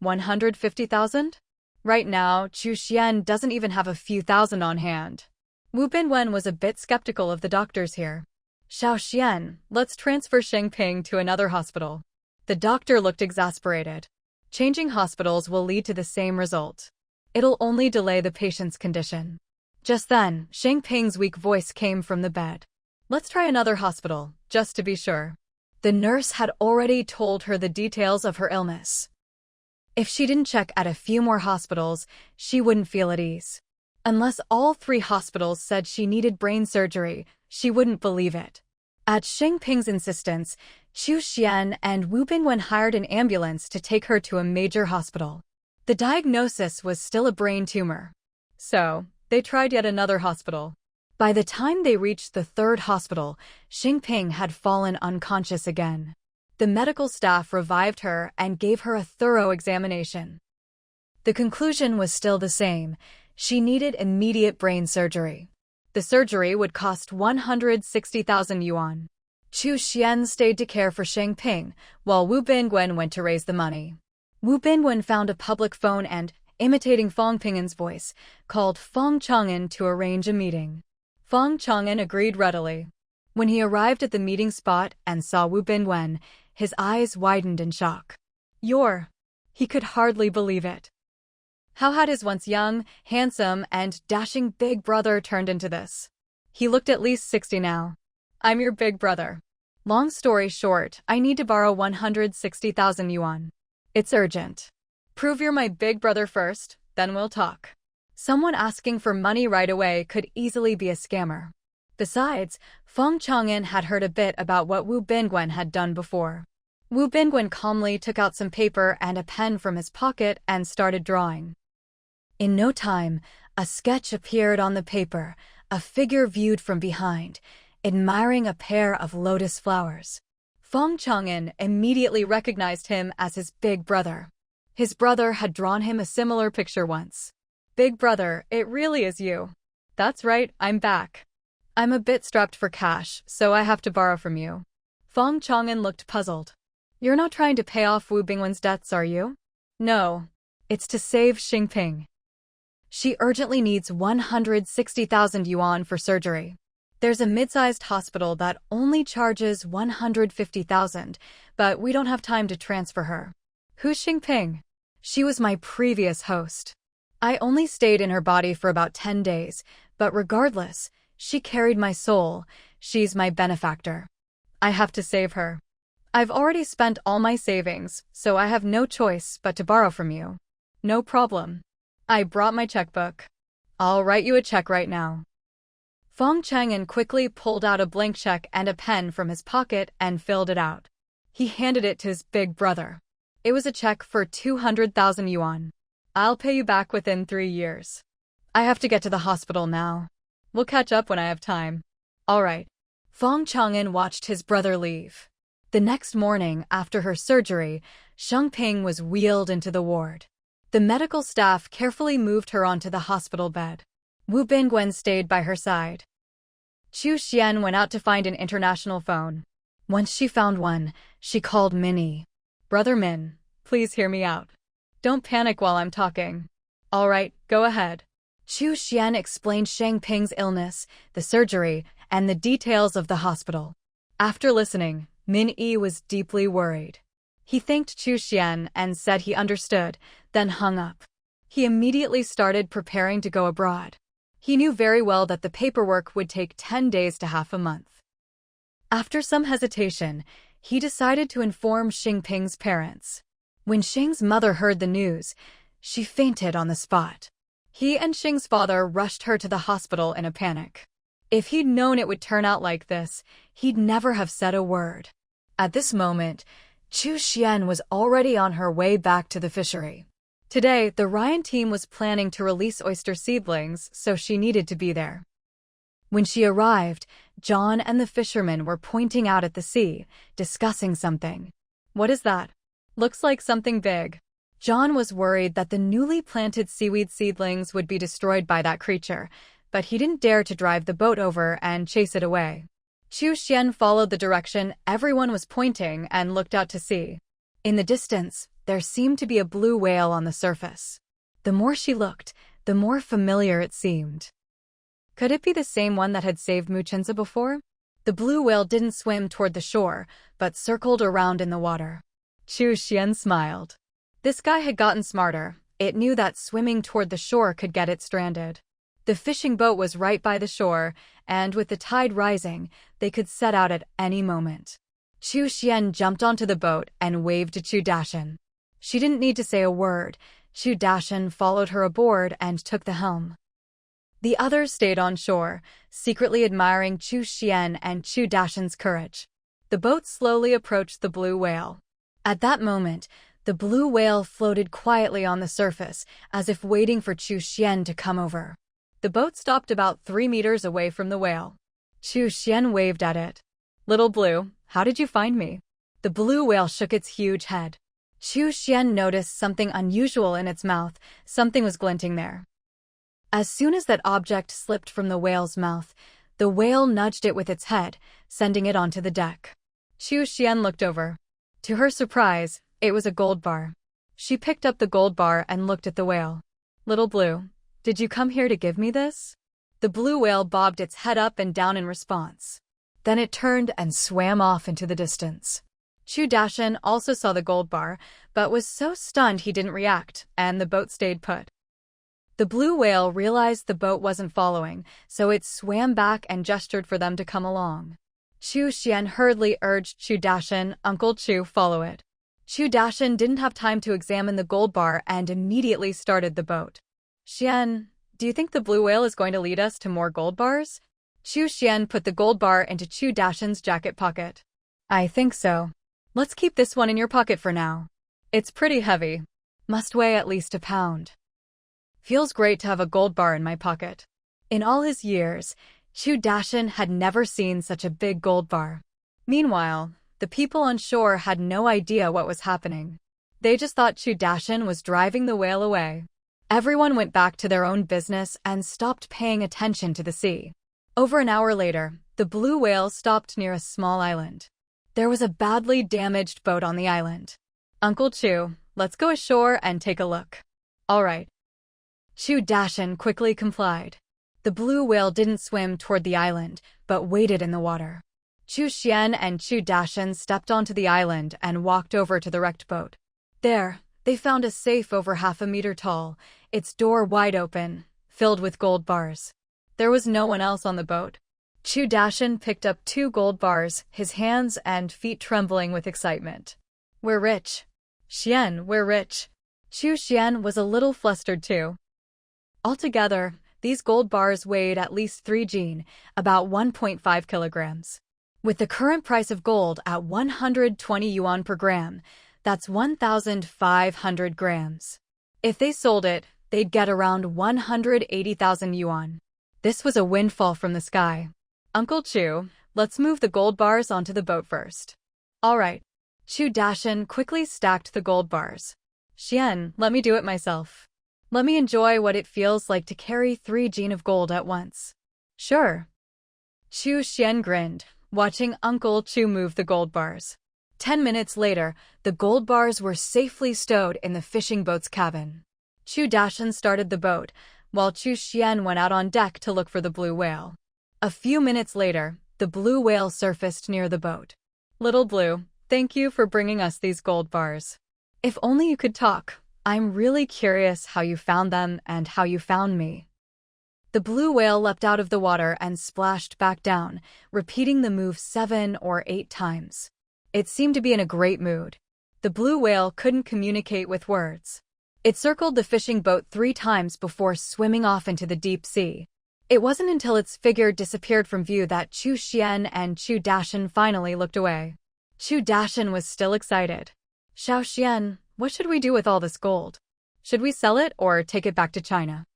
150,000? Right now, Chu Xian doesn't even have a few thousand on hand. Wu Bingwen was a bit skeptical of the doctors here. Xiao Xian, let's transfer Sheng Ping to another hospital. The doctor looked exasperated. Changing hospitals will lead to the same result. It'll only delay the patient's condition. Just then, Sheng Ping's weak voice came from the bed. Let's try another hospital, just to be sure. The nurse had already told her the details of her illness. If she didn't check at a few more hospitals, she wouldn't feel at ease. Unless all 3 hospitals said she needed brain surgery, she wouldn't believe it. At Xingping's insistence, Chu Xian and Wu Bingwen hired an ambulance to take her to a major hospital. The diagnosis was still a brain tumor. So, they tried yet another hospital. By the time they reached the 3rd hospital, Xingping had fallen unconscious again. The medical staff revived her and gave her a thorough examination. The conclusion was still the same. She needed immediate brain surgery. The surgery would cost 160,000 yuan. Chu Xian stayed to care for Xingping, while Wu Bingwen went to raise the money. Wu Bingwen found a public phone and, imitating Fong Pingan's voice, called Fong Chang'an to arrange a meeting. Fong Chang'an agreed readily. When he arrived at the meeting spot and saw Wu Bingwen, his eyes widened in shock. He could hardly believe it. How had his once young, handsome, and dashing big brother turned into this? He looked at least 60 now. I'm your big brother. Long story short, I need to borrow 160,000 yuan. It's urgent. Prove you're my big brother first, then we'll talk. Someone asking for money right away could easily be a scammer. Besides, Fong Chang'an had heard a bit about what Wu Bingwen had done before. Wu Bingwen calmly took out some paper and a pen from his pocket and started drawing. In no time, a sketch appeared on the paper, a figure viewed from behind, admiring a pair of lotus flowers. Fong Chang'an immediately recognized him as his big brother. His brother had drawn him a similar picture once. Big brother, it really is you. That's right, I'm back. I'm a bit strapped for cash, so I have to borrow from you. Fong Chang'an looked puzzled. You're not trying to pay off Wu Bingwen's debts, are you? No. It's to save Xingping. She urgently needs 160,000 yuan for surgery. There's a mid-sized hospital that only charges 150,000, but we don't have time to transfer her. Who's Xingping? She was my previous host. I only stayed in her body for about 10 days, but regardless, she carried my soul. She's my benefactor. I have to save her. I've already spent all my savings, so I have no choice but to borrow from you. No problem. I brought my checkbook. I'll write you a check right now. Fong Chang'an quickly pulled out a blank check and a pen from his pocket and filled it out. He handed it to his big brother. It was a check for 200,000 yuan. I'll pay you back within 3 years. I have to get to the hospital now. We'll catch up when I have time. All right. Fong Chang'an watched his brother leave. The next morning, after her surgery, Xingping was wheeled into the ward. The medical staff carefully moved her onto the hospital bed. Wu Bingwen stayed by her side. Chu Xian went out to find an international phone. Once she found one, she called Minnie. Brother Min, please hear me out. Don't panic while I'm talking. All right, go ahead. Chu Xian explained Xingping's illness, the surgery, and the details of the hospital. After listening, Min Yi was deeply worried. He thanked Chu Xian and said he understood, then hung up. He immediately started preparing to go abroad. He knew very well that the paperwork would take 10 days to half a month. After some hesitation, he decided to inform Xingping's parents. When Xing's mother heard the news, she fainted on the spot. He and Xing's father rushed her to the hospital in a panic. If he'd known it would turn out like this, he'd never have said a word. At this moment, Chu Xian was already on her way back to the fishery. Today, the Ryan team was planning to release oyster seedlings, so she needed to be there. When she arrived, John and the fishermen were pointing out at the sea, discussing something. What is that? Looks like something big. John was worried that the newly planted seaweed seedlings would be destroyed by that creature, but he didn't dare to drive the boat over and chase it away. Chu Xian followed the direction everyone was pointing and looked out to sea. In the distance, there seemed to be a blue whale on the surface. The more she looked, the more familiar it seemed. Could it be the same one that had saved Muchenza before? The blue whale didn't swim toward the shore, but circled around in the water. Chu Xian smiled. This guy had gotten smarter. It knew that swimming toward the shore could get it stranded. The fishing boat was right by the shore, and with the tide rising, they could set out at any moment. Chu Xian jumped onto the boat and waved to Chu Dashan. She didn't need to say a word. Chu Dashan followed her aboard and took the helm. The others stayed on shore, secretly admiring Chu Xian and Chu Dashan's courage. The boat slowly approached the blue whale. At that moment, the blue whale floated quietly on the surface, as if waiting for Chu Xian to come over. The boat stopped about 3 meters away from the whale. Chu Xian waved at it. "Little Blue, how did you find me?" The blue whale shook its huge head. Chu Xian noticed something unusual in its mouth. Something was glinting there. As soon as that object slipped from the whale's mouth, the whale nudged it with its head, sending it onto the deck. Chu Xian looked over. To her surprise, it was a gold bar. She picked up the gold bar and looked at the whale. "Little Blue, did you come here to give me this?" The blue whale bobbed its head up and down in response. Then it turned and swam off into the distance. Chu Dashan also saw the gold bar, but was so stunned he didn't react, and the boat stayed put. The blue whale realized the boat wasn't following, so it swam back and gestured for them to come along. Chu Xian hurriedly urged Chu Dashan, "Uncle Chu, follow it." Chu Dashan didn't have time to examine the gold bar and immediately started the boat. "Xian, do you think the blue whale is going to lead us to more gold bars?" Chu Xian put the gold bar into Chu Dashan's jacket pocket. "I think so. Let's keep this one in your pocket for now. It's pretty heavy. Must weigh at least a pound. Feels great to have a gold bar in my pocket." In all his years, Chu Dashan had never seen such a big gold bar. Meanwhile, the people on shore had no idea what was happening. They just thought Chu Dashan was driving the whale away. Everyone went back to their own business and stopped paying attention to the sea. Over an hour later, the blue whale stopped near a small island. There was a badly damaged boat on the island. "Uncle Chu, let's go ashore and take a look." "All right." Chu Dashan quickly complied. The blue whale didn't swim toward the island, but waited in the water. Chu Xian and Chu Dashan stepped onto the island and walked over to the wrecked boat. There, they found a safe over 1/2 meter tall, its door wide open, filled with gold bars. There was no one else on the boat. Chu Dashan picked up 2 gold bars, his hands and feet trembling with excitement. "We're rich. Xian, we're rich." Chu Xian was a little flustered too. Altogether, these gold bars weighed at least 3 jin, about 1.5 kilograms. With the current price of gold at 120 yuan per gram, that's 1,500 grams. If they sold it, they'd get around 180,000 yuan. This was a windfall from the sky. "Uncle Chu, let's move the gold bars onto the boat first." "All right." Chu Dashan quickly stacked the gold bars. "Xian, let me do it myself. Let me enjoy what it feels like to carry 3 jin of gold at once." "Sure." Chu Xian grinned, watching Uncle Chu move the gold bars. 10 minutes later, the gold bars were safely stowed in the fishing boat's cabin. Chu Dashan started the boat, while Chu Xian went out on deck to look for the blue whale. A few minutes later, the blue whale surfaced near the boat. "Little Blue, thank you for bringing us these gold bars. If only you could talk. I'm really curious how you found them and how you found me." The blue whale leapt out of the water and splashed back down, repeating the move 7 or 8 times. It seemed to be in a great mood. The blue whale couldn't communicate with words. It circled the fishing boat 3 times before swimming off into the deep sea. It wasn't until its figure disappeared from view that Chu Xian and Chu Dashan finally looked away. Chu Dashan was still excited. "Xiao Xian, what should we do with all this gold? Should we sell it or take it back to China?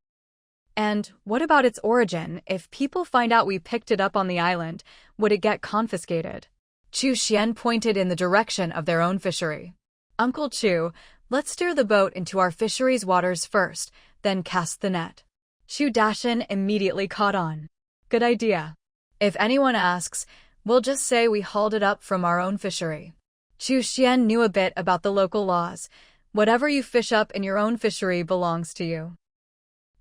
And what about its origin? If people find out we picked it up on the island, would it get confiscated?" Chu Xian pointed in the direction of their own fishery. "Uncle Chu, let's steer the boat into our fishery's waters first, then cast the net." Chu Dashan immediately caught on. "Good idea. If anyone asks, we'll just say we hauled it up from our own fishery." Chu Xian knew a bit about the local laws. Whatever you fish up in your own fishery belongs to you.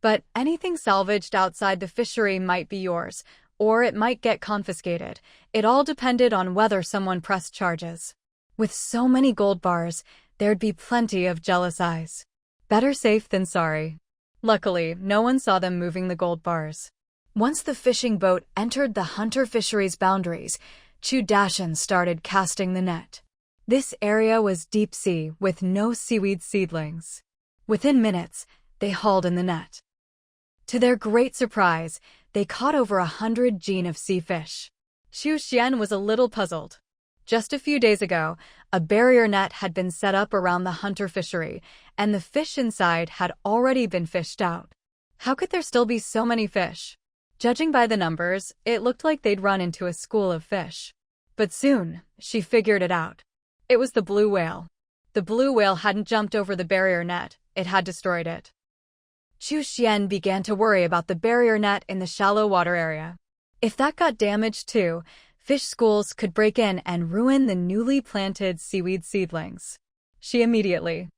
But anything salvaged outside the fishery might be yours, or it might get confiscated. It all depended on whether someone pressed charges. With so many gold bars, there'd be plenty of jealous eyes. Better safe than sorry. Luckily, no one saw them moving the gold bars. Once the fishing boat entered the hunter fishery's boundaries, Chu Dashan started casting the net. This area was deep sea with no seaweed seedlings. Within minutes, they hauled in the net. To their great surprise, they caught over 100 gene of sea fish. Xu Xian was a little puzzled. Just a few days ago, a barrier net had been set up around the hunter fishery, and the fish inside had already been fished out. How could there still be so many fish? Judging by the numbers, it looked like they'd run into a school of fish. But soon, she figured it out. It was the blue whale. The blue whale hadn't jumped over the barrier net, it had destroyed it. Xu Xian began to worry about the barrier net in the shallow water area. If that got damaged too, fish schools could break in and ruin the newly planted seaweed seedlings. She immediately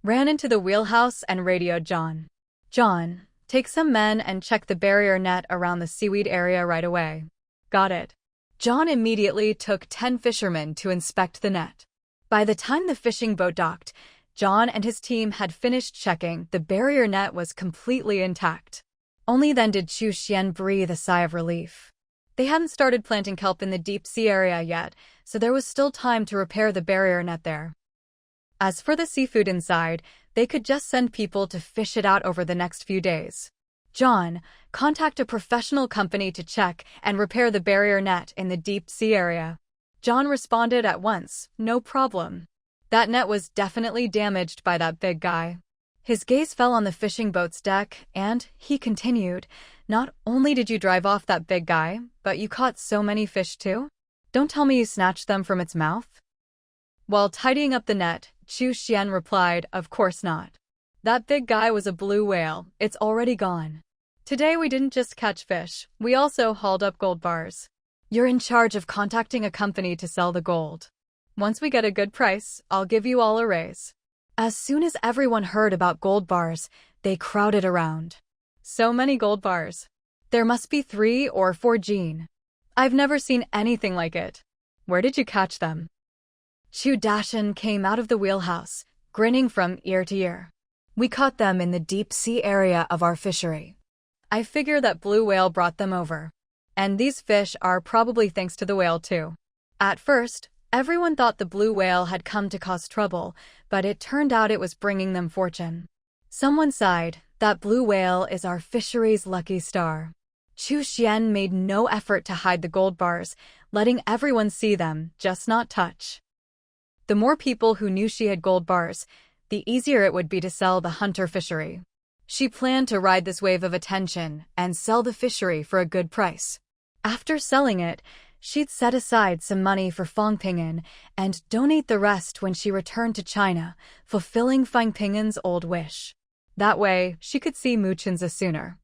ran into the wheelhouse and radioed John. "John, take some men and check the barrier net around the seaweed area right away." "Got it." John immediately took 10 fishermen to inspect the net. By the time the fishing boat docked, John and his team had finished checking the barrier net was completely intact. Only then did Xu Xian breathe a sigh of relief. They hadn't started planting kelp in the deep sea area yet, so there was still time to repair the barrier net there. As for the seafood inside, they could just send people to fish it out over the next few days. "John, contact a professional company to check and repair the barrier net in the deep sea area." John responded at once, "No problem. That net was definitely damaged by that big guy." His gaze fell on the fishing boat's deck, and he continued, "Not only did you drive off that big guy, but you caught so many fish too? Don't tell me you snatched them from its mouth?" While tidying up the net, Xu Xian replied, "Of course not. That big guy was a blue whale, it's already gone. Today we didn't just catch fish, we also hauled up gold bars. You're in charge of contacting a company to sell the gold. Once we get a good price, I'll give you all a raise." As soon as everyone heard about gold bars, they crowded around. "So many gold bars. There must be 3 or 4 gene. I've never seen anything like it. Where did you catch them?" Chu Dashan came out of the wheelhouse, grinning from ear to ear. "We caught them in the deep sea area of our fishery. I figure that blue whale brought them over. And these fish are probably thanks to the whale too." At first, everyone thought the blue whale had come to cause trouble, but it turned out it was bringing them fortune. Someone sighed, "That blue whale is our fishery's lucky star." Xu Xian made no effort to hide the gold bars, letting everyone see them, just not touch. The more people who knew she had gold bars, the easier it would be to sell the hunter fishery. She planned to ride this wave of attention and sell the fishery for a good price. After selling it, she'd set aside some money for Fang Ping'an and donate the rest when she returned to China, fulfilling Fang Ping'an's old wish. That way, she could see Mu Chenza sooner.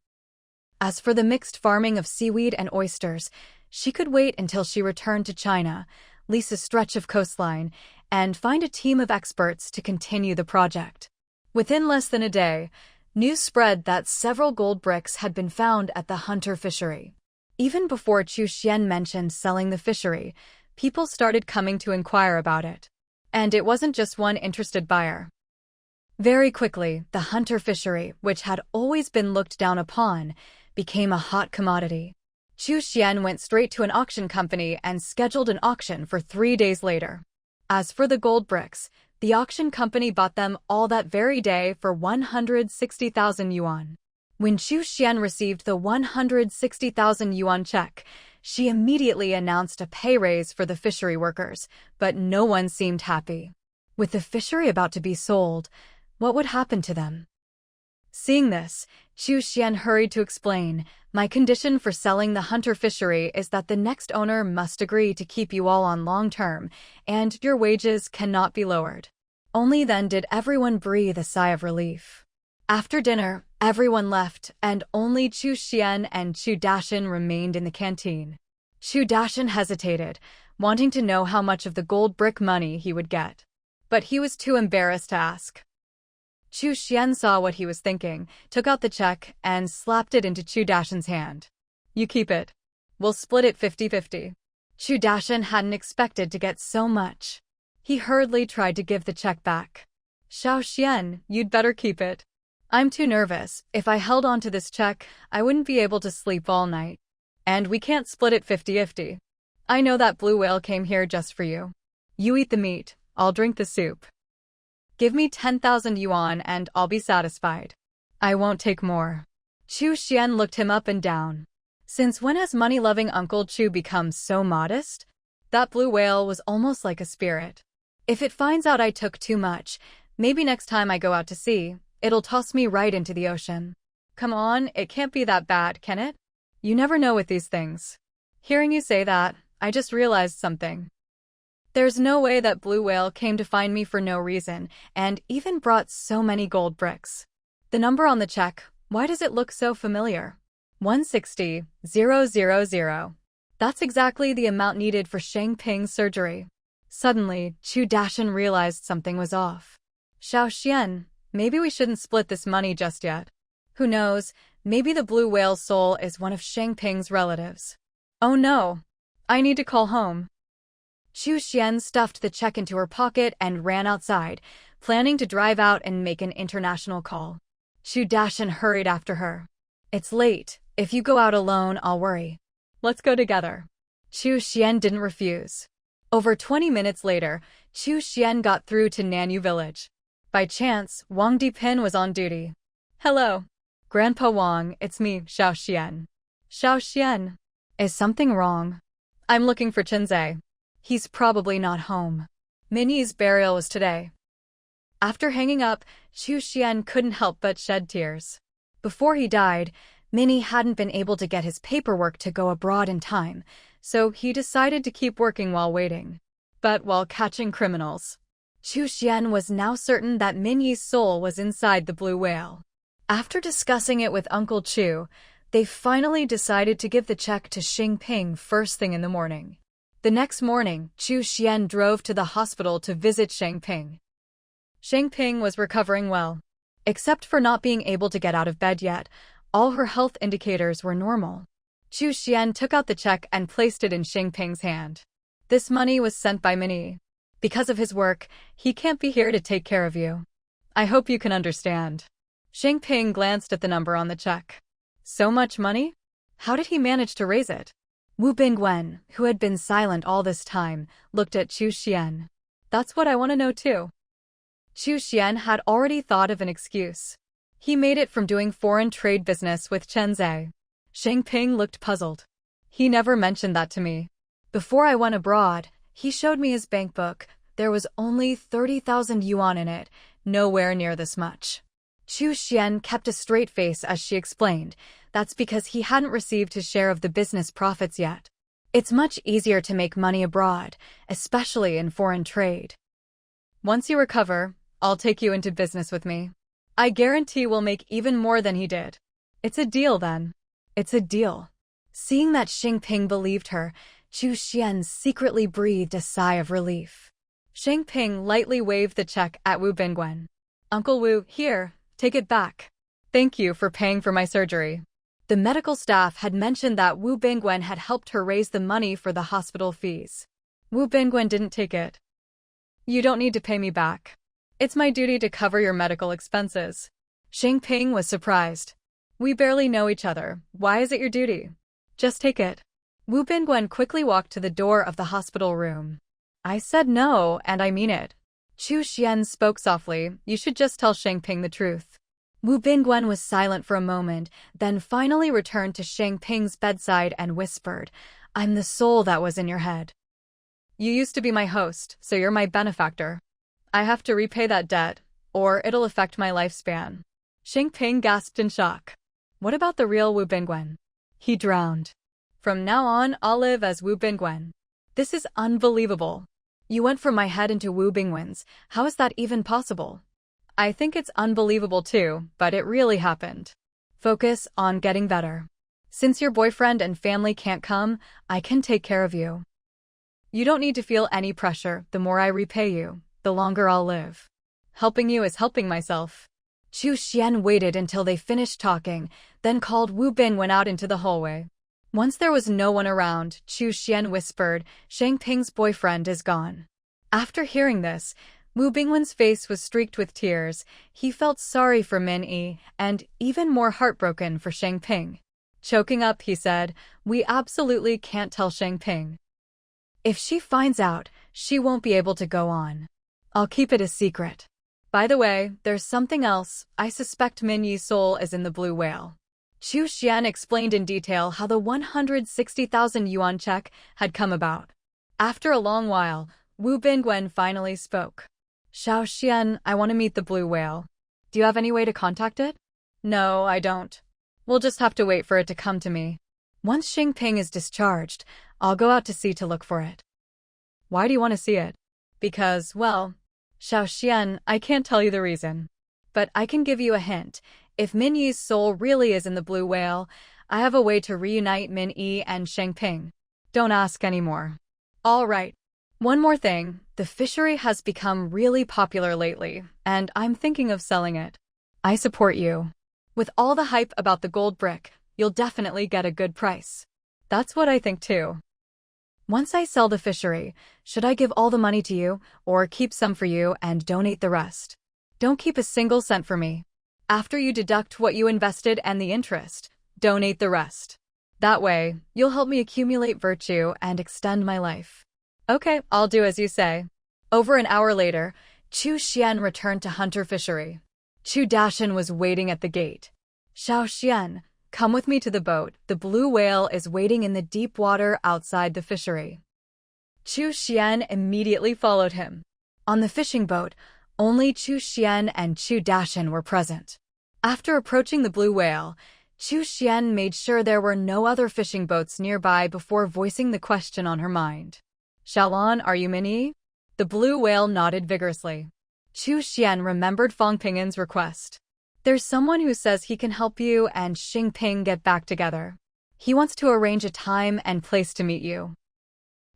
As for the mixed farming of seaweed and oysters, she could wait until she returned to China, lease a stretch of coastline, and find a team of experts to continue the project. Within less than a day, news spread that several gold bricks had been found at the hunter fishery. Even before Xu Xian mentioned selling the fishery, people started coming to inquire about it. And it wasn't just one interested buyer. Very quickly, the hunter fishery, which had always been looked down upon, became a hot commodity. Xu Xian went straight to an auction company and scheduled an auction for 3 days later. As for the gold bricks, the auction company bought them all that very day for 160,000 yuan. When Xu Xian received the 160,000 yuan check, she immediately announced a pay raise for the fishery workers, but no one seemed happy. With the fishery about to be sold, what would happen to them? Seeing this, Xu Xian hurried to explain, "My condition for selling the hunter fishery is that the next owner must agree to keep you all on long term, and your wages cannot be lowered." Only then did everyone breathe a sigh of relief. After dinner, everyone left, and only Xu Xian and Xu Dashan remained in the canteen. Xu Dashan hesitated, wanting to know how much of the gold brick money he would get. But he was too embarrassed to ask. Xu Xian saw what he was thinking, took out the check, and slapped it into Xu Dashan's hand. "You keep it. We'll split it 50-50. Xu Dashan hadn't expected to get so much. He hurriedly tried to give the check back. "Xiao Xian, you'd better keep it. I'm too nervous. If I held on to this check, I wouldn't be able to sleep all night. And we can't split it 50-50. I know that blue whale came here just for you. You eat the meat, I'll drink the soup. Give me 10,000 yuan and I'll be satisfied. I won't take more. Chu Xian looked him up and down. Since when has money-loving Uncle Chu become so modest? That blue whale was almost like a spirit. If it finds out I took too much, maybe next time I go out to sea, it'll toss me right into the ocean. Come on, it can't be that bad, can it? You never know with these things. Hearing you say that, I just realized something. There's no way that blue whale came to find me for no reason, and even brought so many gold bricks. The number on the check, why does it look so familiar? 160,000. That's exactly the amount needed for Sheng Ping's surgery. Suddenly, Chu Dashan realized something was off. Xiao Xian, maybe we shouldn't split this money just yet. Who knows, maybe the blue whale's soul is one of Sheng Ping's relatives. Oh no! I need to call home. Chu Xian stuffed the check into her pocket and ran outside, planning to drive out and make an international call. Chu Dashan hurried after her. It's late. If you go out alone, I'll worry. Let's go together. Chu Xian didn't refuse. Over 20 minutes later, Chu Xian got through to Nanyu village. By chance, Wang Dipin was on duty. Hello. Grandpa Wang, it's me, Xiao Xian. Xiao Xian. Is something wrong? I'm looking for Chenze. He's probably not home. Minnie's burial was today. After hanging up, Chu Xian couldn't help but shed tears. Before he died, Minnie hadn't been able to get his paperwork to go abroad in time, so he decided to keep working while waiting. But while catching criminals, Chu Xian was now certain that Minnie's soul was inside the blue whale. After discussing it with Uncle Chu, they finally decided to give the check to Sheng Ping first thing in the morning. The next morning, Chu Xian drove to the hospital to visit Sheng Ping. Sheng Ping was recovering well. Except for not being able to get out of bed yet, all her health indicators were normal. Chu Xian took out the check and placed it in Sheng Ping's hand. This money was sent by Minnie. Because of his work, he can't be here to take care of you. I hope you can understand. Sheng Ping glanced at the number on the check. So much money? How did he manage to raise it? Wu Bingwen, who had been silent all this time, looked at Chu Xian. That's what I want to know too. Chu Xian had already thought of an excuse. He made it from doing foreign trade business with Chenze. Sheng Ping looked puzzled. He never mentioned that to me. Before I went abroad, he showed me his bank book. There was only 30,000 yuan in it, nowhere near this much. Chu Xian kept a straight face as she explained. That's because he hadn't received his share of the business profits yet. It's much easier to make money abroad, especially in foreign trade. Once you recover, I'll take you into business with me. I guarantee we'll make even more than he did. It's a deal then. It's a deal. Seeing that Sheng Ping believed her, Chu Xian secretly breathed a sigh of relief. Sheng Ping lightly waved the check at Wu Bingwen. Uncle Wu, here, take it back. Thank you for paying for my surgery. The medical staff had mentioned that Wu Bingwen had helped her raise the money for the hospital fees. Wu Bingwen didn't take it. You don't need to pay me back. It's my duty to cover your medical expenses. Sheng Ping was surprised. We barely know each other. Why is it your duty? Just take it. Wu Bingwen quickly walked to the door of the hospital room. I said no, and I mean it. Chu Xian spoke softly. You should just tell Sheng Ping the truth. Wu Bingwen was silent for a moment, then finally returned to Sheng Ping's bedside and whispered, I'm the soul that was in your head. You used to be my host, so you're my benefactor. I have to repay that debt, or it'll affect my lifespan. Sheng Ping gasped in shock. What about the real Wu Bingwen? He drowned. From now on, I'll live as Wu Bingwen. This is unbelievable. You went from my head into Wu Bingwen's. How is that even possible? I think it's unbelievable too, but it really happened. Focus on getting better. Since your boyfriend and family can't come, I can take care of you. You don't need to feel any pressure. The more I repay you, the longer I'll live. Helping you is helping myself. Chu Xian waited until they finished talking, then called Wu Bingwen out into the hallway. Once there was no one around, Chu Xian whispered, Sheng Ping's boyfriend is gone. After hearing this, Wu Bingwen's face was streaked with tears. He felt sorry for Min Yi, and even more heartbroken for Sheng Ping. Choking up, he said, we absolutely can't tell Sheng Ping. If she finds out, she won't be able to go on. I'll keep it a secret. By the way, there's something else. I suspect Min Yi's soul is in the blue whale. Chu Xian explained in detail how the 160,000 yuan check had come about. After a long while, Wu Bingwen finally spoke. Xiao Xian, I want to meet the blue whale. Do you have any way to contact it? No, I don't. We'll just have to wait for it to come to me. Once Xingping is discharged, I'll go out to sea to look for it. Why do you want to see it? Because, well, Xiao Xian, I can't tell you the reason. But I can give you a hint. If Min Yi's soul really is in the blue whale, I have a way to reunite Min Yi and Xingping. Don't ask anymore. All right. One more thing. The fishery has become really popular lately, and I'm thinking of selling it. I support you. With all the hype about the gold brick, you'll definitely get a good price. That's what I think too. Once I sell the fishery, should I give all the money to you, or keep some for you and donate the rest? Don't keep a single cent for me. After you deduct what you invested and the interest, donate the rest. That way, you'll help me accumulate virtue and extend my life. Okay, I'll do as you say. Over an hour later, Chu Xian returned to Hunter Fishery. Chu Dashan was waiting at the gate. Xiao Xian, come with me to the boat. The blue whale is waiting in the deep water outside the fishery. Chu Xian immediately followed him. On the fishing boat, only Chu Xian and Chu Dashan were present. After approaching the blue whale, Chu Xian made sure there were no other fishing boats nearby before voicing the question on her mind. Xiaolan, are you Min Yi? The blue whale nodded vigorously. Chu Xian remembered Fang Pingin's request. There's someone who says he can help you and Xingping get back together. He wants to arrange a time and place to meet you.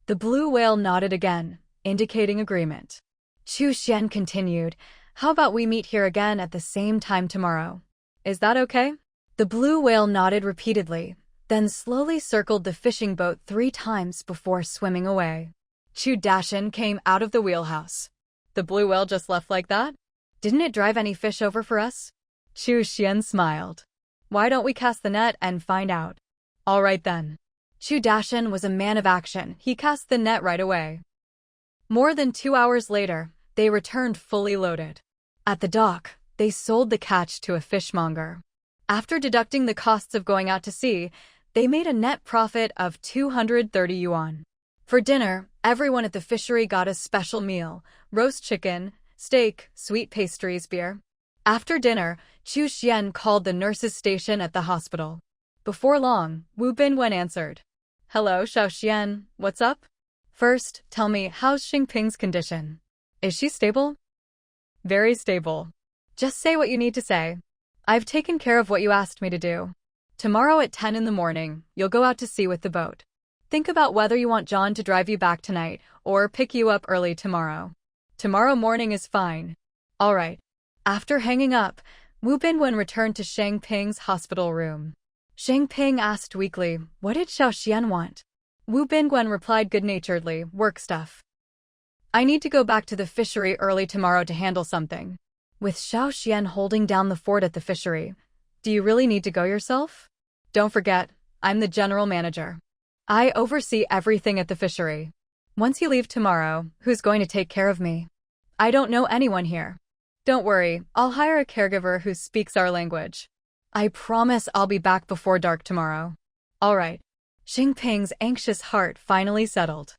The blue whale nodded again, indicating agreement. Chu Xian continued, how about we meet here again at the same time tomorrow? Is that okay? The blue whale nodded repeatedly, then slowly circled the fishing boat 3 times before swimming away. Chu Dashan came out of the wheelhouse. The blue whale just left like that? Didn't it drive any fish over for us? Chu Xian smiled. Why don't we cast the net and find out? All right then. Chu Dashan was a man of action. He cast the net right away. More than 2 hours later, they returned fully loaded. At the dock, they sold the catch to a fishmonger. After deducting the costs of going out to sea, they made a net profit of 230 yuan. For dinner, everyone at the fishery got a special meal: roast chicken, steak, sweet pastries, beer. After dinner, Chu Xian called the nurses' station at the hospital. Before long, Wu Binwen answered. Hello, Xiao Xian, what's up? First, tell me, how's Xingping's condition? Is she stable? Very stable. Just say what you need to say. I've taken care of what you asked me to do. Tomorrow at 10 in the morning, you'll go out to sea with the boat. Think about whether you want John to drive you back tonight or pick you up early tomorrow. Tomorrow morning is fine. All right. After hanging up, Wu Binwen returned to Xingping's hospital room. Xingping asked weakly, what did Xiao Xian want? Wu Binwen replied good-naturedly, work stuff. I need to go back to the fishery early tomorrow to handle something. With Xiao Xian holding down the fort at the fishery, do you really need to go yourself? Don't forget, I'm the general manager. I oversee everything at the fishery. Once you leave tomorrow, who's going to take care of me? I don't know anyone here. Don't worry, I'll hire a caregiver who speaks our language. I promise I'll be back before dark tomorrow. All right. Xingping's anxious heart finally settled.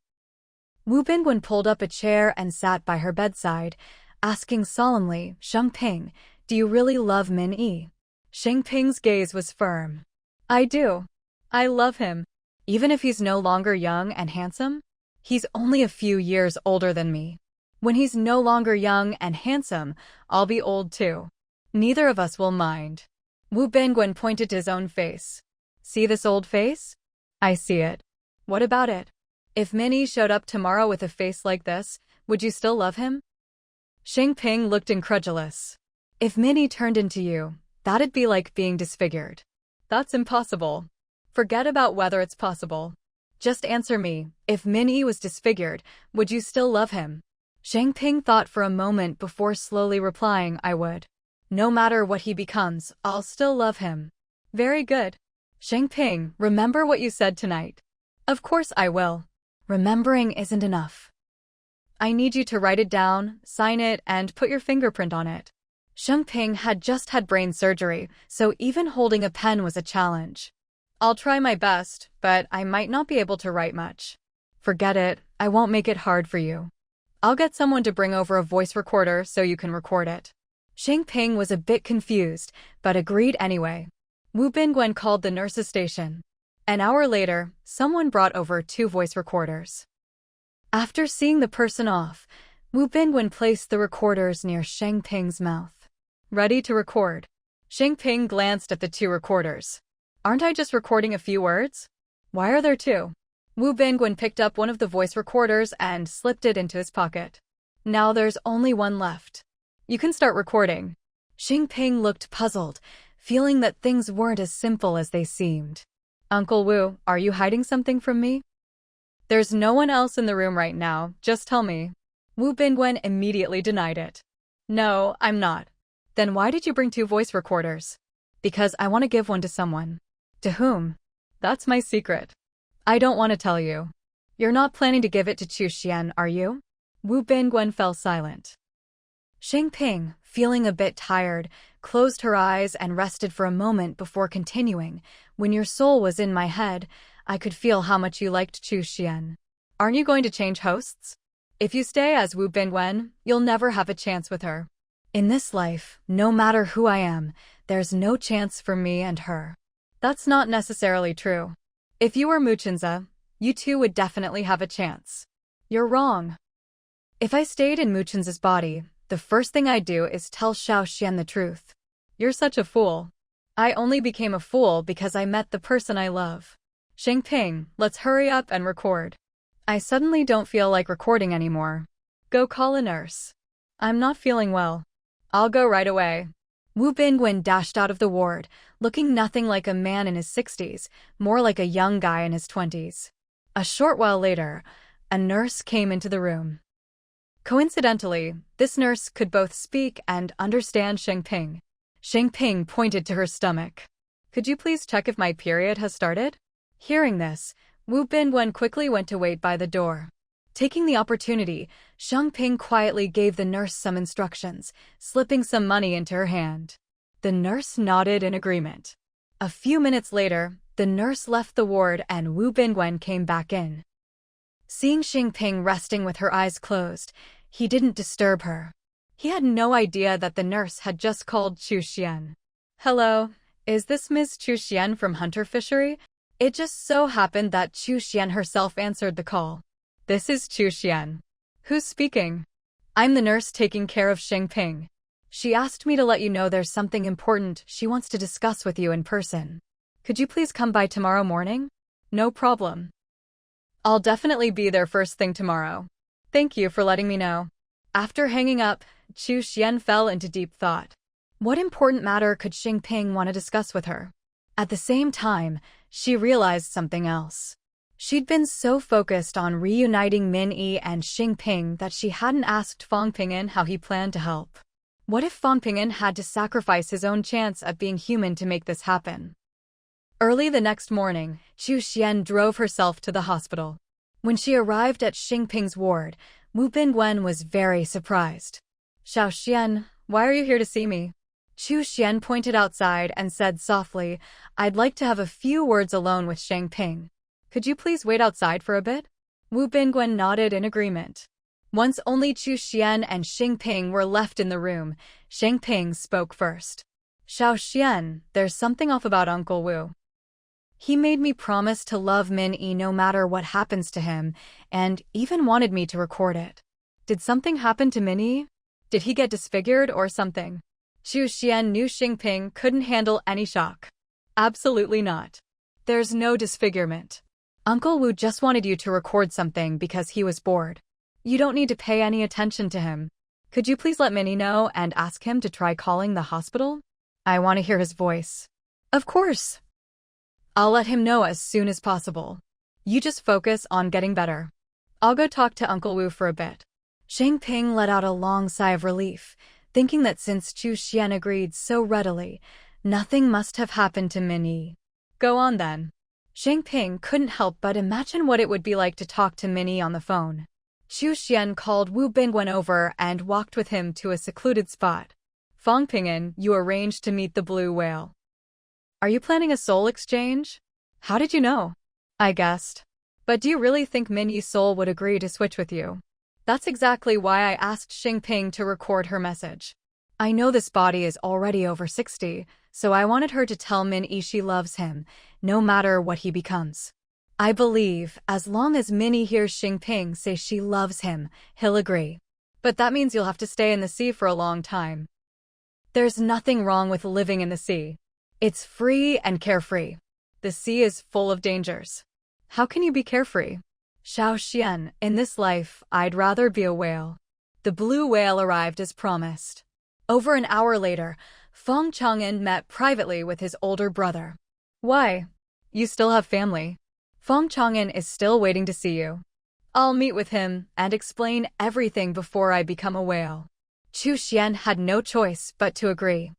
Wu Binwen pulled up a chair and sat by her bedside, asking solemnly, Xingping, do you really love Min Yi? Xingping's gaze was firm. I do. I love him. Even if he's no longer young and handsome? He's only a few years older than me. When he's no longer young and handsome, I'll be old too. Neither of us will mind. Wu Binwen pointed to his own face. See this old face? I see it. What about it? If Min Yi showed up tomorrow with a face like this, would you still love him? Xingping looked incredulous. If Min Yi turned into you, that'd be like being disfigured. That's impossible. Forget about whether it's possible. Just answer me, if Min Yi was disfigured, would you still love him? Xingping thought for a moment before slowly replying, I would. No matter what he becomes, I'll still love him. Very good. Xingping, remember what you said tonight. Of course I will. Remembering isn't enough. I need you to write it down, sign it, and put your fingerprint on it. Sheng Ping had just had brain surgery, so even holding a pen was a challenge. I'll try my best, but I might not be able to write much. Forget it, I won't make it hard for you. I'll get someone to bring over a voice recorder so you can record it. Sheng Ping was a bit confused, but agreed anyway. Wu Bingwen called the nurse's station. An hour later, someone brought over 2 voice recorders. After seeing the person off, Wu Bingwen placed the recorders near Sheng Ping's mouth. Ready to record. Sheng Ping glanced at the 2 recorders. Aren't I just recording a few words? Why are there 2? Wu Bingwen picked up one of the voice recorders and slipped it into his pocket. Now there's only 1 left. You can start recording. Sheng Ping looked puzzled, feeling that things weren't as simple as they seemed. Uncle Wu, are you hiding something from me? There's no one else in the room right now, just tell me. Wu Bingwen immediately denied it. No, I'm not. Then why did you bring 2 voice recorders? Because I want to give one to someone. To whom? That's my secret. I don't want to tell you. You're not planning to give it to Chu Xian, are you? Wu Bingwen fell silent. Sheng Ping, feeling a bit tired, closed her eyes and rested for a moment before continuing. When your soul was in my head, I could feel how much you liked Chu Xian. Aren't you going to change hosts? If you stay as Wu Bingwen, you'll never have a chance with her. In this life, no matter who I am, there's no chance for me and her. That's not necessarily true. If you were Mu Chenze, you 2 would definitely have a chance. You're wrong. If I stayed in Mu Chenze's body, the first thing I'd do is tell Xiao Xian the truth. You're such a fool. I only became a fool because I met the person I love. Sheng Ping, let's hurry up and record. I suddenly don't feel like recording anymore. Go call a nurse. I'm not feeling well. I'll go right away. Wu Bingwen dashed out of the ward, looking nothing like a man in his 60s, more like a young guy in his 20s. A short while later, a nurse came into the room. Coincidentally, this nurse could both speak and understand Sheng Ping. Sheng Ping pointed to her stomach. Could you please check if my period has started? Hearing this, Wu Bingwen quickly went to wait by the door. Taking the opportunity, Sheng Ping quietly gave the nurse some instructions, slipping some money into her hand. The nurse nodded in agreement. A few minutes later, the nurse left the ward and Wu Bingwen came back in. Seeing Sheng Ping resting with her eyes closed, he didn't disturb her. He had no idea that the nurse had just called Chu Xian. Hello, is this Ms. Chu Xian from Hunter Fishery? It just so happened that Chu Xian herself answered the call. This is Chu Xian. Who's speaking? I'm the nurse taking care of Sheng Ping. She asked me to let you know there's something important she wants to discuss with you in person. Could you please come by tomorrow morning? No problem. I'll definitely be there first thing tomorrow. Thank you for letting me know. After hanging up, Chu Xian fell into deep thought. What important matter could Sheng Ping want to discuss with her? At the same time, she realized something else. She'd been so focused on reuniting Min Yi and Sheng Ping that she hadn't asked Fang Ping'an how he planned to help. What if Fang Ping'an had to sacrifice his own chance at being human to make this happen? Early the next morning, Chu Xian drove herself to the hospital. When she arrived at Sheng Ping's ward, Wu Bingwen was very surprised. Xiao Xian, why are you here to see me? Chu Xian pointed outside and said softly, I'd like to have a few words alone with Sheng Ping. Could you please wait outside for a bit? Wu Bingwen nodded in agreement. Once only Chu Xian and Sheng Ping were left in the room, Sheng Ping spoke first. Xiao Xian, there's something off about Uncle Wu. He made me promise to love Min Yi no matter what happens to him, and even wanted me to record it. Did something happen to Min Yi? Did he get disfigured or something? Chu Xian knew Sheng Ping couldn't handle any shock. Absolutely not. There's no disfigurement. Uncle Wu just wanted you to record something because he was bored. You don't need to pay any attention to him. Could you please let Minnie know and ask him to try calling the hospital? I want to hear his voice. Of course. I'll let him know as soon as possible. You just focus on getting better. I'll go talk to Uncle Wu for a bit. Sheng Ping let out a long sigh of relief, thinking that since Chu Xian agreed so readily, nothing must have happened to Minnie. Go on then. Sheng Ping couldn't help but imagine what it would be like to talk to Minnie on the phone. Chu Xian called Wu Bingwen over and walked with him to a secluded spot. Fong Ping'an, you arranged to meet the blue whale. Are you planning a soul exchange? How did you know? I guessed. But do you really think Min Yi's soul would agree to switch with you? That's exactly why I asked Xingping to record her message. I know this body is already over 60, so I wanted her to tell Min Yi she loves him, no matter what he becomes. I believe, as long as Min Yi hears Xingping say she loves him, he'll agree. But that means you'll have to stay in the sea for a long time. There's nothing wrong with living in the sea. It's free and carefree. The sea is full of dangers. How can you be carefree? Xiao Xian, in this life, I'd rather be a whale. The blue whale arrived as promised. Over an hour later, Fong Chang'an met privately with his older brother. Why? You still have family. Fong Chang'an is still waiting to see you. I'll meet with him and explain everything before I become a whale. Chu Xian had no choice but to agree.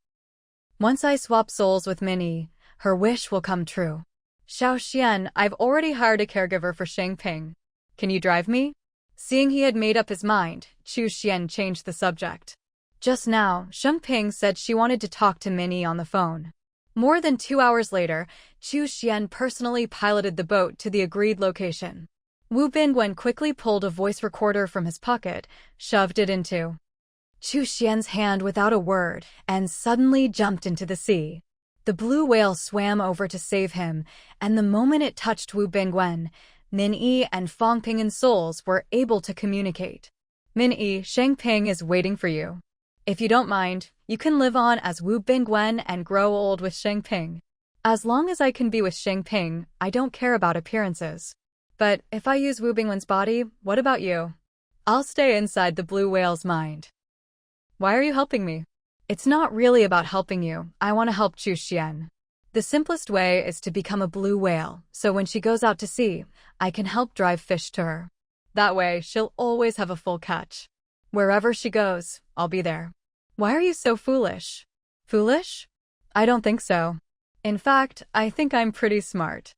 Once I swap souls with Min Yi, her wish will come true. Xiao Xian, I've already hired a caregiver for Xingping. Can you drive me? Seeing he had made up his mind, Chu Xian changed the subject. Just now, Xingping said she wanted to talk to Min Yi on the phone. More than 2 hours later, Chu Xian personally piloted the boat to the agreed location. Wu Bingwen quickly pulled a voice recorder from his pocket, shoved it into Chu Xian's hand without a word, and suddenly jumped into the sea. The blue whale swam over to save him, and the moment it touched Wu Bingwen, Min Yi and Fong Ping'an's souls were able to communicate. Min Yi, Xingping is waiting for you. If you don't mind, you can live on as Wu Bingwen and grow old with Xingping. As long as I can be with Xingping, I don't care about appearances. But if I use Wu Bingwen's body, what about you? I'll stay inside the blue whale's mind. Why are you helping me? It's not really about helping you. I want to help Chu Xian. The simplest way is to become a blue whale, so when she goes out to sea, I can help drive fish to her. That way, she'll always have a full catch. Wherever she goes, I'll be there. Why are you so foolish? Foolish? I don't think so. In fact, I think I'm pretty smart.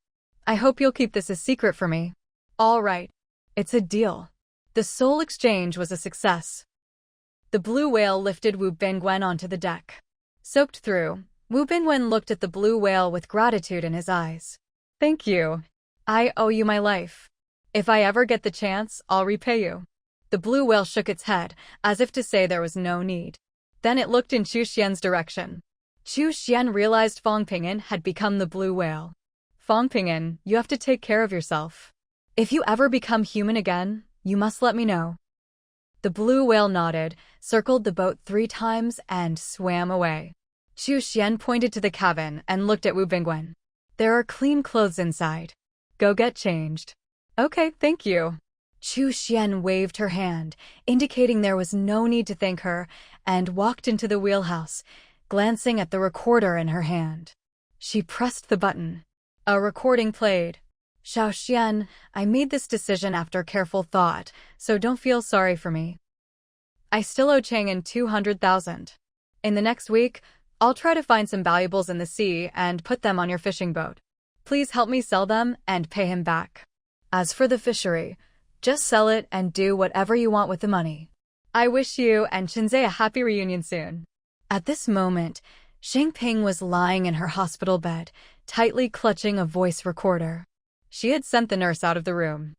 I hope you'll keep this a secret for me. All right. It's a deal. The soul exchange was a success. The blue whale lifted Wu Bingwen onto the deck. Soaked through, Wu Bingwen looked at the blue whale with gratitude in his eyes. Thank you. I owe you my life. If I ever get the chance, I'll repay you. The blue whale shook its head, as if to say there was no need. Then it looked in Chu Xian's direction. Chu Xian realized Fong Ping'an had become the blue whale. Fong Ping'an, you have to take care of yourself. If you ever become human again, you must let me know. The blue whale nodded, circled the boat 3 times, and swam away. Chu Xian pointed to the cabin and looked at Wu Bingwen. There are clean clothes inside. Go get changed. Okay, thank you. Chu Xian waved her hand, indicating there was no need to thank her, and walked into the wheelhouse, glancing at the recorder in her hand. She pressed the button. A recording played. Xiao Xian, I made this decision after careful thought, so don't feel sorry for me. I still owe Chang'an 200,000. In the next week, I'll try to find some valuables in the sea and put them on your fishing boat. Please help me sell them and pay him back. As for the fishery, just sell it and do whatever you want with the money. I wish you and Chinzei a happy reunion soon. At this moment, Xingping was lying in her hospital bed, tightly clutching a voice recorder. She had sent the nurse out of the room.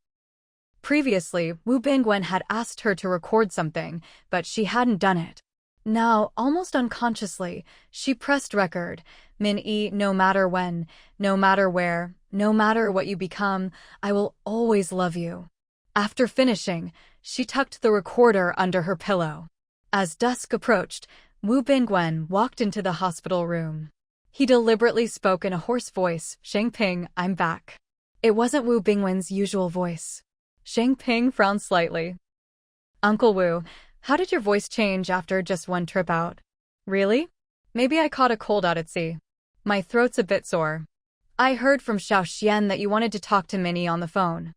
Previously, Wu Bingwen had asked her to record something, but she hadn't done it. Now, almost unconsciously, she pressed record. Min Yi, no matter when, no matter where, no matter what you become, I will always love you. After finishing, she tucked the recorder under her pillow. As dusk approached, Wu Bingwen walked into the hospital room. He deliberately spoke in a hoarse voice, Xingping, I'm back. It wasn't Wu Bingwen's usual voice. Xingping frowned slightly. Uncle Wu, how did your voice change after just one trip out? Really? Maybe I caught a cold out at sea. My throat's a bit sore. I heard from Xiao Xian that you wanted to talk to Min Yi on the phone.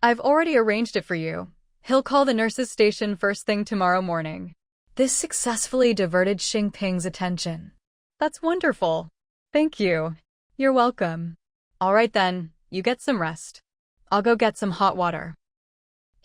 I've already arranged it for you. He'll call the nurse's station first thing tomorrow morning. This successfully diverted Xingping's attention. That's wonderful. Thank you. You're welcome. All right then, you get some rest. I'll go get some hot water.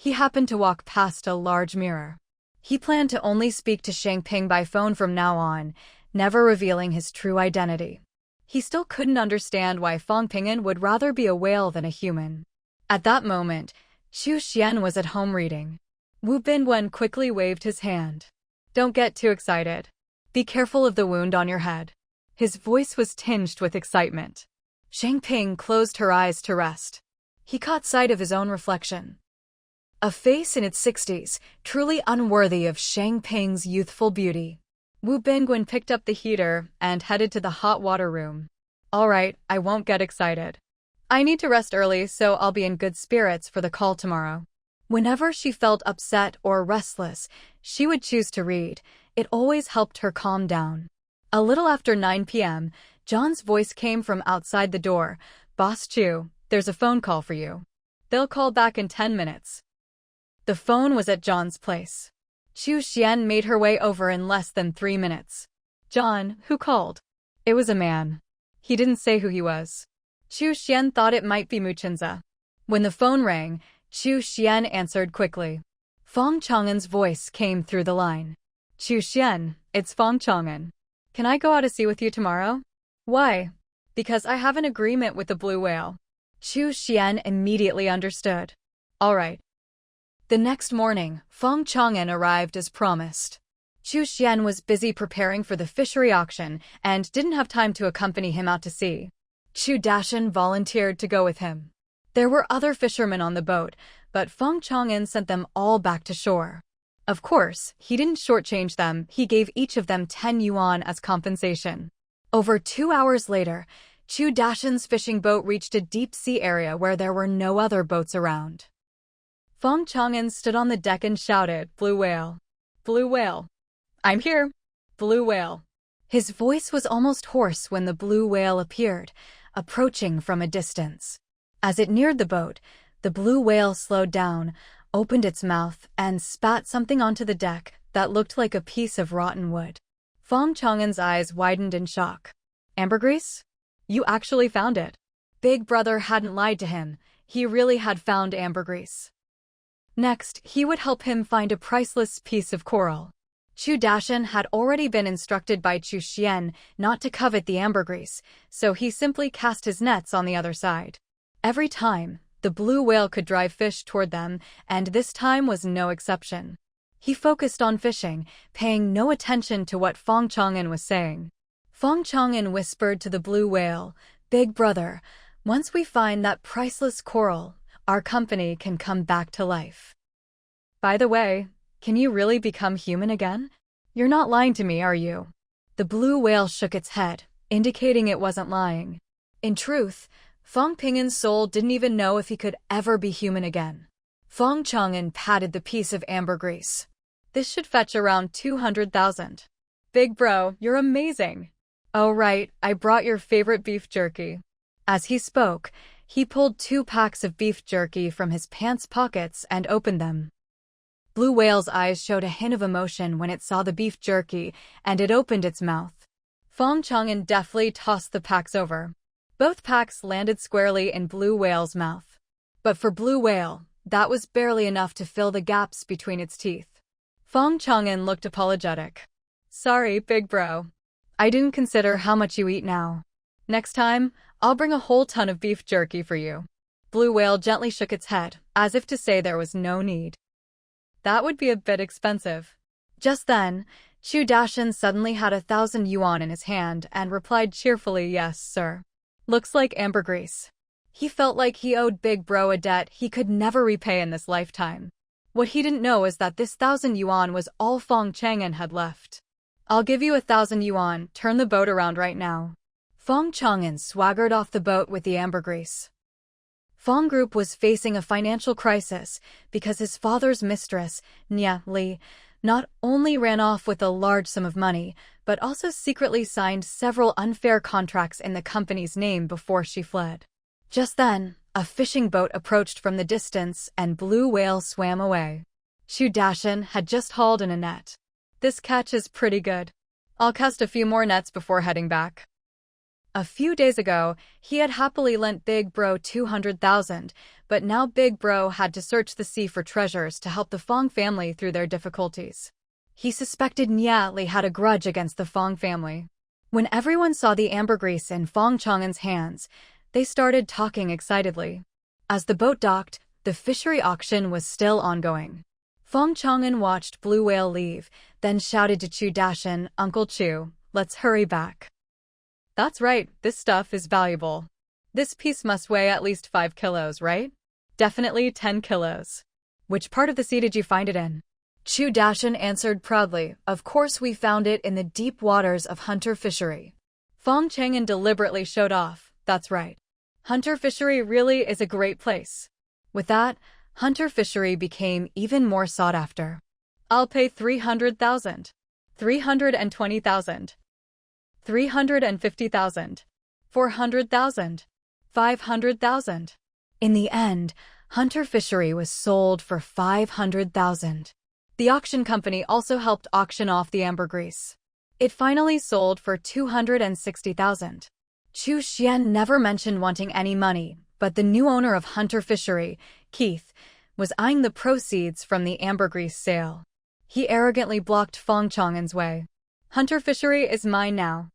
He happened to walk past a large mirror. He planned to only speak to Shang Ping by phone from now on, never revealing his true identity. He still couldn't understand why Fang Ping'an would rather be a whale than a human. At that moment, Xu Xian was at home reading. Wu Binwen quickly waved his hand. "Don't get too excited. Be careful of the wound on your head." His voice was tinged with excitement. Shang Ping closed her eyes to rest. He caught sight of his own reflection. A face in its 60s, truly unworthy of Shang Ping's youthful beauty. Wu Binwen picked up the heater and headed to the hot water room. "All right, I won't get excited. I need to rest early, so I'll be in good spirits for the call tomorrow." Whenever she felt upset or restless, she would choose to read. It always helped her calm down. A little after 9 p.m., John's voice came from outside the door. "Boss Chu, there's a phone call for you. They'll call back in 10 minutes. The phone was at John's place. Xu Xian made her way over in less than 3 minutes. "John, who called?" It was a man. He didn't say who he was. Xu Xian thought it might be Muchinza. When the phone rang, Xu Xian answered quickly. Fang Chang'an's voice came through the line. "Xu Xian, it's Fang Chang'an. Can I go out to sea with you tomorrow?" "Why?" "Because I have an agreement with the blue whale." Xu Xian immediately understood. "All right." The next morning, Fang Chang'an arrived as promised. Xu Xian was busy preparing for the fishery auction and didn't have time to accompany him out to sea. Xu Dashan volunteered to go with him. There were other fishermen on the boat, but Fang Chang'an sent them all back to shore. Of course, he didn't shortchange them, he gave each of them 10 yuan as compensation. Over 2 hours later, Xu Dashan's fishing boat reached a deep-sea area where there were no other boats around. Fang Chang'an stood on the deck and shouted, "Blue whale! Blue whale! I'm here! Blue whale!" His voice was almost hoarse when the blue whale appeared, approaching from a distance. As it neared the boat, the blue whale slowed down, opened its mouth, and spat something onto the deck that looked like a piece of rotten wood. Fang Chang'an's eyes widened in shock. "Ambergris? You actually found it." Big Brother hadn't lied to him. He really had found ambergris. Next, he would help him find a priceless piece of coral. Xu Dashan had already been instructed by Xu Xian not to covet the ambergris, so he simply cast his nets on the other side. Every time, the blue whale could drive fish toward them, and this time was no exception. He focused on fishing, paying no attention to what Fang Chang'an was saying. Fang Chang'an whispered to the blue whale, "Big Brother, once we find that priceless coral, our company can come back to life. By the way, can you really become human again? You're not lying to me, are you?" The blue whale shook its head, indicating it wasn't lying. In truth, Fang Ping'an's soul didn't even know if he could ever be human again. Fang Chang'an patted the piece of ambergris. "This should fetch around 200,000. Big bro, you're amazing. Oh right, I brought your favorite beef jerky." As he spoke, he pulled 2 packs of beef jerky from his pants pockets and opened them. Blue whale's eyes showed a hint of emotion when it saw the beef jerky, and it opened its mouth. Fang Chang'an deftly tossed the packs over. Both packs landed squarely in blue whale's mouth. But for blue whale, that was barely enough to fill the gaps between its teeth. Fang Chang'an looked apologetic. "Sorry, big bro. I didn't consider how much you eat now. Next time, I'll bring a whole ton of beef jerky for you." Blue whale gently shook its head, as if to say there was no need. "That would be a bit expensive." Just then, Xu Dashan suddenly had 1,000 yuan in his hand and replied cheerfully, "Yes, sir. Looks like ambergris." He felt like he owed Big Bro a debt he could never repay in this lifetime. What he didn't know is that this 1,000 yuan was all Fang Chang'an had left. "I'll give you 1,000 yuan, turn the boat around right now." Fang Chang'an swaggered off the boat with the ambergris. Fang Group was facing a financial crisis because his father's mistress, Nya Li, not only ran off with a large sum of money, but also secretly signed several unfair contracts in the company's name before she fled. Just then, a fishing boat approached from the distance and blue whale swam away. Xu Dashan had just hauled in a net. "This catch is pretty good. I'll cast a few more nets before heading back." A few days ago, he had happily lent Big Bro 200,000, but now Big Bro had to search the sea for treasures to help the Fong family through their difficulties. He suspected Nya Li had a grudge against the Fong family. When everyone saw the ambergris in Fong Chang'an's hands, they started talking excitedly. As the boat docked, the fishery auction was still ongoing. Fong Chang'an watched Blue Whale leave, then shouted to Chu Dashan, "Uncle Chu, let's hurry back." "That's right, this stuff is valuable. This piece must weigh at least 5 kilos, right?" "Definitely 10 kilos. Which part of the sea did you find it in?" Chu Dashan answered proudly, "Of course we found it in the deep waters of Hunter Fishery." Fong Chang'an deliberately showed off, "That's right. Hunter Fishery really is a great place." With that, Hunter Fishery became even more sought after. "I'll pay 300,000, 320,000, 350,000, 400,000, 500,000. In the end, Hunter Fishery was sold for 500,000. The auction company also helped auction off the ambergris. It finally sold for 260,000. Chu Xian never mentioned wanting any money, but the new owner of Hunter Fishery, Keith, was eyeing the proceeds from the ambergris sale. He arrogantly blocked Fong Chang'an's way. "Hunter Fishery is mine now."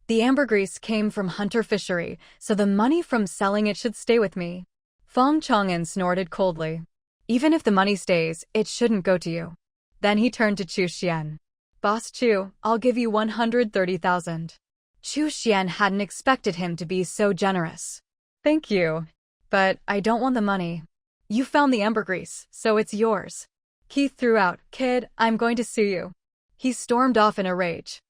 The ambergris came from Hunter Fishery, so the money from selling it should stay with me. Fong Chang'an snorted coldly. "Even if the money stays, it shouldn't go to you." Then he turned to Chu Xian. "Boss Chu, I'll give you 130,000. Chu Xian hadn't expected him to be so generous. "Thank you. But I don't want the money. You found the ambergris, so it's yours." Keith threw out, "Kid, I'm going to sue you." He stormed off in a rage.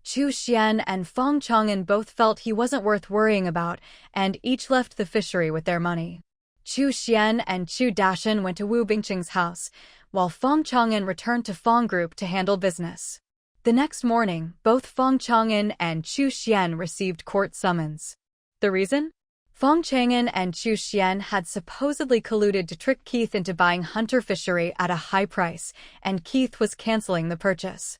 Chu Xian and Fong Chang'an both felt he wasn't worth worrying about, and each left the fishery with their money. Chu Xian and Chu Dashan went to Wu Bingqing's house, while Fong Chang'an returned to Fong Group to handle business. The next morning, both Fong Chang'an and Chu Xian received court summons. The reason? Fong Chang'an and Chu Xian had supposedly colluded to trick Keith into buying Hunter Fishery at a high price, and Keith was canceling the purchase.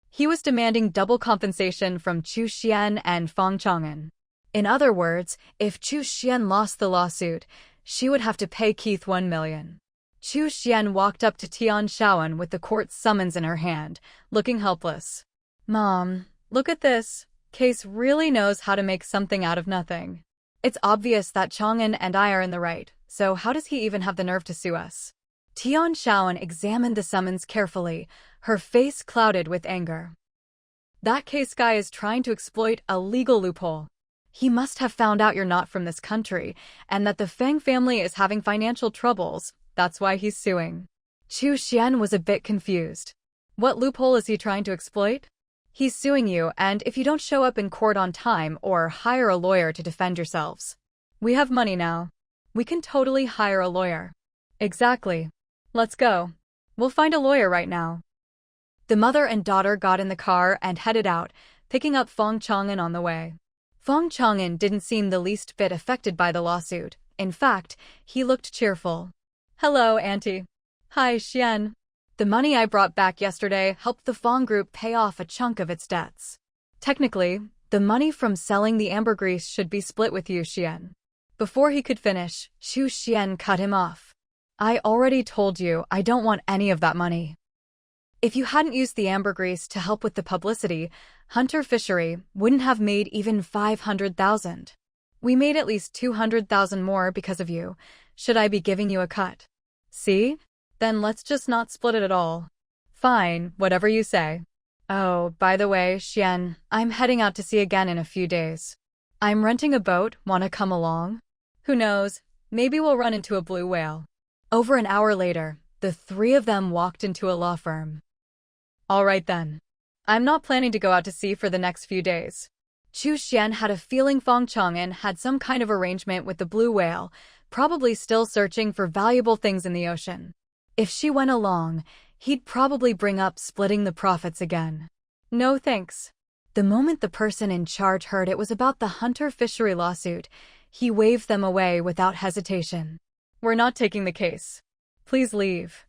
He was demanding double compensation from Chu Xian and Fong Chang'an. In other words, if Chu Xian lost the lawsuit, she would have to pay Keith 1 million. Chu Xian walked up to Tian Shaoan with the court summons in her hand, looking helpless. "Mom, look at this. Case really knows how to make something out of nothing. It's obvious that Chang'an and I are in the right, so how does he even have the nerve to sue us?" Tian Shaoan examined the summons carefully, her face clouded with anger. "That case guy is trying to exploit a legal loophole. He must have found out you're not from this country, and that the Fang family is having financial troubles. That's why he's suing." Chu Xian was a bit confused. "What loophole is he trying to exploit?" "He's suing you, and if you don't show up in court on time or hire a lawyer to defend yourselves." "We have money now. We can totally hire a lawyer." "Exactly. Let's go. We'll find a lawyer right now." The mother and daughter got in the car and headed out, picking up Fong Chang'an on the way. Fong Chang'an didn't seem the least bit affected by the lawsuit. In fact, he looked cheerful. "Hello, Auntie." "Hi, Xian. The money I brought back yesterday helped the Fong Group pay off a chunk of its debts. Technically, the money from selling the ambergris should be split with you, Xian." Before he could finish, Chu Xian cut him off. "I already told you I don't want any of that money. If you hadn't used the ambergris to help with the publicity, Hunter Fishery wouldn't have made even 500,000. We made at least 200,000 more because of you. Should I be giving you a cut?" "See? Then let's just not split it at all." "Fine, whatever you say." "Oh, by the way, Xian, I'm heading out to sea again in a few days. I'm renting a boat, wanna come along?" "Who knows, maybe we'll run into a blue whale." Over an hour later, the three of them walked into a law firm. "All right then. I'm not planning to go out to sea for the next few days." Chu Xian had a feeling Fong Chang'an had some kind of arrangement with the blue whale, probably still searching for valuable things in the ocean. If she went along, he'd probably bring up splitting the profits again. "No thanks." The moment the person in charge heard it was about the Hunter Fishery lawsuit, he waved them away without hesitation. "We're not taking the case. Please leave."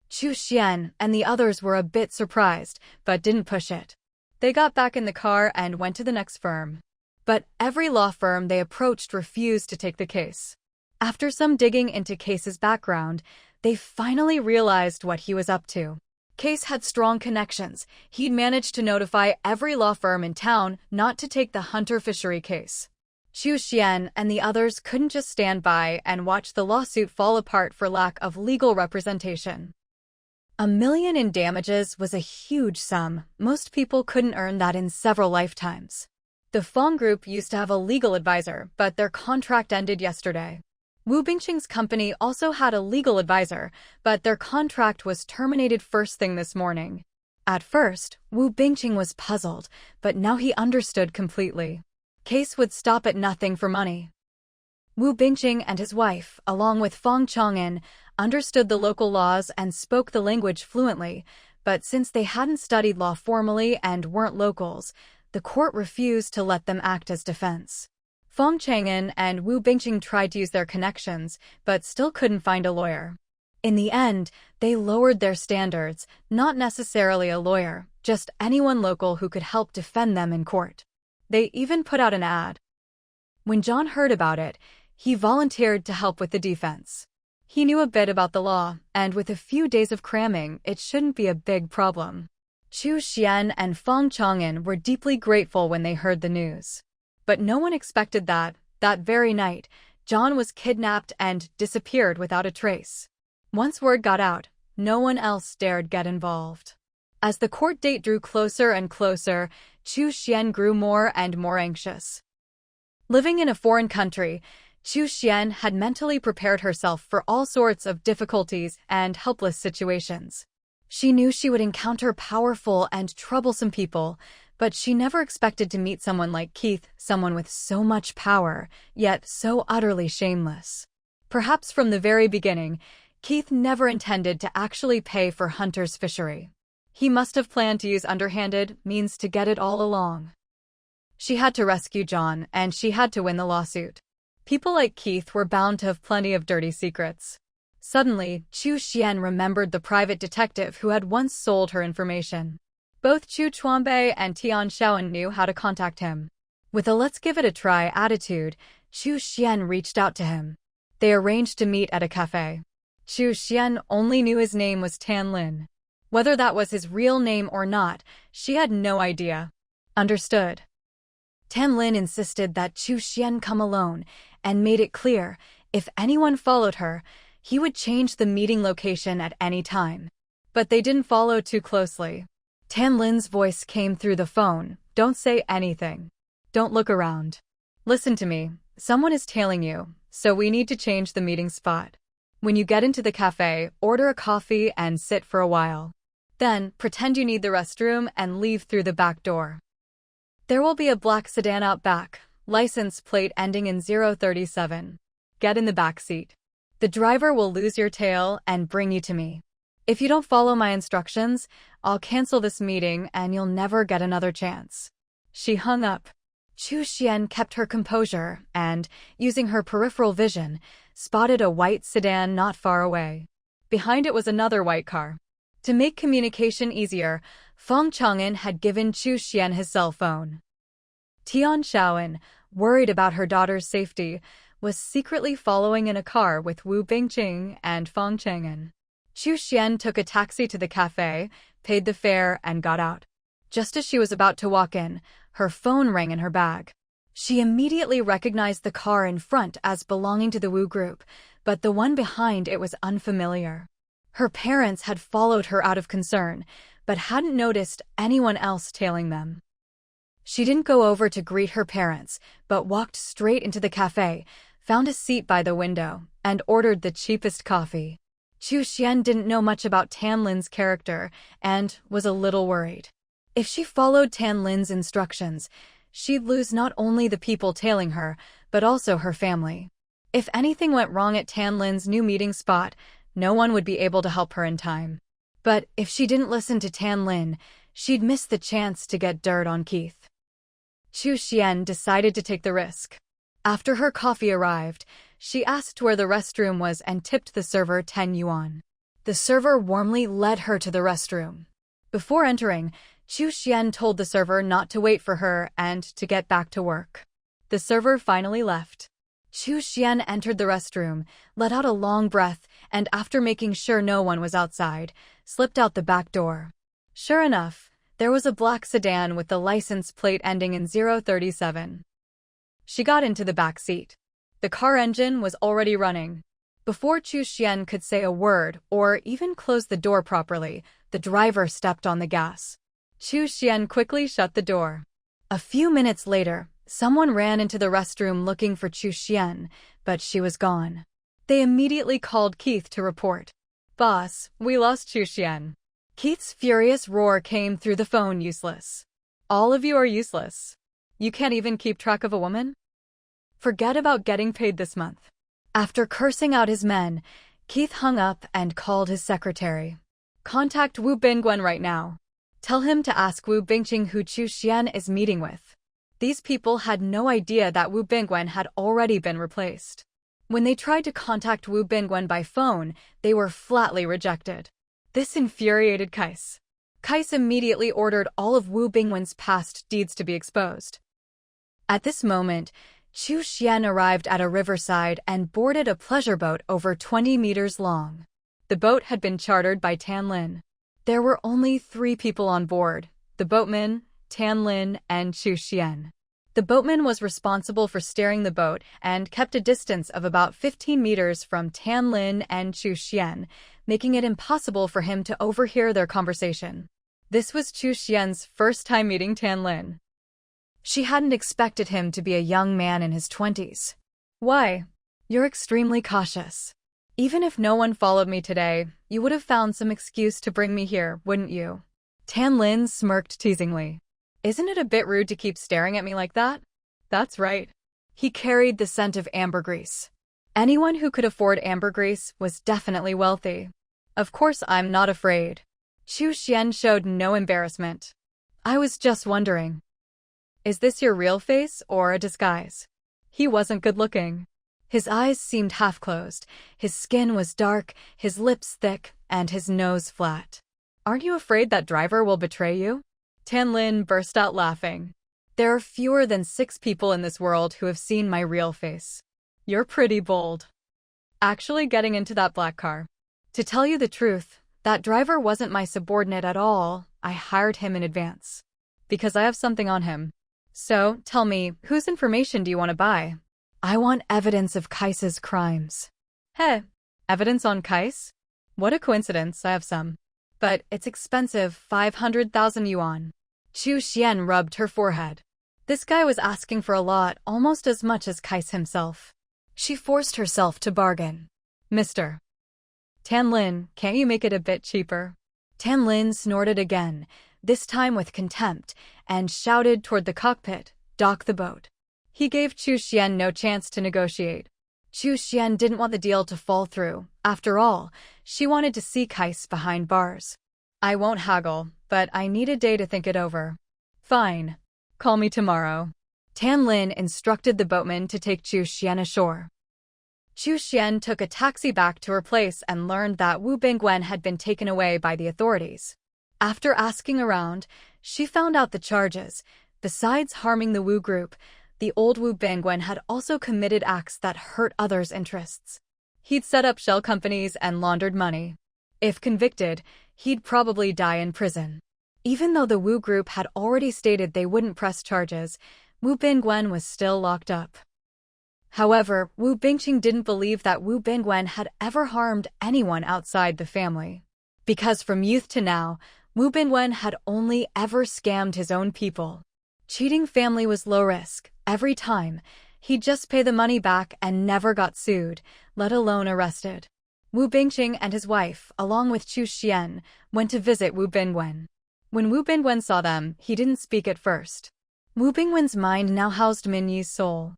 Chu Xian and the others were a bit surprised, but didn't push it. They got back in the car and went to the next firm. But every law firm they approached refused to take the case. After some digging into Case's background, they finally realized what he was up to. Case had strong connections. He'd managed to notify every law firm in town not to take the hunter fishery case. Xu Xian and the others couldn't just stand by and watch the lawsuit fall apart for lack of legal representation. $1 million in damages was a huge sum. Most people couldn't earn that in several lifetimes. The Fong Group used to have a legal advisor, but their contract ended yesterday. Wu Bingqing's company also had a legal advisor, but their contract was terminated first thing this morning. At first, Wu Bingqing was puzzled, but now he understood completely. Case would stop at nothing for money. Wu Bingqing and his wife, along with Fong Chang'an, understood the local laws and spoke the language fluently, but since they hadn't studied law formally and weren't locals, the court refused to let them act as defense. Fong Chang'an and Wu Bingqing tried to use their connections, but still couldn't find a lawyer. In the end, they lowered their standards, not necessarily a lawyer, just anyone local who could help defend them in court. They even put out an ad. When John heard about it, he volunteered to help with the defense. He knew a bit about the law, and with a few days of cramming, it shouldn't be a big problem. Xu Xian and Fong Chang'an were deeply grateful when they heard the news. But no one expected that very night, John was kidnapped and disappeared without a trace. Once word got out, no one else dared get involved. As the court date drew closer and closer, Xu Xian grew more and more anxious. Living in a foreign country, Xu Xian had mentally prepared herself for all sorts of difficulties and helpless situations. She knew she would encounter powerful and troublesome people, but she never expected to meet someone like Keith, someone with so much power, yet so utterly shameless. Perhaps from the very beginning, Keith never intended to actually pay for Hunter's fishery. He must have planned to use underhanded means to get it all along. She had to rescue John, and she had to win the lawsuit. People like Keith were bound to have plenty of dirty secrets. Suddenly, Xu Xian remembered the private detective who had once sold her information. Both Chu Chuanbei and Tian Shaoan knew how to contact him. With a let's-give-it-a-try attitude, Xu Xian reached out to him. They arranged to meet at a cafe. Xu Xian only knew his name was Tan Lin. Whether that was his real name or not, she had no idea. Understood. Tan Lin insisted that Xu Xian come alone and made it clear, if anyone followed her, he would change the meeting location at any time. But they didn't follow too closely. Tan Lin's voice came through the phone. Don't say anything. Don't look around. Listen to me. Someone is tailing you, so we need to change the meeting spot. When you get into the cafe, order a coffee and sit for a while. Then, pretend you need the restroom and leave through the back door. There will be a black sedan out back, license plate ending in 037. Get in the back seat. The driver will lose your tail and bring you to me. If you don't follow my instructions, I'll cancel this meeting and you'll never get another chance. She hung up. Xu Xian kept her composure and, using her peripheral vision, spotted a white sedan not far away. Behind it was another white car. To make communication easier, Fong Chang'an had given Xu Xian his cell phone. Tian Shaoan, worried about her daughter's safety, was secretly following in a car with Wu Bingqing and Fong Chang'an. Xu Xian took a taxi to the cafe, paid the fare, and got out. Just as she was about to walk in, her phone rang in her bag. She immediately recognized the car in front as belonging to the Wu Group, but the one behind it was unfamiliar. Her parents had followed her out of concern, but hadn't noticed anyone else tailing them. She didn't go over to greet her parents, but walked straight into the cafe, found a seat by the window, and ordered the cheapest coffee. Xu Xian didn't know much about Tan Lin's character and was a little worried. If she followed Tan Lin's instructions, she'd lose not only the people tailing her, but also her family. If anything went wrong at Tan Lin's new meeting spot, no one would be able to help her in time. But if she didn't listen to Tan Lin, she'd miss the chance to get dirt on Keith. Xu Xian decided to take the risk. After her coffee arrived, she asked where the restroom was and tipped the server 10 yuan. The server warmly led her to the restroom. Before entering, Chu Xian told the server not to wait for her and to get back to work. The server finally left. Chu Xian entered the restroom, let out a long breath, and after making sure no one was outside, slipped out the back door. Sure enough, there was a black sedan with the license plate ending in 037. She got into the back seat. The car engine was already running. Before Chu Xian could say a word or even close the door properly, the driver stepped on the gas. Chu Xian quickly shut the door. A few minutes later, someone ran into the restroom looking for Chu Xian, but she was gone. They immediately called Keith to report. "Boss, we lost Chu Xian." Keith's furious roar came through the phone. "Useless. All of you are useless. You can't even keep track of a woman? Forget about getting paid this month." After cursing out his men, Keith hung up and called his secretary. "Contact Wu Bingwen right now. Tell him to ask Wu Bingqing who Chu Xian is meeting with." These people had no idea that Wu Bingwen had already been replaced. When they tried to contact Wu Bingwen by phone, they were flatly rejected. This infuriated Kais. Kais immediately ordered all of Wu Bingwen's past deeds to be exposed. At this moment, Chu Xian arrived at a riverside and boarded a pleasure boat over 20 meters long. The boat had been chartered by Tan Lin. There were only 3 people on board: the boatman, Tan Lin, and Chu Xian. The boatman was responsible for steering the boat and kept a distance of about 15 meters from Tan Lin and Chu Xian, making it impossible for him to overhear their conversation. This was Chu Xian's first time meeting Tan Lin. She hadn't expected him to be a young man in his 20s. "Why? You're extremely cautious. Even if no one followed me today, you would have found some excuse to bring me here, wouldn't you?" Tan Lin smirked teasingly. "Isn't it a bit rude to keep staring at me like that?" "That's right." He carried the scent of ambergris. Anyone who could afford ambergris was definitely wealthy. "Of course I'm not afraid." Chu Xian showed no embarrassment. "I was just wondering. Is this your real face or a disguise?" He wasn't good-looking. His eyes seemed half-closed, his skin was dark, his lips thick, and his nose flat. "Aren't you afraid that driver will betray you?" Tan Lin burst out laughing. "There are fewer than 6 people in this world who have seen my real face. You're pretty bold. Actually getting into that black car. To tell you the truth, that driver wasn't my subordinate at all. I hired him in advance. Because I have something on him. So, tell me, whose information do you want to buy?" "I want evidence of Kais's crimes." "Hey, evidence on Kais? What a coincidence, I have some. But it's expensive, 500,000 yuan. Chu Xian rubbed her forehead. This guy was asking for a lot, almost as much as Kais himself. She forced herself to bargain. "Mr. Tan Lin, can't you make it a bit cheaper?" Tan Lin snorted again, this time with contempt, and shouted toward the cockpit, "Dock the boat." He gave Chu Xian no chance to negotiate. Chu Xian didn't want the deal to fall through. After all, she wanted to see Kais behind bars. "I won't haggle, but I need a day to think it over." "Fine. Call me tomorrow." Tan Lin instructed the boatman to take Chu Xian ashore. Chu Xian took a taxi back to her place and learned that Wu Bingwen had been taken away by the authorities. After asking around, she found out the charges. Besides harming the Wu group, the old Wu Bingwen had also committed acts that hurt others' interests. He'd set up shell companies and laundered money. If convicted, he'd probably die in prison. Even though the Wu group had already stated they wouldn't press charges, Wu Bingwen was still locked up. However, Wu Bingqing didn't believe that Wu Bingwen had ever harmed anyone outside the family. Because from youth to now, Wu Bingwen had only ever scammed his own people. Cheating family was low risk. Every time, he'd just pay the money back and never got sued, let alone arrested. Wu Bingqing and his wife, along with Chu Xian, went to visit Wu Bingwen. When Wu Bingwen saw them, he didn't speak at first. Wu Bingwen's mind now housed Min Yi's soul.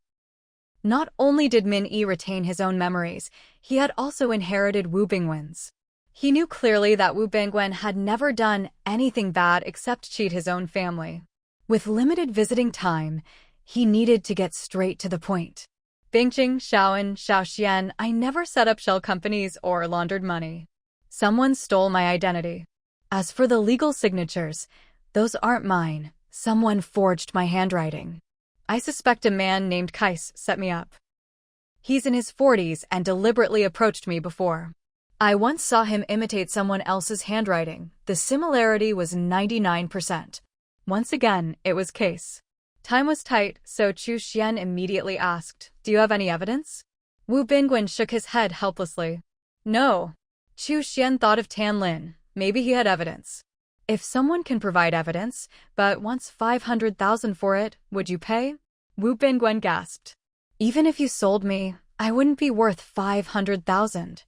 Not only did Min Yi retain his own memories, he had also inherited Wu Bingwen's. He knew clearly that Wu Bingwen had never done anything bad except cheat his own family. With limited visiting time, he needed to get straight to the point. "Bingqing, Xiaoan, Xiaoxian, I never set up shell companies or laundered money. Someone stole my identity. As for the legal signatures, Those aren't mine. Someone forged my handwriting. I suspect a man named Kais set me up. He's in his 40s and deliberately approached me before. I once saw him imitate someone else's handwriting. The similarity was 99%. Once again, it was Kais. Time was tight, so Chu Xian immediately asked, "Do you have any evidence?" Wu Bingwen shook his head helplessly. No. Chu Xian thought of Tan Lin. Maybe he had evidence. If someone can provide evidence, but wants 500,000 for it, would you pay? Wu Bingwen gasped. Even if you sold me, I wouldn't be worth 500,000.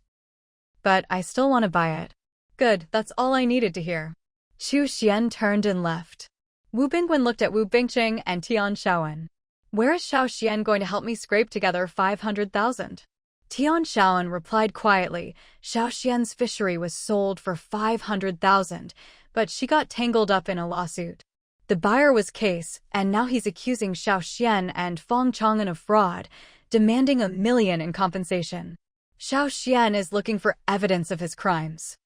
But I still want to buy it. Good, that's all I needed to hear. Chu Xian turned and left. Wu Bingwen looked at Wu Bingqing and Tian Shaoan. Where is Xiao Xian going to help me scrape together 500,000? Tian Shaoan replied quietly. Xiao Xian's fishery was sold for 500,000, but she got tangled up in a lawsuit. The buyer was Case, and now he's accusing Xiao Xian and Fong Chang'an of fraud, demanding $1 million in compensation. Xiao Xian is looking for evidence of his crimes.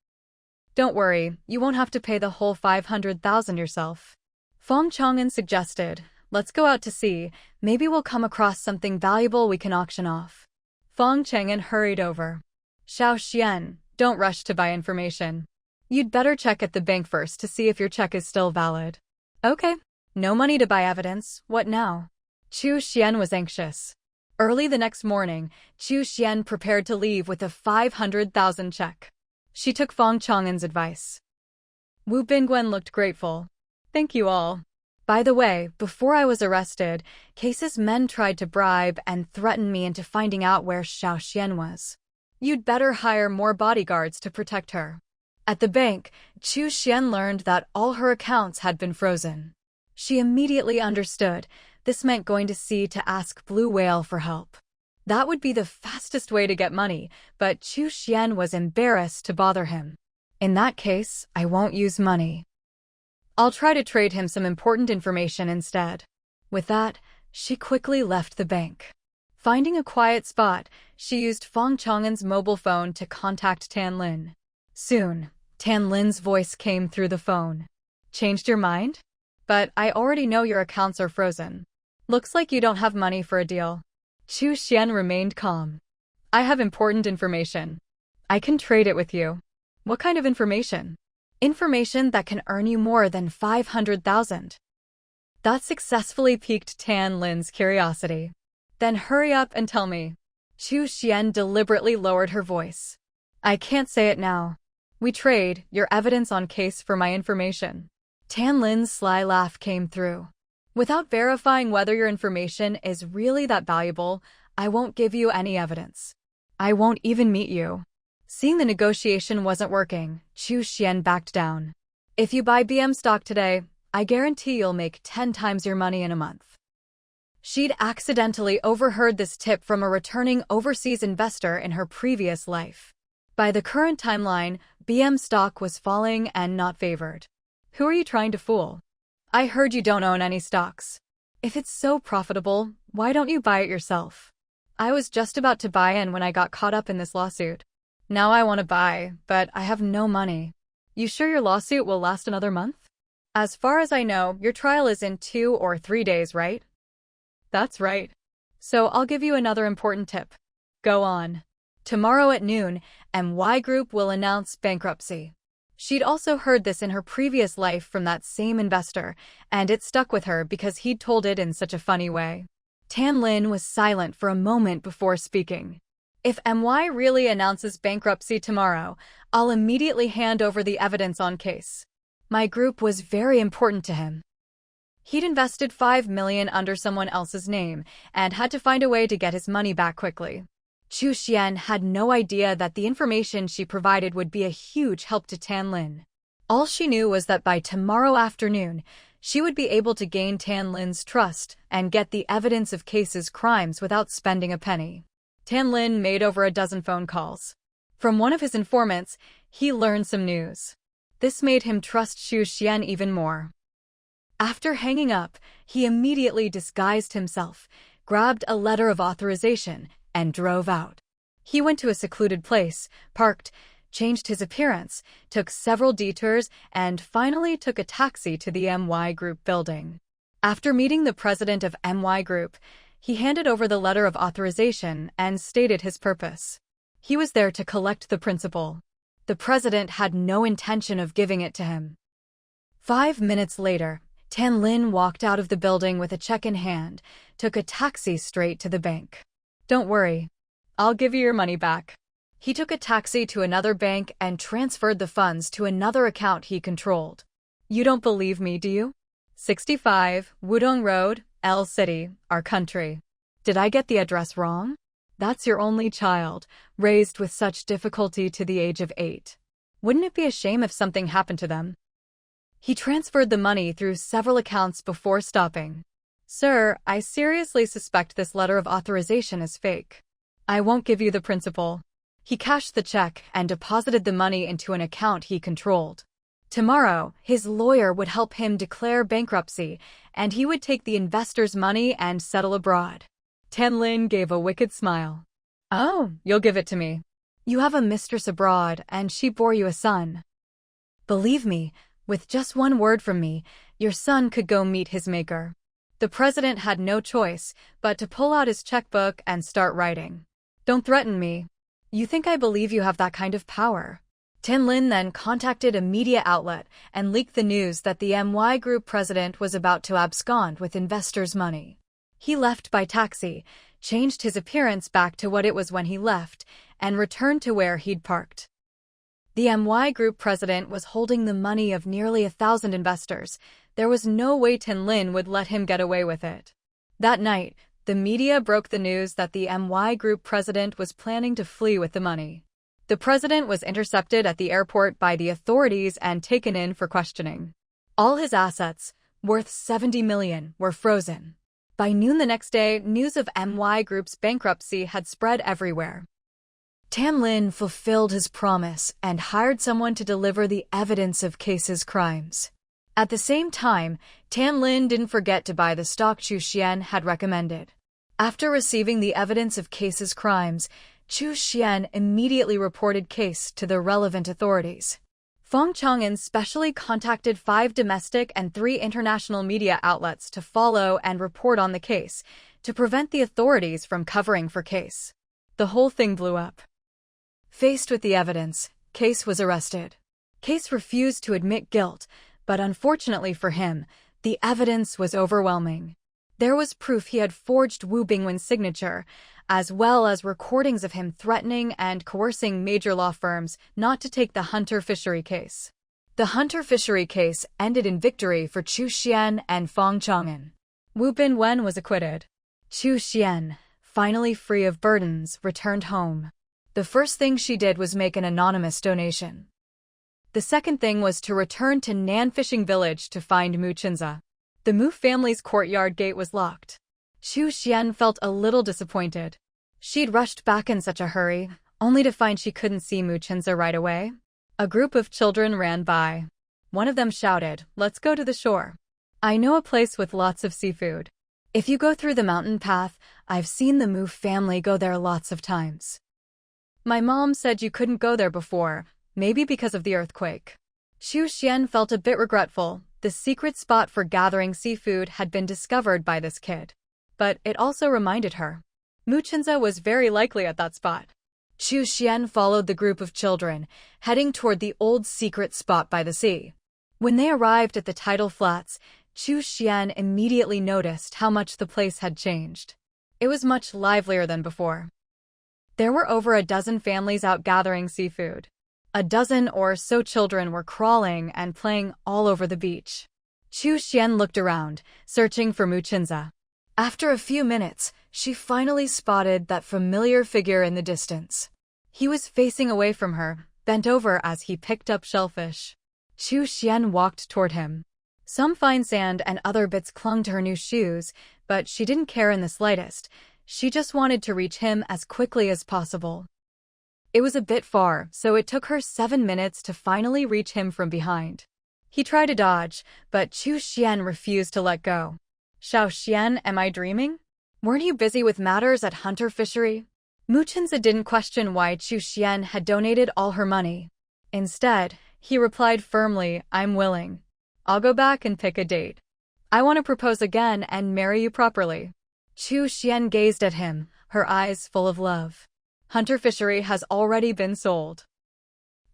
Don't worry, you won't have to pay the whole 500,000 yourself. Fong Chang'an suggested, let's go out to sea, maybe we'll come across something valuable we can auction off. Fong Chang'an hurried over. Xiao Xian, don't rush to buy information. You'd better check at the bank first to see if your check is still valid. Okay. No money to buy evidence, what now? Chu Xian was anxious. Early the next morning, Chu Xian prepared to leave with a 500,000 check. She took Fong Chang'an's advice. Wu Bingwen looked grateful. Thank you all. By the way, before I was arrested, Case's men tried to bribe and threaten me into finding out where Xiao Xian was. You'd better hire more bodyguards to protect her. At the bank, Chu Xian learned that all her accounts had been frozen. She immediately understood. This meant going to sea to ask Blue Whale for help. That would be the fastest way to get money, but Chu Xian was embarrassed to bother him. In that case, I won't use money. I'll try to trade him some important information instead. With that, she quickly left the bank. Finding a quiet spot, she used Fong Chang'an's mobile phone to contact Tan Lin. Soon, Tan Lin's voice came through the phone. Changed your mind? But I already know your accounts are frozen. Looks like you don't have money for a deal. Chu Xian remained calm. I have important information. I can trade it with you. What kind of information? Information that can earn you more than 500,000. That successfully piqued Tan Lin's curiosity. Then hurry up and tell me. Chu Xian deliberately lowered her voice. I can't say it now. We trade your evidence on Case for my information. Tan Lin's sly laugh came through. Without verifying whether your information is really that valuable, I won't give you any evidence. I won't even meet you. Seeing the negotiation wasn't working, Chu Xian backed down. If you buy BM stock today, I guarantee you'll make 10 times your money in a month. She'd accidentally overheard this tip from a returning overseas investor in her previous life. By the current timeline, BM stock was falling and not favored. Who are you trying to fool? I heard you don't own any stocks. If it's so profitable, why don't you buy it yourself? I was just about to buy in when I got caught up in this lawsuit. Now I want to buy, but I have no money. You sure your lawsuit will last another month? As far as I know, your trial is in 2 or 3 days, right? That's right. So I'll give you another important tip. Go on. Tomorrow at noon, MY Group will announce bankruptcy. She'd also heard this in her previous life from that same investor, and it stuck with her because he'd told it in such a funny way. Tan Lin was silent for a moment before speaking. If MY really announces bankruptcy tomorrow, I'll immediately hand over the evidence on Case. My group was very important to him. He'd invested 5 million under someone else's name and had to find a way to get his money back quickly. Chu Xian had no idea that the information she provided would be a huge help to Tan Lin. All she knew was that by tomorrow afternoon, she would be able to gain Tan Lin's trust and get the evidence of Case's crimes without spending a penny. Tan Lin made over a dozen phone calls. From one of his informants, he learned some news. This made him trust Chu Xian even more. After hanging up, he immediately disguised himself, grabbed a letter of authorization, and drove out. He went to a secluded place, parked, changed his appearance, took several detours, and finally took a taxi to the MY Group building. After meeting the president of MY Group, he handed over the letter of authorization and stated his purpose. He was there to collect the principal. The president had no intention of giving it to him. 5 minutes later, Tan Lin walked out of the building with a check in hand, took a taxi straight to the bank. "Don't worry. I'll give you your money back." He took a taxi to another bank and transferred the funds to another account he controlled. "You don't believe me, do you? 65, Wudong Road, L City, our country. Did I get the address wrong? That's your only child, raised with such difficulty to the age of 8. Wouldn't it be a shame if something happened to them?" He transferred the money through several accounts before stopping. "Sir, I seriously suspect this letter of authorization is fake. I won't give you the principal." He cashed the check and deposited the money into an account he controlled. Tomorrow, his lawyer would help him declare bankruptcy, and he would take the investor's money and settle abroad. Tan Lin gave a wicked smile. "Oh, you'll give it to me. You have a mistress abroad, and she bore you a son. Believe me, with just one word from me, your son could go meet his maker." The president had no choice but to pull out his checkbook and start writing. "Don't threaten me. You think I believe you have that kind of power?" Tan Lin then contacted a media outlet and leaked the news that the MY Group president was about to abscond with investors' money. He left by taxi, changed his appearance back to what it was when he left, and returned to where he'd parked. The MY Group president was holding the money of nearly 1,000 investors. There was no way Tan Lin would let him get away with it. That night, the media broke the news that the MY Group president was planning to flee with the money. The president was intercepted at the airport by the authorities and taken in for questioning. All his assets, worth 70 million, were frozen. By noon the next day, news of MY Group's bankruptcy had spread everywhere. Tan Lin fulfilled his promise and hired someone to deliver the evidence of Case's crimes. At the same time, Tan Lin didn't forget to buy the stock Chu Xian had recommended. After receiving the evidence of Case's crimes, Chu Xian immediately reported Case to the relevant authorities. Fong Chang'an specially contacted 5 domestic and 3 international media outlets to follow and report on the case, to prevent the authorities from covering for Case. The whole thing blew up. Faced with the evidence, Case was arrested. Case refused to admit guilt, but unfortunately for him, the evidence was overwhelming. There was proof he had forged Wu Bingwen's signature, as well as recordings of him threatening and coercing major law firms not to take the Hunter Fishery case. The Hunter Fishery case ended in victory for Chu Xian and Fong Chang'an. Wu Bingwen was acquitted. Chu Xian, finally free of burdens, returned home. The first thing she did was make an anonymous donation. The second thing was to return to Nan Fishing Village to find Mu Qinza. The Mu family's courtyard gate was locked. Chu Xian felt a little disappointed. She'd rushed back in such a hurry, only to find she couldn't see Mu Qinza right away. A group of children ran by. One of them shouted, "Let's go to the shore. I know a place with lots of seafood. If you go through the mountain path, I've seen the Mu family go there lots of times. My mom said you couldn't go there before, maybe because of the earthquake." Chu Xian felt a bit regretful. The secret spot for gathering seafood had been discovered by this kid. But it also reminded her. Mu Qinza was very likely at that spot. Chu Xian followed the group of children, heading toward the old secret spot by the sea. When they arrived at the tidal flats, Chu Xian immediately noticed how much the place had changed. It was much livelier than before. There were over a dozen families out gathering seafood. A dozen or so children were crawling and playing all over the beach. Chu Xian looked around, searching for Mu Qinza. After a few minutes, she finally spotted that familiar figure in the distance. He was facing away from her, bent over as he picked up shellfish. Chu Xian walked toward him. Some fine sand and other bits clung to her new shoes, but she didn't care in the slightest. She just wanted to reach him as quickly as possible. It was a bit far, so it took her 7 minutes to finally reach him from behind. He tried to dodge, but Chu Xian refused to let go. "Xiao Xian, am I dreaming? Weren't you busy with matters at Hunter Fishery?" Muchinza didn't question why Chu Xian had donated all her money. Instead, he replied firmly, "I'm willing. I'll go back and pick a date. I want to propose again and marry you properly." Chu Xian gazed at him, her eyes full of love. Hunter fishery has already been sold.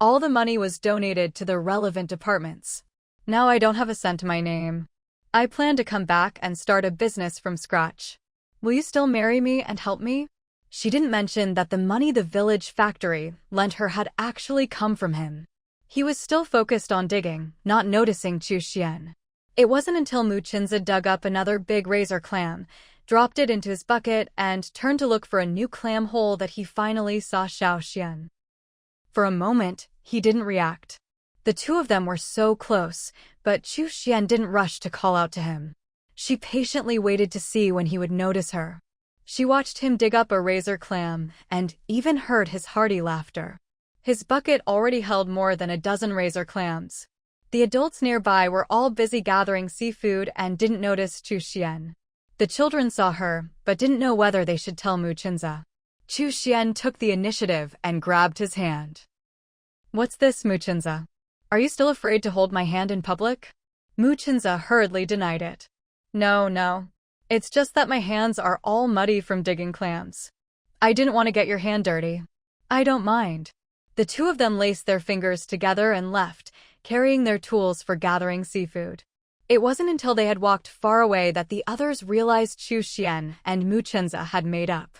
All the money was donated to the relevant departments. Now I don't have a cent to my name. I plan to come back and start a business from scratch. Will you still marry me and help me? She didn't mention that the money the village factory lent her had actually come from him. He was still focused on digging, not noticing Chu Xian. It wasn't until Muchinza dug up another big razor clam, dropped it into his bucket, and turned to look for a new clam hole that he finally saw Xiao Xian. For a moment, he didn't react. The two of them were so close, but Chu Xian didn't rush to call out to him. She patiently waited to see when he would notice her. She watched him dig up a razor clam, and even heard his hearty laughter. His bucket already held more than a dozen razor clams. The adults nearby were all busy gathering seafood and didn't notice Chu Xian. The children saw her, but didn't know whether they should tell Muchinza. Chu Xian took the initiative and grabbed his hand. "What's this, Muchinza? Are you still afraid to hold my hand in public?" Muchinza hurriedly denied it. No. It's just that my hands are all muddy from digging clams. I didn't want to get your hand dirty." "I don't mind." The two of them laced their fingers together and left, carrying their tools for gathering seafood. It wasn't until they had walked far away that the others realized Chu Xian and Muchinza had made up.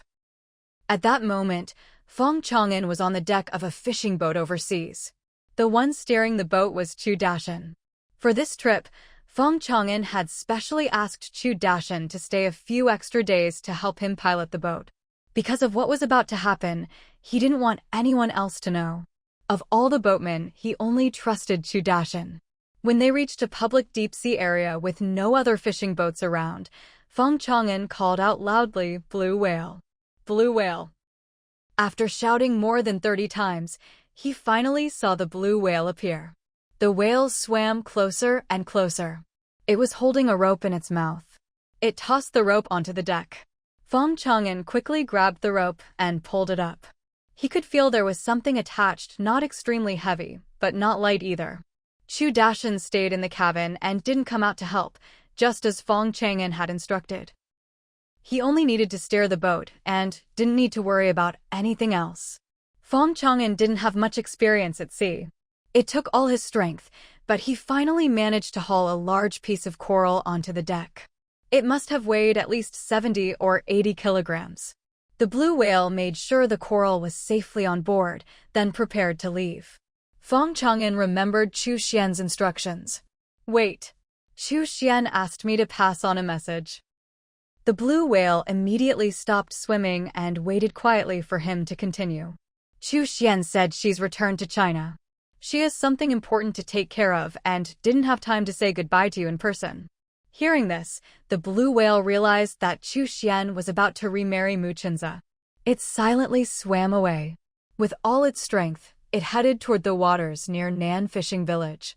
At that moment, Feng Chang'an was on the deck of a fishing boat overseas. The one steering the boat was Chu Dashan. For this trip, Feng Chang'an had specially asked Chu Dashan to stay a few extra days to help him pilot the boat. Because of what was about to happen, he didn't want anyone else to know. Of all the boatmen, he only trusted Chu Dashan. When they reached a public deep-sea area with no other fishing boats around, Feng Chang'an called out loudly, "Blue whale! Blue whale!" After shouting more than 30 times, he finally saw the blue whale appear. The whale swam closer and closer. It was holding a rope in its mouth. It tossed the rope onto the deck. Feng Chang'an quickly grabbed the rope and pulled it up. He could feel there was something attached, not extremely heavy, but not light either. Chu Dashan stayed in the cabin and didn't come out to help, just as Feng Chang'an had instructed. He only needed to steer the boat and didn't need to worry about anything else. Feng Chang'an didn't have much experience at sea. It took all his strength, but he finally managed to haul a large piece of coral onto the deck. It must have weighed at least 70 or 80 kilograms. The blue whale made sure the coral was safely on board, then prepared to leave. Feng Chang'an remembered Chu Xian's instructions. "Wait. Chu Xian asked me to pass on a message." The blue whale immediately stopped swimming and waited quietly for him to continue. "Chu Xian said she's returned to China. She has something important to take care of and didn't have time to say goodbye to you in person." Hearing this, the blue whale realized that Chu Xian was about to remarry Muchinza. It silently swam away. With all its strength, it headed toward the waters near Nan fishing village.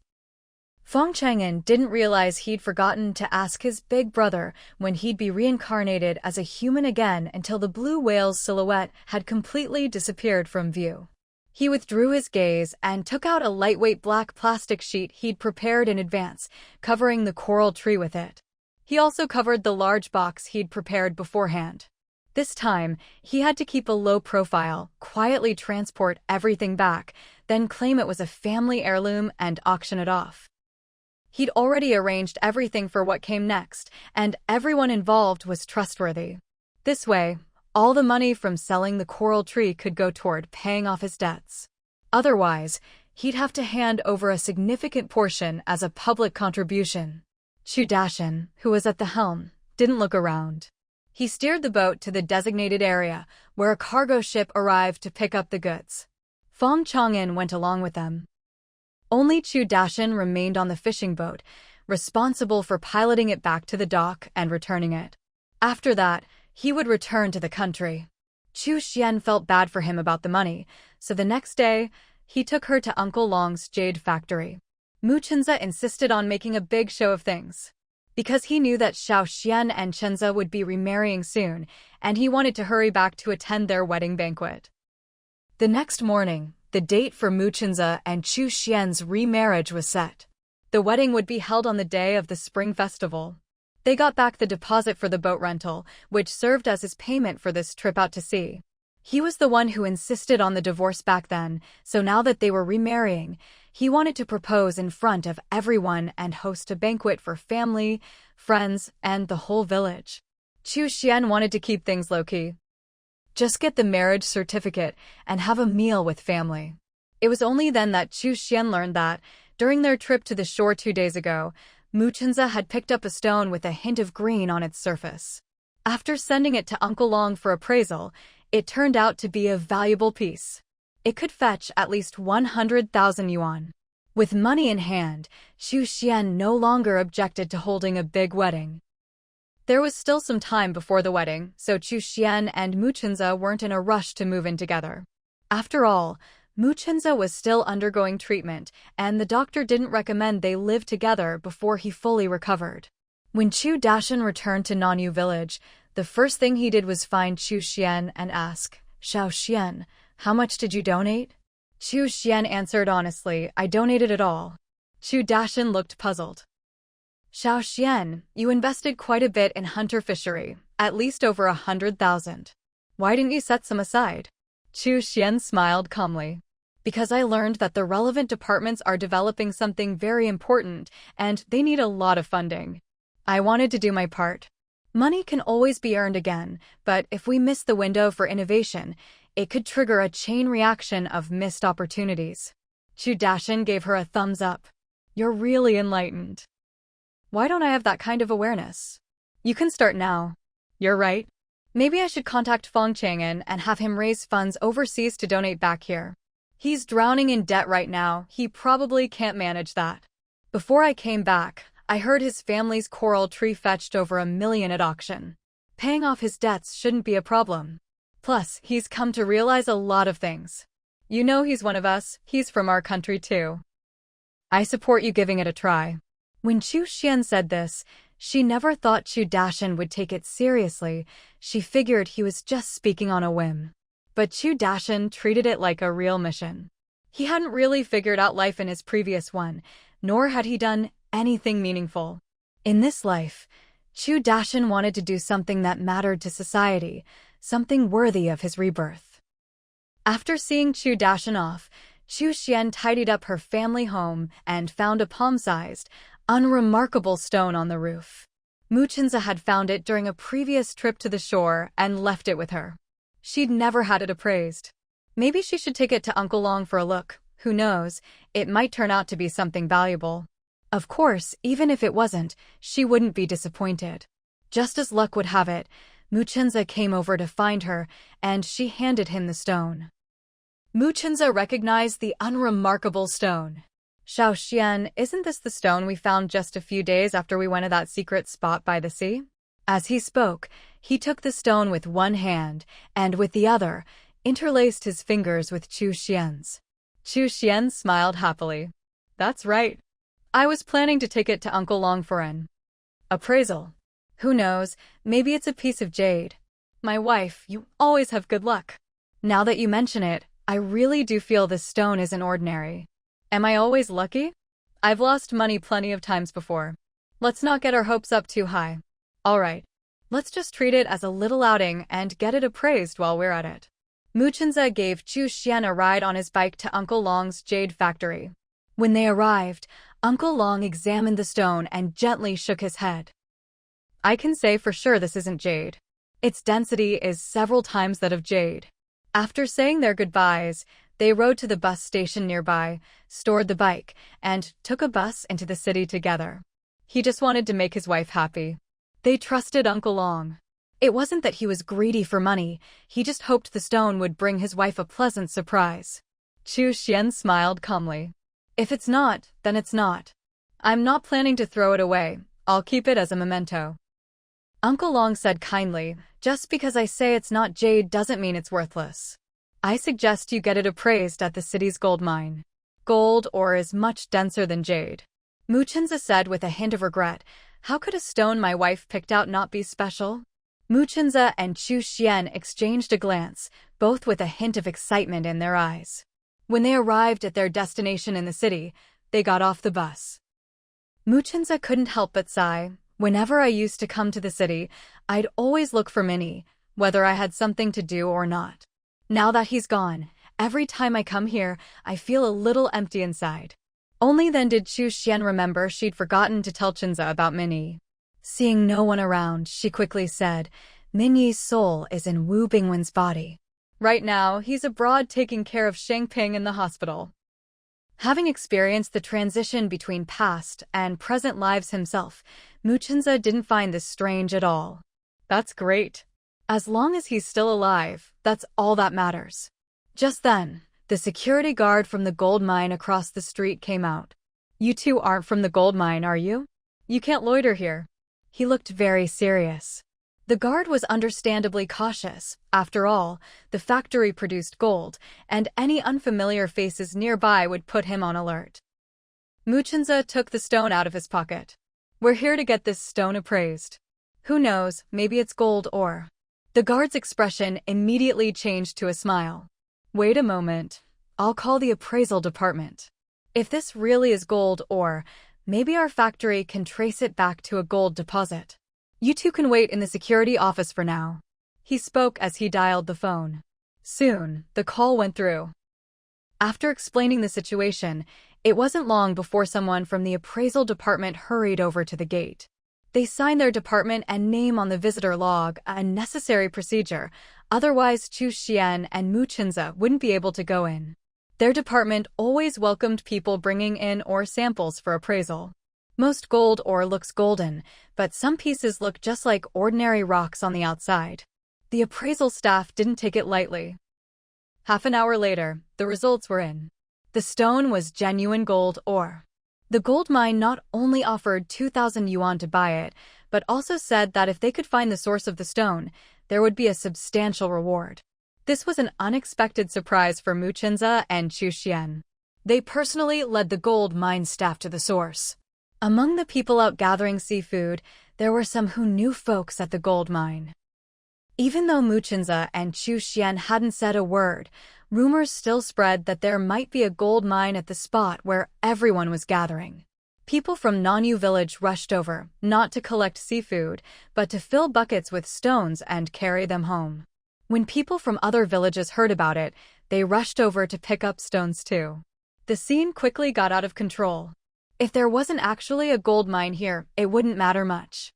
Feng Chang'an didn't realize he'd forgotten to ask his big brother when he'd be reincarnated as a human again until the blue whale's silhouette had completely disappeared from view. He withdrew his gaze and took out a lightweight black plastic sheet he'd prepared in advance, covering the coral tree with it. He also covered the large box he'd prepared beforehand. This time, he had to keep a low profile, quietly transport everything back, then claim it was a family heirloom and auction it off. He'd already arranged everything for what came next, and everyone involved was trustworthy. This way, all the money from selling the coral tree could go toward paying off his debts. Otherwise, he'd have to hand over a significant portion as a public contribution. Chu Dashan, who was at the helm, didn't look around. He steered the boat to the designated area, where a cargo ship arrived to pick up the goods. Feng Chang'an went along with them. Only Chu Dashan remained on the fishing boat, responsible for piloting it back to the dock and returning it. After that, he would return to the country. Chu Xian felt bad for him about the money, so the next day, he took her to Uncle Long's jade factory. Muchinza insisted on making a big show of things. because he knew that Xiao Xian and Chenza would be remarrying soon, and he wanted to hurry back to attend their wedding banquet. The next morning, the date for Mu Chenza and Chu Xian's remarriage was set. The wedding would be held on the day of the Spring Festival. They got back the deposit for the boat rental, which served as his payment for this trip out to sea. He was the one who insisted on the divorce back then, so now that they were remarrying, he wanted to propose in front of everyone and host a banquet for family, friends, and the whole village. Chu Xian wanted to keep things low-key. Just get the marriage certificate and have a meal with family. It was only then that Chu Xian learned that, during their trip to the shore 2 days ago, Mu Chenza had picked up a stone with a hint of green on its surface. After sending it to Uncle Long for appraisal, it turned out to be a valuable piece. It could fetch at least 100,000 yuan. With money in hand, Chu Xian no longer objected to holding a big wedding. There was still some time before the wedding, so Chu Xian and Mu Chenza weren't in a rush to move in together. After all, Mu Chenza was still undergoing treatment, and the doctor didn't recommend they live together before he fully recovered. When Chu Dashan returned to Nanyu village, the first thing he did was find Chu Xian and ask, "Xiao Xian, how much did you donate?" Chu Xian answered honestly, "I donated it all." Chu Dashan looked puzzled. "Xiao Xian, you invested quite a bit in hunter fishery, at least over 100,000. Why didn't you set some aside?" Chu Xian smiled calmly. "Because I learned that the relevant departments are developing something very important, and they need a lot of funding. I wanted to do my part. Money can always be earned again, but if we miss the window for innovation, it could trigger a chain reaction of missed opportunities." Chu Dashan gave her a thumbs up. "You're really enlightened. Why don't I have that kind of awareness? You can start now." "You're right. Maybe I should contact Feng Chang'an and have him raise funds overseas to donate back here. He's drowning in debt right now, he probably can't manage that. Before I came back, I heard his family's coral tree fetched over 1 million at auction. Paying off his debts shouldn't be a problem. Plus, he's come to realize a lot of things. You know he's one of us, he's from our country too. I support you giving it a try." When Chu Xian said this, she never thought Chu Dashan would take it seriously. She figured he was just speaking on a whim. But Chu Dashan treated it like a real mission. He hadn't really figured out life in his previous one, nor had he done anything meaningful. In this life, Chu Dashan wanted to do something that mattered to society, something worthy of his rebirth. After seeing Chu Dashan off, Chu Xian tidied up her family home and found a palm-sized, unremarkable stone on the roof. Mu Chenza had found it during a previous trip to the shore and left it with her. She'd never had it appraised. Maybe she should take it to Uncle Long for a look. Who knows, it might turn out to be something valuable. Of course, even if it wasn't, she wouldn't be disappointed. Just as luck would have it, Mu Chenza came over to find her, and she handed him the stone. Mu Chenza recognized the unremarkable stone. "Xiao Xian, isn't this the stone we found just a few days after we went to that secret spot by the sea?" As he spoke, he took the stone with one hand, and with the other, interlaced his fingers with Chu Xian's. Chu Xian smiled happily. "That's right. I was planning to take it to Uncle Long for an appraisal. Who knows, maybe it's a piece of jade. My wife, you always have good luck. Now that you mention it, I really do feel this stone isn't ordinary. Am I always lucky? I've lost money plenty of times before. Let's not get our hopes up too high. All right, let's just treat it as a little outing and get it appraised while we're at it." Mu Chenza gave Chu Xian a ride on his bike to Uncle Long's jade factory. When they arrived, Uncle Long examined the stone and gently shook his head. "I can say for sure this isn't jade. Its density is several times that of jade." After saying their goodbyes, they rode to the bus station nearby, stored the bike, and took a bus into the city together. He just wanted to make his wife happy. They trusted Uncle Long. It wasn't that he was greedy for money, he just hoped the stone would bring his wife a pleasant surprise. Chu Xian smiled calmly. "If it's not, then it's not. I'm not planning to throw it away, I'll keep it as a memento." Uncle Long said kindly, "Just because I say it's not jade doesn't mean it's worthless. I suggest you get it appraised at the city's gold mine. Gold ore is much denser than jade." Mu Chenza said with a hint of regret, How could a stone my wife picked out not be special? Muchinza and Chu Xian exchanged a glance, both with a hint of excitement in their eyes. When they arrived at their destination in the city, they got off the bus. Muchinza couldn't help but sigh. Whenever I used to come to the city, I'd always look for Minnie, whether I had something to do or not. Now that he's gone, every time I come here, I feel a little empty inside. Only then did Chu Xian remember she'd forgotten to tell Chinza about Minnie. Seeing no one around, she quickly said, Minnie's soul is in Wu Bingwen's body. Right now, he's abroad taking care of Shangping in the hospital. Having experienced the transition between past and present lives himself, Muchinza didn't find this strange at all. That's great. As long as he's still alive, that's all that matters. Just then, the security guard from the gold mine across the street came out. You two aren't from the gold mine, are you? You can't loiter here. He looked very serious. The guard was understandably cautious. After all, the factory produced gold, and any unfamiliar faces nearby would put him on alert. Muchinza took the stone out of his pocket. We're here to get this stone appraised. Who knows, maybe it's gold ore. The guard's expression immediately changed to a smile. Wait a moment. I'll call the appraisal department. If this really is gold ore, maybe our factory can trace it back to a gold deposit. You two can wait in the security office for now. He spoke as he dialed the phone. Soon, the call went through. After explaining the situation, it wasn't long before someone from the appraisal department hurried over to the gate. They signed their department and name on the visitor log, a necessary procedure, otherwise Chu Xian and Muchinza wouldn't be able to go in. Their department always welcomed people bringing in ore samples for appraisal. Most gold ore looks golden, but some pieces look just like ordinary rocks on the outside. The appraisal staff didn't take it lightly. Half an hour later, the results were in. The stone was genuine gold ore. The gold mine not only offered 2,000 yuan to buy it, but also said that if they could find the source of the stone, there would be a substantial reward. This was an unexpected surprise for Muchinza and Chu Xian. They personally led the gold mine staff to the source. Among the people out gathering seafood, there were some who knew folks at the gold mine. Even though Muchinza and Chu Xian hadn't said a word, rumors still spread that there might be a gold mine at the spot where everyone was gathering. People from Nanyu village rushed over, not to collect seafood, but to fill buckets with stones and carry them home. When people from other villages heard about it, they rushed over to pick up stones too. The scene quickly got out of control. If there wasn't actually a gold mine here, it wouldn't matter much.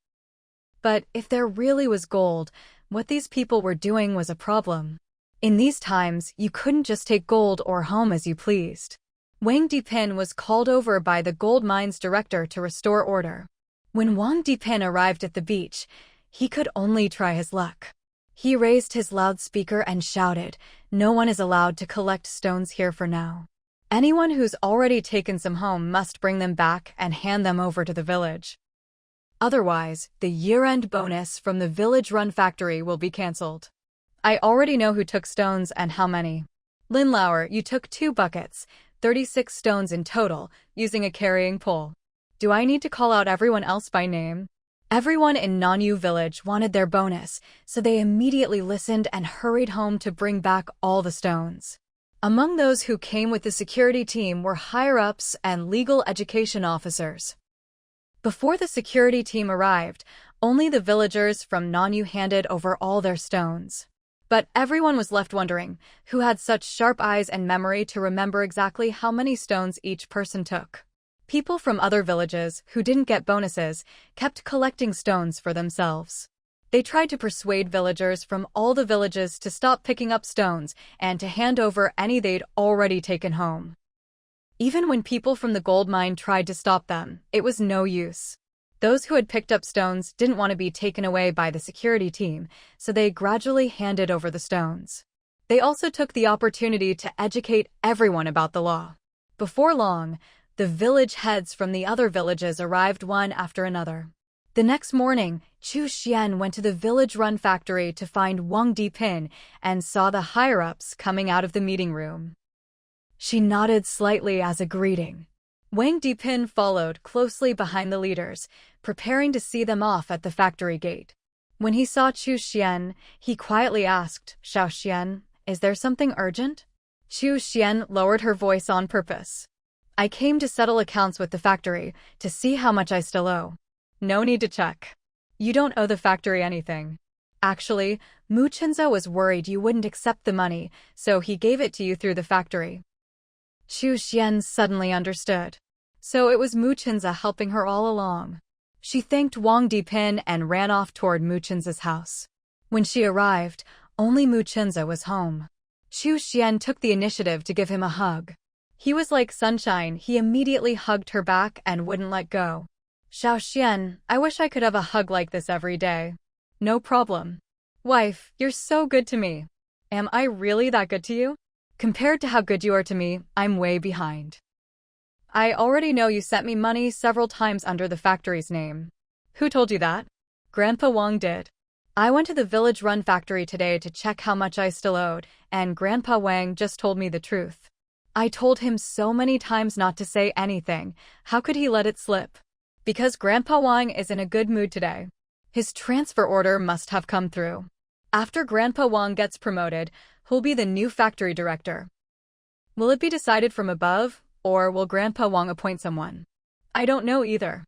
But if there really was gold, what these people were doing was a problem. In these times, you couldn't just take gold ore home as you pleased. Wang Dipin was called over by the gold mine's director to restore order. When Wang Dipin arrived at the beach, he could only try his luck. He raised his loudspeaker and shouted, "No one is allowed to collect stones here for now. Anyone who's already taken some home must bring them back and hand them over to the village. Otherwise, the year-end bonus from the village-run factory will be cancelled. I already know who took stones and how many. Lin Lauer, you took 2 buckets, 36 stones in total, using a carrying pole. Do I need to call out everyone else by name?" Everyone in Nanyu village wanted their bonus, so they immediately listened and hurried home to bring back all the stones. Among those who came with the security team were higher-ups and legal education officers. Before the security team arrived, only the villagers from Nanyu handed over all their stones. But everyone was left wondering who had such sharp eyes and memory to remember exactly how many stones each person took. People from other villages who didn't get bonuses kept collecting stones for themselves. They tried to persuade villagers from all the villages to stop picking up stones and to hand over any they'd already taken home. Even when people from the gold mine tried to stop them, it was no use. Those who had picked up stones didn't want to be taken away by the security team, so they gradually handed over the stones. They also took the opportunity to educate everyone about the law. Before long, the village heads from the other villages arrived one after another. The next morning, Chu Xian went to the village-run factory to find Wang Dipin and saw the higher-ups coming out of the meeting room. She nodded slightly as a greeting. Wang Dipin followed closely behind the leaders, preparing to see them off at the factory gate. When he saw Chu Xian, he quietly asked, "Xiao Xian, is there something urgent?" Chu Xian lowered her voice on purpose. "I came to settle accounts with the factory, to see how much I still owe." "No need to check. You don't owe the factory anything. Actually, Mu Chenza was worried you wouldn't accept the money, so he gave it to you through the factory." Chu Xian suddenly understood. So it was Mu Chenza helping her all along. She thanked Wang Dipin and ran off toward Mu Chenza's house. When she arrived, only Mu Chenza was home. Chu Xian took the initiative to give him a hug. He was like sunshine. He immediately hugged her back and wouldn't let go. "Xiao Xian, I wish I could have a hug like this every day." "No problem. Wife, you're so good to me." "Am I really that good to you?" "Compared to how good you are to me, I'm way behind." "I already know you sent me money several times under the factory's name." "Who told you that?" "Grandpa Wang did. I went to the village-run factory today to check how much I still owed, and Grandpa Wang just told me the truth. I told him so many times not to say anything. How could he let it slip?" "Because Grandpa Wang is in a good mood today. His transfer order must have come through. After Grandpa Wang gets promoted, who'll be the new factory director? Will it be decided from above, or will Grandpa Wang appoint someone? I don't know either.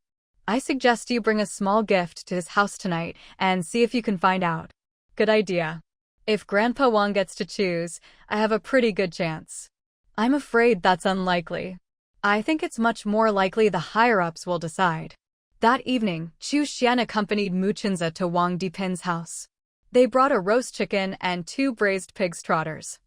I suggest you bring a small gift to his house tonight and see if you can find out." "Good idea. If Grandpa Wang gets to choose, I have a pretty good chance." "I'm afraid that's unlikely. I think it's much more likely the higher-ups will decide." That evening, Chu Xian accompanied Mu Chenza to Wang Dipin's house. They brought a roast chicken and 2 braised pig's trotters,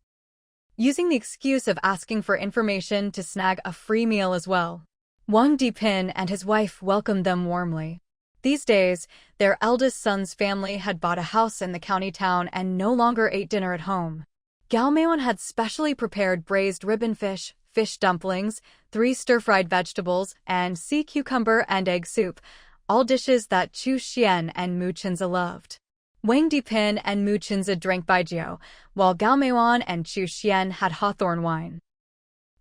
using the excuse of asking for information to snag a free meal as well. Wang Dipin and his wife welcomed them warmly. These days, their eldest son's family had bought a house in the county town and no longer ate dinner at home. Gao Meiwen had specially prepared braised ribbon fish, fish dumplings, 3 stir-fried vegetables, and sea cucumber and egg soup, all dishes that Chu Xian and Mu Chenza loved. Wang Dipin and Mu Chenza drank baijiu, while Gao Meiwen and Chu Xian had hawthorn wine.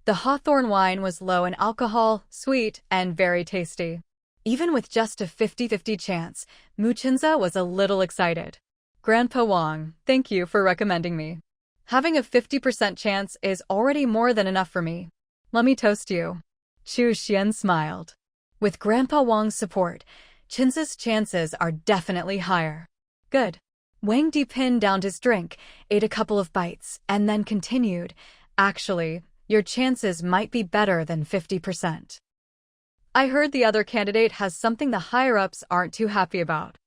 The hawthorn wine was low in alcohol, sweet, and very tasty. Even with just a 50-50 chance, Mu Chenza was a little excited. "Grandpa Wang, thank you for recommending me. Having a 50% chance is already more than enough for me. Let me toast you." Chu Xian smiled. With Grandpa Wang's support, Chenza's chances are definitely higher. "Good." Wang Dipin downed his drink, ate a couple of bites, and then continued, "Actually, your chances might be better than 50%. I heard the other candidate has something the higher-ups aren't too happy about.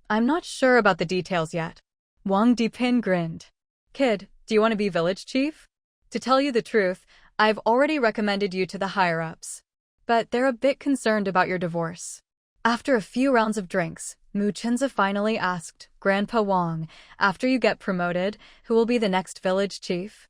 I'm not sure about the details yet." Wang Dipin grinned. "Kid, do you want to be village chief? To tell you the truth, I've already recommended you to the higher-ups. But they're a bit concerned about your divorce." After a few rounds of drinks, Mu Chenza finally asked, "Grandpa Wang, after you get promoted, who will be the next village chief?"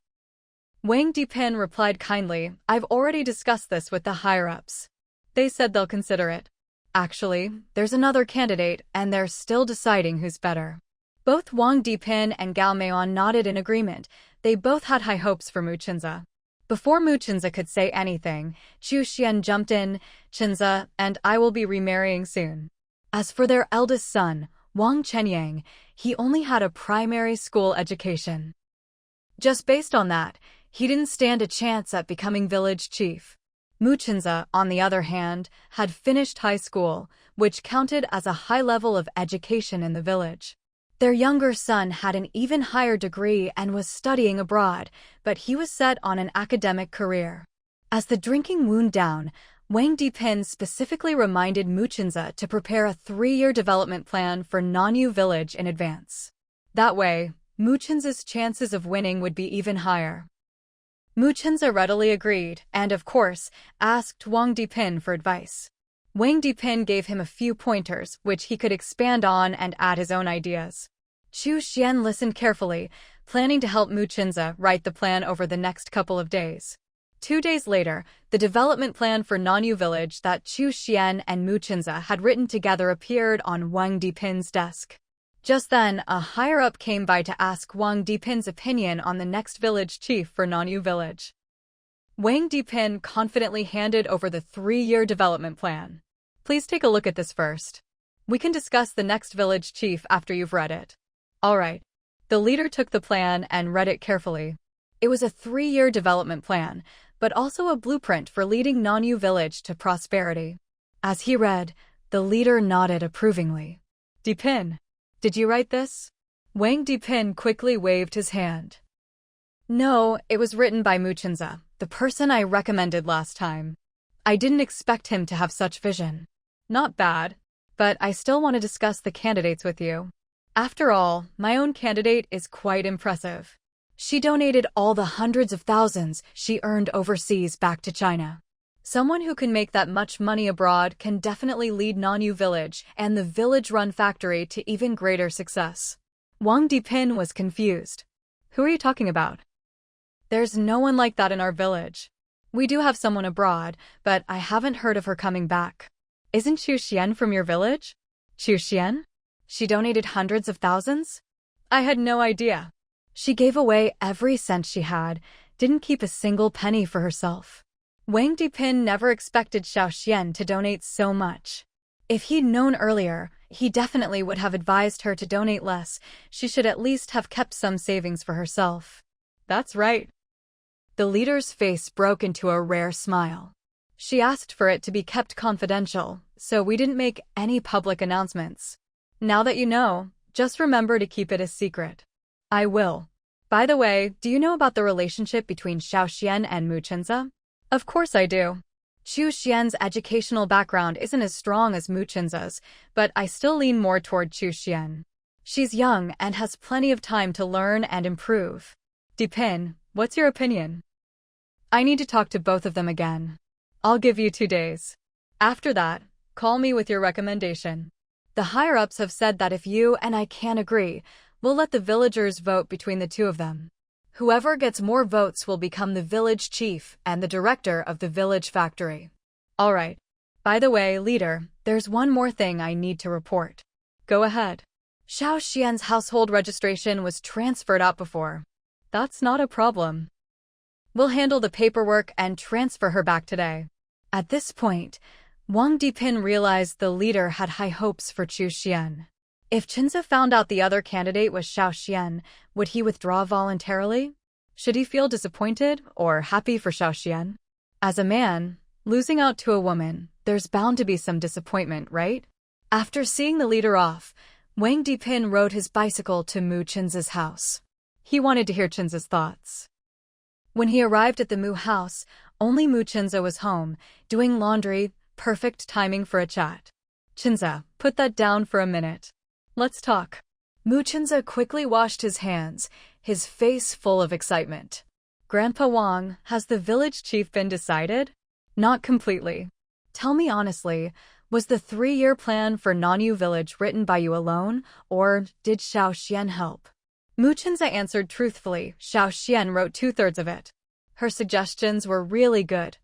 Wang Dipin replied kindly, "I've already discussed this with the higher-ups. They said they'll consider it. Actually, there's another candidate, and they're still deciding who's better." Both Wang Dipin and Gao Meiwen nodded in agreement. They both had high hopes for Mu Chenza. Before Mu Chenza could say anything, Chu Xian jumped in, "Chenza and I will be remarrying soon." As for their eldest son, Wang Chenyang, he only had a primary school education. Just based on that, he didn't stand a chance at becoming village chief. Mu Chenza, on the other hand, had finished high school, which counted as a high level of education in the village. Their younger son had an even higher degree and was studying abroad, but he was set on an academic career. As the drinking wound down, Wang Dipin specifically reminded Mu Chenza to prepare a 3-year development plan for Nanyu village in advance. That way, Mu Chenza's chances of winning would be even higher. Mu Chenza readily agreed and, of course, asked Wang Dipin for advice. Wang Dipin gave him a few pointers which he could expand on and add his own ideas. Chu Xian listened carefully, planning to help Mu Chenza write the plan over the next couple of days. 2 days later, the development plan for Nanyu village that Chu Xian and Mu Chenza had written together appeared on Wang Dipin's desk. Just then, a higher-up came by to ask Wang Dipin's opinion on the next village chief for Nanyu village. Wang Dipin confidently handed over the 3-year development plan. Please take a look at this first. We can discuss the next village chief after you've read it. All right. The leader took the plan and read it carefully. It was a 3-year development plan, but also a blueprint for leading Nanyu village to prosperity. As he read, the leader nodded approvingly. Dipin, did you write this? Wang Dipin quickly waved his hand. No, it was written by Muchinza, the person I recommended last time. I didn't expect him to have such vision. Not bad, but I still want to discuss the candidates with you. After all, my own candidate is quite impressive. She donated all the hundreds of thousands she earned overseas back to China. Someone who can make that much money abroad can definitely lead Nanyu village and the village-run factory to even greater success. Wang Dipin was confused. Who are you talking about? There's no one like that in our village. We do have someone abroad, but I haven't heard of her coming back. Isn't Chu Xian from your village? Chu Xian? She donated hundreds of thousands? I had no idea. She gave away every cent she had, didn't keep a single penny for herself. Wang Dipin never expected Xiao Xian to donate so much. If he'd known earlier, he definitely would have advised her to donate less. She should at least have kept some savings for herself. That's right. The leader's face broke into a rare smile. She asked for it to be kept confidential, so we didn't make any public announcements. Now that you know, just remember to keep it a secret. I will. By the way, do you know about the relationship between Xiao Xian and Muchinza? Of course I do. Chu Xian's educational background isn't as strong as Muchinza's, but I still lean more toward Chu Xian. She's young and has plenty of time to learn and improve. Dipin, what's your opinion? I need to talk to both of them again. I'll give you 2 days. After that, call me with your recommendation. The higher-ups have said that if you and I can't agree, we'll let the villagers vote between the two of them. Whoever gets more votes will become the village chief and the director of the village factory. All right. By the way, leader, there's one more thing I need to report. Go ahead. Xiao Xian's household registration was transferred out before. That's not a problem. We'll handle the paperwork and transfer her back today. At this point, Wang Dipin realized the leader had high hopes for Chu Xian. If Chinza found out the other candidate was Xiao Xian, would he withdraw voluntarily? Should he feel disappointed or happy for Xiao Xian? As a man, losing out to a woman, there's bound to be some disappointment, right? After seeing the leader off, Wang Dipin rode his bicycle to Mu Chinza's house. He wanted to hear Chinza's thoughts. When he arrived at the Mu house, only Mu Chinza was home, doing laundry, perfect timing for a chat. Chinza, put that down for a minute. Let's talk. Mu Chinza quickly washed his hands, his face full of excitement. Grandpa Wang, has the village chief been decided? Not completely. Tell me honestly, was the 3-year plan for Nanyu village written by you alone, or did Xiao Xian help? Mu Chinza answered truthfully. Xiao Xian wrote 2/3 of it. Her suggestions were really good.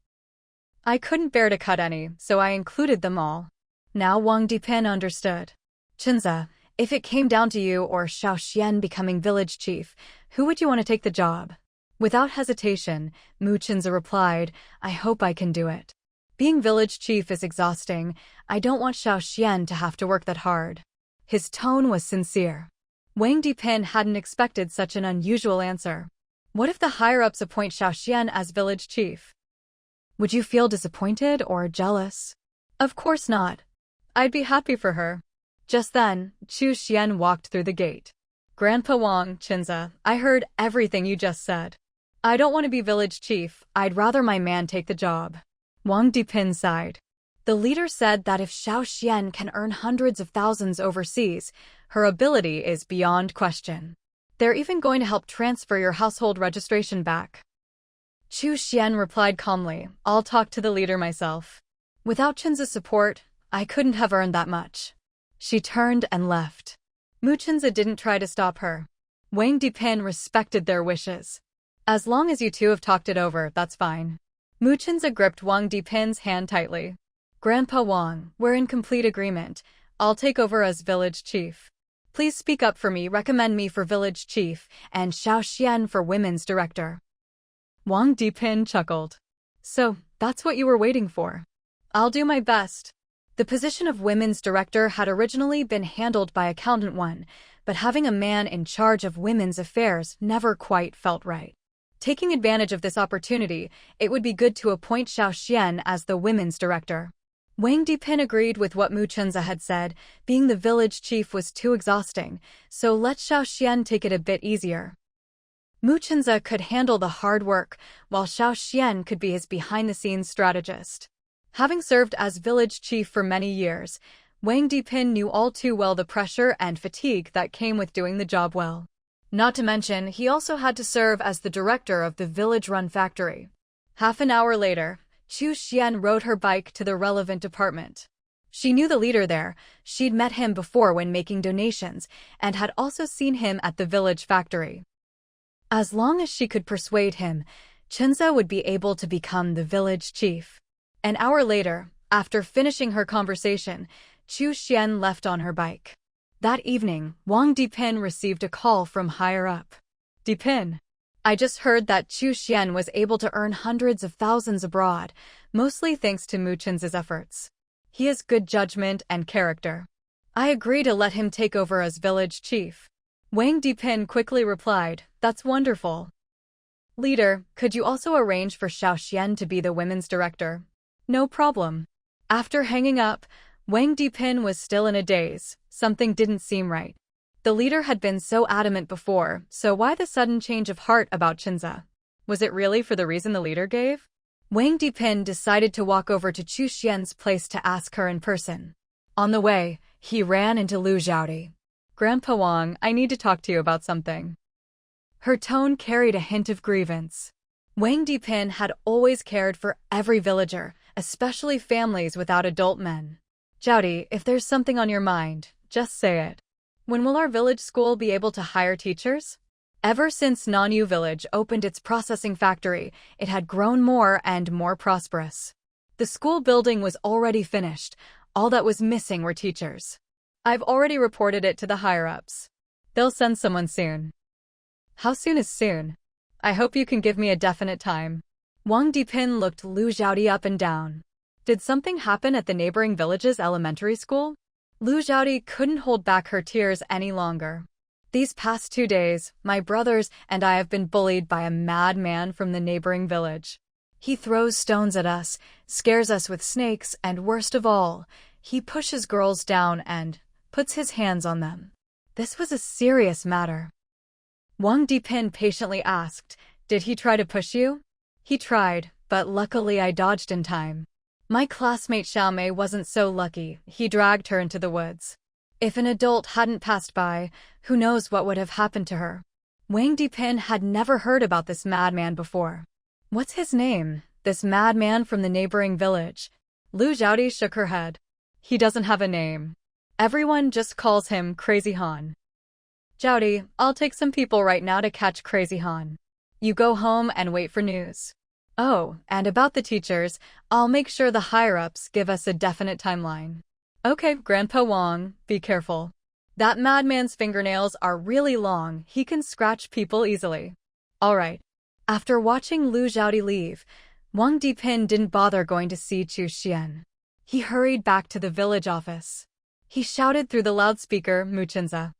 I couldn't bear to cut any, so I included them all. Now Wang Dipin understood. Chinza, if it came down to you or Xiao Xian becoming village chief, who would you want to take the job? Without hesitation, Mu Chinza replied, I hope I can do it. Being village chief is exhausting. I don't want Xiao Xian to have to work that hard. His tone was sincere. Wang Dipin hadn't expected such an unusual answer. What if the higher-ups appoint Xiao Xian as village chief? Would you feel disappointed or jealous? Of course not. I'd be happy for her. Just then, Chu Xian walked through the gate. Grandpa Wang, Chinza, I heard everything you just said. I don't want to be village chief, I'd rather my man take the job. Wang Dipin sighed. The leader said that if Xiao Xian can earn hundreds of thousands overseas, her ability is beyond question. They're even going to help transfer your household registration back. Chu Xian replied calmly, I'll talk to the leader myself. Without Chinza's support, I couldn't have earned that much. She turned and left. Mu Chinza didn't try to stop her. Wang Dipin respected their wishes. As long as you two have talked it over, that's fine. Mu Chinza gripped Wang Dipin's hand tightly. Grandpa Wang, we're in complete agreement. I'll take over as village chief. Please speak up for me, recommend me for village chief, and Xiao Xian for women's director. Wang Dipin chuckled. So, that's what you were waiting for. I'll do my best. The position of women's director had originally been handled by Accountant 1, but having a man in charge of women's affairs never quite felt right. Taking advantage of this opportunity, it would be good to appoint Xiao Xian as the women's director. Wang Dipin agreed with what Mu Chunza had said. Being the village chief was too exhausting, so let Xiao Xian take it a bit easier. Mu Chunza could handle the hard work, while Xiao Xian could be his behind-the-scenes strategist. Having served as village chief for many years, Wang Dipin knew all too well the pressure and fatigue that came with doing the job well. Not to mention, he also had to serve as the director of the village-run factory. Half an hour later, Chu Xian rode her bike to the relevant department. She knew the leader there. She'd met him before when making donations, and had also seen him at the village factory. As long as she could persuade him, Chunza would be able to become the village chief. An hour later, after finishing her conversation, Chu Xian left on her bike. That evening, Wang Dipin received a call from higher up. Dipin, I just heard that Chu Xian was able to earn hundreds of thousands abroad, mostly thanks to Mu Chunza's efforts. He has good judgment and character. I agree to let him take over as village chief. Wang Dipin quickly replied, That's wonderful. Leader, could you also arrange for Xiao Xian to be the women's director? No problem. After hanging up, Wang Dipin was still in a daze. Something didn't seem right. The leader had been so adamant before, so why the sudden change of heart about Chunza? Was it really for the reason the leader gave? Wang Dipin decided to walk over to Chu Xian's place to ask her in person. On the way, he ran into Lu Zhaodi. Grandpa Wang, I need to talk to you about something. Her tone carried a hint of grievance. Wang Dipin had always cared for every villager, especially families without adult men. Zhaodi, if there's something on your mind, just say it. When will our village school be able to hire teachers? Ever since Nanyu village opened its processing factory, it had grown more and more prosperous. The school building was already finished. All that was missing were teachers. I've already reported it to the higher-ups. They'll send someone soon. How soon is soon? I hope you can give me a definite time. Wang Dipin looked Lu Zhaodi up and down. Did something happen at the neighboring village's elementary school? Lu Zhaodi couldn't hold back her tears any longer. These past 2 days, my brothers and I have been bullied by a madman from the neighboring village. He throws stones at us, scares us with snakes, and worst of all, he pushes girls down and puts his hands on them. This was a serious matter. Wang Dipin patiently asked, Did he try to push you? He tried, but luckily I dodged in time. My classmate Xiaomei wasn't so lucky. He dragged her into the woods. If an adult hadn't passed by, who knows what would have happened to her. Wang Dipin had never heard about this madman before. What's his name, this madman from the neighboring village? Lu Zhaodi shook her head. He doesn't have a name. Everyone just calls him Crazy Han. Zhaodi, I'll take some people right now to catch Crazy Han. You go home and wait for news. Oh, and about the teachers, I'll make sure the higher-ups give us a definite timeline. Okay, Grandpa Wang, be careful. That madman's fingernails are really long. He can scratch people easily. All right. After watching Lu Zhaodi leave, Wang Dipin didn't bother going to see Chu Xian. He hurried back to the village office. He shouted through the loudspeaker, Mu Chunza.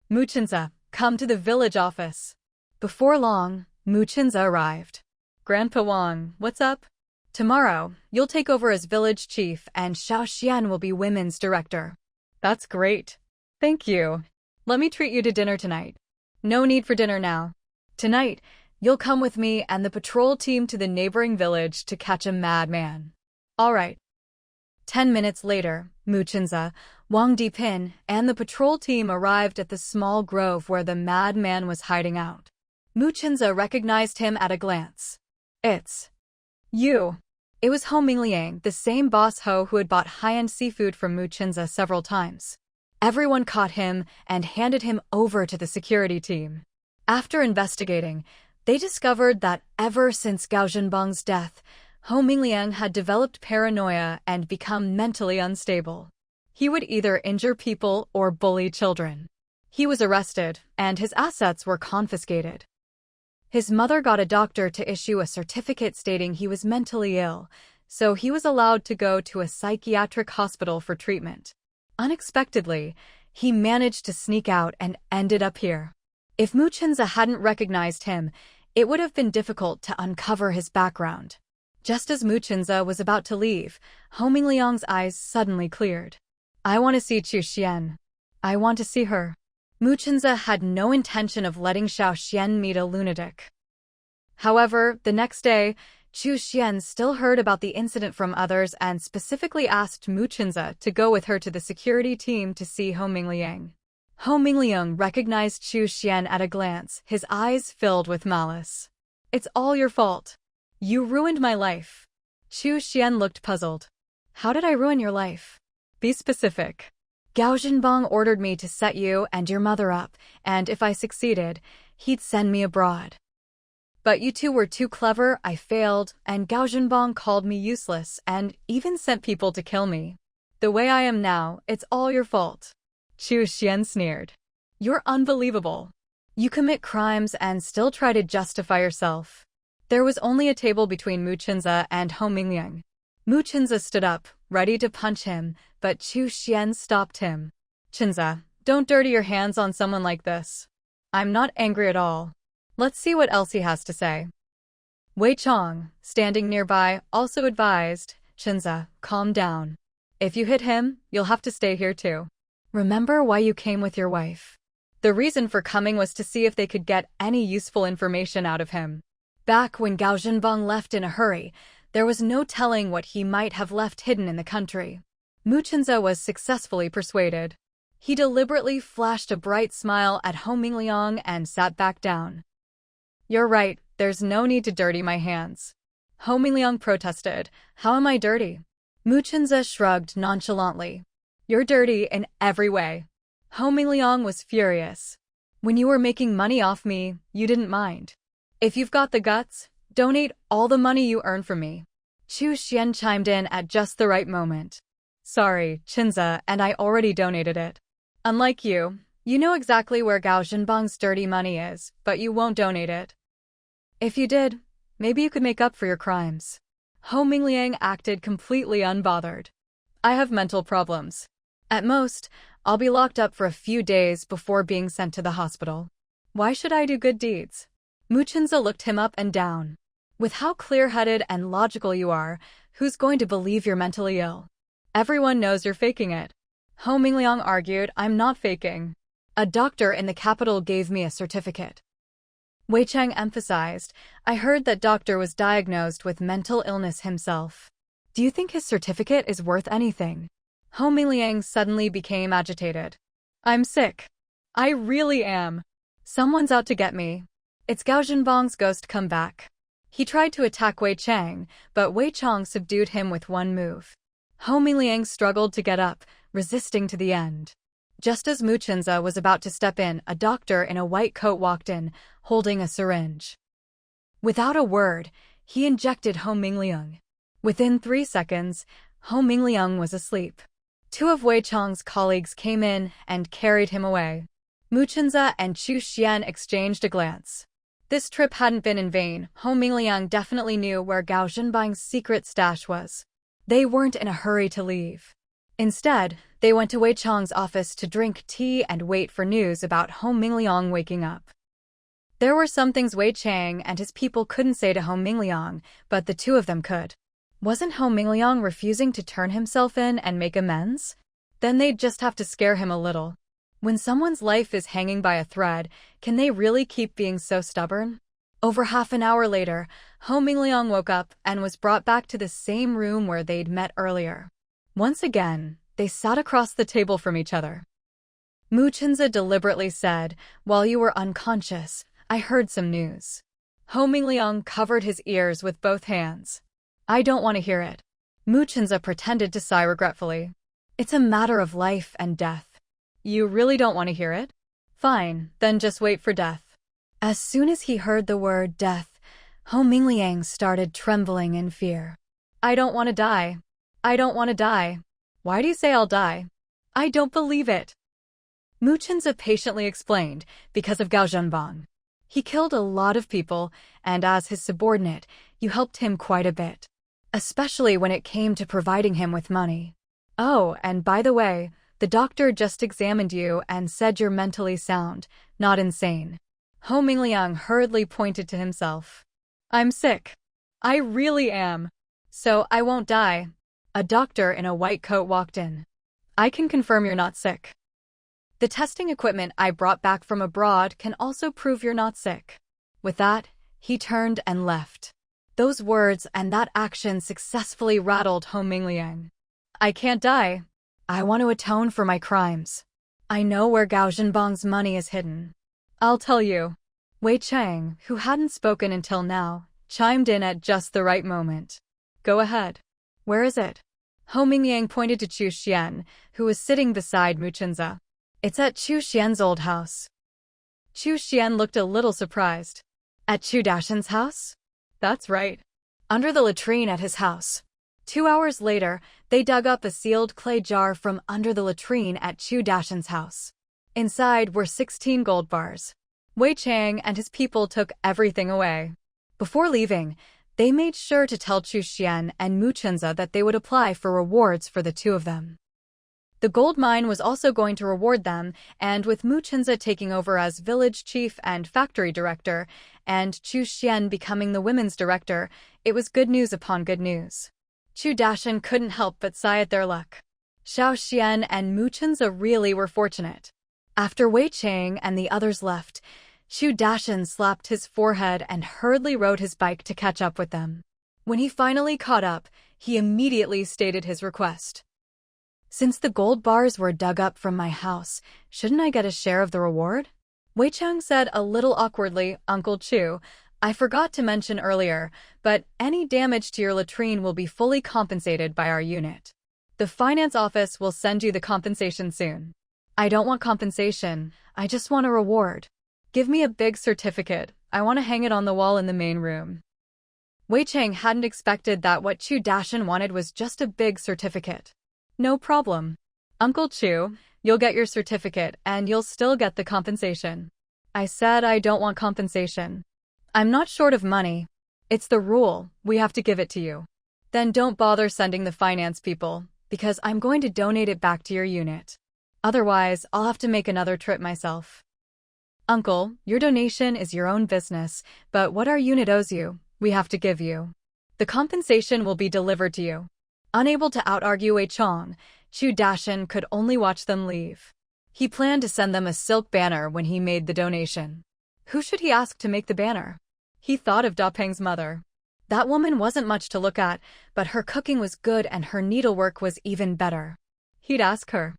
Mu Chunza, come to the village office. Before long, Mu Chunza arrived. Grandpa Wang, what's up? Tomorrow, you'll take over as village chief and Xiao Xian will be women's director. That's great. Thank you. Let me treat you to dinner tonight. No need for dinner now. Tonight, you'll come with me and the patrol team to the neighboring village to catch a madman. All right. 10 minutes later, Mu Chunza, Wang Dipin, and the patrol team arrived at the small grove where the madman was hiding out. Mu Chunza recognized him at a glance. It's you. It was Ho Mingliang, the same boss Ho who had bought high-end seafood from Mu Chunza several times. Everyone caught him and handed him over to the security team. After investigating, they discovered that ever since Gao Zhenbang's death, Ho Mingliang had developed paranoia and become mentally unstable. He would either injure people or bully children. He was arrested, and his assets were confiscated. His mother got a doctor to issue a certificate stating he was mentally ill, so he was allowed to go to a psychiatric hospital for treatment. Unexpectedly, he managed to sneak out and ended up here. If Muchinza hadn't recognized him, it would have been difficult to uncover his background. Just as Muchinza was about to leave, Ho Mingliang's eyes suddenly cleared. I want to see Chu Xian. I want to see her. Muchinza had no intention of letting Xiao Xian meet a lunatic. However, the next day, Chu Xian still heard about the incident from others and specifically asked Muchinza to go with her to the security team to see Ho Mingliang. Ho Mingliang recognized Chu Xian at a glance, his eyes filled with malice. It's all your fault. You ruined my life. Chu Xian looked puzzled. How did I ruin your life? Be specific. Gao Zhenbang ordered me to set you and your mother up, and if I succeeded, he'd send me abroad. But you two were too clever, I failed, and Gao Zhenbang called me useless and even sent people to kill me. The way I am now, it's all your fault. Chu Xian sneered. You're unbelievable. You commit crimes and still try to justify yourself. There was only a table between Muchinza and Ho Mingliang. Muchinza stood up, ready to punch him, but Chu Xian stopped him. Chinza, don't dirty your hands on someone like this. I'm not angry at all. Let's see what else he has to say. Wei Chong, standing nearby, also advised, Chinza, calm down. If you hit him, you'll have to stay here too. Remember why you came with your wife. The reason for coming was to see if they could get any useful information out of him. Back when Gao Zhenbang left in a hurry, there was no telling what he might have left hidden in the country. Muchinza was successfully persuaded. He deliberately flashed a bright smile at Ho Mingliang and sat back down. You're right, there's no need to dirty my hands. Ho Mingliang protested. How am I dirty? Muchinza shrugged nonchalantly. You're dirty in every way. Ho Mingliang was furious. When you were making money off me, you didn't mind. If you've got the guts, donate all the money you earn from me. Chu Xian chimed in at just the right moment. Sorry, Chinza, and I already donated it. Unlike you, you know exactly where Gao Zhenbang's dirty money is, but you won't donate it. If you did, maybe you could make up for your crimes. Ho Mingliang acted completely unbothered. I have mental problems. At most, I'll be locked up for a few days before being sent to the hospital. Why should I do good deeds? Muchinza looked him up and down. With how clear-headed and logical you are, who's going to believe you're mentally ill? Everyone knows you're faking it. Ho Mingliang argued, I'm not faking. A doctor in the capital gave me a certificate. Wei Cheng emphasized, I heard that doctor was diagnosed with mental illness himself. Do you think his certificate is worth anything? Ho Mingliang suddenly became agitated. I'm sick. I really am. Someone's out to get me. It's Gao Zhenbang's ghost come back. He tried to attack Wei Cheng, but Wei Chong subdued him with one move. Ho Mingliang struggled to get up, resisting to the end. Just as Muchinza was about to step in, a doctor in a white coat walked in, holding a syringe. Without a word, he injected Ho Mingliang. Within 3 seconds, Ho Mingliang was asleep. 2 of Wei Chong's colleagues came in and carried him away. Muchinza and Chu Xian exchanged a glance. This trip hadn't been in vain. Ho Mingliang definitely knew where Gao Zhenbang's secret stash was. They weren't in a hurry to leave. Instead, they went to Wei Chong's office to drink tea and wait for news about Ho Mingliang waking up. There were some things Wei Chang and his people couldn't say to Ho Mingliang, but the 2 of them could. Wasn't Ho Mingliang refusing to turn himself in and make amends? Then they'd just have to scare him a little. When someone's life is hanging by a thread, can they really keep being so stubborn? Over half an hour later, Ho Mingliang woke up and was brought back to the same room where they'd met earlier. Once again, they sat across the table from each other. Muchinza deliberately said, while you were unconscious, I heard some news. Ho Mingliang covered his ears with both hands. I don't want to hear it. Muchinza pretended to sigh regretfully. It's a matter of life and death. You really don't want to hear it? Fine, then just wait for death. As soon as he heard the word death, Ho Mingliang started trembling in fear. I don't want to die. I don't want to die. Why do you say I'll die? I don't believe it. Muchinza patiently explained, because of Gao Zhenbang. He killed a lot of people, and as his subordinate, you helped him quite a bit, especially when it came to providing him with money. Oh, and by the way, the doctor just examined you and said you're mentally sound, not insane. Ho Mingliang hurriedly pointed to himself. I'm sick. I really am. So I won't die. A doctor in a white coat walked in. I can confirm you're not sick. The testing equipment I brought back from abroad can also prove you're not sick. With that, he turned and left. Those words and that action successfully rattled Ho Mingliang. I can't die. I want to atone for my crimes. I know where Gao Zhenbang's money is hidden. I'll tell you. Wei Chang, who hadn't spoken until now, chimed in at just the right moment. Go ahead. Where is it? Ho Mingliang pointed to Chu Xian, who was sitting beside Mu Chenza. It's at Chu Xian's old house. Chu Xian looked a little surprised. At Chu Dashan's house? That's right. Under the latrine at his house. 2 hours later, they dug up a sealed clay jar from under the latrine at Chu Dashan's house. Inside were 16 gold bars. Wei Chang and his people took everything away. Before leaving, they made sure to tell Chu Xian and Mu Chenza that they would apply for rewards for the two of them. The gold mine was also going to reward them, and with Mu Chenza taking over as village chief and factory director, and Chu Xian becoming the women's director, it was good news upon good news. Chu Dashan couldn't help but sigh at their luck. Xiao Xian and Mu Chenza really were fortunate. After Wei Chang and the others left, Chu Dashan slapped his forehead and hurriedly rode his bike to catch up with them. When he finally caught up, he immediately stated his request. Since the gold bars were dug up from my house, shouldn't I get a share of the reward? Wei Chang said a little awkwardly, Uncle Chu, I forgot to mention earlier, but any damage to your latrine will be fully compensated by our unit. The finance office will send you the compensation soon. I don't want compensation, I just want a reward. Give me a big certificate, I want to hang it on the wall in the main room. Wei Chang hadn't expected that what Chu Dashan wanted was just a big certificate. No problem. Uncle Chu, you'll get your certificate and you'll still get the compensation. I said I don't want compensation. I'm not short of money. It's the rule, we have to give it to you. Then don't bother sending the finance people, because I'm going to donate it back to your unit. Otherwise, I'll have to make another trip myself. Uncle, your donation is your own business, but what our unit owes you, we have to give you. The compensation will be delivered to you. Unable to out-argue Wei Chang, Chu Dashan could only watch them leave. He planned to send them a silk banner when he made the donation. Who should he ask to make the banner? He thought of Da Peng's mother. That woman wasn't much to look at, but her cooking was good and her needlework was even better. He'd ask her.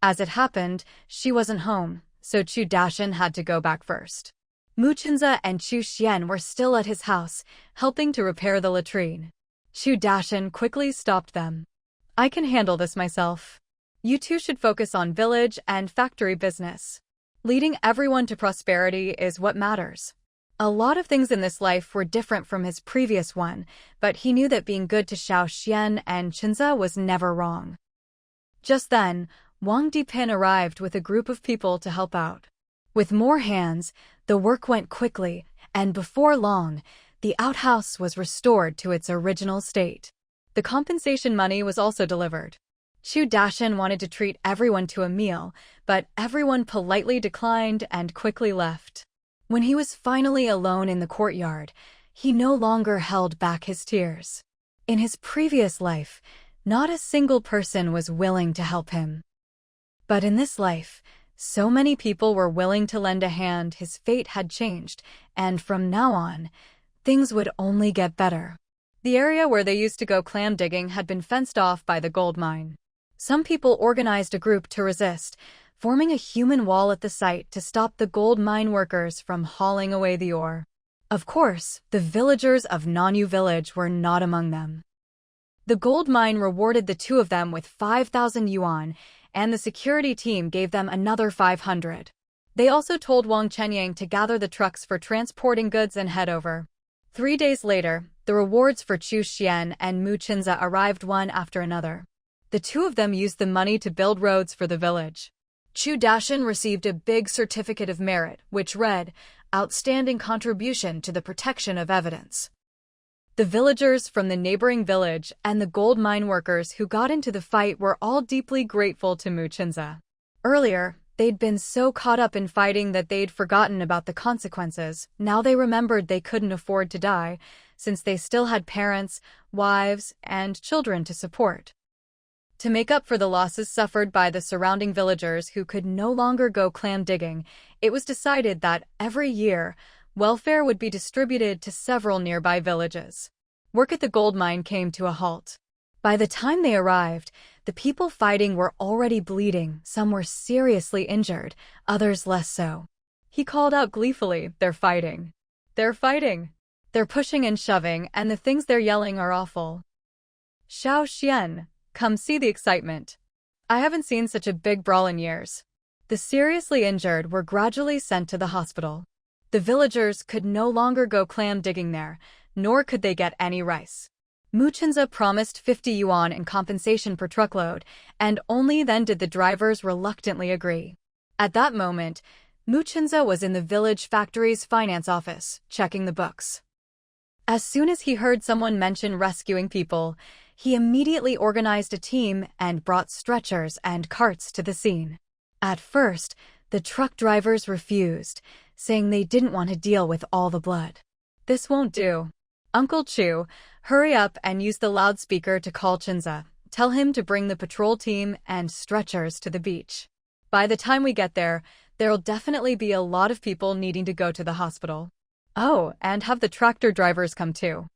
As it happened, she wasn't home, so Chu Dashan had to go back first. Mu Chenza and Chu Xian were still at his house, helping to repair the latrine. Chu Dashan quickly stopped them. I can handle this myself. You two should focus on village and factory business. Leading everyone to prosperity is what matters. A lot of things in this life were different from his previous one, but he knew that being good to Xiao Xian and Chenza was never wrong. Just then, Wang Dipin arrived with a group of people to help out. With more hands, the work went quickly, and before long, the outhouse was restored to its original state. The compensation money was also delivered. Chu Dashan wanted to treat everyone to a meal, but everyone politely declined and quickly left. When he was finally alone in the courtyard, he no longer held back his tears. In his previous life, not a single person was willing to help him. But in this life, so many people were willing to lend a hand. His fate had changed, and from now on, things would only get better. The area where they used to go clam digging had been fenced off by the gold mine. Some people organized a group to resist, forming a human wall at the site to stop the gold mine workers from hauling away the ore. Of course, the villagers of Nanyu village were not among them. The gold mine rewarded the two of them with 5,000 yuan, and the security team gave them another 500. They also told Wang Chenyang to gather the trucks for transporting goods and head over. 3 days later, the rewards for Chu Xian and Mu Chenza arrived one after another. The two of them used the money to build roads for the village. Chu Dashin received a big certificate of merit, which read, "Outstanding contribution to the protection of evidence." The villagers from the neighboring village and the gold mine workers who got into the fight were all deeply grateful to Mu Chinza. Earlier, they'd been so caught up in fighting that they'd forgotten about the consequences. Now they remembered they couldn't afford to die, since they still had parents, wives, and children to support. To make up for the losses suffered by the surrounding villagers who could no longer go clam digging, it was decided that every year, welfare would be distributed to several nearby villages. Work at the gold mine came to a halt. By the time they arrived, the people fighting were already bleeding, some were seriously injured, others less so. He called out gleefully, "They're fighting. They're fighting. They're pushing and shoving, and the things they're yelling are awful. Xiao Xian, come see the excitement. I haven't seen such a big brawl in years." The seriously injured were gradually sent to the hospital. The villagers could no longer go clam digging there, nor could they get any rice. Mu Chinza promised 50 yuan in compensation per truckload, and only then did the drivers reluctantly agree. At that moment, Mu Chinza was in the village factory's finance office, checking the books. As soon as he heard someone mention rescuing people, he immediately organized a team and brought stretchers and carts to the scene. At first, the truck drivers refused, saying they didn't want to deal with all the blood. "This won't do. Uncle Chu, hurry up and use the loudspeaker to call Chinza. Tell him to bring the patrol team and stretchers to the beach. By the time we get there, there'll definitely be a lot of people needing to go to the hospital. Oh, and have the tractor drivers come too."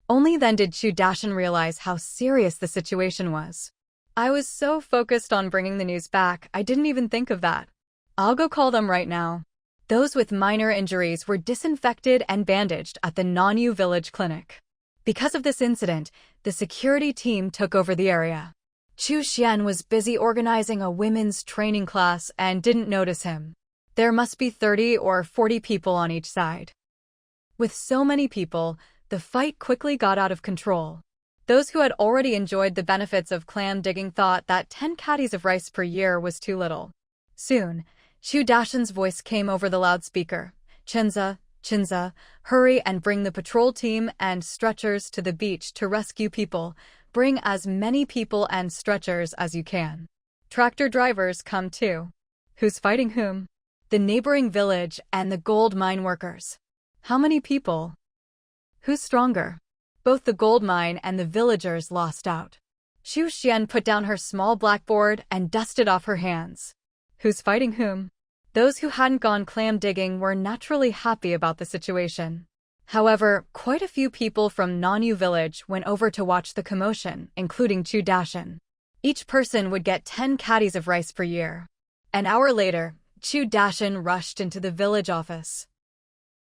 Only then did Chu Dashin realize how serious the situation was. "I was so focused on bringing the news back, I didn't even think of that. I'll go call them right now." Those with minor injuries were disinfected and bandaged at the Nanyu village clinic. Because of this incident, the security team took over the area. Chu Xian was busy organizing a women's training class and didn't notice him. There must be 30 or 40 people on each side. With so many people, the fight quickly got out of control. Those who had already enjoyed the benefits of clam digging thought that 10 caddies of rice per year was too little. Soon, Chu Dashin's voice came over the loudspeaker. "Chinza, Chinza, hurry and bring the patrol team and stretchers to the beach to rescue people. Bring as many people and stretchers as you can. Tractor drivers come too." Who's fighting whom? The neighboring village and the gold mine workers. How many people? Who's stronger? Both the gold mine and the villagers lost out. Chu Xian put down her small blackboard and dusted off her hands. Who's fighting whom? Those who hadn't gone clam digging were naturally happy about the situation. However, quite a few people from Nanyu village went over to watch the commotion, including Chu Dashin. Each person would get 10 caddies of rice per year. An hour later, Chu Dashin rushed into the village office.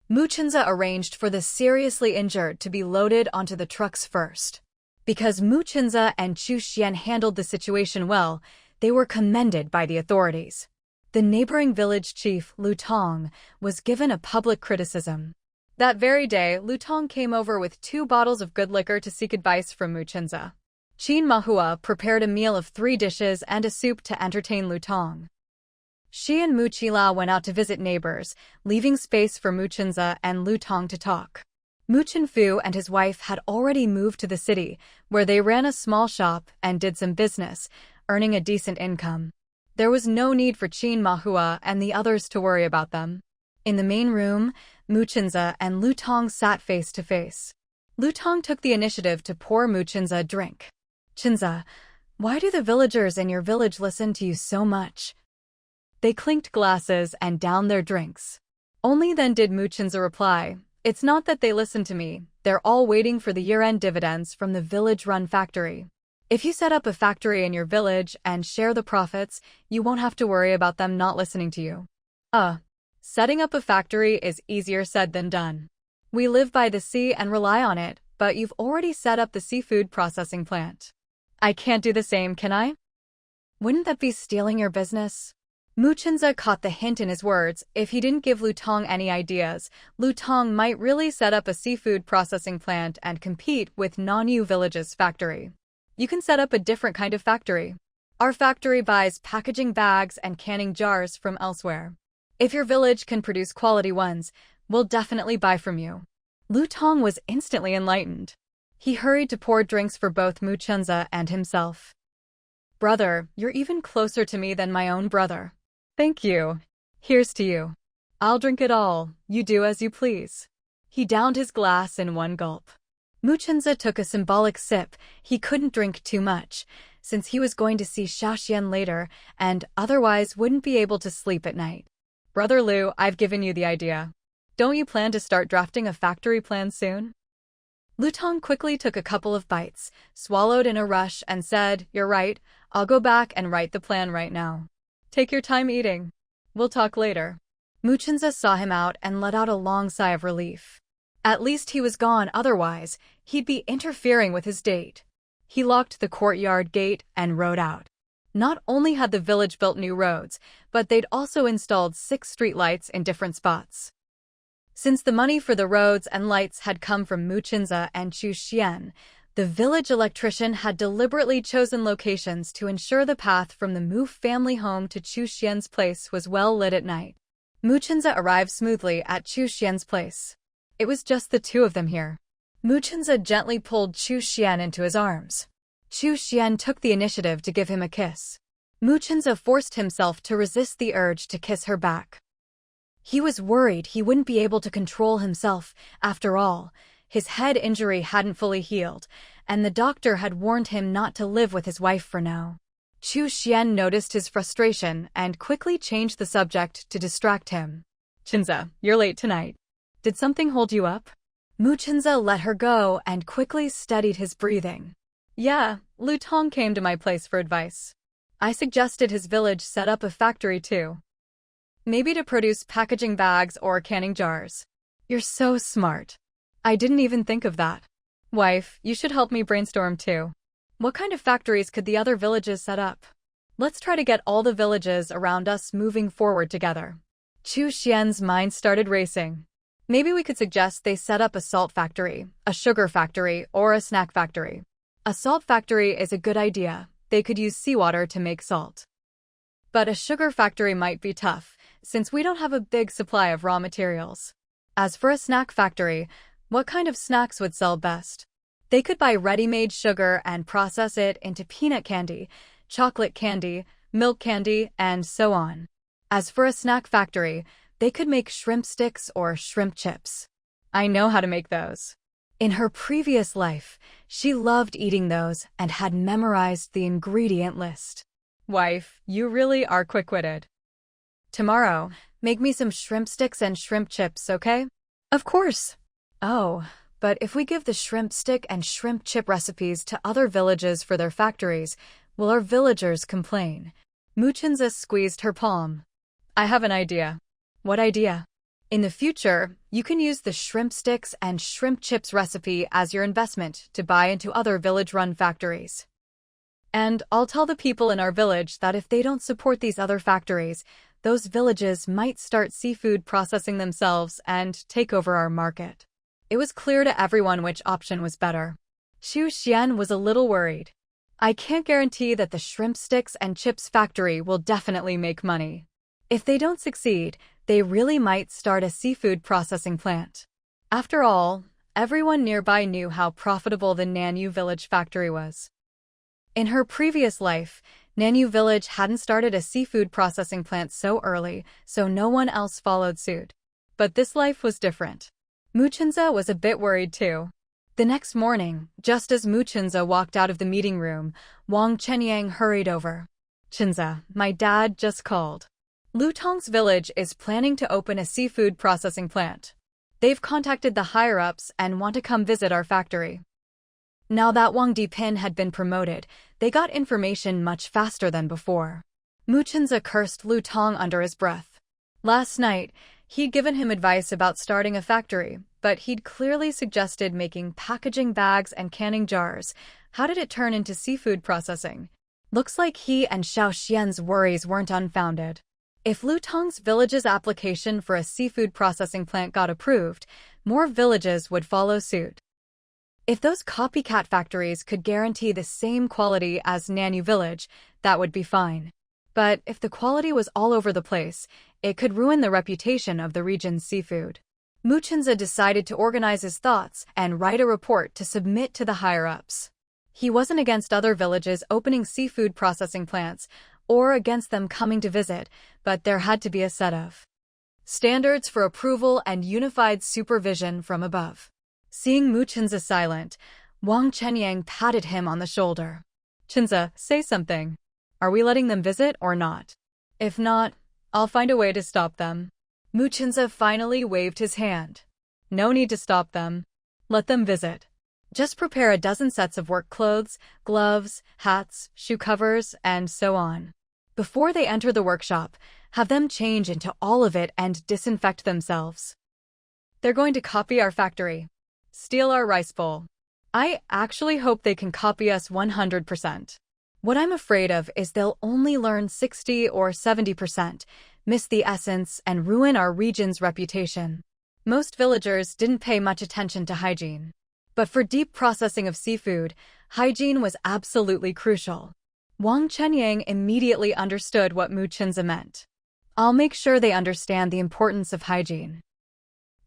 Mu Chinza arranged for the seriously injured to be loaded onto the trucks first. Because Mu Chinza and Chu Xian handled the situation well, they were commended by the authorities. The neighboring village chief, Lu Tong, was given a public criticism. That very day, Lu Tong came over with 2 bottles of good liquor to seek advice from Mu Chinza. Qin Mahua prepared a meal of 3 dishes and a soup to entertain Lu Tong. She and Mu Qila went out to visit neighbors, leaving space for Mu Chinza and Lu Tong to talk. Mu Chinfu and his wife had already moved to the city, where they ran a small shop and did some business, earning a decent income. There was no need for Qin Mahua and the others to worry about them. In the main room, Mu Chinza and Lu Tong sat face to face. Lu Tong took the initiative to pour Mu Chinza a drink. "Chinza, why do the villagers in your village listen to you so much?" They clinked glasses and downed their drinks. Only then did Mu Chinza reply, "It's not that they listen to me, they're all waiting for the year-end dividends from the village-run factory. If you set up a factory in your village and share the profits, you won't have to worry about them not listening to you." Setting up a factory is easier said than done. We live by the sea and rely on it, but you've already set up the seafood processing plant. I can't do the same, can I? Wouldn't that be stealing your business? Mu Chinza caught the hint in his words. If he didn't give Lu Tong any ideas, Lu Tong might really set up a seafood processing plant and compete with Nanyu Village's factory. You can set up a different kind of factory. Our factory buys packaging bags and canning jars from elsewhere. If your village can produce quality ones, we'll definitely buy from you." Lu Tong was instantly enlightened. He hurried to pour drinks for both Mu Chunza and himself. "Brother, you're even closer to me than my own brother." "Thank you. Here's to you." "I'll drink it all, you do as you please." He downed his glass in one gulp. Mu Chunza took a symbolic sip. He couldn't drink too much, since he was going to see Xiaoxian later and otherwise wouldn't be able to sleep at night. "Brother Lu, I've given you the idea. Don't you plan to start drafting a factory plan soon?" Lu Tong quickly took a couple of bites, swallowed in a rush, and said, "You're right, I'll go back and write the plan right now." "Take your time eating. We'll talk later." Mu Chunza saw him out and let out a long sigh of relief. At least he was gone, otherwise he'd be interfering with his date. He locked the courtyard gate and rode out. Not only had the village built new roads, but they'd also installed 6 streetlights in different spots. Since the money for the roads and lights had come from Mu Chunza and Chu Xian, the village electrician had deliberately chosen locations to ensure the path from the Mu family home to Chu Xian's place was well lit at night. Mu Chunza arrived smoothly at Chu Xian's place. It was just the two of them here. Mu Chunza gently pulled Chu Xian into his arms. Chu Xian took the initiative to give him a kiss. Mu Chunza forced himself to resist the urge to kiss her back. He was worried he wouldn't be able to control himself. After all, his head injury hadn't fully healed, and the doctor had warned him not to live with his wife for now. Chu Xian noticed his frustration and quickly changed the subject to distract him. "Chunza, you're late tonight. Did something hold you up?" Mu Chunza let her go and quickly studied his breathing. "Yeah, Lu Tong came to my place for advice. I suggested his village set up a factory too. Maybe to produce packaging bags or canning jars." "You're so smart. I didn't even think of that." "Wife, you should help me brainstorm too. What kind of factories could the other villages set up? Let's try to get all the villages around us moving forward together." Chu Xian's mind started racing. Maybe we could suggest they set up a salt factory, a sugar factory, or a snack factory. A salt factory is a good idea. They could use seawater to make salt. But a sugar factory might be tough, since we don't have a big supply of raw materials. As for a snack factory, what kind of snacks would sell best? They could buy ready-made sugar and process it into peanut candy, chocolate candy, milk candy, and so on. As for a snack factory, they could make shrimp sticks or shrimp chips. I know how to make those. In her previous life, she loved eating those and had memorized the ingredient list. Wife, you really are quick-witted. Tomorrow, make me some shrimp sticks and shrimp chips, okay? Of course. Oh, but if we give the shrimp stick and shrimp chip recipes to other villages for their factories, will our villagers complain? Mu Chunza squeezed her palm. I have an idea. What idea? In the future, you can use the shrimp sticks and shrimp chips recipe as your investment to buy into other village-run factories. And I'll tell the people in our village that if they don't support these other factories, those villages might start seafood processing themselves and take over our market. It was clear to everyone which option was better. Chu Xian was a little worried. I can't guarantee that the shrimp sticks and chips factory will definitely make money. If they don't succeed, they really might start a seafood processing plant. After all, everyone nearby knew how profitable the Nanyu Village factory was. In her previous life, Nanyu Village hadn't started a seafood processing plant so early, so no one else followed suit. But this life was different. Mu Chunza was a bit worried too. The next morning, just as Mu Chunza walked out of the meeting room, Wang Chenyang hurried over. "Chunza, my dad just called. Lu Tong's village is planning to open a seafood processing plant. They've contacted the higher-ups and want to come visit our factory." Now that Wang Dipin had been promoted, they got information much faster than before. Mu Chunza cursed Lu Tong under his breath. Last night, he'd given him advice about starting a factory, but he'd clearly suggested making packaging bags and canning jars. How did it turn into seafood processing? Looks like he and Xiaoxian's worries weren't unfounded. If Lu Tong's village's application for a seafood processing plant got approved, more villages would follow suit. If those copycat factories could guarantee the same quality as Nanu Village, that would be fine. But if the quality was all over the place, it could ruin the reputation of the region's seafood. Muchinza decided to organize his thoughts and write a report to submit to the higher-ups. He wasn't against other villages opening seafood processing plants or against them coming to visit, but there had to be a set of standards for approval and unified supervision from above. Seeing Muchinza silent, Wang Chenyang patted him on the shoulder. "Chinza, say something. Are we letting them visit or not? If not, I'll find a way to stop them." Muchinza finally waved his hand. "No need to stop them. Let them visit. Just prepare a dozen sets of work clothes, gloves, hats, shoe covers, and so on. Before they enter the workshop, have them change into all of it and disinfect themselves. They're going to copy our factory, steal our rice bowl. I actually hope they can copy us 100%. What I'm afraid of is they'll only learn 60 or 70%, miss the essence, and ruin our region's reputation." Most villagers didn't pay much attention to hygiene. But for deep processing of seafood, hygiene was absolutely crucial. Wang Chenyang immediately understood what Muchinza meant. "I'll make sure they understand the importance of hygiene.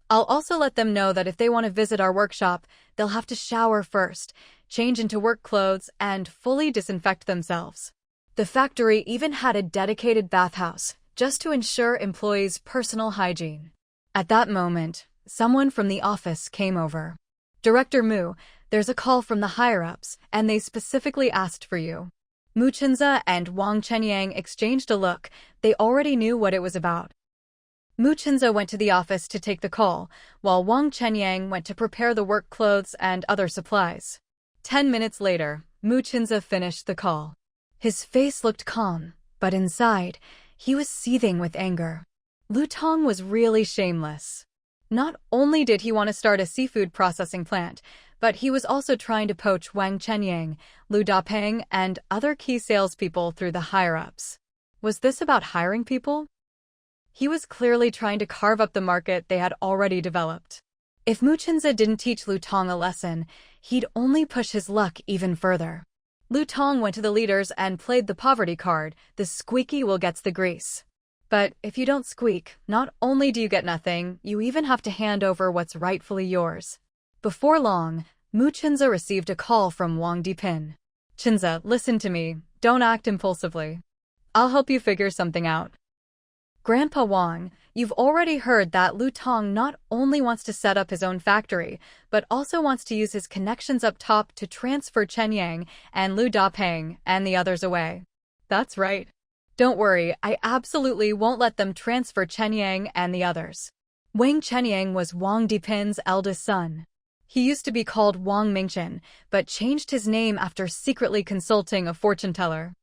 I'll also let them know that if they want to visit our workshop, they'll have to shower first, change into work clothes, and fully disinfect themselves." The factory even had a dedicated bathhouse, just to ensure employees' personal hygiene. At that moment, someone from the office came over. "Director Mu, there's a call from the higher-ups, and they specifically asked for you." Muchinza and Wang Chenyang exchanged a look. They already knew what it was about. Muchinza went to the office to take the call, while Wang Chenyang went to prepare the work clothes and other supplies. 10 minutes later, Muchinza finished the call. His face looked calm, but inside, he was seething with anger. Lu Tong was really shameless. Not only did he want to start a seafood processing plant, but he was also trying to poach Wang Chenyang, Lu Dapeng, and other key salespeople through the higher-ups. Was this about hiring people? He was clearly trying to carve up the market they had already developed. If Muchinza didn't teach Lu Tong a lesson, he'd only push his luck even further. Lu Tong went to the leaders and played the poverty card, the squeaky will gets the grease. But if you don't squeak, not only do you get nothing, you even have to hand over what's rightfully yours. Before long, Muchinza received a call from Wang Dipin. "Chinza, listen to me. Don't act impulsively. I'll help you figure something out. Grandpa Wang, you've already heard that Lu Tong not only wants to set up his own factory, but also wants to use his connections up top to transfer Chenyang and Lu Dapeng and the others away." "That's right. Don't worry, I absolutely won't let them transfer Chenyang and the others." Wang Chenyang was Wang Dipin's eldest son. He used to be called Wang Mingchen, but changed his name after secretly consulting a fortune teller.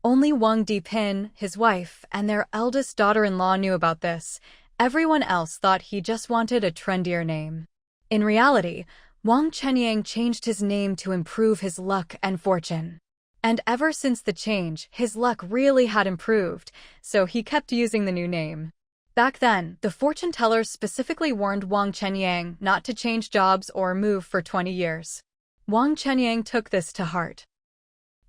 Only Wang Dipin, his wife, and their eldest daughter-in-law knew about this. Everyone else thought he just wanted a trendier name. In reality, Wang Chenyang changed his name to improve his luck and fortune. And ever since the change, his luck really had improved, so he kept using the new name. Back then, the fortune tellers specifically warned Wang Chenyang not to change jobs or move for 20 years. Wang Chenyang took this to heart.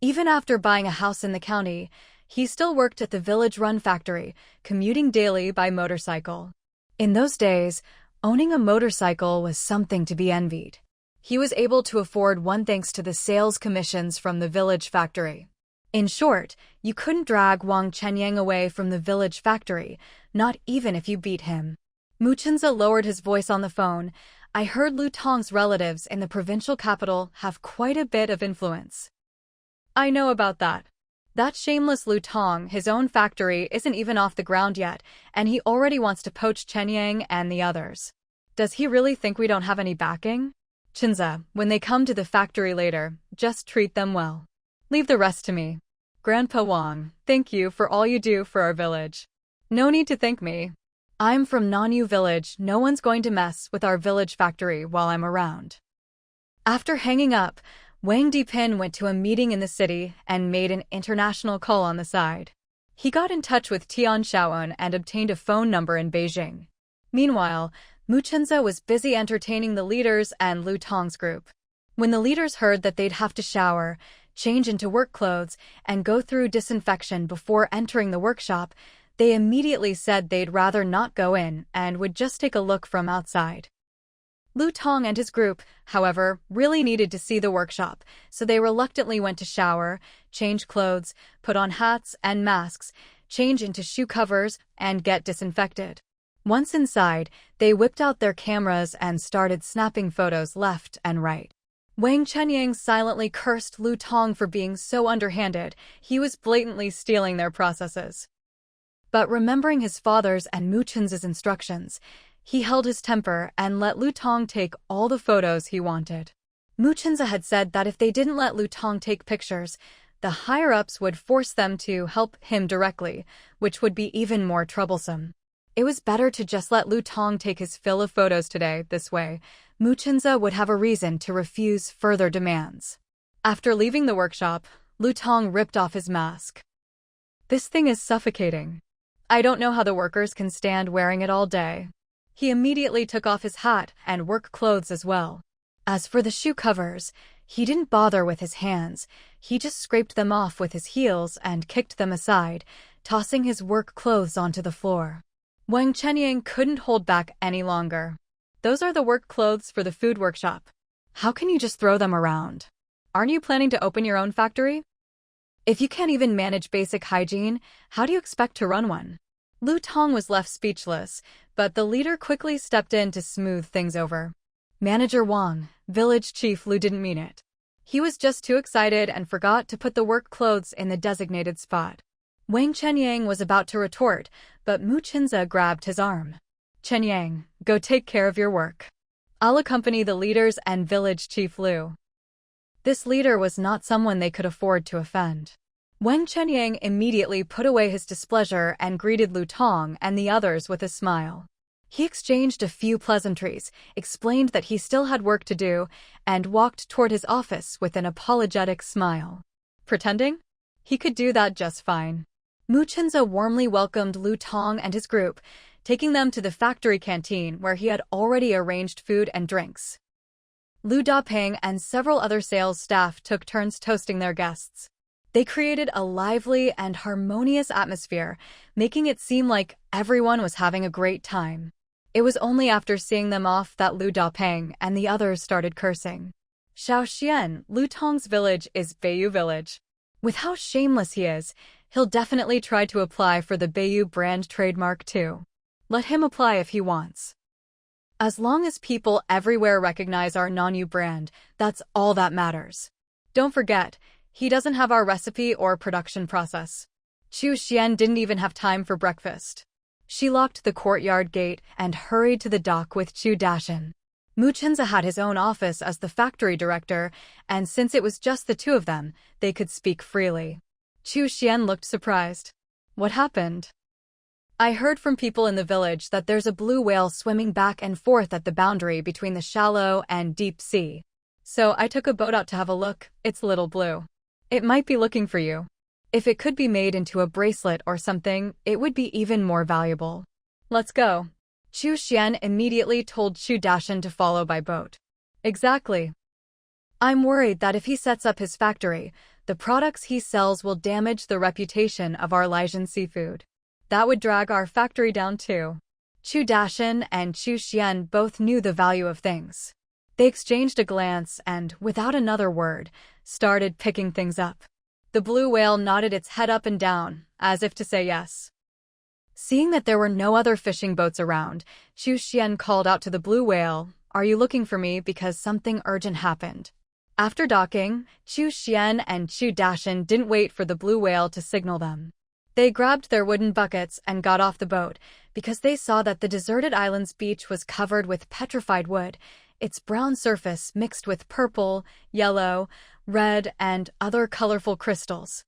Even after buying a house in the county, he still worked at the village-run factory, commuting daily by motorcycle. In those days, owning a motorcycle was something to be envied. He was able to afford one thanks to the sales commissions from the village factory. In short, you couldn't drag Wang Chenyang away from the village factory, not even if you beat him. Muchinza lowered his voice on the phone. "I heard Lu Tong's relatives in the provincial capital have quite a bit of influence." "I know about that. That shameless Lu Tong, his own factory isn't even off the ground yet, and he already wants to poach Chenyang and the others. Does he really think we don't have any backing? Chinza, when they come to the factory later, just treat them well. Leave the rest to me. Grandpa Wang, thank you for all you do for our village." "No need to thank me. I'm from Nanu Village. No one's going to mess with our village factory while I'm around." After hanging up, Wang Dipin went to a meeting in the city and made an international call on the side. He got in touch with Tian Shaoen and obtained a phone number in Beijing. Meanwhile, Muchinza was busy entertaining the leaders and Lu Tong's group. When the leaders heard that they'd have to shower, change into work clothes, and go through disinfection before entering the workshop, they immediately said they'd rather not go in and would just take a look from outside. Lu Tong and his group, however, really needed to see the workshop, so they reluctantly went to shower, change clothes, put on hats and masks, change into shoe covers, and get disinfected. Once inside, they whipped out their cameras and started snapping photos left and right. Wang Chenyang silently cursed Lu Tong for being so underhanded. He was blatantly stealing their processes. But remembering his father's and Mu Chen's instructions, he held his temper and let Lu Tong take all the photos he wanted. Mu Chenza had said that if they didn't let Lu Tong take pictures, the higher-ups would force them to help him directly, which would be even more troublesome. It was better to just let Lu Tong take his fill of photos today. This way, Mu Chenza would have a reason to refuse further demands. After leaving the workshop, Lu Tong ripped off his mask. "This thing is suffocating. I don't know how the workers can stand wearing it all day." He immediately took off his hat and work clothes as well. As for the shoe covers, he didn't bother with his hands. He just scraped them off with his heels and kicked them aside, tossing his work clothes onto the floor. Wang Chenyang couldn't hold back any longer. "Those are the work clothes for the food workshop. How can you just throw them around? Aren't you planning to open your own factory? If you can't even manage basic hygiene, how do you expect to run one?" Lu Tong was left speechless, but the leader quickly stepped in to smooth things over. "Manager Wang, village chief Lu didn't mean it. He was just too excited and forgot to put the work clothes in the designated spot." Wang Chenyang was about to retort, but Mu Chenza grabbed his arm. "Chenyang, go take care of your work. I'll accompany the leaders and village chief Lu." This leader was not someone they could afford to offend. Wang Chenyang immediately put away his displeasure and greeted Lu Tong and the others with a smile. He exchanged a few pleasantries, explained that he still had work to do, and walked toward his office with an apologetic smile. Pretending? He could do that just fine. Mu Chenza warmly welcomed Lu Tong and his group, taking them to the factory canteen where he had already arranged food and drinks. Lu Dapeng and several other sales staff took turns toasting their guests. They created a lively and harmonious atmosphere, making it seem like everyone was having a great time. It was only after seeing them off that Lu Dapeng and the others started cursing. Shaoxian, Lu Tong's village is Beiyu village. With how shameless he is, he'll definitely try to apply for the Beiyu brand trademark too. Let him apply if he wants. As long as people everywhere recognize our non-Yu brand, that's all that matters. Don't forget, he doesn't have our recipe or production process. Chu Xian didn't even have time for breakfast. She locked the courtyard gate and hurried to the dock with Chu Dashin. Mu Chenza had his own office as the factory director, and since it was just the two of them, they could speak freely. Chu Xian looked surprised. "What happened?" "I heard from people in the village that there's a blue whale swimming back and forth at the boundary between the shallow and deep sea. So I took a boat out to have a look. It's little blue. It might be looking for you. If it could be made into a bracelet or something, it would be even more valuable. Let's go." Chu Xian immediately told Chu Dashin to follow by boat. "Exactly. I'm worried that if he sets up his factory, the products he sells will damage the reputation of our Lijian seafood. That would drag our factory down too." Chu Dashin and Chu Xian both knew the value of things. They exchanged a glance and, without another word, started picking things up. The blue whale nodded its head up and down, as if to say yes. Seeing that there were no other fishing boats around, Chu Xian called out to the blue whale, "Are you looking for me because something urgent happened?" After docking, Chu Xian and Chu Dashin didn't wait for the blue whale to signal them. They grabbed their wooden buckets and got off the boat because they saw that the deserted island's beach was covered with petrified wood, its brown surface mixed with purple, yellow, red, and other colorful crystals.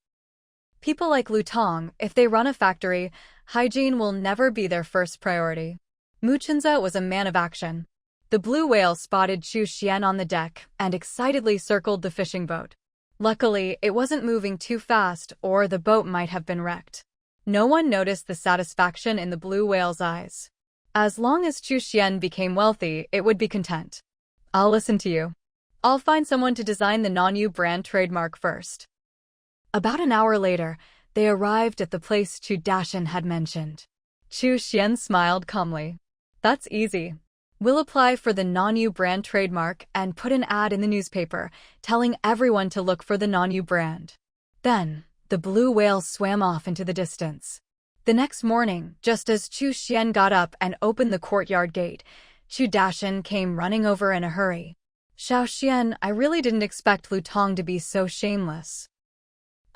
People like Lu Tong, if they run a factory, hygiene will never be their first priority. Mu Chenza was a man of action. The blue whale spotted Chu Xian on the deck and excitedly circled the fishing boat. Luckily, it wasn't moving too fast or the boat might have been wrecked. No one noticed the satisfaction in the blue whale's eyes. As long as Chu Xian became wealthy, it would be content. "I'll listen to you. I'll find someone to design the Nanyu brand trademark first. About an hour later, they arrived at the place Chu Dashin had mentioned. Chu Xian smiled calmly. That's easy. We'll apply for the Nanyu brand trademark and put an ad in the newspaper, telling everyone to look for the Nanyu brand. Then, the blue whale swam off into the distance. The next morning, just as Chu Xian got up and opened the courtyard gate, Chu Dashin came running over in a hurry. Xiao Xian, I really didn't expect Lu Tong to be so shameless.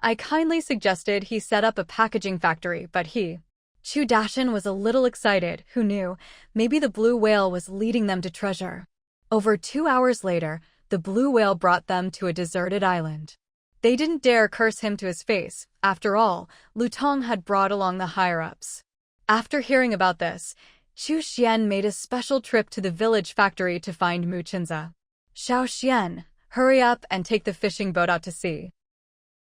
I kindly suggested he set up a packaging factory, but Chu Dashin was a little excited. Who knew? Maybe the blue whale was leading them to treasure. Over 2 hours later, the blue whale brought them to a deserted island. They didn't dare curse him to his face. After all, Lu Tong had brought along the higher-ups. After hearing about this, Chu Xian made a special trip to the village factory to find Mu Chinza. Xiao Xian, hurry up and take the fishing boat out to sea.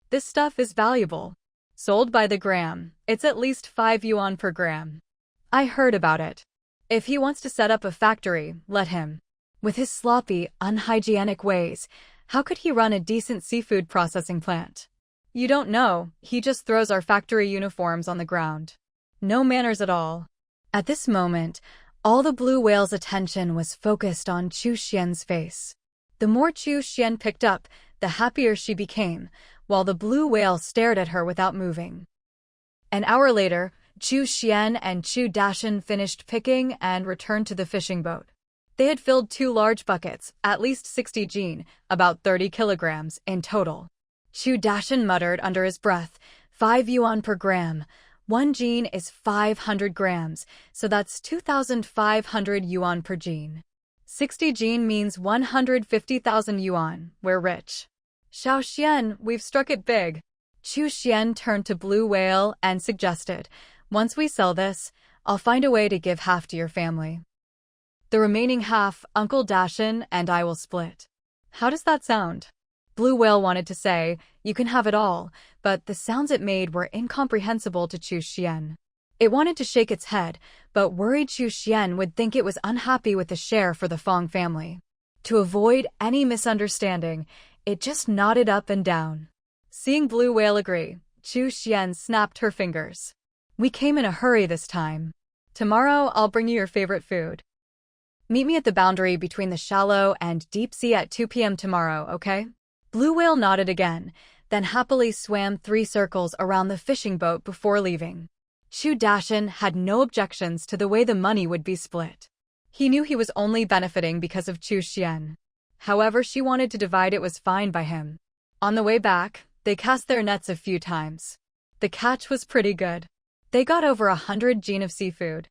This stuff is valuable. Sold by the gram, it's at least 5 yuan per gram. I heard about it. If he wants to set up a factory, let him. With his sloppy, unhygienic ways, how could he run a decent seafood processing plant? You don't know, he just throws our factory uniforms on the ground. No manners at all. At this moment, all the blue whale's attention was focused on Chu Xian's face. The more Chu Xian picked up, the happier she became, while the blue whale stared at her without moving. An hour later, Chu Xian and Chu Dashin finished picking and returned to the fishing boat. They had filled 2 large buckets, at least 60 jin, about 30 kilograms, in total. Chu Dashin muttered under his breath, 5 yuan per gram. 1 jin is 500 grams, so that's 2,500 yuan per jin. 60 jin means 150,000 yuan. We're rich. Xiao Xian, we've struck it big. Chu Xian turned to Blue Whale and suggested, once we sell this, I'll find a way to give half to your family. The remaining half, Uncle Dashin and I will split. How does that sound? Blue Whale wanted to say, you can have it all, but the sounds it made were incomprehensible to Chu Xian. It wanted to shake its head, but worried Chu Xian would think it was unhappy with the share for the Fong family. To avoid any misunderstanding, it just nodded up and down. Seeing Blue Whale agree, Chu Xian snapped her fingers. We came in a hurry this time. Tomorrow I'll bring you your favorite food. Meet me at the boundary between the shallow and deep sea at 2 p.m. tomorrow, okay? Blue Whale nodded again, then happily swam 3 circles around the fishing boat before leaving. Chu Dashin had no objections to the way the money would be split. He knew he was only benefiting because of Chu Xian. However she wanted to divide it was fine by him. On the way back, they cast their nets a few times. The catch was pretty good. They got over 100 jin of seafood.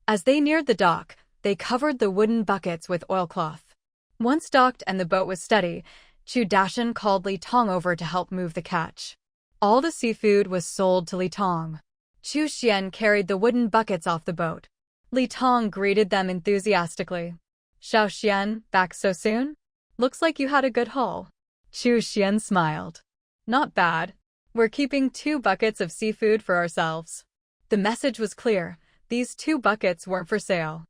As they neared the dock, they covered the wooden buckets with oilcloth. Once docked and the boat was steady, Chu Dashin called Li Tong over to help move the catch. All the seafood was sold to Li Tong. Chu Xian carried the wooden buckets off the boat. Li Tong greeted them enthusiastically. Xiao Xian, back so soon? Looks like you had a good haul. Chu Xian smiled. Not bad. We're keeping 2 buckets of seafood for ourselves. The message was clear. These 2 buckets weren't for sale.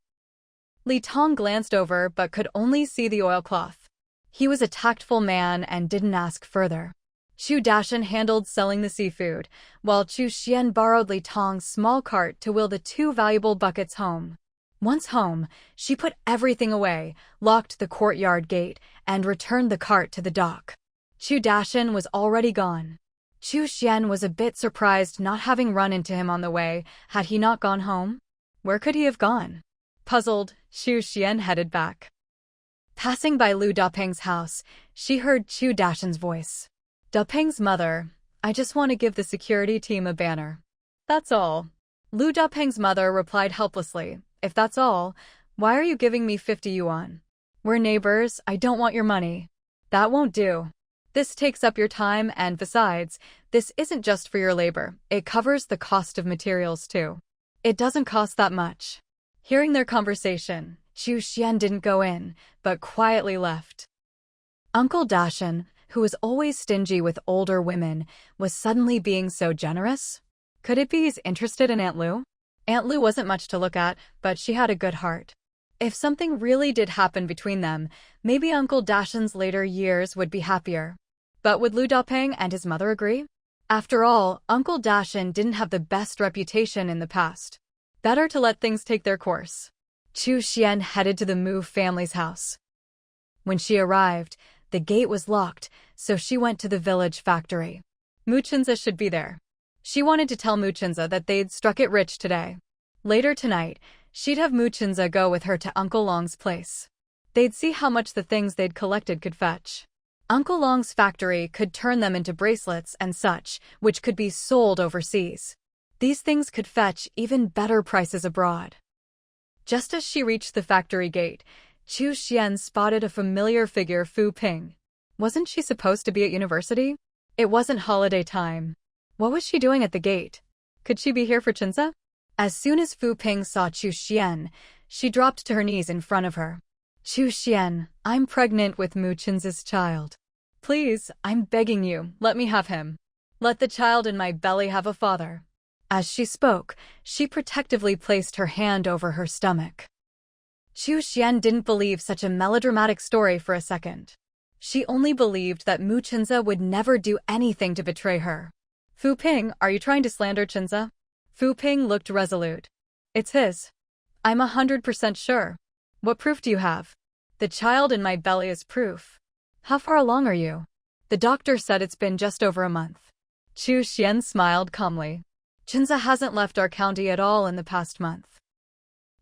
Li Tong glanced over but could only see the oilcloth. He was a tactful man and didn't ask further. Chu Dashin handled selling the seafood, while Chu Xian borrowed Li Tong's small cart to wheel the 2 valuable buckets home. Once home, she put everything away, locked the courtyard gate, and returned the cart to the dock. Chu Dashin was already gone. Chu Xian was a bit surprised not having run into him on the way. Had he not gone home? Where could he have gone? Puzzled, Chu Xian headed back. Passing by Lu Dapeng's house, she heard Chu Dashin's voice. Dapeng's mother, I just want to give the security team a banner. That's all. Lu Dapeng's mother replied helplessly, if that's all, why are you giving me 50 yuan? We're neighbors, I don't want your money. That won't do. This takes up your time and besides, this isn't just for your labor, it covers the cost of materials too. It doesn't cost that much. Hearing their conversation, Chu Xian didn't go in, but quietly left. Uncle Dashin, who was always stingy with older women, was suddenly being so generous? Could it be he's interested in Aunt Lu? Aunt Lu wasn't much to look at, but she had a good heart. If something really did happen between them, maybe Uncle Dashan's later years would be happier. But would Lu Dapeng and his mother agree? After all, Uncle Dashan didn't have the best reputation in the past. Better to let things take their course. Chu Xian headed to the Mu family's house. When she arrived, the gate was locked, so she went to the village factory. Mu Chenza should be there. She wanted to tell Mu Chenza that they'd struck it rich today. Later tonight, she'd have Mu Chenza go with her to Uncle Long's place. They'd see how much the things they'd collected could fetch. Uncle Long's factory could turn them into bracelets and such, which could be sold overseas. These things could fetch even better prices abroad. Just as she reached the factory gate, Chu Xian spotted a familiar figure, Fu Ping. Wasn't she supposed to be at university? It wasn't holiday time. What was she doing at the gate? Could she be here for Chenza? As soon as Fu Ping saw Chu Xian, she dropped to her knees in front of her. Chu Xian, I'm pregnant with Mu Chenza's child. Please, I'm begging you, let me have him. Let the child in my belly have a father. As she spoke, she protectively placed her hand over her stomach. Chu Xian didn't believe such a melodramatic story for a second. She only believed that Mu Chenza would never do anything to betray her. Fu Ping, are you trying to slander Chenza? Fu Ping looked resolute. It's his. I'm 100% sure. What proof do you have? The child in my belly is proof. How far along are you? The doctor said it's been just over a month. Chu Xian smiled calmly. Chenza hasn't left our county at all in the past month.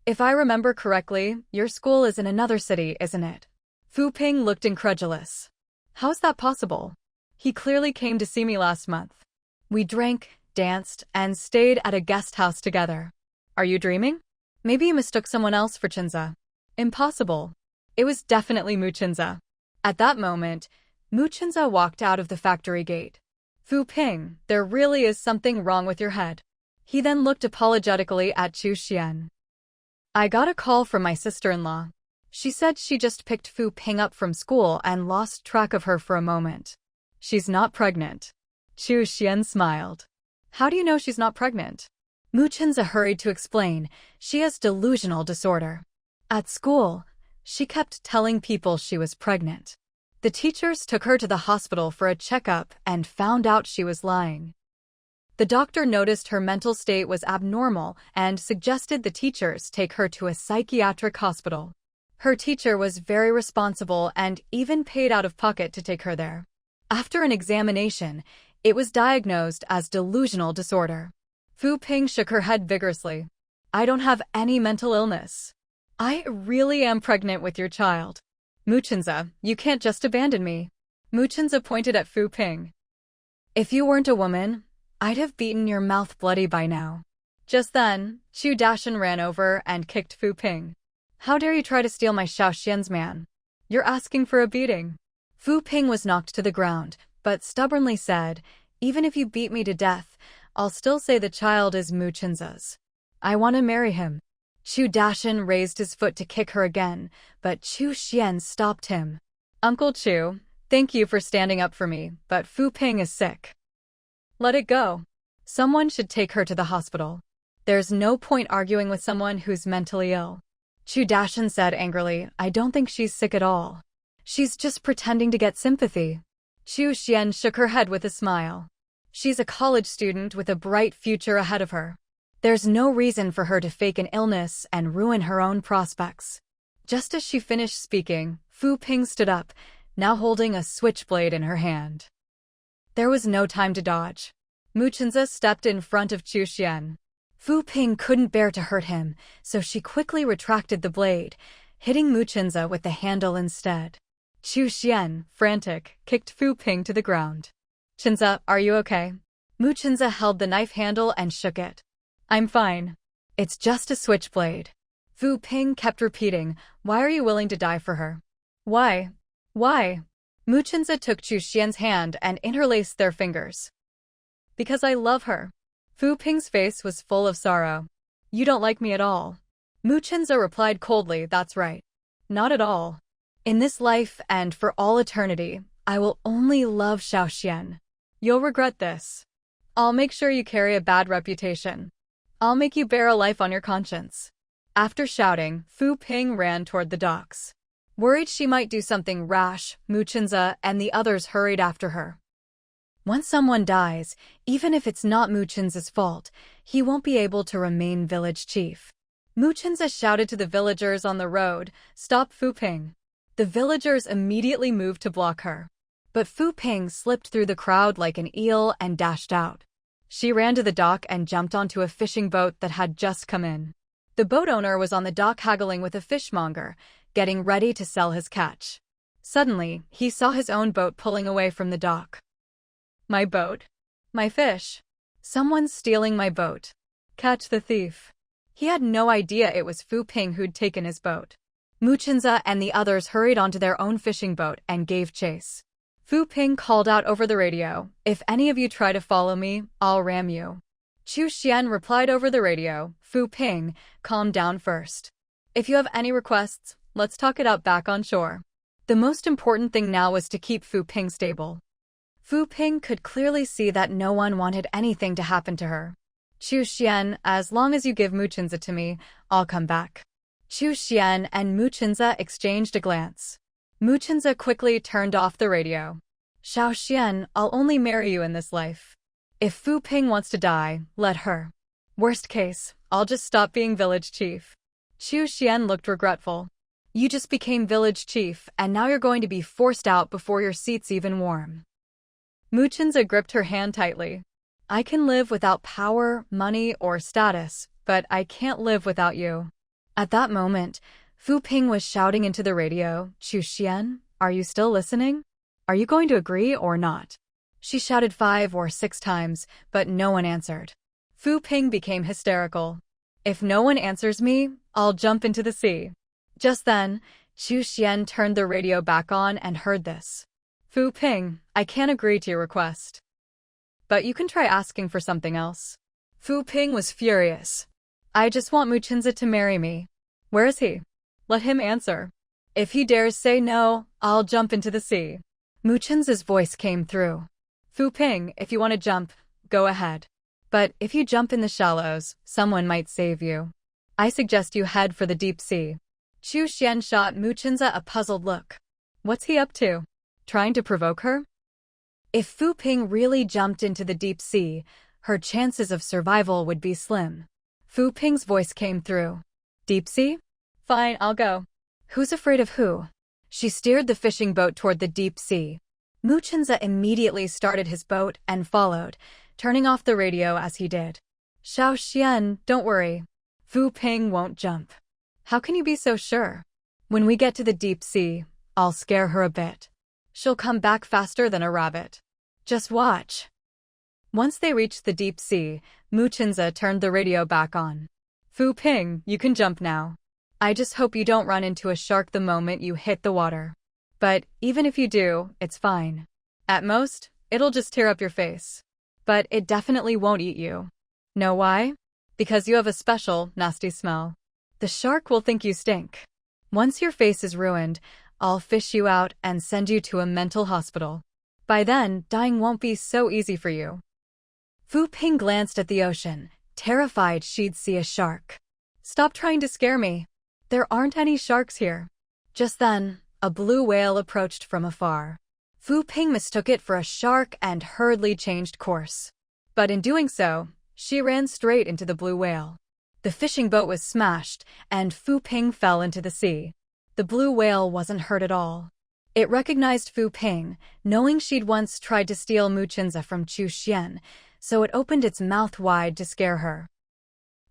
If I remember correctly, your school is in another city, isn't it? Fu Ping looked incredulous. How is that possible? He clearly came to see me last month. We drank, danced, and stayed at a guest house together. Are you dreaming? Maybe you mistook someone else for Chenza. Impossible. It was definitely Mu Chenza. At that moment, Mu Chenza walked out of the factory gate. Fu Ping, there really is something wrong with your head. He then looked apologetically at Chu Xian. I got a call from my sister-in-law. She said she just picked Fu Ping up from school and lost track of her for a moment. She's not pregnant. Chu Xian smiled. How do you know she's not pregnant? Mu Chenza hurried to explain. She has delusional disorder. At school, she kept telling people she was pregnant. The teachers took her to the hospital for a checkup and found out she was lying. The doctor noticed her mental state was abnormal and suggested the teachers take her to a psychiatric hospital. Her teacher was very responsible and even paid out of pocket to take her there. After an examination, it was diagnosed as delusional disorder. Fu Ping shook her head vigorously. I don't have any mental illness. I really am pregnant with your child. Mu Chenza, you can't just abandon me. Mu Chenza pointed at Fu Ping. If you weren't a woman, I'd have beaten your mouth bloody by now. Just then, Chu Dashan ran over and kicked Fu Ping. How dare you try to steal my Xiao Xian's man? You're asking for a beating. Fu Ping was knocked to the ground, but stubbornly said, even if you beat me to death, I'll still say the child is Mu Chenza's. I want to marry him. Chu Dashan raised his foot to kick her again, but Chu Xian stopped him. Uncle Chu, thank you for standing up for me, but Fu Ping is sick. Let it go. Someone should take her to the hospital. There's no point arguing with someone who's mentally ill. Chu Dashan said angrily, I don't think she's sick at all. She's just pretending to get sympathy. Chu Xian shook her head with a smile. She's a college student with a bright future ahead of her. There's no reason for her to fake an illness and ruin her own prospects. Just as she finished speaking, Fu Ping stood up, now holding a switchblade in her hand. There was no time to dodge. Mu Chenza stepped in front of Chu Xian. Fu Ping couldn't bear to hurt him, so she quickly retracted the blade, hitting Mu Chenza with the handle instead. Chu Xian, frantic, kicked Fu Ping to the ground. Chenza, are you okay? Mu Chenza held the knife handle and shook it. I'm fine. It's just a switchblade. Fu Ping kept repeating, why are you willing to die for her? Why? Why? Mu Chenza took Chu Xian's hand and interlaced their fingers. Because I love her. Fu Ping's face was full of sorrow. You don't like me at all. Mu Chenza replied coldly, that's right. Not at all. In this life and for all eternity, I will only love Xiao Xian. You'll regret this. I'll make sure you carry a bad reputation. I'll make you bear a life on your conscience. After shouting, Fu Ping ran toward the docks. Worried she might do something rash, Muchinza and the others hurried after her. Once someone dies, even if it's not Muchinza's fault, he won't be able to remain village chief. Muchinza shouted to the villagers on the road, "Stop Fu Ping." The villagers immediately moved to block her. But Fu Ping slipped through the crowd like an eel and dashed out. She ran to the dock and jumped onto a fishing boat that had just come in. The boat owner was on the dock haggling with a fishmonger, getting ready to sell his catch. Suddenly, he saw his own boat pulling away from the dock. "My boat. My fish. Someone's stealing my boat. Catch the thief." He had no idea it was Fu Ping who'd taken his boat. Muchinza and the others hurried onto their own fishing boat and gave chase. Fu Ping called out over the radio, "If any of you try to follow me, I'll ram you." Chu Xian replied over the radio, "Fu Ping, calm down first. If you have any requests, let's talk it out back on shore." The most important thing now was to keep Fu Ping stable. Fu Ping could clearly see that no one wanted anything to happen to her. "Chu Xian, as long as you give Muchinza to me, I'll come back." Chu Xian and Muchinza exchanged a glance. Muchinza quickly turned off the radio. "Xiao Xian, I'll only marry you in this life. If Fu Ping wants to die, let her. Worst case, I'll just stop being village chief." Chu Xian looked regretful. "You just became village chief, and now you're going to be forced out before your seat's even warm." Muchinza gripped her hand tightly. "I can live without power, money, or status, but I can't live without you." At that moment, Fu Ping was shouting into the radio, "Chu Xian, are you still listening? Are you going to agree or not?" She shouted 5 or 6 times, but no one answered. Fu Ping became hysterical. "If no one answers me, I'll jump into the sea." Just then, Chu Xian turned the radio back on and heard this. "Fu Ping, I can't agree to your request. But you can try asking for something else." Fu Ping was furious. "I just want Muchinza to marry me. Where is he? Let him answer. If he dares say no, I'll jump into the sea." Muchinza's voice came through. "Fu Ping, if you want to jump, go ahead. But if you jump in the shallows, someone might save you. I suggest you head for the deep sea." Chu Xian shot Muchinza a puzzled look. What's he up to? Trying to provoke her? If Fu Ping really jumped into the deep sea, her chances of survival would be slim. Fu Ping's voice came through. "Deep sea? Fine, I'll go." Who's afraid of who? She steered the fishing boat toward the deep sea. Muchinza immediately started his boat and followed, turning off the radio as he did. "Xiao Xian, don't worry. Fu Ping won't jump." "How can you be so sure?" "When we get to the deep sea, I'll scare her a bit. She'll come back faster than a rabbit. Just watch." Once they reached the deep sea, Muchinza turned the radio back on. "Fu Ping, you can jump now. I just hope you don't run into a shark the moment you hit the water. But even if you do, it's fine. At most, it'll just tear up your face. But it definitely won't eat you. Know why? Because you have a special, nasty smell. The shark will think you stink. Once your face is ruined, I'll fish you out and send you to a mental hospital. By then, dying won't be so easy for you." Fu Ping glanced at the ocean, terrified she'd see a shark. "Stop trying to scare me. There aren't any sharks here." Just then, a blue whale approached from afar. Fu Ping mistook it for a shark and hurriedly changed course. But in doing so, she ran straight into the blue whale. The fishing boat was smashed, and Fu Ping fell into the sea. The blue whale wasn't hurt at all. It recognized Fu Ping, knowing she'd once tried to steal Muchinza from Chu Xian, so it opened its mouth wide to scare her.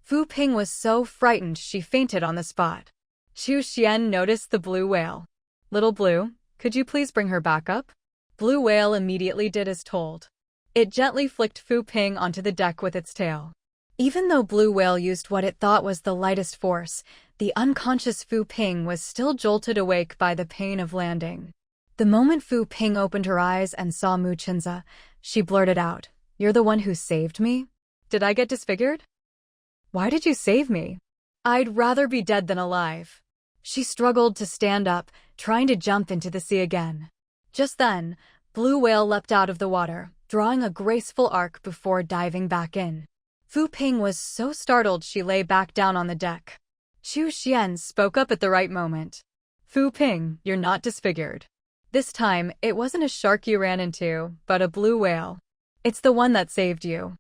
Fu Ping was so frightened she fainted on the spot. Chu Xian noticed the blue whale. "Little Blue, could you please bring her back up?" Blue whale immediately did as told. It gently flicked Fu Ping onto the deck with its tail. Even though Blue Whale used what it thought was the lightest force, the unconscious Fu Ping was still jolted awake by the pain of landing. The moment Fu Ping opened her eyes and saw Muchinza, she blurted out, "You're the one who saved me? Did I get disfigured? Why did you save me? I'd rather be dead than alive." She struggled to stand up, trying to jump into the sea again. Just then, Blue Whale leapt out of the water, drawing a graceful arc before diving back in. Fu Ping was so startled she lay back down on the deck. Chu Xian spoke up at the right moment. Fu Ping, you're not disfigured. This time, it wasn't a shark you ran into, but a blue whale. It's the one that saved you.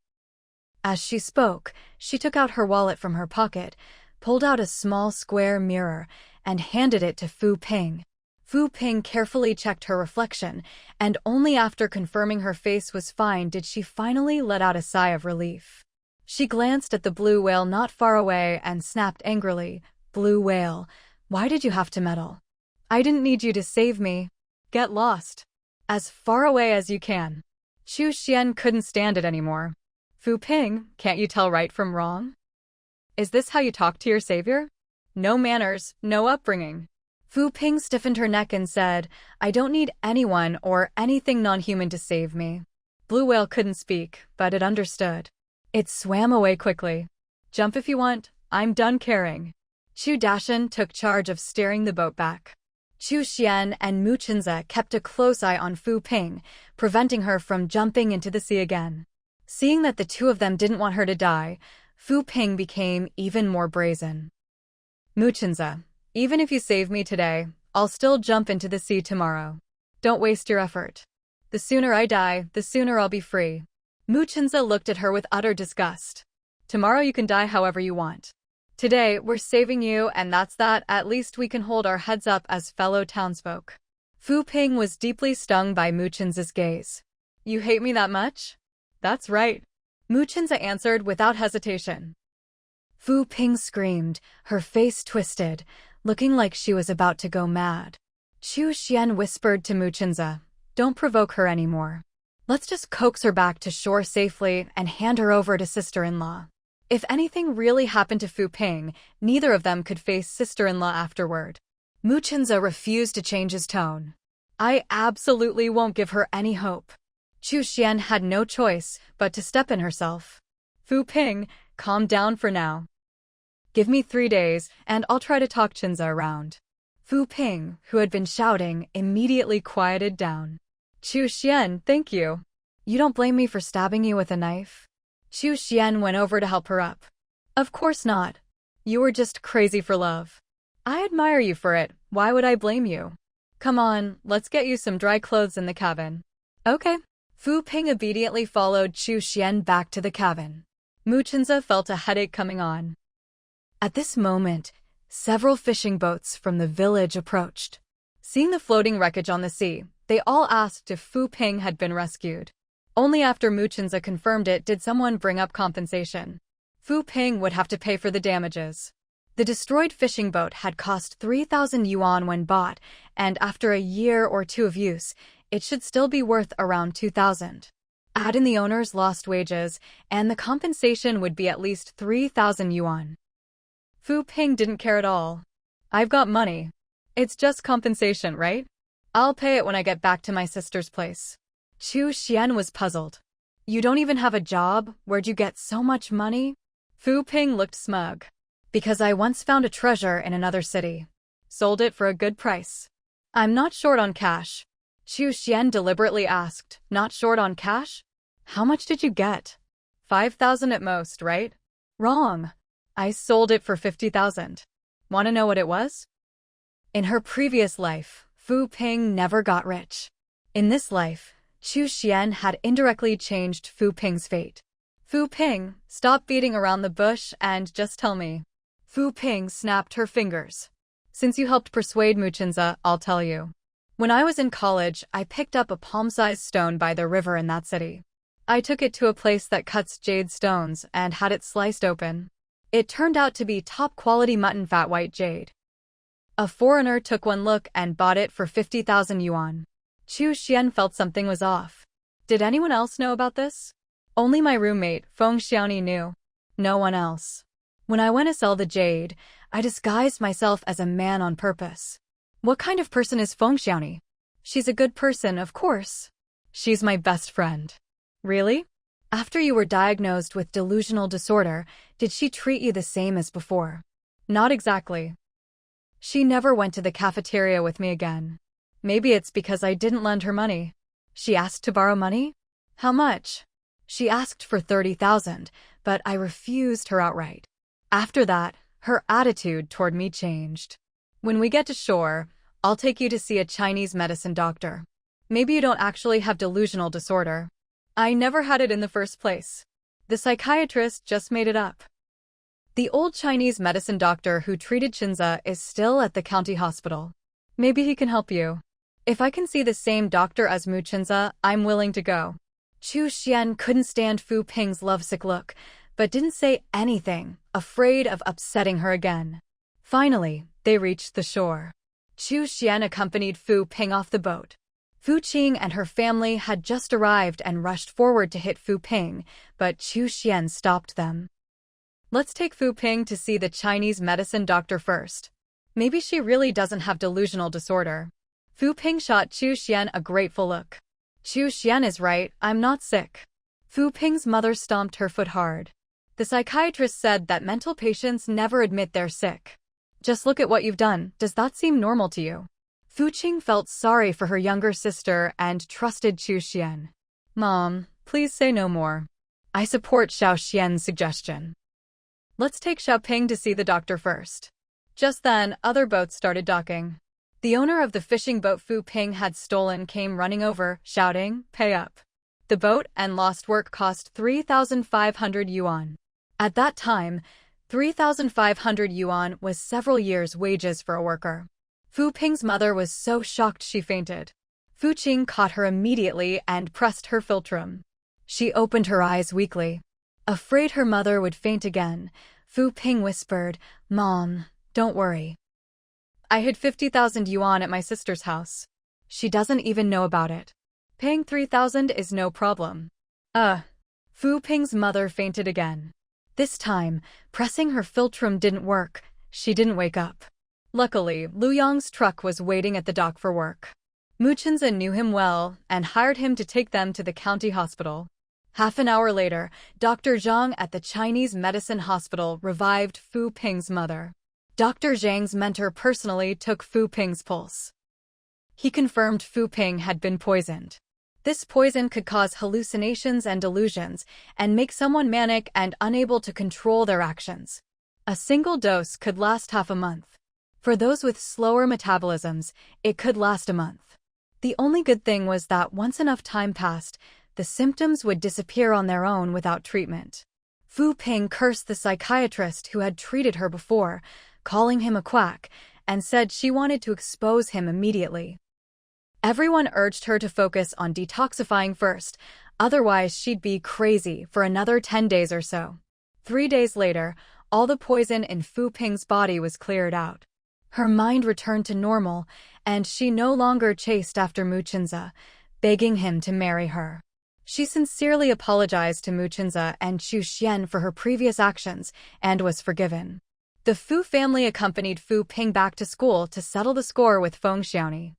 As she spoke, she took out her wallet from her pocket, pulled out a small square mirror, and handed it to Fu Ping. Fu Ping carefully checked her reflection, and only after confirming her face was fine did she finally let out a sigh of relief. She glanced at the blue whale not far away and snapped angrily, "Blue whale, why did you have to meddle? I didn't need you to save me. Get lost. As far away as you can." Chu Xian couldn't stand it anymore. "Fu Ping, can't you tell right from wrong? Is this how you talk to your savior? No manners, no upbringing." Fu Ping stiffened her neck and said, "I don't need anyone or anything non-human to save me." Blue whale couldn't speak, but it understood. It swam away quickly. "Jump if you want, I'm done caring." Chu Dashan took charge of steering the boat back. Chu Xian and Mu Chenze kept a close eye on Fu Ping, preventing her from jumping into the sea again. Seeing that the two of them didn't want her to die, Fu Ping became even more brazen. "Mu Chenze, even if you save me today, I'll still jump into the sea tomorrow. Don't waste your effort. The sooner I die, the sooner I'll be free." Mu Chenze looked at her with utter disgust. "Tomorrow you can die however you want. Today, we're saving you, and that's that. At least we can hold our heads up as fellow townsfolk." Fu Ping was deeply stung by Mu Chenze's gaze. "You hate me that much?" "That's right," Mu Chenze answered without hesitation. Fu Ping screamed, her face twisted, looking like she was about to go mad. Chu Xian whispered to Mu Chenze, "Don't provoke her anymore. Let's just coax her back to shore safely and hand her over to sister-in-law." If anything really happened to Fu Ping, neither of them could face sister-in-law afterward. Mu Chenze refused to change his tone. "I absolutely won't give her any hope." Chu Xian had no choice but to step in herself. "Fu Ping, calm down for now. Give me 3 days, and I'll try to talk Chenze around." Fu Ping, who had been shouting, immediately quieted down. "Chu Xian, thank you. You don't blame me for stabbing you with a knife?" Chu Xian went over to help her up. "Of course not. You were just crazy for love. I admire you for it. Why would I blame you? Come on, let's get you some dry clothes in the cabin." "Okay." Fu Ping obediently followed Chu Xian back to the cabin. Mu Chenze felt a headache coming on. At this moment, several fishing boats from the village approached. Seeing the floating wreckage on the sea, they all asked if Fu Ping had been rescued. Only after Mu Chenze confirmed it did someone bring up compensation. Fu Ping would have to pay for the damages. The destroyed fishing boat had cost 3,000 yuan when bought, and after a year or two of use, it should still be worth around 2,000. Add in the owner's lost wages, and the compensation would be at least 3,000 yuan. Fu Ping didn't care at all. "I've got money. It's just compensation, right? I'll pay it when I get back to my sister's place." Chu Xian was puzzled. "You don't even have a job? Where'd you get so much money?" Fu Ping looked smug. "Because I once found a treasure in another city. Sold it for a good price. I'm not short on cash." Chu Xian deliberately asked, "Not short on cash? How much did you get?" 5,000 at most, right?" "Wrong. I sold it for 50,000. Want to know what it was?" In her previous life, Fu Ping never got rich. In this life, Chu Xian had indirectly changed Fu Ping's fate. "Fu Ping, stop beating around the bush and just tell me." Fu Ping snapped her fingers. "Since you helped persuade Mu Chenze, I'll tell you. When I was in college, I picked up a palm-sized stone by the river in that city. I took it to a place that cuts jade stones and had it sliced open. It turned out to be top-quality mutton fat white jade. A foreigner took one look and bought it for 50,000 yuan. Chu Xian felt something was off. Did anyone else know about this? Only my roommate, Feng Xiaoni, knew. No one else. When I went to sell the jade, I disguised myself as a man on purpose. What kind of person is Feng Xiaoni? She's a good person, of course. She's my best friend." "Really? After you were diagnosed with delusional disorder, did she treat you the same as before?" "Not exactly. She never went to the cafeteria with me again. Maybe it's because I didn't lend her money." "She asked to borrow money? How much?" "She asked for 30,000, but I refused her outright. After that, Her attitude toward me changed. When we get to shore, I'll take you to see a Chinese medicine doctor. Maybe you don't actually have delusional disorder. I never had it in the first place. The psychiatrist just made it up. The old Chinese medicine doctor who treated Chinza is still at the county hospital. Maybe he can help you. If I can see the same doctor as Mu Chinza, I'm willing to go. Chu Xian couldn't stand Fu Ping's lovesick look, but didn't say anything, afraid of upsetting her again. Finally, they reached the shore. Chu Xian accompanied Fu Ping off the boat. Fu Qing and her family had just arrived and rushed forward to hit Fu Ping, but Chu Xian stopped them. Let's take Fu Ping to see the Chinese medicine doctor first. Maybe she really doesn't have delusional disorder. Fu Ping shot Chu Xian a grateful look. Chu Xian is right, I'm not sick. Fu Ping's mother stomped her foot hard. The psychiatrist said that mental patients never admit they're sick. Just look at what you've done, does that seem normal to you? Fu Qing felt sorry for her younger sister and trusted Chu Xian. Mom, please say no more. I support Xiao Xian's suggestion. Let's take Xiao Ping to see the doctor first. Just then, other boats started docking. The owner of the fishing boat Fu Ping had stolen came running over, shouting, "Pay up." The boat and lost work cost 3,500 yuan. At that time, 3,500 yuan was several years' wages for a worker. Fu Ping's mother was so shocked she fainted. Fu Qing caught her immediately and pressed her philtrum. She opened her eyes weakly. Afraid her mother would faint again, Fu Ping whispered, "Mom, don't worry. I hid 50,000 yuan at my sister's house. She doesn't even know about it. Paying 3,000 is no problem." Fu Ping's mother fainted again. This time, pressing her philtrum didn't work. She didn't wake up. Luckily, Lu Yong's truck was waiting at the dock for work. Mu Chinza knew him well and hired him to take them to the county hospital. Half an hour later, Dr. Zhang at the Chinese medicine hospital revived Fu Ping's mother. Dr. Zhang's mentor personally took Fu Ping's pulse. He confirmed Fu Ping had been poisoned. This poison could cause hallucinations and delusions and make someone manic and unable to control their actions. A single dose could last half a month. For those with slower metabolisms, it could last a month. The only good thing was that once enough time passed, the symptoms would disappear on their own without treatment. Fu Ping cursed the psychiatrist who had treated her before, calling him a quack, and said she wanted to expose him immediately. Everyone urged her to focus on detoxifying first, otherwise she'd be crazy for another 10 days or so. 3 days later, all the poison in Fu Ping's body was cleared out. Her mind returned to normal, and she no longer chased after Mu Chinza, begging him to marry her. She sincerely apologized to Mu Chinza and Chu Xian for her previous actions and was forgiven. The Fu family accompanied Fu Ping back to school to settle the score with Feng Xiaoni.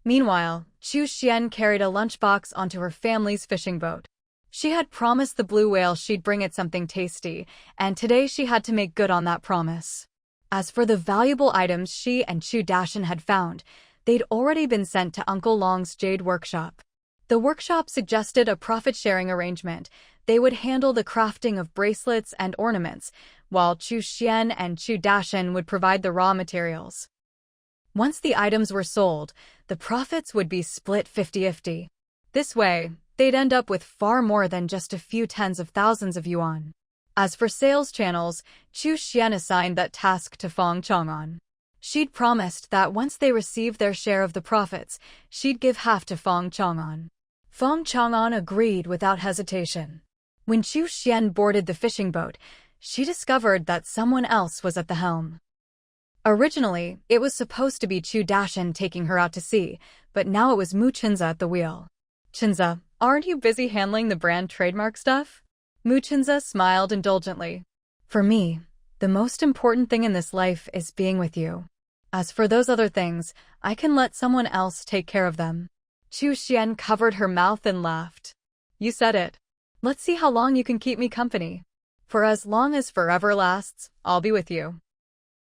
Meanwhile, Chu Xian carried a lunchbox onto her family's fishing boat. She had promised the blue whale she'd bring it something tasty, and today she had to make good on that promise. As for the valuable items she and Chu Dashan had found, they'd already been sent to Uncle Long's jade workshop. The workshop suggested a profit-sharing arrangement. They would handle the crafting of bracelets and ornaments, while Chu Xian and Chu Dashan would provide the raw materials. Once the items were sold, the profits would be split 50-50. This way, they'd end up with far more than just a few tens of thousands of yuan. As for sales channels, Chu Xian assigned that task to Feng Chang'an. She'd promised that once they received their share of the profits, she'd give half to Feng Chang'an. Feng Chang'an agreed without hesitation. When Chu Xian boarded the fishing boat, she discovered that someone else was at the helm. Originally, it was supposed to be Chu Dashan taking her out to sea, but now it was Mu Chinza at the wheel. "Chinza, aren't you busy handling the brand trademark stuff?" Mu Chinza smiled indulgently. "For me, the most important thing in this life is being with you. As for those other things, I can let someone else take care of them." Chu Xian covered her mouth and laughed. "You said it. Let's see how long you can keep me company. For as long as forever lasts, I'll be with you.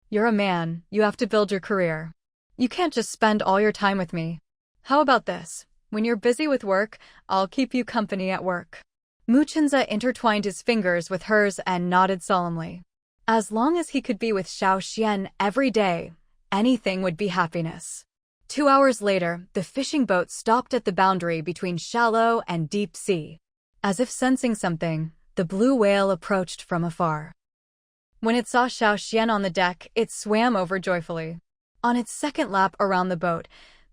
You're a man, you have to build your career. You can't just spend all your time with me. How about this? When you're busy with work, I'll keep you company at work." Mu Chinza intertwined his fingers with hers and nodded solemnly. As long as he could be with Xiao Xian every day, anything would be happiness. 2 hours later, the fishing boat stopped at the boundary between shallow and deep sea. As if sensing something, the blue whale approached from afar. When it saw Xiao Xian on the deck, it swam over joyfully. On its second lap around the boat,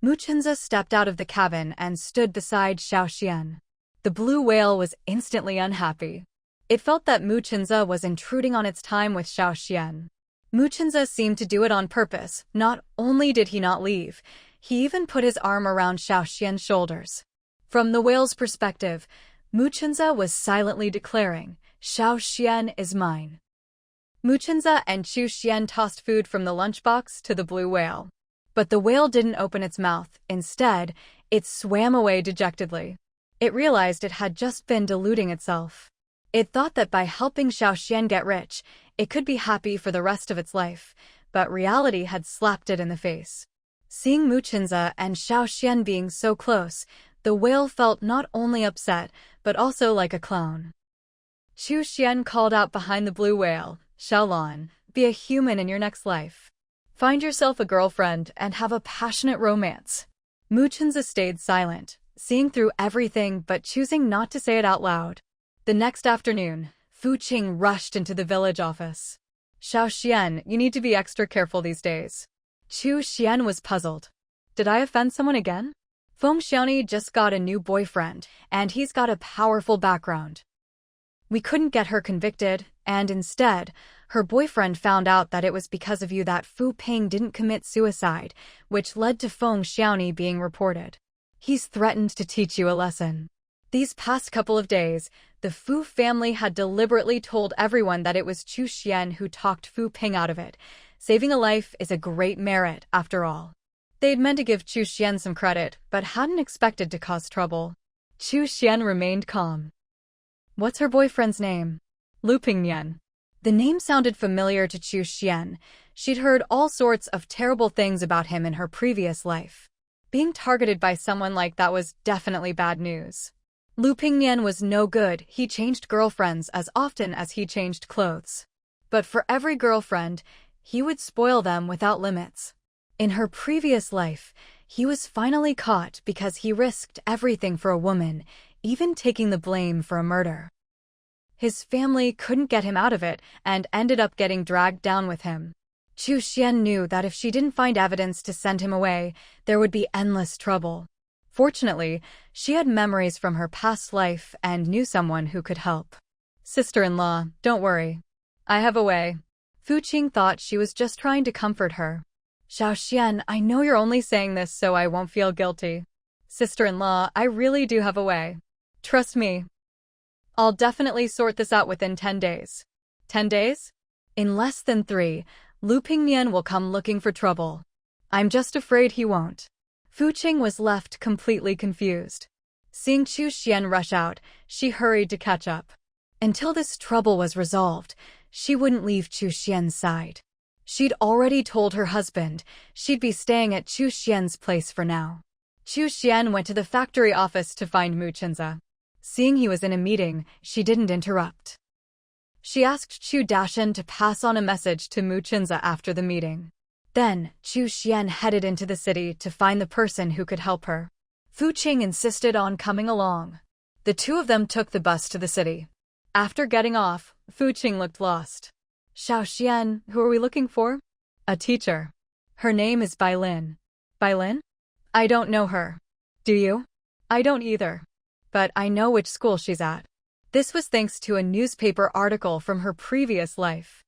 Muchenza stepped out of the cabin and stood beside Xiao Xian. The blue whale was instantly unhappy. It felt that Muchenza was intruding on its time with Xiao Xian. Muchenza seemed to do it on purpose. Not only did he not leave, he even put his arm around Xiao Xian's shoulders. From the whale's perspective, Muchenza was silently declaring, "Xiao Xian is mine." Muchenza and Qiu Xian tossed food from the lunchbox to the blue whale. But the whale didn't open its mouth. Instead, it swam away dejectedly. It realized it had just been deluding itself. It thought that by helping Xiao Xian get rich, it could be happy for the rest of its life, but reality had slapped it in the face. Seeing Muchenza and Xiao Xian being so close, the whale felt not only upset, but also like a clown. Qiu Xian called out behind the blue whale, "Xiaolan, be a human in your next life. Find yourself a girlfriend and have a passionate romance." Muchenza stayed silent, seeing through everything but choosing not to say it out loud. The next afternoon, Fu Qing rushed into the village office. "Xiao Xian, you need to be extra careful these days." Qiu Xian was puzzled. "Did I offend someone again?" "Feng Xiaoni just got a new boyfriend, and he's got a powerful background. We couldn't get her convicted, and instead, her boyfriend found out that it was because of you that Fu Ping didn't commit suicide, which led to Feng Xiaoni being reported. He's threatened to teach you a lesson." These past couple of days, the Fu family had deliberately told everyone that it was Qiu Xian who talked Fu Ping out of it. Saving a life is a great merit, after all. They'd meant to give Qiu Xian some credit, but hadn't expected to cause trouble. Qiu Xian remained calm. "What's her boyfriend's name?" "Lu Pingnian." The name sounded familiar to Qiu Xian. She'd heard all sorts of terrible things about him in her previous life. Being targeted by someone like that was definitely bad news. Lu Pingnian was no good. He changed girlfriends as often as he changed clothes. But for every girlfriend, he would spoil them without limits. In her previous life, he was finally caught because he risked everything for a woman, even taking the blame for a murder. His family couldn't get him out of it and ended up getting dragged down with him. Qiu Xian knew that if she didn't find evidence to send him away, there would be endless trouble. Fortunately, she had memories from her past life and knew someone who could help. "Sister-in-law, don't worry. I have a way." Fu Qing thought she was just trying to comfort her. "Xiao Xian, I know you're only saying this so I won't feel guilty. Sister-in-law, I really do have a way. Trust me. I'll definitely sort this out within 10 days. 10 days? In less than 3, Lu Pingnian will come looking for trouble. I'm just afraid he won't." Fu Qing was left completely confused. Seeing Qiu Xian rush out, she hurried to catch up. Until this trouble was resolved, she wouldn't leave Qiu Xian's side. She'd already told her husband she'd be staying at Qiu Xian's place for now. Qiu Xian went to the factory office to find Muchenza. Seeing he was in a meeting, she didn't interrupt. She asked Qiu Dashan to pass on a message to Muchenza after the meeting. Then, Qiu Xian headed into the city to find the person who could help her. Fu Qing insisted on coming along. The two of them took the bus to the city. After getting off, Fu Qing looked lost. "Xiao Xian, who are we looking for?" "A teacher. Her name is Bai Lin." "Bai Lin? I don't know her. Do you?" "I don't either. But I know which school she's at." This was thanks to a newspaper article from her previous life.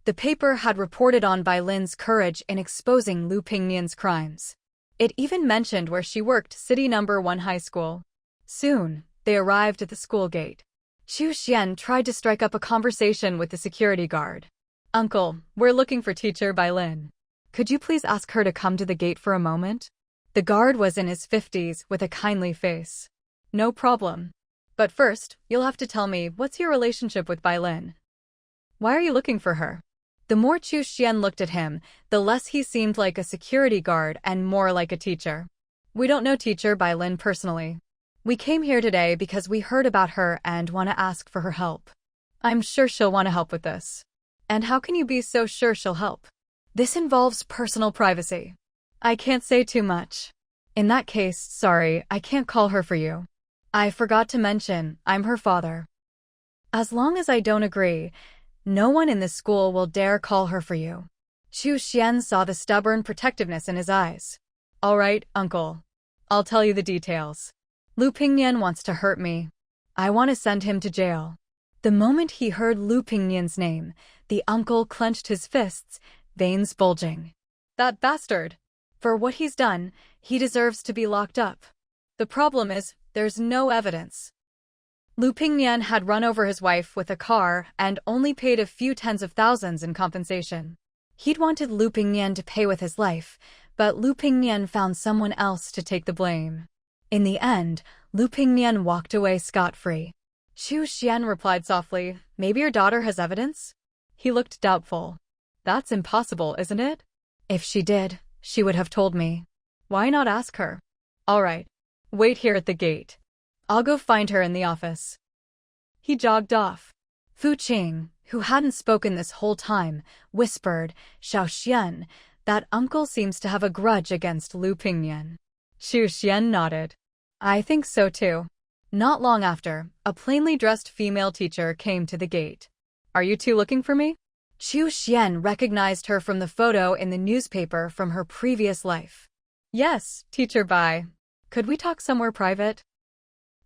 The paper had reported on Bai Lin's courage in exposing Lu Pingnian's crimes. It even mentioned where she worked, City No. 1 High School. Soon, they arrived at the school gate. Qiu Xian tried to strike up a conversation with the security guard. "Uncle, we're looking for teacher Bai Lin. Could you please ask her to come to the gate for a moment?" The guard was in his 50s with a kindly face. "No problem. But first, you'll have to tell me, what's your relationship with Bai Lin? Why are you looking for her?" The more Qiu Xian looked at him, the less he seemed like a security guard and more like a teacher. "We don't know teacher Bai Lin personally. We came here today because we heard about her and want to ask for her help. I'm sure she'll want to help with this." And how can you be so sure she'll help? This involves personal privacy. I can't say too much. In that case, sorry, I can't call her for you. I forgot to mention, I'm her father. As long as I don't agree, no one in this school will dare call her for you. Chu Xian saw the stubborn protectiveness in his eyes. All right, uncle. I'll tell you the details. Lu Pingnian wants to hurt me. I want to send him to jail. The moment he heard Lu Pingnian's name, the uncle clenched his fists, veins bulging. That bastard! For what he's done, he deserves to be locked up. The problem is, there's no evidence. Lu Pingnian had run over his wife with a car and only paid a few tens of thousands in compensation. He'd wanted Lu Pingnian to pay with his life, but Lu Pingnian found someone else to take the blame. In the end, Lu Pingnian walked away scot-free. Chu Xian replied softly, maybe your daughter has evidence? He looked doubtful. That's impossible, isn't it? If she did, she would have told me. Why not ask her? All right. Wait here at the gate. I'll go find her in the office. He jogged off. Fu Qing, who hadn't spoken this whole time, whispered, Xiao Xian, that uncle seems to have a grudge against Lu Pingnian. Chu Xian nodded. I think so too. Not long after, a plainly dressed female teacher came to the gate. Are you two looking for me? Chu Xian recognized her from the photo in the newspaper from her previous life. Yes, teacher Bai. Could we talk somewhere private?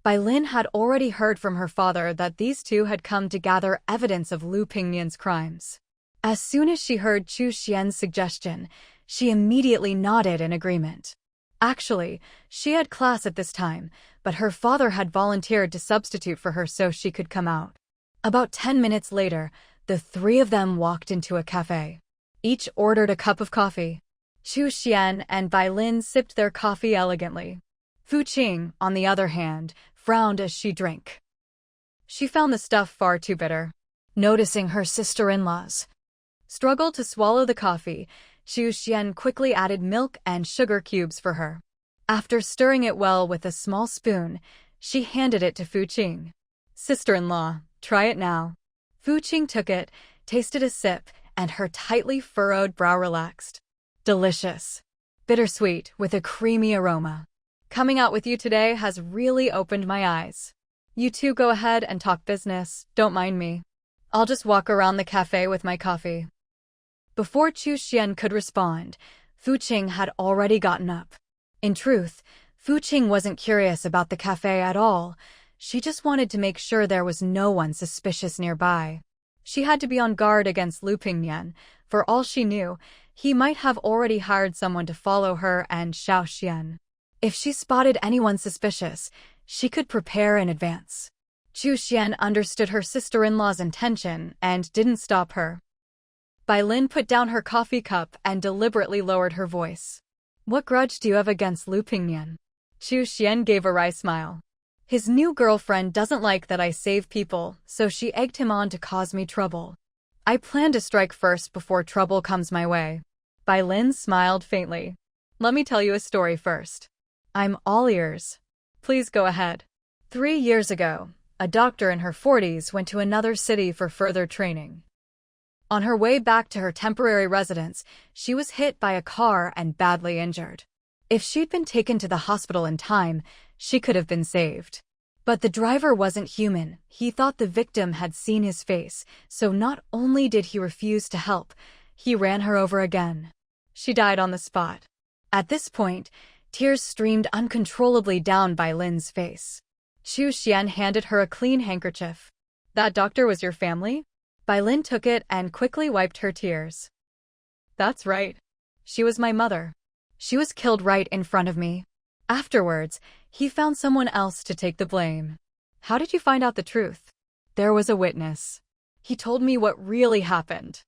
Bai Lin had already heard from her father that these two had come to gather evidence of Lu Pingnian's crimes. As soon as she heard Chu Xian's suggestion, she immediately nodded in agreement. Actually, she had class at this time, but her father had volunteered to substitute for her so she could come out. About 10 minutes later, the three of them walked into a cafe. Each ordered a cup of coffee. Chu Xian and Bai Lin sipped their coffee elegantly. Fu Qing, on the other hand, frowned as she drank. She found the stuff far too bitter. Noticing her sister-in-law's struggle to swallow the coffee, Chu Xian quickly added milk and sugar cubes for her. After stirring it well with a small spoon, she handed it to Fu Qing. Sister-in-law, try it now. Fu Qing took it, tasted a sip, and her tightly furrowed brow relaxed. Delicious. Bittersweet with a creamy aroma. Coming out with you today has really opened my eyes. You two go ahead and talk business, don't mind me. I'll just walk around the cafe with my coffee. Before Chu Xian could respond, Fu Qing had already gotten up. In truth, Fu Qing wasn't curious about the cafe at all. She just wanted to make sure there was no one suspicious nearby. She had to be on guard against Lu Pingnian. For all she knew, he might have already hired someone to follow her and Xiao Xian. If she spotted anyone suspicious, she could prepare in advance. Chu Xian understood her sister-in-law's intention and didn't stop her. Bai Lin put down her coffee cup and deliberately lowered her voice. What grudge do you have against Lu Pingnian? Chu Xian gave a wry smile. His new girlfriend doesn't like that I save people, so she egged him on to cause me trouble. I plan to strike first before trouble comes my way. Bai Lin smiled faintly. Let me tell you a story first. I'm all ears. Please go ahead. 3 years ago, a doctor in her 40s went to another city for further training. On her way back to her temporary residence, she was hit by a car and badly injured. If she'd been taken to the hospital in time, she could have been saved. But the driver wasn't human. He thought the victim had seen his face, so not only did he refuse to help, he ran her over again. She died on the spot. At this point, tears streamed uncontrollably down Bai Lin's face. Chu Xian handed her a clean handkerchief. That doctor was your family? Bai Lin took it and quickly wiped her tears. That's right. She was my mother. She was killed right in front of me. Afterwards, he found someone else to take the blame. How did you find out the truth? There was a witness. He told me what really happened.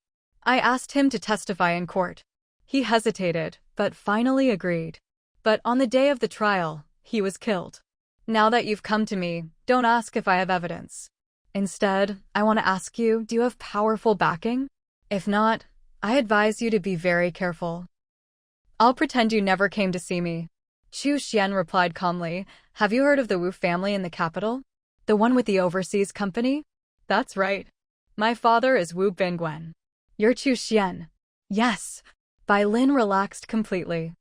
I asked him to testify in court. He hesitated, but finally agreed. But on the day of the trial, he was killed. Now that you've come to me, don't ask if I have evidence. Instead, I want to ask you, do you have powerful backing? If not, I advise you to be very careful. I'll pretend you never came to see me. Chu Xian replied calmly, have you heard of the Wu family in the capital? The one with the overseas company? That's right. My father is Wu Bingwen. You're Chu Xian. Yes. Bai Lin relaxed completely.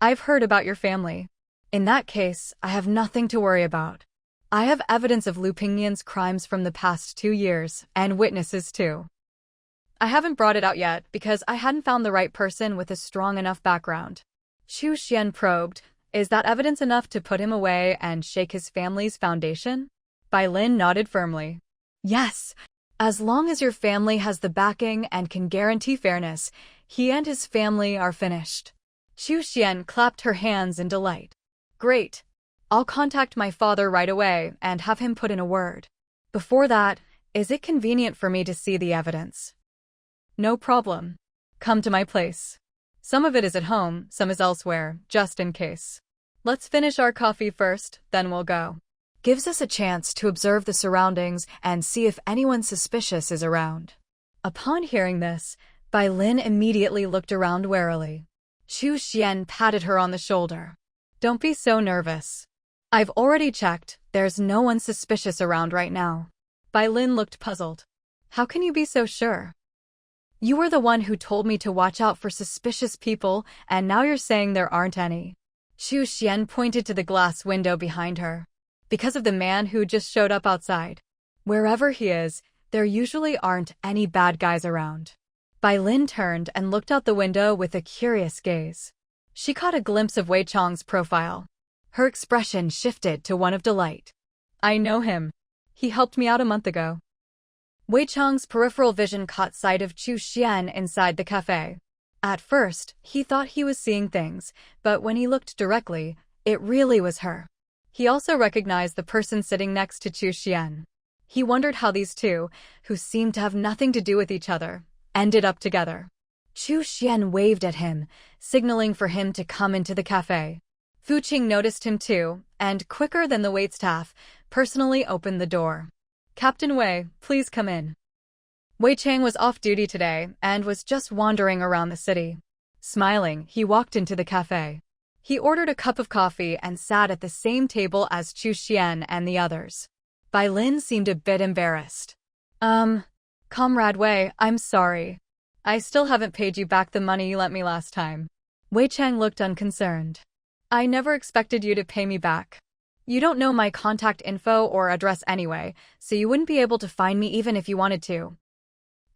I've heard about your family. In that case, I have nothing to worry about. I have evidence of Lu Pingnian's crimes from the past 2 years, and witnesses too. I haven't brought it out yet because I hadn't found the right person with a strong enough background. Chu Xian probed, is that evidence enough to put him away and shake his family's foundation? Bai Lin nodded firmly. Yes. As long as your family has the backing and can guarantee fairness, he and his family are finished. Chu Xian clapped her hands in delight. Great. I'll contact my father right away and have him put in a word. Before that, is it convenient for me to see the evidence? No problem. Come to my place. Some of it is at home, some is elsewhere, just in case. Let's finish our coffee first, then we'll go. Gives us a chance to observe the surroundings and see if anyone suspicious is around. Upon hearing this, Bai Lin immediately looked around warily. Chu Xian patted her on the shoulder. Don't be so nervous. I've already checked, there's no one suspicious around right now. Bai Lin looked puzzled. How can you be so sure? You were the one who told me to watch out for suspicious people, and now you're saying there aren't any. Chu Xian pointed to the glass window behind her. Because of the man who just showed up outside. Wherever he is, there usually aren't any bad guys around. Bai Lin turned and looked out the window with a curious gaze. She caught a glimpse of Wei Chang's profile. Her expression shifted to one of delight. I know him. He helped me out a month ago. Wei Chang's peripheral vision caught sight of Chu Xian inside the cafe. At first, he thought he was seeing things, but when he looked directly, it really was her. He also recognized the person sitting next to Chu Xian. He wondered how these two, who seemed to have nothing to do with each other, ended up together. Chu Xian waved at him, signaling for him to come into the cafe. Fu Qing noticed him too, and quicker than the waitstaff, personally opened the door. Captain Wei, please come in. Wei Chang was off duty today and was just wandering around the city. Smiling, he walked into the cafe. He ordered a cup of coffee and sat at the same table as Chu Xian and the others. Bai Lin seemed a bit embarrassed. Comrade Wei, I'm sorry. I still haven't paid you back the money you lent me last time. Wei Chang looked unconcerned. I never expected you to pay me back. You don't know my contact info or address anyway, so you wouldn't be able to find me even if you wanted to.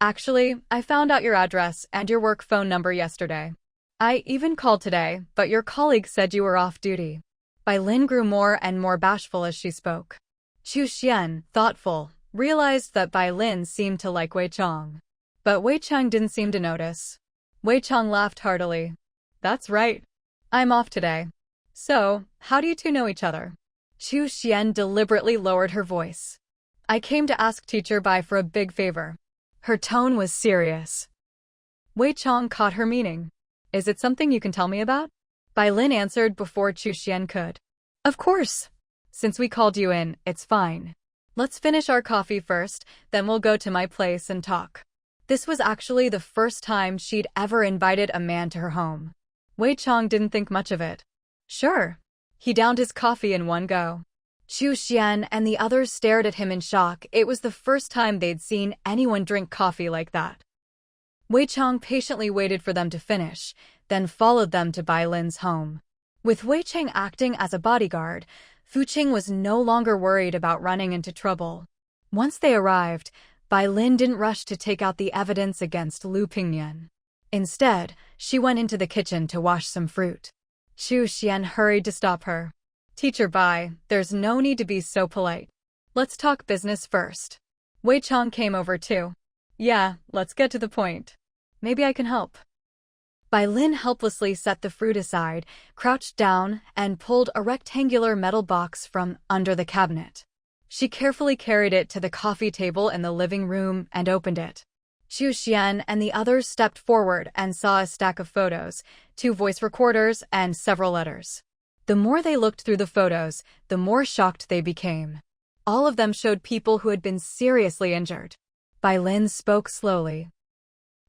Actually, I found out your address and your work phone number yesterday. I even called today, but your colleague said you were off duty. Bai Lin grew more and more bashful as she spoke. Chu Xian, thoughtful, realized that Bai Lin seemed to like Wei Chang. But Wei Chang didn't seem to notice. Wei Chang laughed heartily. That's right. I'm off today. So, how do you two know each other? Chu Xian deliberately lowered her voice. I came to ask Teacher Bai for a big favor. Her tone was serious. Wei Chang caught her meaning. Is it something you can tell me about? Bai Lin answered before Chu Xian could. Of course. Since we called you in, it's fine. Let's finish our coffee first, then we'll go to my place and talk. This was actually the first time she'd ever invited a man to her home. Wei Chang didn't think much of it. Sure. He downed his coffee in one go. Chu Xian and the others stared at him in shock. It was the first time they'd seen anyone drink coffee like that. Wei Chang patiently waited for them to finish, then followed them to Bai Lin's home. With Wei Chang acting as a bodyguard, Fu Qing was no longer worried about running into trouble. Once they arrived, Bai Lin didn't rush to take out the evidence against Lu Pingnian. Instead, she went into the kitchen to wash some fruit. Chu Xian hurried to stop her. Teacher Bai, there's no need to be so polite. Let's talk business first. Wei Chang came over too. Yeah, let's get to the point. Maybe I can help. Bai Lin helplessly set the fruit aside, crouched down, and pulled a rectangular metal box from under the cabinet. She carefully carried it to the coffee table in the living room and opened it. Chu Xian and the others stepped forward and saw a stack of photos, 2 voice recorders, and several letters. The more they looked through the photos, the more shocked they became. All of them showed people who had been seriously injured. Bai Lin spoke slowly.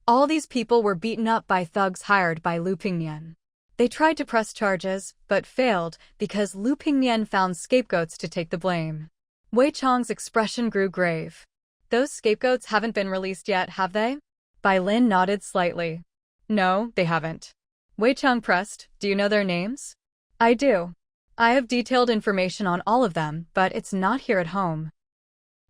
All these people were beaten up by thugs hired by Lu Pingnian. They tried to press charges, but failed because Lu Pingnian found scapegoats to take the blame. Wei Chang's expression grew grave. Those scapegoats haven't been released yet, have they? Bai Lin nodded slightly. No, they haven't. Wei Chang pressed, do you know their names? I do. I have detailed information on all of them, but it's not here at home.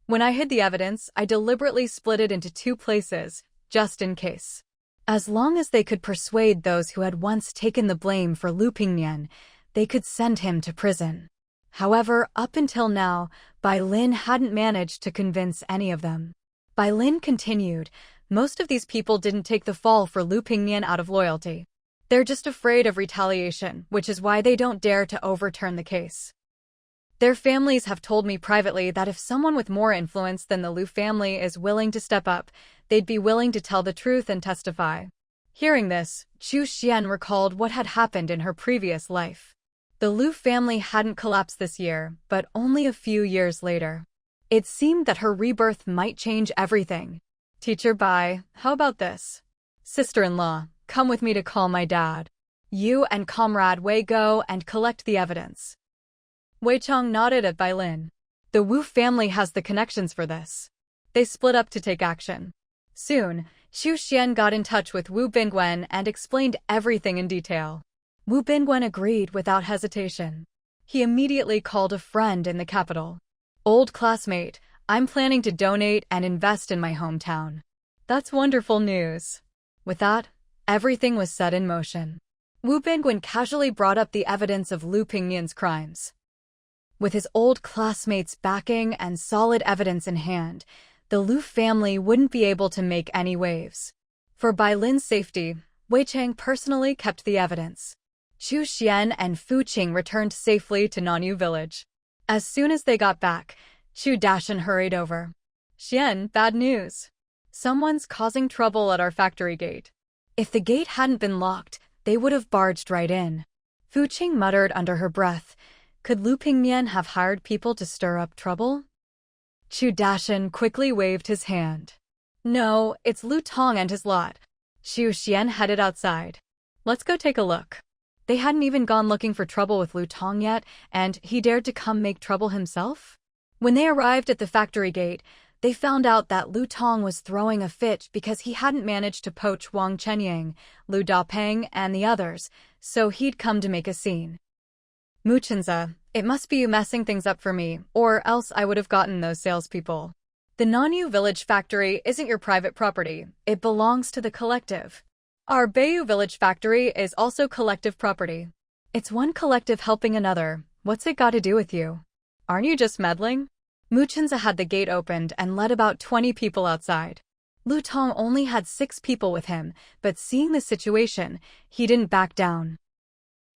When I hid the evidence, I deliberately split it into 2 places, just in case. As long as they could persuade those who had once taken the blame for Lu Pingnian, they could send him to prison. However, up until now, Bai Lin hadn't managed to convince any of them. Bai Lin continued, most of these people didn't take the fall for Lu Pingnian out of loyalty. They're just afraid of retaliation, which is why they don't dare to overturn the case. Their families have told me privately that if someone with more influence than the Lu family is willing to step up, they'd be willing to tell the truth and testify. Hearing this, Chu Xian recalled what had happened in her previous life. The Lu family hadn't collapsed this year, but only a few years later. It seemed that her rebirth might change everything. Teacher Bai, how about this? Sister-in-law, come with me to call my dad. You and Comrade Wei go and collect the evidence. Wei Chang nodded at Bai Lin. The Wu family has the connections for this. They split up to take action. Soon, Xu Xian got in touch with Wu Bingwen and explained everything in detail. Wu Bingwen agreed without hesitation. He immediately called a friend in the capital. Old classmate, I'm planning to donate and invest in my hometown. That's wonderful news. With that, everything was set in motion. Wu Bingwen casually brought up the evidence of Lu Pingnian's crimes. With his old classmates' backing and solid evidence in hand, the Lu family wouldn't be able to make any waves. For Bai Lin's safety, Wei Chang personally kept the evidence. Chu Xian and Fu Qing returned safely to Nanyu village. As soon as they got back, Chu Dashan hurried over. Xian, bad news. Someone's causing trouble at our factory gate. If the gate hadn't been locked, they would have barged right in. Fu Qing muttered under her breath. Could Lu Pingnian have hired people to stir up trouble? Chu Dashan quickly waved his hand. No, it's Lu Tong and his lot. Xu Xian headed outside. Let's go take a look. They hadn't even gone looking for trouble with Lu Tong yet, and he dared to come make trouble himself? When they arrived at the factory gate, they found out that Lu Tong was throwing a fit because he hadn't managed to poach Wang Chenyang, Lu Dapeng, and the others, so he'd come to make a scene. Muchenza, it must be you messing things up for me, or else I would have gotten those salespeople. The Nanyu village factory isn't your private property, it belongs to the collective. Our Bayu village factory is also collective property. It's one collective helping another. What's it got to do with you? Aren't you just meddling? Muchenza had the gate opened and let about 20 people outside. Lu Tong only had 6 people with him, but seeing the situation, he didn't back down.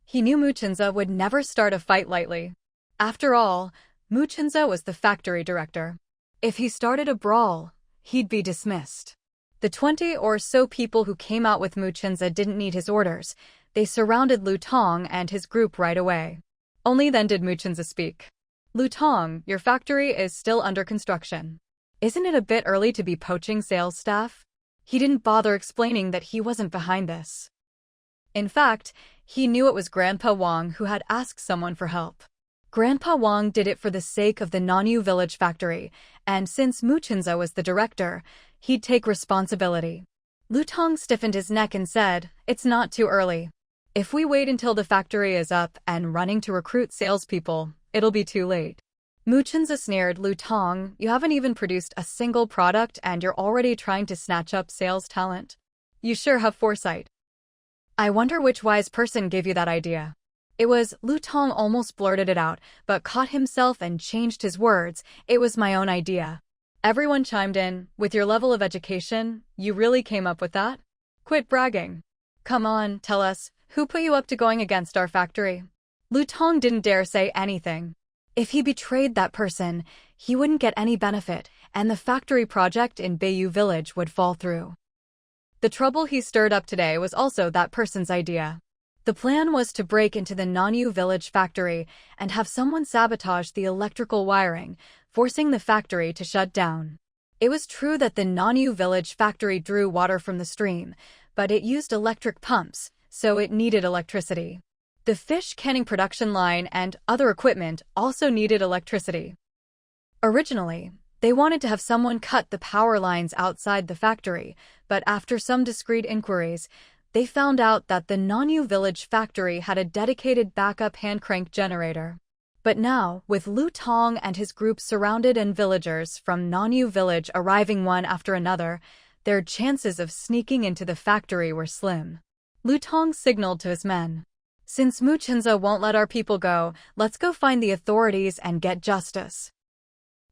He knew Muchenza would never start a fight lightly. After all, Muchenza was the factory director. If he started a brawl, he'd be dismissed. The 20 or so people who came out with Muchenza didn't need his orders. They surrounded Lu Tong and his group right away. Only then did Muchenza speak. Lu Tong, your factory is still under construction. Isn't it a bit early to be poaching sales staff? He didn't bother explaining that he wasn't behind this. In fact, he knew it was Grandpa Wang who had asked someone for help. Grandpa Wang did it for the sake of the Nanyu village factory, and since Muchenza was the director, he'd take responsibility. Lu Tong stiffened his neck and said, it's not too early. If we wait until the factory is up and running to recruit salespeople, it'll be too late. Muchenza sneered, Lu Tong, you haven't even produced a single product and you're already trying to snatch up sales talent. You sure have foresight. I wonder which wise person gave you that idea. It was, Lu Tong almost blurted it out, but caught himself and changed his words, it was my own idea. Everyone chimed in, with your level of education, you really came up with that? Quit bragging. Come on, tell us, who put you up to going against our factory? Lu Tong didn't dare say anything. If he betrayed that person, he wouldn't get any benefit, and the factory project in Bayu village would fall through. The trouble he stirred up today was also that person's idea. The plan was to break into the Nanyu village factory and have someone sabotage the electrical wiring, forcing the factory to shut down. It was true that the Nanyu village factory drew water from the stream, but it used electric pumps, so it needed electricity. The fish canning production line and other equipment also needed electricity. Originally, They wanted to have someone cut the power lines outside the factory, but after some discreet inquiries, they found out that the Nanyu Village factory had a dedicated backup hand-crank generator. But now, with Lu Tong and his group surrounded and villagers from Nanyu Village arriving one after another, their chances of sneaking into the factory were slim. Lu Tong signaled to his men. "Since Mu Chenza won't let our people go, let's go find the authorities and get justice."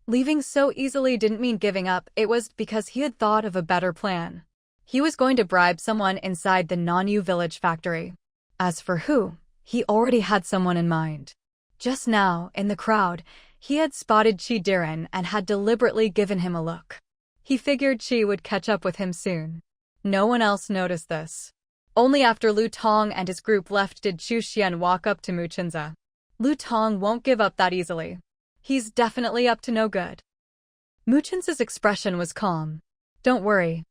Leaving so easily didn't mean giving up, it was because he had thought of a better plan. He was going to bribe someone inside the Nanyu Village factory. As for who, he already had someone in mind. Just now, in the crowd, he had spotted Chi Diren and had deliberately given him a look. He figured Chi would catch up with him soon. No one else noticed this. Only after Lu Tong and his group left did Chu Xian walk up to Mu Chenza. Lu Tong won't give up that easily. He's definitely up to no good. Mu Chenza's expression was calm. "Don't worry.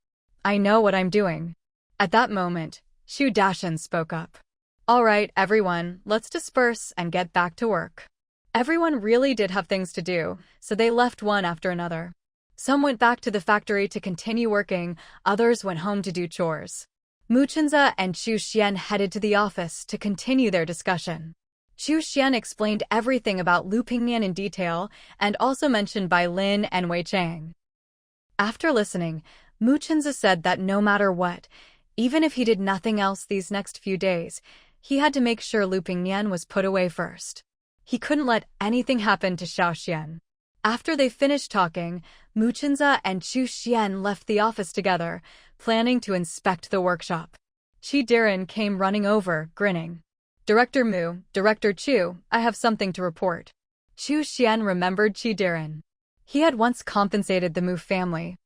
I know what I'm doing." At that moment, Xu Dashan spoke up. "All right, everyone, let's disperse and get back to work." Everyone really did have things to do, so they left one after another. Some went back to the factory to continue working, others went home to do chores. Mu Chenza and Chu Xian headed to the office to continue their discussion. Chu Xian explained everything about Lu Pingnian in detail and also mentioned Bai Lin and Wei Chang. After listening, Mu Chenza said that no matter what, even if he did nothing else these next few days, he had to make sure Lu Pingnian was put away first. He couldn't let anything happen to Xiao Xian. After they finished talking, Mu Chenza and Chu Xian left the office together, planning to inspect the workshop. Chi Diren came running over, grinning. "Director Mu, Director Chu, I have something to report." Chu Xian remembered Chi Diren. He had once compensated the Mu family.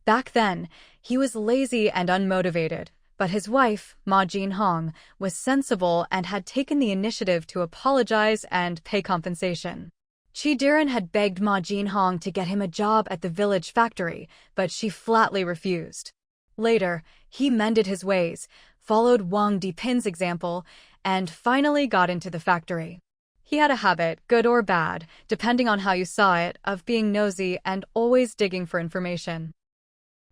Back then, he was lazy and unmotivated, but his wife, Ma Jinhong, was sensible and had taken the initiative to apologize and pay compensation. Chi Diren had begged Ma Jinhong to get him a job at the village factory, but she flatly refused. Later, he mended his ways, followed Wang Dipin's example, and finally got into the factory. He had a habit, good or bad, depending on how you saw it, of being nosy and always digging for information.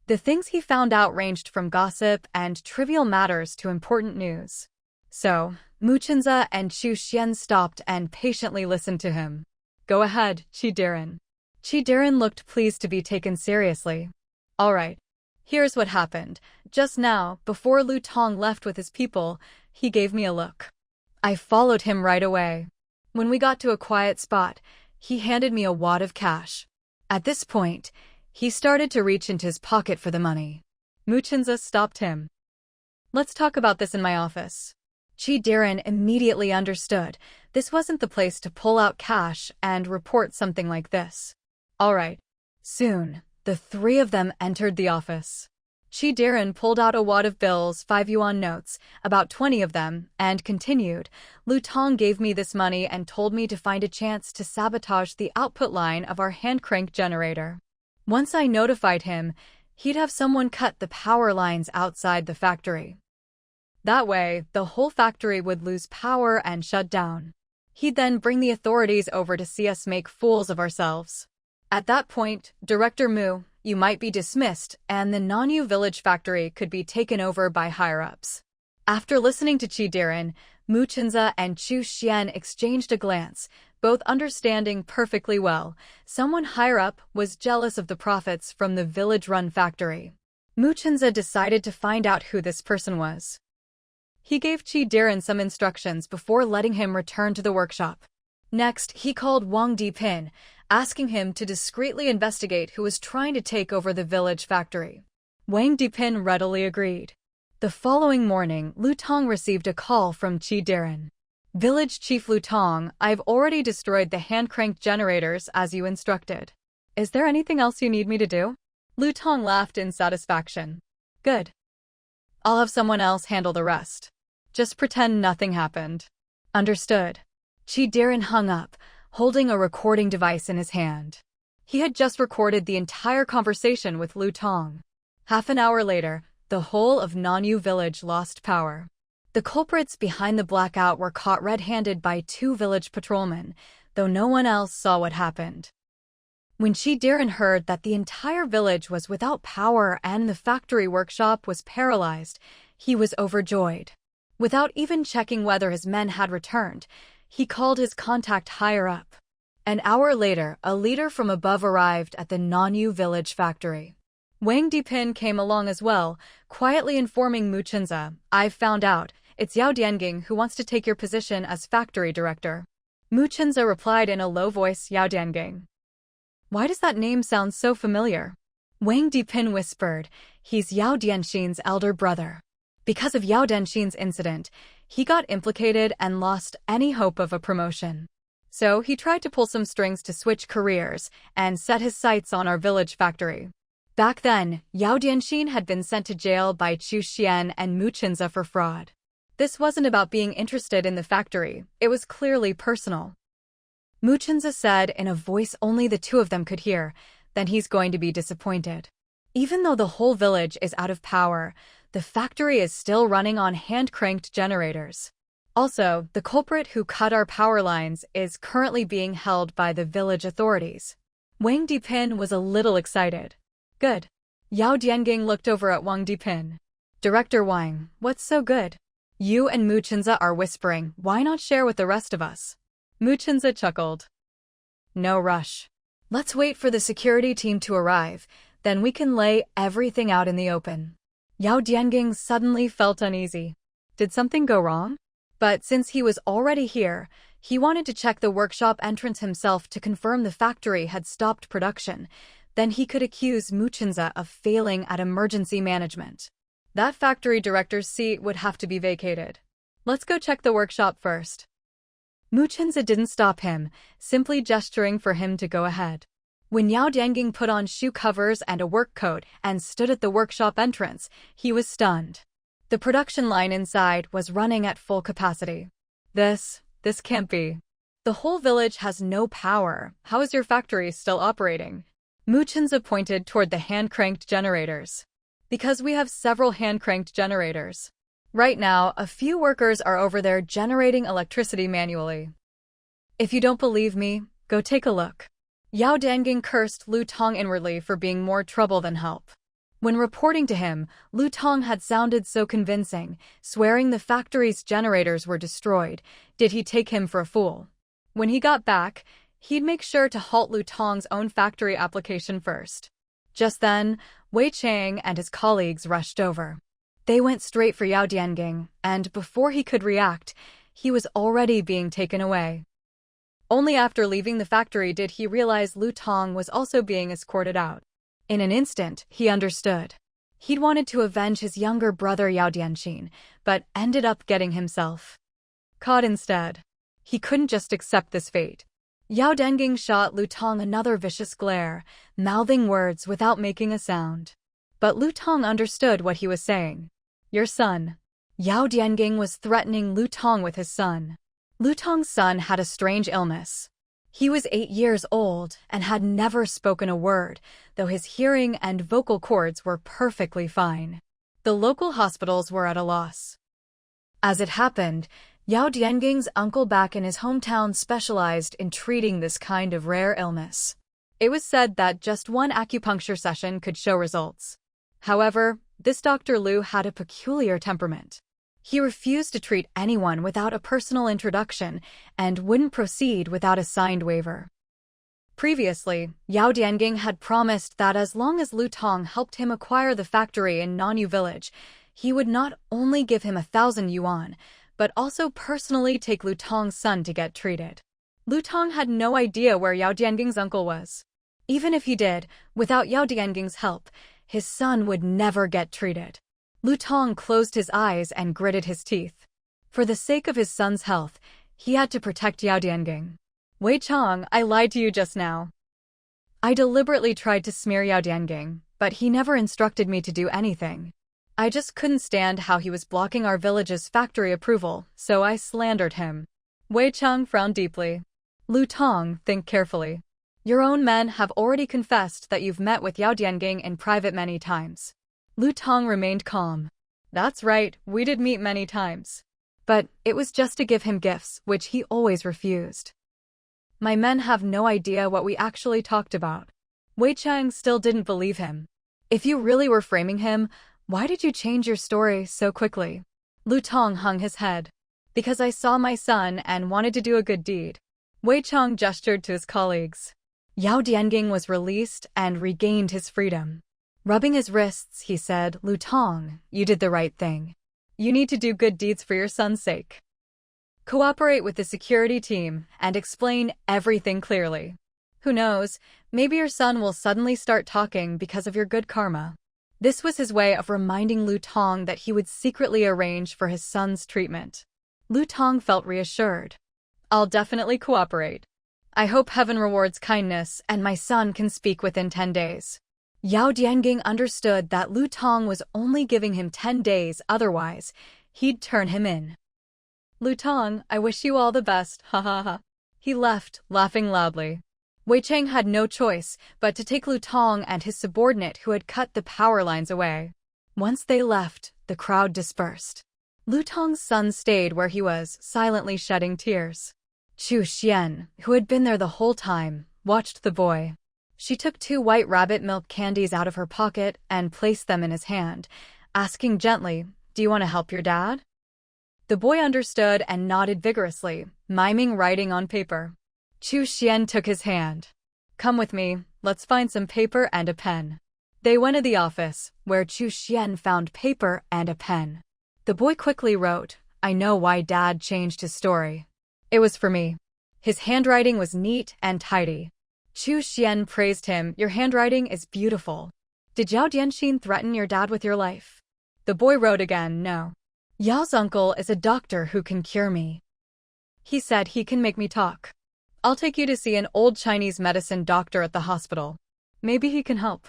The things he found out ranged from gossip and trivial matters to important news. So, Mu Chenza and Chu Xian stopped and patiently listened to him. "Go ahead, Chi Diren." Chi Diren looked pleased to be taken seriously. "All right. Here's what happened. Just now, before Lu Tong left with his people, he gave me a look. I followed him right away. When we got to a quiet spot, he handed me a wad of cash. At this point, he started to reach into his pocket for the money. Mu Chenza stopped him. "Let's talk about this in my office." Chi Diren immediately understood this wasn't the place to pull out cash and report something like this. All right. Soon, the three of them entered the office. Chi Diren pulled out a wad of bills, 5 yuan notes, about 20 of them, and continued, "Lu Tong gave me this money and told me to find a chance to sabotage the output line of our hand-crank generator. Once I notified him, he'd have someone cut the power lines outside the factory. That way, the whole factory would lose power and shut down. He'd then bring the authorities over to see us make fools of ourselves. At that point, Director Mu, you might be dismissed, and the Nanyu Village factory could be taken over by higher-ups." After listening to Chi Diren, Mu Chenza and Chu Xian exchanged a glance, both understanding perfectly well. Someone higher up was jealous of the profits from the village-run factory. Mu Chenza decided to find out who this person was. He gave Chi Diren some instructions before letting him return to the workshop. Next, he called Wang Dipin, asking him to discreetly investigate who was trying to take over the village factory. Wang Dipin readily agreed. The following morning, Lu Tong received a call from Chi Diren. "Village Chief Lu Tong, I've already destroyed the hand-cranked generators as you instructed. Is there anything else you need me to do?" Lu Tong laughed in satisfaction. "Good. I'll have someone else handle the rest. Just pretend nothing happened." "Understood." Chi Diren hung up, holding a recording device in his hand. He had just recorded the entire conversation with Lu Tong. Half an hour later, the whole of Nanyu Village lost power. The culprits behind the blackout were caught red-handed by 2 village patrolmen, though no one else saw what happened. When Diren heard that the entire village was without power and the factory workshop was paralyzed, he was overjoyed. Without even checking whether his men had returned, he called his contact higher up. An hour later, a leader from above arrived at the Nanyu village factory. Wang Dipin came along as well, quietly informing Mu Chenza, "I've found out. It's Yao Dianging who wants to take your position as factory director." Mu Chenza replied in a low voice, "Yao Dianging. Why does that name sound so familiar?" Wang Dipin whispered, "He's Yao Dianxin's elder brother. Because of Yao Dianxin's incident, he got implicated and lost any hope of a promotion. So he tried to pull some strings to switch careers and set his sights on our village factory." Back then, Yao Dianxin had been sent to jail by Chu Xian and Mu Chenza for fraud. This wasn't about being interested in the factory, it was clearly personal. Mu Chenza said in a voice only the two of them could hear, "Then he's going to be disappointed. Even though the whole village is out of power, the factory is still running on hand-cranked generators. Also, the culprit who cut our power lines is currently being held by the village authorities." Wang Dipin was a little excited. "Good." Yao Dianging looked over at Wang Dipin. "Director Wang, what's so good? You and Mu Chenza are whispering, why not share with the rest of us?" Mu Chenza chuckled. "No rush. Let's wait for the security team to arrive, then we can lay everything out in the open." Yao Dianging suddenly felt uneasy. Did something go wrong? But since he was already here, he wanted to check the workshop entrance himself to confirm the factory had stopped production. Then he could accuse Mu Chenza of failing at emergency management. That factory director's seat would have to be vacated. "Let's go check the workshop first." Mu Chenza didn't stop him, simply gesturing for him to go ahead. When Yao Dianging put on shoe covers and a work coat and stood at the workshop entrance, he was stunned. The production line inside was running at full capacity. This can't be. The whole village has no power. How is your factory still operating?" Mu Chenza pointed toward the hand-cranked generators. "Because we have several hand-cranked generators. Right now, a few workers are over there generating electricity manually. If you don't believe me, go take a look." Yao Dianging cursed Lu Tong inwardly for being more trouble than help. When reporting to him, Lu Tong had sounded so convincing, swearing the factory's generators were destroyed. Did he take him for a fool? When he got back, he'd make sure to halt Lu Tong's own factory application first. Just then, Wei Chang and his colleagues rushed over. They went straight for Yao Dianging, and before he could react, he was already being taken away. Only after leaving the factory did he realize Lu Tong was also being escorted out. In an instant, he understood. He'd wanted to avenge his younger brother Yao Dianxin, but ended up getting himself caught instead. He couldn't just accept this fate. Yao Dianging shot Lu Tong another vicious glare, mouthing words without making a sound. But Lu Tong understood what he was saying. "Your son." Yao Dianging was threatening Lu Tong with his son. Lu Tong's son had a strange illness. He was 8 years old and had never spoken a word, though his hearing and vocal cords were perfectly fine. The local hospitals were at a loss. As it happened, Yao Dianging's uncle back in his hometown specialized in treating this kind of rare illness. It was said that just one acupuncture session could show results. However, this Dr. Lu had a peculiar temperament. He refused to treat anyone without a personal introduction and wouldn't proceed without a signed waiver. Previously, Yao Dianging had promised that as long as Lu Tong helped him acquire the factory in Nanyu village, he would not only give him 1,000 yuan, but also personally take Lu Tong's son to get treated. Lu Tong had no idea where Yao Dianging's uncle was. Even if he did, without Yao Dianging's help, his son would never get treated. Lu Tong closed his eyes and gritted his teeth. For the sake of his son's health, he had to protect Yao Dianging. "Wei Chang, I lied to you just now. I deliberately tried to smear Yao Dianging, but he never instructed me to do anything. I just couldn't stand how he was blocking our village's factory approval, so I slandered him." Wei Chang frowned deeply. "Lu Tong, think carefully. Your own men have already confessed that you've met with Yao Dianging in private many times." Lu Tong remained calm. "That's right, we did meet many times. But it was just to give him gifts, which he always refused." My men have no idea what we actually talked about. Wei Chang still didn't believe him. If you really were framing him, why did you change your story so quickly? Lu Tong hung his head. Because I saw my son and wanted to do a good deed. Wei Chang gestured to his colleagues. Yao Dianging was released and regained his freedom. Rubbing his wrists, he said, Lu Tong, you did the right thing. You need to do good deeds for your son's sake. Cooperate with the security team and explain everything clearly. Who knows, maybe your son will suddenly start talking because of your good karma. This was his way of reminding Lu Tong that he would secretly arrange for his son's treatment. Lu Tong felt reassured. I'll definitely cooperate. I hope heaven rewards kindness and my son can speak within 10 days. Yao Dianging understood that Lu Tong was only giving him 10 days, otherwise, he'd turn him in. Lu Tong, I wish you all the best, ha ha ha. He left, laughing loudly. Wei Chang had no choice but to take Lu Tong and his subordinate who had cut the power lines away. Once they left, the crowd dispersed. Lu Tong's son stayed where he was, silently shedding tears. Chu Xian, who had been there the whole time, watched the boy. She took 2 white rabbit milk candies out of her pocket and placed them in his hand, asking gently, Do you want to help your dad? The boy understood and nodded vigorously, miming writing on paper. Chu Xian took his hand. Come with me, let's find some paper and a pen. They went to the office, where Chu Xian found paper and a pen. The boy quickly wrote, I know why Dad changed his story. It was for me. His handwriting was neat and tidy. Chu Xian praised him, Your handwriting is beautiful. Did Yao Dianxin threaten your dad with your life? The boy wrote again, No. Yao's uncle is a doctor who can cure me. He said he can make me talk. I'll take you to see an old Chinese medicine doctor at the hospital. Maybe he can help.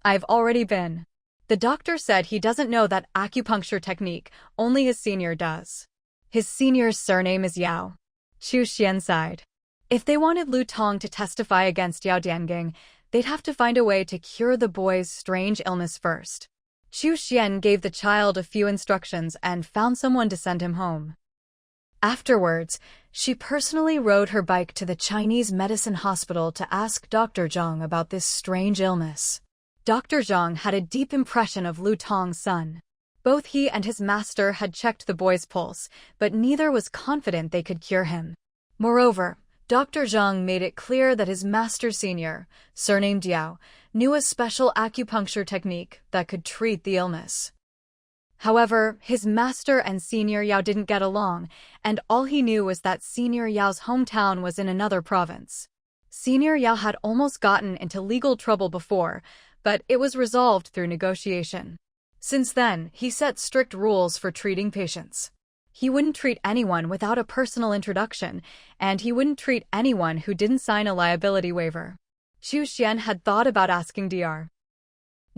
I've already been. The doctor said he doesn't know that acupuncture technique, only his senior does. His senior's surname is Yao. Chu Xian sighed. If they wanted Lu Tong to testify against Yao Dianging, they'd have to find a way to cure the boy's strange illness first. Chu Xian gave the child a few instructions and found someone to send him home. Afterwards, she personally rode her bike to the Chinese medicine hospital to ask Dr. Zhang about this strange illness. Dr. Zhang had a deep impression of Lu Tong's son. Both he and his master had checked the boy's pulse, but neither was confident they could cure him. Moreover, Dr. Zhang made it clear that his master senior, surnamed Yao, knew a special acupuncture technique that could treat the illness. However, his master and senior Yao didn't get along, and all he knew was that senior Yao's hometown was in another province. Senior Yao had almost gotten into legal trouble before, but it was resolved through negotiation. Since then, he set strict rules for treating patients. He wouldn't treat anyone without a personal introduction, and he wouldn't treat anyone who didn't sign a liability waiver. Chu Xian had thought about asking Dr.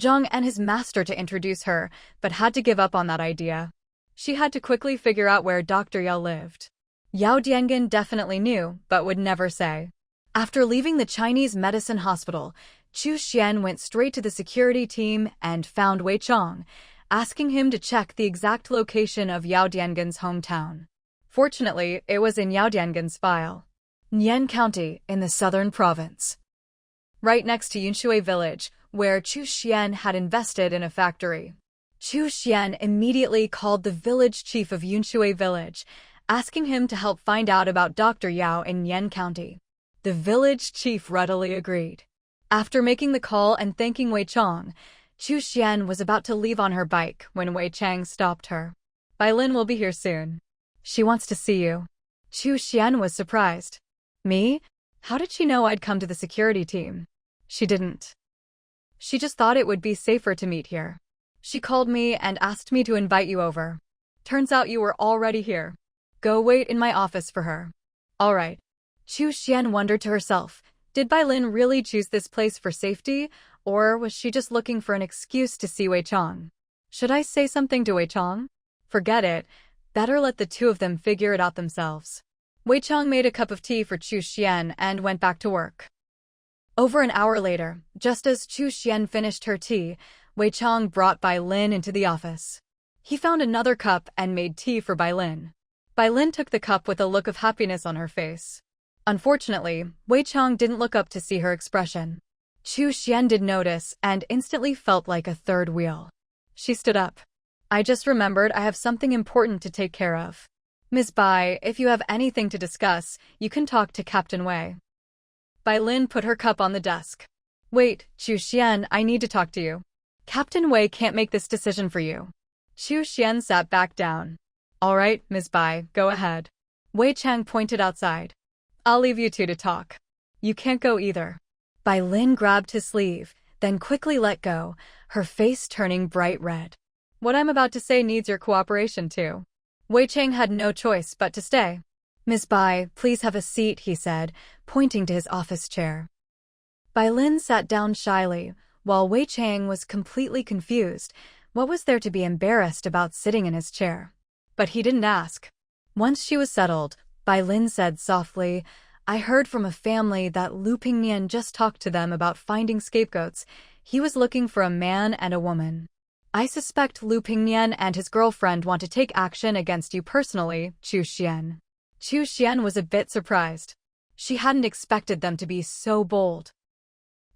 Zhang and his master to introduce her, but had to give up on that idea. She had to quickly figure out where Dr. Yao lived. Yao Diangin definitely knew, but would never say. After leaving the Chinese medicine hospital, Chu Xian went straight to the security team and found Wei Chang, asking him to check the exact location of Yao Diangin's hometown. Fortunately, it was in Yao Diangin's file. Nian County, in the southern province. Right next to Yunshui village, where Chu Xian had invested in a factory. Chu Xian immediately called the village chief of Yunshui village, asking him to help find out about Dr. Yao in Nian County. The village chief readily agreed. After making the call and thanking Wei Chang, Chu Xian was about to leave on her bike when Wei Chang stopped her. Bai Lin will be here soon. She wants to see you. Chu Xian was surprised. Me? How did she know I'd come to the security team? She didn't. She just thought it would be safer to meet here. She called me and asked me to invite you over. Turns out you were already here. Go wait in my office for her. All right. Chu Xian wondered to herself, did Bai Lin really choose this place for safety, or was she just looking for an excuse to see Wei Chang? Should I say something to Wei Chang? Forget it. Better let the two of them figure it out themselves. Wei Chang made a cup of tea for Chu Xian and went back to work. Over an hour later, just as Chu Xian finished her tea, Wei Chang brought Bai Lin into the office. He found another cup and made tea for Bai Lin. Bai Lin took the cup with a look of happiness on her face. Unfortunately, Wei Chang didn't look up to see her expression. Chu Xian did notice and instantly felt like a third wheel. She stood up. I just remembered I have something important to take care of. Ms. Bai, if you have anything to discuss, you can talk to Captain Wei. Bai Lin put her cup on the desk. Wait, Chu Xian, I need to talk to you. Captain Wei can't make this decision for you. Chu Xian sat back down. All right, Ms. Bai, go ahead. Wei Chang pointed outside. I'll leave you two to talk. You can't go either. Bai Lin grabbed his sleeve, then quickly let go, her face turning bright red. What I'm about to say needs your cooperation too. Wei Chang had no choice but to stay. Ms. Bai, please have a seat, he said, pointing to his office chair. Bai Lin sat down shyly, while Wei Chang was completely confused. What was there to be embarrassed about sitting in his chair? But he didn't ask. Once she was settled, Bai Lin said softly, I heard from a family that Lu Pingnian just talked to them about finding scapegoats. He was looking for a man and a woman. I suspect Lu Pingnian and his girlfriend want to take action against you personally, Chu Xian. Chu Xian was a bit surprised. She hadn't expected them to be so bold.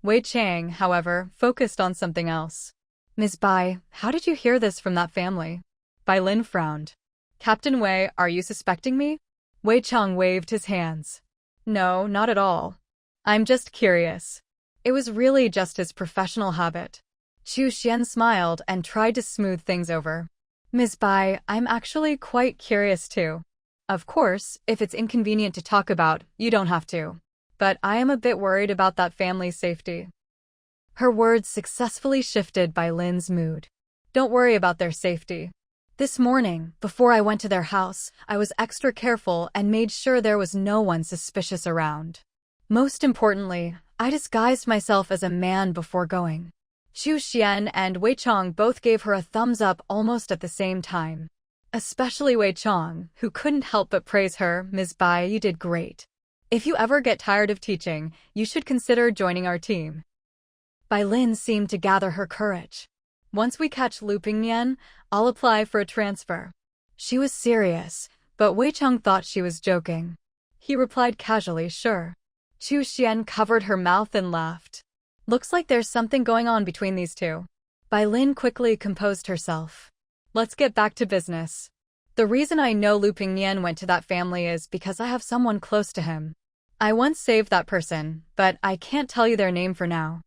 Wei Chang, however, focused on something else. Ms. Bai, how did you hear this from that family? Bai Lin frowned. Captain Wei, are you suspecting me? Wei Chang waved his hands. No, not at all. I'm just curious. It was really just his professional habit. Chu Xian smiled and tried to smooth things over. Ms. Bai, I'm actually quite curious too. Of course, if it's inconvenient to talk about, you don't have to. But I am a bit worried about that family's safety. Her words successfully shifted Bai Lin's mood. Don't worry about their safety. This morning, before I went to their house, I was extra careful and made sure there was no one suspicious around. Most importantly, I disguised myself as a man before going. Chu Xian and Wei Chang both gave her a thumbs up almost at the same time. Especially Wei Chang, who couldn't help but praise her. Ms. Bai, you did great. If you ever get tired of teaching, you should consider joining our team. Bai Lin seemed to gather her courage. Once we catch Lu Pingnian, I'll apply for a transfer. She was serious, but Wei Chang thought she was joking. He replied casually, sure. Chu Xian covered her mouth and laughed. Looks like there's something going on between these two. Bai Lin quickly composed herself. Let's get back to business. The reason I know Lu Pingnian went to that family is because I have someone close to him. I once saved that person, but I can't tell you their name for now.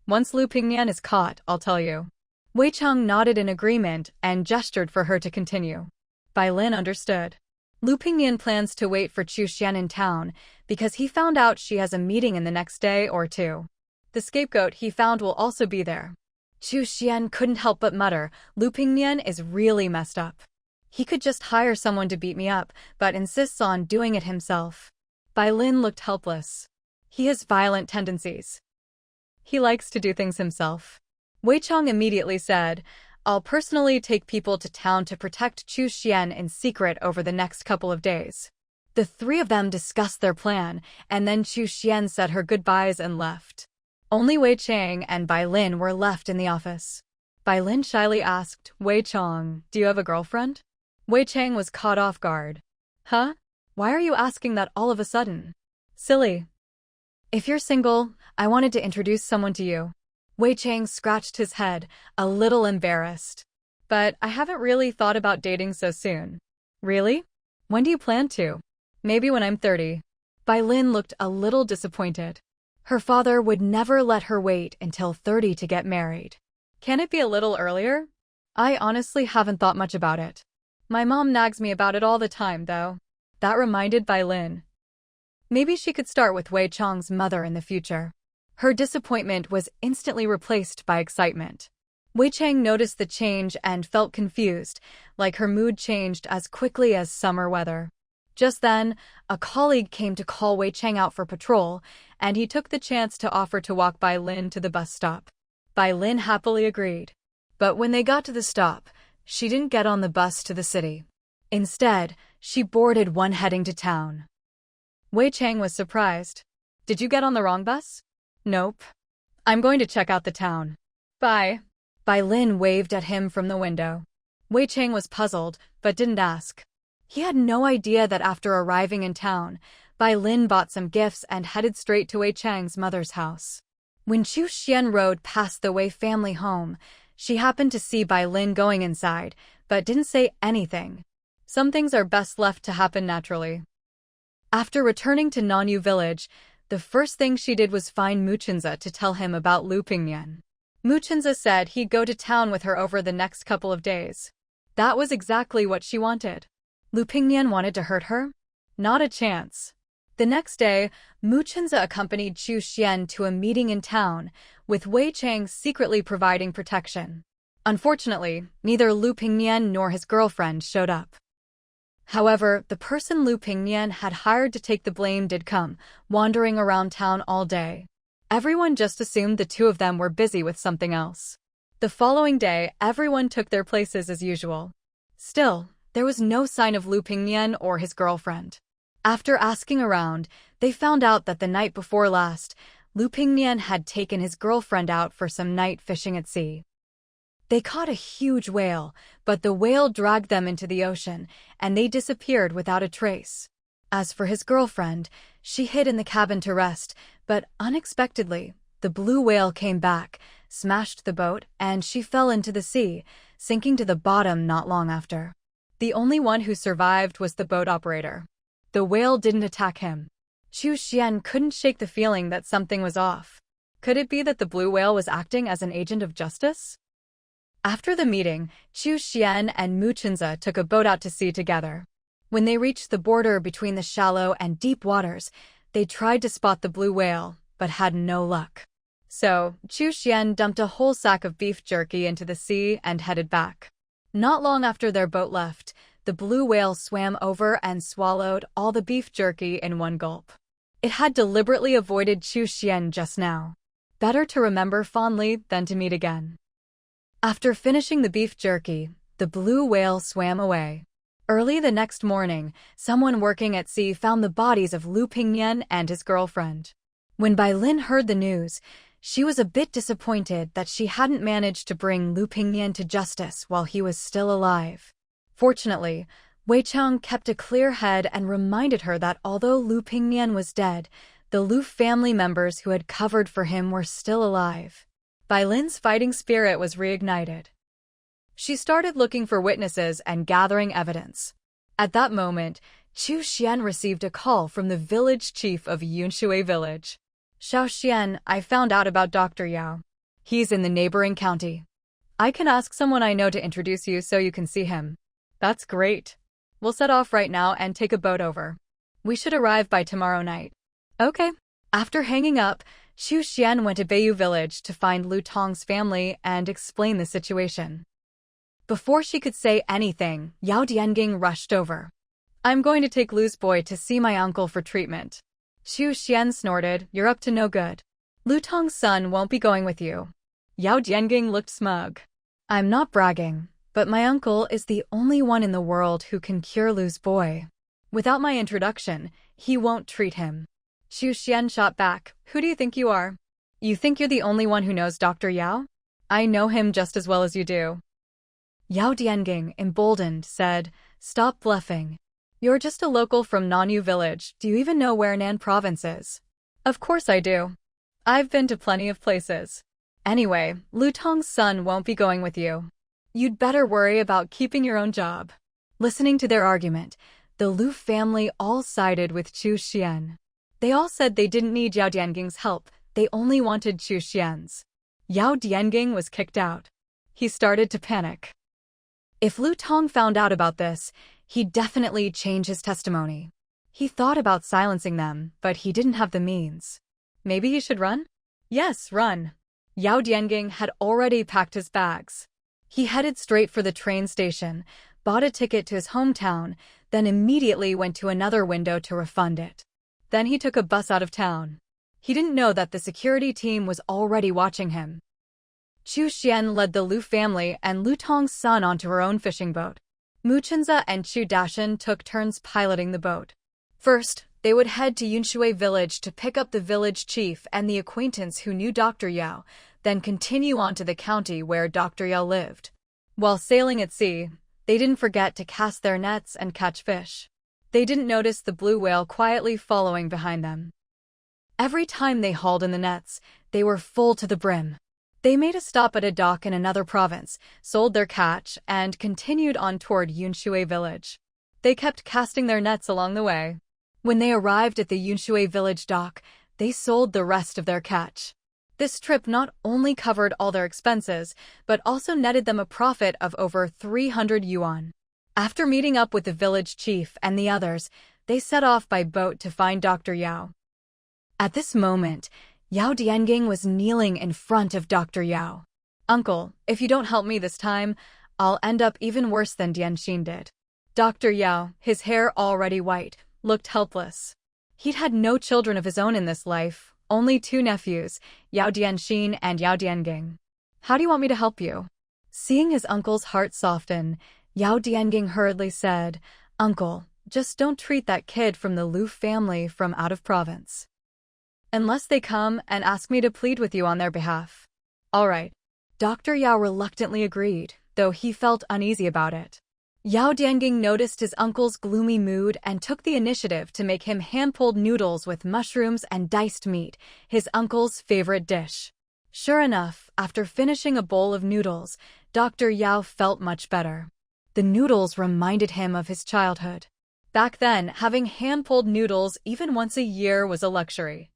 Once Lu Pingnian is caught, I'll tell you. Wei Chang nodded in agreement and gestured for her to continue. Bai Lin understood. Lu Pingnian plans to wait for Chu Xian in town because he found out she has a meeting in the next day or two. The scapegoat he found will also be there. Chu Xian couldn't help but mutter, Lu Pingnian is really messed up. He could just hire someone to beat me up, but insists on doing it himself. Bai Lin looked helpless. He has violent tendencies. He likes to do things himself. Wei Chang immediately said, I'll personally take people to town to protect Chu Xian in secret over the next couple of days. The three of them discussed their plan, and then Chu Xian said her goodbyes and left. Only Wei Chang and Bai Lin were left in the office. Bai Lin shyly asked, Wei Chang, do you have a girlfriend? Wei Chang was caught off guard. Huh? Why are you asking that all of a sudden? Silly. If you're single, I wanted to introduce someone to you. Wei Chang scratched his head, a little embarrassed. But I haven't really thought about dating so soon. Really? When do you plan to? Maybe when I'm 30. Bai Lin looked a little disappointed. Her father would never let her wait until 30 to get married. Can it be a little earlier? I honestly haven't thought much about it. My mom nags me about it all the time, though. That reminded Bai Lin. Maybe she could start with Wei Chang's mother in the future. Her disappointment was instantly replaced by excitement. Wei Chang noticed the change and felt confused, like her mood changed as quickly as summer weather. Just then, a colleague came to call Wei Chang out for patrol, and he took the chance to offer to walk Bai Lin to the bus stop. Bai Lin happily agreed. But when they got to the stop, she didn't get on the bus to the city. Instead, she boarded one heading to town. Wei Chang was surprised. Did you get on the wrong bus? Nope. I'm going to check out the town. Bye. Bai Lin waved at him from the window. Wei Chang was puzzled, but didn't ask. He had no idea that after arriving in town, Bai Lin bought some gifts and headed straight to Wei Chang's mother's house. When Chu Xian rode past the Wei family home, she happened to see Bai Lin going inside, but didn't say anything. Some things are best left to happen naturally. After returning to Nanyu village, the first thing she did was find Muchinza to tell him about Lu Pingnian. Muchinza said he'd go to town with her over the next couple of days. That was exactly what she wanted. Lu Pingnian wanted to hurt her? Not a chance. The next day, Muchinza accompanied Chu Xian to a meeting in town, with Wei Chang secretly providing protection. Unfortunately, neither Lu Pingnian nor his girlfriend showed up. However, the person Lu Pingnian had hired to take the blame did come, wandering around town all day. Everyone just assumed the two of them were busy with something else. The following day, everyone took their places as usual. Still, there was no sign of Lu Pingnian or his girlfriend. After asking around, they found out that the night before last, Lu Pingnian had taken his girlfriend out for some night fishing at sea. They caught a huge whale, but the whale dragged them into the ocean, and they disappeared without a trace. As for his girlfriend, she hid in the cabin to rest, but unexpectedly, the blue whale came back, smashed the boat, and she fell into the sea, sinking to the bottom not long after. The only one who survived was the boat operator. The whale didn't attack him. Chu Xian couldn't shake the feeling that something was off. Could it be that the blue whale was acting as an agent of justice? After the meeting, Chu Xian and Muchinza took a boat out to sea together. When they reached the border between the shallow and deep waters, they tried to spot the blue whale, but had no luck. So, Chu Xian dumped a whole sack of beef jerky into the sea and headed back. Not long after their boat left, the blue whale swam over and swallowed all the beef jerky in one gulp. It had deliberately avoided Chu Xian just now. Better to remember fondly than to meet again. After finishing the beef jerky, the blue whale swam away. Early the next morning, someone working at sea found the bodies of Lu Pingnian and his girlfriend. When Bai Lin heard the news, she was a bit disappointed that she hadn't managed to bring Lu Pingnian to justice while he was still alive. Fortunately, Wei Chang kept a clear head and reminded her that although Lu Pingnian was dead, the Lu family members who had covered for him were still alive. Bai Lin's fighting spirit was reignited. She started looking for witnesses and gathering evidence. At that moment, Chu Xian received a call from the village chief of Yunshui village. "Xiao Xian, I found out about Dr. Yao. He's in the neighboring county. I can ask someone I know to introduce you so you can see him." "That's great. We'll set off right now and take a boat over. We should arrive by tomorrow night." "Okay." After hanging up, Chu Xian went to Beiyu village to find Lu Tong's family and explain the situation. Before she could say anything, Yao Dianging rushed over. "I'm going to take Lu's boy to see my uncle for treatment." Chu Xian snorted, "You're up to no good. Lu Tong's son won't be going with you." Yao Dianging looked smug. "I'm not bragging, but my uncle is the only one in the world who can cure Lu's boy. Without my introduction, he won't treat him." Chu Xian shot back, "Who do you think you are? You think you're the only one who knows Dr. Yao? I know him just as well as you do." Yao Dianging, emboldened, said, "Stop bluffing. You're just a local from Nanyu village. Do you even know where Nan province is?" "Of course I do. I've been to plenty of places. Anyway, Lu Tong's son won't be going with you. You'd better worry about keeping your own job." Listening to their argument, the Lu family all sided with Chu Xian. They all said they didn't need Yao Dianging's help, they only wanted Chu Xian's. Yao Dianging was kicked out. He started to panic. If Lu Tong found out about this, he'd definitely change his testimony. He thought about silencing them, but he didn't have the means. Maybe he should run? Yes, run. Yao Dianging had already packed his bags. He headed straight for the train station, bought a ticket to his hometown, then immediately went to another window to refund it. Then he took a bus out of town. He didn't know that the security team was already watching him. Chu Xian led the Lu family and Lu Tong's son onto her own fishing boat. Muchinza and Chu Dashan took turns piloting the boat. First, they would head to Yunshui village to pick up the village chief and the acquaintance who knew Dr. Yao, then continue on to the county where Dr. Yao lived. While sailing at sea, they didn't forget to cast their nets and catch fish. They didn't notice the blue whale quietly following behind them. Every time they hauled in the nets, they were full to the brim. They made a stop at a dock in another province, sold their catch, and continued on toward Yunshui village. They kept casting their nets along the way. When they arrived at the Yunshui village dock, they sold the rest of their catch. This trip not only covered all their expenses, but also netted them a profit of over 300 yuan. After meeting up with the village chief and the others, they set off by boat to find Dr. Yao. At this moment, Yao Dianging was kneeling in front of Dr. Yao. "Uncle, if you don't help me this time, I'll end up even worse than Dianxin did." Dr. Yao, his hair already white, looked helpless. He'd had no children of his own in this life, only 2 nephews, Yao Dianxin and Yao Dianging. "How do you want me to help you?" Seeing his uncle's heart soften, Yao Dianging hurriedly said, "Uncle, just don't treat that kid from the Lu family from out of province. Unless they come and ask me to plead with you on their behalf." "All right." Dr. Yao reluctantly agreed, though he felt uneasy about it. Yao Dianging noticed his uncle's gloomy mood and took the initiative to make him hand-pulled noodles with mushrooms and diced meat, his uncle's favorite dish. Sure enough, after finishing a bowl of noodles, Dr. Yao felt much better. The noodles reminded him of his childhood. Back then, having hand-pulled noodles even once a year was a luxury.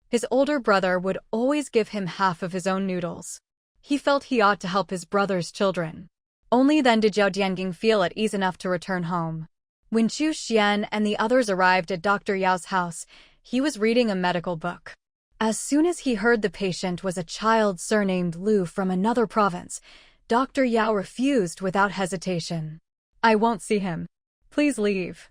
His older brother would always give him half of his own noodles. He felt he ought to help his brother's children. Only then did Yao Dianging feel at ease enough to return home. When Chu Xian and the others arrived at Dr. Yao's house, he was reading a medical book. As soon as he heard the patient was a child surnamed Lu from another province, Dr. Yao refused without hesitation. "I won't see him. Please leave."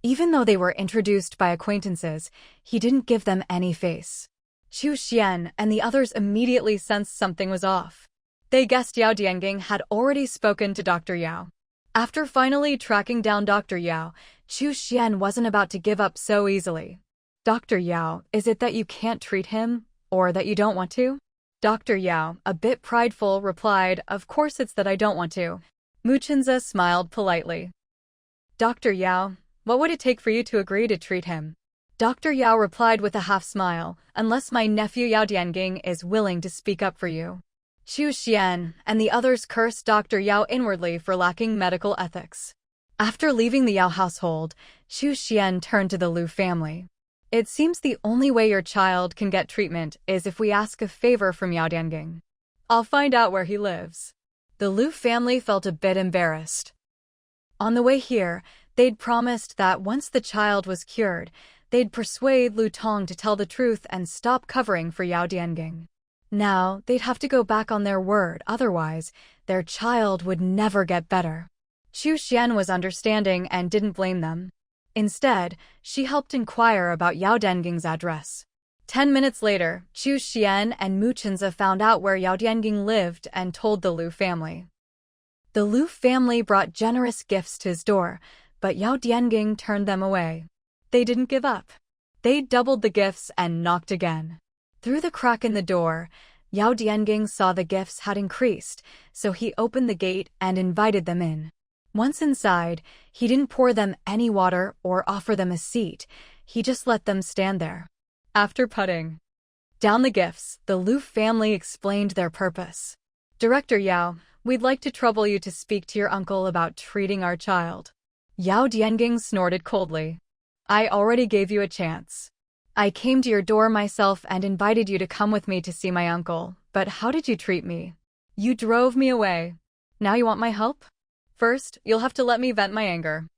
Even though they were introduced by acquaintances, he didn't give them any face. Chu Xian and the others immediately sensed something was off. They guessed Yao Dianging had already spoken to Dr. Yao. After finally tracking down Dr. Yao, Chu Xian wasn't about to give up so easily. "Dr. Yao, is it that you can't treat him, or that you don't want to?" Dr. Yao, a bit prideful, replied, "Of course it's that I don't want to." Muchenza smiled politely. "Dr. Yao, what would it take for you to agree to treat him?" Dr. Yao replied with a half-smile, "Unless my nephew Yao Dianging is willing to speak up for you." Chu Xian and the others cursed Dr. Yao inwardly for lacking medical ethics. After leaving the Yao household, Chu Xian turned to the Lu family. "It seems the only way your child can get treatment is if we ask a favor from Yao Dianging. I'll find out where he lives." The Lu family felt a bit embarrassed. On the way here, they'd promised that once the child was cured, they'd persuade Lu Tong to tell the truth and stop covering for Yao Dianging. Now, they'd have to go back on their word, otherwise, their child would never get better. Chu Xian was understanding and didn't blame them. Instead, she helped inquire about Yao Dianging's address. 10 minutes later, Chu Xian and Mu Chenza found out where Yao Dianging lived and told the Lu family. The Lu family brought generous gifts to his door, but Yao Dianging turned them away. They didn't give up. They doubled the gifts and knocked again. Through the crack in the door, Yao Dianging saw the gifts had increased, so he opened the gate and invited them in. Once inside, he didn't pour them any water or offer them a seat, he just let them stand there. After putting down the gifts, the Lu family explained their purpose. "Director Yao, we'd like to trouble you to speak to your uncle about treating our child." Yao Dianging snorted coldly. "I already gave you a chance. I came to your door myself and invited you to come with me to see my uncle, but how did you treat me? You drove me away. Now you want my help? First, you'll have to let me vent my anger."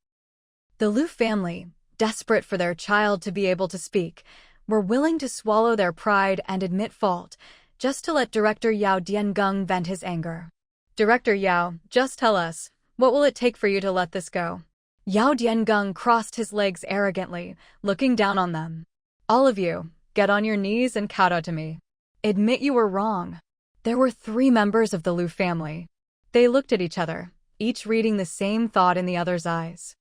The Lu family, desperate for their child to be able to speak, were willing to swallow their pride and admit fault, just to let Director Yao Diangung vent his anger. "Director Yao, just tell us, what will it take for you to let this go?" Yao Diangung crossed his legs arrogantly, looking down on them. "All of you, get on your knees and kowtow to me. Admit you were wrong." There were 3 members of the Lu family. They looked at each other, each reading the same thought in the other's eyes.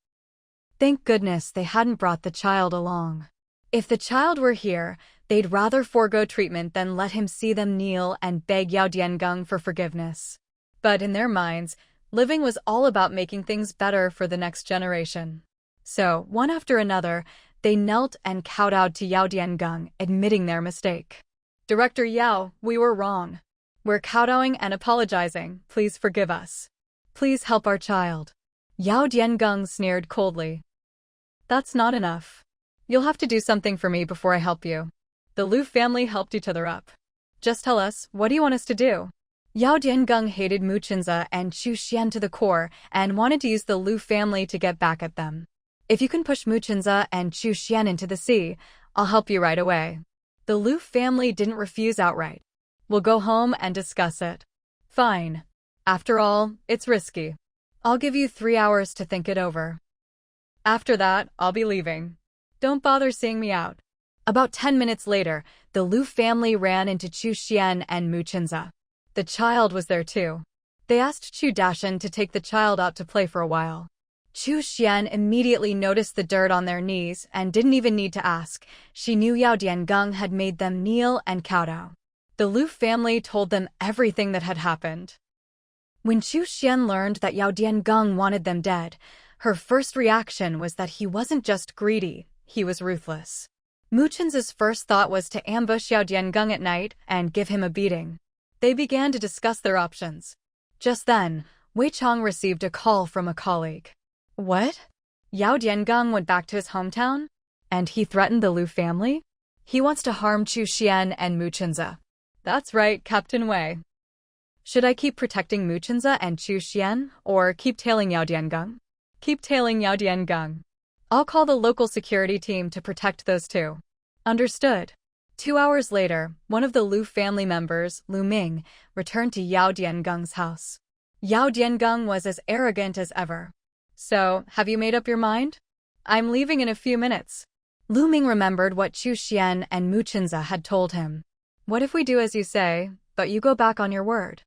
Thank goodness they hadn't brought the child along. If the child were here, they'd rather forego treatment than let him see them kneel and beg Yao Diangung for forgiveness. But in their minds, living was all about making things better for the next generation. So, one after another, they knelt and kowtowed to Yao Diangung, admitting their mistake. Director Yao, we were wrong. We're kowtowing and apologizing. Please forgive us. Please help our child. Yao Diangung sneered coldly. That's not enough. You'll have to do something for me before I help you. The Lu family helped each other up. Just tell us, what do you want us to do? Yao Diangung hated Mu Chenze and Chu Xian to the core and wanted to use the Lu family to get back at them. If you can push Mu Chenze and Chu Xian into the sea, I'll help you right away. The Lu family didn't refuse outright. We'll go home and discuss it. Fine. After all, it's risky. I'll give you 3 hours to think it over. After that, I'll be leaving. Don't bother seeing me out. About 10 minutes later, the Lu family ran into Chu Xian and Mu Chenze. The child was there too. They asked Chu Dashan to take the child out to play for a while. Chu Xian immediately noticed the dirt on their knees and didn't even need to ask. She knew Yao Diangung had made them kneel and kowtow. The Lu family told them everything that had happened. When Chu Xian learned that Yao Diangung wanted them dead, her first reaction was that he wasn't just greedy, he was ruthless. Mu Chenze's first thought was to ambush Yao Diangung at night and give him a beating. They began to discuss their options. Just then, Wei Chong received a call from a colleague. What? Yao Diangung went back to his hometown? And he threatened the Lu family? He wants to harm Chu Xian and Mu Chenze. That's right, Captain Wei. Should I keep protecting Mu Chenze and Chu Xian, or keep tailing Yao Diangung? Keep tailing Yao Diangung. I'll call the local security team to protect those two. Understood. 2 hours later, one of the Lu family members, Lu Ming, returned to Yao Diangung's house. Yao Diangung was as arrogant as ever. So, have you made up your mind? I'm leaving in a few minutes. Lu Ming remembered what Chu Xian and Mu Chenze had told him. What if we do as you say, but you go back on your word?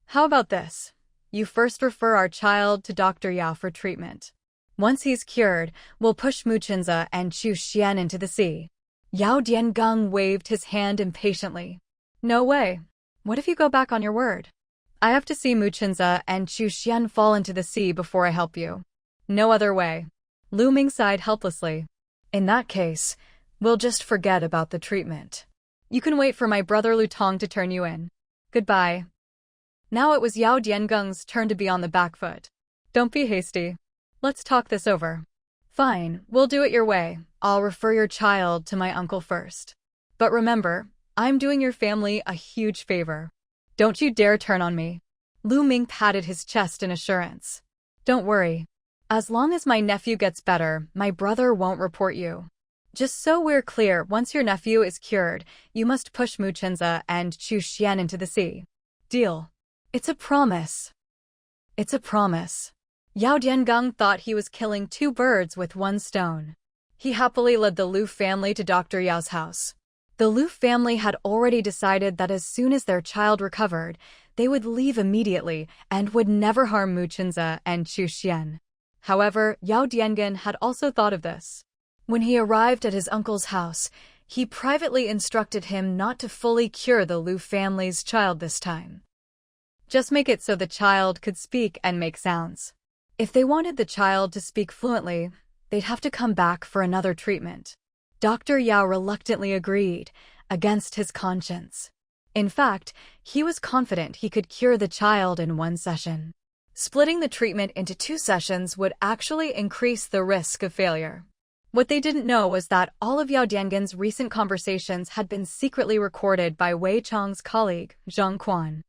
How about this? You first refer our child to Dr. Yao for treatment. Once he's cured, we'll push Mu Chenze and Chu Xian into the sea. Yao Diangung waved his hand impatiently. No way. What if you go back on your word? I have to see Mu Chenze and Chu Xian fall into the sea before I help you. No other way. Lu Ming sighed helplessly. In that case, we'll just forget about the treatment. You can wait for my brother Lu Tong to turn you in. Goodbye. Now it was Yao Diangung's turn to be on the back foot. Don't be hasty. Let's talk this over. Fine, we'll do it your way. I'll refer your child to my uncle first. But remember, I'm doing your family a huge favor. Don't you dare turn on me. Lu Ming patted his chest in assurance. Don't worry. As long as my nephew gets better, my brother won't report you. Just so we're clear, once your nephew is cured, you must push Mu Chenze and Chu Xian into the sea. Deal. It's a promise. It's a promise. Yao Diangung thought he was killing 2 birds with 1 stone. He happily led the Lu family to Dr. Yao's house. The Lu family had already decided that as soon as their child recovered, they would leave immediately and would never harm Mu Chenze and Chu Xian. However, Yao Diangung had also thought of this. When he arrived at his uncle's house, he privately instructed him not to fully cure the Lu family's child this time. Just make it so the child could speak and make sounds. If they wanted the child to speak fluently, they'd have to come back for another treatment. Dr. Yao reluctantly agreed, against his conscience. In fact, he was confident he could cure the child in 1 session. Splitting the treatment into 2 sessions would actually increase the risk of failure. What they didn't know was that all of Yao Diangung's recent conversations had been secretly recorded by Wei Chong's colleague, Zhang Quan.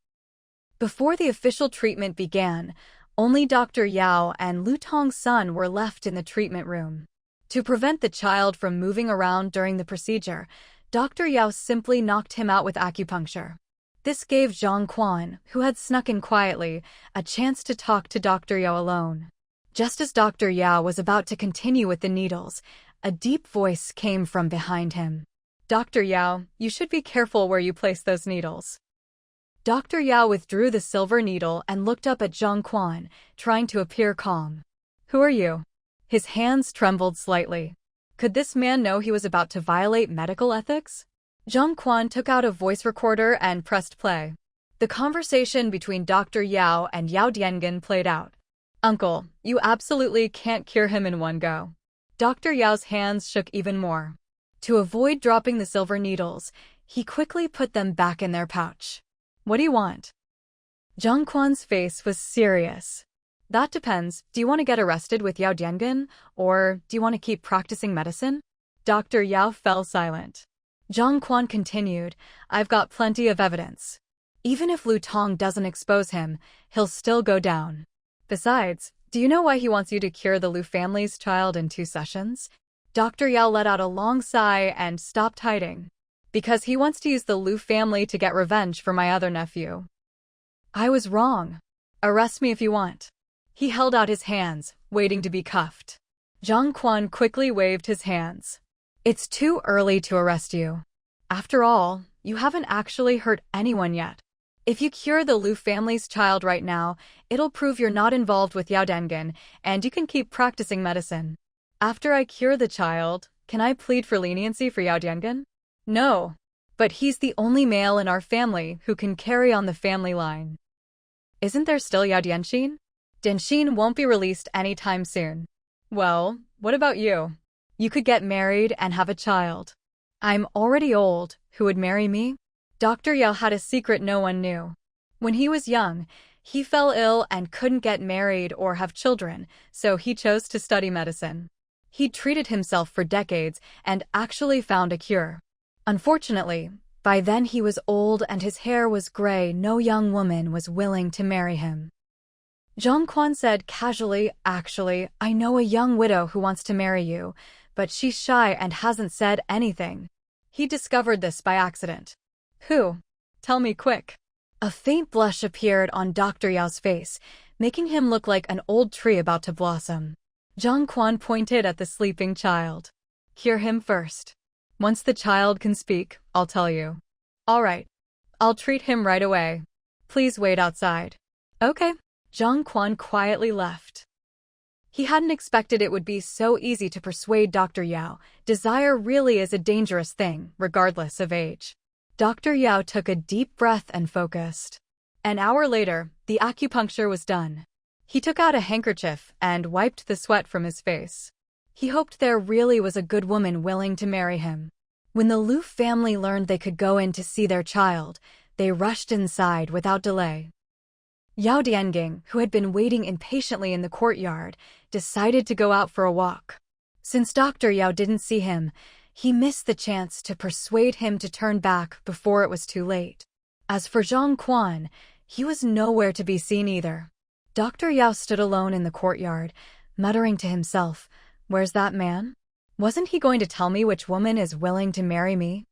Before the official treatment began, only Dr. Yao and Lu Tong's son were left in the treatment room. To prevent the child from moving around during the procedure, Dr. Yao simply knocked him out with acupuncture. This gave Zhang Quan, who had snuck in quietly, a chance to talk to Dr. Yao alone. Just as Dr. Yao was about to continue with the needles, a deep voice came from behind him. Dr. Yao, you should be careful where you place those needles. Dr. Yao withdrew the silver needle and looked up at Zhang Quan, trying to appear calm. Who are you? His hands trembled slightly. Could this man know he was about to violate medical ethics? Zhang Quan took out a voice recorder and pressed play. The conversation between Dr. Yao and Yao Diangung played out. Uncle, you absolutely can't cure him in one go. Dr. Yao's hands shook even more. To avoid dropping the silver needles, he quickly put them back in their pouch. What do you want? Zhang Quan's face was serious. That depends. Do you want to get arrested with Yao Diangen, or do you want to keep practicing medicine? Dr. Yao fell silent. Zhang Quan continued, I've got plenty of evidence. Even if Lu Tong doesn't expose him, he'll still go down. Besides, do you know why he wants you to cure the Lu family's child in 2 sessions? Dr. Yao let out a long sigh and stopped hiding. Because he wants to use the Lu family to get revenge for my other nephew. I was wrong. Arrest me if you want. He held out his hands, waiting to be cuffed. Zhang Quan quickly waved his hands. It's too early to arrest you. After all, you haven't actually hurt anyone yet. If you cure the Lu family's child right now, it'll prove you're not involved with Yao Dengen, and you can keep practicing medicine. After I cure the child, can I plead for leniency for Yao Dengen? No. But he's the only male in our family who can carry on the family line. Isn't there still Yao Dianxin? Dianxin won't be released anytime soon. Well, what about you? You could get married and have a child. I'm already old. Who would marry me? Dr. Yao had a secret no one knew. When he was young, he fell ill and couldn't get married or have children, so he chose to study medicine. He treated himself for decades and actually found a cure. Unfortunately, by then he was old and his hair was gray. No young woman was willing to marry him. Zhang Quan said casually, actually, I know a young widow who wants to marry you, but she's shy and hasn't said anything. He discovered this by accident. Who? Tell me quick. A faint blush appeared on Dr. Yao's face, making him look like an old tree about to blossom. Zhang Quan pointed at the sleeping child. Cure him first. Once the child can speak, I'll tell you. All right. I'll treat him right away. Please wait outside. Okay. Zhang Quan quietly left. He hadn't expected it would be so easy to persuade Dr. Yao. Desire really is a dangerous thing, regardless of age. Dr. Yao took a deep breath and focused. An hour later, the acupuncture was done. He took out a handkerchief and wiped the sweat from his face. He hoped there really was a good woman willing to marry him. When the Lu family learned they could go in to see their child, they rushed inside without delay. Yao Diangang, who had been waiting impatiently in the courtyard, decided to go out for a walk. Since Dr. Yao didn't see him, he missed the chance to persuade him to turn back before it was too late. As for Zhang Quan, he was nowhere to be seen either. Dr. Yao stood alone in the courtyard, muttering to himself, Where's that man? Wasn't he going to tell me which woman is willing to marry me?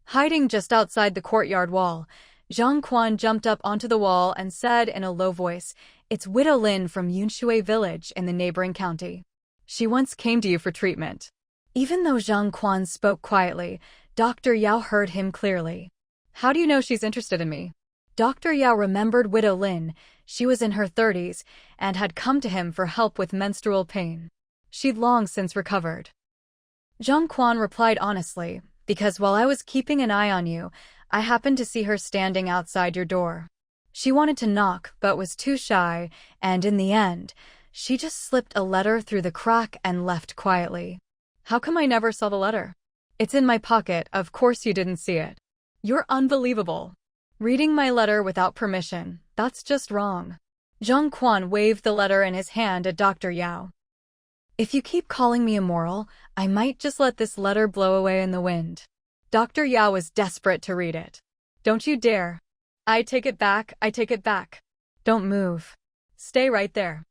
Hiding just outside the courtyard wall, Zhang Quan jumped up onto the wall and said in a low voice, It's Widow Lin from Yunshui village in the neighboring county. She once came to you for treatment. Even though Zhang Quan spoke quietly, Dr. Yao heard him clearly. How do you know she's interested in me? Dr. Yao remembered Widow Lin. She was in her 30s and had come to him for help with menstrual pain. She'd long since recovered. Zhang Quan replied honestly, Because while I was keeping an eye on you, I happened to see her standing outside your door. She wanted to knock but was too shy, and in the end, she just slipped a letter through the crack and left quietly. How come I never saw the letter? It's in my pocket, of course you didn't see it. You're unbelievable. Reading my letter without permission, that's just wrong. Zhang Quan waved the letter in his hand at Dr. Yao. If you keep calling me immoral, I might just let this letter blow away in the wind. Dr. Yao was desperate to read it. Don't you dare. I take it back, I take it back. Don't move. Stay right there.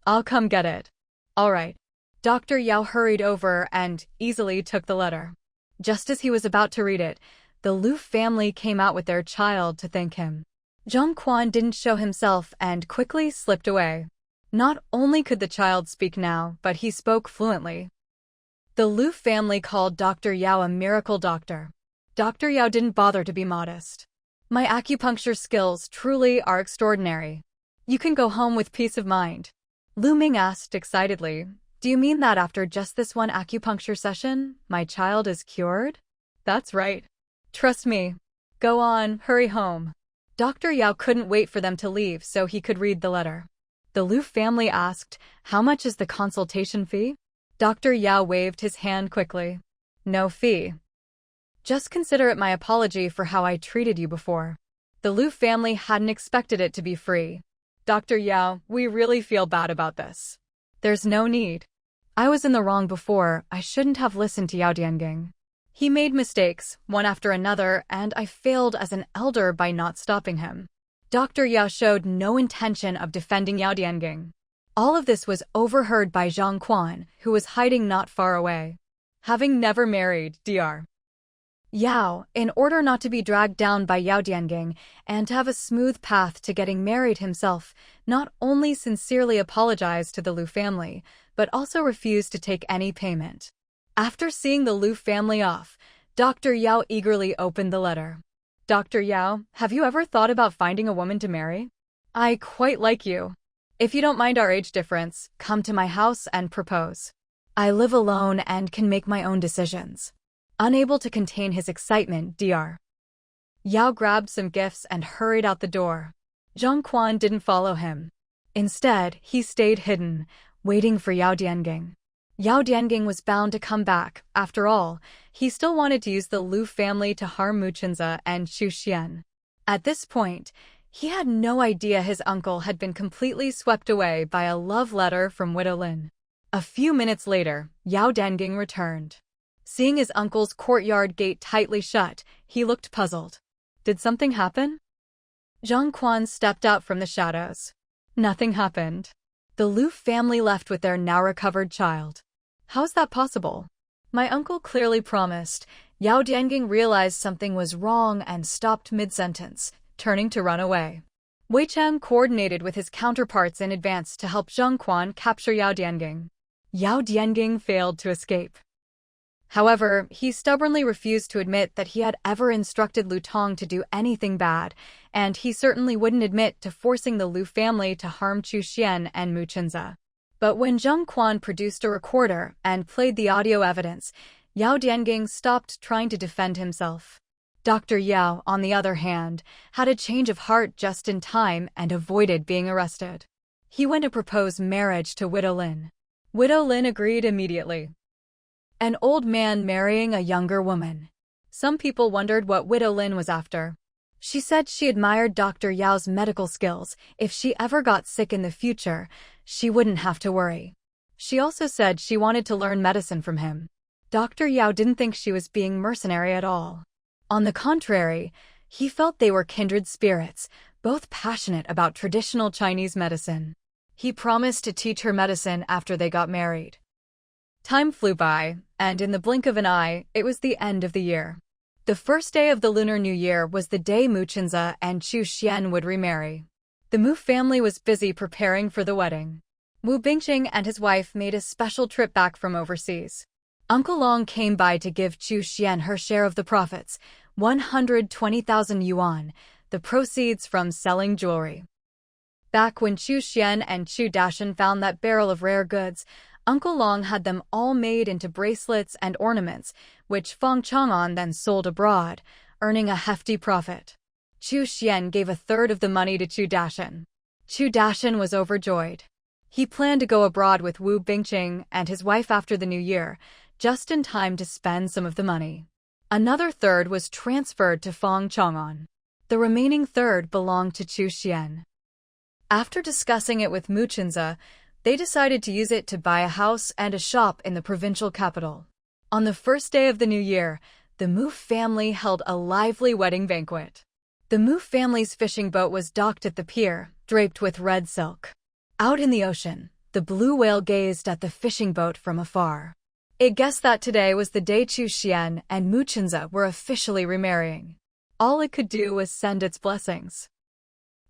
I'll come get it. All right. Dr. Yao hurried over and easily took the letter. Just as he was about to read it, the Lu family came out with their child to thank him. Zhang Quan didn't show himself and quickly slipped away. Not only could the child speak now, but he spoke fluently. The Lu family called Dr. Yao a miracle doctor. Dr. Yao didn't bother to be modest. My acupuncture skills truly are extraordinary. You can go home with peace of mind. Lu Ming asked excitedly, Do you mean that after just this one acupuncture session, my child is cured? That's right. Trust me. Go on, hurry home. Dr. Yao couldn't wait for them to leave so he could read the letter. The Liu family asked, "How much is the consultation fee?" Dr. Yao waved his hand quickly. "No fee. Just consider it my apology for how I treated you before." The Liu family hadn't expected it to be free. "Dr. Yao, we really feel bad about this." "There's no need. I was in the wrong before. I shouldn't have listened to Yao Diangeng. He made mistakes, one after another, and I failed as an elder by not stopping him." Dr. Yao showed no intention of defending Yao Diangeng. All of this was overheard by Zhang Quan, who was hiding not far away. Having never married, Dr. Yao, in order not to be dragged down by Yao Diangeng and to have a smooth path to getting married himself, not only sincerely apologized to the Liu family, but also refused to take any payment. After seeing the Liu family off, Dr. Yao eagerly opened the letter. "Dr. Yao, have you ever thought about finding a woman to marry? I quite like you. If you don't mind our age difference, come to my house and propose. I live alone and can make my own decisions." Unable to contain his excitement, Dr. Yao grabbed some gifts and hurried out the door. Zhang Quan didn't follow him. Instead, he stayed hidden, waiting for Yao Diangeng. Yao Diangeng was bound to come back. After all, he still wanted to use the Liu family to harm Mu Chenze and Chu Xian. At this point, he had no idea his uncle had been completely swept away by a love letter from Widow Lin. A few minutes later, Yao Diangeng returned. Seeing his uncle's courtyard gate tightly shut, he looked puzzled. Did something happen? Zhang Quan stepped out from the shadows. Nothing happened. The Liu family left with their now-recovered child. How's that possible? My uncle clearly promised. Yao Diangeng realized something was wrong and stopped mid-sentence, turning to run away. Wei Cheng coordinated with his counterparts in advance to help Zhang Quan capture Yao Diangeng. Yao Diangeng failed to escape. However, he stubbornly refused to admit that he had ever instructed Lu Tong to do anything bad, and he certainly wouldn't admit to forcing the Liu family to harm Chu Xian and Mu Chenze. But when Zhang Quan produced a recorder and played the audio evidence, Yao Diangeng stopped trying to defend himself. Dr. Yao, on the other hand, had a change of heart just in time and avoided being arrested. He went to propose marriage to Widow Lin. Widow Lin agreed immediately. An old man marrying a younger woman. Some people wondered what Widow Lin was after. She said she admired Dr. Yao's medical skills. If she ever got sick in the future, she wouldn't have to worry. She also said she wanted to learn medicine from him. Dr. Yao didn't think she was being mercenary at all. On the contrary, he felt they were kindred spirits, both passionate about traditional Chinese medicine. He promised to teach her medicine after they got married. Time flew by, and in the blink of an eye, it was the end of the year. The first day of the Lunar New Year was the day Mu Chenze and Chu Xian would remarry. The Mu family was busy preparing for the wedding. Wu Bingqing and his wife made a special trip back from overseas. Uncle Long came by to give Chu Xian her share of the profits, 120,000 yuan, the proceeds from selling jewelry. Back when Chu Xian and Chu Dashan found that barrel of rare goods, Uncle Long had them all made into bracelets and ornaments, which Feng Chang'an then sold abroad, earning a hefty profit. Chu Xian gave a third of the money to Chu Dashan. Chu Dashan was overjoyed. He planned to go abroad with Wu Bingqing and his wife after the new year, just in time to spend some of the money. Another third was transferred to Feng Chang'an. The remaining third belonged to Chu Xian. After discussing it with Mu Chenze, they decided to use it to buy a house and a shop in the provincial capital. On the first day of the new year, the Mu family held a lively wedding banquet. The Mu family's fishing boat was docked at the pier, draped with red silk. Out in the ocean, the blue whale gazed at the fishing boat from afar. It guessed that today was the day Chu Xian and Mu Chenze were officially remarrying. All it could do was send its blessings.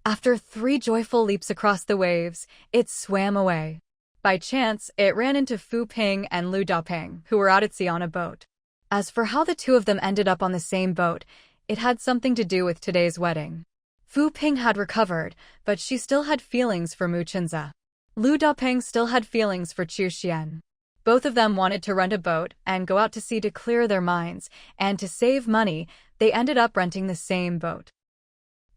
After 3 joyful leaps across the waves, it swam away. By chance, it ran into Fu Ping and Lu Dapeng, who were out at sea on a boat. As for how the two of them ended up on the same boat, it had something to do with today's wedding. Fu Ping had recovered, but she still had feelings for Mu Chenze. Lu Dapeng still had feelings for Chu Xian. Both of them wanted to rent a boat and go out to sea to clear their minds, and to save money, they ended up renting the same boat.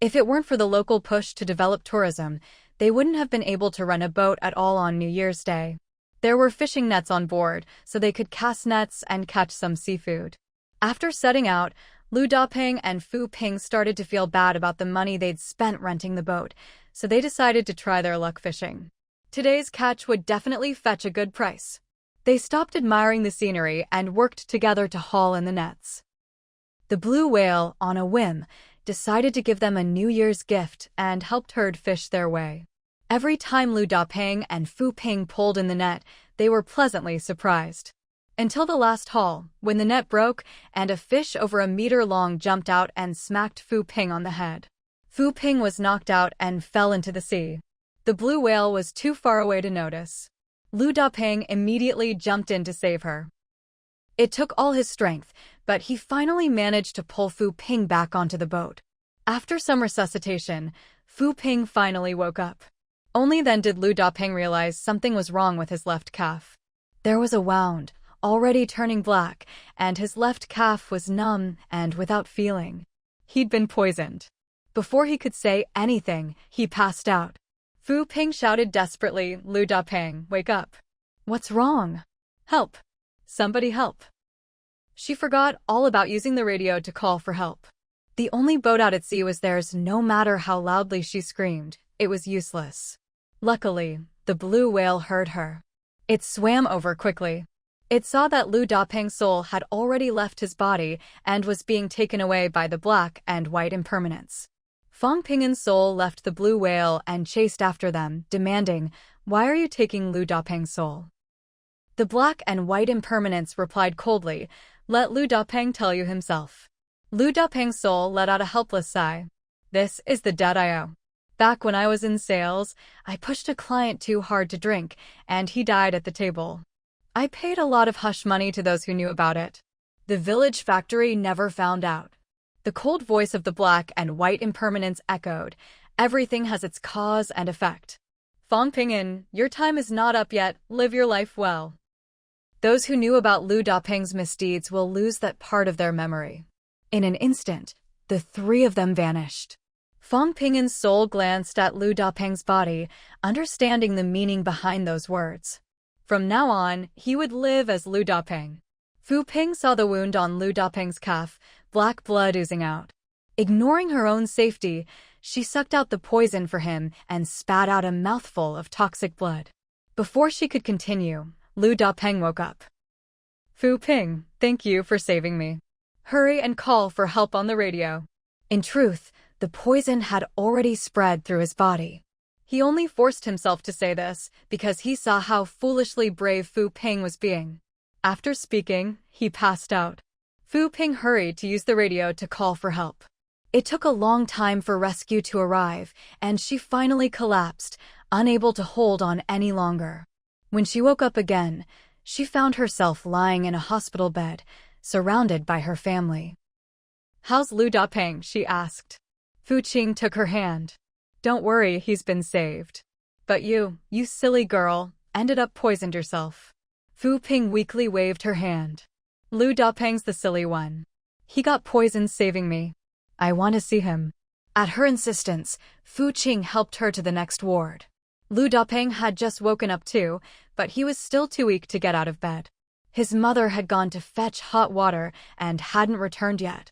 If it weren't for the local push to develop tourism, they wouldn't have been able to run a boat at all on New Year's Day. There were fishing nets on board, so they could cast nets and catch some seafood. After setting out, Lu Dapeng and Fu Ping started to feel bad about the money they'd spent renting the boat, so they decided to try their luck fishing. Today's catch would definitely fetch a good price. They stopped admiring the scenery and worked together to haul in the nets. The blue whale, on a whim, decided to give them a New Year's gift and helped herd fish their way. Every time Lu Dapeng and Fu Ping pulled in the net, they were pleasantly surprised. Until the last haul, when the net broke and a fish over a meter long jumped out and smacked Fu Ping on the head. Fu Ping was knocked out and fell into the sea. The blue whale was too far away to notice. Lu Dapeng immediately jumped in to save her. It took all his strength, but he finally managed to pull Fu Ping back onto the boat. After some resuscitation, Fu Ping finally woke up. Only then did Lu Dapeng realize something was wrong with his left calf. There was a wound, already turning black, and his left calf was numb and without feeling. He'd been poisoned. Before he could say anything, he passed out. Fu Ping shouted desperately, "Lu Dapeng, wake up. What's wrong? Help. Somebody help." She forgot all about using the radio to call for help. The only boat out at sea was theirs. No matter how loudly she screamed, it was useless. Luckily, the blue whale heard her. It swam over quickly. It saw that Lu Dapeng's soul had already left his body and was being taken away by the black and white impermanence. Fong Pingin's soul left the blue whale and chased after them, demanding, "Why are you taking Lu Dapeng's soul?" The black and white impermanence replied coldly, "Let Lu Dapeng tell you himself." Lu Dapeng's soul let out a helpless sigh. "This is the debt I owe. Back when I was in sales, I pushed a client too hard to drink, and he died at the table. I paid a lot of hush money to those who knew about it. The village factory never found out." The cold voice of the black and white impermanence echoed, "Everything has its cause and effect. Fong Pingin, your time is not up yet. Live your life well." Those who knew about Lu Dapeng's misdeeds will lose that part of their memory. In an instant, the three of them vanished. Fong Pingin's soul glanced at Lu Dapeng's body, understanding the meaning behind those words. From now on, he would live as Lu Dapeng. Fu Ping saw the wound on Lu Dapeng's calf, black blood oozing out. Ignoring her own safety, she sucked out the poison for him and spat out a mouthful of toxic blood. Before she could continue, Lu Dapeng woke up. "Fu Ping, thank you for saving me. Hurry and call for help on the radio." In truth, the poison had already spread through his body. He only forced himself to say this because he saw how foolishly brave Fu Ping was being. After speaking, he passed out. Fu Ping hurried to use the radio to call for help. It took a long time for rescue to arrive, and she finally collapsed, unable to hold on any longer. When she woke up again, she found herself lying in a hospital bed, surrounded by her family. "How's Lu Dapeng?" she asked. Fu Qing took her hand. "Don't worry, he's been saved. But you silly girl, ended up poisoned yourself." Fu Ping weakly waved her hand. "Lu Dapeng's the silly one. He got poisoned saving me. I want to see him." At her insistence, Fu Qing helped her to the next ward. Lu Dapeng had just woken up too, but he was still too weak to get out of bed. His mother had gone to fetch hot water and hadn't returned yet.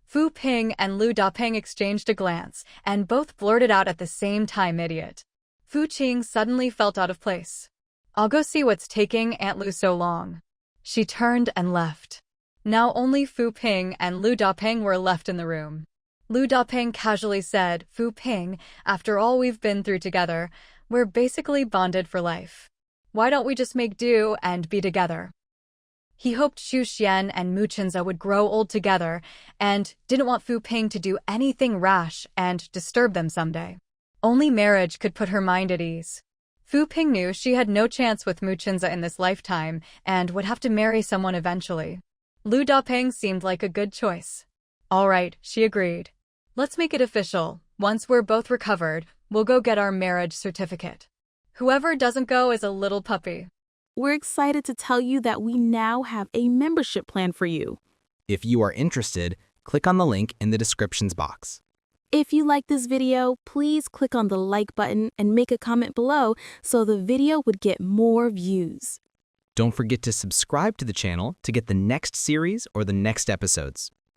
Fu Ping and Lu Dapeng exchanged a glance, and both blurted out at the same time, "Idiot." Fu Qing suddenly felt out of place. "I'll go see what's taking Aunt Lu so long." She turned and left. Now only Fu Ping and Lu Dapeng were left in the room. Lu Dapeng casually said, "Fu Ping, after all we've been through together, we're basically bonded for life. Why don't we just make do and be together?" He hoped Xu Xian and Mu Chenza would grow old together and didn't want Fu Ping to do anything rash and disturb them someday. Only marriage could put her mind at ease. Fu Ping knew she had no chance with Mu Chenza in this lifetime and would have to marry someone eventually. Lu Dapeng seemed like a good choice. "All right," she agreed. "Let's make it official. Once we're both recovered, we'll go get our marriage certificate. Whoever doesn't go is a little puppy."
We're excited to tell you that we now have a membership plan for you.
If you are interested, click on the link in the descriptions box.
If you like this video, please click on the like button and make a comment below so the video would get more views.
Don't forget to subscribe to the channel to get the next series or the next episodes.